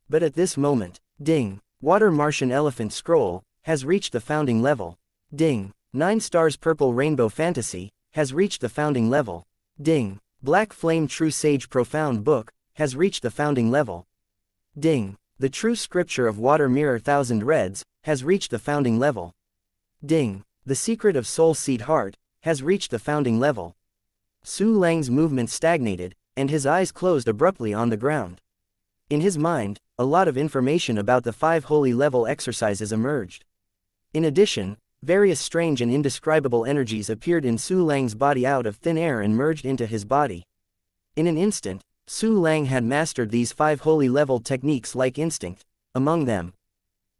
But at this moment, ding! Water Martian Elephant Scroll has reached the founding level. Ding! 9 Stars Purple Rainbow Fantasy has reached the founding level. Ding! Black Flame True Sage Profound Book has reached the founding level. Ding! The True Scripture of Water Mirror Thousand Reds has reached the founding level. Ding! The Secret of Soul Seed Heart has reached the founding level. Su Lang's movement stagnated, and his eyes closed abruptly on the ground. In his mind, a lot of information about the 5 holy level exercises emerged. In addition, various strange and indescribable energies appeared in Su Lang's body out of thin air and merged into his body. In an instant, Su Lang had mastered these 5 holy level techniques like instinct. Among them,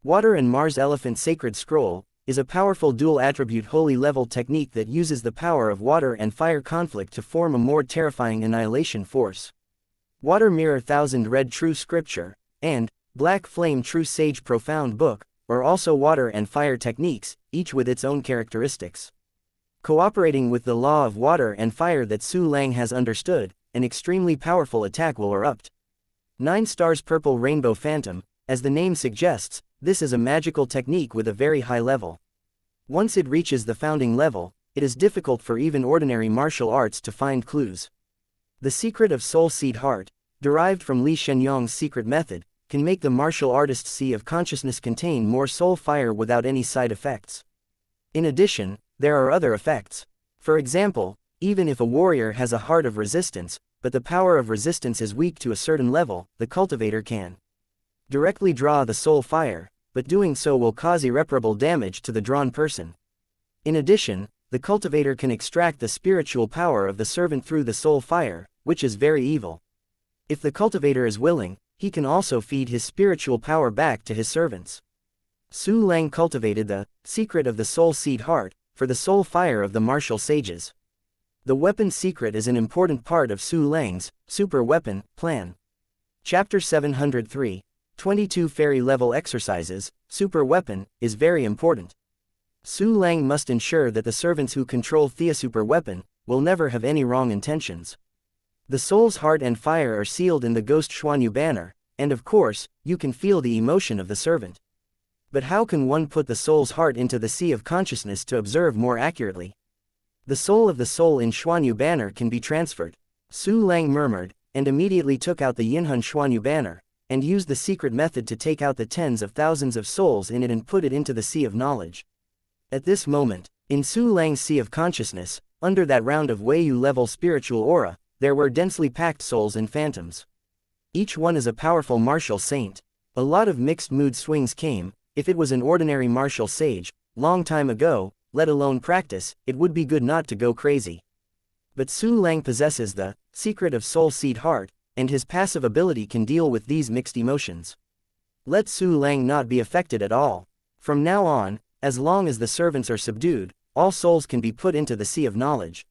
Water and Mars Elephant Sacred Scroll is a powerful dual attribute holy level technique that uses the power of water and fire conflict to form a more terrifying annihilation force. Water Mirror Thousand Red True Scripture and Black Flame True Sage Profound Book are also water and fire techniques, each with its own characteristics. Cooperating with the law of water and fire that Su Lang has understood, an extremely powerful attack will erupt. 9 stars purple rainbow phantom, as the name suggests, this is a magical technique with a very high level. Once it reaches the founding level, it is difficult for even ordinary martial arts to find clues. The secret of soul seed heart, derived from Li Shenyang's secret method, can make the martial artist's sea of consciousness contain more soul fire without any side effects. In addition, there are other effects. For example, even if a warrior has a heart of resistance, but the power of resistance is weak to a certain level, the cultivator can directly draw the soul fire, but doing so will cause irreparable damage to the drawn person. In addition, the cultivator can extract the spiritual power of the servant through the soul fire, which is very evil. If the cultivator is willing, he can also feed his spiritual power back to his servants. Su Lang cultivated the secret of the soul seed heart for the soul fire of the martial sages. The weapon secret is an important part of Su Lang's super weapon plan. Chapter 703, 22 Fairy Level Exercises, Super Weapon, is very important. Su Lang must ensure that the servants who control Thea Super Weapon will never have any wrong intentions. The soul's heart and fire are sealed in the ghost Xuanyu banner, and of course, you can feel the emotion of the servant. But how can one put the soul's heart into the sea of consciousness to observe more accurately? The soul of the soul in Xuanyu banner can be transferred. Su Lang murmured, and immediately took out the Yinhun Xuanyu banner, and used the secret method to take out the tens of thousands of souls in it and put it into the sea of knowledge. At this moment, in Su Lang's sea of consciousness, under that round of Weiyu level spiritual aura, there were densely packed souls and phantoms. Each one is a powerful martial saint. A lot of mixed mood swings came. If it was an ordinary martial sage, long time ago, let alone practice, it would be good not to go crazy. But Su Lang possesses the secret of soul seed heart, and his passive ability can deal with these mixed emotions. Let Su Lang not be affected at all. From now on, as long as the servants are subdued, all souls can be put into the sea of knowledge.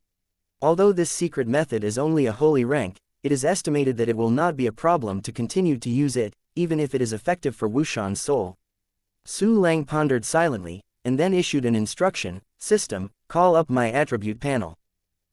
Although this secret method is only a holy rank, it is estimated that it will not be a problem to continue to use it, even if it is effective for Wushan's soul. Su Lang pondered silently, and then issued an instruction: System, call up my attribute panel.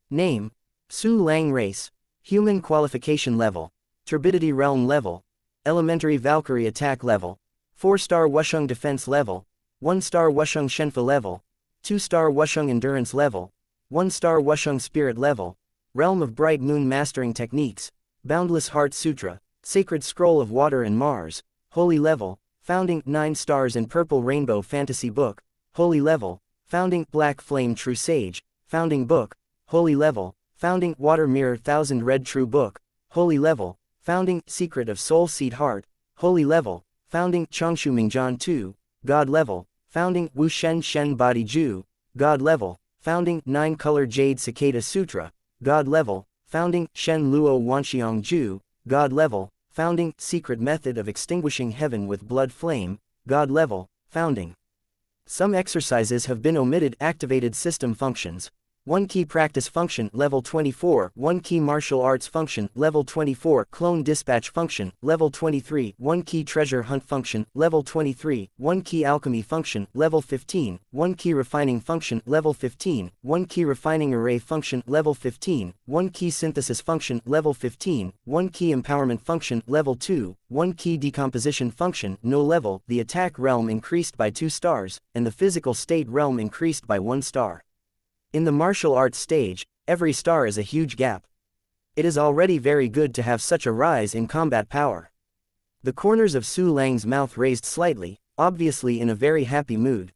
Name: Su Lang. Race: Human. Qualification level: Turbidity Realm level, Elementary Valkyrie attack level, 4-star Wusheng defense level, 1-star Wusheng Shenfa level, 2-star Wusheng endurance level, 1-star Wusheng spirit level, Realm of Bright Moon mastering techniques, Boundless Heart Sutra, Sacred Scroll of Water and Mars, Holy level, Founding 9 stars in Purple Rainbow Fantasy Book, Holy level, Founding Black Flame True Sage, Founding Book, Holy level, Founding Water Mirror Thousand Red True Book, Holy level, Founding Secret of Soul Seed Heart, Holy level, Founding Chongshu Mingjian 2, God level, Founding Wu Shen Shen Body Ju, God level, Founding 9 Color Jade Cicada Sutra, God level, Founding Shen Luo Wanxiang Ju, God level, Founding Secret Method of Extinguishing Heaven with Blood Flame, God level, Founding. Some exercises have been omitted. Activated system functions. 1 key practice function, level 24, 1 key martial arts function, level 24, clone dispatch function, level 23, 1 key treasure hunt function, level 23, 1 key alchemy function, level 15, 1 key refining function, level 15, 1 key refining array function, level 15, 1 key synthesis function, level 15, 1 key empowerment function, level 2, 1 key decomposition function, no level. The attack realm increased by 2 stars, and the physical state realm increased by 1 star. In the martial arts stage, every star is a huge gap. It is already very good to have such a rise in combat power. The corners of Su Lang's mouth raised slightly, obviously in a very happy mood.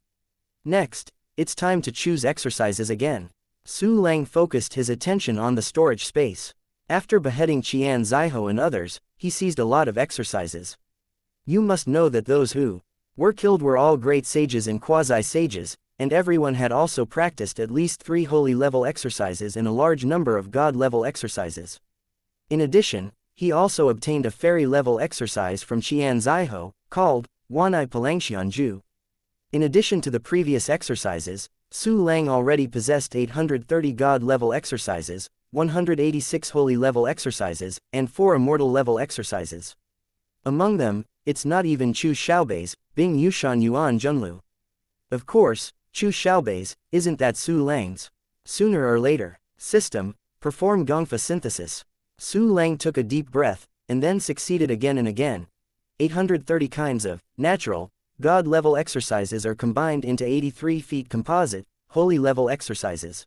Next, it's time to choose exercises again. Su Lang focused his attention on the storage space. After beheading Qian Zaiho and others, he seized a lot of exercises. You must know that those who were killed were all great sages and quasi-sages, and everyone had also practiced at least 3 holy level exercises and a large number of god level exercises. In addition, he also obtained a fairy level exercise from Qian Zaiho, called Wanai Palangxian Ju. In addition to the previous exercises, Su Lang already possessed 830 god level exercises, 186 holy level exercises, and 4 immortal level exercises. Among them, it's not even Chu Xiaobei's, Bing Yushan Yuan Junlu. Of course, Chu Xiaobei's isn't that Su Lang's. Sooner or later. System, perform Gongfa synthesis. Su Lang took a deep breath, and then succeeded again and again. 830 kinds of natural, God-level exercises are combined into 83 feet composite, holy-level exercises.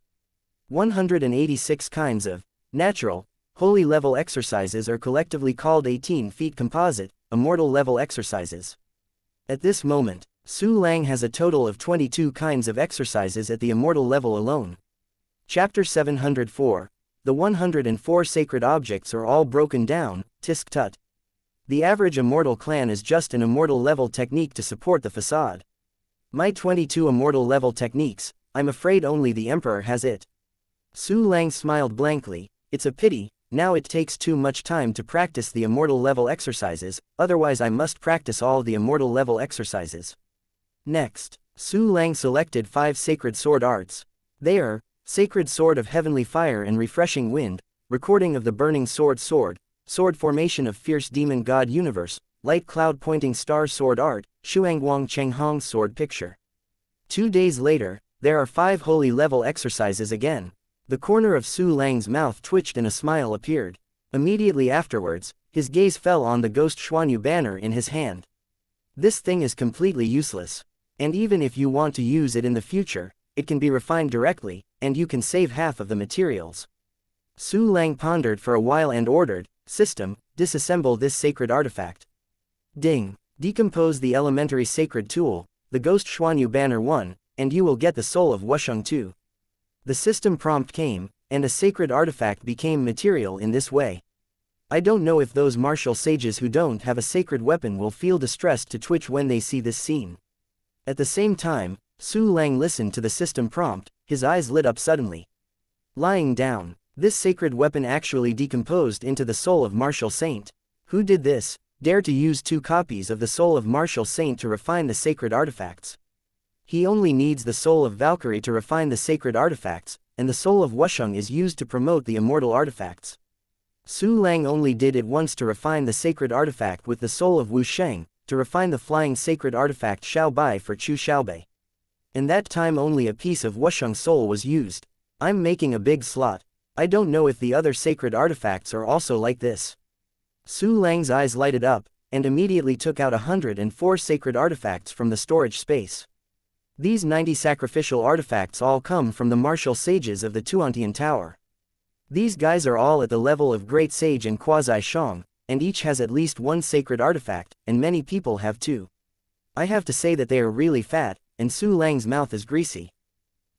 186 kinds of natural, holy-level exercises are collectively called 18 feet composite, immortal-level exercises. At this moment, Su Lang has a total of 22 kinds of exercises at the immortal level alone. Chapter 704. The 104 sacred objects are all broken down, tisk tut. The average immortal clan is just an immortal level technique to support the facade. My 22 immortal level techniques, I'm afraid only the Emperor has it. Su Lang smiled blankly. It's a pity, now it takes too much time to practice the immortal level exercises, otherwise I must practice all the immortal level exercises. Next, Su Lang selected 5 sacred sword arts. They are, Sacred Sword of Heavenly Fire and Refreshing Wind, Recording of the Burning Sword, Sword Formation of Fierce Demon God Universe, Light Cloud Pointing Star Sword Art, Shuangguang Chenghong Sword Picture. 2 days later, there are 5 holy level exercises again. The corner of Su Lang's mouth twitched and a smile appeared. Immediately afterwards, his gaze fell on the ghost Xuanyu banner in his hand. This thing is completely useless. And even if you want to use it in the future, it can be refined directly, and you can save half of the materials. Su Lang pondered for a while and ordered, System, disassemble this sacred artifact. Ding. Decompose the elementary sacred tool, the ghost Xuanyu banner 1, and you will get the soul of Wusheng 2. The system prompt came, and a sacred artifact became material in this way. I don't know if those martial sages who don't have a sacred weapon will feel distressed to twitch when they see this scene. At the same time, Su Lang listened to the system prompt, his eyes lit up suddenly. Lying down, this sacred weapon actually decomposed into the soul of Martial Saint. Who did this? Dare to use 2 copies of the soul of Martial Saint to refine the sacred artifacts. He only needs the soul of Valkyrie to refine the sacred artifacts, and the soul of Wusheng is used to promote the immortal artifacts. Su Lang only did it once to refine the sacred artifact with the soul of Wusheng, to refine the flying sacred artifact Xiaobai for Chu Xiaobei. In that time only a piece of Wusheng's soul was used. I'm making a big slot. I don't know if the other sacred artifacts are also like this. Su Lang's eyes lighted up, and immediately took out 104 sacred artifacts from the storage space. These 90 sacrificial artifacts all come from the martial sages of the Tuantian Tower. These guys are all at the level of Great Sage and Quasi-Shang, and each has at least 1 sacred artifact, and many people have 2. I have to say that they are really fat, and Su Lang's mouth is greasy.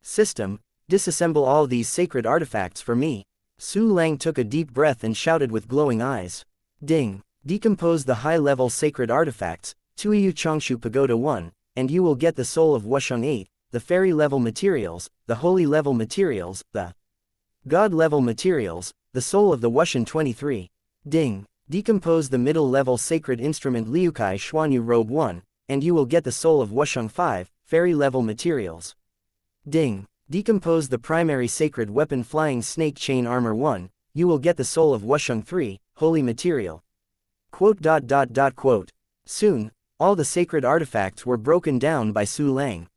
System, disassemble all these sacred artifacts for me. Su Lang took a deep breath and shouted with glowing eyes. Ding. Decompose the high-level sacred artifacts, Tuiyu Chongshu Pagoda 1, and you will get the soul of Wusheng 8, the fairy-level materials, the holy-level materials, the God-level materials, the soul of the Wusheng 23. Ding. Decompose the middle-level sacred instrument Liukai Xuanyu Robe 1, and you will get the soul of Wusheng 5, fairy-level materials. Ding. Decompose the primary sacred weapon Flying Snake Chain Armor 1, you will get the soul of Wusheng 3, holy material. Quote. Soon, all the sacred artifacts were broken down by Su Lang.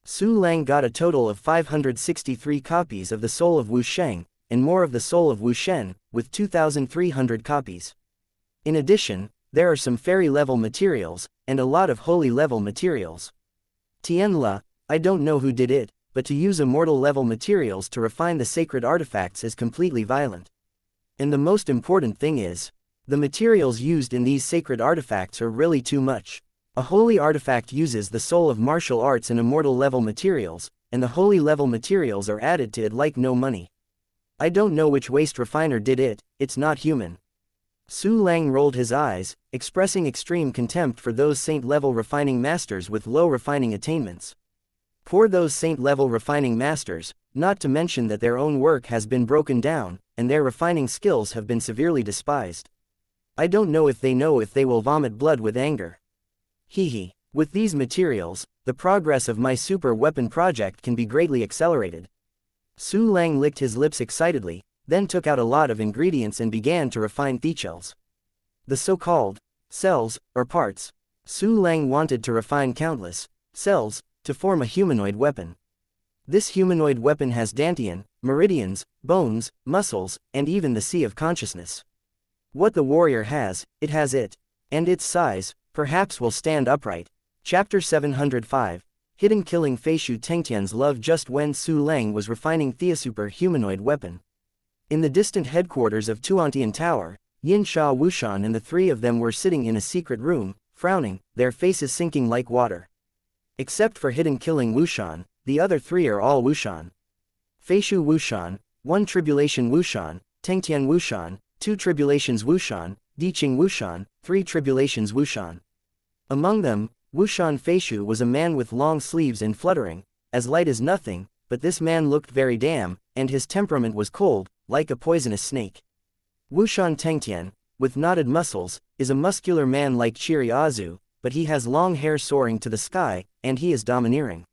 Su Lang got a total of 563 copies of the soul of Wusheng, and more of the soul of Wushen, with 2,300 copies. In addition, there are some fairy-level materials, and a lot of holy-level materials. Tianla, I don't know who did it, but to use immortal-level materials to refine the sacred artifacts is completely violent. And the most important thing is, the materials used in these sacred artifacts are really too much. A holy artifact uses the soul of martial arts and immortal-level materials, and the holy-level materials are added to it like no money. I don't know which waste refiner did it, it's not human. Su Lang rolled his eyes, expressing extreme contempt for those saint-level refining masters with low refining attainments. Poor those saint-level refining masters, not to mention that their own work has been broken down, and their refining skills have been severely despised. I don't know if they will vomit blood with anger. Hehe. With these materials, the progress of my super weapon project can be greatly accelerated. Su Lang licked his lips excitedly, then took out a lot of ingredients and began to refine thichels. The so-called cells, or parts. Su Lang wanted to refine countless cells to form a humanoid weapon. This humanoid weapon has dantian, meridians, bones, muscles, and even the sea of consciousness. What the warrior has, it has it. And its size, perhaps will stand upright. Chapter 705. Hidden killing Feishu Tengtian's love. Just when Su Leng was refining Theosuper humanoid weapon. In the distant headquarters of Tuantian Tower, Yin Sha Wushan and the three of them were sitting in a secret room, frowning, their faces sinking like water. Except for hidden killing Wushan, the other three are all Wushan. Feishu Wushan, 1 Tribulation Wushan, Tengtian Wushan, 2 Tribulations Wushan, Diqing Wushan, 3 Tribulations Wushan. Among them, Wushan Feishu was a man with long sleeves and fluttering, as light as nothing, but this man looked very damn, and his temperament was cold, like a poisonous snake. Wushan Tengtian, with knotted muscles, is a muscular man like Chiri Azu, but he has long hair soaring to the sky, and he is domineering.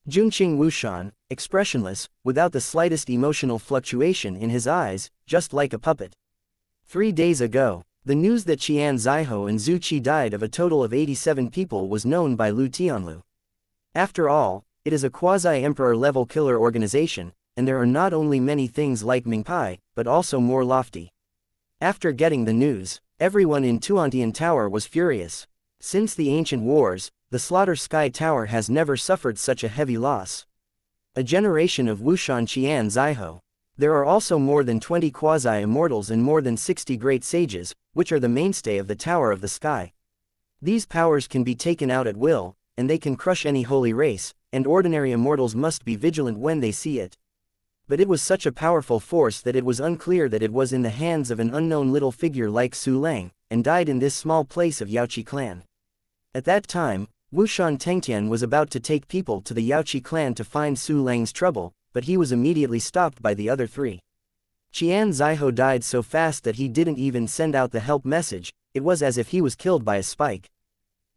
Junqing Wushan, expressionless, without the slightest emotional fluctuation in his eyes, just like a puppet. 3 days ago, the news that Qian Zaiho and Zhu Qi died of a total of 87 people was known by Lu Tianlu. After all, it is a quasi-emperor level killer organization, and there are not only many things like Mingpai, but also more lofty. After getting the news, everyone in Tuantian Tower was furious. Since the ancient wars, the Slaughter Sky Tower has never suffered such a heavy loss. A generation of Wushan Qian Zaiho. There are also more than 20 quasi-immortals and more than 60 great sages, which are the mainstay of the Tower of the Sky. These powers can be taken out at will, and they can crush any holy race, and ordinary immortals must be vigilant when they see it. But it was such a powerful force that it was unclear that it was in the hands of an unknown little figure like Su Leng, and died in this small place of Yaoqi clan. At that time, Wushan Tengtian was about to take people to the Yaoqi clan to find Su Leng's trouble, but he was immediately stopped by the other three. Qian Zaiho died so fast that he didn't even send out the help message. It was as if he was killed by a spike.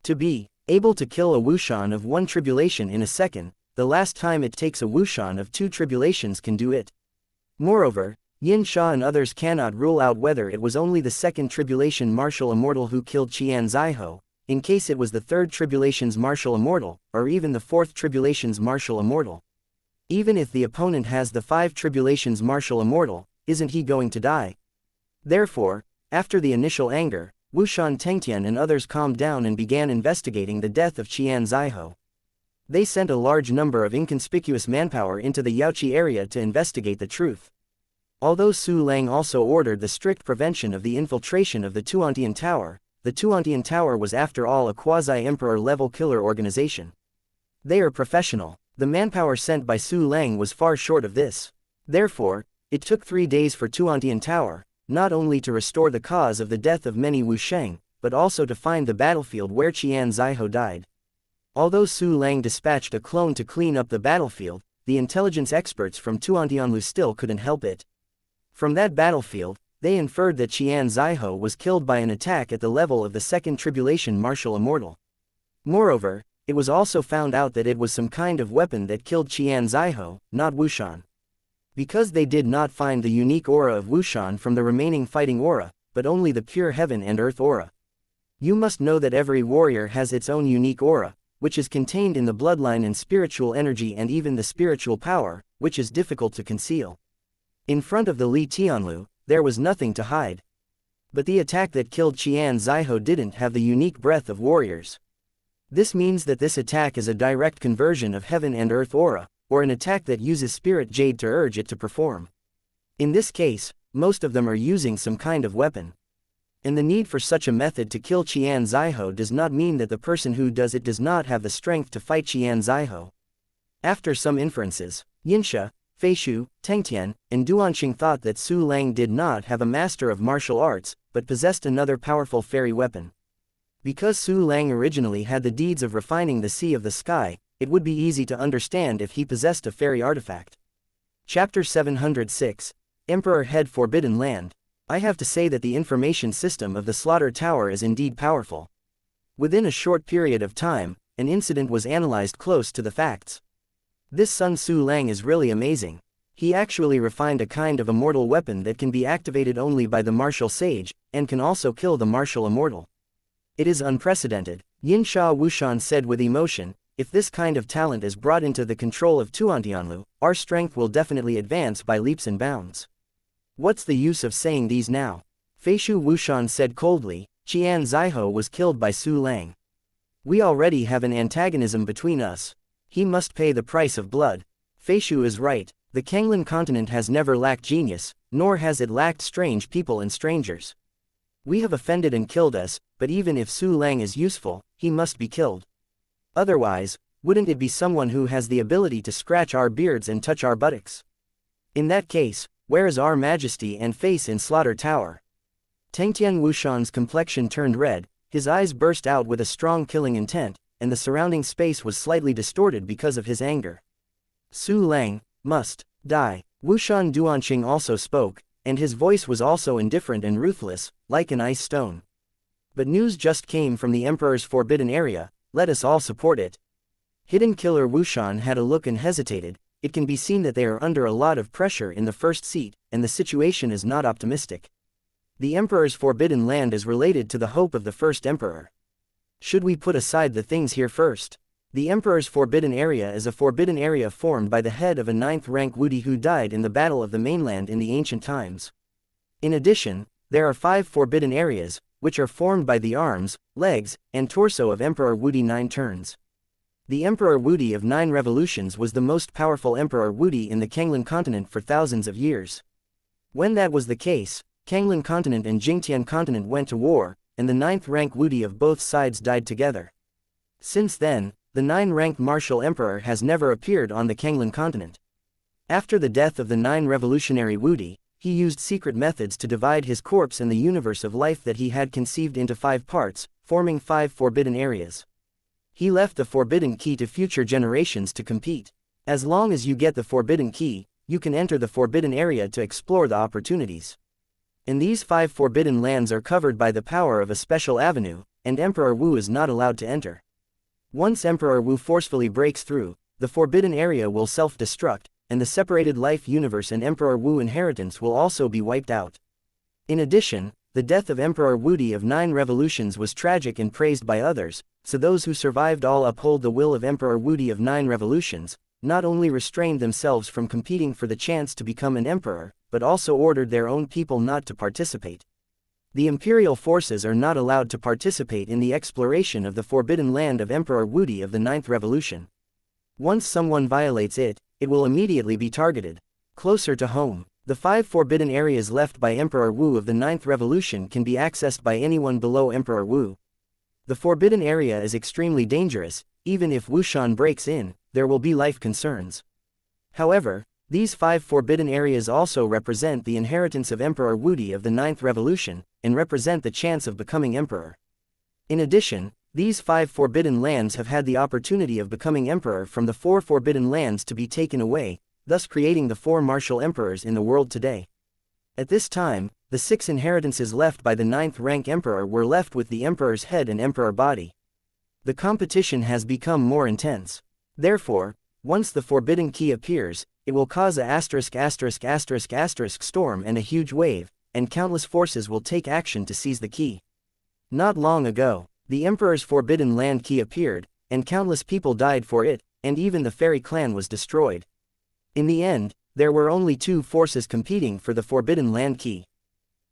To be able to kill a Wushan of 1 tribulation in a second, the last time it takes a Wushan of 2 tribulations can do it. Moreover, Yin Sha and others cannot rule out whether it was only the 2nd tribulation martial immortal who killed Qian Zaiho, in case it was the 3rd tribulation's martial immortal, or even the 4th tribulation's martial immortal. Even if the opponent has the 5 tribulations martial immortal, isn't he going to die? Therefore, after the initial anger, Wushan Tengtian and others calmed down and began investigating the death of Qian Zaiho. They sent a large number of inconspicuous manpower into the Yaoqi area to investigate the truth. Although Su Leng also ordered the strict prevention of the infiltration of the Tuantian Tower, the Tuantian Tower was after all a quasi-emperor level killer organization. They are professional. The manpower sent by Su Leng was far short of this. Therefore, it took 3 days for Tuantian Tower, not only to restore the cause of the death of many Wusheng, but also to find the battlefield where Qian Zaiho died. Although Su Leng dispatched a clone to clean up the battlefield, the intelligence experts from Tuantianlu still couldn't help it. From that battlefield, they inferred that Qian Zaiho was killed by an attack at the level of the 2nd tribulation martial immortal. Moreover, it was also found out that it was some kind of weapon that killed Qian Zaiho, not Wushan. Because they did not find the unique aura of Wushan from the remaining fighting aura, but only the pure heaven and earth aura. You must know that every warrior has its own unique aura, which is contained in the bloodline and spiritual energy and even the spiritual power, which is difficult to conceal. In front of the Li Tianlu, there was nothing to hide. But the attack that killed Qian Zaiho didn't have the unique breath of warriors. This means that this attack is a direct conversion of heaven and earth aura, or an attack that uses spirit jade to urge it to perform. In this case, most of them are using some kind of weapon. And the need for such a method to kill Qian Zaiho does not mean that the person who does it does not have the strength to fight Qian Zaiho. After some inferences, Yinsha, Feishu, Tengtian, and Duanqing thought that Su Leng did not have a master of martial arts, but possessed another powerful fairy weapon. Because Su Leng originally had the deeds of refining the Sea of the Sky, it would be easy to understand if he possessed a fairy artifact. Chapter 706, Emperor Head Forbidden Land. I have to say that the information system of the Slaughter Tower is indeed powerful. Within a short period of time, an incident was analyzed close to the facts. This Sun Su Leng is really amazing. He actually refined a kind of immortal weapon that can be activated only by the martial sage, and can also kill the martial immortal. It is unprecedented, Yin Sha Wushan said with emotion. If this kind of talent is brought into the control of Tuantianlu, our strength will definitely advance by leaps and bounds. What's the use of saying these now? Feishu Wushan said coldly, Qian Zaiho was killed by Su Lang. We already have an antagonism between us. He must pay the price of blood. Feishu is right, the Kanglan continent has never lacked genius, nor has it lacked strange people and strangers. We have offended and killed us, but even if Su Lang is useful, he must be killed. Otherwise, wouldn't it be someone who has the ability to scratch our beards and touch our buttocks? In that case, where is our majesty and face in Slaughter Tower? Tengtian Wushan's complexion turned red, his eyes burst out with a strong killing intent, and the surrounding space was slightly distorted because of his anger. Su Lang must die. Wushan Duanqing also spoke, and his voice was also indifferent and ruthless, like an ice stone. But news just came from the Emperor's forbidden area, let us all support it. Hidden Killer Wushan had a look and hesitated. It can be seen that they are under a lot of pressure in the first seat, and the situation is not optimistic. The Emperor's forbidden land is related to the hope of the first Emperor. Should we put aside the things here first? The Emperor's forbidden area is a forbidden area formed by the head of a 9th-rank Wudi who died in the Battle of the Mainland in the ancient times. In addition, there are 5 forbidden areas, which are formed by the arms, legs, and torso of Emperor Wudi 9 turns. The Emperor Wudi of 9 revolutions was the most powerful Emperor Wudi in the Kanglan continent for thousands of years. When that was the case, Kanglan continent and Jingtian continent went to war, and the 9th-rank Wudi of both sides died together. Since then, the 9th-rank martial emperor has never appeared on the Kanglan continent. After the death of the 9 revolutionary Wudi, he used secret methods to divide his corpse and the universe of life that he had conceived into 5 parts, forming 5 forbidden areas. He left the forbidden key to future generations to compete. As long as you get the forbidden key, you can enter the forbidden area to explore the opportunities. And these 5 forbidden lands are covered by the power of a special avenue, and Emperor Wu is not allowed to enter. Once Emperor Wu forcefully breaks through, the forbidden area will self-destruct, and the separated life universe and Emperor Wu inheritance will also be wiped out. In addition, the death of Emperor Wudi of 9 revolutions was tragic and praised by others, so those who survived all uphold the will of Emperor Wudi of 9 revolutions, not only restrained themselves from competing for the chance to become an emperor, but also ordered their own people not to participate. The imperial forces are not allowed to participate in the exploration of the forbidden land of Emperor Wudi of the 9th revolution. Once someone violates it, it will immediately be targeted. Closer to home, the 5 forbidden areas left by Emperor Wu of the 9th revolution can be accessed by anyone below Emperor Wu. The forbidden area is extremely dangerous. Even if Wushan breaks in, there will be life concerns. However, these 5 forbidden areas also represent the inheritance of Emperor Wudi of the 9th revolution, and represent the chance of becoming emperor. In addition, these 5 forbidden lands have had the opportunity of becoming emperor from the 4 forbidden lands to be taken away, thus creating the 4 martial emperors in the world today. At this time, the 6 inheritances left by the 9th-rank emperor were left with the emperor's head and emperor body. The competition has become more intense. Therefore, once the forbidden key appears, it will cause a ***** storm and a huge wave, and countless forces will take action to seize the key. Not long ago, the Emperor's forbidden land key appeared, and countless people died for it, and even the fairy clan was destroyed. In the end, there were only 2 forces competing for the forbidden land key.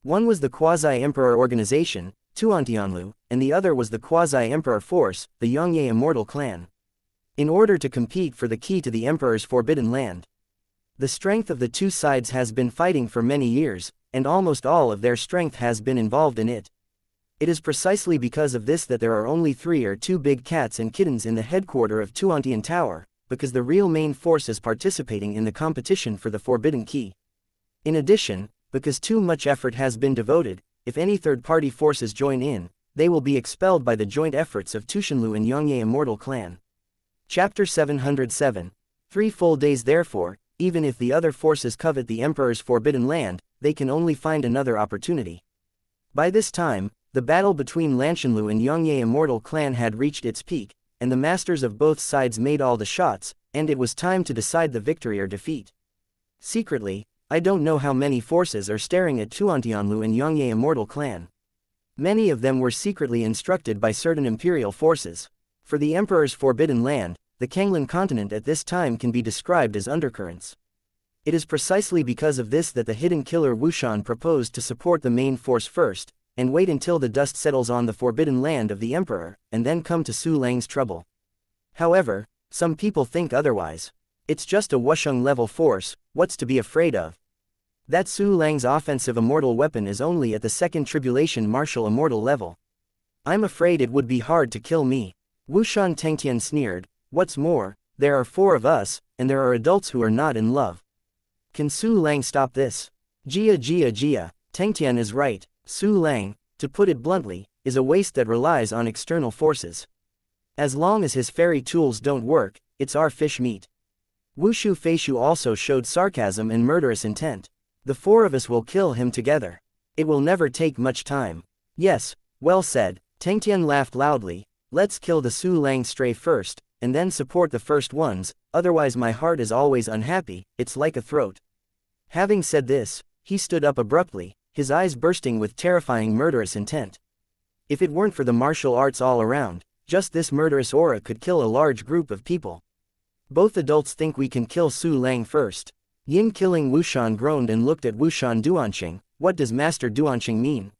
One was the quasi-emperor organization, Tuantianlu, and the other was the quasi-emperor force, the Xianxia immortal clan. In order to compete for the key to the Emperor's forbidden land, the strength of the 2 sides has been fighting for many years, and almost all of their strength has been involved in it. It is precisely because of this that there are only 3 or 2 big cats and kittens in the headquarter of Tuantian Tower, because the real main force is participating in the competition for the forbidden key. In addition, because too much effort has been devoted, if any third-party forces join in, they will be expelled by the joint efforts of Tushinlu and Xianxia immortal clan. Chapter 707. 3 full days. Therefore, even if the other forces covet the Emperor's forbidden land, they can only find another opportunity. By this time, the battle between Lanshanlu and Xianxia immortal clan had reached its peak, and the masters of both sides made all the shots, and it was time to decide the victory or defeat. Secretly, I don't know how many forces are staring at Tuantianlu and Xianxia immortal clan. Many of them were secretly instructed by certain imperial forces. For the Emperor's forbidden land, the Kanglan continent at this time can be described as undercurrents. It is precisely because of this that the hidden killer Wushan proposed to support the main force first, and wait until the dust settles on the forbidden land of the Emperor, and then come to Su Lang's trouble. However, some people think otherwise. It's just a Wusheng level force, what's to be afraid of? That Su Lang's offensive immortal weapon is only at the second tribulation martial immortal level. I'm afraid it would be hard to kill me. Wushan Tengtian sneered, what's more, there are 4 of us, and there are adults who are not in love. Can Su Lang stop this? Jia, Tengtian is right. Su Lang, to put it bluntly, is a waste that relies on external forces. As long as his fairy tools don't work, it's our fish meat. Wushu Feishu also showed sarcasm and murderous intent. The 4 of us will kill him together. It will never take much time. Yes, well said. Tengtian laughed loudly. Let's kill the Su Lang stray first, and then support the first ones, otherwise my heart is always unhappy, it's like a throat. Having said this, he stood up abruptly, his eyes bursting with terrifying murderous intent. If it weren't for the martial arts all around, just this murderous aura could kill a large group of people. Both adults think we can kill Su Lang first. Yin killing Wushan groaned and looked at Wushan Duanqing. What does Master Duanqing mean?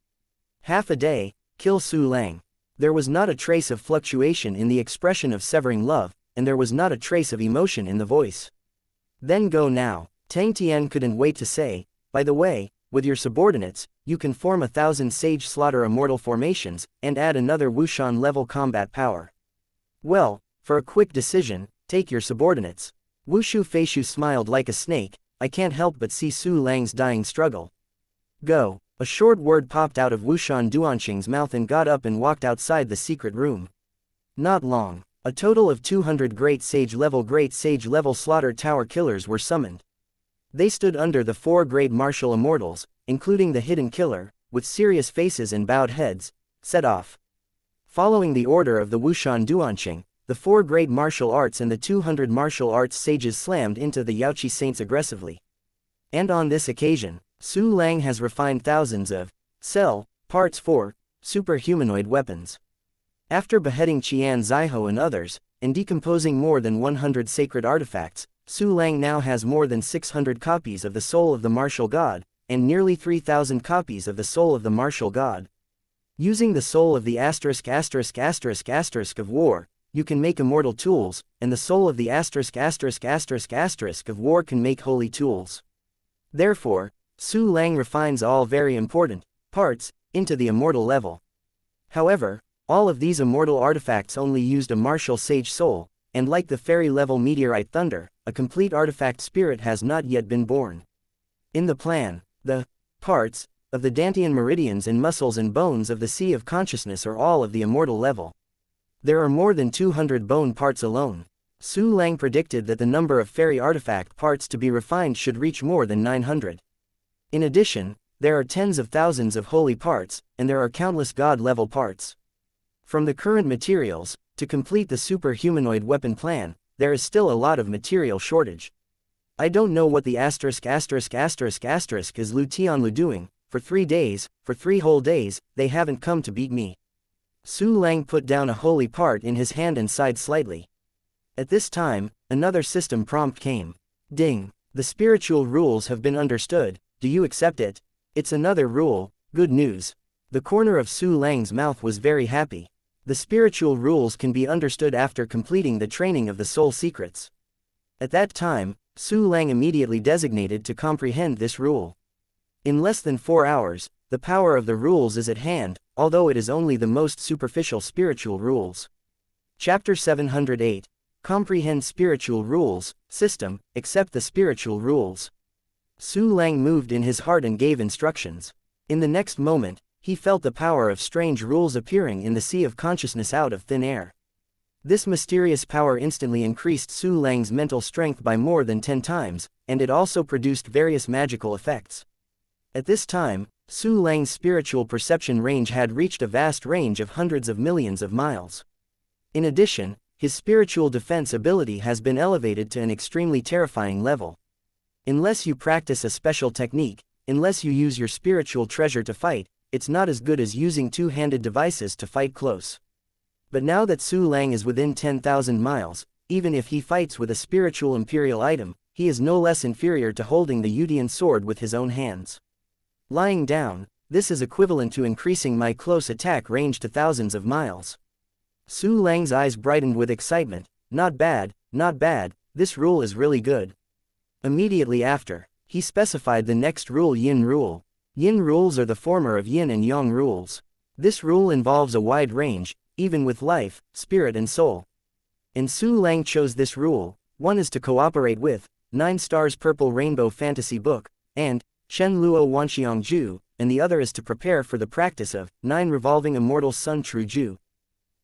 Half a day, kill Su Lang. There was not a trace of fluctuation in the expression of severing love, and there was not a trace of emotion in the voice. Then go now. Tang Tian couldn't wait to say, by the way, with your subordinates, you can form 1,000 Sage Slaughter immortal formations, and add another Wushan level combat power. Well, for a quick decision, take your subordinates. Wushu Feishu smiled like a snake, I can't help but see Su Lang's dying struggle. Go. A short word popped out of Wushan Duanqing's mouth and got up and walked outside the secret room. Not long. A total of 200 Great Sage level Slaughter Tower killers were summoned. They stood under the 4 great martial immortals, including the hidden killer, with serious faces and bowed heads, set off. Following the order of the Wushan Duanqing, the 4 great martial arts and the 200 martial arts sages slammed into the Yaoqi saints aggressively. And on this occasion, Su Lang has refined thousands of cell parts for superhumanoid weapons. After beheading Qian Zaiho and others, and decomposing more than 100 sacred artifacts, Su Lang now has more than 600 copies of the Soul of the Martial God, and nearly 3,000 copies of the Soul of the Martial God. Using the Soul of the ***** of War, you can make immortal tools, and the Soul of the ***** of War can make holy tools. Therefore, Su Lang refines all very important parts into the immortal level. However, all of these immortal artifacts only used a martial sage soul, and like the fairy level meteorite thunder, a complete artifact spirit has not yet been born. In the plan, the parts of the Dantian meridians and muscles and bones of the Sea of Consciousness are all of the immortal level. There are more than 200 bone parts alone. Su Lang predicted that the number of fairy artifact parts to be refined should reach more than 900. In addition, there are tens of thousands of holy parts, and there are countless god-level parts. From the current materials, to complete the superhumanoid weapon plan, there is still a lot of material shortage. I don't know what the ***** is Lu Tianlu doing. For 3 days, for 3 whole days, they haven't come to beat me. Su Lang put down a holy part in his hand and sighed slightly. At this time, another system prompt came. Ding. The spiritual rules have been understood, do you accept it? It's another rule, good news. The corner of Su Lang's mouth was very happy. The spiritual rules can be understood after completing the training of the soul secrets. At that time, Su Lang immediately designated to comprehend this rule. In less than 4 hours, the power of the rules is at hand, although it is only the most superficial spiritual rules. Chapter 708. Comprehend spiritual rules, system, accept the spiritual rules. Su Lang moved in his heart and gave instructions. In the next moment, he felt the power of strange rules appearing in the sea of consciousness out of thin air. This mysterious power instantly increased Su Lang's mental strength by more than 10 times, and it also produced various magical effects. At this time, Su Lang's spiritual perception range had reached a vast range of hundreds of millions of miles. In addition, his spiritual defense ability has been elevated to an extremely terrifying level. Unless you practice a special technique, unless you use your spiritual treasure to fight, it's not as good as using two-handed devices to fight close. But now that Su Lang is within 10,000 miles, even if he fights with a spiritual imperial item, he is no less inferior to holding the Yudian sword with his own hands. Lying down, this is equivalent to increasing my close attack range to thousands of miles. Su Lang's eyes brightened with excitement. Not bad, not bad, this rule is really good. Immediately after, he specified the next rule: Yin rule. Yin rules are the former of Yin and Yang rules. This rule involves a wide range, even with life, spirit and soul. And Su Lang chose this rule. One is to cooperate with 9 Stars Purple Rainbow Fantasy Book, and Shen Luo Wanxiang Ju, and the other is to prepare for the practice of 9 Revolving Immortal Sun True Ju.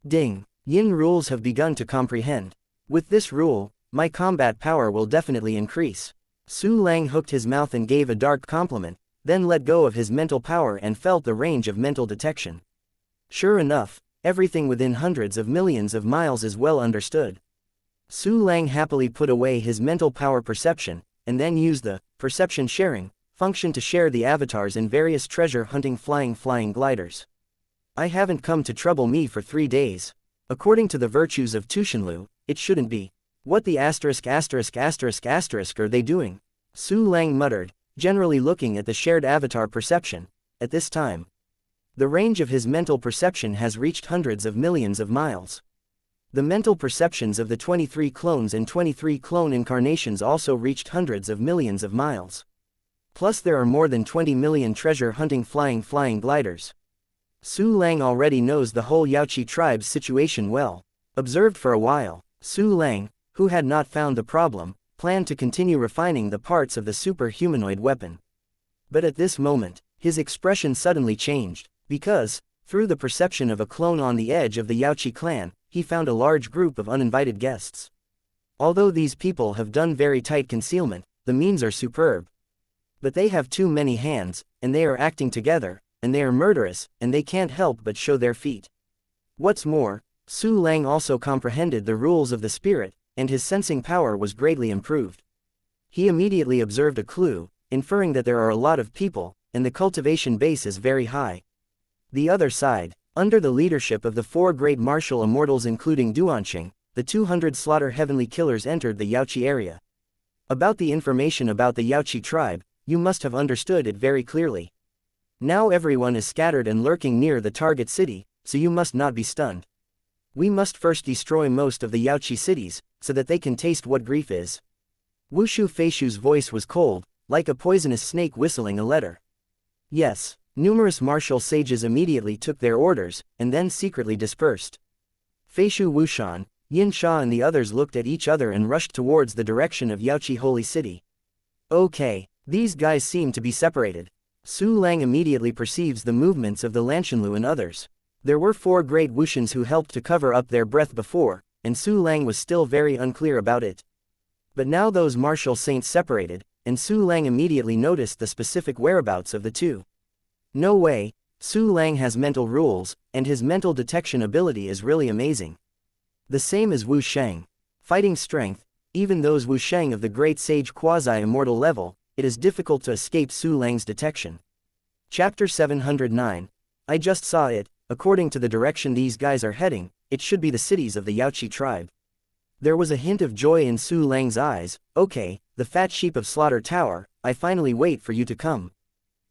Ding! Yin rules have begun to comprehend. With this rule, my combat power will definitely increase. Su Lang hooked his mouth and gave a dark compliment, then let go of his mental power and felt the range of mental detection. Sure enough, everything within hundreds of millions of miles is well understood. Su Lang happily put away his mental power perception, and then used the perception sharing function to share the avatars in various treasure hunting flying gliders. I haven't come to trouble me for 3 days. According to the virtues of Tushinlu, it shouldn't be. What the asterisk are they doing? Su Lang muttered, generally looking at the shared avatar perception. At this time, the range of his mental perception has reached hundreds of millions of miles. The mental perceptions of the 23 clones and 23 clone incarnations also reached hundreds of millions of miles. Plus there are more than 20 million treasure hunting flying gliders. Su Lang already knows the whole Yaoqi tribe's situation well. Observed for a while, Su Lang, who had not found the problem, planned to continue refining the parts of the super-humanoid weapon. But at this moment, his expression suddenly changed, because, through the perception of a clone on the edge of the Yaoqi clan, he found a large group of uninvited guests. Although these people have done very tight concealment, the means are superb. But they have too many hands, and they are acting together, and they are murderous, and they can't help but show their feet. What's more, Su Lang also comprehended the rules of the spirit, and his sensing power was greatly improved. He immediately observed a clue, inferring that there are a lot of people, and the cultivation base is very high. The other side, under the leadership of the 4 great martial immortals including Duanqing, the 200 slaughter heavenly killers entered the Yaoqi area. About the information about the Yaoqi tribe, you must have understood it very clearly. Now everyone is scattered and lurking near the target city, so you must not be stunned. We must first destroy most of the Yaoqi cities, so that they can taste what grief is. Wushu Feishu's voice was cold, like a poisonous snake whistling a letter. Yes, numerous martial sages immediately took their orders, and then secretly dispersed. Feishu Wushan, Yin Sha and the others looked at each other and rushed towards the direction of Yaoqi Holy City. Okay, these guys seem to be separated. Su Lang immediately perceives the movements of the Lanshanlu and others. There were 4 great Wushans who helped to cover up their breath before, and Su Lang was still very unclear about it. But now those martial saints separated, and Su Lang immediately noticed the specific whereabouts of the 2. No way, Su Lang has mental rules, and his mental detection ability is really amazing. The same as Wu Sheng. Fighting strength, even those Wu Sheng of the great sage quasi-immortal level, it is difficult to escape Su Lang's detection. Chapter 709. I just saw it. According to the direction these guys are heading, it should be the cities of the Yaoqi tribe. There was a hint of joy in Su Lang's eyes. Okay, the fat sheep of Slaughter Tower, I finally wait for you to come.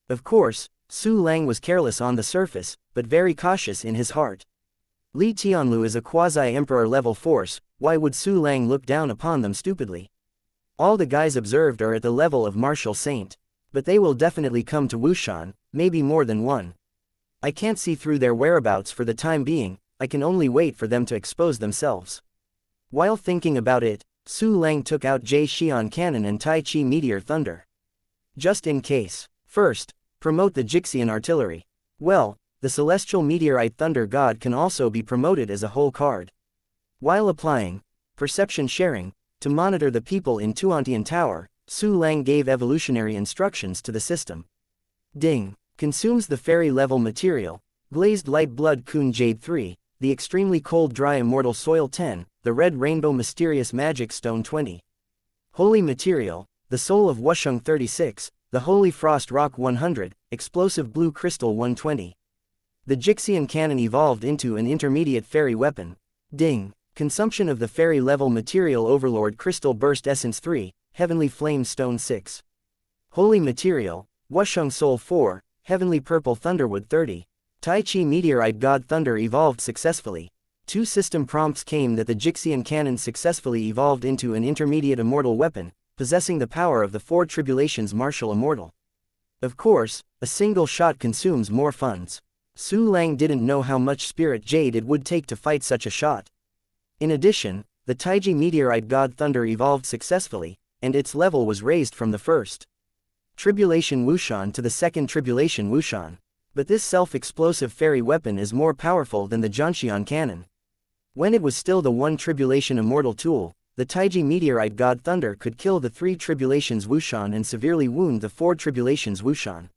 Of course, Su Lang was careless on the surface, but very cautious in his heart. Li Tianlu is a quasi-emperor level force, why would Su Lang look down upon them stupidly? All the guys observed are at the level of martial saint. But they will definitely come to Wushan, maybe more than one. I can't see through their whereabouts for the time being, I can only wait for them to expose themselves. While thinking about it, Su Lang took out Jie Xian Cannon and Tai Chi Meteor Thunder. Just in case. First, promote the Jixian Artillery. Well, the Celestial Meteorite Thunder God can also be promoted as a whole card. While applying perception sharing to monitor the people in Tuantian Tower, Su Lang gave evolutionary instructions to the system. Ding. Consumes the fairy level material, Glazed Light Blood Kun Jade 3, the Extremely Cold Dry Immortal Soil 10, the Red Rainbow Mysterious Magic Stone 20. Holy Material, the Soul of Wusheng 36, the Holy Frost Rock 100, Explosive Blue Crystal 120. The Jixian Cannon evolved into an intermediate fairy weapon. Ding. Consumption of the fairy level material Overlord Crystal Burst Essence 3, Heavenly Flame Stone 6. Holy Material, Wusheng Soul 4, Heavenly Purple Thunderwood 30. Tai Chi Meteorite God Thunder evolved successfully. 2 system prompts came that the Jixian cannon successfully evolved into an intermediate immortal weapon, possessing the power of the 4 tribulations martial immortal. Of course, a single shot consumes more funds. Su Lang didn't know how much spirit jade it would take to fight such a shot. In addition, the Taiji Meteorite God Thunder evolved successfully, and its level was raised from the first Tribulation Wushan to the second Tribulation Wushan. But this self-explosive fairy weapon is more powerful than the Jianxian cannon. When it was still the 1 Tribulation immortal tool, the Taiji Meteorite God Thunder could kill the 3 Tribulations Wushan and severely wound the 4 Tribulations Wushan.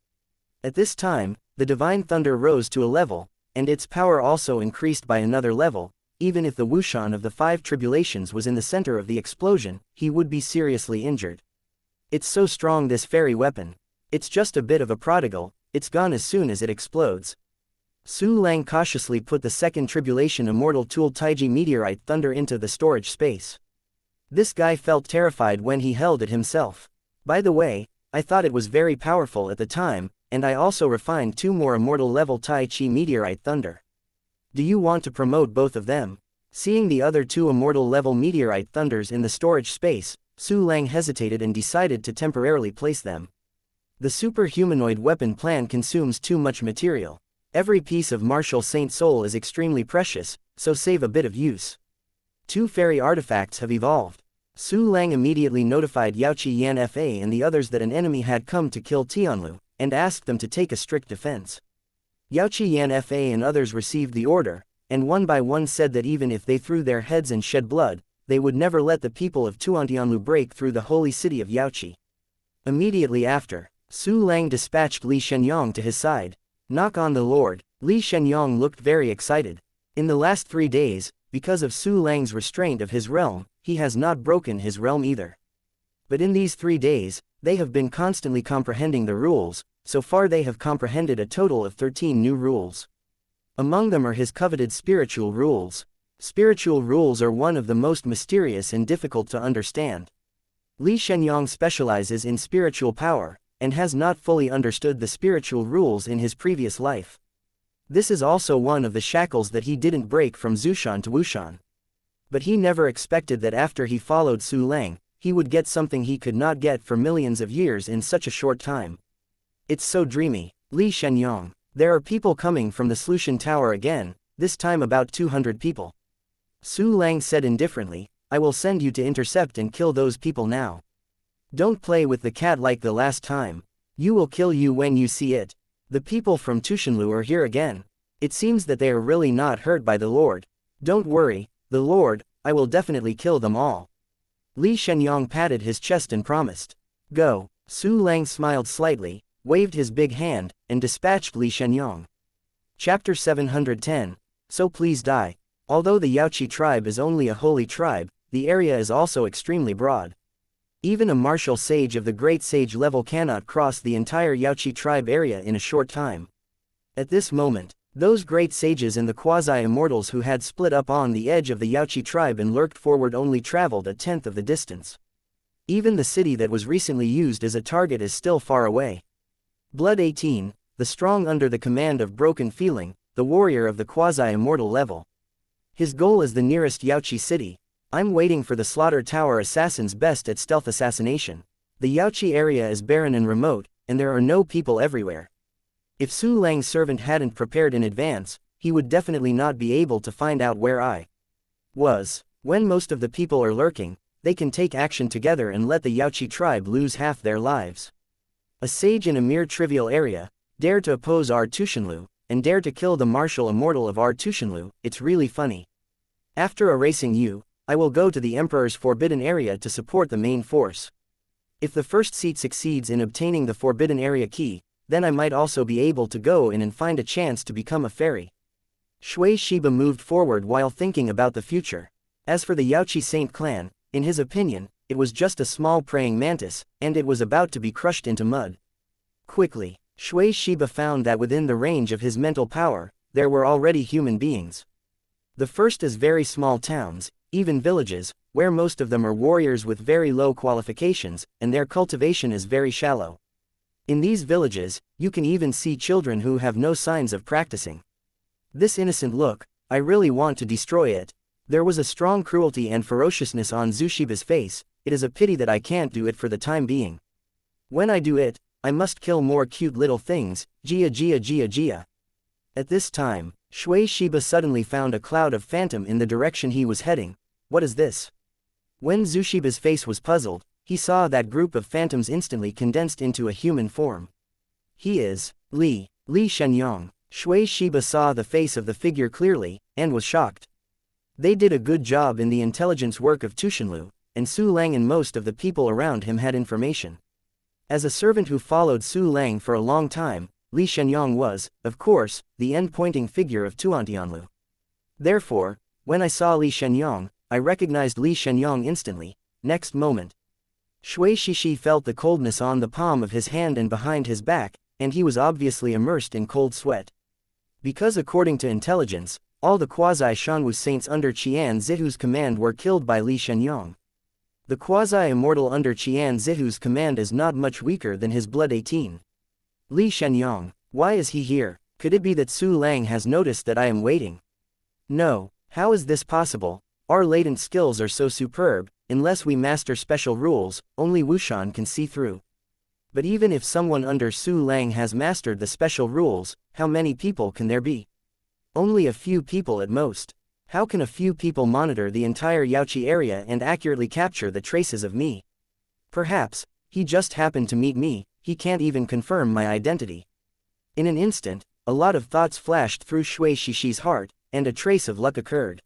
At this time, the Divine Thunder rose to a level, and its power also increased by another level. Even if the Wushan of the 5 Tribulations was in the center of the explosion, he would be seriously injured. It's so strong, this fairy weapon. It's just a bit of a prodigal, it's gone as soon as it explodes. Su Lang cautiously put the second Tribulation immortal tool Taiji Meteorite Thunder into the storage space. This guy felt terrified when he held it himself. By the way, I thought it was very powerful at the time, and I also refined 2 more immortal level Tai Chi Meteorite Thunder. Do you want to promote both of them? Seeing the other 2 immortal level Meteorite Thunders in the storage space, Su Lang hesitated and decided to temporarily place them. The super-humanoid weapon plan consumes too much material. Every piece of martial saint soul is extremely precious, so save a bit of use. 2 fairy artifacts have evolved. Su Lang immediately notified Yaoqi Yan Fa and the others that an enemy had come to kill Tianlu, and asked them to take a strict defense. Yaoqi Yan Fa and others received the order, and one by one said that even if they threw their heads and shed blood, they would never let the people of Tuantianlu break through the holy city of Yaoqi. Immediately after, Su Lang dispatched Li Shenyang to his side. Knock on the Lord. Li Shenyang looked very excited. In the last 3 days, because of Su Lang's restraint of his realm, he has not broken his realm either. But in these 3 days, they have been constantly comprehending the rules. So far they have comprehended a total of 13 new rules. Among them are his coveted spiritual rules. Spiritual rules are one of the most mysterious and difficult to understand. Li Shenyang specializes in spiritual power, and has not fully understood the spiritual rules in his previous life. This is also one of the shackles that he didn't break from Zushan to Wushan. But he never expected that after he followed Su Lang, he would get something he could not get for millions of years in such a short time. It's so dreamy. Li Shenyang. There are people coming from the Slushan Tower again, this time about 200 people. Su Lang said indifferently, I will send you to intercept and kill those people now. Don't play with the cat like the last time. You will kill you when you see it. The people from Tushanlu are here again. It seems that they are really not hurt by the Lord. Don't worry, the Lord, I will definitely kill them all. Li Shenyang patted his chest and promised. Go. Su Lang smiled slightly, waved his big hand, and dispatched Li Shenyang. Chapter 710. So please die. Although the Yaoqi tribe is only a holy tribe, the area is also extremely broad. Even a martial sage of the great sage level cannot cross the entire Yaoqi tribe area in a short time. At this moment, those great sages and the quasi-immortals who had split up on the edge of the Yaoqi tribe and lurked forward only traveled a tenth of the distance. Even the city that was recently used as a target is still far away. Blood 18, the strong under the command of Broken Feeling, the warrior of the quasi-immortal level. His goal is the nearest Yaoqi city. I'm waiting for the Slaughter Tower assassins best at stealth assassination. The Yaoqi area is barren and remote, and there are no people everywhere. If Su Lang's servant hadn't prepared in advance, he would definitely not be able to find out where I was. When most of the people are lurking, they can take action together and let the Yaoqi tribe lose half their lives. A sage in a mere trivial area, dare to oppose our Tushanlu, and dare to kill the martial immortal of our Tushanlu, it's really funny. After erasing you, I will go to the Emperor's forbidden area to support the main force. If the first seat succeeds in obtaining the forbidden area key, then I might also be able to go in and find a chance to become a fairy. Shui Shiba moved forward while thinking about the future. As for the Yaoqi Saint clan, in his opinion, it was just a small praying mantis, and it was about to be crushed into mud. Quickly, Shui Shiba found that within the range of his mental power, there were already human beings. The first is very small towns, even villages, where most of them are warriors with very low qualifications, and their cultivation is very shallow. In these villages, you can even see children who have no signs of practicing. This innocent look, I really want to destroy it. There was a strong cruelty and ferociousness on Zushiba's face. It is a pity that I can't do it for the time being. When I do it, I must kill more cute little things, Gia. At this time, Shui Shiba suddenly found a cloud of phantom in the direction he was heading. What is this? When Zushiba's face was puzzled, he saw that group of phantoms instantly condensed into a human form. He is Li Xianxia. Shui Shiba saw the face of the figure clearly, and was shocked. They did a good job in the intelligence work of Tushinlu, and Su Lang and most of the people around him had information. As a servant who followed Su Lang for a long time, Li Xianxia was, of course, the end-pointing figure of Tuantianlu. Therefore, when I saw Li Xianxia, I recognized Li Xianxia instantly. Next moment, Shui Shishi felt the coldness on the palm of his hand and behind his back, and he was obviously immersed in cold sweat. Because according to intelligence, all the quasi-Shanwu saints under Qian Zihu's command were killed by Li Xianxia. The quasi-immortal under Qian Zihu's command is not much weaker than his blood 18. Li Xianxia, why is he here? Could it be that Su Lang has noticed that I am waiting? No, how is this possible? Our latent skills are so superb, unless we master special rules, only Wuxian can see through. But even if someone under Su Lang has mastered the special rules, how many people can there be? Only a few people at most. How can a few people monitor the entire Yaoqi area and accurately capture the traces of me? Perhaps, he just happened to meet me, he can't even confirm my identity. In an instant, a lot of thoughts flashed through Shui Shishi's heart, and a trace of luck occurred.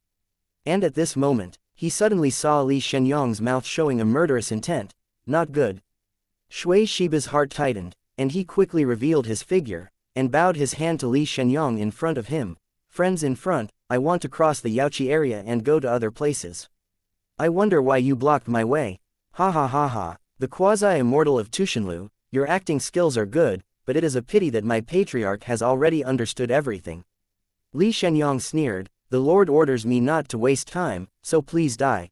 And at this moment, he suddenly saw Li Xianxia's mouth showing a murderous intent. Not good. Shui Shiba's heart tightened, and he quickly revealed his figure, and bowed his hand to Li Xianxia in front of him. Friends in front, I want to cross the Yaoqi area and go to other places. I wonder why you blocked my way. Ha ha ha ha, the quasi-immortal of Tushinlu, your acting skills are good, but it is a pity that my patriarch has already understood everything. Li Xianxia sneered, the Lord orders me not to waste time, so please die.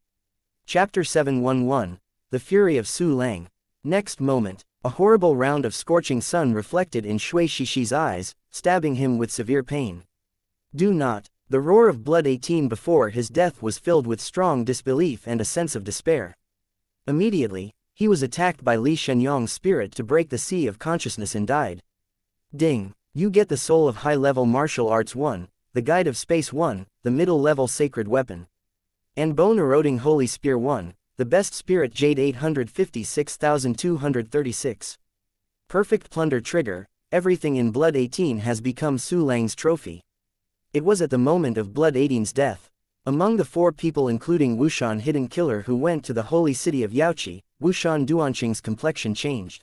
Chapter 711, The Fury of Su Lang. Next moment, a horrible round of scorching sun reflected in Shui Shishi's eyes, stabbing him with severe pain. Do not. The roar of blood 18 before his death was filled with strong disbelief and a sense of despair. Immediately, he was attacked by Li Xianxia's spirit to break the sea of consciousness and died. Ding! You get the soul of high-level martial arts 1, the guide of space 1, the middle-level sacred weapon. And bone-eroding holy spear 1, the best spirit jade 856,236. Perfect plunder trigger, everything in blood 18 has become Su Lang's trophy. It was at the moment of blood 18's death. Among the 4 people including Wuxian hidden killer who went to the holy city of Yaoqi, Wuxian Duanqing's complexion changed.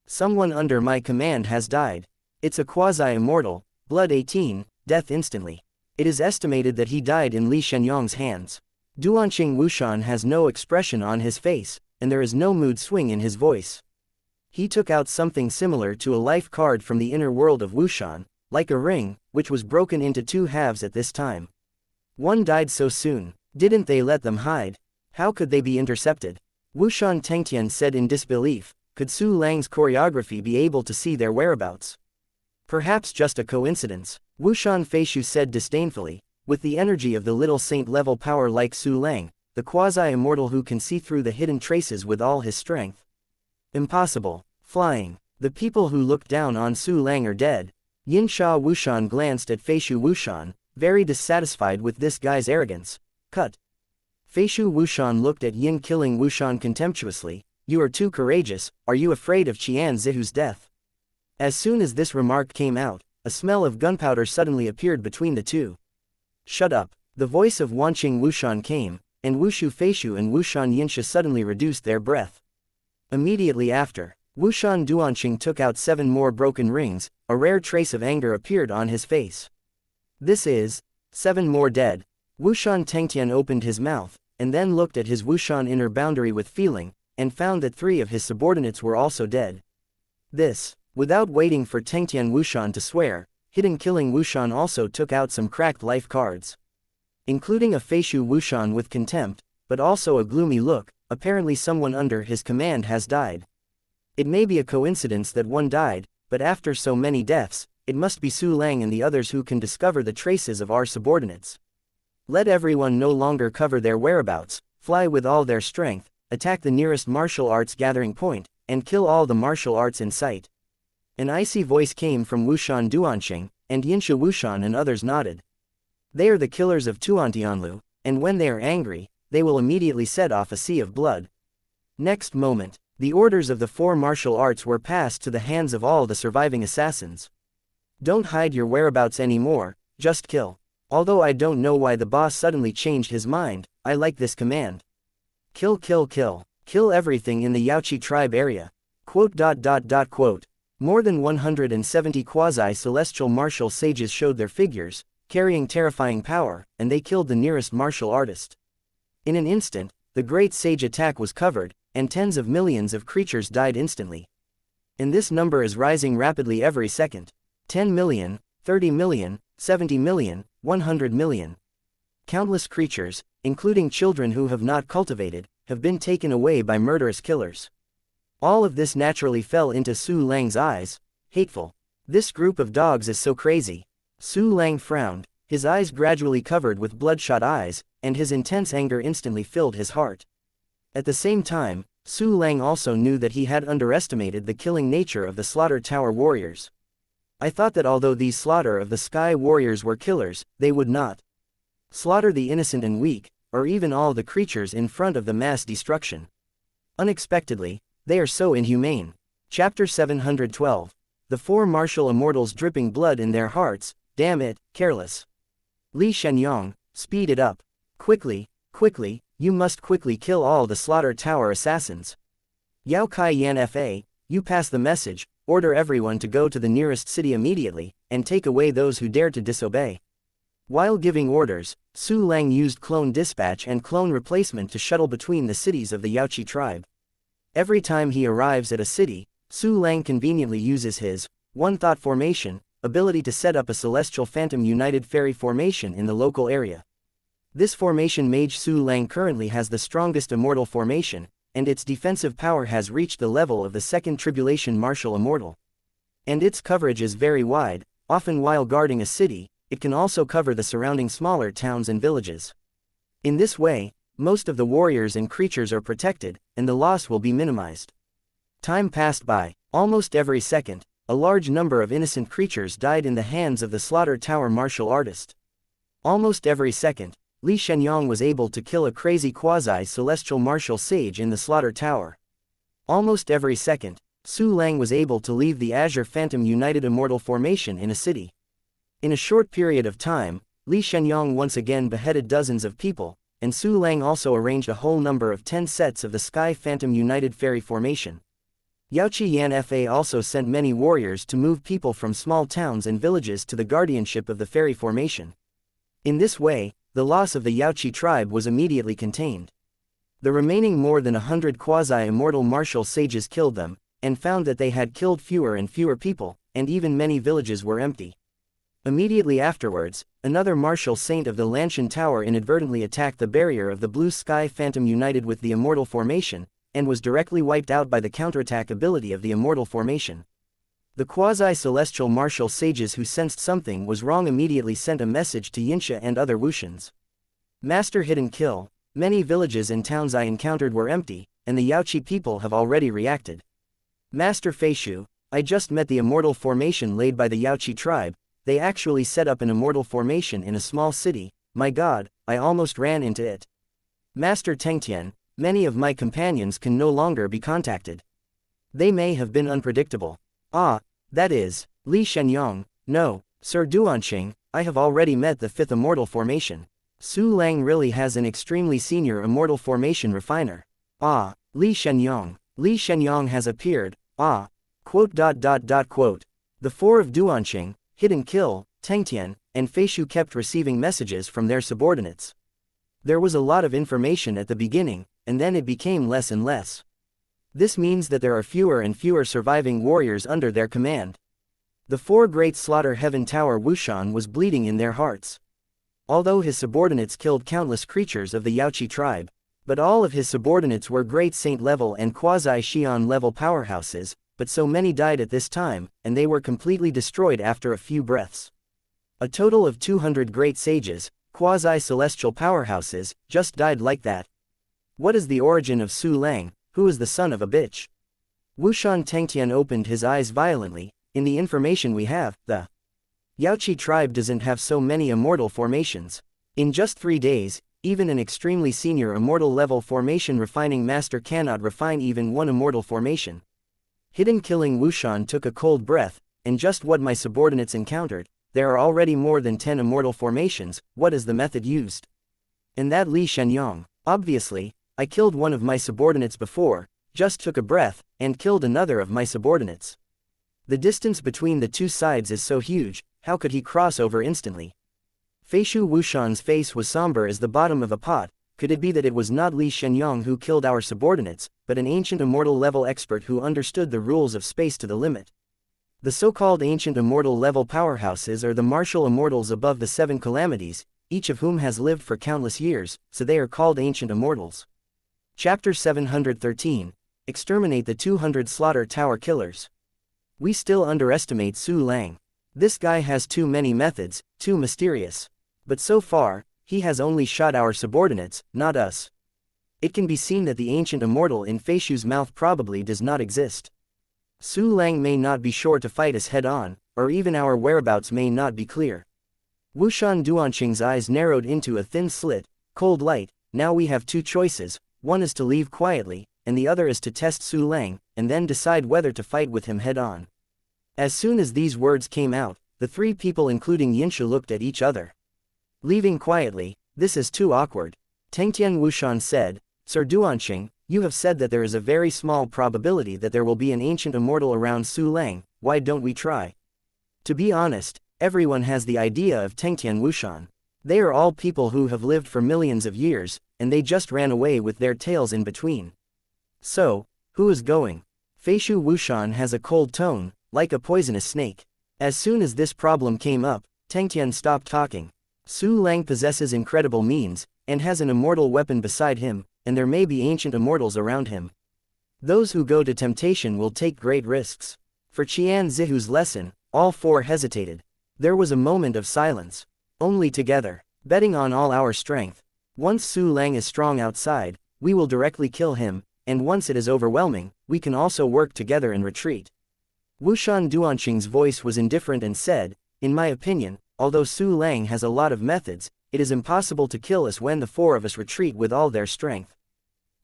Someone under my command has died. It's a quasi-immortal, blood 18, death instantly. It is estimated that he died in Li Xianxia's hands. Duanqing Wuxian has no expression on his face, and there is no mood swing in his voice. He took out something similar to a life card from the inner world of Wuxian, like a ring, which was broken into 2 halves at this time. One died so soon. Didn't they let them hide? How could they be intercepted? Wuxian Tengtian said in disbelief, could Su Lang's choreography be able to see their whereabouts? Perhaps just a coincidence. Wuxian Feishu said disdainfully, with the energy of the little saint-level power like Su Lang, the quasi-immortal who can see through the hidden traces with all his strength. Impossible. Flying. The people who looked down on Su Lang are dead. Yinsha Wuxian glanced at Feishu Wuxian, very dissatisfied with this guy's arrogance. Cut. Feishu Wuxian looked at Yin killing Wuxian contemptuously. You are too courageous, are you afraid of Qian Zihu's death? As soon as this remark came out, a smell of gunpowder suddenly appeared between the two. Shut up. The voice of Wanqing Wuxian came, and Wushu Feishu and Wuxian Yinsha suddenly reduced their breath. Immediately after, Wuxian Duanqing took out 7 more broken rings, a rare trace of anger appeared on his face. This is 7 more dead. Wuxian Tengtian opened his mouth, and then looked at his Wuxian inner boundary with feeling, and found that 3 of his subordinates were also dead. This, without waiting for Tengtian Wuxian to swear, hidden killing Wuxian also took out some cracked life cards. including a Feishu Wushan with contempt, but also a gloomy look. Apparently someone under his command has died. It may be a coincidence that one died, but after so many deaths, it must be Su Lang and the others who can discover the traces of our subordinates. Let everyone no longer cover their whereabouts, fly with all their strength, attack the nearest martial arts gathering point, and kill all the martial arts in sight. An icy voice came from Wushan Duanqing, and Yinsha Wushan and others nodded. They are the killers of Tuantianlu, and when they are angry, they will immediately set off a sea of blood. Next moment, the orders of the 4 martial arts were passed to the hands of all the surviving assassins. Don't hide your whereabouts anymore, just kill. Although I don't know why the boss suddenly changed his mind, I like this command. Kill kill kill. Kill everything in the Yaoqi tribe area. Quote. More than 170 quasi-celestial martial sages showed their figures, carrying terrifying power, and they killed the nearest martial artist. In an instant, the great sage attack was covered, and tens of millions of creatures died instantly. And this number is rising rapidly every second. 10 million, 30 million, 70 million, 100 million. Countless creatures, including children who have not cultivated, have been taken away by murderous killers. All of this naturally fell into Su Lang's eyes. Hateful. This group of dogs is so crazy. Su Lang frowned, his eyes gradually covered with bloodshot eyes, and his intense anger instantly filled his heart. At the same time, Su Lang also knew that he had underestimated the killing nature of the Slaughter Tower warriors. I thought that although these Slaughter of the Sky warriors were killers, they would not slaughter the innocent and weak, or even all the creatures in front of the mass destruction. Unexpectedly, they are so inhumane. Chapter 712. The 4 martial immortals dripping blood in their hearts. Damn it, careless. Li Shenyang, speed it up. Quickly, quickly, you must quickly kill all the Slaughter Tower assassins. Yao Kai Yan Fa, you pass the message, order everyone to go to the nearest city immediately, and take away those who dare to disobey. While giving orders, Su Lang used clone dispatch and clone replacement to shuttle between the cities of the Yaoqi tribe. Every time he arrives at a city, Su Lang conveniently uses his One Thought formation ability to set up a Celestial Phantom United Fairy formation in the local area. This formation Mage Su Lang currently has the strongest immortal formation, and its defensive power has reached the level of the second Tribulation Martial Immortal. And its coverage is very wide, often while guarding a city, it can also cover the surrounding smaller towns and villages. In this way, most of the warriors and creatures are protected, and the loss will be minimized. Time passed by. Almost every second, a large number of innocent creatures died in the hands of the Slaughter Tower martial artist. Almost every second, Li Shenyang was able to kill a crazy quasi-celestial martial sage in the Slaughter Tower. Almost every second, Su Lang was able to leave the Azure Phantom United Immortal formation in a city. In a short period of time, Li Shenyang once again beheaded dozens of people, and Su Lang also arranged a whole number of 10 sets of the Sky Phantom United Fairy formation. Yaoqi Yan Fa also sent many warriors to move people from small towns and villages to the guardianship of the fairy formation. In this way, the loss of the Yaoqi tribe was immediately contained. The remaining more than 100 quasi-immortal martial sages killed them, and found that they had killed fewer and fewer people, and even many villages were empty. Immediately afterwards, another martial saint of the Lanshan Tower inadvertently attacked the barrier of the Blue Sky Phantom United with the Immortal Formation, and was directly wiped out by the counterattack ability of the Immortal Formation. The quasi-celestial martial sages who sensed something was wrong immediately sent a message to Yinsha and other Wuxians. Master Hidden Kill, many villages and towns I encountered were empty, and the Yaoqi people have already reacted. Master Feishu, I just met the Immortal Formation laid by the Yaoqi tribe. They actually set up an immortal formation in a small city. My god, I almost ran into it. Master Tengtian, many of my companions can no longer be contacted. They may have been unpredictable. Ah, that is, Li Shenyang, no, Sir Duanqing, I have already met the 5th immortal formation. Su Lang really has an extremely senior immortal formation refiner. Ah, Li Shenyang has appeared. Ah. The 4 of Duanqing, Hidden Kill, Tengtian, and Feishu kept receiving messages from their subordinates. There was a lot of information at the beginning, and then it became less and less. This means that there are fewer and fewer surviving warriors under their command. The 4 Great Slaughter Heaven Tower Wushan was bleeding in their hearts. although his subordinates killed countless creatures of the Yaoqi tribe. But all of his subordinates were great saint level and quasi-xian level powerhouses, but so many died at this time, and they were completely destroyed after a few breaths. A total of 200 great sages, quasi-celestial powerhouses, just died like that. What is the origin of Su Lang, who is the son of a bitch? Wushan Tengtian opened his eyes violently. In the information we have, the Yaoqi tribe doesn't have so many immortal formations. In just 3 days, even an extremely senior immortal level formation refining master cannot refine even one immortal formation. Hidden Killing Wushan took a cold breath, and just what my subordinates encountered, there are already more than 10 immortal formations. What is the method used? And that Li Shenyang. Obviously, I killed one of my subordinates before, just took a breath, and killed another of my subordinates. The distance between the two sides is so huge, how could he cross over instantly? Feishu Wushan's face was somber as the bottom of a pot. Could it be that it was not Li Shenyang who killed our subordinates, but an ancient immortal level expert who understood the rules of space to the limit? The so-called ancient immortal level powerhouses are the martial immortals above the 7 calamities, each of whom has lived for countless years, so they are called ancient immortals. Chapter 713. Exterminate the 200 Slaughter Tower Killers. We still underestimate Su Lang. This guy has too many methods, too mysterious. But so far, he has only shot our subordinates, not us. It can be seen that the ancient immortal in Feishu's mouth probably does not exist. Su Lang may not be sure to fight us head-on, or even our whereabouts may not be clear. Wushan Duanqing's eyes narrowed into a thin slit. Cold light. Now we have 2 choices, one is to leave quietly, and the other is to test Su Lang, and then decide whether to fight with him head-on. As soon as these words came out, the 3 people including Yinshu looked at each other. Leaving quietly, this is too awkward. Tengtian Wushan said, Sir Duanqing, you have said that there is a very small probability that there will be an ancient immortal around Su Lang. Why don't we try? To be honest, everyone has the idea of Tengtian Wushan. They are all people who have lived for millions of years, and they just ran away with their tails in between. So, who is going? Feishu Wushan has a cold tone, like a poisonous snake. As soon as this problem came up, Tengtian stopped talking. Su Lang possesses incredible means, and has an immortal weapon beside him, and there may be ancient immortals around him. Those who go to temptation will take great risks. For Qian Zihu's lesson, all 4 hesitated. There was a moment of silence. Only together, betting on all our strength. Once Su Lang is strong outside, we will directly kill him, and once it is overwhelming, we can also work together and retreat. Wushan Duanqing's voice was indifferent and said, in my opinion, although Su Lang has a lot of methods, it is impossible to kill us when the 4 of us retreat with all their strength.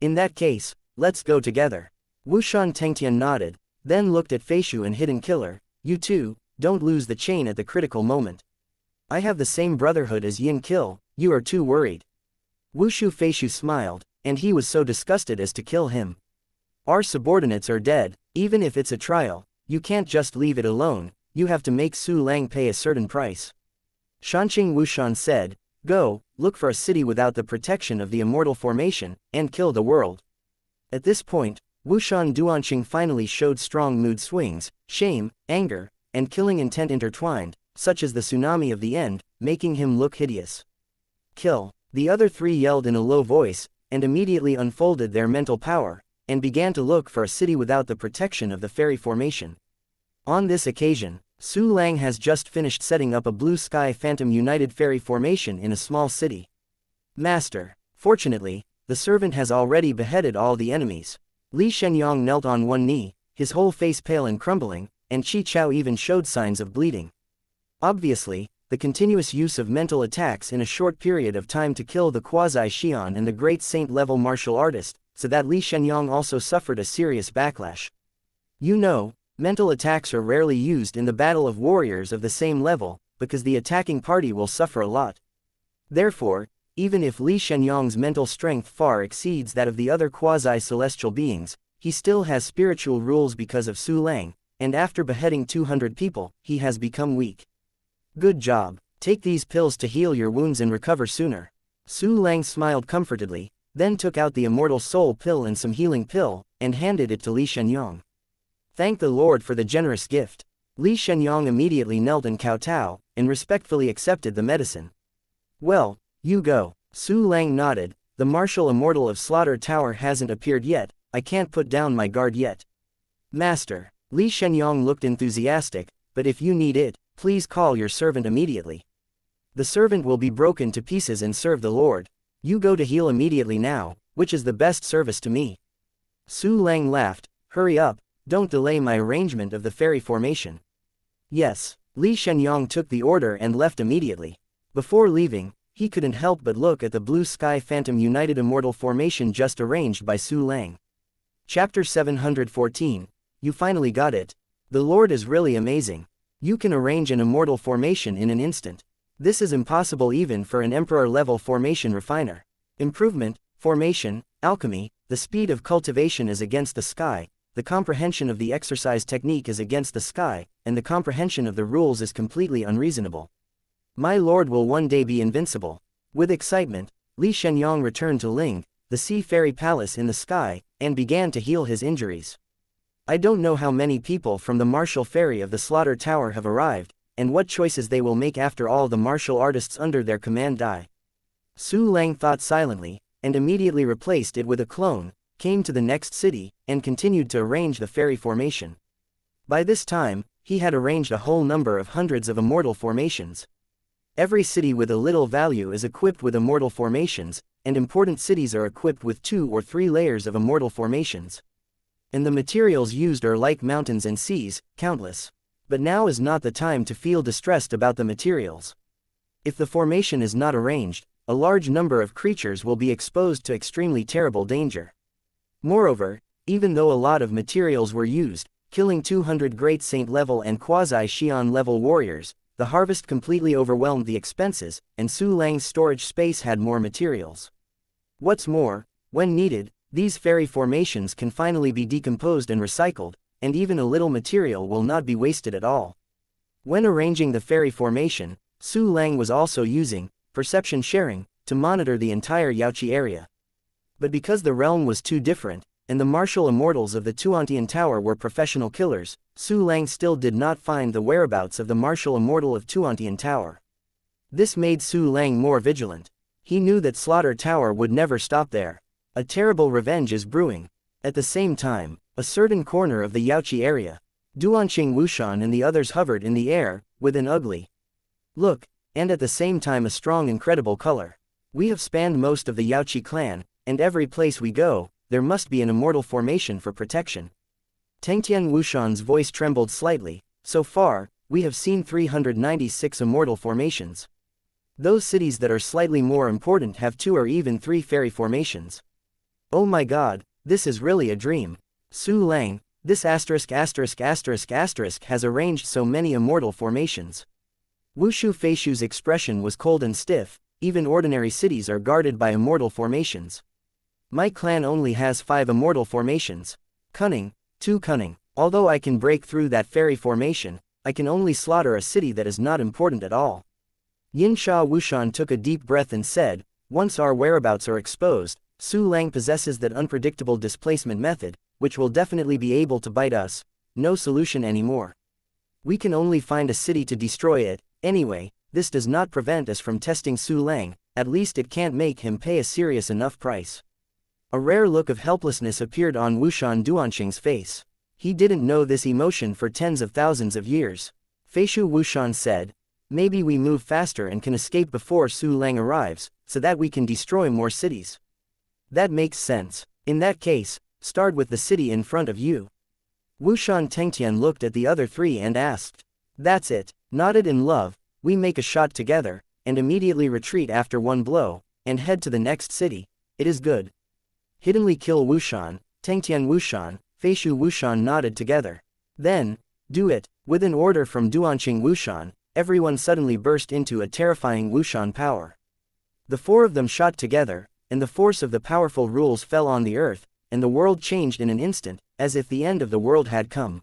In that case, let's go together. Wushan Tengtian nodded, then looked at Feishu and Hidden Killer. You two, don't lose the chain at the critical moment. I have the same brotherhood as Yin Kill, you are too worried. Wushu Feishu smiled, and he was so disgusted as to kill him. Our subordinates are dead, even if it's a trial, you can't just leave it alone, you have to make Su Lang pay a certain price. Shanqing Wushan said, go, look for a city without the protection of the immortal formation, and kill the world. At this point, Wushan Duanqing finally showed strong mood swings, shame, anger, and killing intent intertwined, such as the tsunami of the end, making him look hideous. Kill. The other 3 yelled in a low voice, and immediately unfolded their mental power, and began to look for a city without the protection of the fairy formation. On this occasion, Su Lang has just finished setting up a blue sky phantom united fairy formation in a small city. Master. Fortunately, the servant has already beheaded all the enemies. Li Shenyang knelt on one knee, his whole face pale and crumbling, and Qi Chao even showed signs of bleeding. Obviously, the continuous use of mental attacks in a short period of time to kill the quasi-Xian and the great saint-level martial artist, so that Li Shenyang also suffered a serious backlash. You know, mental attacks are rarely used in the battle of warriors of the same level, because the attacking party will suffer a lot. Therefore, even if Li Shenyang's mental strength far exceeds that of the other quasi-celestial beings, he still has spiritual rules because of Su Lang, and after beheading 200 people, he has become weak. Good job. Take these pills to heal your wounds and recover sooner. Su Lang smiled comfortedly, then took out the immortal soul pill and some healing pill, and handed it to Li Shenyang. Thank the Lord for the generous gift. Li Shenyang immediately knelt and kowtowed, and respectfully accepted the medicine. Well, you go. Su Lang nodded. The martial immortal of Slaughter Tower hasn't appeared yet, I can't put down my guard yet. Master. Li Shenyang looked enthusiastic, but if you need it, please call your servant immediately. The servant will be broken to pieces and serve the Lord. You go to heal immediately now, which is the best service to me. Su Lang laughed. Hurry up, don't delay my arrangement of the fairy formation. Yes. Li Shenyang took the order and left immediately. Before leaving, he couldn't help but look at the blue sky phantom united immortal formation just arranged by Su Lang. Chapter 714. You finally got it. The Lord is really amazing. You can arrange an immortal formation in an instant. This is impossible even for an emperor-level formation refiner. Improvement, formation, alchemy, the speed of cultivation is against the sky, the comprehension of the exercise technique is against the sky, and the comprehension of the rules is completely unreasonable. My lord will one day be invincible. With excitement, Li Shenyang returned to Ling, the sea fairy palace in the sky, and began to heal his injuries. I don't know how many people from the martial fairy of the Slaughter Tower have arrived, and what choices they will make after all the martial artists under their command die. Su Lang thought silently, and immediately replaced it with a clone, came to the next city, and continued to arrange the fairy formation. By this time, he had arranged a whole number of hundreds of immortal formations. Every city with a little value is equipped with immortal formations, and important cities are equipped with 2 or 3 layers of immortal formations. And the materials used are like mountains and seas, countless. But now is not the time to feel distressed about the materials. If the formation is not arranged, a large number of creatures will be exposed to extremely terrible danger. Moreover, even though a lot of materials were used, killing 200 Great Saint level and Quasi-Xian level warriors, the harvest completely overwhelmed the expenses, and Su Lang's storage space had more materials. What's more, when needed, these fairy formations can finally be decomposed and recycled, and even a little material will not be wasted at all. When arranging the fairy formation, Su Lang was also using perception sharing to monitor the entire Yaoqi area. But because the realm was too different, and the martial immortals of the Tuantian Tower were professional killers, Su Lang still did not find the whereabouts of the martial immortal of Tuantian Tower. This made Su Lang more vigilant. He knew that Slaughter Tower would never stop there. A terrible revenge is brewing. At the same time, a certain corner of the Yaoqi area, Duanqing Wushan and the others hovered in the air, with an ugly look, and at the same time a strong incredible color. We have spanned most of the Yaoqi clan, and every place we go, there must be an immortal formation for protection. Tengtian Wushan's voice trembled slightly. So far, we have seen 396 immortal formations. Those cities that are slightly more important have 2 or even 3 fairy formations. Oh my god, this is really a dream. Su Lang, this has arranged so many immortal formations. Wushu Feishu's expression was cold and stiff. Even ordinary cities are guarded by immortal formations. My clan only has 5 immortal formations. Cunning, too cunning. Although I can break through that fairy formation, I can only slaughter a city that is not important at all. Yinsha Wushan took a deep breath and said, once our whereabouts are exposed, Su Lang possesses that unpredictable displacement method, which will definitely be able to bite us. No solution anymore. We can only find a city to destroy it. Anyway, this does not prevent us from testing Su Lang, at least it can't make him pay a serious enough price. A rare look of helplessness appeared on Wushan Duanqing's face. He didn't know this emotion for tens of thousands of years. Feishu Wushan said, maybe we move faster and can escape before Su Lang arrives, so that we can destroy more cities. That makes sense. In that case, start with the city in front of you. Wushan Tengtian looked at the other 3 and asked. That's it. Nodded in love, we make a shot together, and immediately retreat after one blow, and head to the next city. It is good. Hiddenly kill Wushan, Tengtian Wushan, Feishu Wushan nodded together. Then, do it. With an order from Duanqing Wushan, everyone suddenly burst into a terrifying Wushan power. The 4 of them shot together, and the force of the powerful rules fell on the earth, and the world changed in an instant, as if the end of the world had come.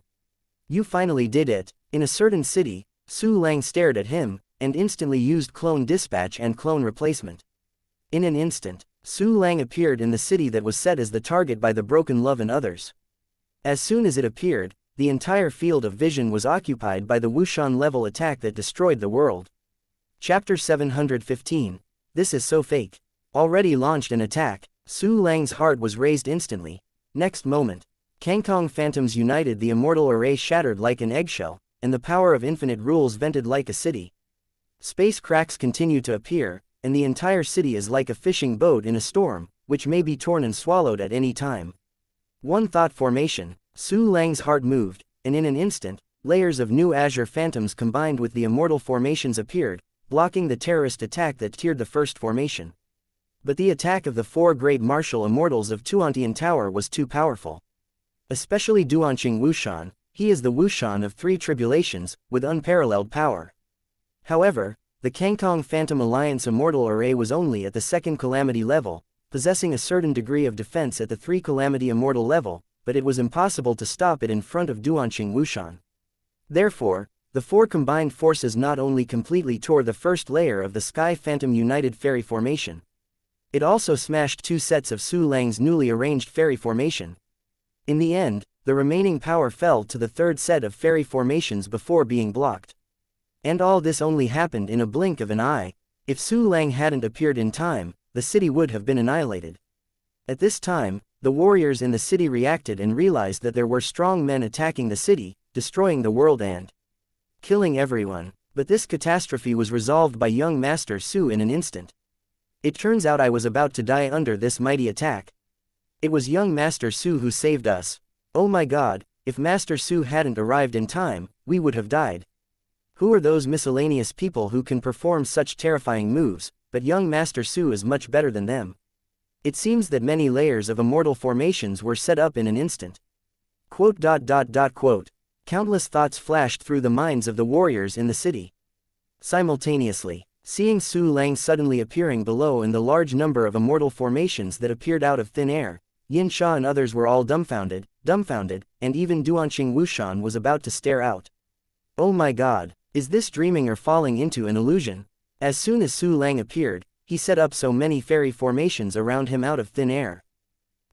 You finally did it. In a certain city, Su Lang stared at him, and instantly used clone dispatch and clone replacement. In an instant, Su Lang appeared in the city that was set as the target by the broken love and others. As soon as it appeared, the entire field of vision was occupied by the Wushan level attack that destroyed the world. Chapter 715. This is so fake. Already launched an attack, Su Lang's heart was raised instantly. Next moment, Kangkong Phantoms united, the immortal array shattered like an eggshell, and the power of infinite rules vented like a city. Space cracks continue to appear, and the entire city is like a fishing boat in a storm, which may be torn and swallowed at any time. One thought formation, Su Lang's heart moved, and in an instant, layers of new azure phantoms combined with the immortal formations appeared, blocking the terrorist attack that tiered the first formation. But the attack of the four great martial immortals of Tuantian Tower was too powerful. Especially Duanqing Wushan, he is the Wushan of three tribulations, with unparalleled power. However, the Kangkong Phantom Alliance Immortal Array was only at the second Calamity level, possessing a certain degree of defense at the three Calamity Immortal level, but it was impossible to stop it in front of Duanqing Wushan. Therefore, the four combined forces not only completely tore the first layer of the Sky Phantom United Fairy Formation. It also smashed two sets of Su Lang's newly arranged Fairy Formation. In the end, the remaining power fell to the third set of Fairy Formations before being blocked. And all this only happened in a blink of an eye. If Su Lang hadn't appeared in time, the city would have been annihilated. At this time, the warriors in the city reacted and realized that there were strong men attacking the city, destroying the world and killing everyone. But this catastrophe was resolved by young Master Su in an instant. It turns out I was about to die under this mighty attack. It was young Master Su who saved us. Oh my god, if Master Su hadn't arrived in time, we would have died. Who are those miscellaneous people who can perform such terrifying moves, but young Master Su is much better than them. It seems that many layers of immortal formations were set up in an instant. Quote. Countless thoughts flashed through the minds of the warriors in the city. Simultaneously, seeing Su Lang suddenly appearing below and the large number of immortal formations that appeared out of thin air, Xianxia and others were all dumbfounded, and even Duanqing Wushan was about to stare out. Oh my god, is this dreaming or falling into an illusion? As soon as Su Lang appeared, he set up so many fairy formations around him out of thin air.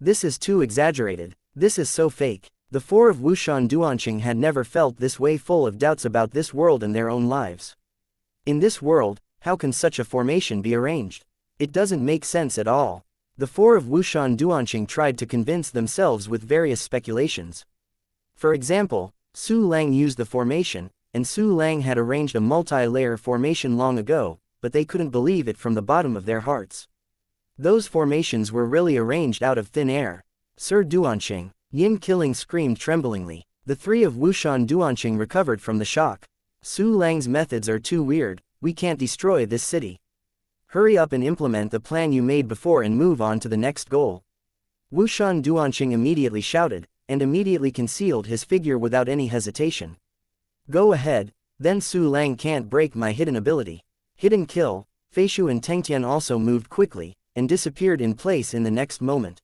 This is too exaggerated, this is so fake. The four of Wushan Duanqing had never felt this way, full of doubts about this world and their own lives. In this world, how can such a formation be arranged? It doesn't make sense at all. The four of Wushan Duanqing tried to convince themselves with various speculations. For example, Su Lang used the formation, and Su Lang had arranged a multi-layer formation long ago, but they couldn't believe it from the bottom of their hearts. Those formations were really arranged out of thin air. Sir Duanqing, Yin Killing screamed tremblingly. The three of Wushan Duanqing recovered from the shock. Su Lang's methods are too weird, we can't destroy this city. Hurry up and implement the plan you made before and move on to the next goal. Wushan Duanqing immediately shouted, and immediately concealed his figure without any hesitation. Go ahead, then Su Lang can't break my hidden ability. Hidden kill. Feishu and Tengtian also moved quickly, and disappeared in place in the next moment.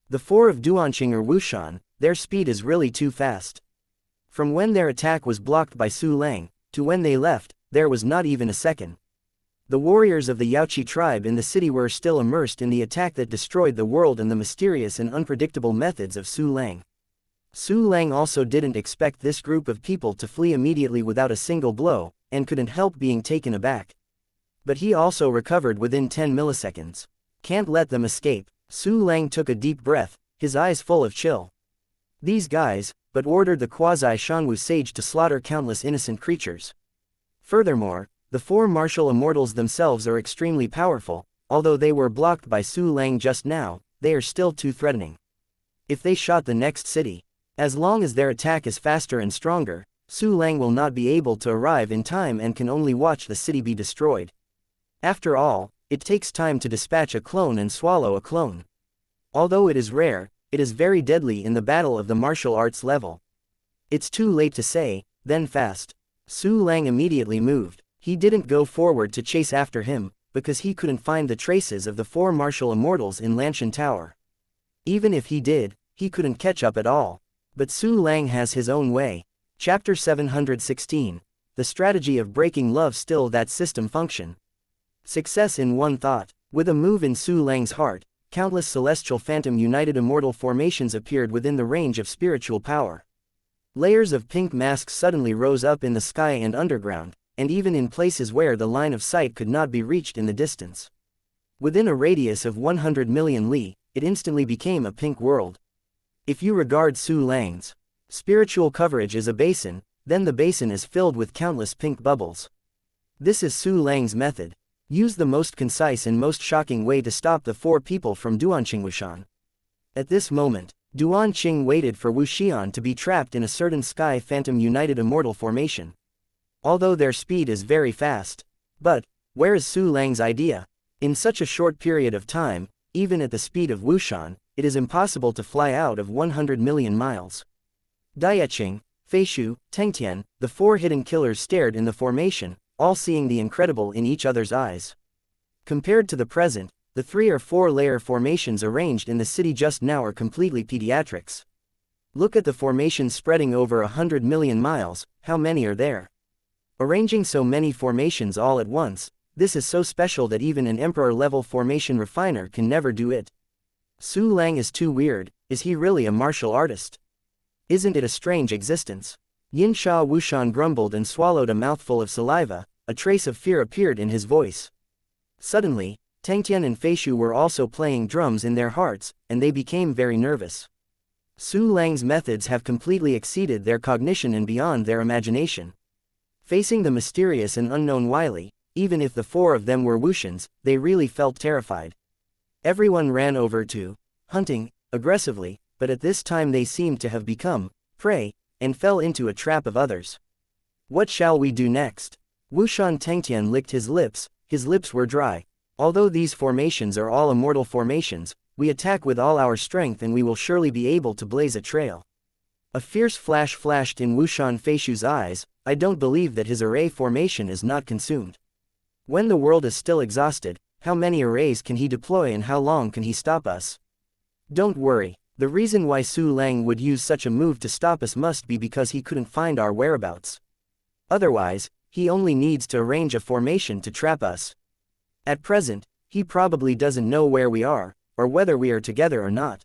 The four of Duanqing or Wushan, their speed is really too fast. From when their attack was blocked by Su Lang, to when they left, there was not even a second. The warriors of the Yaoqi tribe in the city were still immersed in the attack that destroyed the world and the mysterious and unpredictable methods of Su Lang. Su Lang also didn't expect this group of people to flee immediately without a single blow, and couldn't help being taken aback. But he also recovered within 10 milliseconds. Can't let them escape. Su Lang took a deep breath, his eyes full of chill. These guys, but ordered the quasi-Shanwu sage to slaughter countless innocent creatures. Furthermore, the four martial immortals themselves are extremely powerful, although they were blocked by Su Lang just now, they are still too threatening. If they shot the next city, as long as their attack is faster and stronger, Su Lang will not be able to arrive in time and can only watch the city be destroyed. After all, it takes time to dispatch a clone and swallow a clone. Although it is rare, it is very deadly in the battle of the martial arts level. It's too late to say, then fast. Su Lang immediately moved. He didn't go forward to chase after him, because he couldn't find the traces of the four martial immortals in Lanshan Tower. Even if he did, he couldn't catch up at all. But Su Lang has his own way. Chapter 716. The strategy of breaking love, still that system function. Success in one thought. With a move in Su Lang's heart, countless celestial phantom united immortal formations appeared within the range of spiritual power. Layers of pink masks suddenly rose up in the sky and underground, and even in places where the line of sight could not be reached in the distance. Within a radius of 100 million li, it instantly became a pink world. If you regard Su Lang's spiritual coverage as a basin, then the basin is filled with countless pink bubbles. This is Su Lang's method. Use the most concise and most shocking way to stop the four people from Duanqing Wuxian. At this moment, Duanqing waited for Wuxian to be trapped in a certain Sky Phantom United Immortal formation. Although their speed is very fast. But, where is Su Lang's idea? In such a short period of time, even at the speed of Wuxian, it is impossible to fly out of 100 million miles. Daiqing, Feishu, Tengtian, the four hidden killers stared in the formation, all seeing the incredible in each other's eyes. Compared to the present, the 3 or 4 layer formations arranged in the city just now are completely pediatrics. Look at the formations spreading over 100 million miles, how many are there? Arranging so many formations all at once, this is so special that even an emperor-level formation refiner can never do it. Su Lang is too weird. Is he really a martial artist? Isn't it a strange existence? Yinsha Wuxian grumbled and swallowed a mouthful of saliva. A trace of fear appeared in his voice. Suddenly, Tengtian and Feishu were also playing drums in their hearts, and they became very nervous. Su Lang's methods have completely exceeded their cognition and beyond their imagination. Facing the mysterious and unknown Wily, even if the 4 of them were Wuxians, they really felt terrified. Everyone ran over to hunting aggressively, but at this time they seemed to have become prey and fell into a trap of others. What shall we do next? Wuxian Tengtian licked his lips were dry. Although these formations are all immortal formations, we attack with all our strength and we will surely be able to blaze a trail. A fierce flash flashed in Wuxian Feishu's eyes. I don't believe that his array formation is not consumed. When the world is still exhausted, how many arrays can he deploy and how long can he stop us? Don't worry, the reason why Su Lang would use such a move to stop us must be because he couldn't find our whereabouts. Otherwise, he only needs to arrange a formation to trap us. At present, he probably doesn't know where we are, or whether we are together or not.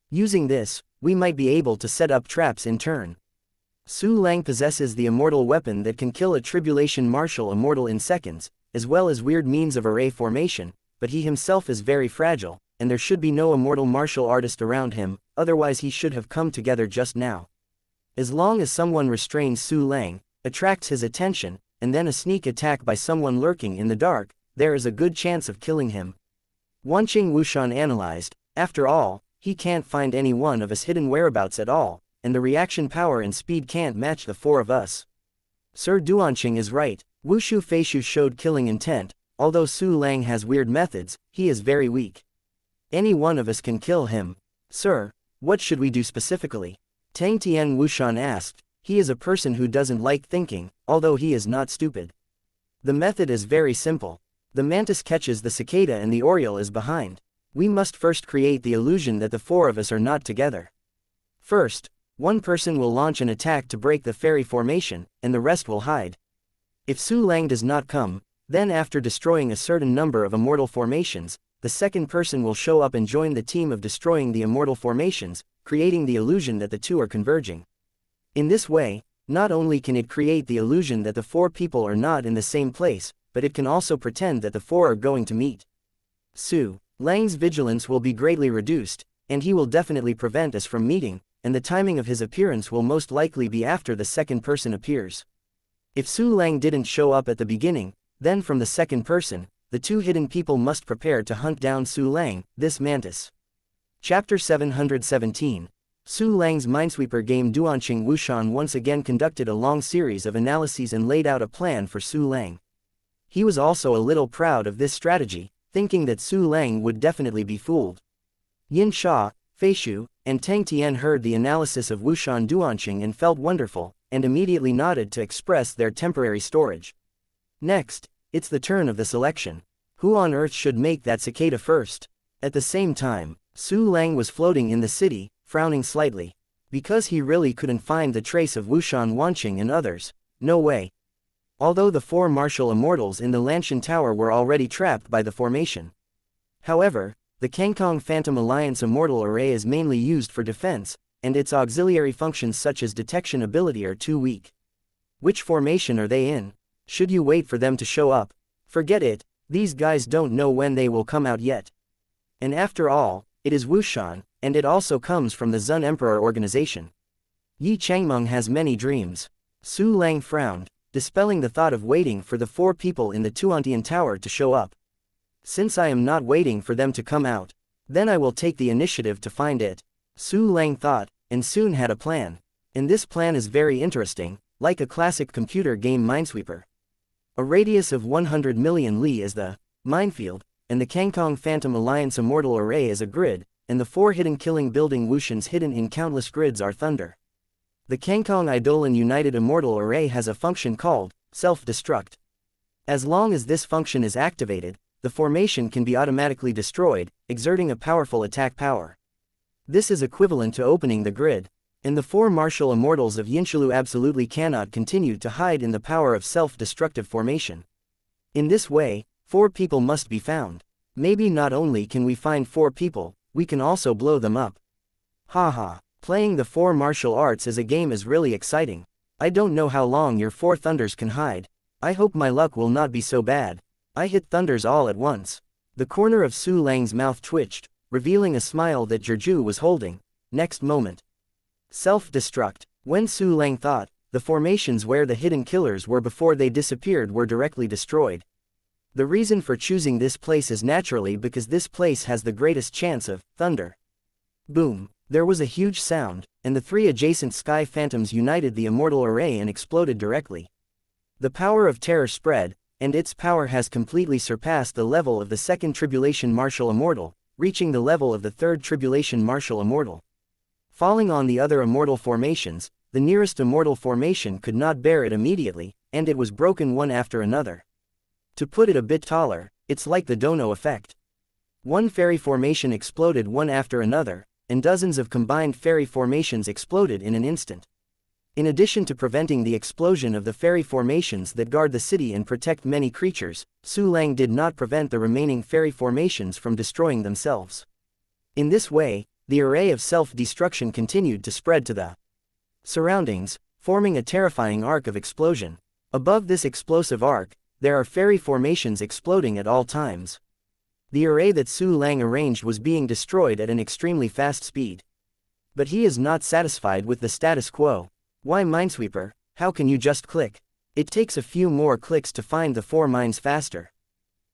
Using this, we might be able to set up traps in turn. Su Lang possesses the immortal weapon that can kill a tribulation martial immortal in seconds, as well as weird means of array formation, but he himself is very fragile, and there should be no immortal martial artist around him, otherwise he should have come together just now. As long as someone restrains Su Lang, attracts his attention, and then a sneak attack by someone lurking in the dark, there is a good chance of killing him. Wanqing Wuxian analyzed, after all, he can't find any one of us hidden whereabouts at all, and the reaction power and speed can't match the 4 of us. Sir Duanqing is right. Wushu Feishu showed killing intent. Although Su Lang has weird methods, he is very weak. Any one of us can kill him. Sir, what should we do specifically? Tengtian Wuxian asked. He is a person who doesn't like thinking, although he is not stupid. The method is very simple. The mantis catches the cicada and the oriole is behind. We must first create the illusion that the 4 of us are not together. First, one person will launch an attack to break the fairy formation, and the rest will hide. If Su Lang does not come, then after destroying a certain number of immortal formations, the second person will show up and join the team of destroying the immortal formations, creating the illusion that the 2 are converging. In this way, not only can it create the illusion that the 4 people are not in the same place, but it can also pretend that the 4 are going to meet. Su Lang's vigilance will be greatly reduced, and he will definitely prevent us from meeting, and the timing of his appearance will most likely be after the second person appears. If Su Lang didn't show up at the beginning, then from the second person, the 2 hidden people must prepare to hunt down Su Lang, this mantis. Chapter 717. Su Lang's Minesweeper game. Duanqing Wuxian once again conducted a long series of analyses and laid out a plan for Su Lang. He was also a little proud of this strategy, thinking that Su Lang would definitely be fooled. Yinsha, Feishu, and Tengtian heard the analysis of Wuxian Duanqing and felt wonderful, and immediately nodded to express their temporary storage. Next, it's the turn of the selection. Who on earth should make that cicada first? At the same time, Su Lang was floating in the city, frowning slightly. Because he really couldn't find the trace of Wuxian Wanqing and others. No way. Although the 4 martial immortals in the Lanshan Tower were already trapped by the formation. However, the Kangkong Phantom Alliance immortal array is mainly used for defense, and its auxiliary functions such as detection ability are too weak. Which formation are they in? Should you wait for them to show up? Forget it, these guys don't know when they will come out yet. And after all, it is Wushan, and it also comes from the Zun Emperor organization. Yi Changmeng has many dreams. Su Lang frowned, dispelling the thought of waiting for the 4 people in the Tuantian Tower to show up. Since I am not waiting for them to come out, then I will take the initiative to find it. Su Lang thought, and soon had a plan. And this plan is very interesting, like a classic computer game Minesweeper. A radius of 100 million li is the minefield, and the Kangkong Phantom Alliance Immortal Array is a grid, and the 4 hidden killing building Wushans hidden in countless grids are thunder. The Kangkong Eidolon United Immortal Array has a function called self-destruct. As long as this function is activated, the formation can be automatically destroyed, exerting a powerful attack power. This is equivalent to opening the grid, and the 4 martial immortals of Yinshilu absolutely cannot continue to hide in the power of self-destructive formation. In this way, 4 people must be found. Maybe not only can we find 4 people, we can also blow them up. Haha, playing the 4 martial arts as a game is really exciting. I don't know how long your 4 thunders can hide. I hope my luck will not be so bad. I hit thunders all at once. The corner of Su Lang's mouth twitched, revealing a smile that Jeju was holding. Next moment. Self-destruct. When Su Lang thought, the formations where the hidden killers were before they disappeared were directly destroyed. The reason for choosing this place is naturally because this place has the greatest chance of thunder. Boom. There was a huge sound, and the 3 adjacent sky phantoms united the immortal array and exploded directly. The power of terror spread, and its power has completely surpassed the level of the 2nd Tribulation Martial Immortal, reaching the level of the 3rd Tribulation Martial Immortal. Falling on the other immortal formations, the nearest immortal formation could not bear it immediately, and it was broken one after another. To put it a bit taller, it's like the Dono effect. One fairy formation exploded one after another, and dozens of combined fairy formations exploded in an instant. In addition to preventing the explosion of the fairy formations that guard the city and protect many creatures, Su Lang did not prevent the remaining fairy formations from destroying themselves. In this way, the array of self-destruction continued to spread to the surroundings, forming a terrifying arc of explosion. Above this explosive arc, there are fairy formations exploding at all times. The array that Su Lang arranged was being destroyed at an extremely fast speed. But he is not satisfied with the status quo. Why Minesweeper, how can you just click? It takes a few more clicks to find the 4 mines faster.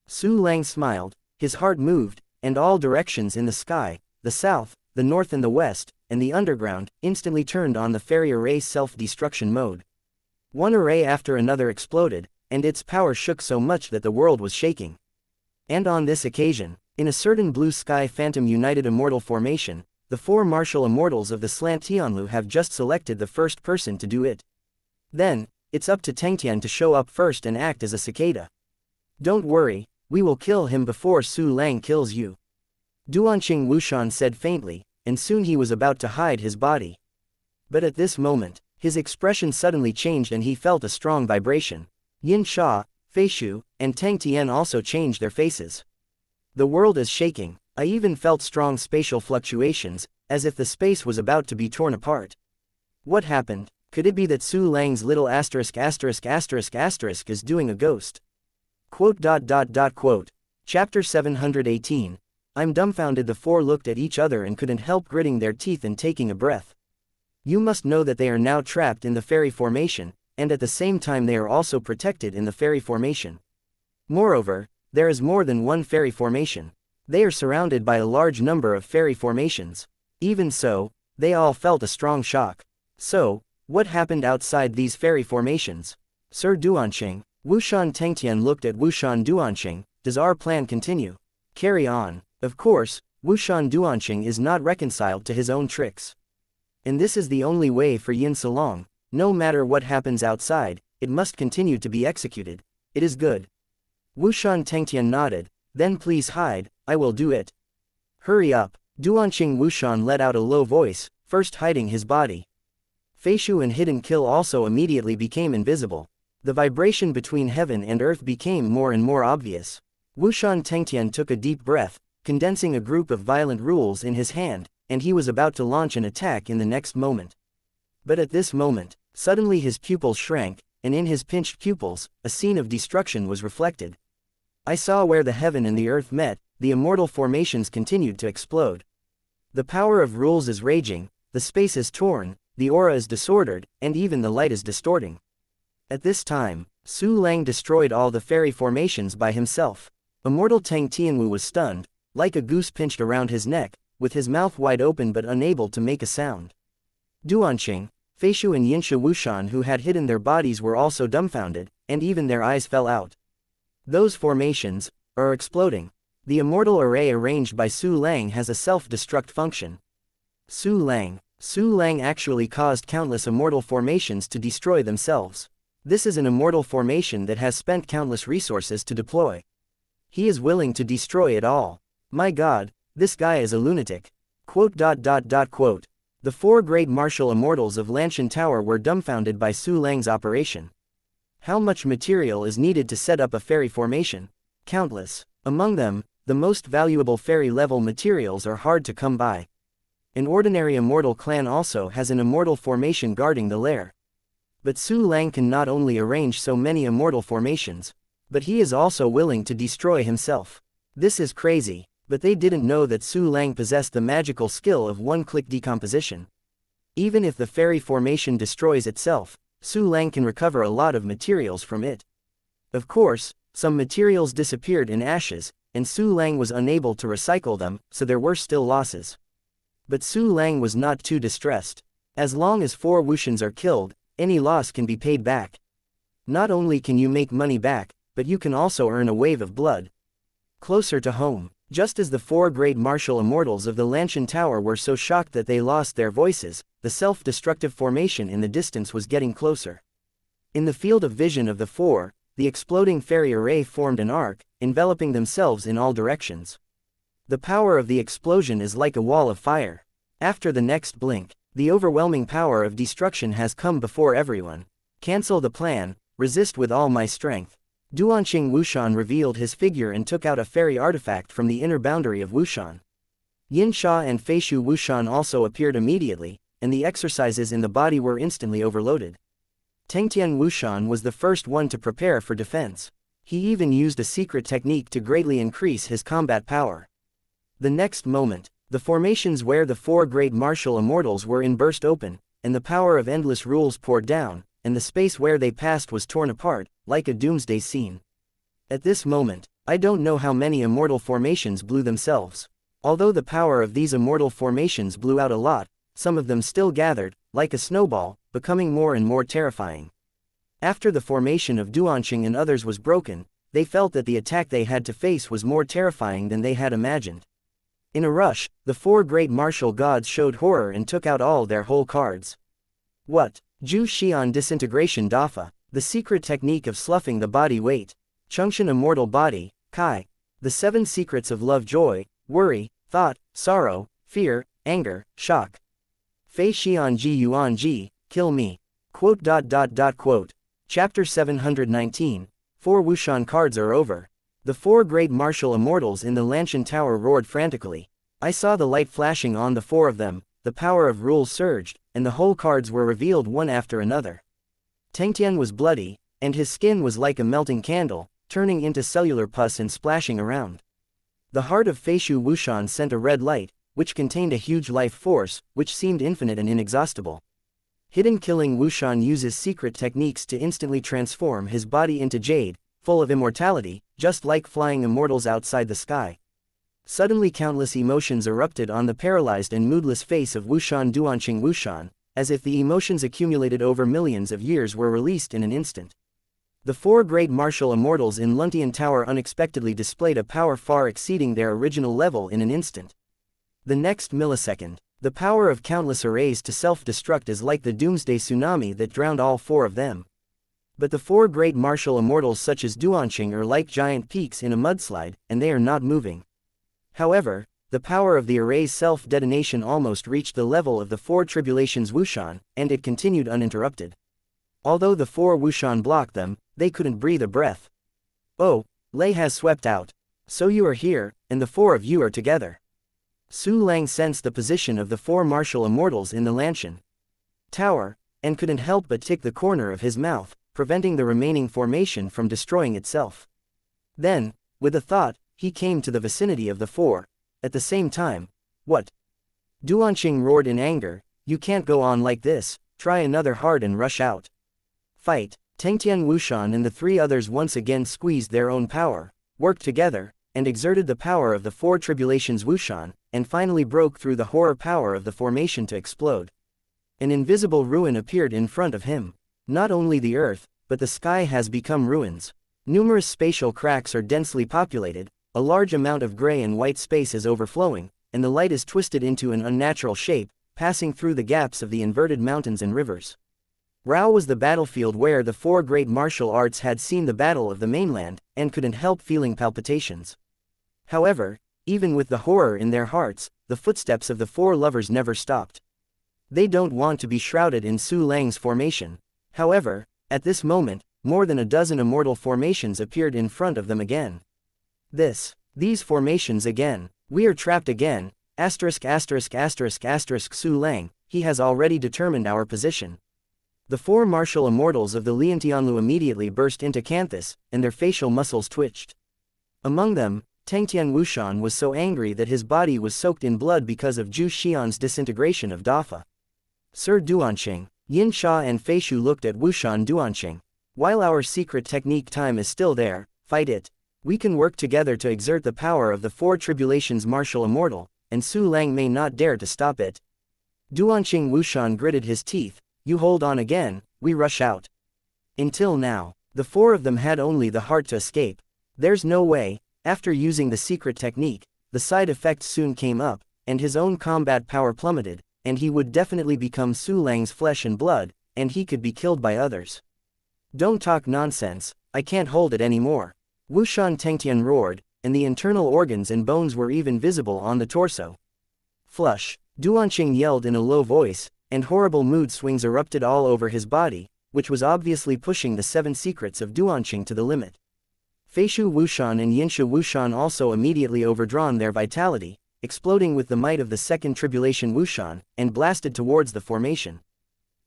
Su Lang smiled, his heart moved, and all directions in the sky, the south, the north and the west, and the underground, instantly turned on the fairy array's self-destruction mode. One array after another exploded, and its power shook so much that the world was shaking. And on this occasion, in a certain blue sky phantom united immortal formation, the 4 martial immortals of the Slant Tianlu have just selected the first person to do it. Then, it's up to Tengtian to show up first and act as a cicada. Don't worry, we will kill him before Su Lang kills you. Duanqing Wushan said faintly, and soon he was about to hide his body. But at this moment, his expression suddenly changed and he felt a strong vibration. Yin Sha, Feishu, and Tang Tian also changed their faces. The world is shaking. I even felt strong spatial fluctuations, as if the space was about to be torn apart. What happened? Could it be that Su Lang's little asterisk is doing a ghost? Quote. Chapter 718. I'm dumbfounded. The 4 looked at each other and couldn't help gritting their teeth and taking a breath. You must know that they are now trapped in the fairy formation, and at the same time they are also protected in the fairy formation. Moreover, there is more than one fairy formation. They are surrounded by a large number of fairy formations. Even so, they all felt a strong shock. So, what happened outside these fairy formations? Sir Duanqing, Wushan Tengtian looked at Wushan Duanqing. Does our plan continue? Carry on. Of course, Wushan Duanqing is not reconciled to his own tricks. And this is the only way for Yin Salong. No matter what happens outside, it must continue to be executed. It is good. Wushan Tengtian nodded. Then please hide, I will do it. Hurry up. Duanqing Wushan let out a low voice, first hiding his body. Feishu and Hidden Kill also immediately became invisible. The vibration between heaven and earth became more and more obvious. Wushan Tengtian took a deep breath, condensing a group of violent rules in his hand, and he was about to launch an attack in the next moment. But at this moment, suddenly his pupils shrank, and in his pinched pupils, a scene of destruction was reflected. I saw where the heaven and the earth met, the immortal formations continued to explode. The power of rules is raging, the space is torn, the aura is disordered, and even the light is distorting. At this time, Su Lang destroyed all the fairy formations by himself. Immortal Tang Tianwu was stunned, like a goose pinched around his neck, with his mouth wide open but unable to make a sound. Duanqing, Feishu and Yinsha Wushan who had hidden their bodies were also dumbfounded, and even their eyes fell out. Those formations are exploding. The immortal array arranged by Su Lang has a self-destruct function. Su Lang actually caused countless immortal formations to destroy themselves. This is an immortal formation that has spent countless resources to deploy. He is willing to destroy it all. My God, this guy is a lunatic. Quote. The four great martial immortals of Lanshan Tower were dumbfounded by Su Lang's operation. How much material is needed to set up a fairy formation? Countless. Among them, the most valuable fairy-level materials are hard to come by. An ordinary immortal clan also has an immortal formation guarding the lair. But Su Lang can not only arrange so many immortal formations, but he is also willing to destroy himself. This is crazy, but they didn't know that Su Lang possessed the magical skill of one-click decomposition. Even if the fairy formation destroys itself, Su Lang can recover a lot of materials from it. Of course, some materials disappeared in ashes, and Su Lang was unable to recycle them, so there were still losses. But Su Lang was not too distressed. As long as 4 Wuxians are killed, any loss can be paid back. Not only can you make money back, but you can also earn a wave of blood. Closer to home, just as the 4 great martial immortals of the Lanshan Tower were so shocked that they lost their voices, the self-destructive formation in the distance was getting closer. In the field of vision of the 4, the exploding fairy array formed an arc, enveloping themselves in all directions. The power of the explosion is like a wall of fire. After the next blink, the overwhelming power of destruction has come before everyone. Cancel the plan, resist with all my strength. Duanqing Wushan revealed his figure and took out a fairy artifact from the inner boundary of Wushan. Yinsha and Feishu Wushan also appeared immediately, and the exercises in the body were instantly overloaded. Tengtian Wushan was the first one to prepare for defense. He even used a secret technique to greatly increase his combat power. The next moment, the formations where the 4 great martial immortals were in burst open, and the power of endless rules poured down, and the space where they passed was torn apart, like a doomsday scene. At this moment, I don't know how many immortal formations blew themselves. Although the power of these immortal formations blew out a lot, some of them still gathered, like a snowball, becoming more and more terrifying. After the formation of Duanqing and others was broken, they felt that the attack they had to face was more terrifying than they had imagined. In a rush, the 4 great martial gods showed horror and took out all their whole cards. What? Zhu Xian Disintegration Dafa, the secret technique of sloughing the body weight. Chengxian Immortal Body, Kai. The 7 secrets of love, joy, worry, thought, sorrow, fear, anger, shock. Fei Xian Ji Yuan Ji, kill me. Quote. Chapter 719, 4 Wushan cards are over. The 4 great martial immortals in the Lanshan Tower roared frantically. I saw the light flashing on the 4 of them, the power of rule surged, and the whole cards were revealed one after another. Tengtian was bloody, and his skin was like a melting candle, turning into cellular pus and splashing around. The heart of Feishu Wushan sent a red light, which contained a huge life force, which seemed infinite and inexhaustible. Hidden Killing Wushan uses secret techniques to instantly transform his body into jade, full of immortality, just like flying immortals outside the sky. Suddenly countless emotions erupted on the paralyzed and moodless face of Wushan Duanqing Wushan, as if the emotions accumulated over millions of years were released in an instant. The 4 great martial immortals in Luntian Tower unexpectedly displayed a power far exceeding their original level in an instant. The next millisecond, the power of countless arrays to self-destruct is like the doomsday tsunami that drowned all 4 of them. But the 4 great martial immortals such as Duanqing are like giant peaks in a mudslide, and they are not moving. However, the power of the array's self-detonation almost reached the level of the 4 tribulations Wushan, and it continued uninterrupted. Although the 4 Wushan blocked them, they couldn't breathe a breath. Oh, Lei has swept out. So you are here, and the 4 of you are together. Su Lang sensed the position of the 4 martial immortals in the Lanshan Tower, and couldn't help but tick the corner of his mouth. preventing the remaining formation from destroying itself. Then, with a thought, he came to the vicinity of the four. At the same time, "What?" Duanqing roared in anger, "You can't go on like this, try another hard and rush out." Fight. Tengtian Wushan and the three others once again squeezed their own power, worked together, and exerted the power of the four tribulations Wushan, and finally broke through the horror power of the formation to explode. An invisible ruin appeared in front of him. Not only the earth, but the sky has become ruins. Numerous spatial cracks are densely populated, a large amount of gray and white space is overflowing, and the light is twisted into an unnatural shape, passing through the gaps of the inverted mountains and rivers. Rao was the battlefield where the four great martial arts had seen the battle of the mainland, and couldn't help feeling palpitations. However, even with the horror in their hearts, the footsteps of the four lovers never stopped. They don't want to be shrouded in Su Lang's formation. However, at this moment, more than a dozen immortal formations appeared in front of them again. These formations again. We are trapped again. Su Lang, he has already determined our position. The four martial immortals of the Liantianlu immediately burst into canthus, and their facial muscles twitched. Among them, Tengtian Wushan was so angry that his body was soaked in blood because of Zhu Xian's disintegration of Dafa. Sir Duanqing, Yin Sha and Feishu looked at Wushan Duanqing. "While our secret technique time is still there, fight it. We can work together to exert the power of the four tribulations martial immortal, and Su Lang may not dare to stop it." Duanqing Wushan gritted his teeth. "You hold on again, we rush out." Until now, the four of them had only the heart to escape. There's no way. After using the secret technique, the side effects soon came up, and his own combat power plummeted, and he would definitely become Su Lang's flesh and blood, and he could be killed by others. "Don't talk nonsense, I can't hold it anymore." Wushan Tengtian roared, and the internal organs and bones were even visible on the torso. "Flush!" Duanqing yelled in a low voice, and horrible mood swings erupted all over his body, which was obviously pushing the 7 secrets of Duanqing to the limit. Feishu Wushan and Yinsha Wushan also immediately overdrawn their vitality, exploding with the might of the second tribulation Wushan, and blasted towards the formation.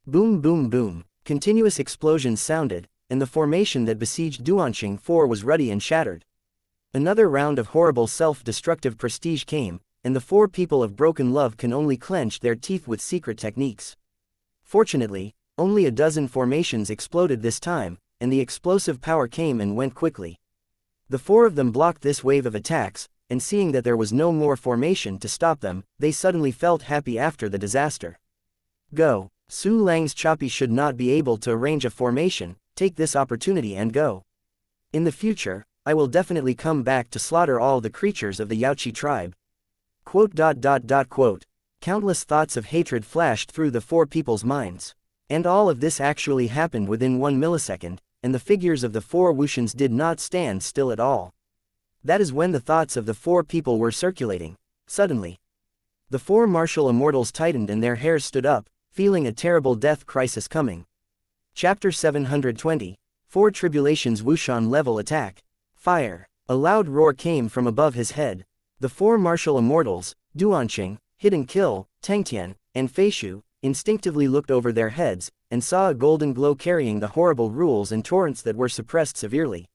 Boom boom boom, continuous explosions sounded, and the formation that besieged Duanqing 4 was ruddy and shattered. Another round of horrible self-destructive prestige came, and the 4 people of broken love can only clench their teeth with secret techniques. Fortunately, only a dozen formations exploded this time, and the explosive power came and went quickly. The 4 of them blocked this wave of attacks, and seeing that there was no more formation to stop them, they suddenly felt happy after the disaster. "Go. Su Lang's choppy should not be able to arrange a formation, take this opportunity and go. In the future, I will definitely come back to slaughter all the creatures of the Yaoqi tribe." Countless thoughts of hatred flashed through the 4 people's minds. And all of this actually happened within 1 millisecond, and the figures of the 4 Wushans did not stand still at all. That is when the thoughts of the 4 people were circulating. Suddenly, the 4 martial immortals tightened and their hairs stood up, feeling a terrible death crisis coming. Chapter 720, 4 Tribulations Wushan Level Attack. Fire. A loud roar came from above his head. The 4 martial immortals, Duanqing, Hidden Kill, Tengtian, and Feishu, instinctively looked over their heads, and saw a golden glow carrying the horrible rules and torrents that were suppressed severely.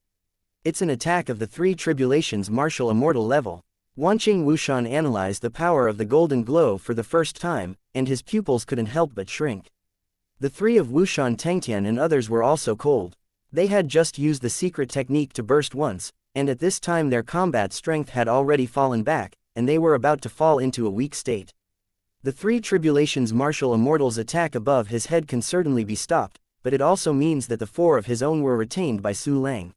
It's an attack of the 3 tribulations martial immortal level. Wanqing Wushan analyzed the power of the golden glow for the first time, and his pupils couldn't help but shrink. The 3 of Wushan Tengtian and others were also cold. They had just used the secret technique to burst once, and at this time their combat strength had already fallen back, and they were about to fall into a weak state. The 3 tribulations martial immortals' attack above his head can certainly be stopped, but it also means that the 4 of his own were retained by Su Lang.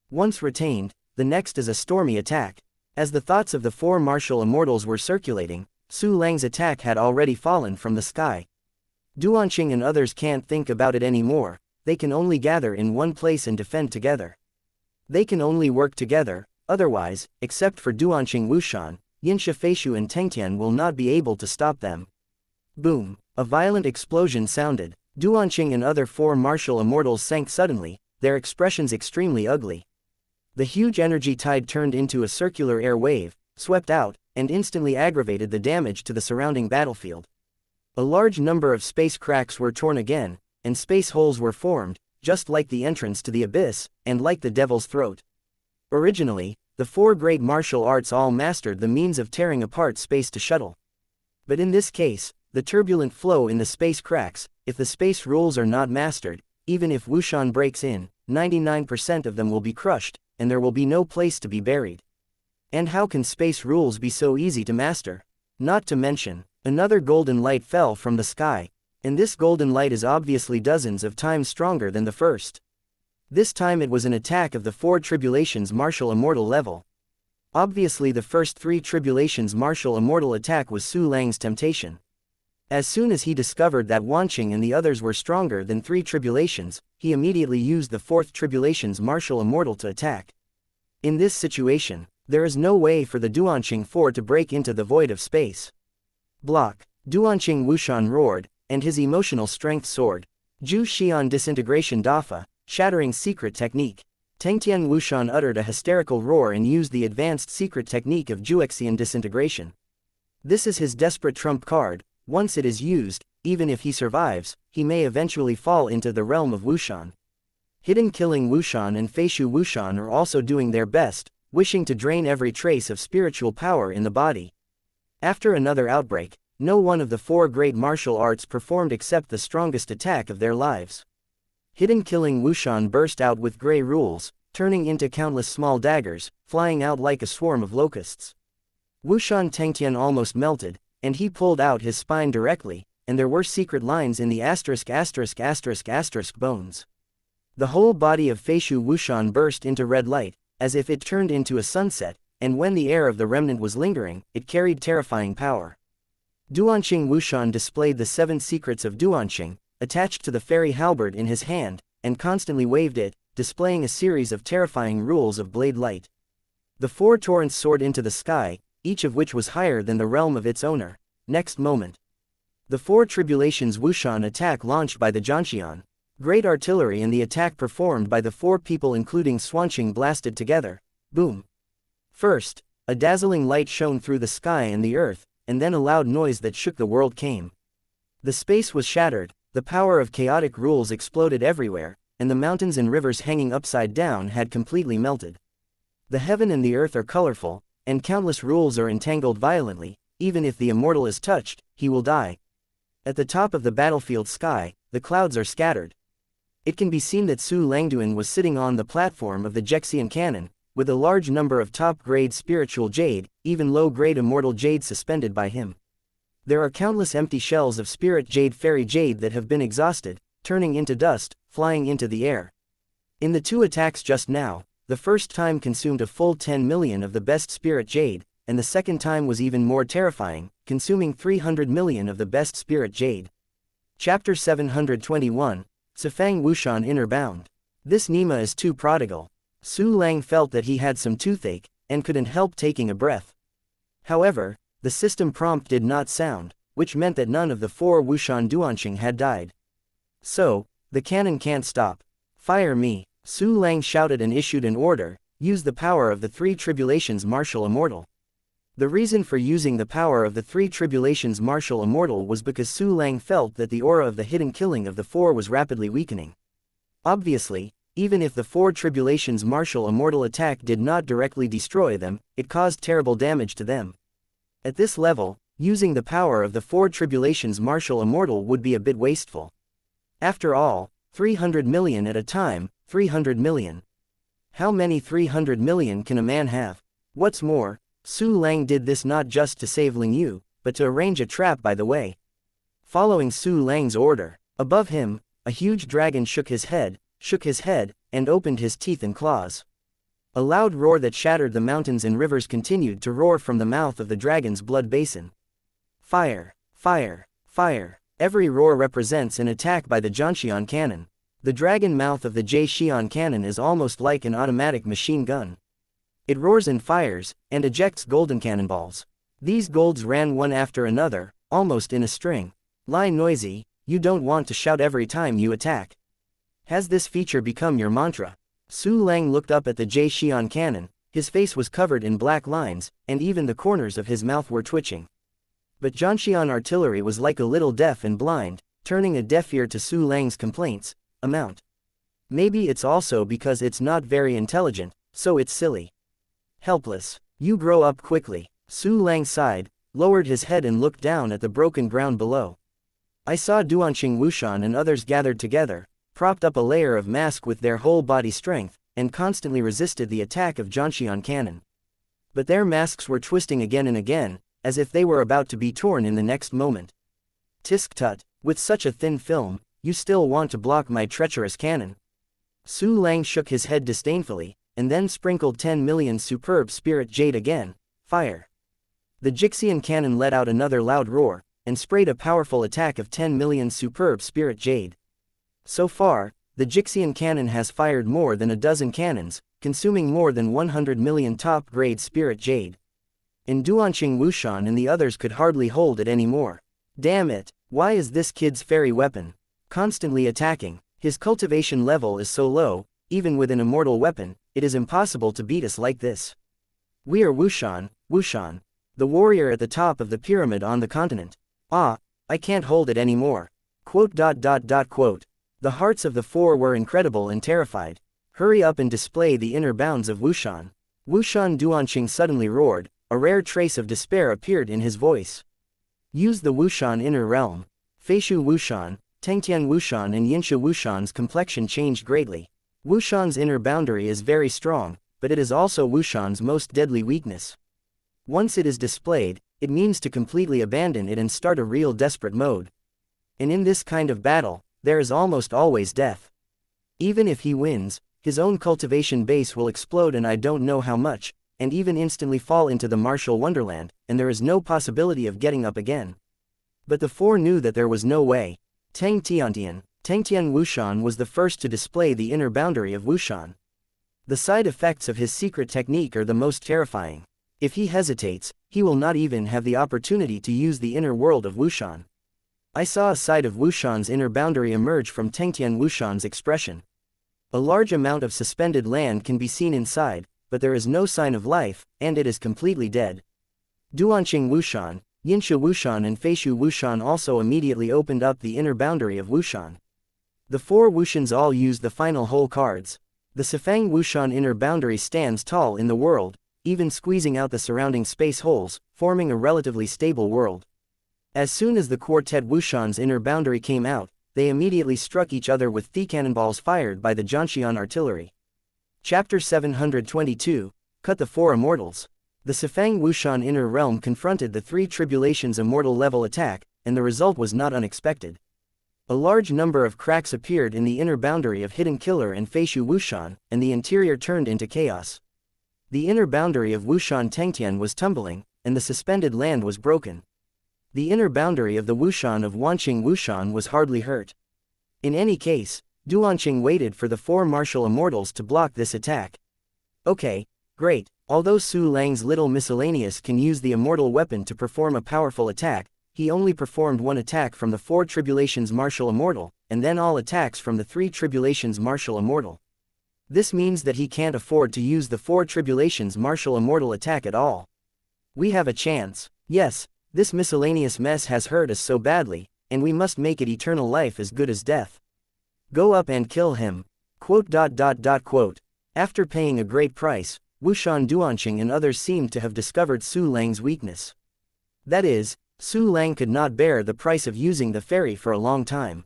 Once retained, the next is a stormy attack. As the thoughts of the 4 martial immortals were circulating, Su Lang's attack had already fallen from the sky. Duanqing and others can't think about it anymore, they can only gather in one place and defend together. They can only work together, otherwise, except for Duanqing Wushan, Yinsha Feishu and Tengtian will not be able to stop them. Boom! A violent explosion sounded. Duanqing and other 4 martial immortals sank suddenly, their expressions extremely ugly. The huge energy tide turned into a circular air wave, swept out, and instantly aggravated the damage to the surrounding battlefield. A large number of space cracks were torn again, and space holes were formed, just like the entrance to the abyss, and like the devil's throat. Originally, the four great martial arts all mastered the means of tearing apart space to shuttle. But in this case, the turbulent flow in the space cracks. If the space rules are not mastered, even if wuxian breaks in, 99% of them will be crushed, and there will be no place to be buried. And how can space rules be so easy to master? Not to mention, another golden light fell from the sky, and this golden light is obviously dozens of times stronger than the first. This time it was an attack of the four tribulations martial immortal level. Obviously the first three tribulations martial immortal attack was Su Lang's temptation. As soon as he discovered that Wanqing and the others were stronger than three tribulations, he immediately used the fourth tribulations martial immortal to attack. In this situation, there is no way for the Duanqing 4 to break into the void of space. Block. Duanqing Wuxian roared, and his emotional strength soared. Zhu Xian disintegration Dafa, shattering secret technique. Tengtian Wuxian uttered a hysterical roar and used the advanced secret technique of Juexian disintegration. This is his desperate trump card. Once it is used, even if he survives, he may eventually fall into the realm of Wuxian. Hidden Killing Wuxian and Feishu Wuxian are also doing their best, wishing to drain every trace of spiritual power in the body. After another outbreak, no one of the four great martial arts performed except the strongest attack of their lives. Hidden Killing Wuxian burst out with gray rules, turning into countless small daggers, flying out like a swarm of locusts. Wuxian Tengtian almost melted, and he pulled out his spine directly, and there were secret lines in the ***** bones. The whole body of Feishu Wuxian burst into red light, as if it turned into a sunset, and when the air of the remnant was lingering, it carried terrifying power. Duanqing Wuxian displayed the 7 secrets of Duanqing, attached to the fairy halberd in his hand, and constantly waved it, displaying a series of terrifying rules of blade light. The 4 torrents soared into the sky, each of which was higher than the realm of its owner. Next moment, the 4 tribulations Wuxian attack launched by the Jianxian. Great artillery and the attack performed by the 4 people including Xuanqing blasted together. Boom. First, a dazzling light shone through the sky and the earth, and then a loud noise that shook the world came. The space was shattered, the power of chaotic rules exploded everywhere, and the mountains and rivers hanging upside down had completely melted. The heaven and the earth are colorful, and countless rules are entangled violently. Even if the immortal is touched, he will die. At the top of the battlefield sky, the clouds are scattered. It can be seen that Su Langduan was sitting on the platform of the Xianxian cannon, with a large number of top-grade spiritual jade, even low-grade immortal jade suspended by him. There are countless empty shells of spirit jade fairy jade that have been exhausted, turning into dust, flying into the air. In the 2 attacks just now, the first time consumed a full 10 million of the best spirit jade, and the second time was even more terrifying, consuming 300 million of the best spirit jade. Chapter 721, Sifang Wuxian Inner Bound. This Nima is too prodigal. Su Lang felt that he had some toothache, and couldn't help taking a breath. However, the system prompt did not sound, which meant that none of the 4 Wuxian Duanqing had died. So, the cannon can't stop. Fire me, Su Lang shouted and issued an order, use the power of the 3 tribulations martial immortal. The reason for using the power of the 3 tribulations martial immortal was because Su Lang felt that the aura of the hidden killing of the 4 was rapidly weakening. Obviously, even if the 4 tribulations martial immortal attack did not directly destroy them, it caused terrible damage to them. At this level, using the power of the 4 tribulations martial immortal would be a bit wasteful. After all, 300 million at a time, 300 million. How many 300 million can a man have? What's more, Su Lang did this not just to save Ling Yu, but to arrange a trap by the way. Following Su Lang's order, above him, a huge dragon shook his head, and opened his teeth and claws. A loud roar that shattered the mountains and rivers continued to roar from the mouth of the dragon's blood basin. Fire! Fire! Fire! Every roar represents an attack by the Jianxian cannon. The dragon mouth of the Xian cannon is almost like an automatic machine gun. It roars and fires, and ejects golden cannonballs. These golds ran one after another, almost in a string. Lie noisy, you don't want to shout every time you attack. Has this feature become your mantra? Su Lang looked up at the Xian cannon, his face was covered in black lines, and even the corners of his mouth were twitching. But Jianxian artillery was like a little deaf and blind, turning a deaf ear to Su Lang's complaints. Amount. Maybe it's also because it's not very intelligent, so it's silly. Helpless. You grow up quickly. Su Lang sighed, lowered his head and looked down at the broken ground below. I saw Duanqing Wushan and others gathered together, propped up a layer of mask with their whole body strength, and constantly resisted the attack of Jianxian cannon. But their masks were twisting again and again, as if they were about to be torn in the next moment. Tisk tut, with such a thin film, you still want to block my treacherous cannon. Su Lang shook his head disdainfully, and then sprinkled 10 million superb spirit jade again. Fire. The Jixian cannon let out another loud roar, and sprayed a powerful attack of 10 million superb spirit jade. So far, the Jixian cannon has fired more than a dozen cannons, consuming more than 100 million top-grade spirit jade. And Duanqing Wushan and the others could hardly hold it anymore. Damn it, why is this kid's fairy weapon constantly attacking? His cultivation level is so low, even with an immortal weapon, it is impossible to beat us like this. We are Wushan, Wushan, the warrior at the top of the pyramid on the continent. Ah, I can't hold it anymore. Quote. The hearts of the four were incredible and terrified. Hurry up and display the inner bounds of Wushan. Wushan Duanqing suddenly roared, a rare trace of despair appeared in his voice. Use the Wushan inner realm. Feishu Wushan, Tengtian Wushan and Yinsha Wushan's complexion changed greatly. Wushan's inner boundary is very strong, but it is also Wushan's most deadly weakness. Once it is displayed, it means to completely abandon it and start a real desperate mode. And in this kind of battle, there is almost always death. Even if he wins, his own cultivation base will explode and I don't know how much, and even instantly fall into the martial wonderland, and there is no possibility of getting up again. But the four knew that there was no way. Tengtian Wushan was the first to display the inner boundary of Wushan. The side effects of his secret technique are the most terrifying. If he hesitates, he will not even have the opportunity to use the inner world of Wushan. I saw a side of Wushan's inner boundary emerge from Tengtian Wushan's expression. A large amount of suspended land can be seen inside, but there is no sign of life, and it is completely dead. Duanqing Wushan, Yinsha Wushan and Feishu Wushan also immediately opened up the inner boundary of Wushan. The four Wushans all used the final hole cards. The Sifang Wushan inner boundary stands tall in the world, even squeezing out the surrounding space holes, forming a relatively stable world. As soon as the quartet Wushan's inner boundary came out, they immediately struck each other with cannonballs fired by the Jianxian artillery. Chapter 722, Cut the Four Immortals. The Sifang Wushan inner realm confronted the three tribulations immortal level attack, and the result was not unexpected. A large number of cracks appeared in the inner boundary of Hidden Killer and Feishu Wushan, and the interior turned into chaos. The inner boundary of Wushan Tengtian was tumbling, and the suspended land was broken. The inner boundary of the Wushan of Wanqing Wushan was hardly hurt. In any case, Duanqing waited for the four martial immortals to block this attack. Okay, great. Although Su Lang's little miscellaneous can use the immortal weapon to perform a powerful attack, he only performed one attack from the four tribulations martial immortal, and then all attacks from the three tribulations martial immortal. This means that he can't afford to use the four tribulations martial immortal attack at all. We have a chance. Yes, this miscellaneous mess has hurt us so badly, and we must make it eternal life as good as death. Go up and kill him. Quote. After paying a great price, Wushan Duanqing and others seemed to have discovered Su Lang's weakness. That is, Su Lang could not bear the price of using the fairy for a long time.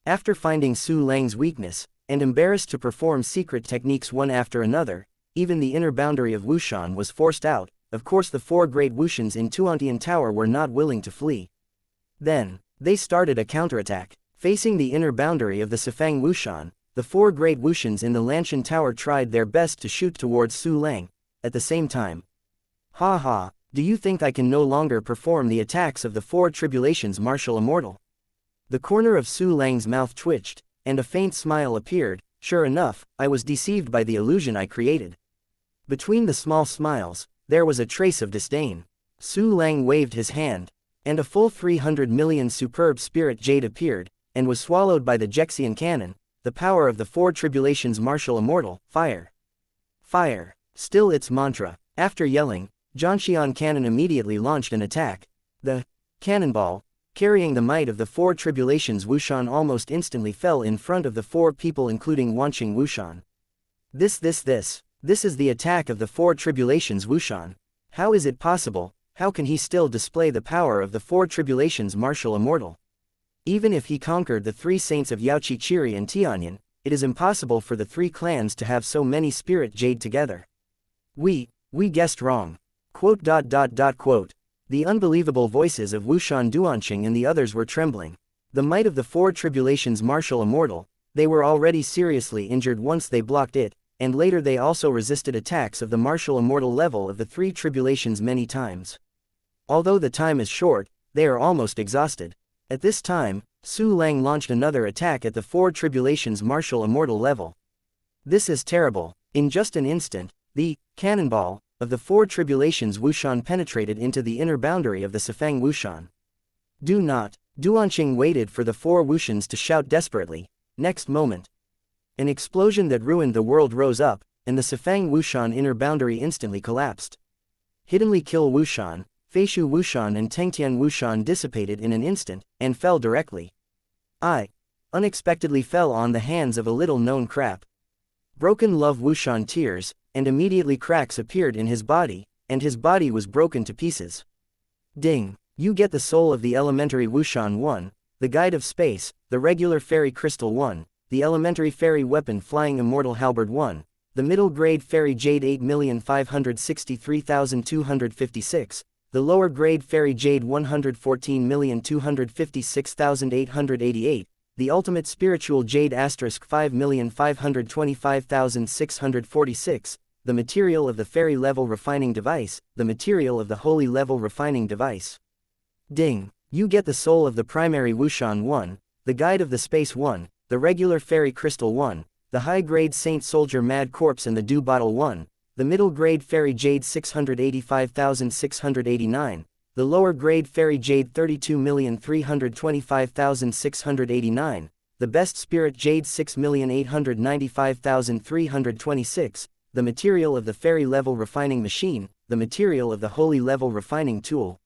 After finding Su Lang's weakness, and embarrassed to perform secret techniques one after another, even the inner boundary of Wushan was forced out. Of course the four great Wushans in Tuantian Tower were not willing to flee. Then, they started a counterattack. Facing the inner boundary of the Sifang Wushan, the four great Wushans in the Lanshan Tower tried their best to shoot towards Su Lang. At the same time. Ha ha, do you think I can no longer perform the attacks of the four tribulations martial immortal? The corner of Su Lang's mouth twitched, and a faint smile appeared. Sure enough, I was deceived by the illusion I created. Between the small smiles, there was a trace of disdain. Su Lang waved his hand, and a full 300 million superb spirit jade appeared, and was swallowed by the Jixian cannon, the power of the four tribulations martial immortal. Fire! Fire! Still its mantra. After yelling, Jianxian cannon immediately launched an attack. The cannonball Carrying the might of the four tribulations, Wuxian almost instantly fell in front of the four people, including Wanqing Wuxian. This is the attack of the four tribulations, Wuxian. How is it possible? How can he still display the power of the four tribulations, martial immortal? Even if he conquered the three saints of Yaoqi, Qiri and Tianyan, it is impossible for the three clans to have so many spirit jade together. We guessed wrong. Quote. The unbelievable voices of Wuxian, Duanqing and the others were trembling. The might of the four tribulations, martial immortal, they were already seriously injured once they blocked it, and later they also resisted attacks of the martial immortal level of the three tribulations many times. Although the time is short, they are almost exhausted. At this time, Su Lang launched another attack at the four tribulations martial immortal level. This is terrible. In just an instant, the cannonball of the four tribulations Wuxian penetrated into the inner boundary of the Sifang Wuxian. Do not. Duanqing waited for the four Wuxians to shout desperately. Next moment, an explosion that ruined the world rose up, and the Sifang Wuxian inner boundary instantly collapsed. Hiddenly Kill Wuxian, Feishu Wuxian and Tengtian Wuxian dissipated in an instant, and fell directly. Unexpectedly fell on the hands of a little-known crap. Broken Love Wuxian tears, and immediately cracks appeared in his body, and his body was broken to pieces. Ding! You get the soul of the elementary Wuxian 1, the Guide of Space, the regular fairy crystal 1, the elementary fairy weapon flying immortal halberd 1, the middle grade fairy jade 8,563,256, the lower grade fairy jade 114,256,888, the ultimate spiritual jade * 5,525,646, the material of the fairy level refining device, the material of the holy level refining device. Ding! You get the soul of the primary Wuxian 1, the Guide of the Space 1, the regular fairy crystal 1, the high-grade Saint Soldier Mad Corpse and the Dew Bottle 1, the middle-grade fairy jade 685,689, the lower-grade fairy jade 32,325,689, the best spirit jade 6,895,326, the material of the fairy level refining machine, the material of the holy level refining tool.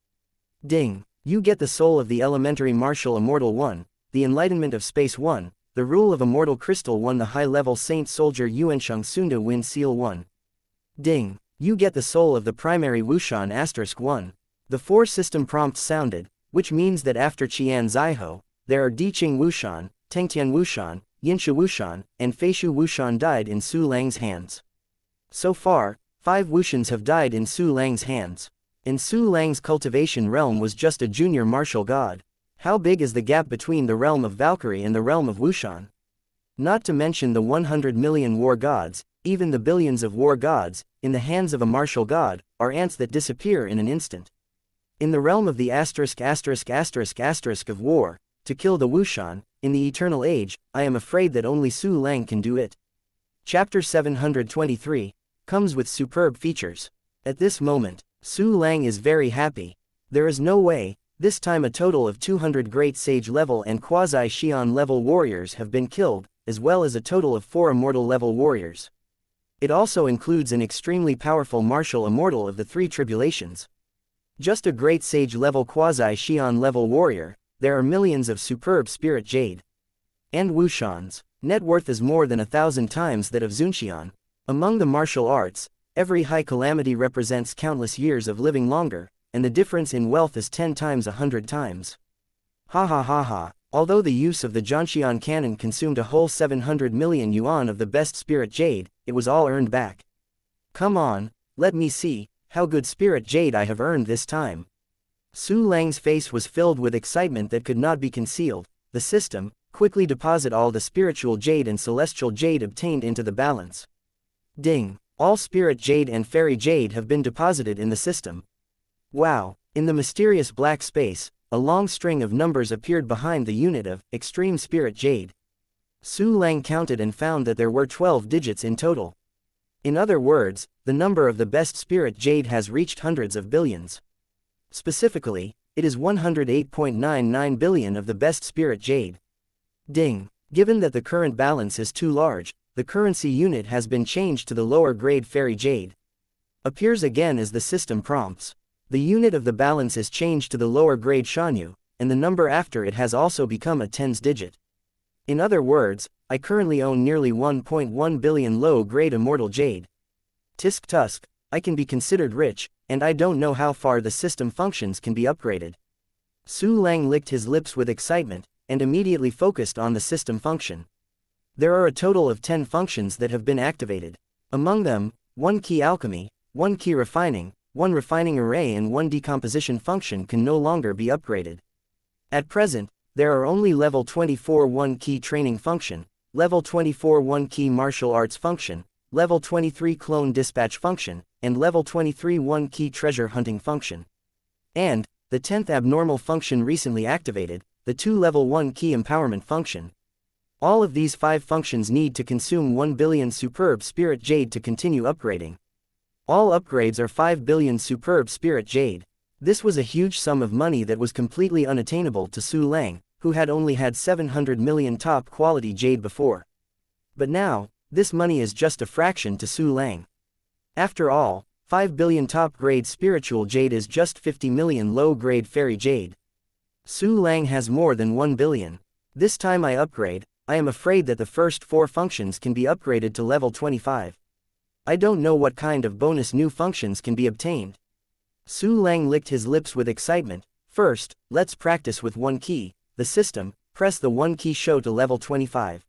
Ding! You get the soul of the elementary martial immortal 1, the enlightenment of space 1, the rule of immortal crystal 1, the high-level Saint Soldier Yuansheng Sunda Wind Seal 1. Ding! You get the soul of the primary Wuxian * 1. The four system prompts sounded, which means that after Qian Zaiho, there are Diqing Wuxian, Tengtian Wuxian, Yinsha Wuxian, and Feishu Wuxian died in Su Lang's hands. So far, 5 Wuxians have died in Su Lang's hands. And Su Lang's cultivation realm was just a junior martial god. How big is the gap between the realm of Valkyrie and the realm of Wuxian? Not to mention the 100 million war gods, even the billions of war gods, in the hands of a martial god, are ants that disappear in an instant. In the realm of the **** of war, to kill the Wuxian, in the eternal age, I am afraid that only Su Lang can do it. Chapter 723, comes with superb features. At this moment, Su Lang is very happy. There is no way, this time a total of 200 great sage level and quasi-Xian level warriors have been killed, as well as a total of 4 immortal level warriors. It also includes an extremely powerful martial immortal of the 3 tribulations. Just a great sage level quasi-Xian level warrior, there are millions of superb spirit jade. And Wuxian's net worth is more than 1,000 times that of Zunxian. Among the martial arts, every high calamity represents countless years of living longer, and the difference in wealth is 10 times 100 times. Ha ha ha ha. Although the use of the Zhanxian cannon consumed a whole 700 million yuan of the best spirit jade, it was all earned back. Come on, let me see how good spirit jade I have earned this time. Su Lang's face was filled with excitement that could not be concealed. The system, quickly deposit all the spiritual jade and celestial jade obtained into the balance. Ding! All spirit jade and fairy jade have been deposited in the system. Wow! In the mysterious black space, a long string of numbers appeared behind the unit of extreme spirit jade. Su Lang counted and found that there were 12 digits in total. In other words, the number of the best spirit jade has reached hundreds of billions. Specifically, it is 108.99 billion of the best spirit jade. Ding! Given that the current balance is too large, the currency unit has been changed to the lower grade fairy jade. Appears again as the system prompts. The unit of the balance is changed to the lower grade Shanyu, and the number after it has also become a tens digit. In other words, I currently own nearly 1.1 billion low-grade immortal jade. Tisk tusk, I can be considered rich, and I don't know how far the system functions can be upgraded. Su Lang licked his lips with excitement, and immediately focused on the system function. There are a total of 10 functions that have been activated. Among them, 1 key alchemy, 1 key refining, 1 refining array and 1 decomposition function can no longer be upgraded. At present, there are only level 24 1 key training function, level 24 1 key martial arts function, level 23 clone dispatch function, and level 23 1 key treasure hunting function. And, the 10th abnormal function recently activated, the 2 level 1 key empowerment function. All of these 5 functions need to consume 1 billion superb spirit jade to continue upgrading. All upgrades are 5 billion superb spirit jade. This was a huge sum of money that was completely unattainable to Su Lang, who had only had 700 million top-quality jade before. But now, this money is just a fraction to Su Lang. After all, 5 billion top-grade spiritual jade is just 50 million low-grade fairy jade. Su Lang has more than 1 billion. This time I upgrade, I am afraid that the first 4 functions can be upgraded to level 25. I don't know what kind of bonus new functions can be obtained. Su Lang licked his lips with excitement. First, let's practice with 1 key, the system, press the 1 key show to level 25.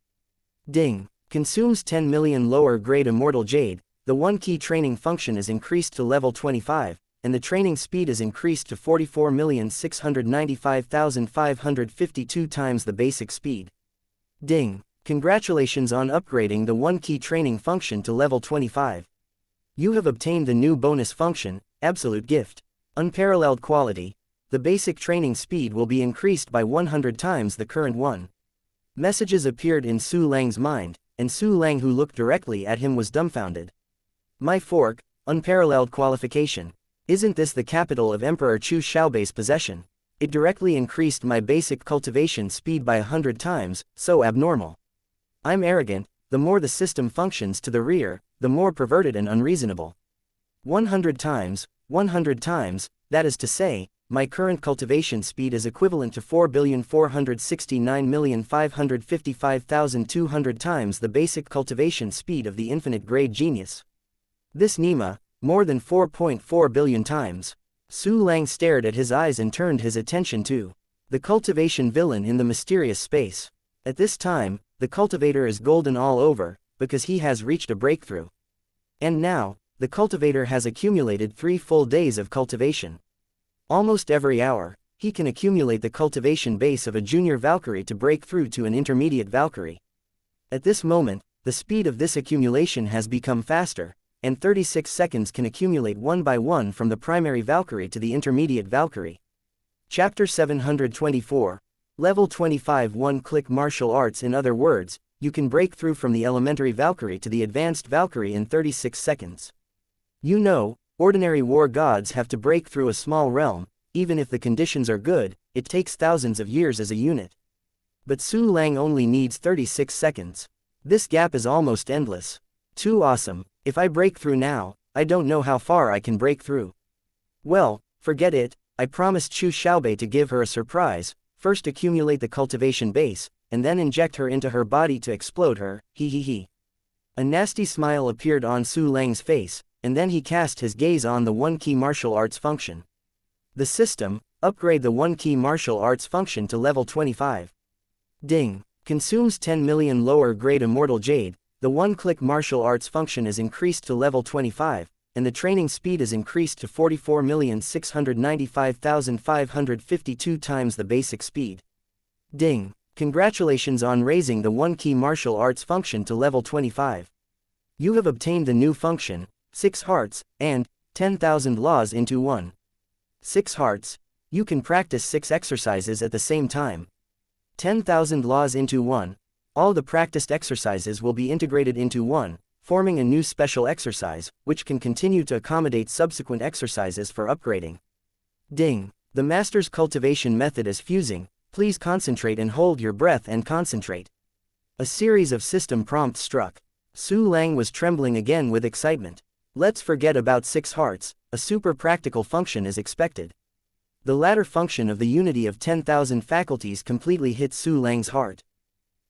Ding. Consumes 10 million lower grade immortal jade, the 1 key training function is increased to level 25, and the training speed is increased to 44,695,552 times the basic speed. Ding. Congratulations on upgrading the 1 key training function to level 25. You have obtained the new bonus function, Absolute Gift. Unparalleled quality. The basic training speed will be increased by 100 times the current one. Messages appeared in Su Lang's mind, and Su Lang, who looked directly at him, was dumbfounded. My fork, unparalleled qualification. Isn't this the capital of Emperor Chu Xiaobei's possession? It directly increased my basic cultivation speed by 100 times, so abnormal. I'm arrogant, the more the system functions to the rear, the more perverted and unreasonable. 100 times, that is to say, my current cultivation speed is equivalent to 4,469,555,200 times the basic cultivation speed of the infinite grade genius. This Nima, more than 4.4 billion times. Su Lang stared at his eyes and turned his attention to the cultivation villain in the mysterious space. At this time, the cultivator is golden all over, because he has reached a breakthrough. And now, the cultivator has accumulated 3 full days of cultivation. Almost every hour, he can accumulate the cultivation base of a junior Valkyrie to break through to an intermediate Valkyrie. At this moment, the speed of this accumulation has become faster, and 36 seconds can accumulate one by one from the primary Valkyrie to the intermediate Valkyrie. Chapter 724. Level 25 1-click martial arts. In other words, you can break through from the elementary Valkyrie to the advanced Valkyrie in 36 seconds. You know, ordinary war gods have to break through a small realm, even if the conditions are good, it takes thousands of years as a unit. But Su Lang only needs 36 seconds. This gap is almost endless. Too awesome. If I break through now, I don't know how far I can break through. Well, forget it, I promised Chu Xiaobei to give her a surprise, first accumulate the cultivation base, and then inject her into her body to explode her, he. A nasty smile appeared on Su Lang's face, and then he cast his gaze on the 1 key martial arts function. The system, upgrade the 1 key martial arts function to level 25. Ding. Consumes 10 million lower grade immortal jade, the 1-click martial arts function is increased to level 25, and the training speed is increased to 44,695,552 times the basic speed. Ding. Congratulations on raising the 1 key martial arts function to level 25. You have obtained the new function, 6 hearts, and 10,000 laws into 1. 6 hearts. You can practice 6 exercises at the same time. 10,000 laws into 1. All the practiced exercises will be integrated into one, forming a new special exercise, which can continue to accommodate subsequent exercises for upgrading. Ding. The master's cultivation method is fusing. Please concentrate and hold your breath and concentrate. A series of system prompts struck. Su Lang was trembling again with excitement. Let's forget about 6 hearts, a super practical function is expected. The latter function of the unity of 10,000 faculties completely hit Su Lang's heart.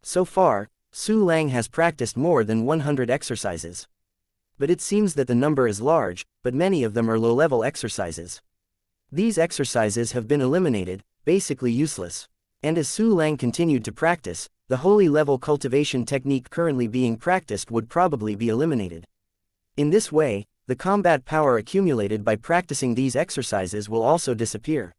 So far, Su Lang has practiced more than 100 exercises. But it seems that the number is large, but many of them are low-level exercises. These exercises have been eliminated, basically useless. And as Su Lang continued to practice, the holy level cultivation technique currently being practiced would probably be eliminated. In this way, the combat power accumulated by practicing these exercises will also disappear.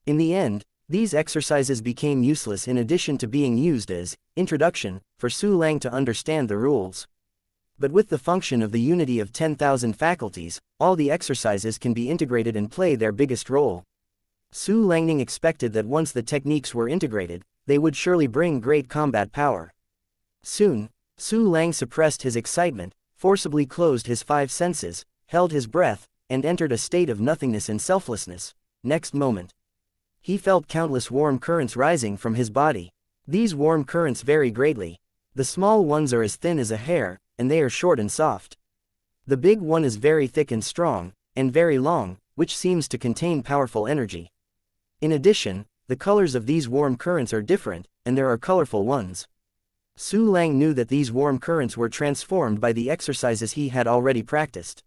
In the end, these exercises became useless in addition to being used as introduction for Su Lang to understand the rules. But with the function of the unity of 10,000 faculties, all the exercises can be integrated and play their biggest role. Su Langning expected that once the techniques were integrated, they would surely bring great combat power. Soon, Su Lang suppressed his excitement, forcibly closed his 5 senses, held his breath, and entered a state of nothingness and selflessness. Next moment, he felt countless warm currents rising from his body. These warm currents vary greatly. The small ones are as thin as a hair, and they are short and soft. The big one is very thick and strong, and very long, which seems to contain powerful energy. In addition, the colors of these warm currents are different, and there are colorful ones. Su Lang knew that these warm currents were transformed by the exercises he had already practiced.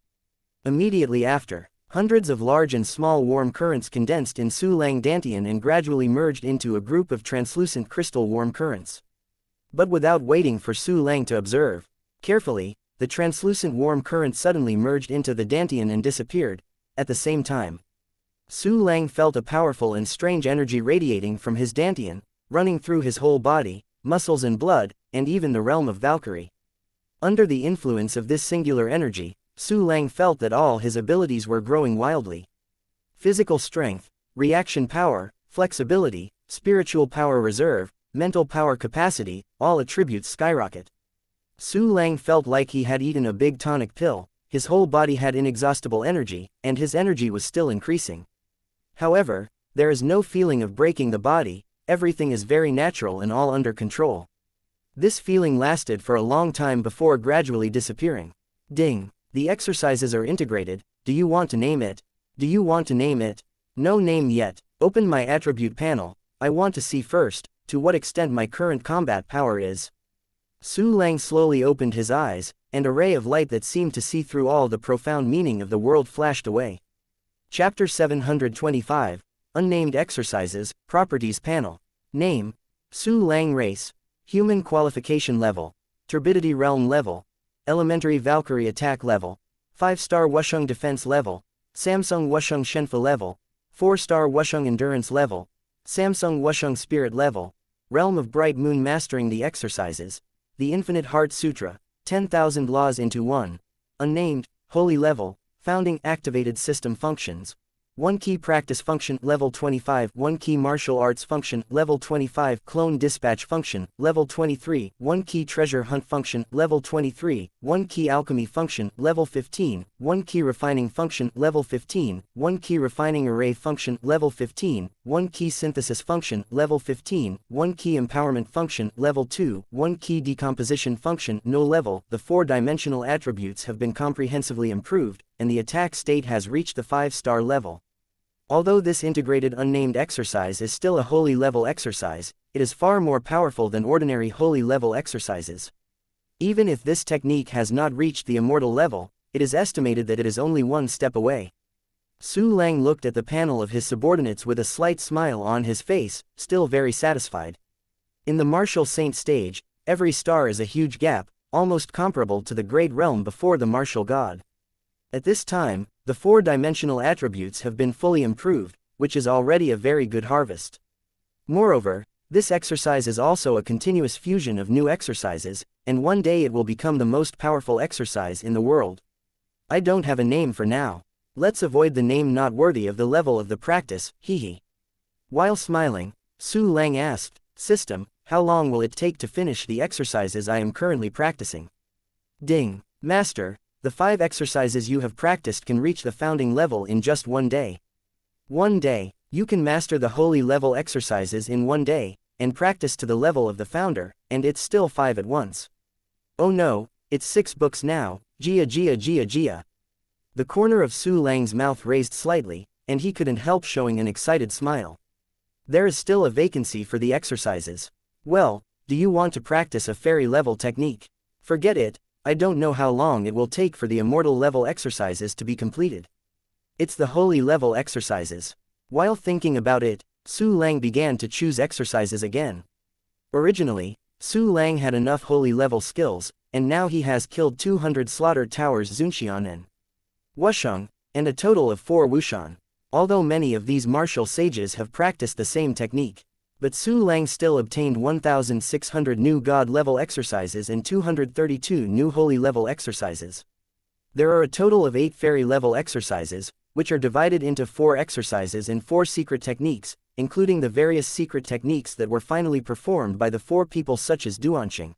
Immediately after, hundreds of large and small warm currents condensed in Su Lang Dantian and gradually merged into a group of translucent crystal warm currents. But without waiting for Su Lang to observe carefully, the translucent warm current suddenly merged into the Dantian and disappeared. At the same time, Su Lang felt a powerful and strange energy radiating from his Dantian, running through his whole body, muscles and blood, and even the realm of Valkyrie. Under the influence of this singular energy, Su Lang felt that all his abilities were growing wildly. Physical strength, reaction power, flexibility, spiritual power reserve, mental power capacity, all attributes skyrocket. Su Lang felt like he had eaten a big tonic pill, his whole body had inexhaustible energy, and his energy was still increasing. However, there is no feeling of breaking the body, everything is very natural and all under control. This feeling lasted for a long time before gradually disappearing. Ding! The exercises are integrated. Do you want to name it? Do you want to name it? No name yet. Open my attribute panel. I want to see first, to what extent my current combat power is. Su Lang slowly opened his eyes, and a ray of light that seemed to see through all the profound meaning of the world flashed away. Chapter 725, Unnamed Exercises, Properties Panel. Name: Su Lang Race. Human Qualification Level. Turbidity Realm Level. Elementary Valkyrie Attack Level. 5-star Wusheng Defense Level. Samsung Wusheng Shenfa Level. 4-star Wusheng Endurance Level. Samsung Wusheng Spirit Level. Realm of Bright Moon. Mastering the exercises. The Infinite Heart Sutra. 10,000 Laws into 1. Unnamed, Holy Level. Founding Activated System Functions. 1 Key Practice Function Level 25. 1 Key Martial Arts Function Level 25. Clone Dispatch Function Level 23. 1 Key Treasure Hunt Function Level 23. 1 Key Alchemy Function Level 15. 1 Key Refining Function Level 15. 1 Key Refining Array Function Level 15. 1 Key Synthesis Function Level 15. 1 Key Empowerment Function Level 2. 1 Key Decomposition Function No Level. The 4-dimensional attributes have been comprehensively improved, and the attack state has reached the 5-star level. Although this integrated unnamed exercise is still a holy level exercise, it is far more powerful than ordinary holy level exercises. Even if this technique has not reached the immortal level, it is estimated that it is only one step away. Su Lang looked at the panel of his subordinates with a slight smile on his face, still very satisfied. In the martial saint stage, every star is a huge gap, almost comparable to the great realm before the martial god. At this time, the 4-dimensional attributes have been fully improved, which is already a very good harvest. Moreover, this exercise is also a continuous fusion of new exercises, and one day it will become the most powerful exercise in the world. I don't have a name for now. Let's avoid the name not worthy of the level of the practice, hehe. While smiling, Su Lang asked, System, how long will it take to finish the exercises I am currently practicing? Ding. Master, the 5 exercises you have practiced can reach the founding level in just 1 day. 1 day, you can master the holy level exercises in 1 day, and practice to the level of the founder, and it's still 5 at once. Oh no, it's 6 books now, Jia Jia Jia Jia. The corner of Su Lang's mouth raised slightly, and he couldn't help showing an excited smile. There is still a vacancy for the exercises. Well, do you want to practice a fairy level technique? Forget it, I don't know how long it will take for the immortal level exercises to be completed. It's the holy level exercises. While thinking about it, Su Lang began to choose exercises again. Originally, Su Lang had enough holy level skills, and now he has killed 200 slaughtered towers Zunxian and Wusheng, and a total of 4 Wushan. Although many of these martial sages have practiced the same technique, but Su Lang still obtained 1,600 new god level exercises and 232 new holy level exercises. There are a total of 8 fairy level exercises, which are divided into 4 exercises and 4 secret techniques, including the various secret techniques that were finally performed by the 4 people such as Duanxing.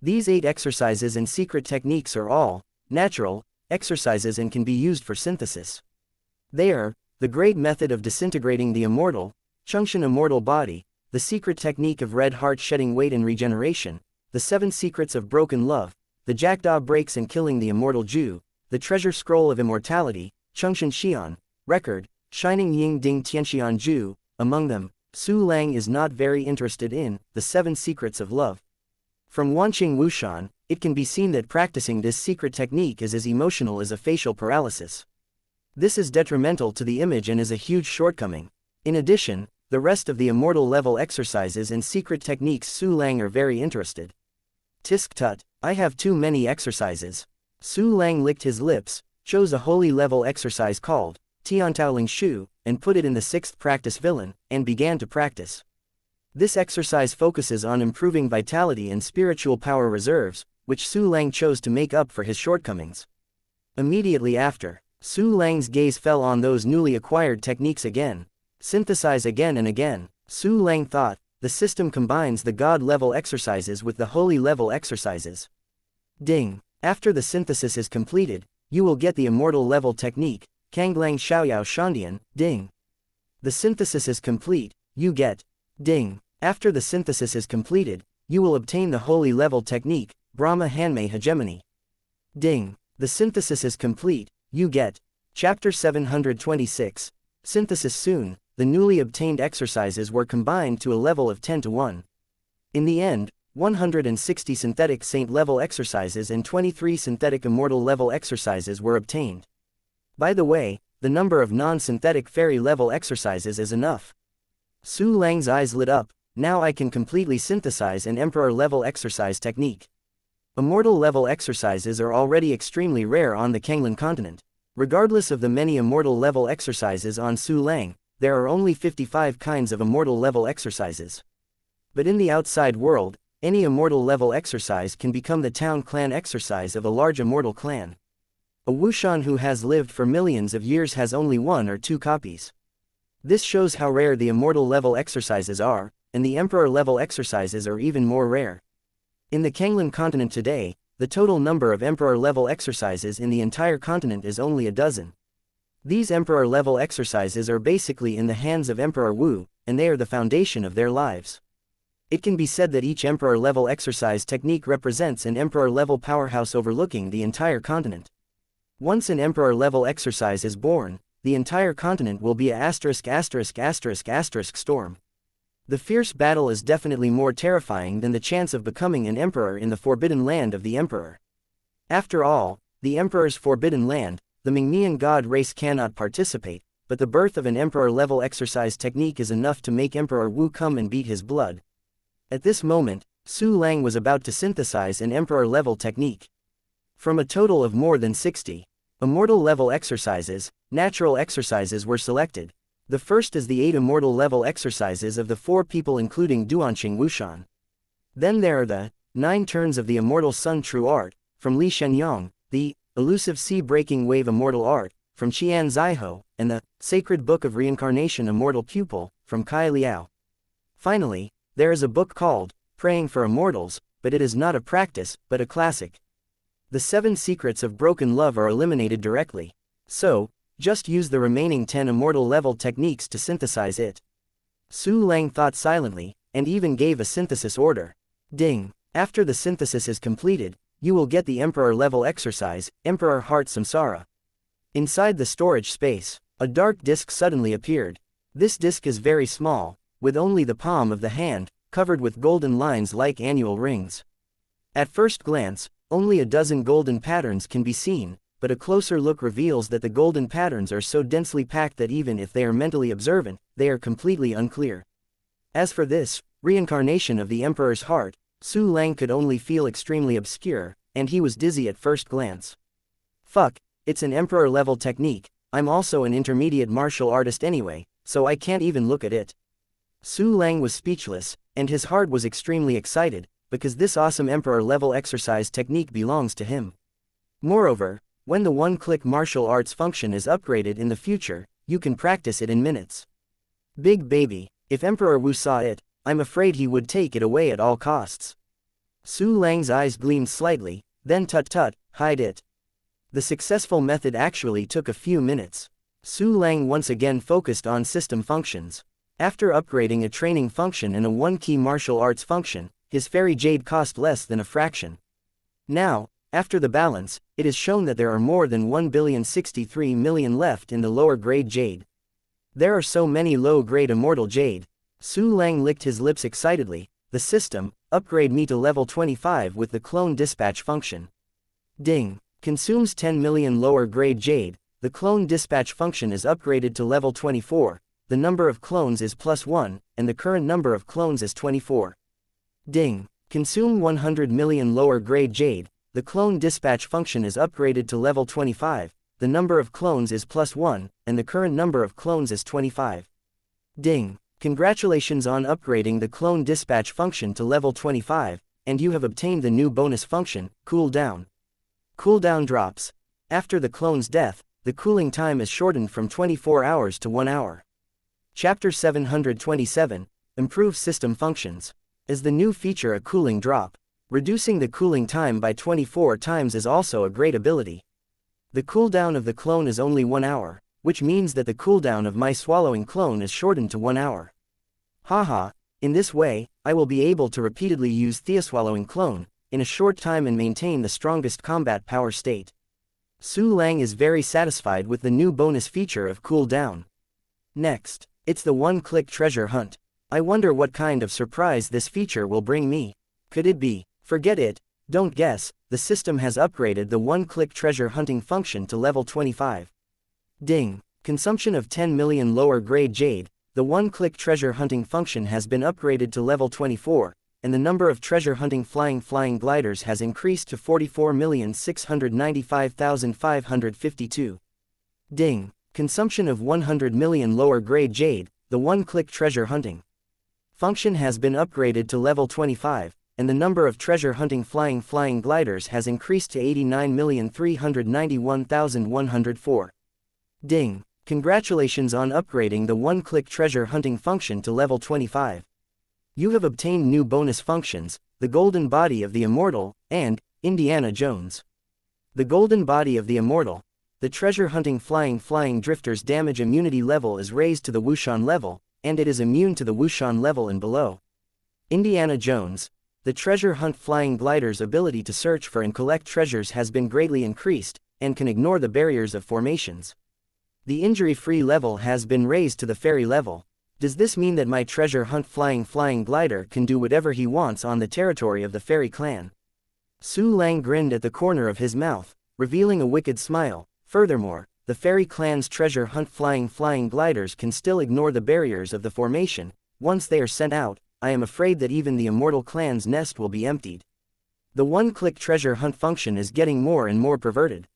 These 8 exercises and secret techniques are all natural exercises and can be used for synthesis. They are the great method of disintegrating the immortal, Chengxian immortal body, the secret technique of red heart shedding weight and regeneration, the 7 secrets of broken love, the jackdaw breaks and killing the immortal Jew, the treasure scroll of immortality, Chengxian Xian, record, shining Ying Ding Tianxian Ju. Among them, Su Lang is not very interested in the 7 secrets of love. From Wanqing Wushan, it can be seen that practicing this secret technique is as emotional as a facial paralysis. This is detrimental to the image and is a huge shortcoming. In addition, the rest of the immortal level exercises and secret techniques Su Lang are very interested. Tisk tut, I have too many exercises. Su Lang licked his lips, chose a holy level exercise called Tiantaoling Shu, and put it in the 6th practice villain, and began to practice. This exercise focuses on improving vitality and spiritual power reserves, which Su Lang chose to make up for his shortcomings. Immediately after, Su Lang's gaze fell on those newly acquired techniques again. Synthesize again and again, Su Lang thought, the system combines the god level exercises with the holy level exercises. Ding. After the synthesis is completed, you will get the immortal level technique, Kanglang Xiaoyao Shandian, ding. The synthesis is complete, you get, ding. After the synthesis is completed, you will obtain the holy level technique, Brahma Hanmei Hegemony. Ding. The synthesis is complete, you get. Chapter 726. Synthesis soon, the newly obtained exercises were combined to a level of 10 to 1. In the end, 160 synthetic saint level exercises and 23 synthetic immortal level exercises were obtained. By the way, the number of non-synthetic fairy level exercises is enough. Su Lang's eyes lit up, now I can completely synthesize an emperor level exercise technique. Immortal level exercises are already extremely rare on the Kanglan continent. Regardless of the many immortal level exercises on Su Lang, there are only 55 kinds of immortal level exercises. But in the outside world, any immortal level exercise can become the town clan exercise of a large immortal clan. A Wushan who has lived for millions of years has only 1 or 2 copies. This shows how rare the immortal level exercises are, and the emperor level exercises are even more rare. In the Kanglan continent today, the total number of emperor level exercises in the entire continent is only a dozen. These emperor level exercises are basically in the hands of Emperor Wu, and they are the foundation of their lives. It can be said that each emperor level exercise technique represents an emperor level powerhouse overlooking the entire continent. Once an emperor level exercise is born, the entire continent will be a ****** storm. The fierce battle is definitely more terrifying than the chance of becoming an emperor in the forbidden land of the emperor. After all, the emperor's forbidden land, the Mingmian god race cannot participate, but the birth of an emperor level exercise technique is enough to make Emperor Wu come and beat his blood. At this moment, Su Lang was about to synthesize an emperor level technique. From a total of more than 60 immortal level exercises, natural exercises were selected. The first is the 8 immortal level exercises of the 4 people including Duanxing Wushan. Then there are the 9 turns of the immortal sun true art, from Li Shenyang, the elusive sea-breaking wave immortal art, from Qian Zaiho, and the sacred book of reincarnation immortal pupil, from Kai Liao. Finally, there is a book called Praying for Immortals, but it is not a practice, but a classic. The 7 secrets of broken love are eliminated directly. So, just use the remaining 10 immortal level techniques to synthesize it. Su Lang thought silently, and even gave a synthesis order. Ding. After the synthesis is completed, you will get the Emperor level exercise, Emperor Heart Samsara. Inside the storage space, A dark disk suddenly appeared. This disk is very small, with only the palm of the hand, covered with golden lines like annual rings. At first glance, only a dozen golden patterns can be seen, but a closer look reveals that the golden patterns are so densely packed that even if they are mentally observant, they are completely unclear. As for this reincarnation of the Emperor's heart, Su Lang could only feel extremely obscure, and he was dizzy at first glance. Fuck, it's an Emperor-level technique. I'm also an intermediate martial artist anyway, so I can't even look at it. Su Lang was speechless, and his heart was extremely excited, because this awesome Emperor-level exercise technique belongs to him. Moreover, when the one-click martial arts function is upgraded in the future, you can practice it in minutes. Big baby, if Emperor Wu saw it, I'm afraid he would take it away at all costs. Su Lang's eyes gleamed slightly, then tut-tut, hide it. The successful method actually took a few minutes. Su Lang once again focused on system functions. After upgrading a training function and a one-key martial arts function, his fairy jade cost less than a fraction. Now, after the balance, it is shown that there are more than 1,063,000,000 left in the lower grade jade. There are so many low-grade immortal jade. Su Lang licked his lips excitedly. The system, upgrade me to level 25 with the clone dispatch function. Ding. Consumes 10 million lower grade jade. The clone dispatch function is upgraded to level 24. The number of clones is +1, and the current number of clones is 24. Ding. Consume 100 million lower grade jade. The clone dispatch function is upgraded to level 25. The number of clones is +1, and the current number of clones is 25. Ding. Congratulations on upgrading the clone dispatch function to level 25, and you have obtained the new bonus function, cooldown. Cooldown drops. After the clone's death, the cooling time is shortened from 24 hours to 1 hour. Chapter 727, Improve System Functions. Is the new feature a cooling drop? Reducing the cooling time by 24 times is also a great ability. The cooldown of the clone is only 1 hour, which means that the cooldown of my swallowing clone is shortened to 1 hour. Haha, in this way, I will be able to repeatedly use Theoswallowing clone in a short time and maintain the strongest combat power state. Su Lang is very satisfied with the new bonus feature of cooldown. Next, it's the one-click treasure hunt. I wonder what kind of surprise this feature will bring me. Could it be? Forget it, don't guess, the system has upgraded the one-click treasure hunting function to level 25. Ding. Consumption of 10 million lower grade jade. The one-click treasure hunting function has been upgraded to level 24, and the number of treasure hunting flying gliders has increased to 44,695,552. Ding. Consumption of 100 million lower grade jade. The one-click treasure hunting function has been upgraded to level 25, and the number of treasure hunting flying gliders has increased to 89,391,104. Ding. Congratulations on upgrading the one-click treasure hunting function to level 25. You have obtained new bonus functions, the Golden Body of the Immortal, and Indiana Jones. The Golden Body of the Immortal. The treasure hunting flying drifter's damage immunity level is raised to the Wuxian level, and it is immune to the Wuxian level and below. Indiana Jones. The treasure hunt flying glider's ability to search for and collect treasures has been greatly increased, and can ignore the barriers of formations. The injury-free level has been raised to the fairy level. Does this mean that my treasure hunt flying glider can do whatever he wants on the territory of the fairy clan? Su Lang grinned at the corner of his mouth, revealing a wicked smile. Furthermore, the fairy clan's treasure hunt flying gliders can still ignore the barriers of the formation. Once they are sent out, I am afraid that even the immortal clan's nest will be emptied. The one-click treasure hunt function is getting more and more perverted.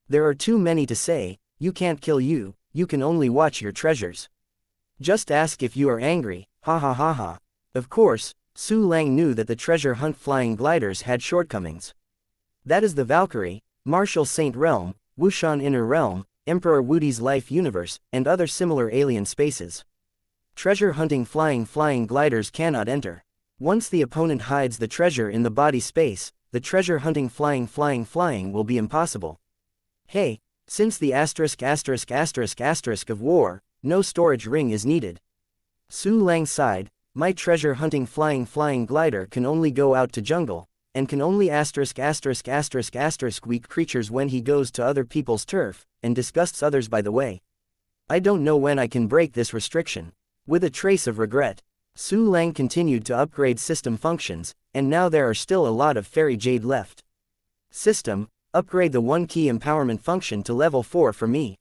There are too many to say. You can't kill you can only watch your treasures. Just ask if you are angry, ha ha ha ha. Of course, Su Lang knew that the treasure hunt flying gliders had shortcomings. That is the Valkyrie, Martial Saint Realm, Wuxian Inner Realm, Emperor Wudi's Life Universe, and other similar alien spaces. Treasure hunting flying gliders cannot enter. Once the opponent hides the treasure in the body space, the treasure hunting flying will be impossible. Hey, since the **** of war, no storage ring is needed. Su Lang sighed. My treasure hunting flying glider can only go out to jungle, and can only **** weak creatures when he goes to other people's turf, and disgusts others by the way. I don't know when I can break this restriction. With a trace of regret, Su Lang continued to upgrade system functions, and now there are still a lot of fairy jade left. System, upgrade the 1 key empowerment function to level 4 for me.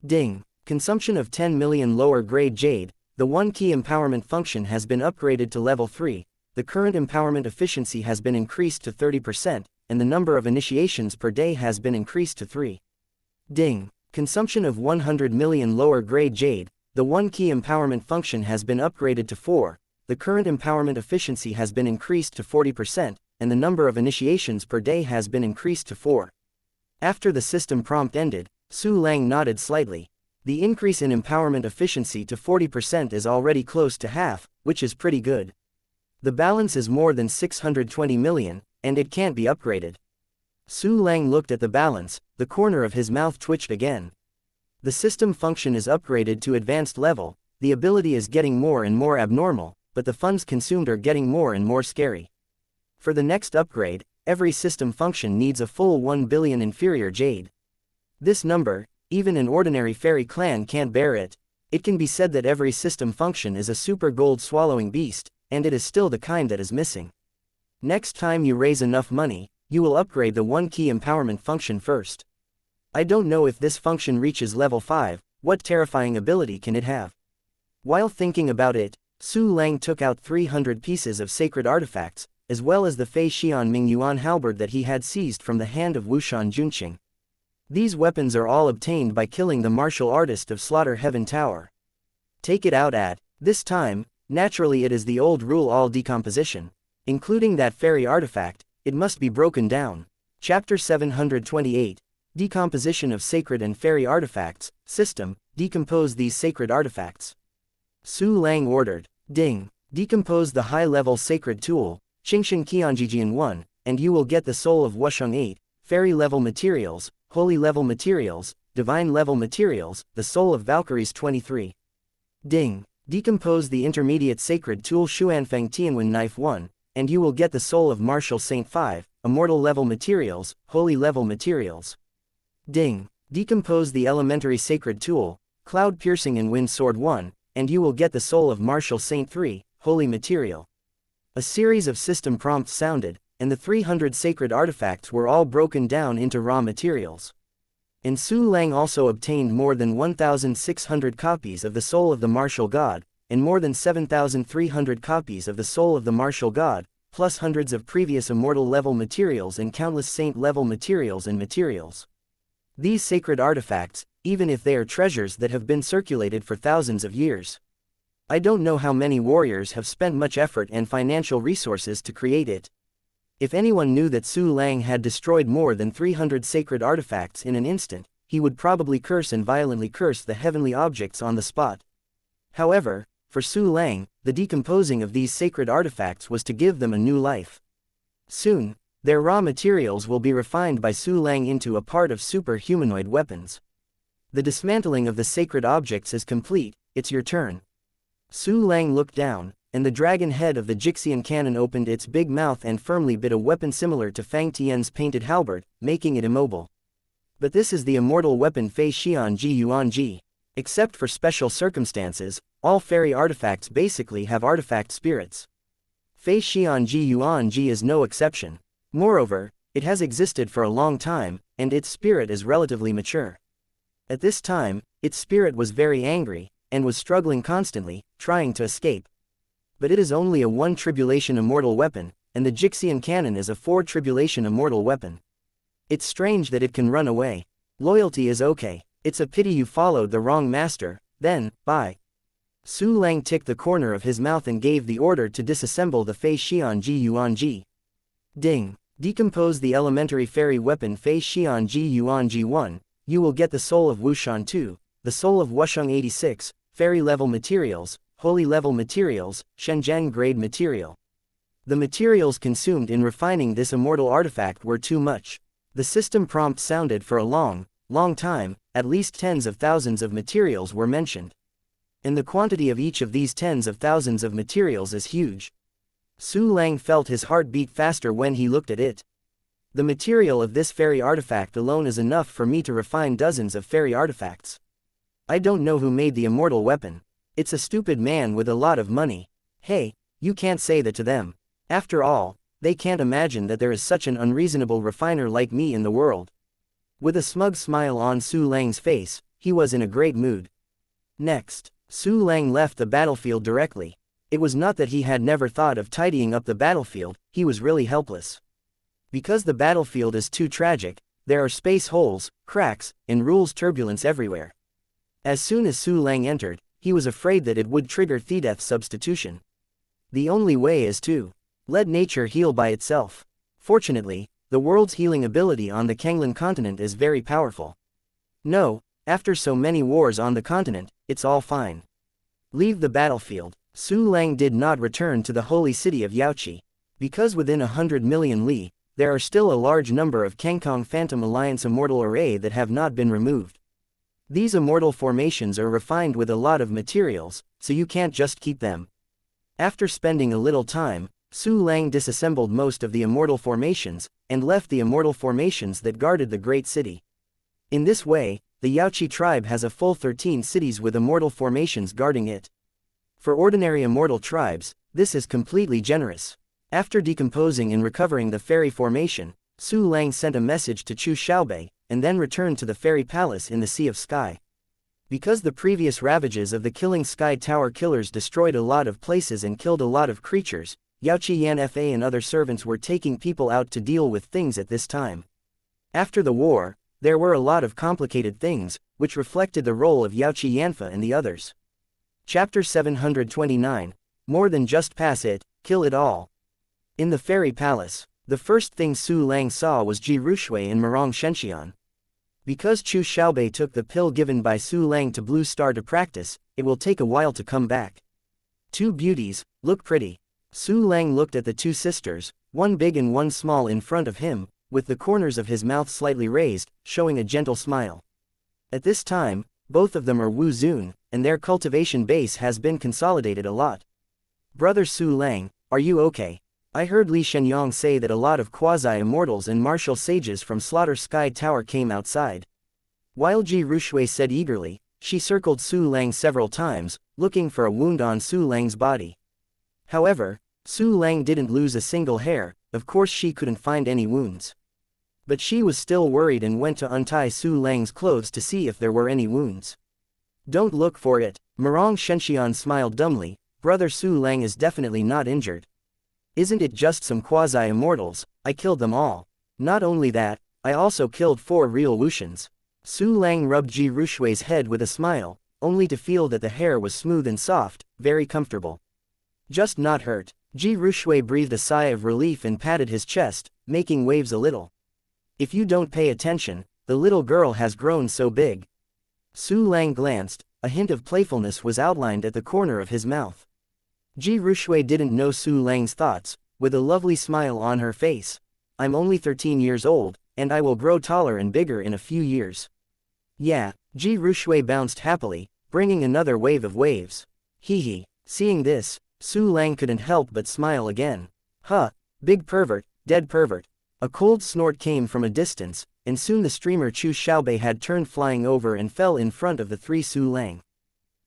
Ding. Consumption of 10 million lower grade jade, the 1 key empowerment function has been upgraded to level 3, the current empowerment efficiency has been increased to 30%, and the number of initiations per day has been increased to 3. Ding. Consumption of 100 million lower grade jade, the 1 key empowerment function has been upgraded to 4, the current empowerment efficiency has been increased to 40%, and the number of initiations per day has been increased to 4. After the system prompt ended, Su Lang nodded slightly. The increase in empowerment efficiency to 40% is already close to half, which is pretty good. The balance is more than 620 million, and it can't be upgraded. Su Lang looked at the balance, the corner of his mouth twitched again. The system function is upgraded to advanced level, the ability is getting more and more abnormal, but the funds consumed are getting more and more scary. For the next upgrade, every system function needs a full 1 billion inferior jade. This number, even an ordinary fairy clan can't bear it. It can be said that every system function is a super gold swallowing beast, and it is still the kind that is missing. Next time you raise enough money, you will upgrade the 1 key empowerment function first. I don't know if this function reaches level 5, what terrifying ability can it have? While thinking about it, Su Lang took out 300 pieces of sacred artifacts, as well as the Fei Xian Ming Yuan halberd that he had seized from the hand of Wushan Junqing. These weapons are all obtained by killing the martial artist of Slaughter Heaven Tower. Take it out at, this time, naturally it is the old rule all decomposition. Including that fairy artifact, it must be broken down. Chapter 728. Decomposition of Sacred and Fairy Artifacts. System, decompose these sacred artifacts. Su Lang ordered. Ding. Decompose the high-level sacred tool, Xingshan Qianjijian 1, and you will get the soul of Wusheng 8, fairy-level materials, holy-level materials, divine-level materials, the soul of Valkyries 23. Ding. Decompose the intermediate sacred tool Xuanfeng Tianwen Knife 1, and you will get the soul of Martial Saint 5, immortal-level materials, holy-level materials. Ding. Decompose the elementary sacred tool, Cloud Piercing and Wind Sword 1, and you will get the soul of Martial Saint 3, holy material. A series of system prompts sounded, and the 300 sacred artifacts were all broken down into raw materials. And Su Lang also obtained more than 1,600 copies of the soul of the martial god, and more than 7,300 copies of the soul of the martial god, plus hundreds of previous immortal-level materials and countless saint-level materials and materials. These sacred artifacts, even if they are treasures that have been circulated for thousands of years. I don't know how many warriors have spent much effort and financial resources to create it. If anyone knew that Su Lang had destroyed more than 300 sacred artifacts in an instant, he would probably curse and violently curse the heavenly objects on the spot. However, for Su Lang, the decomposing of these sacred artifacts was to give them a new life. Soon, their raw materials will be refined by Su Lang into a part of super-humanoid weapons. The dismantling of the sacred objects is complete, it's your turn. Su Lang looked down, and the dragon head of the Jixian cannon opened its big mouth and firmly bit a weapon similar to Fang Tian's painted halberd, making it immobile. But this is the immortal weapon Fei Xian Ji Yuan Ji. Except for special circumstances, all fairy artifacts basically have artifact spirits. Fei Xian Ji Yuan Ji is no exception. Moreover, it has existed for a long time, and its spirit is relatively mature. At this time, its spirit was very angry, and was struggling constantly, trying to escape. But it is only a 1 tribulation immortal weapon, and the Jixian cannon is a 4 tribulation immortal weapon. It's strange that it can run away. Loyalty is okay. It's a pity you followed the wrong master, then, bye. Su Lang ticked the corner of his mouth and gave the order to disassemble the Fei Xian Ji Yuan Ji. Ding. Decompose the elementary fairy weapon Fei Xian Ji Yuan Ji 1, you will get the soul of Wushan 2, the soul of Wusheng 86, fairy-level materials, holy-level materials, Shenzhen grade material. The materials consumed in refining this immortal artifact were too much. The system prompt sounded for a long time, at least tens of thousands of materials were mentioned. And the quantity of each of these tens of thousands of materials is huge. Su Lang felt his heart beat faster when he looked at it. The material of this fairy artifact alone is enough for me to refine dozens of fairy artifacts. I don't know who made the immortal weapon. It's a stupid man with a lot of money. Hey, you can't say that to them. After all, they can't imagine that there is such an unreasonable refiner like me in the world." With a smug smile on Su Lang's face, he was in a great mood. Next, Su Lang left the battlefield directly. It was not that he had never thought of tidying up the battlefield, he was really helpless. Because the battlefield is too tragic, there are space holes, cracks, and rules turbulence everywhere. As soon as Su Lang entered, he was afraid that it would trigger Thedeth's substitution. The only way is to let nature heal by itself. Fortunately, the world's healing ability on the Kanglan continent is very powerful. No, after so many wars on the continent, it's all fine. Leave the battlefield. Su Lang did not return to the holy city of Yaoqi. Because within 100 million li, there are still a large number of Kangkong Phantom Alliance immortal array that have not been removed. These immortal formations are refined with a lot of materials, so you can't just keep them. After spending a little time, Su Lang disassembled most of the immortal formations, and left the immortal formations that guarded the great city. In this way, the Yaoqi tribe has a full 13 cities with immortal formations guarding it. For ordinary immortal tribes, this is completely generous. After decomposing and recovering the fairy formation, Su Lang sent a message to Chu Xiaobei, and then returned to the fairy palace in the Sea of Sky. Because the previous ravages of the Killing Sky Tower killers destroyed a lot of places and killed a lot of creatures, Yaoqi Yan Fa and other servants were taking people out to deal with things at this time. After the war, there were a lot of complicated things, which reflected the role of Yaoqi Yanfa and the others. Chapter 729, More Than Just Pass It, Kill It All. In the fairy palace, the first thing Su Lang saw was Ji Rushui and Murong Shenxian. Because Chu Xiaobei took the pill given by Su Lang to Blue Star to practice, it will take a while to come back. Two beauties, look pretty. Su Lang looked at the two sisters, one big and one small in front of him, with the corners of his mouth slightly raised, showing a gentle smile. At this time, both of them are Wu Zun, and their cultivation base has been consolidated a lot. Brother Su Lang, are you okay? I heard Li Shenyang say that a lot of quasi-immortals and martial sages from Slaughter Sky Tower came outside. While Ji Rushui said eagerly, she circled Su Lang several times, looking for a wound on Su Lang's body. However, Su Lang didn't lose a single hair, of course she couldn't find any wounds. But she was still worried and went to untie Su Lang's clothes to see if there were any wounds. Don't look for it, Murong Shenxian smiled dumbly, brother Su Lang is definitely not injured. Isn't it just some quasi-immortals? I killed them all. Not only that, I also killed 4 real Wuxians. Su Lang rubbed Ji Rushui's head with a smile, only to feel that the hair was smooth and soft, very comfortable. Just not hurt. Ji Rushui breathed a sigh of relief and patted his chest, making waves a little. If you don't pay attention, the little girl has grown so big. Su Lang glanced, a hint of playfulness was outlined at the corner of his mouth. Ji Rushui didn't know Su Lang's thoughts, with a lovely smile on her face. I'm only 13 years old, and I will grow taller and bigger in a few years. Yeah, Ji Rushui bounced happily, bringing another wave of waves. Hee hee. Seeing this, Su Lang couldn't help but smile again. Huh, big pervert, dead pervert. A cold snort came from a distance, and soon the streamer Chu Xiaobei had turned flying over and fell in front of the 3 Su Lang.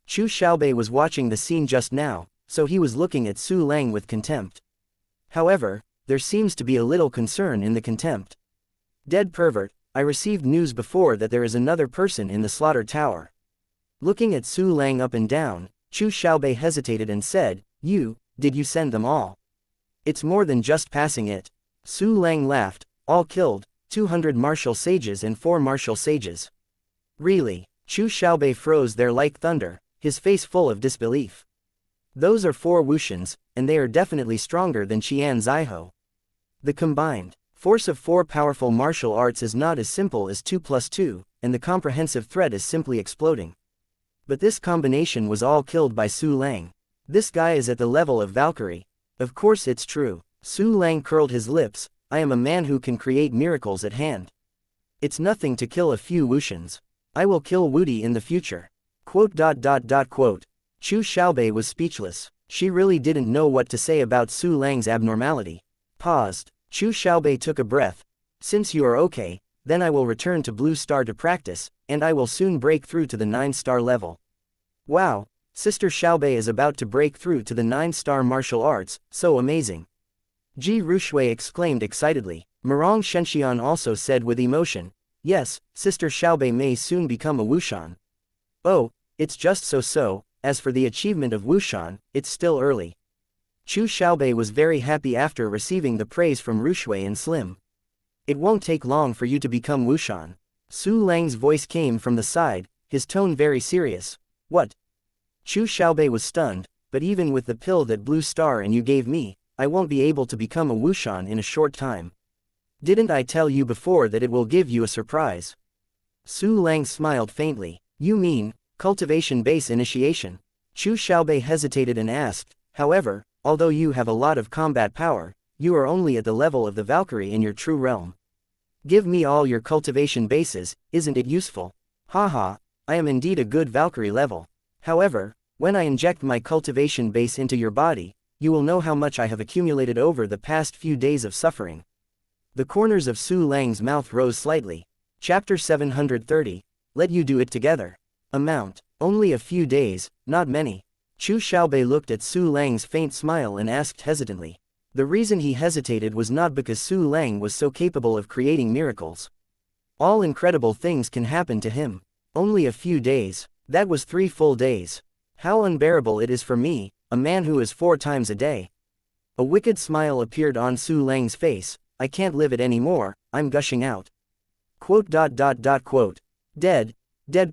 Chu Xiaobei was watching the scene just now, so he was looking at Su Lang with contempt. However, there seems to be a little concern in the contempt. Dead pervert, I received news before that there is another person in the slaughter tower. Looking at Su Lang up and down, Chu Xiaobei hesitated and said, did you send them all? It's more than just passing it. Su Lang laughed, all killed, 200 martial sages and 4 martial sages. Really? Chu Xiaobei froze there like thunder, his face full of disbelief. Those are 4 Wuxians, and they are definitely stronger than Qian Zaiho. The combined force of 4 powerful martial arts is not as simple as 2 plus 2, and the comprehensive threat is simply exploding. But this combination was all killed by Su Lang. This guy is at the level of Valkyrie. Of course it's true. Su Lang curled his lips, I am a man who can create miracles at hand. It's nothing to kill a few Wuxians. I will kill Wudi in the future. Chu Xiaobei was speechless. She really didn't know what to say about Su Lang's abnormality. Paused. Chu Xiaobei took a breath. Since you are okay, then I will return to Blue Star to practice, and I will soon break through to the 9-star level. Wow, Sister Xiaobei is about to break through to the 9-star martial arts, so amazing. Ji Rushui exclaimed excitedly. Murong Shenxian also said with emotion, yes, Sister Xiaobei may soon become a Wushan. Oh, it's just so, as for the achievement of Wushan, it's still early. Chu Xiaobei was very happy after receiving the praise from Rushui and Slim. It won't take long for you to become Wushan. Su Lang's voice came from the side, his tone very serious. What? Chu Xiaobei was stunned, but even with the pill that Blue Star and you gave me, I won't be able to become a Wushan in a short time. Didn't I tell you before that it will give you a surprise? Su Lang smiled faintly. You mean, cultivation base initiation? Chu Xiaobei hesitated and asked, however, although you have a lot of combat power, you are only at the level of the Valkyrie in your true realm. Give me all your cultivation bases, isn't it useful? Haha, I am indeed a good Valkyrie level. However, when I inject my cultivation base into your body, you will know how much I have accumulated over the past few days of suffering. The corners of Su Lang's mouth rose slightly. Chapter 730, Let you do it together. Amount, only a few days, not many. Chu Xiaobei looked at Su Lang's faint smile and asked hesitantly. The reason he hesitated was not because Su Lang was so capable of creating miracles. All incredible things can happen to him. Only a few days, that was 3 full days. How unbearable it is for me, a man who is 4 times a day. A wicked smile appeared on Su Lang's face. I can't live it anymore, I'm gushing out. Quote. Dead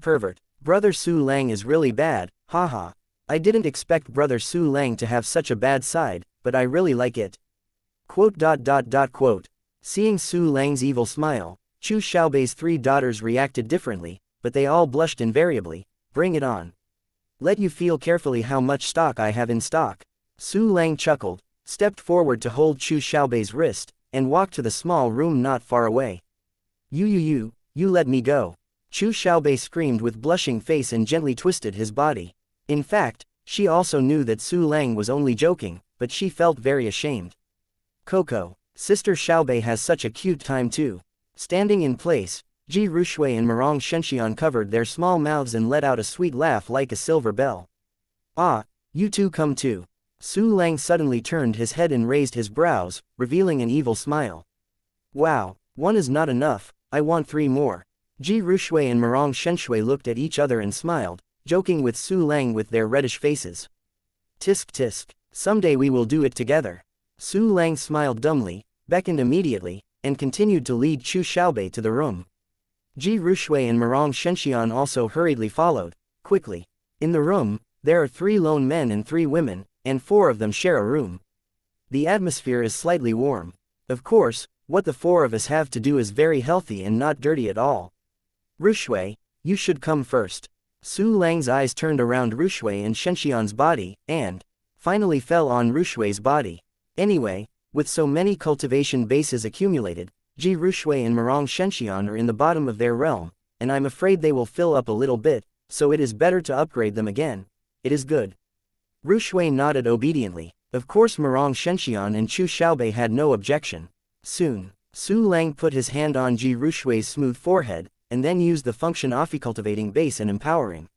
pervert. Brother Su Lang is really bad, haha. I didn't expect Brother Su Lang to have such a bad side, but I really like it. Quote. Seeing Su Lang's evil smile, Chu Xiaobei's 3 daughters reacted differently, but they all blushed invariably. Bring it on. Let you feel carefully how much stock I have in stock. Su Lang chuckled, stepped forward to hold Chu Xiaobei's wrist, and walked to the small room not far away. You let me go. Chu Xiaobei screamed with blushing face and gently twisted his body. In fact, she also knew that Su Lang was only joking, but she felt very ashamed. Coco, Sister Xiaobei has such a cute time too. Standing in place, Ji Rushui and Murong Shenxian covered their small mouths and let out a sweet laugh like a silver bell. Ah, you two come too. Su Lang suddenly turned his head and raised his brows, revealing an evil smile. Wow, 1 is not enough, I want 3 more. Ji Rushui and Murong Shenxue looked at each other and smiled, joking with Su Lang with their reddish faces. Tisk, someday we will do it together. Su Lang smiled dumbly, beckoned immediately, and continued to lead Chu Xiaobei to the room. Ji Rushui and Murong Shenxian also hurriedly followed, quickly. In the room, there are 3 lone men and 3 women, and 4 of them share a room. The atmosphere is slightly warm. Of course, what the 4 of us have to do is very healthy and not dirty at all. Rushui, you should come first. Su Lang's eyes turned around Rushui and Shenxian's body, and finally fell on Rushui's body. Anyway, with so many cultivation bases accumulated, Ji Rushui and Murong Shenxian are in the bottom of their realm, and I'm afraid they will fill up a little bit, so it is better to upgrade them again. It is good. Rushui nodded obediently. Of course Murong Shenxian and Chu Xiaobei had no objection. Soon, Su Lang put his hand on Ji Rushui's smooth forehead, and then used the function of cultivating base and empowering.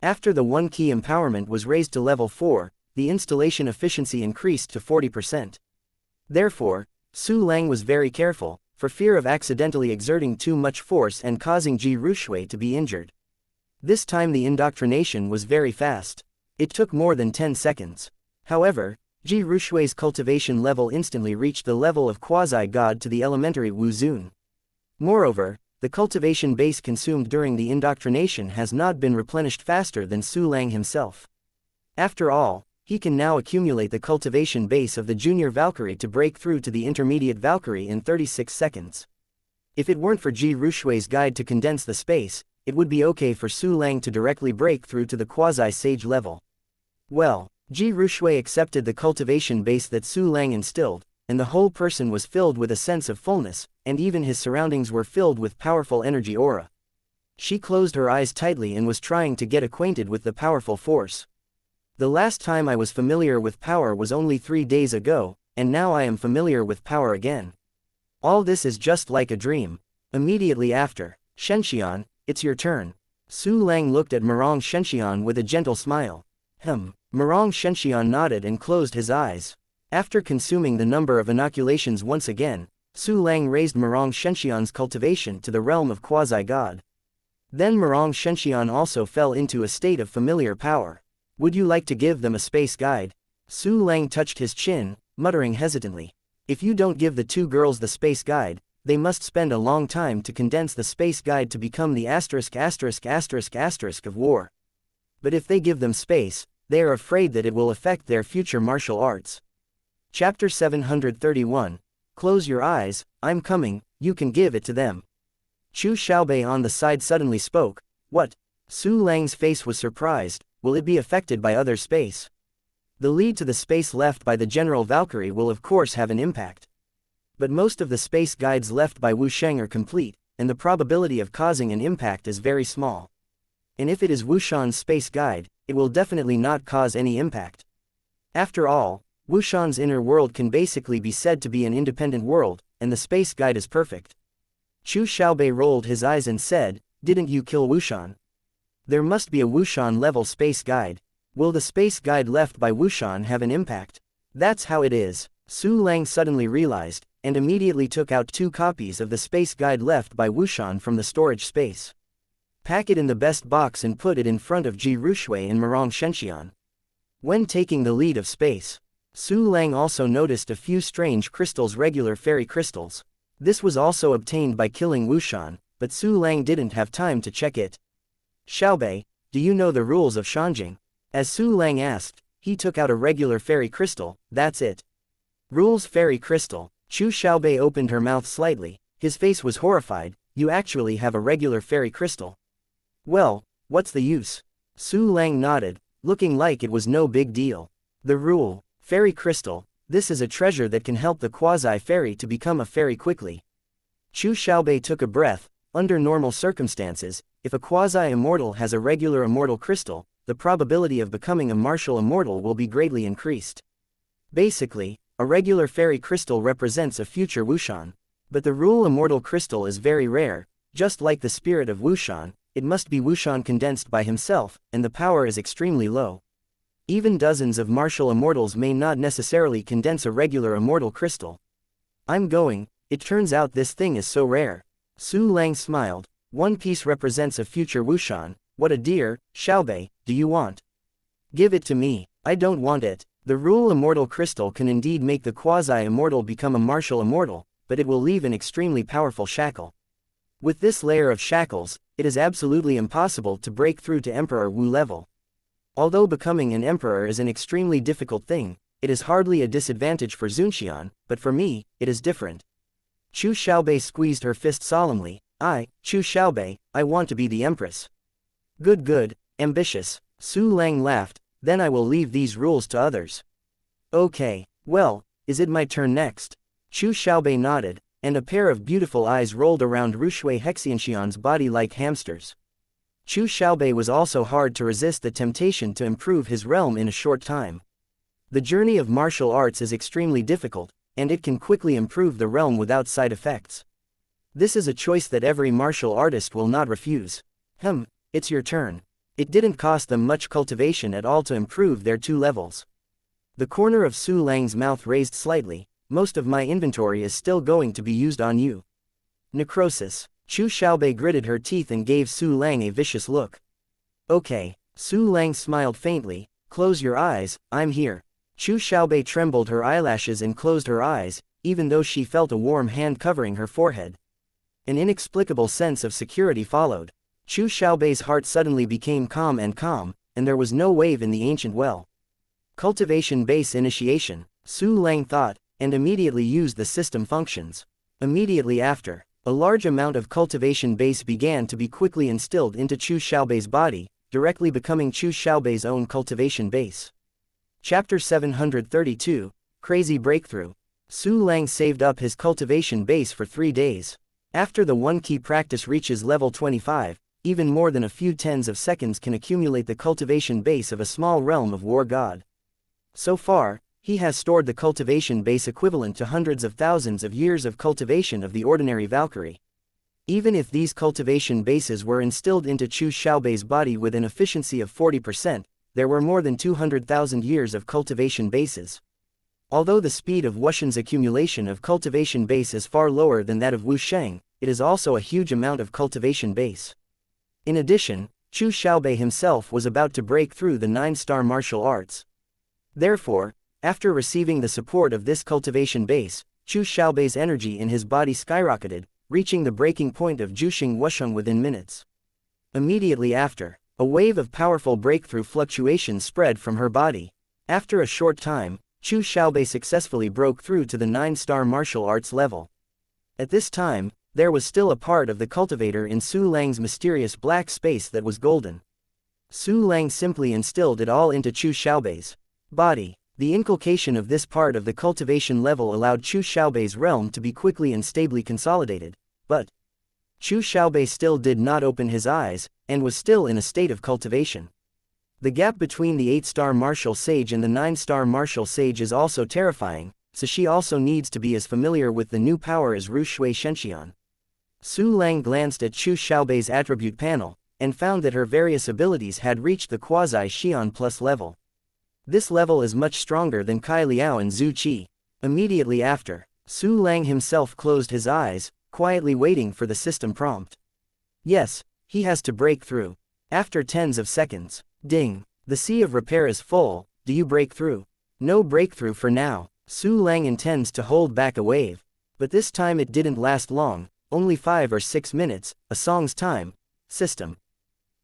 After the 1 key empowerment was raised to level 4, the installation efficiency increased to 40%. Therefore, Su Lang was very careful, for fear of accidentally exerting too much force and causing Ji Rushui to be injured. This time the indoctrination was very fast. It took more than 10 seconds. However, Ji Rushui's cultivation level instantly reached the level of quasi-god to the elementary Wu Zun. Moreover, the cultivation base consumed during the indoctrination has not been replenished faster than Su Lang himself. After all, he can now accumulate the cultivation base of the junior Valkyrie to break through to the intermediate Valkyrie in 36 seconds. If it weren't for Ji Rushui's guide to condense the space, it would be okay for Su Lang to directly break through to the quasi-sage level. Well, Ji Rushui accepted the cultivation base that Su Lang instilled, and the whole person was filled with a sense of fullness, and even his surroundings were filled with powerful energy aura. She closed her eyes tightly and was trying to get acquainted with the powerful force. The last time I was familiar with power was only 3 days ago, and now I am familiar with power again. All this is just like a dream. Immediately after, Xianxian, it's your turn. Su Lang looked at Murong Xianxian with a gentle smile. Murong Xianxian nodded and closed his eyes. After consuming the number of inoculations once again, Su Lang raised Murong Xianxian's cultivation to the realm of quasi-god. Then Murong Xianxian also fell into a state of familiar power. Would you like to give them a space guide? Su Lang touched his chin, muttering hesitantly. If you don't give the two girls the space guide, they must spend a long time to condense the space guide to become the ***** of war. But if they give them space, they are afraid that it will affect their future martial arts. Chapter 731. Close your eyes, I'm coming, you can give it to them. Chu Xiaobei on the side suddenly spoke. What? Su Lang's face was surprised. Will it be affected by other space? The lead to the space left by the General Valkyrie will of course have an impact. But most of the space guides left by Wu Sheng are complete, and the probability of causing an impact is very small. And if it is Wu Shan's space guide, it will definitely not cause any impact. After all, Wu Shan's inner world can basically be said to be an independent world, and the space guide is perfect. Chu Xiaobei rolled his eyes and said, didn't you kill Wu Shan? There must be a Wu Shan level space guide. Will the space guide left by Wu Shan have an impact? That's how it is, Su Lang suddenly realized, and immediately took out 2 copies of the space guide left by Wu Shan from the storage space. Pack it in the best box and put it in front of Ji Rushui and Murong Xianxian. When taking the lead of space, Su Lang also noticed a few strange crystals, regular fairy crystals. This was also obtained by killing Wu Shan, but Su Lang didn't have time to check it. Xiaobei, do you know the rules of Shanjing? As Su Lang asked, he took out a regular fairy crystal. That's it. Rules fairy crystal. Chu Xiaobei opened her mouth slightly. His face was horrified. You actually have a regular fairy crystal. Well, what's the use? Su Lang nodded, looking like it was no big deal. The rule, fairy crystal, this is a treasure that can help the quasi-fairy to become a fairy quickly. Chu Xiaobei took a breath. Under normal circumstances, if a quasi-immortal has a regular immortal crystal, the probability of becoming a martial immortal will be greatly increased. Basically, a regular fairy crystal represents a future Wu Shan. But the rule immortal crystal is very rare. Just like the spirit of Wu Shan, it must be Wu Shan condensed by himself, and the power is extremely low. Even dozens of martial immortals may not necessarily condense a regular immortal crystal. I'm going, it turns out this thing is so rare. Su Lang smiled. 1 piece represents a future Wu Shan. What a dear, Xiaobei, do you want? Give it to me, I don't want it. The rule immortal crystal can indeed make the quasi-immortal become a martial immortal, but it will leave an extremely powerful shackle. With this layer of shackles, it is absolutely impossible to break through to Emperor Wu level. Although becoming an emperor is an extremely difficult thing, it is hardly a disadvantage for Xunxian, but for me, it is different. Chu Xiaobei squeezed her fist solemnly. Chu Xiaobei, I want to be the empress. Good, ambitious, Su Lang laughed, then I will leave these rules to others. Okay, well, is it my turn next? Chu Xiaobei nodded, and a pair of beautiful eyes rolled around Rushui Xianxian's body like hamsters. Chu Xiaobei was also hard to resist the temptation to improve his realm in a short time. The journey of martial arts is extremely difficult, and it can quickly improve the realm without side effects. This is a choice that every martial artist will not refuse. It's your turn. It didn't cost them much cultivation at all to improve their 2 levels. The corner of Su Lang's mouth raised slightly. Most of my inventory is still going to be used on you. Necrosis. Chu Xiaobei gritted her teeth and gave Su Lang a vicious look. Okay, Su Lang smiled faintly. Close your eyes, I'm here. Chu Xiaobei trembled her eyelashes and closed her eyes, even though she felt a warm hand covering her forehead. An inexplicable sense of security followed. Chu Xiaobei's heart suddenly became calm, and there was no wave in the ancient well. Cultivation base initiation, Su Lang thought, and immediately used the system functions. Immediately after, a large amount of cultivation base began to be quickly instilled into Chu Xiaobei's body, directly becoming Chu Xiaobei's own cultivation base. Chapter 732, Crazy Breakthrough. Su Lang saved up his cultivation base for 3 days. After the 1 key practice reaches level 25, even more than a few tens of seconds can accumulate the cultivation base of a small realm of war god. So far, he has stored the cultivation base equivalent to hundreds of thousands of years of cultivation of the ordinary Valkyrie. Even if these cultivation bases were instilled into Chu Xiaobei's body with an efficiency of 40%, there were more than 200,000 years of cultivation bases. Although the speed of Wuxian's accumulation of cultivation base is far lower than that of Wu Sheng, it is also a huge amount of cultivation base. In addition, Chu Xiaobei himself was about to break through the 9-star martial arts. Therefore, after receiving the support of this cultivation base, Chu Xiaobei's energy in his body skyrocketed, reaching the breaking point of Juxing Wusheng within minutes. Immediately after, a wave of powerful breakthrough fluctuations spread from her body. After a short time, Chu Xiaobei successfully broke through to the 9-star martial arts level. At this time, there was still a part of the cultivator in Su Lang's mysterious black space that was golden. Su Lang simply instilled it all into Chu Xiaobei's body. The inculcation of this part of the cultivation level allowed Chu Xiaobei's realm to be quickly and stably consolidated, but Chu Xiaobei still did not open his eyes, and was still in a state of cultivation. The gap between the 8-star martial sage and the 9-star martial sage is also terrifying, so she also needs to be as familiar with the new power as Ru Shui Shenxian. Su Lang glanced at Chu Xiaobei's attribute panel, and found that her various abilities had reached the quasi-Xian plus level. This level is much stronger than Kai Liao and Zhu Qi. Immediately after, Su Lang himself closed his eyes, quietly waiting for the system prompt. Yes, he has to break through. After tens of seconds. Ding. The sea of repair is full. Do you break through? No breakthrough for now. Su Lang intends to hold back a wave. But this time it didn't last long, only 5 or 6 minutes, a song's time. System.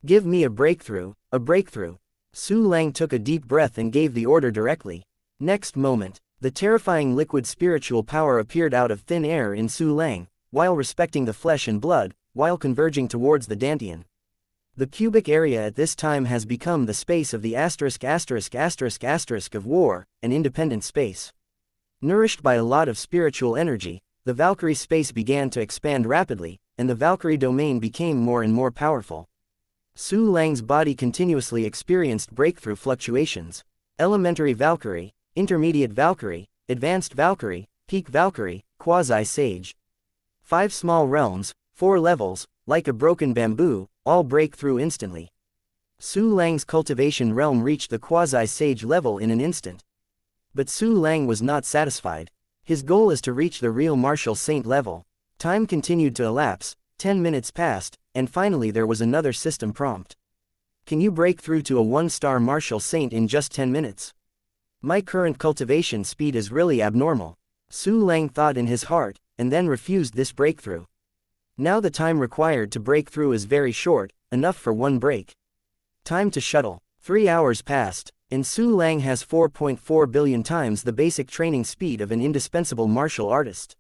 Give me a breakthrough, a breakthrough. Su Lang took a deep breath and gave the order directly. Next moment, the terrifying liquid spiritual power appeared out of thin air in Su Lang, while respecting the flesh and blood, while converging towards the Dantian. The cubic area at this time has become the space of the ***** of war, an independent space. Nourished by a lot of spiritual energy, the Valkyrie space began to expand rapidly, and the Valkyrie domain became more and more powerful. Su Lang's body continuously experienced breakthrough fluctuations. Elementary Valkyrie, Intermediate Valkyrie, Advanced Valkyrie, Peak Valkyrie, Quasi-Sage. 5 small realms, 4 levels, like a broken bamboo, all break through instantly. Su Lang's cultivation realm reached the quasi-sage level in an instant. But Su Lang was not satisfied. His goal is to reach the real martial saint level. Time continued to elapse, 10 minutes passed, and finally there was another system prompt. Can you break through to a 1-star martial saint in just 10 minutes? My current cultivation speed is really abnormal. Su Lang thought in his heart, and then refused this breakthrough. Now the time required to break through is very short, enough for 1 break. Time to shuttle. 3 hours passed, and Su Lang has 4.4 billion times the basic training speed of an indispensable martial artist.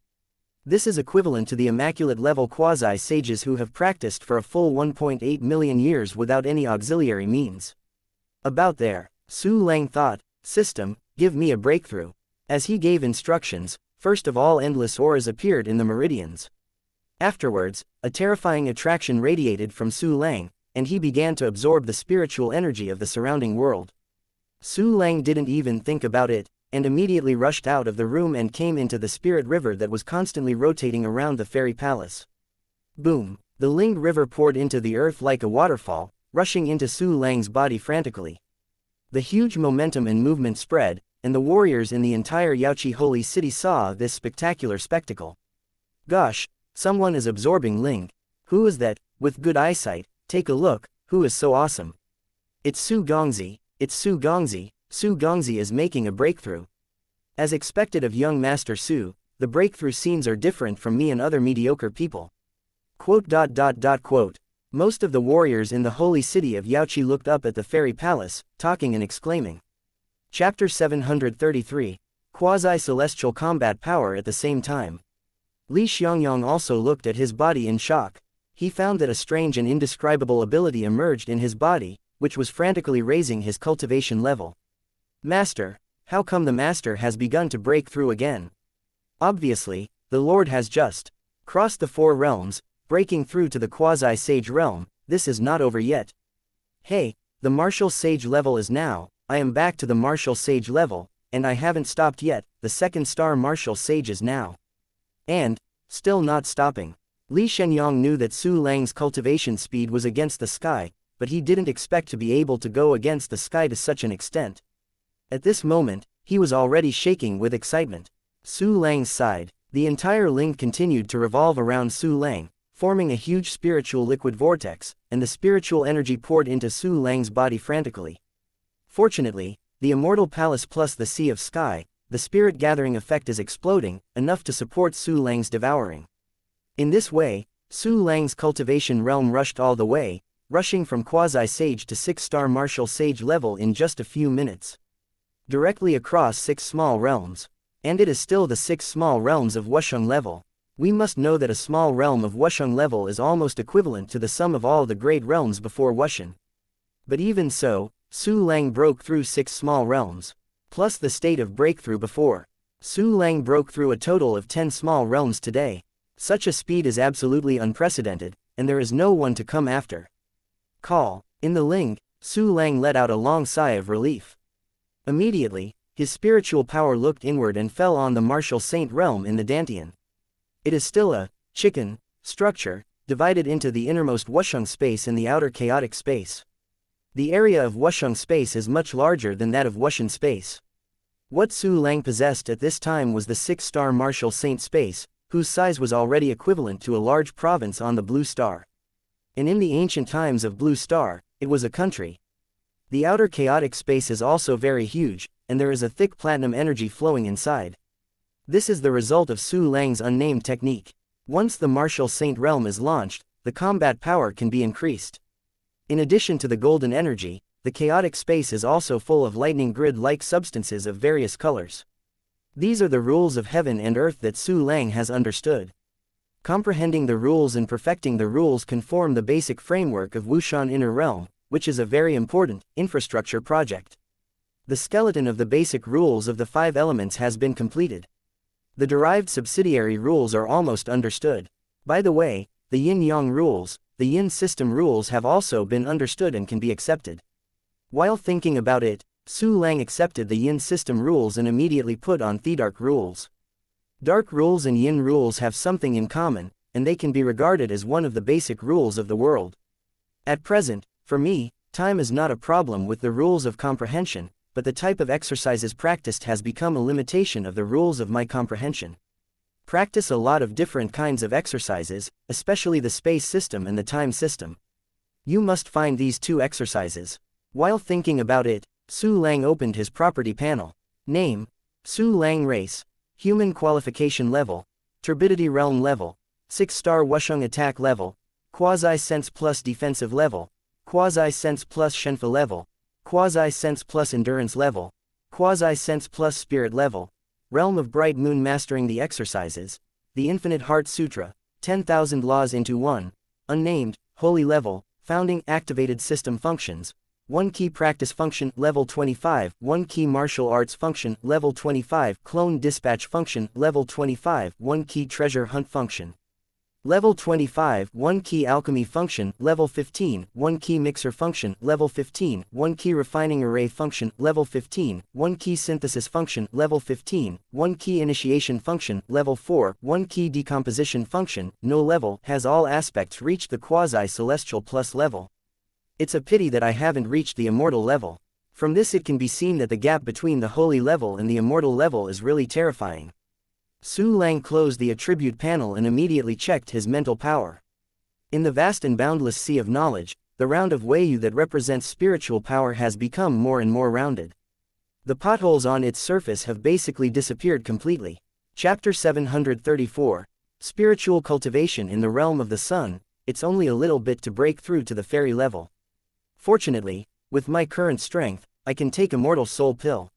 This is equivalent to the immaculate level quasi-sages who have practiced for a full 1.8 million years without any auxiliary means. About there, Su Lang thought, system, give me a breakthrough. As he gave instructions, first of all endless auras appeared in the meridians. Afterwards, a terrifying attraction radiated from Su Lang, and he began to absorb the spiritual energy of the surrounding world. Su Lang didn't even think about it, and immediately rushed out of the room and came into the spirit river that was constantly rotating around the fairy palace. Boom! The Ling River poured into the earth like a waterfall, rushing into Su Lang's body frantically. The huge momentum and movement spread, and the warriors in the entire Yaoqi holy city saw this spectacular spectacle. Gosh! Someone is absorbing Ling. Who is that, with good eyesight? Take a look, who is so awesome? It's Su Gongzi, it's Su Gongzi. Su Gongzi is making a breakthrough. As expected of young Master Su, the breakthrough scenes are different from me and other mediocre people. Quote. Most of the warriors in the holy city of Yaoqi looked up at the fairy palace, talking and exclaiming. Chapter 733. Quasi-celestial combat power at the same time. Li Xiangyang also looked at his body in shock. He found that a strange and indescribable ability emerged in his body, which was frantically raising his cultivation level. Master, how come the master has begun to break through again? Obviously, the Lord has just crossed the 4 realms, breaking through to the quasi-sage realm. This is not over yet. Hey, the martial sage level is now. I am back to the martial sage level, and I haven't stopped yet. The 2nd star martial sage is now. And, still not stopping. Li Shenyang knew that Su Lang's cultivation speed was against the sky, but he didn't expect to be able to go against the sky to such an extent. At this moment, he was already shaking with excitement. Su Lang's sighed. The entire Ling continued to revolve around Su Lang, forming a huge spiritual liquid vortex, and the spiritual energy poured into Su Lang's body frantically. Fortunately, the Immortal Palace plus the Sea of Sky, the spirit gathering effect is exploding, enough to support Su Lang's devouring. In this way, Su Lang's cultivation realm rushed all the way, rushing from quasi-sage to 6-star martial sage level in just a few minutes. Directly across 6 small realms. And it is still the 6 small realms of Wusheng level. We must know that a small realm of Wusheng level is almost equivalent to the sum of all the great realms before Wusheng. But even so, Su Lang broke through 6 small realms. Plus the state of breakthrough before. Su Lang broke through a total of 10 small realms today. Such a speed is absolutely unprecedented, and there is no one to come after. Call. In the Ling, Su Lang let out a long sigh of relief. Immediately, his spiritual power looked inward and fell on the martial saint realm in the Dantian. It is still a chicken structure, divided into the innermost Wusheng space and the outer chaotic space. The area of Wusheng space is much larger than that of Wushen space. What Su Lang possessed at this time was the 6-star martial saint space, whose size was already equivalent to a large province on the Blue Star. And in the ancient times of Blue Star, it was a country. The outer chaotic space is also very huge, and there is a thick platinum energy flowing inside. This is the result of Su Lang's unnamed technique. Once the martial saint realm is launched, the combat power can be increased. In addition to the golden energy, the chaotic space is also full of lightning grid-like substances of various colors. These are the rules of heaven and earth that Su Lang has understood. Comprehending the rules and perfecting the rules can form the basic framework of Wushan Inner Realm, which is a very important infrastructure project. The skeleton of the basic rules of the 5 elements has been completed. The derived subsidiary rules are almost understood. By the way, the yin-yang rules, the yin system rules have also been understood and can be accepted. While thinking about it, Su Lang accepted the yin system rules and immediately put on the dark rules. Dark rules and yin rules have something in common, and they can be regarded as one of the basic rules of the world. At present, for me, time is not a problem with the rules of comprehension, but the type of exercises practiced has become a limitation of the rules of my comprehension. Practice a lot of different kinds of exercises, especially the space system and the time system. You must find these 2 exercises. While thinking about it, Su Lang opened his property panel. Name: Su Lang race. Human qualification level. Turbidity realm level. 6-star Wusheng attack level. Quasi-sense plus defensive level. Quasi-sense plus Shenfa level. Quasi-sense plus endurance level. Quasi-sense plus spirit level. Realm of Bright Moon mastering the exercises. The Infinite Heart Sutra. 10,000 laws into 1. Unnamed, holy level, founding activated system functions. 1 key practice function, level 25, 1 key martial arts function, level 25, clone dispatch function, level 25, 1 key treasure hunt function. Level 25, 1 key alchemy function, level 15, 1 key mixer function, level 15, 1 key refining array function, level 15, 1 key synthesis function, level 15, 1 key initiation function, level 4, 1 key decomposition function, no level, has all aspects reached the quasi-celestial plus level. It's a pity that I haven't reached the immortal level. From this it can be seen that the gap between the holy level and the immortal level is really terrifying. Su Lang closed the attribute panel and immediately checked his mental power. In the vast and boundless sea of knowledge, the round of Weiyu that represents spiritual power has become more and more rounded. The potholes on its surface have basically disappeared completely. Chapter 734. Spiritual Cultivation in the Realm of the Sun. It's only a little bit to break through to the fairy level. Fortunately, with my current strength, I can take Immortal Soul Pill.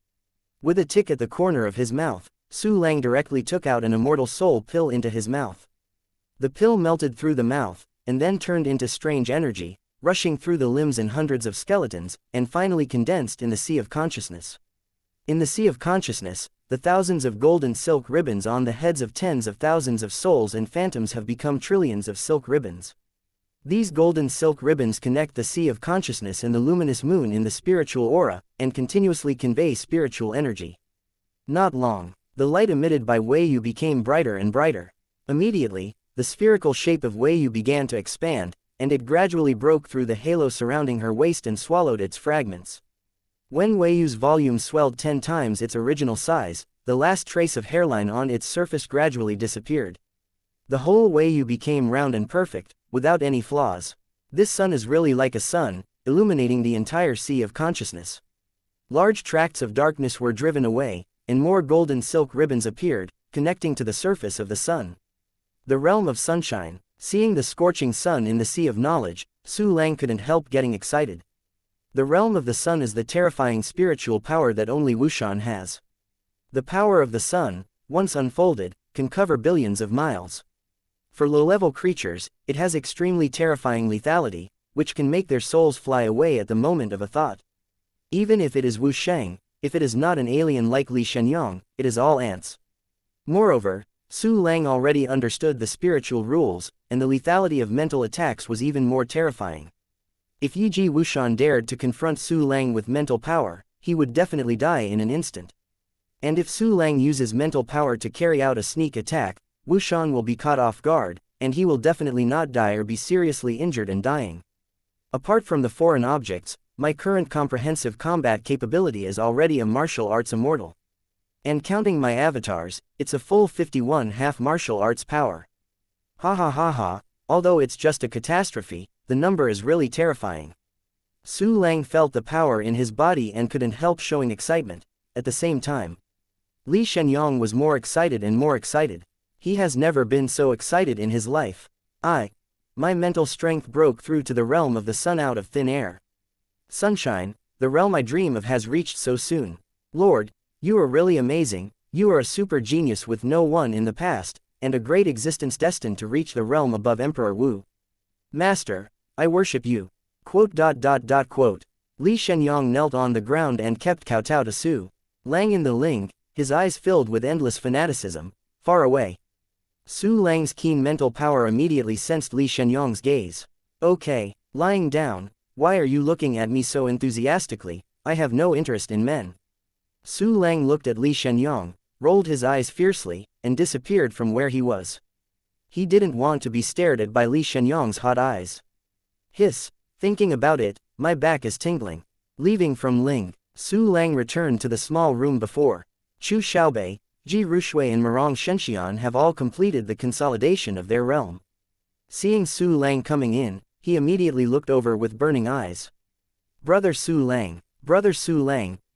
With a tick at the corner of his mouth, Su Lang directly took out an Immortal Soul Pill into his mouth. The pill melted through the mouth, and then turned into strange energy, rushing through the limbs and hundreds of skeletons, and finally condensed in the Sea of Consciousness. In the Sea of Consciousness, the thousands of golden silk ribbons on the heads of tens of thousands of souls and phantoms have become trillions of silk ribbons. These golden silk ribbons connect the Sea of Consciousness and the luminous moon in the spiritual aura, and continuously convey spiritual energy. Not long, the light emitted by Weiyu became brighter and brighter. Immediately, the spherical shape of Wei Yu began to expand, and it gradually broke through the halo surrounding her waist and swallowed its fragments. When Wei Yu's volume swelled 10 times its original size, the last trace of hairline on its surface gradually disappeared. The whole Wei Yu became round and perfect, without any flaws. This sun is really like a sun, illuminating the entire sea of consciousness. Large tracts of darkness were driven away, and more golden silk ribbons appeared, connecting to the surface of the sun. The realm of sunshine. Seeing the scorching sun in the sea of knowledge, Su Lang couldn't help getting excited. The realm of the sun is the terrifying spiritual power that only Wuxian has. The power of the sun, once unfolded, can cover billions of miles. For low-level creatures, it has extremely terrifying lethality, which can make their souls fly away at the moment of a thought. Even if it is Wu Sheng, if it is not an alien like Li Shenyang, it is all ants. Moreover, Su Lang already understood the spiritual rules, and the lethality of mental attacks was even more terrifying. If Yiji Wuxian dared to confront Su Lang with mental power, he would definitely die in an instant. And if Su Lang uses mental power to carry out a sneak attack, Wuxian will be caught off guard, and he will definitely not die or be seriously injured and dying. Apart from the foreign objects, my current comprehensive combat capability is already a martial arts immortal. And counting my avatars, it's a full 51 half martial arts power. Ha ha ha ha, although it's just a catastrophe, the number is really terrifying. Su Lang felt the power in his body and couldn't help showing excitement. At the same time, Li Shenyang was more excited and more excited. He has never been so excited in his life. My mental strength broke through to the realm of the sun out of thin air. Sunshine, the realm I dream of has reached so soon. Lord, you are really amazing, you are a super genius with no one in the past, and a great existence destined to reach the realm above Emperor Wu. Master, I worship you. Li Shenyang knelt on the ground and kept kowtow to Su Lang in the Ling, his eyes filled with endless fanaticism, far away. Su Lang's keen mental power immediately sensed Li Shenyang's gaze. Okay, lying down, why are you looking at me so enthusiastically? I have no interest in men. Su Lang looked at Li Shenyang, rolled his eyes fiercely, and disappeared from where he was. He didn't want to be stared at by Li Shenyang's hot eyes. Hiss, thinking about it, my back is tingling. Leaving from Ling, Su Lang returned to the small room before. Chu Xiaobei, Ji Rushui and Mirong Shenxian have all completed the consolidation of their realm. Seeing Su Lang coming in, he immediately looked over with burning eyes. Brother Su Lang,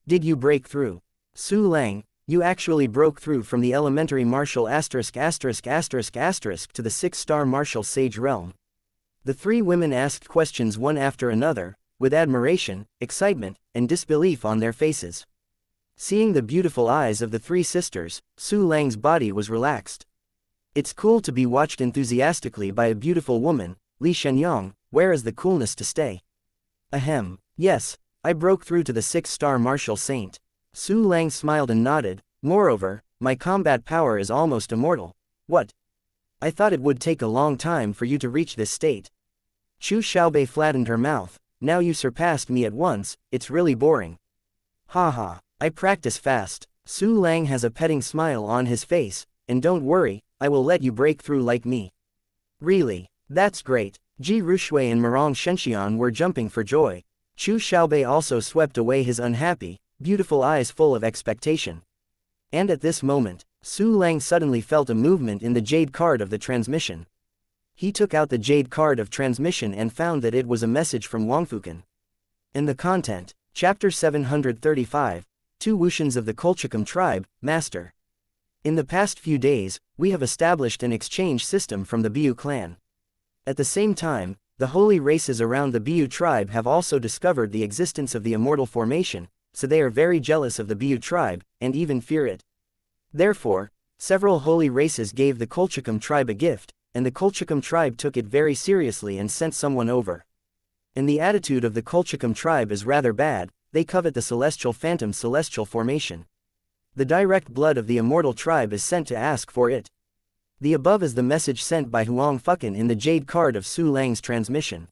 did you break through? Su Lang, you actually broke through from the elementary martial **** to the 6-star martial sage realm. The three women asked questions one after another, with admiration, excitement, and disbelief on their faces. Seeing the beautiful eyes of the three sisters, Su Lang's body was relaxed. It's cool to be watched enthusiastically by a beautiful woman. Li Shenyang, where is the coolness to stay? Ahem, yes, I broke through to the 6-star martial saint. Su Lang smiled and nodded. Moreover, my combat power is almost immortal. What? I thought it would take a long time for you to reach this state. Chu Xiaobei flattened her mouth. Now you surpassed me at once, it's really boring. Haha, I practice fast. Su Lang has a petting smile on his face, and don't worry, I will let you break through like me. Really? That's great. Ji Rushui and Mirong Shenxian were jumping for joy. Chu Xiaobei also swept away his unhappy, beautiful eyes full of expectation. And at this moment, Su Lang suddenly felt a movement in the jade card of the transmission. He took out the jade card of transmission and found that it was a message from Wangfukan. In the content, Chapter 735, Two Wuxians of the Colchicum Tribe, Master. In the past few days, we have established an exchange system from the Biu clan. At the same time, the holy races around the Biu tribe have also discovered the existence of the immortal formation, so they are very jealous of the Biu tribe, and even fear it. Therefore, several holy races gave the Colchicum tribe a gift, and the Colchicum tribe took it very seriously and sent someone over. And the attitude of the Colchicum tribe is rather bad, they covet the celestial phantom celestial formation. The direct blood of the immortal tribe is sent to ask for it. The above is the message sent by Huang Fukin in the jade card of Su Lang's transmission.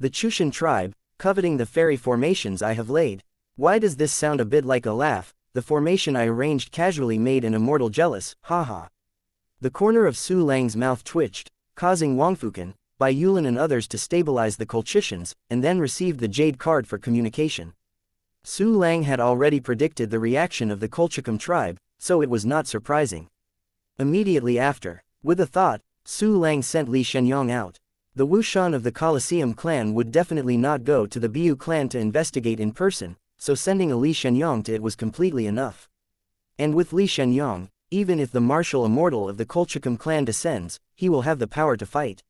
The Chushan tribe, coveting the fairy formations I have laid. Why does this sound a bit like a laugh? The formation I arranged casually made an immortal jealous, haha. The corner of Su Lang's mouth twitched, causing Wangfukan, Bai Yulin and others to stabilize the Cultivation, and then received the jade card for communication. Su Lang had already predicted the reaction of the Cultivation tribe, so it was not surprising. Immediately after, with a thought, Su Lang sent Li Shenyang out. The Wushan of the Colosseum clan would definitely not go to the Biu clan to investigate in person, so sending a Li Shenyang to it was completely enough. And with Li Shenyang, even if the martial immortal of the Cultivation clan descends, he will have the power to fight.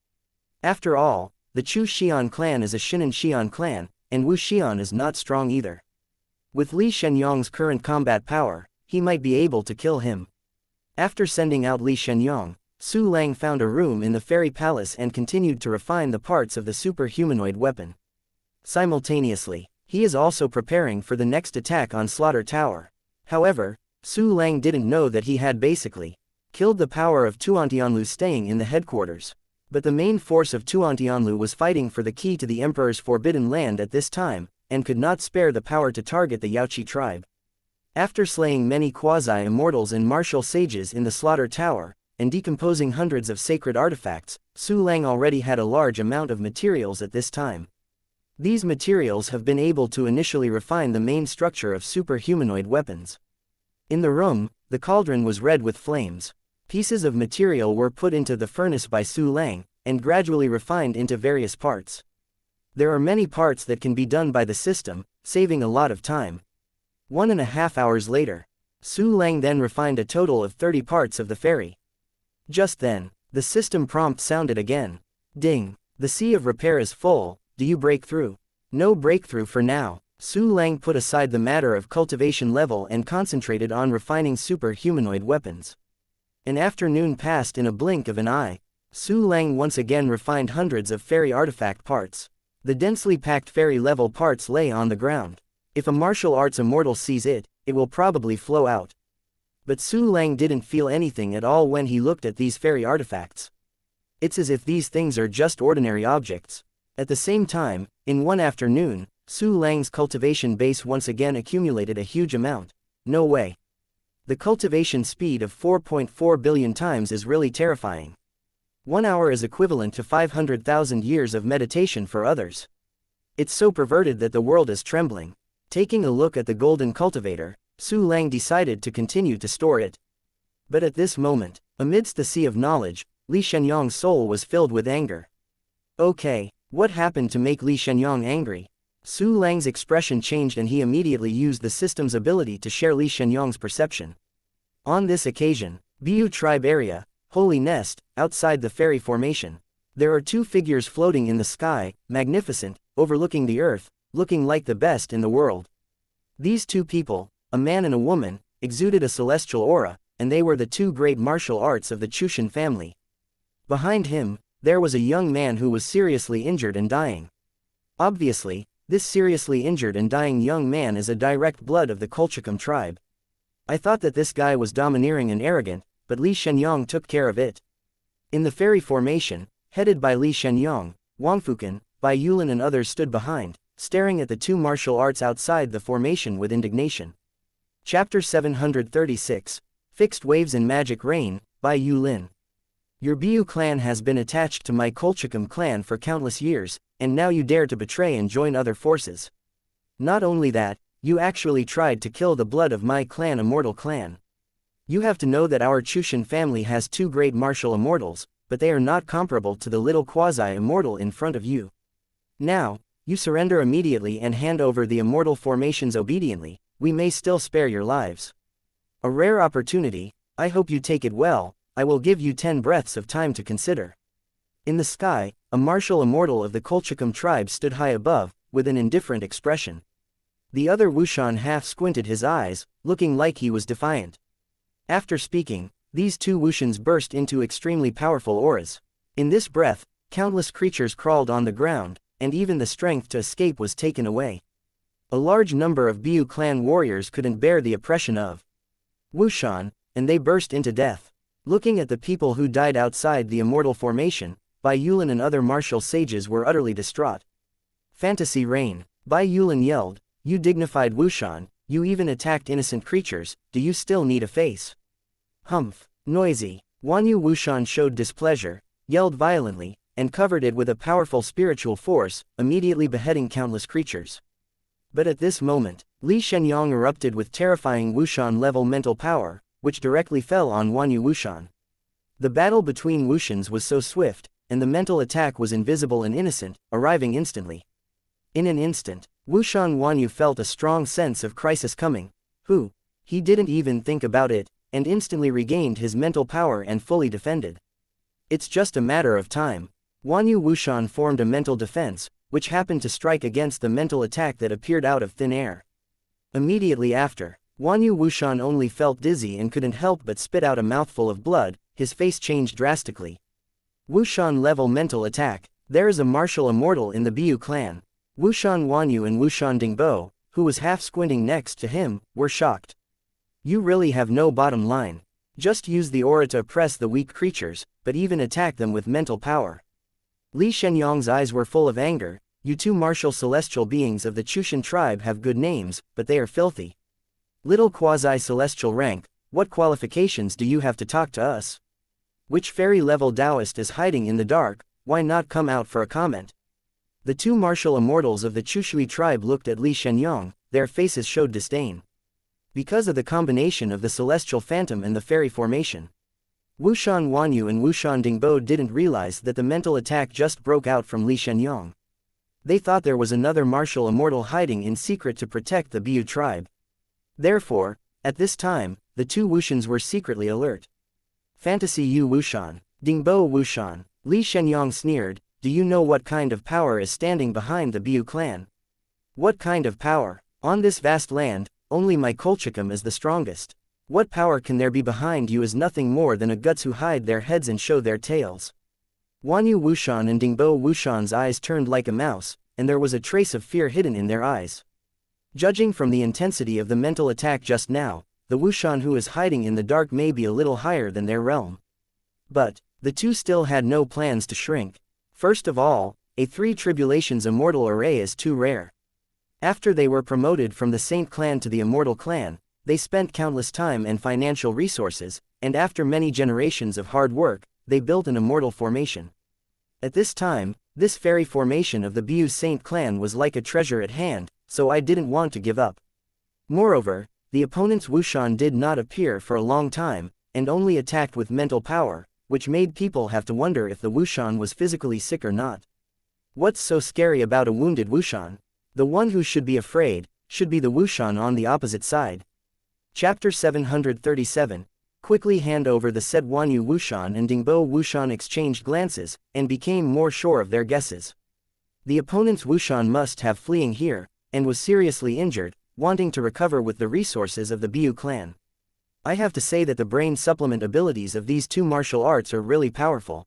After all, the Chu Xian clan is a Shinan Xian clan, and Wu Xian is not strong either. With Li Shenyang's current combat power, he might be able to kill him. After sending out Li Shenyang, Su Lang found a room in the fairy palace and continued to refine the parts of the super-humanoid weapon. Simultaneously, he is also preparing for the next attack on Slaughter Tower. However, Su Lang didn't know that he had basically killed the power of Tuantianlu staying in the headquarters. But the main force of Tuantianlu was fighting for the key to the Emperor's Forbidden Land at this time, and could not spare the power to target the Yaoqi tribe. After slaying many quasi-immortals and martial sages in the Slaughter Tower, and decomposing hundreds of sacred artifacts, Su Lang already had a large amount of materials at this time. These materials have been able to initially refine the main structure of super-humanoid weapons. In the room, the cauldron was red with flames. Pieces of material were put into the furnace by Su Lang, and gradually refined into various parts. There are many parts that can be done by the system, saving a lot of time. 1.5 hours later, Su Lang then refined a total of 30 parts of the fairy. Just then, the system prompt sounded again. Ding! The sea of repair is full, do you break through? No breakthrough for now. Su Lang put aside the matter of cultivation level and concentrated on refining super-humanoid weapons. An afternoon passed in a blink of an eye. Su Lang once again refined hundreds of fairy artifact parts. The densely packed fairy-level parts lay on the ground. If a martial arts immortal sees it, it will probably flow out. But Su Lang didn't feel anything at all when he looked at these fairy artifacts. It's as if these things are just ordinary objects. At the same time, in one afternoon, Su Lang's cultivation base once again accumulated a huge amount. No way. The cultivation speed of 4.4 billion times is really terrifying. 1 hour is equivalent to 500,000 years of meditation for others. It's so perverted that the world is trembling. Taking a look at the golden cultivator, Su Lang decided to continue to store it. But at this moment, amidst the sea of knowledge, Li Shenyang's soul was filled with anger. Okay, what happened to make Li Shenyang angry? Su Lang's expression changed and he immediately used the system's ability to share Li Shenyang's perception. On this occasion, Biu tribe area, Holy Nest, outside the fairy formation. There are two figures floating in the sky, magnificent, overlooking the earth, looking like the best in the world. These two people, a man and a woman, exuded a celestial aura, and they were the two great martial arts of the Chushan family. Behind him, there was a young man who was seriously injured and dying. Obviously, this seriously injured and dying young man is a direct blood of the Cultivation tribe. I thought that this guy was domineering and arrogant, but Li Shenyang took care of it. In the fairy formation, headed by Li Shenyang, Wangfukan, Bai Yulin and others stood behind, staring at the two martial arts outside the formation with indignation. Chapter 736, Fixed Waves in Magic Rain, by Yulin. Your Biu clan has been attached to my Cultivation clan for countless years, and now you dare to betray and join other forces. Not only that, you actually tried to kill the blood of my clan Immortal Clan. You have to know that our Chushan family has two great martial immortals, but they are not comparable to the little quasi-immortal in front of you. Now, you surrender immediately and hand over the immortal formations obediently, we may still spare your lives. A rare opportunity, I hope you take it well, I will give you 10 breaths of time to consider. In the sky, a martial immortal of the Cultivation tribe stood high above, with an indifferent expression. The other Wushan half squinted his eyes, looking like he was defiant. After speaking, these two Wushans burst into extremely powerful auras. In this breath, countless creatures crawled on the ground, and even the strength to escape was taken away. A large number of Biu clan warriors couldn't bear the oppression of Wushan, and they burst into death. Looking at the people who died outside the immortal formation, Bai Yulin and other martial sages were utterly distraught. Fantasy reign. Bai Yulin yelled, you dignified Wushan, you even attacked innocent creatures, do you still need a face? Humph. Noisy. Wanyu Wushan showed displeasure, yelled violently, and covered it with a powerful spiritual force, immediately beheading countless creatures. But at this moment, Li Shenyang erupted with terrifying Wushan-level mental power, which directly fell on Wanyu Wushan. The battle between Wushans was so swift, and the mental attack was invisible and innocent, arriving instantly. In an instant, Wushan Wanyu felt a strong sense of crisis coming. He didn't even think about it, and instantly regained his mental power and fully defended. It's just a matter of time. Wanyu Wushan formed a mental defense, which happened to strike against the mental attack that appeared out of thin air. Immediately after, Wanyu Wushan only felt dizzy and couldn't help but spit out a mouthful of blood. His face changed drastically. Wushan-level mental attack. There is a martial immortal in the Biu clan. Wushan Wanyu and Wushan Dingbo, who was half squinting next to him, were shocked. You really have no bottom line. Just use the aura to oppress the weak creatures, but even attack them with mental power. Li Shenyang's eyes were full of anger. You two martial celestial beings of the Chushan tribe have good names, but they are filthy. Little quasi-celestial rank, what qualifications do you have to talk to us? Which fairy-level Taoist is hiding in the dark? Why not come out for a comment? The two martial immortals of the Chushui tribe looked at Li Shenyang, their faces showed disdain. Because of the combination of the celestial phantom and the fairy formation. Wushan Wanyu and Wushan Dingbo didn't realize that the mental attack just broke out from Li Shenyang. They thought there was another martial immortal hiding in secret to protect the Biu tribe. Therefore, at this time, the two Wushans were secretly alert. Fantasy Yu Wushan, Dingbo Wushan, Li Shenyang sneered, do you know what kind of power is standing behind the Biu clan? What kind of power? On this vast land, only my Kolchakam is the strongest. What power can there be behind you is nothing more than a guts who hide their heads and show their tails. Wanyu Wushan and Dingbo Wushan's eyes turned like a mouse, and there was a trace of fear hidden in their eyes. Judging from the intensity of the mental attack just now, the Wushan who is hiding in the dark may be a little higher than their realm. But, the two still had no plans to shrink. First of all, a three tribulations immortal array is too rare. After they were promoted from the Saint clan to the Immortal clan, they spent countless time and financial resources, and after many generations of hard work, they built an immortal formation. At this time, this fairy formation of the Biu Saint clan was like a treasure at hand, so I didn't want to give up. Moreover, the opponent's Wushan did not appear for a long time, and only attacked with mental power, which made people have to wonder if the Wushan was physically sick or not. What's so scary about a wounded Wushan? The one who should be afraid, should be the Wushan on the opposite side. Chapter 737. Quickly hand over the said Wanyu Wushan and Dingbo Wushan exchanged glances, and became more sure of their guesses. The opponent's Wushan must have fleeing here, and was seriously injured, wanting to recover with the resources of the Biu clan. I have to say that the brain supplement abilities of these two martial arts are really powerful.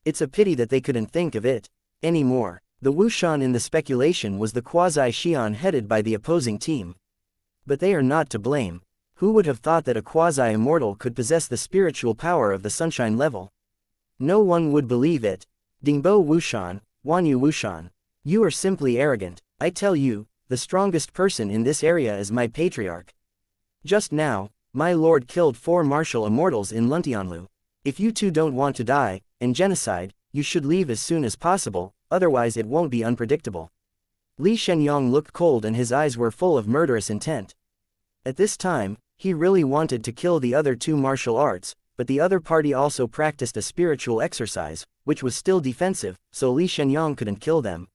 It's a pity that they couldn't think of it anymore. The Wushan in the speculation was the quasi-Xian headed by the opposing team. But they are not to blame. Who would have thought that a quasi-immortal could possess the spiritual power of the sunshine level? No one would believe it. Dingbo Wushan, Wanyu Wushan. You are simply arrogant. I tell you, the strongest person in this area is my patriarch. Just now, my lord killed 4 martial immortals in Luntianlu. If you two don't want to die, and genocide, you should leave as soon as possible, otherwise it won't be unpredictable. Li Shenyang looked cold and his eyes were full of murderous intent. At this time, he really wanted to kill the other 2 martial arts, but the other party also practiced a spiritual exercise, which was still defensive, so Li Shenyang couldn't kill them.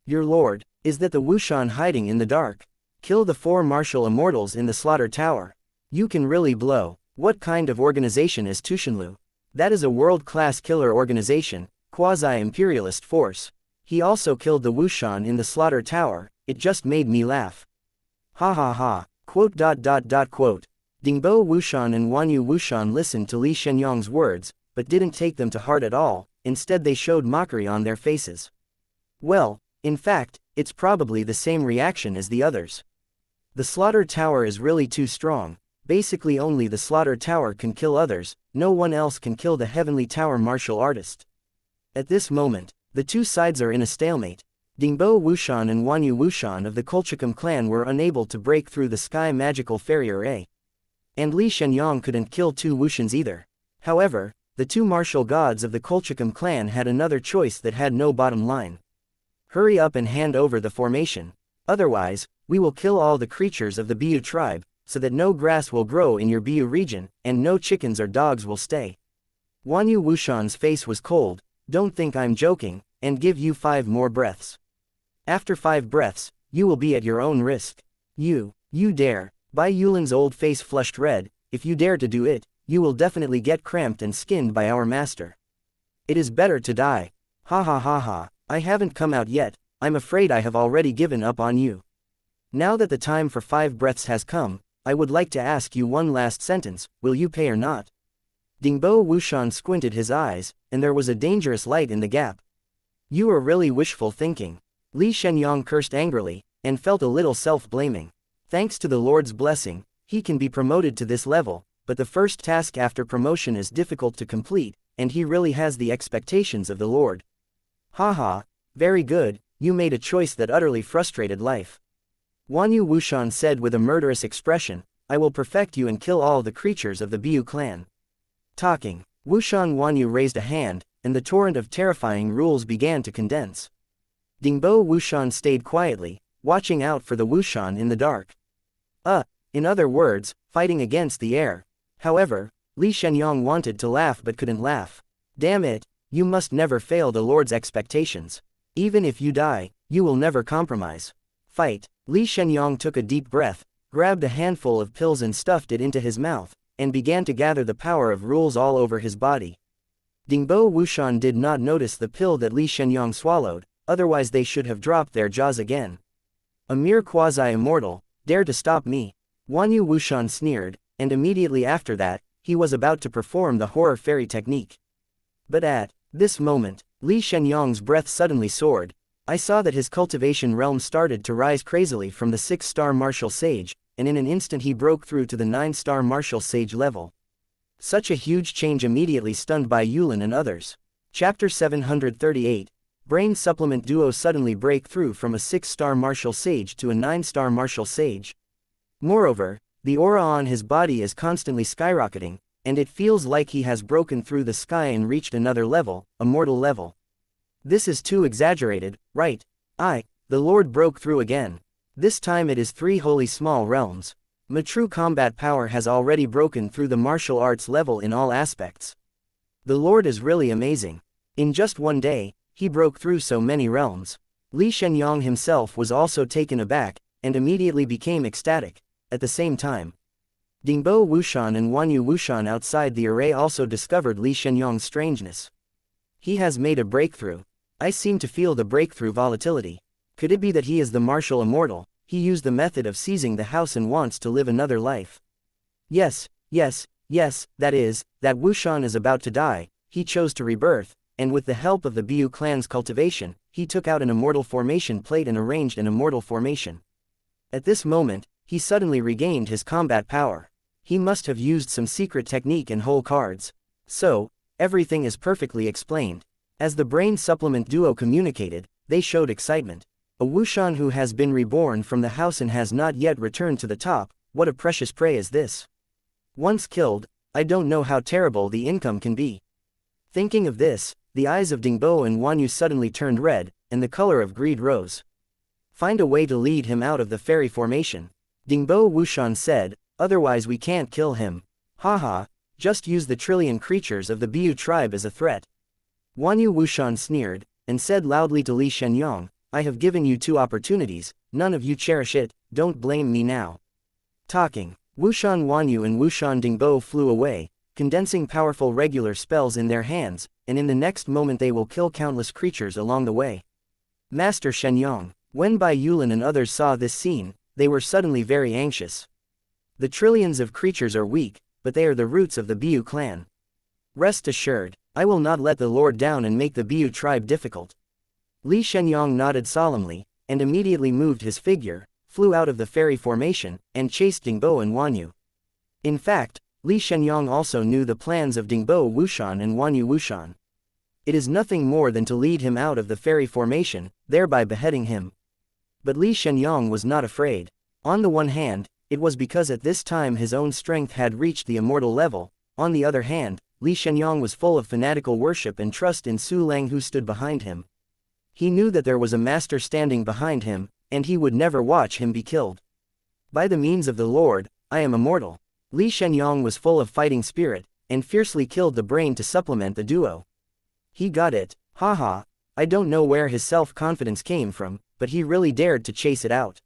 Your lord, is that the Wushan hiding in the dark? Kill the 4 martial immortals in the slaughter tower. You can really blow. What kind of organization is Tushinlu? That is a world-class killer organization, quasi-imperialist force. He also killed the Wushan in the slaughter tower, it just made me laugh. Ha ha ha, quote. Dingbo Wushan and Wanyu Wushan listened to Li Shenyang's words, but didn't take them to heart at all, instead they showed mockery on their faces. Well, in fact, it's probably the same reaction as the others. The slaughter tower is really too strong. Basically only the slaughter tower can kill others, no one else can kill the heavenly tower martial artist. At this moment, the two sides are in a stalemate. Dingbo Wushan and Wanyu Wushan of the Kolchakam clan were unable to break through the sky magical fairy array. And Li Shenyang couldn't kill 2 Wushans either. However, the two martial gods of the Colchicum clan had another choice that had no bottom line. Hurry up and hand over the formation. Otherwise, we will kill all the creatures of the Biu tribe, so that no grass will grow in your Biu region, and no chickens or dogs will stay. Wanyu Wushan's face was cold. Don't think I'm joking, and give you 5 more breaths. After 5 breaths, you will be at your own risk. You dare. Bai Yulin's old face flushed red. If you dare to do it, you will definitely get cramped and skinned by our master. It is better to die. Ha ha ha ha, I haven't come out yet, I'm afraid I have already given up on you. Now that the time for 5 breaths has come, I would like to ask you one last sentence, will you pay or not? Dingbo Wushan squinted his eyes, and there was a dangerous light in the gap. You are really wishful thinking. Li Shenyang cursed angrily, and felt a little self-blaming. Thanks to the Lord's blessing, he can be promoted to this level, but the first task after promotion is difficult to complete, and he really has the expectations of the Lord. Haha, very good, you made a choice that utterly frustrated life. Wanyu Wushan said with a murderous expression, I will perfect you and kill all the creatures of the Biu clan. Talking, Wushan Wanyu raised a hand, and the torrent of terrifying rules began to condense. Dingbo Wushan stayed quietly, watching out for the Wushan in the dark. In other words, fighting against the air. However, Li Shenyang wanted to laugh but couldn't laugh. Damn it, you must never fail the Lord's expectations. Even if you die, you will never compromise. Fight. Li Shenyang took a deep breath, grabbed a handful of pills and stuffed it into his mouth, and began to gather the power of rules all over his body. Dingbo Wushan did not notice the pill that Li Shenyang swallowed, otherwise they should have dropped their jaws again. A mere quasi-immortal, dare to stop me. Wanyu Wushan sneered, and immediately after that, he was about to perform the horror fairy technique. But at this moment, Li Shenyang's breath suddenly soared. I saw that his cultivation realm started to rise crazily from the 6-star martial sage, and in an instant he broke through to the 9-star martial sage level. Such a huge change immediately stunned Bai Yulin and others. Chapter 738, Brain Supplement Duo suddenly break through from a 6-star martial sage to a 9-star martial sage. Moreover, the aura on his body is constantly skyrocketing, and it feels like he has broken through the sky and reached another level, a mortal level. This is too exaggerated, right? The Lord broke through again. This time it is 3 holy small realms. My true combat power has already broken through the martial arts level in all aspects. The Lord is really amazing. In just one day, he broke through so many realms. Li Shenyang himself was also taken aback, and immediately became ecstatic. At the same time, Dingbo Wushan and Wanyu Wushan outside the array also discovered Li Shenyang's strangeness. He has made a breakthrough. I seem to feel the breakthrough volatility. Could it be that he is the martial immortal? He used the method of seizing the house and wants to live another life. Yes, that is, that Wushan is about to die, he chose to rebirth, and with the help of the Biu clan's cultivation, he took out an immortal formation plate and arranged an immortal formation. At this moment, he suddenly regained his combat power. He must have used some secret technique and whole cards. So, everything is perfectly explained. As the brain supplement duo communicated, they showed excitement. A Wushan who has been reborn from the house and has not yet returned to the top, what a precious prey is this. Once killed, I don't know how terrible the income can be. Thinking of this, the eyes of Dingbo and Wanyu suddenly turned red, and the color of greed rose. Find a way to lead him out of the fairy formation. Dingbo Wushan said, otherwise we can't kill him. Haha, just use the trillion creatures of the Biu tribe as a threat. Wanyu Wushan sneered, and said loudly to Li Shenyang, I have given you 2 opportunities, none of you cherish it, don't blame me now. Talking, Wushan Wanyu and Wushan Dingbo flew away, condensing powerful regular spells in their hands, and in the next moment they will kill countless creatures along the way. Master Shenyang, when Bai Yulin and others saw this scene, they were suddenly very anxious. The trillions of creatures are weak, but they are the roots of the Biu clan. Rest assured, I will not let the Lord down and make the Biu tribe difficult. Li Shenyang nodded solemnly, and immediately moved his figure, flew out of the fairy formation, and chased Dingbo and Wanyu. In fact, Li Shenyang also knew the plans of Dingbo Wushan and Wanyu Wushan. It is nothing more than to lead him out of the fairy formation, thereby beheading him. But Li Shenyang was not afraid. On the one hand, it was because at this time his own strength had reached the immortal level, on the other hand, Li Shenyang was full of fanatical worship and trust in Su Lang who stood behind him. He knew that there was a master standing behind him, and he would never watch him be killed. By the means of the Lord, I am immortal. Li Shenyang was full of fighting spirit, and fiercely killed the brain to supplement the duo. He got it, haha. I don't know where his self-confidence came from, but he really dared to chase it out.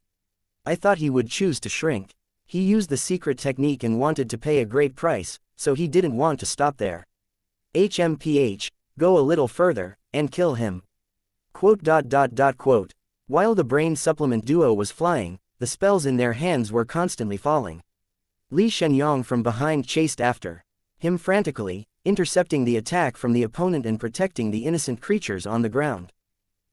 I thought he would choose to shrink. He used the secret technique and wanted to pay a great price, so he didn't want to stop there. HMPH, go a little further, and kill him. Quote. While the brain supplement duo was flying, the spells in their hands were constantly falling. Li Shenyang from behind chased after him frantically, intercepting the attack from the opponent and protecting the innocent creatures on the ground.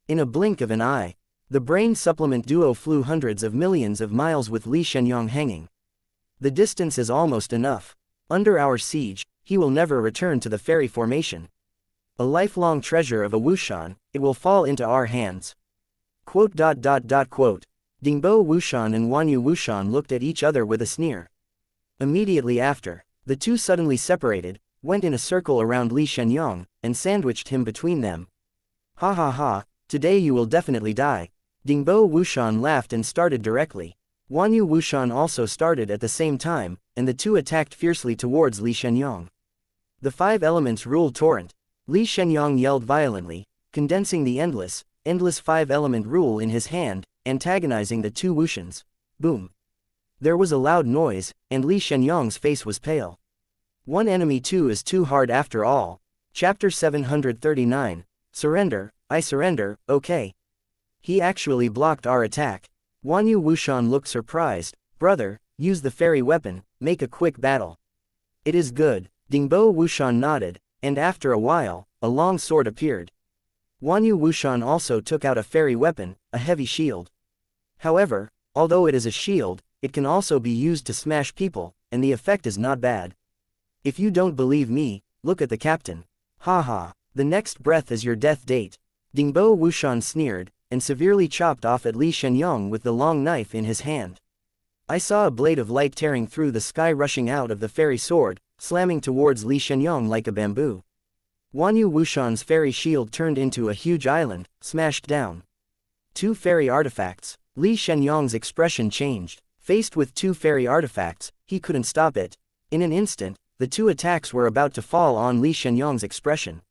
In a blink of an eye, the brain supplement duo flew hundreds of millions of miles with Li Shenyang hanging. The distance is almost enough. Under our siege, he will never return to the fairy formation. A lifelong treasure of a Wushan, it will fall into our hands. Quote. Dingbo Wushan and Wanyu Wushan looked at each other with a sneer. Immediately after, the two suddenly separated, went in a circle around Li Shenyang, and sandwiched him between them. Ha ha ha, today you will definitely die. Dingbo Wushan laughed and started directly. Wanyu Wushan also started at the same time, and the two attacked fiercely towards Li Shenyang. The five elements rule torrent. Li Shenyang yelled violently, condensing the endless five-element rule in his hand, antagonizing the two Wushans. Boom. There was a loud noise, and Li Shenyang's face was pale. One enemy too is too hard after all. Chapter 739, Surrender, I surrender, okay. He actually blocked our attack. Wanyu Wushan looked surprised. Brother, use the fairy weapon, make a quick battle. It is good. Dingbo Wushan nodded, and after a while, a long sword appeared. Wanyu Wushan also took out a fairy weapon, a heavy shield. However, although it is a shield, it can also be used to smash people, and the effect is not bad. If you don't believe me, look at the captain. Haha, the next breath is your death date. Dingbo Wushan sneered, and severely chopped off at Li Shenyang with the long knife in his hand. I saw a blade of light tearing through the sky rushing out of the fairy sword, slamming towards Li Shenyang like a bamboo. Wanyu Wushan's fairy shield turned into a huge island, smashed down. Two fairy artifacts. Li Shenyang's expression changed. Faced with two fairy artifacts, he couldn't stop it. In an instant, the two attacks were about to fall on Li Shenyang's expression.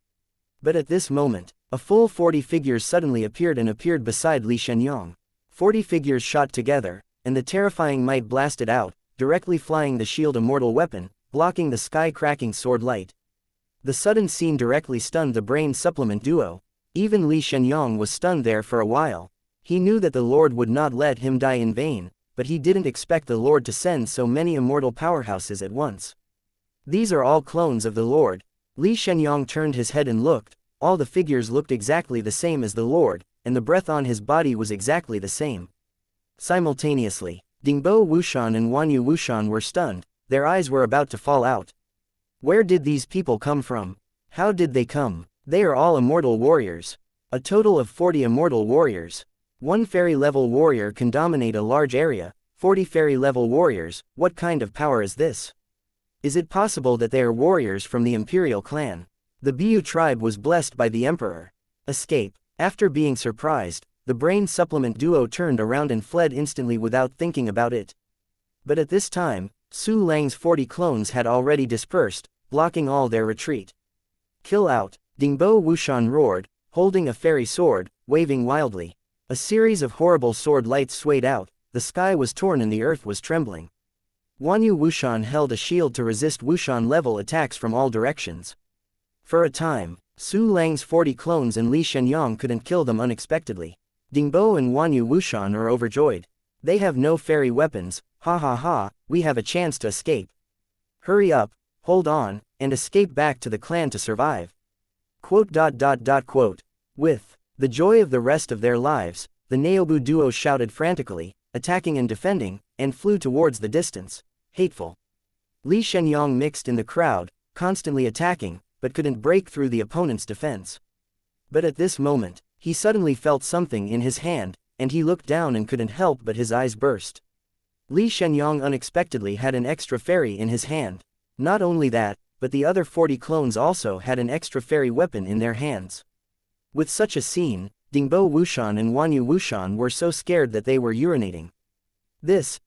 But at this moment, a full 40 figures suddenly appeared beside Li Shenyang. 40 figures shot together, and the terrifying might blasted out, directly flying the shield immortal weapon, blocking the sky-cracking sword light. The sudden scene directly stunned the brain supplement duo. Even Li Shenyang was stunned there for a while. He knew that the Lord would not let him die in vain, but he didn't expect the Lord to send so many immortal powerhouses at once. These are all clones of the Lord. Li Shenyang turned his head and looked. All the figures looked exactly the same as the Lord, and the breath on his body was exactly the same. Simultaneously, Dingbo Wushan and Wanyu Wushan were stunned. Their eyes were about to fall out. Where did these people come from? How did they come? They are all immortal warriors. A total of 40 immortal warriors. One fairy-level warrior can dominate a large area. 40 fairy-level warriors, what kind of power is this? Is it possible that they are warriors from the imperial clan? The Biu tribe was blessed by the emperor. Escape. After being surprised, the brain supplement duo turned around and fled instantly without thinking about it. But at this time, Su Lang's 40 clones had already dispersed, blocking all their retreat. Kill out, Dingbo Wushan roared, holding a fairy sword, waving wildly. A series of horrible sword lights swayed out, the sky was torn and the earth was trembling. Wanyu Wushan held a shield to resist Wushan-level attacks from all directions. For a time, Su Lang's 40 clones and Li Shenyang couldn't kill them unexpectedly. Dingbo and Wanyu Wushan are overjoyed. They have no fairy weapons, ha ha ha, we have a chance to escape. Hurry up, hold on, and escape back to the clan to survive. Quote. With the joy of the rest of their lives, the Naobu duo shouted frantically, attacking and defending, and flew towards the distance. Hateful. Li Shenyang mixed in the crowd, constantly attacking, but couldn't break through the opponent's defense. But at this moment, he suddenly felt something in his hand, and he looked down and couldn't help but his eyes burst. Li Shenyang unexpectedly had an extra fairy in his hand. Not only that, but the other 40 clones also had an extra fairy weapon in their hands. With such a scene, Dingbo Wushan and Wanyu Wushan were so scared that they were urinating. This.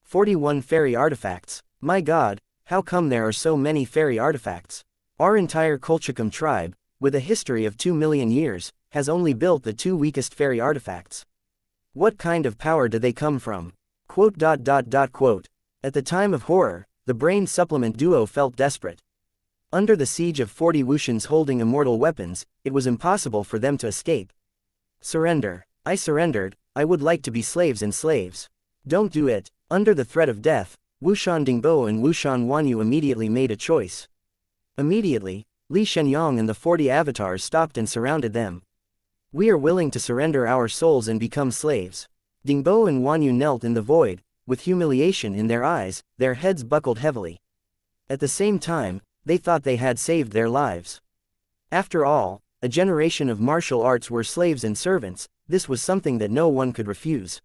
41 fairy artifacts. My god, how come there are so many fairy artifacts? Our entire Colchicum tribe, with a history of 2 million years, has only built the 2 weakest fairy artifacts. What kind of power do they come from? Quote. At the time of horror, the brain supplement duo felt desperate. Under the siege of 40 Wushans holding immortal weapons, it was impossible for them to escape. Surrender. I surrendered. I would like to be slaves and slaves. Don't do it. Under the threat of death, Wushan Dingbo and Wushan Wanyu immediately made a choice. Immediately, Li Shenyang and the 40 avatars stopped and surrounded them. We are willing to surrender our souls and become slaves. Dingbo and Wanyu knelt in the void, with humiliation in their eyes, their heads buckled heavily. At the same time, they thought they had saved their lives. After all, a generation of martial arts were slaves and servants. This was something that no one could refuse.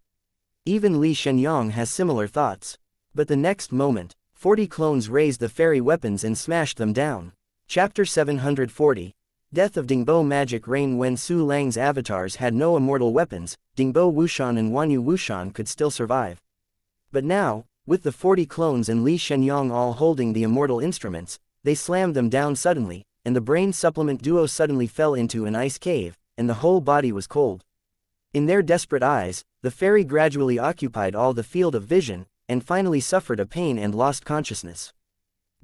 Even Li Shenyang has similar thoughts. But the next moment, 40 clones raised the fairy weapons and smashed them down. Chapter 740. Death of Dingbo. Magic Rain. When Su Lang's avatars had no immortal weapons, Dingbo Wushan and Wanyu Wushan could still survive. But now, with the 40 clones and Li Shenyang all holding the immortal instruments, they slammed them down suddenly, and the brain supplement duo suddenly fell into an ice cave, and the whole body was cold. In their desperate eyes, the fairy gradually occupied all the field of vision, and finally suffered a pain and lost consciousness.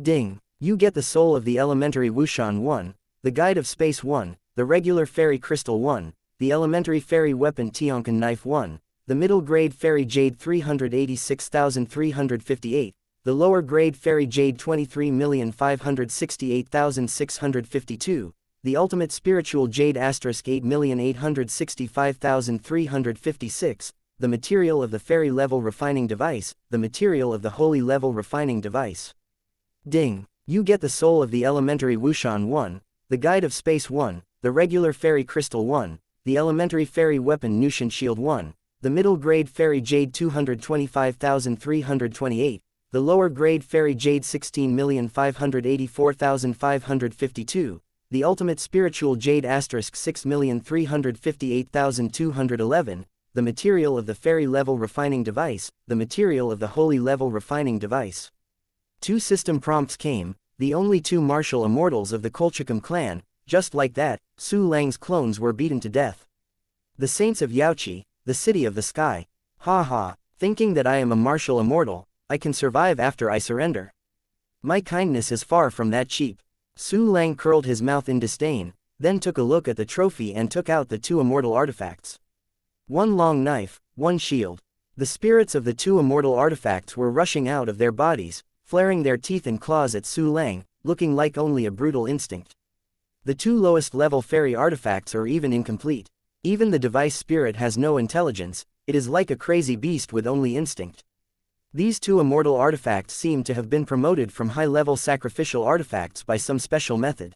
Ding! You get the soul of the elementary Wushan 1, the guide of space 1, the regular fairy crystal 1, the elementary fairy weapon Tionkan knife 1, the middle grade fairy jade 386,358, the lower grade fairy jade 23,568,652, the ultimate spiritual jade asterisk 8,865,356, the material of the fairy level refining device, the material of the holy level refining device. Ding! You get the soul of the elementary Wushan 1, the guide of space 1, the regular fairy crystal 1, the elementary fairy weapon Nushin shield 1, the middle grade fairy jade 225,328, the lower grade fairy jade 16,584,552, the ultimate spiritual jade asterisk 6,358,211, the material of the fairy level refining device, the material of the holy level refining device. 2 system prompts came, the only 2 martial immortals of the Colchicum clan. Just like that, Su Lang's clones were beaten to death. The saints of Yaoqi, the city of the sky. Ha ha, thinking that I am a martial immortal, I can survive after I surrender. My kindness is far from that cheap. Su Lang curled his mouth in disdain, then took a look at the trophy and took out the 2 immortal artifacts. 1 long knife, 1 shield. The spirits of the 2 immortal artifacts were rushing out of their bodies, flaring their teeth and claws at Su Lang, looking like only a brutal instinct. The 2 lowest level fairy artifacts are even incomplete. Even the device spirit has no intelligence, it is like a crazy beast with only instinct. These 2 immortal artifacts seem to have been promoted from high-level sacrificial artifacts by some special method.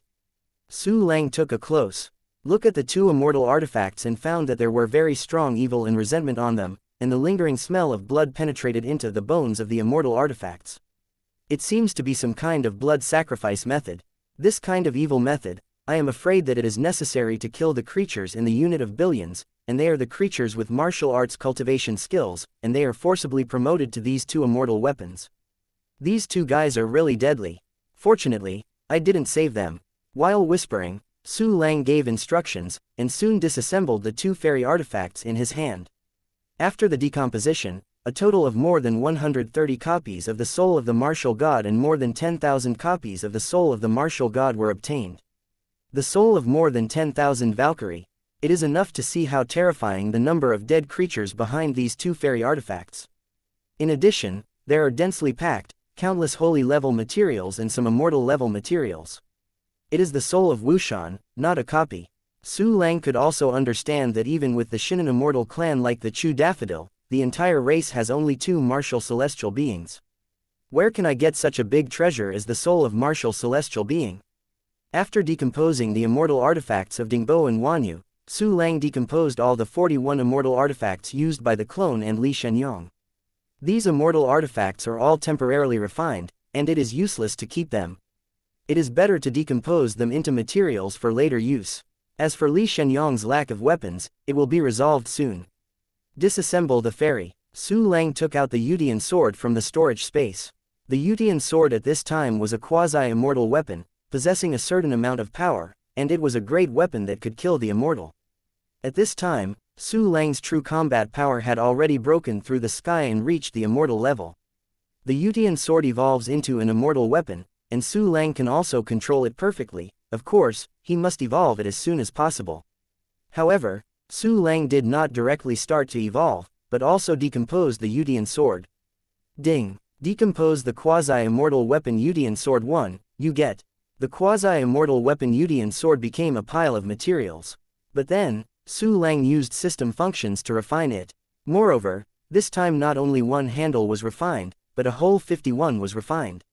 Su Lang took a close look at the 2 immortal artifacts and found that there were very strong evil and resentment on them, and the lingering smell of blood penetrated into the bones of the immortal artifacts. It seems to be some kind of blood sacrifice method. This kind of evil method, I am afraid that it is necessary to kill the creatures in the unit of billions, and they are the creatures with martial arts cultivation skills, and they are forcibly promoted to these 2 immortal weapons. These 2 guys are really deadly. Fortunately, I didn't save them. While whispering, Su Lang gave instructions, and soon disassembled the 2 fairy artifacts in his hand. After the decomposition, a total of more than 130 copies of the soul of the martial god and more than 10,000 copies of the soul of the martial god were obtained. The soul of more than 10,000 Valkyrie. It is enough to see how terrifying the number of dead creatures behind these 2 fairy artifacts. In addition, there are densely packed, countless holy level materials and some immortal level materials. It is the soul of Wushan, not a copy. Su Lang could also understand that even with the Shinan immortal clan like the Chu Daffodil, the entire race has only 2 martial celestial beings. Where can I get such a big treasure as the soul of martial celestial being? After decomposing the immortal artifacts of Dingbo and Wanyu, Su Lang decomposed all the 41 immortal artifacts used by the clone and Li Shenyang. These immortal artifacts are all temporarily refined, and it is useless to keep them. It is better to decompose them into materials for later use. As for Li Shenyang's lack of weapons, it will be resolved soon. Disassemble the fairy. Su Lang took out the Yudian sword from the storage space. The Yudian sword at this time was a quasi-immortal weapon, possessing a certain amount of power, and it was a great weapon that could kill the immortal. At this time, Su Lang's true combat power had already broken through the sky and reached the immortal level. The Yudian sword evolves into an immortal weapon, and Su Lang can also control it perfectly. Of course, he must evolve it as soon as possible. However, Su Lang did not directly start to evolve, but also decomposed the Yudian sword. Ding! Decompose the quasi-immortal weapon Yudian sword 1, you get. The quasi-immortal weapon Yudian sword became a pile of materials. But then, Su Lang used system functions to refine it. Moreover, this time not only one handle was refined, but a whole 51 was refined.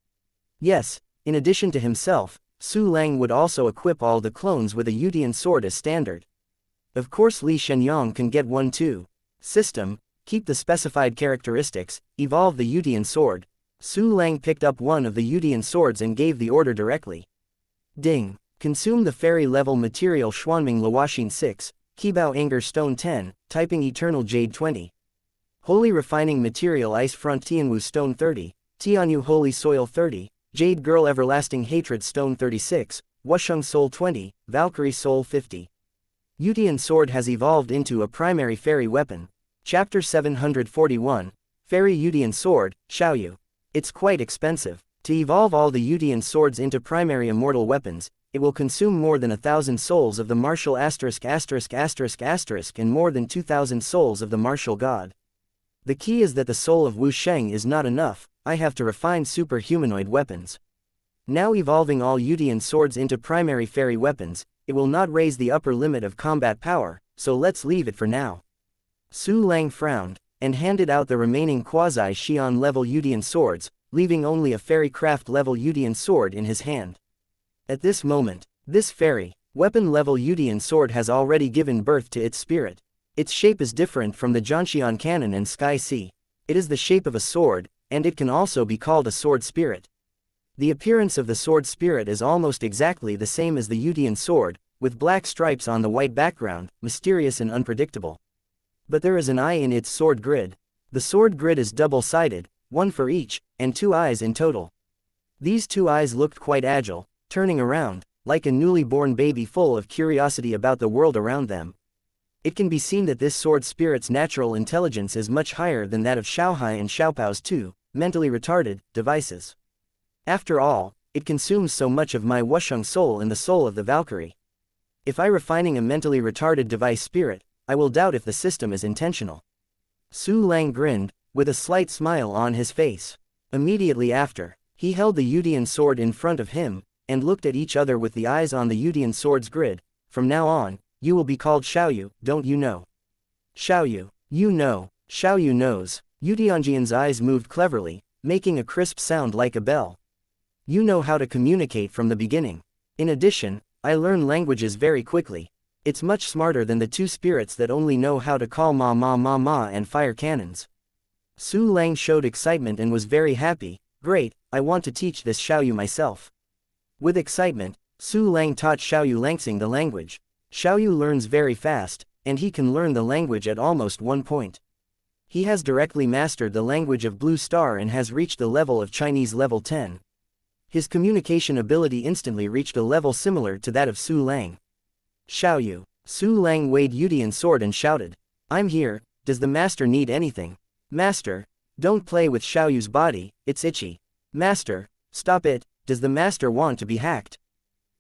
Yes, in addition to himself, Su Lang would also equip all the clones with a Yudian sword as standard. Of course Li Shenyang can get one too. System, keep the specified characteristics, evolve the Yudian sword. Su Lang picked up one of the Yudian swords and gave the order directly. Ding! Consume the fairy level material Xuanming Luoxin 6, Qibao Anger Stone 10, Typing Eternal Jade 20. Holy Refining Material Ice Front Tianwu Stone 30, Tianyu Holy Soil 30, Jade Girl Everlasting Hatred Stone 36, Wusheng Soul 20, Valkyrie Soul 50. Yudian sword has evolved into a primary fairy weapon. Chapter 741, Fairy Yudian Sword, Xiaoyu. It's quite expensive. To evolve all the Yudian swords into primary immortal weapons, it will consume more than 1,000 souls of the martial ****** and more than 2,000 souls of the martial god. The key is that the soul of Wu Sheng is not enough, I have to refine super-humanoid weapons. Now evolving all Yudian swords into primary fairy weapons, it will not raise the upper limit of combat power, so let's leave it for now. Su Lang frowned, and handed out the remaining quasi-Xian level Yudian swords, leaving only a fairy craft level Yudian sword in his hand. At this moment, this fairy, weapon level Yudian sword has already given birth to its spirit. Its shape is different from the Zhanxian cannon and Sky Sea. It is the shape of a sword, and it can also be called a sword spirit. The appearance of the sword spirit is almost exactly the same as the Yudian sword, with black stripes on the white background, mysterious and unpredictable. But there is an eye in its sword grid. The sword grid is double-sided, one for each, and 2 eyes in total. These 2 eyes looked quite agile, turning around, like a newly born baby full of curiosity about the world around them. It can be seen that this sword spirit's natural intelligence is much higher than that of Xiaohai and Xiaopao's 2, mentally retarded, devices. After all, it consumes so much of my Wusheng soul and the soul of the Valkyrie. If I refining a mentally retarded device spirit, I will doubt if the system is intentional. Su Lang grinned, with a slight smile on his face. Immediately after, he held the Yudian sword in front of him, and looked at each other with the eyes on the Yudian sword's grid. From now on, you will be called Xiaoyu, don't you know? Xiaoyu, you know, Xiaoyu knows. Yudianjian's eyes moved cleverly, making a crisp sound like a bell. You know how to communicate from the beginning. In addition, I learn languages very quickly. It's much smarter than the 2 spirits that only know how to call ma ma ma ma and fire cannons. Su Lang showed excitement and was very happy. Great, I want to teach this Xiaoyu myself. With excitement, Su Lang taught Xiaoyu Langsing the language. Xiaoyu learns very fast, and he can learn the language at almost 1 point. He has directly mastered the language of Blue Star and has reached the level of Chinese level 10. His communication ability instantly reached a level similar to that of Su Lang. Xiaoyu. Su Lang weighed Yudian sword and shouted. I'm here, does the master need anything? Master, don't play with Xiaoyu's body, it's itchy. Master, stop it, does the master want to be hacked?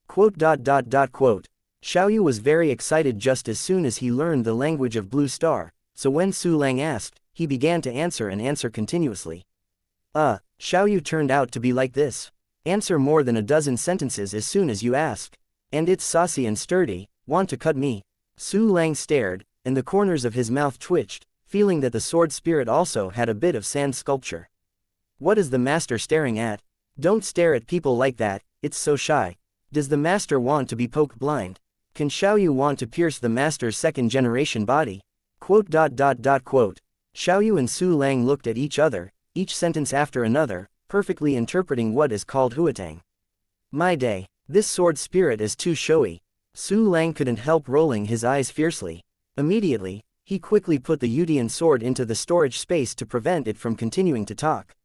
Quote. Xiaoyu was very excited just as soon as he learned the language of Blue Star, so when Su Lang asked, he began to answer and answer continuously. Xiaoyu turned out to be like this. Answer more than a dozen sentences as soon as you ask. And it's saucy and sturdy, want to cut me? Su Lang stared, and the corners of his mouth twitched, feeling that the sword spirit also had a bit of sand sculpture. What is the master staring at? Don't stare at people like that, it's so shy. Does the master want to be poked blind? Can Xiaoyu want to pierce the master's 2nd generation body? Quote. Xiaoyu and Su Lang looked at each other, each sentence after another, perfectly interpreting what is called huatang. My day. This sword spirit is too showy. Su Lang couldn't help rolling his eyes fiercely. Immediately, he quickly put the Yudian sword into the storage space to prevent it from continuing to talk.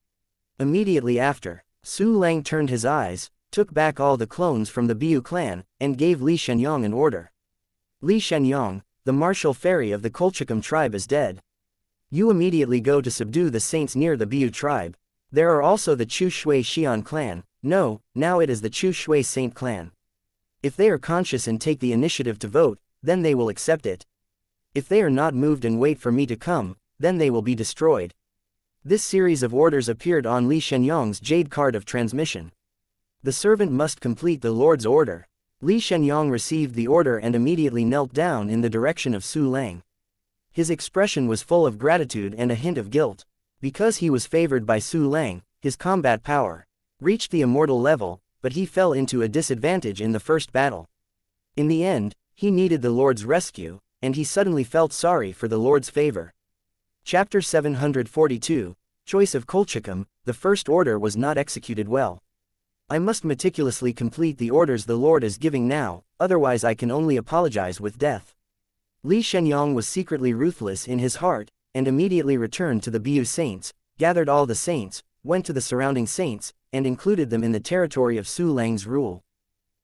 Immediately after, Su Lang turned his eyes, took back all the clones from the Biu clan, and gave Li Shenyang an order. Li Shenyang, the martial fairy of the Kolchakam tribe, is dead. You immediately go to subdue the saints near the Biu tribe. There are also the Chu Shui Xian clan. No, now it is the Chu Shui Saint clan. If they are conscious and take the initiative to vote, then they will accept it. If they are not moved and wait for me to come, then they will be destroyed. This series of orders appeared on Li Shenyang's jade card of transmission. The servant must complete the Lord's order. Li Shenyang received the order and immediately knelt down in the direction of Su Lang. His expression was full of gratitude and a hint of guilt. Because he was favored by Su Lang, his combat power reached the immortal level, but he fell into a disadvantage in the first battle. In the end, he needed the Lord's rescue, and he suddenly felt sorry for the Lord's favor. Chapter 742, Choice of Kolchakam. The first order was not executed well. I must meticulously complete the orders the Lord is giving now, otherwise I can only apologize with death. Li Shenyang was secretly ruthless in his heart, and immediately returned to the Biu saints, gathered all the saints, went to the surrounding saints, and included them in the territory of Su Lang's rule.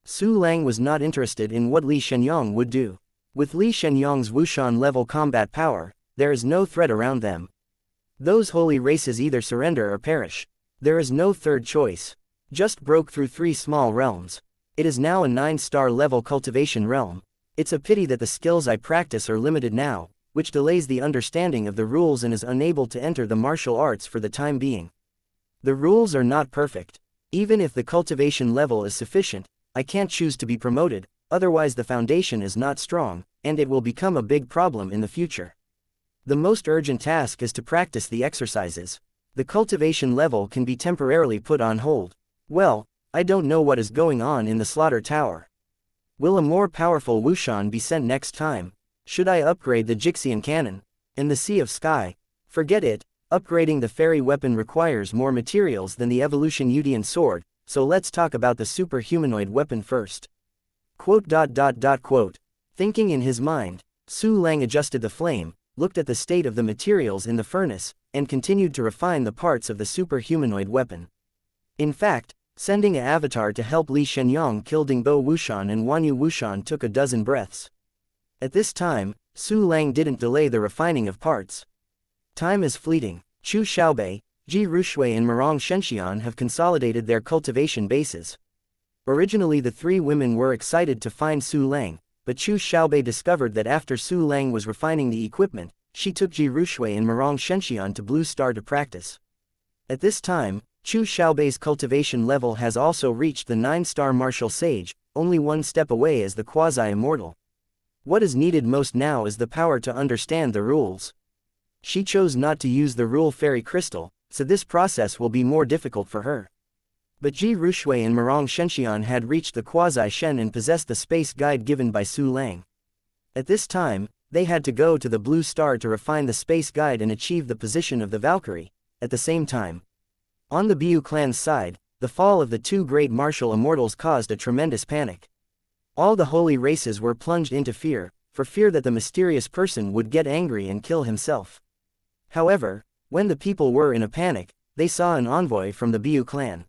Su Lang was not interested in what Li Shenyang would do. With Li Shenyang's Wuxian level combat power, there is no threat around them. Those holy races either surrender or perish. There is no third choice. Just broke through 3 small realms. It is now a 9-star level cultivation realm. It's a pity that the skills I practice are limited now, which delays the understanding of the rules and is unable to enter the martial arts for the time being. The rules are not perfect. Even if the cultivation level is sufficient, I can't choose to be promoted, otherwise the foundation is not strong, and it will become a big problem in the future. The most urgent task is to practice the exercises. The cultivation level can be temporarily put on hold. Well, I don't know what is going on in the slaughter tower. Will a more powerful Wuxian be sent next time? Should I upgrade the Jixian cannon? In the Sea of Sky? Forget it, upgrading the fairy weapon requires more materials than the evolution Yudian sword, so let's talk about the super-humanoid weapon first. Quote. Thinking in his mind, Su Lang adjusted the flame, looked at the state of the materials in the furnace, and continued to refine the parts of the super-humanoid weapon. In fact, sending an avatar to help Li Shenyang kill Dingbo Wuxian and Wanyu Wuxian took a dozen breaths. At this time, Su Lang didn't delay the refining of parts. Time is fleeting. Chu Xiaobei, Ji Rushui and Mirong Shenxian have consolidated their cultivation bases. Originally the 3 women were excited to find Su Lang, but Chu Xiaobei discovered that after Su Lang was refining the equipment, she took Ji Rushui and Mirong Shenxian to Blue Star to practice. At this time, Chu Xiaobei's cultivation level has also reached the 9-star martial sage, only 1 step away as the quasi-immortal. What is needed most now is the power to understand the rules. She chose not to use the rule fairy crystal, so this process will be more difficult for her. But Ji Rushui and Mirong Shenxian had reached the quasi-shen and possessed the space guide given by Su Lang. At this time, they had to go to the Blue Star to refine the space guide and achieve the position of the Valkyrie. At the same time, on the Biu clan's side, the fall of the 2 great martial immortals caused a tremendous panic. All the holy races were plunged into fear, for fear that the mysterious person would get angry and kill himself. However, when the people were in a panic, they saw an envoy from the Biu clan.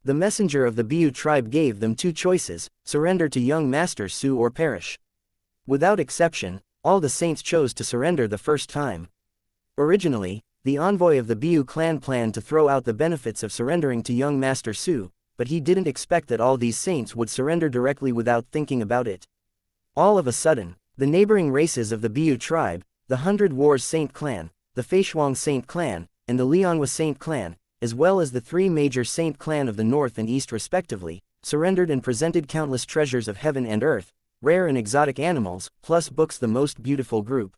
The messenger of the Biu tribe gave them 2 choices: surrender to young Master Su or perish. Without exception, all the saints chose to surrender the first time. Originally, the envoy of the Biu clan planned to throw out the benefits of surrendering to young Master Su, but he didn't expect that all these saints would surrender directly without thinking about it. All of a sudden, the neighboring races of the Biu tribe, the 100 Wars Saint clan, the Feishuang Saint clan, and the Lianhua Saint clan, as well as the 3 major Saint clan of the north and east respectively, surrendered and presented countless treasures of heaven and earth, rare and exotic animals, plus books. The most beautiful group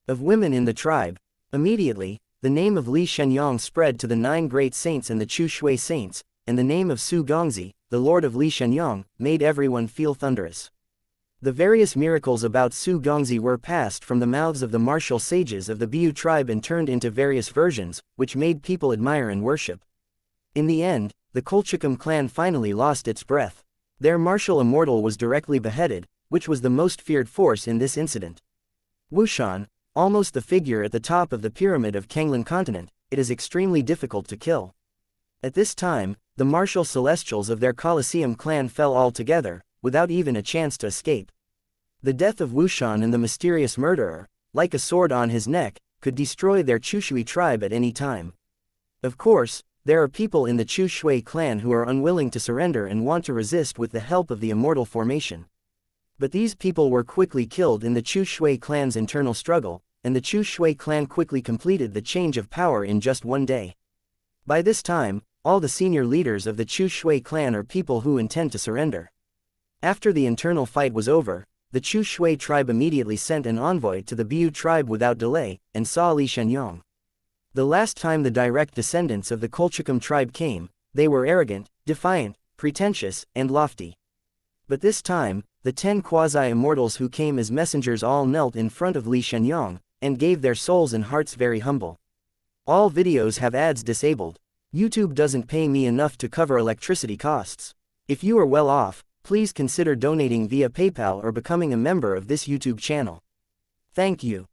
of women in the tribe. Immediately, the name of Li Shenyang spread to the 9 great saints and the Chu Shui saints, and the name of Su Gongzi, the lord of Li Shenyang, made everyone feel thunderous. The various miracles about Su Gongzi were passed from the mouths of the martial sages of the Biu tribe and turned into various versions, which made people admire and worship. In the end, the Colchicum clan finally lost its breath. Their martial immortal was directly beheaded, which was the most feared force in this incident. Wuxian, almost the figure at the top of the pyramid of Kanglan continent, it is extremely difficult to kill. At this time, the martial celestials of their Colosseum clan fell altogether, without even a chance to escape. The death of Wuxian and the mysterious murderer, like a sword on his neck, could destroy their Chushui tribe at any time. Of course, there are people in the Chu Shui clan who are unwilling to surrender and want to resist with the help of the immortal formation. But these people were quickly killed in the Chu Shui clan's internal struggle, and the Chu Shui clan quickly completed the change of power in just one day. By this time, all the senior leaders of the Chu Shui clan are people who intend to surrender. After the internal fight was over, the Chu Shui tribe immediately sent an envoy to the Biu tribe without delay, and saw Li Shenyang. The last time the direct descendants of the Colchicum tribe came, they were arrogant, defiant, pretentious, and lofty. But this time, the 10 quasi-immortals who came as messengers all knelt in front of Li Shenyang, and gave their souls and hearts very humble. All videos have ads disabled. YouTube doesn't pay me enough to cover electricity costs. If you are well off, please consider donating via PayPal or becoming a member of this YouTube channel. Thank you.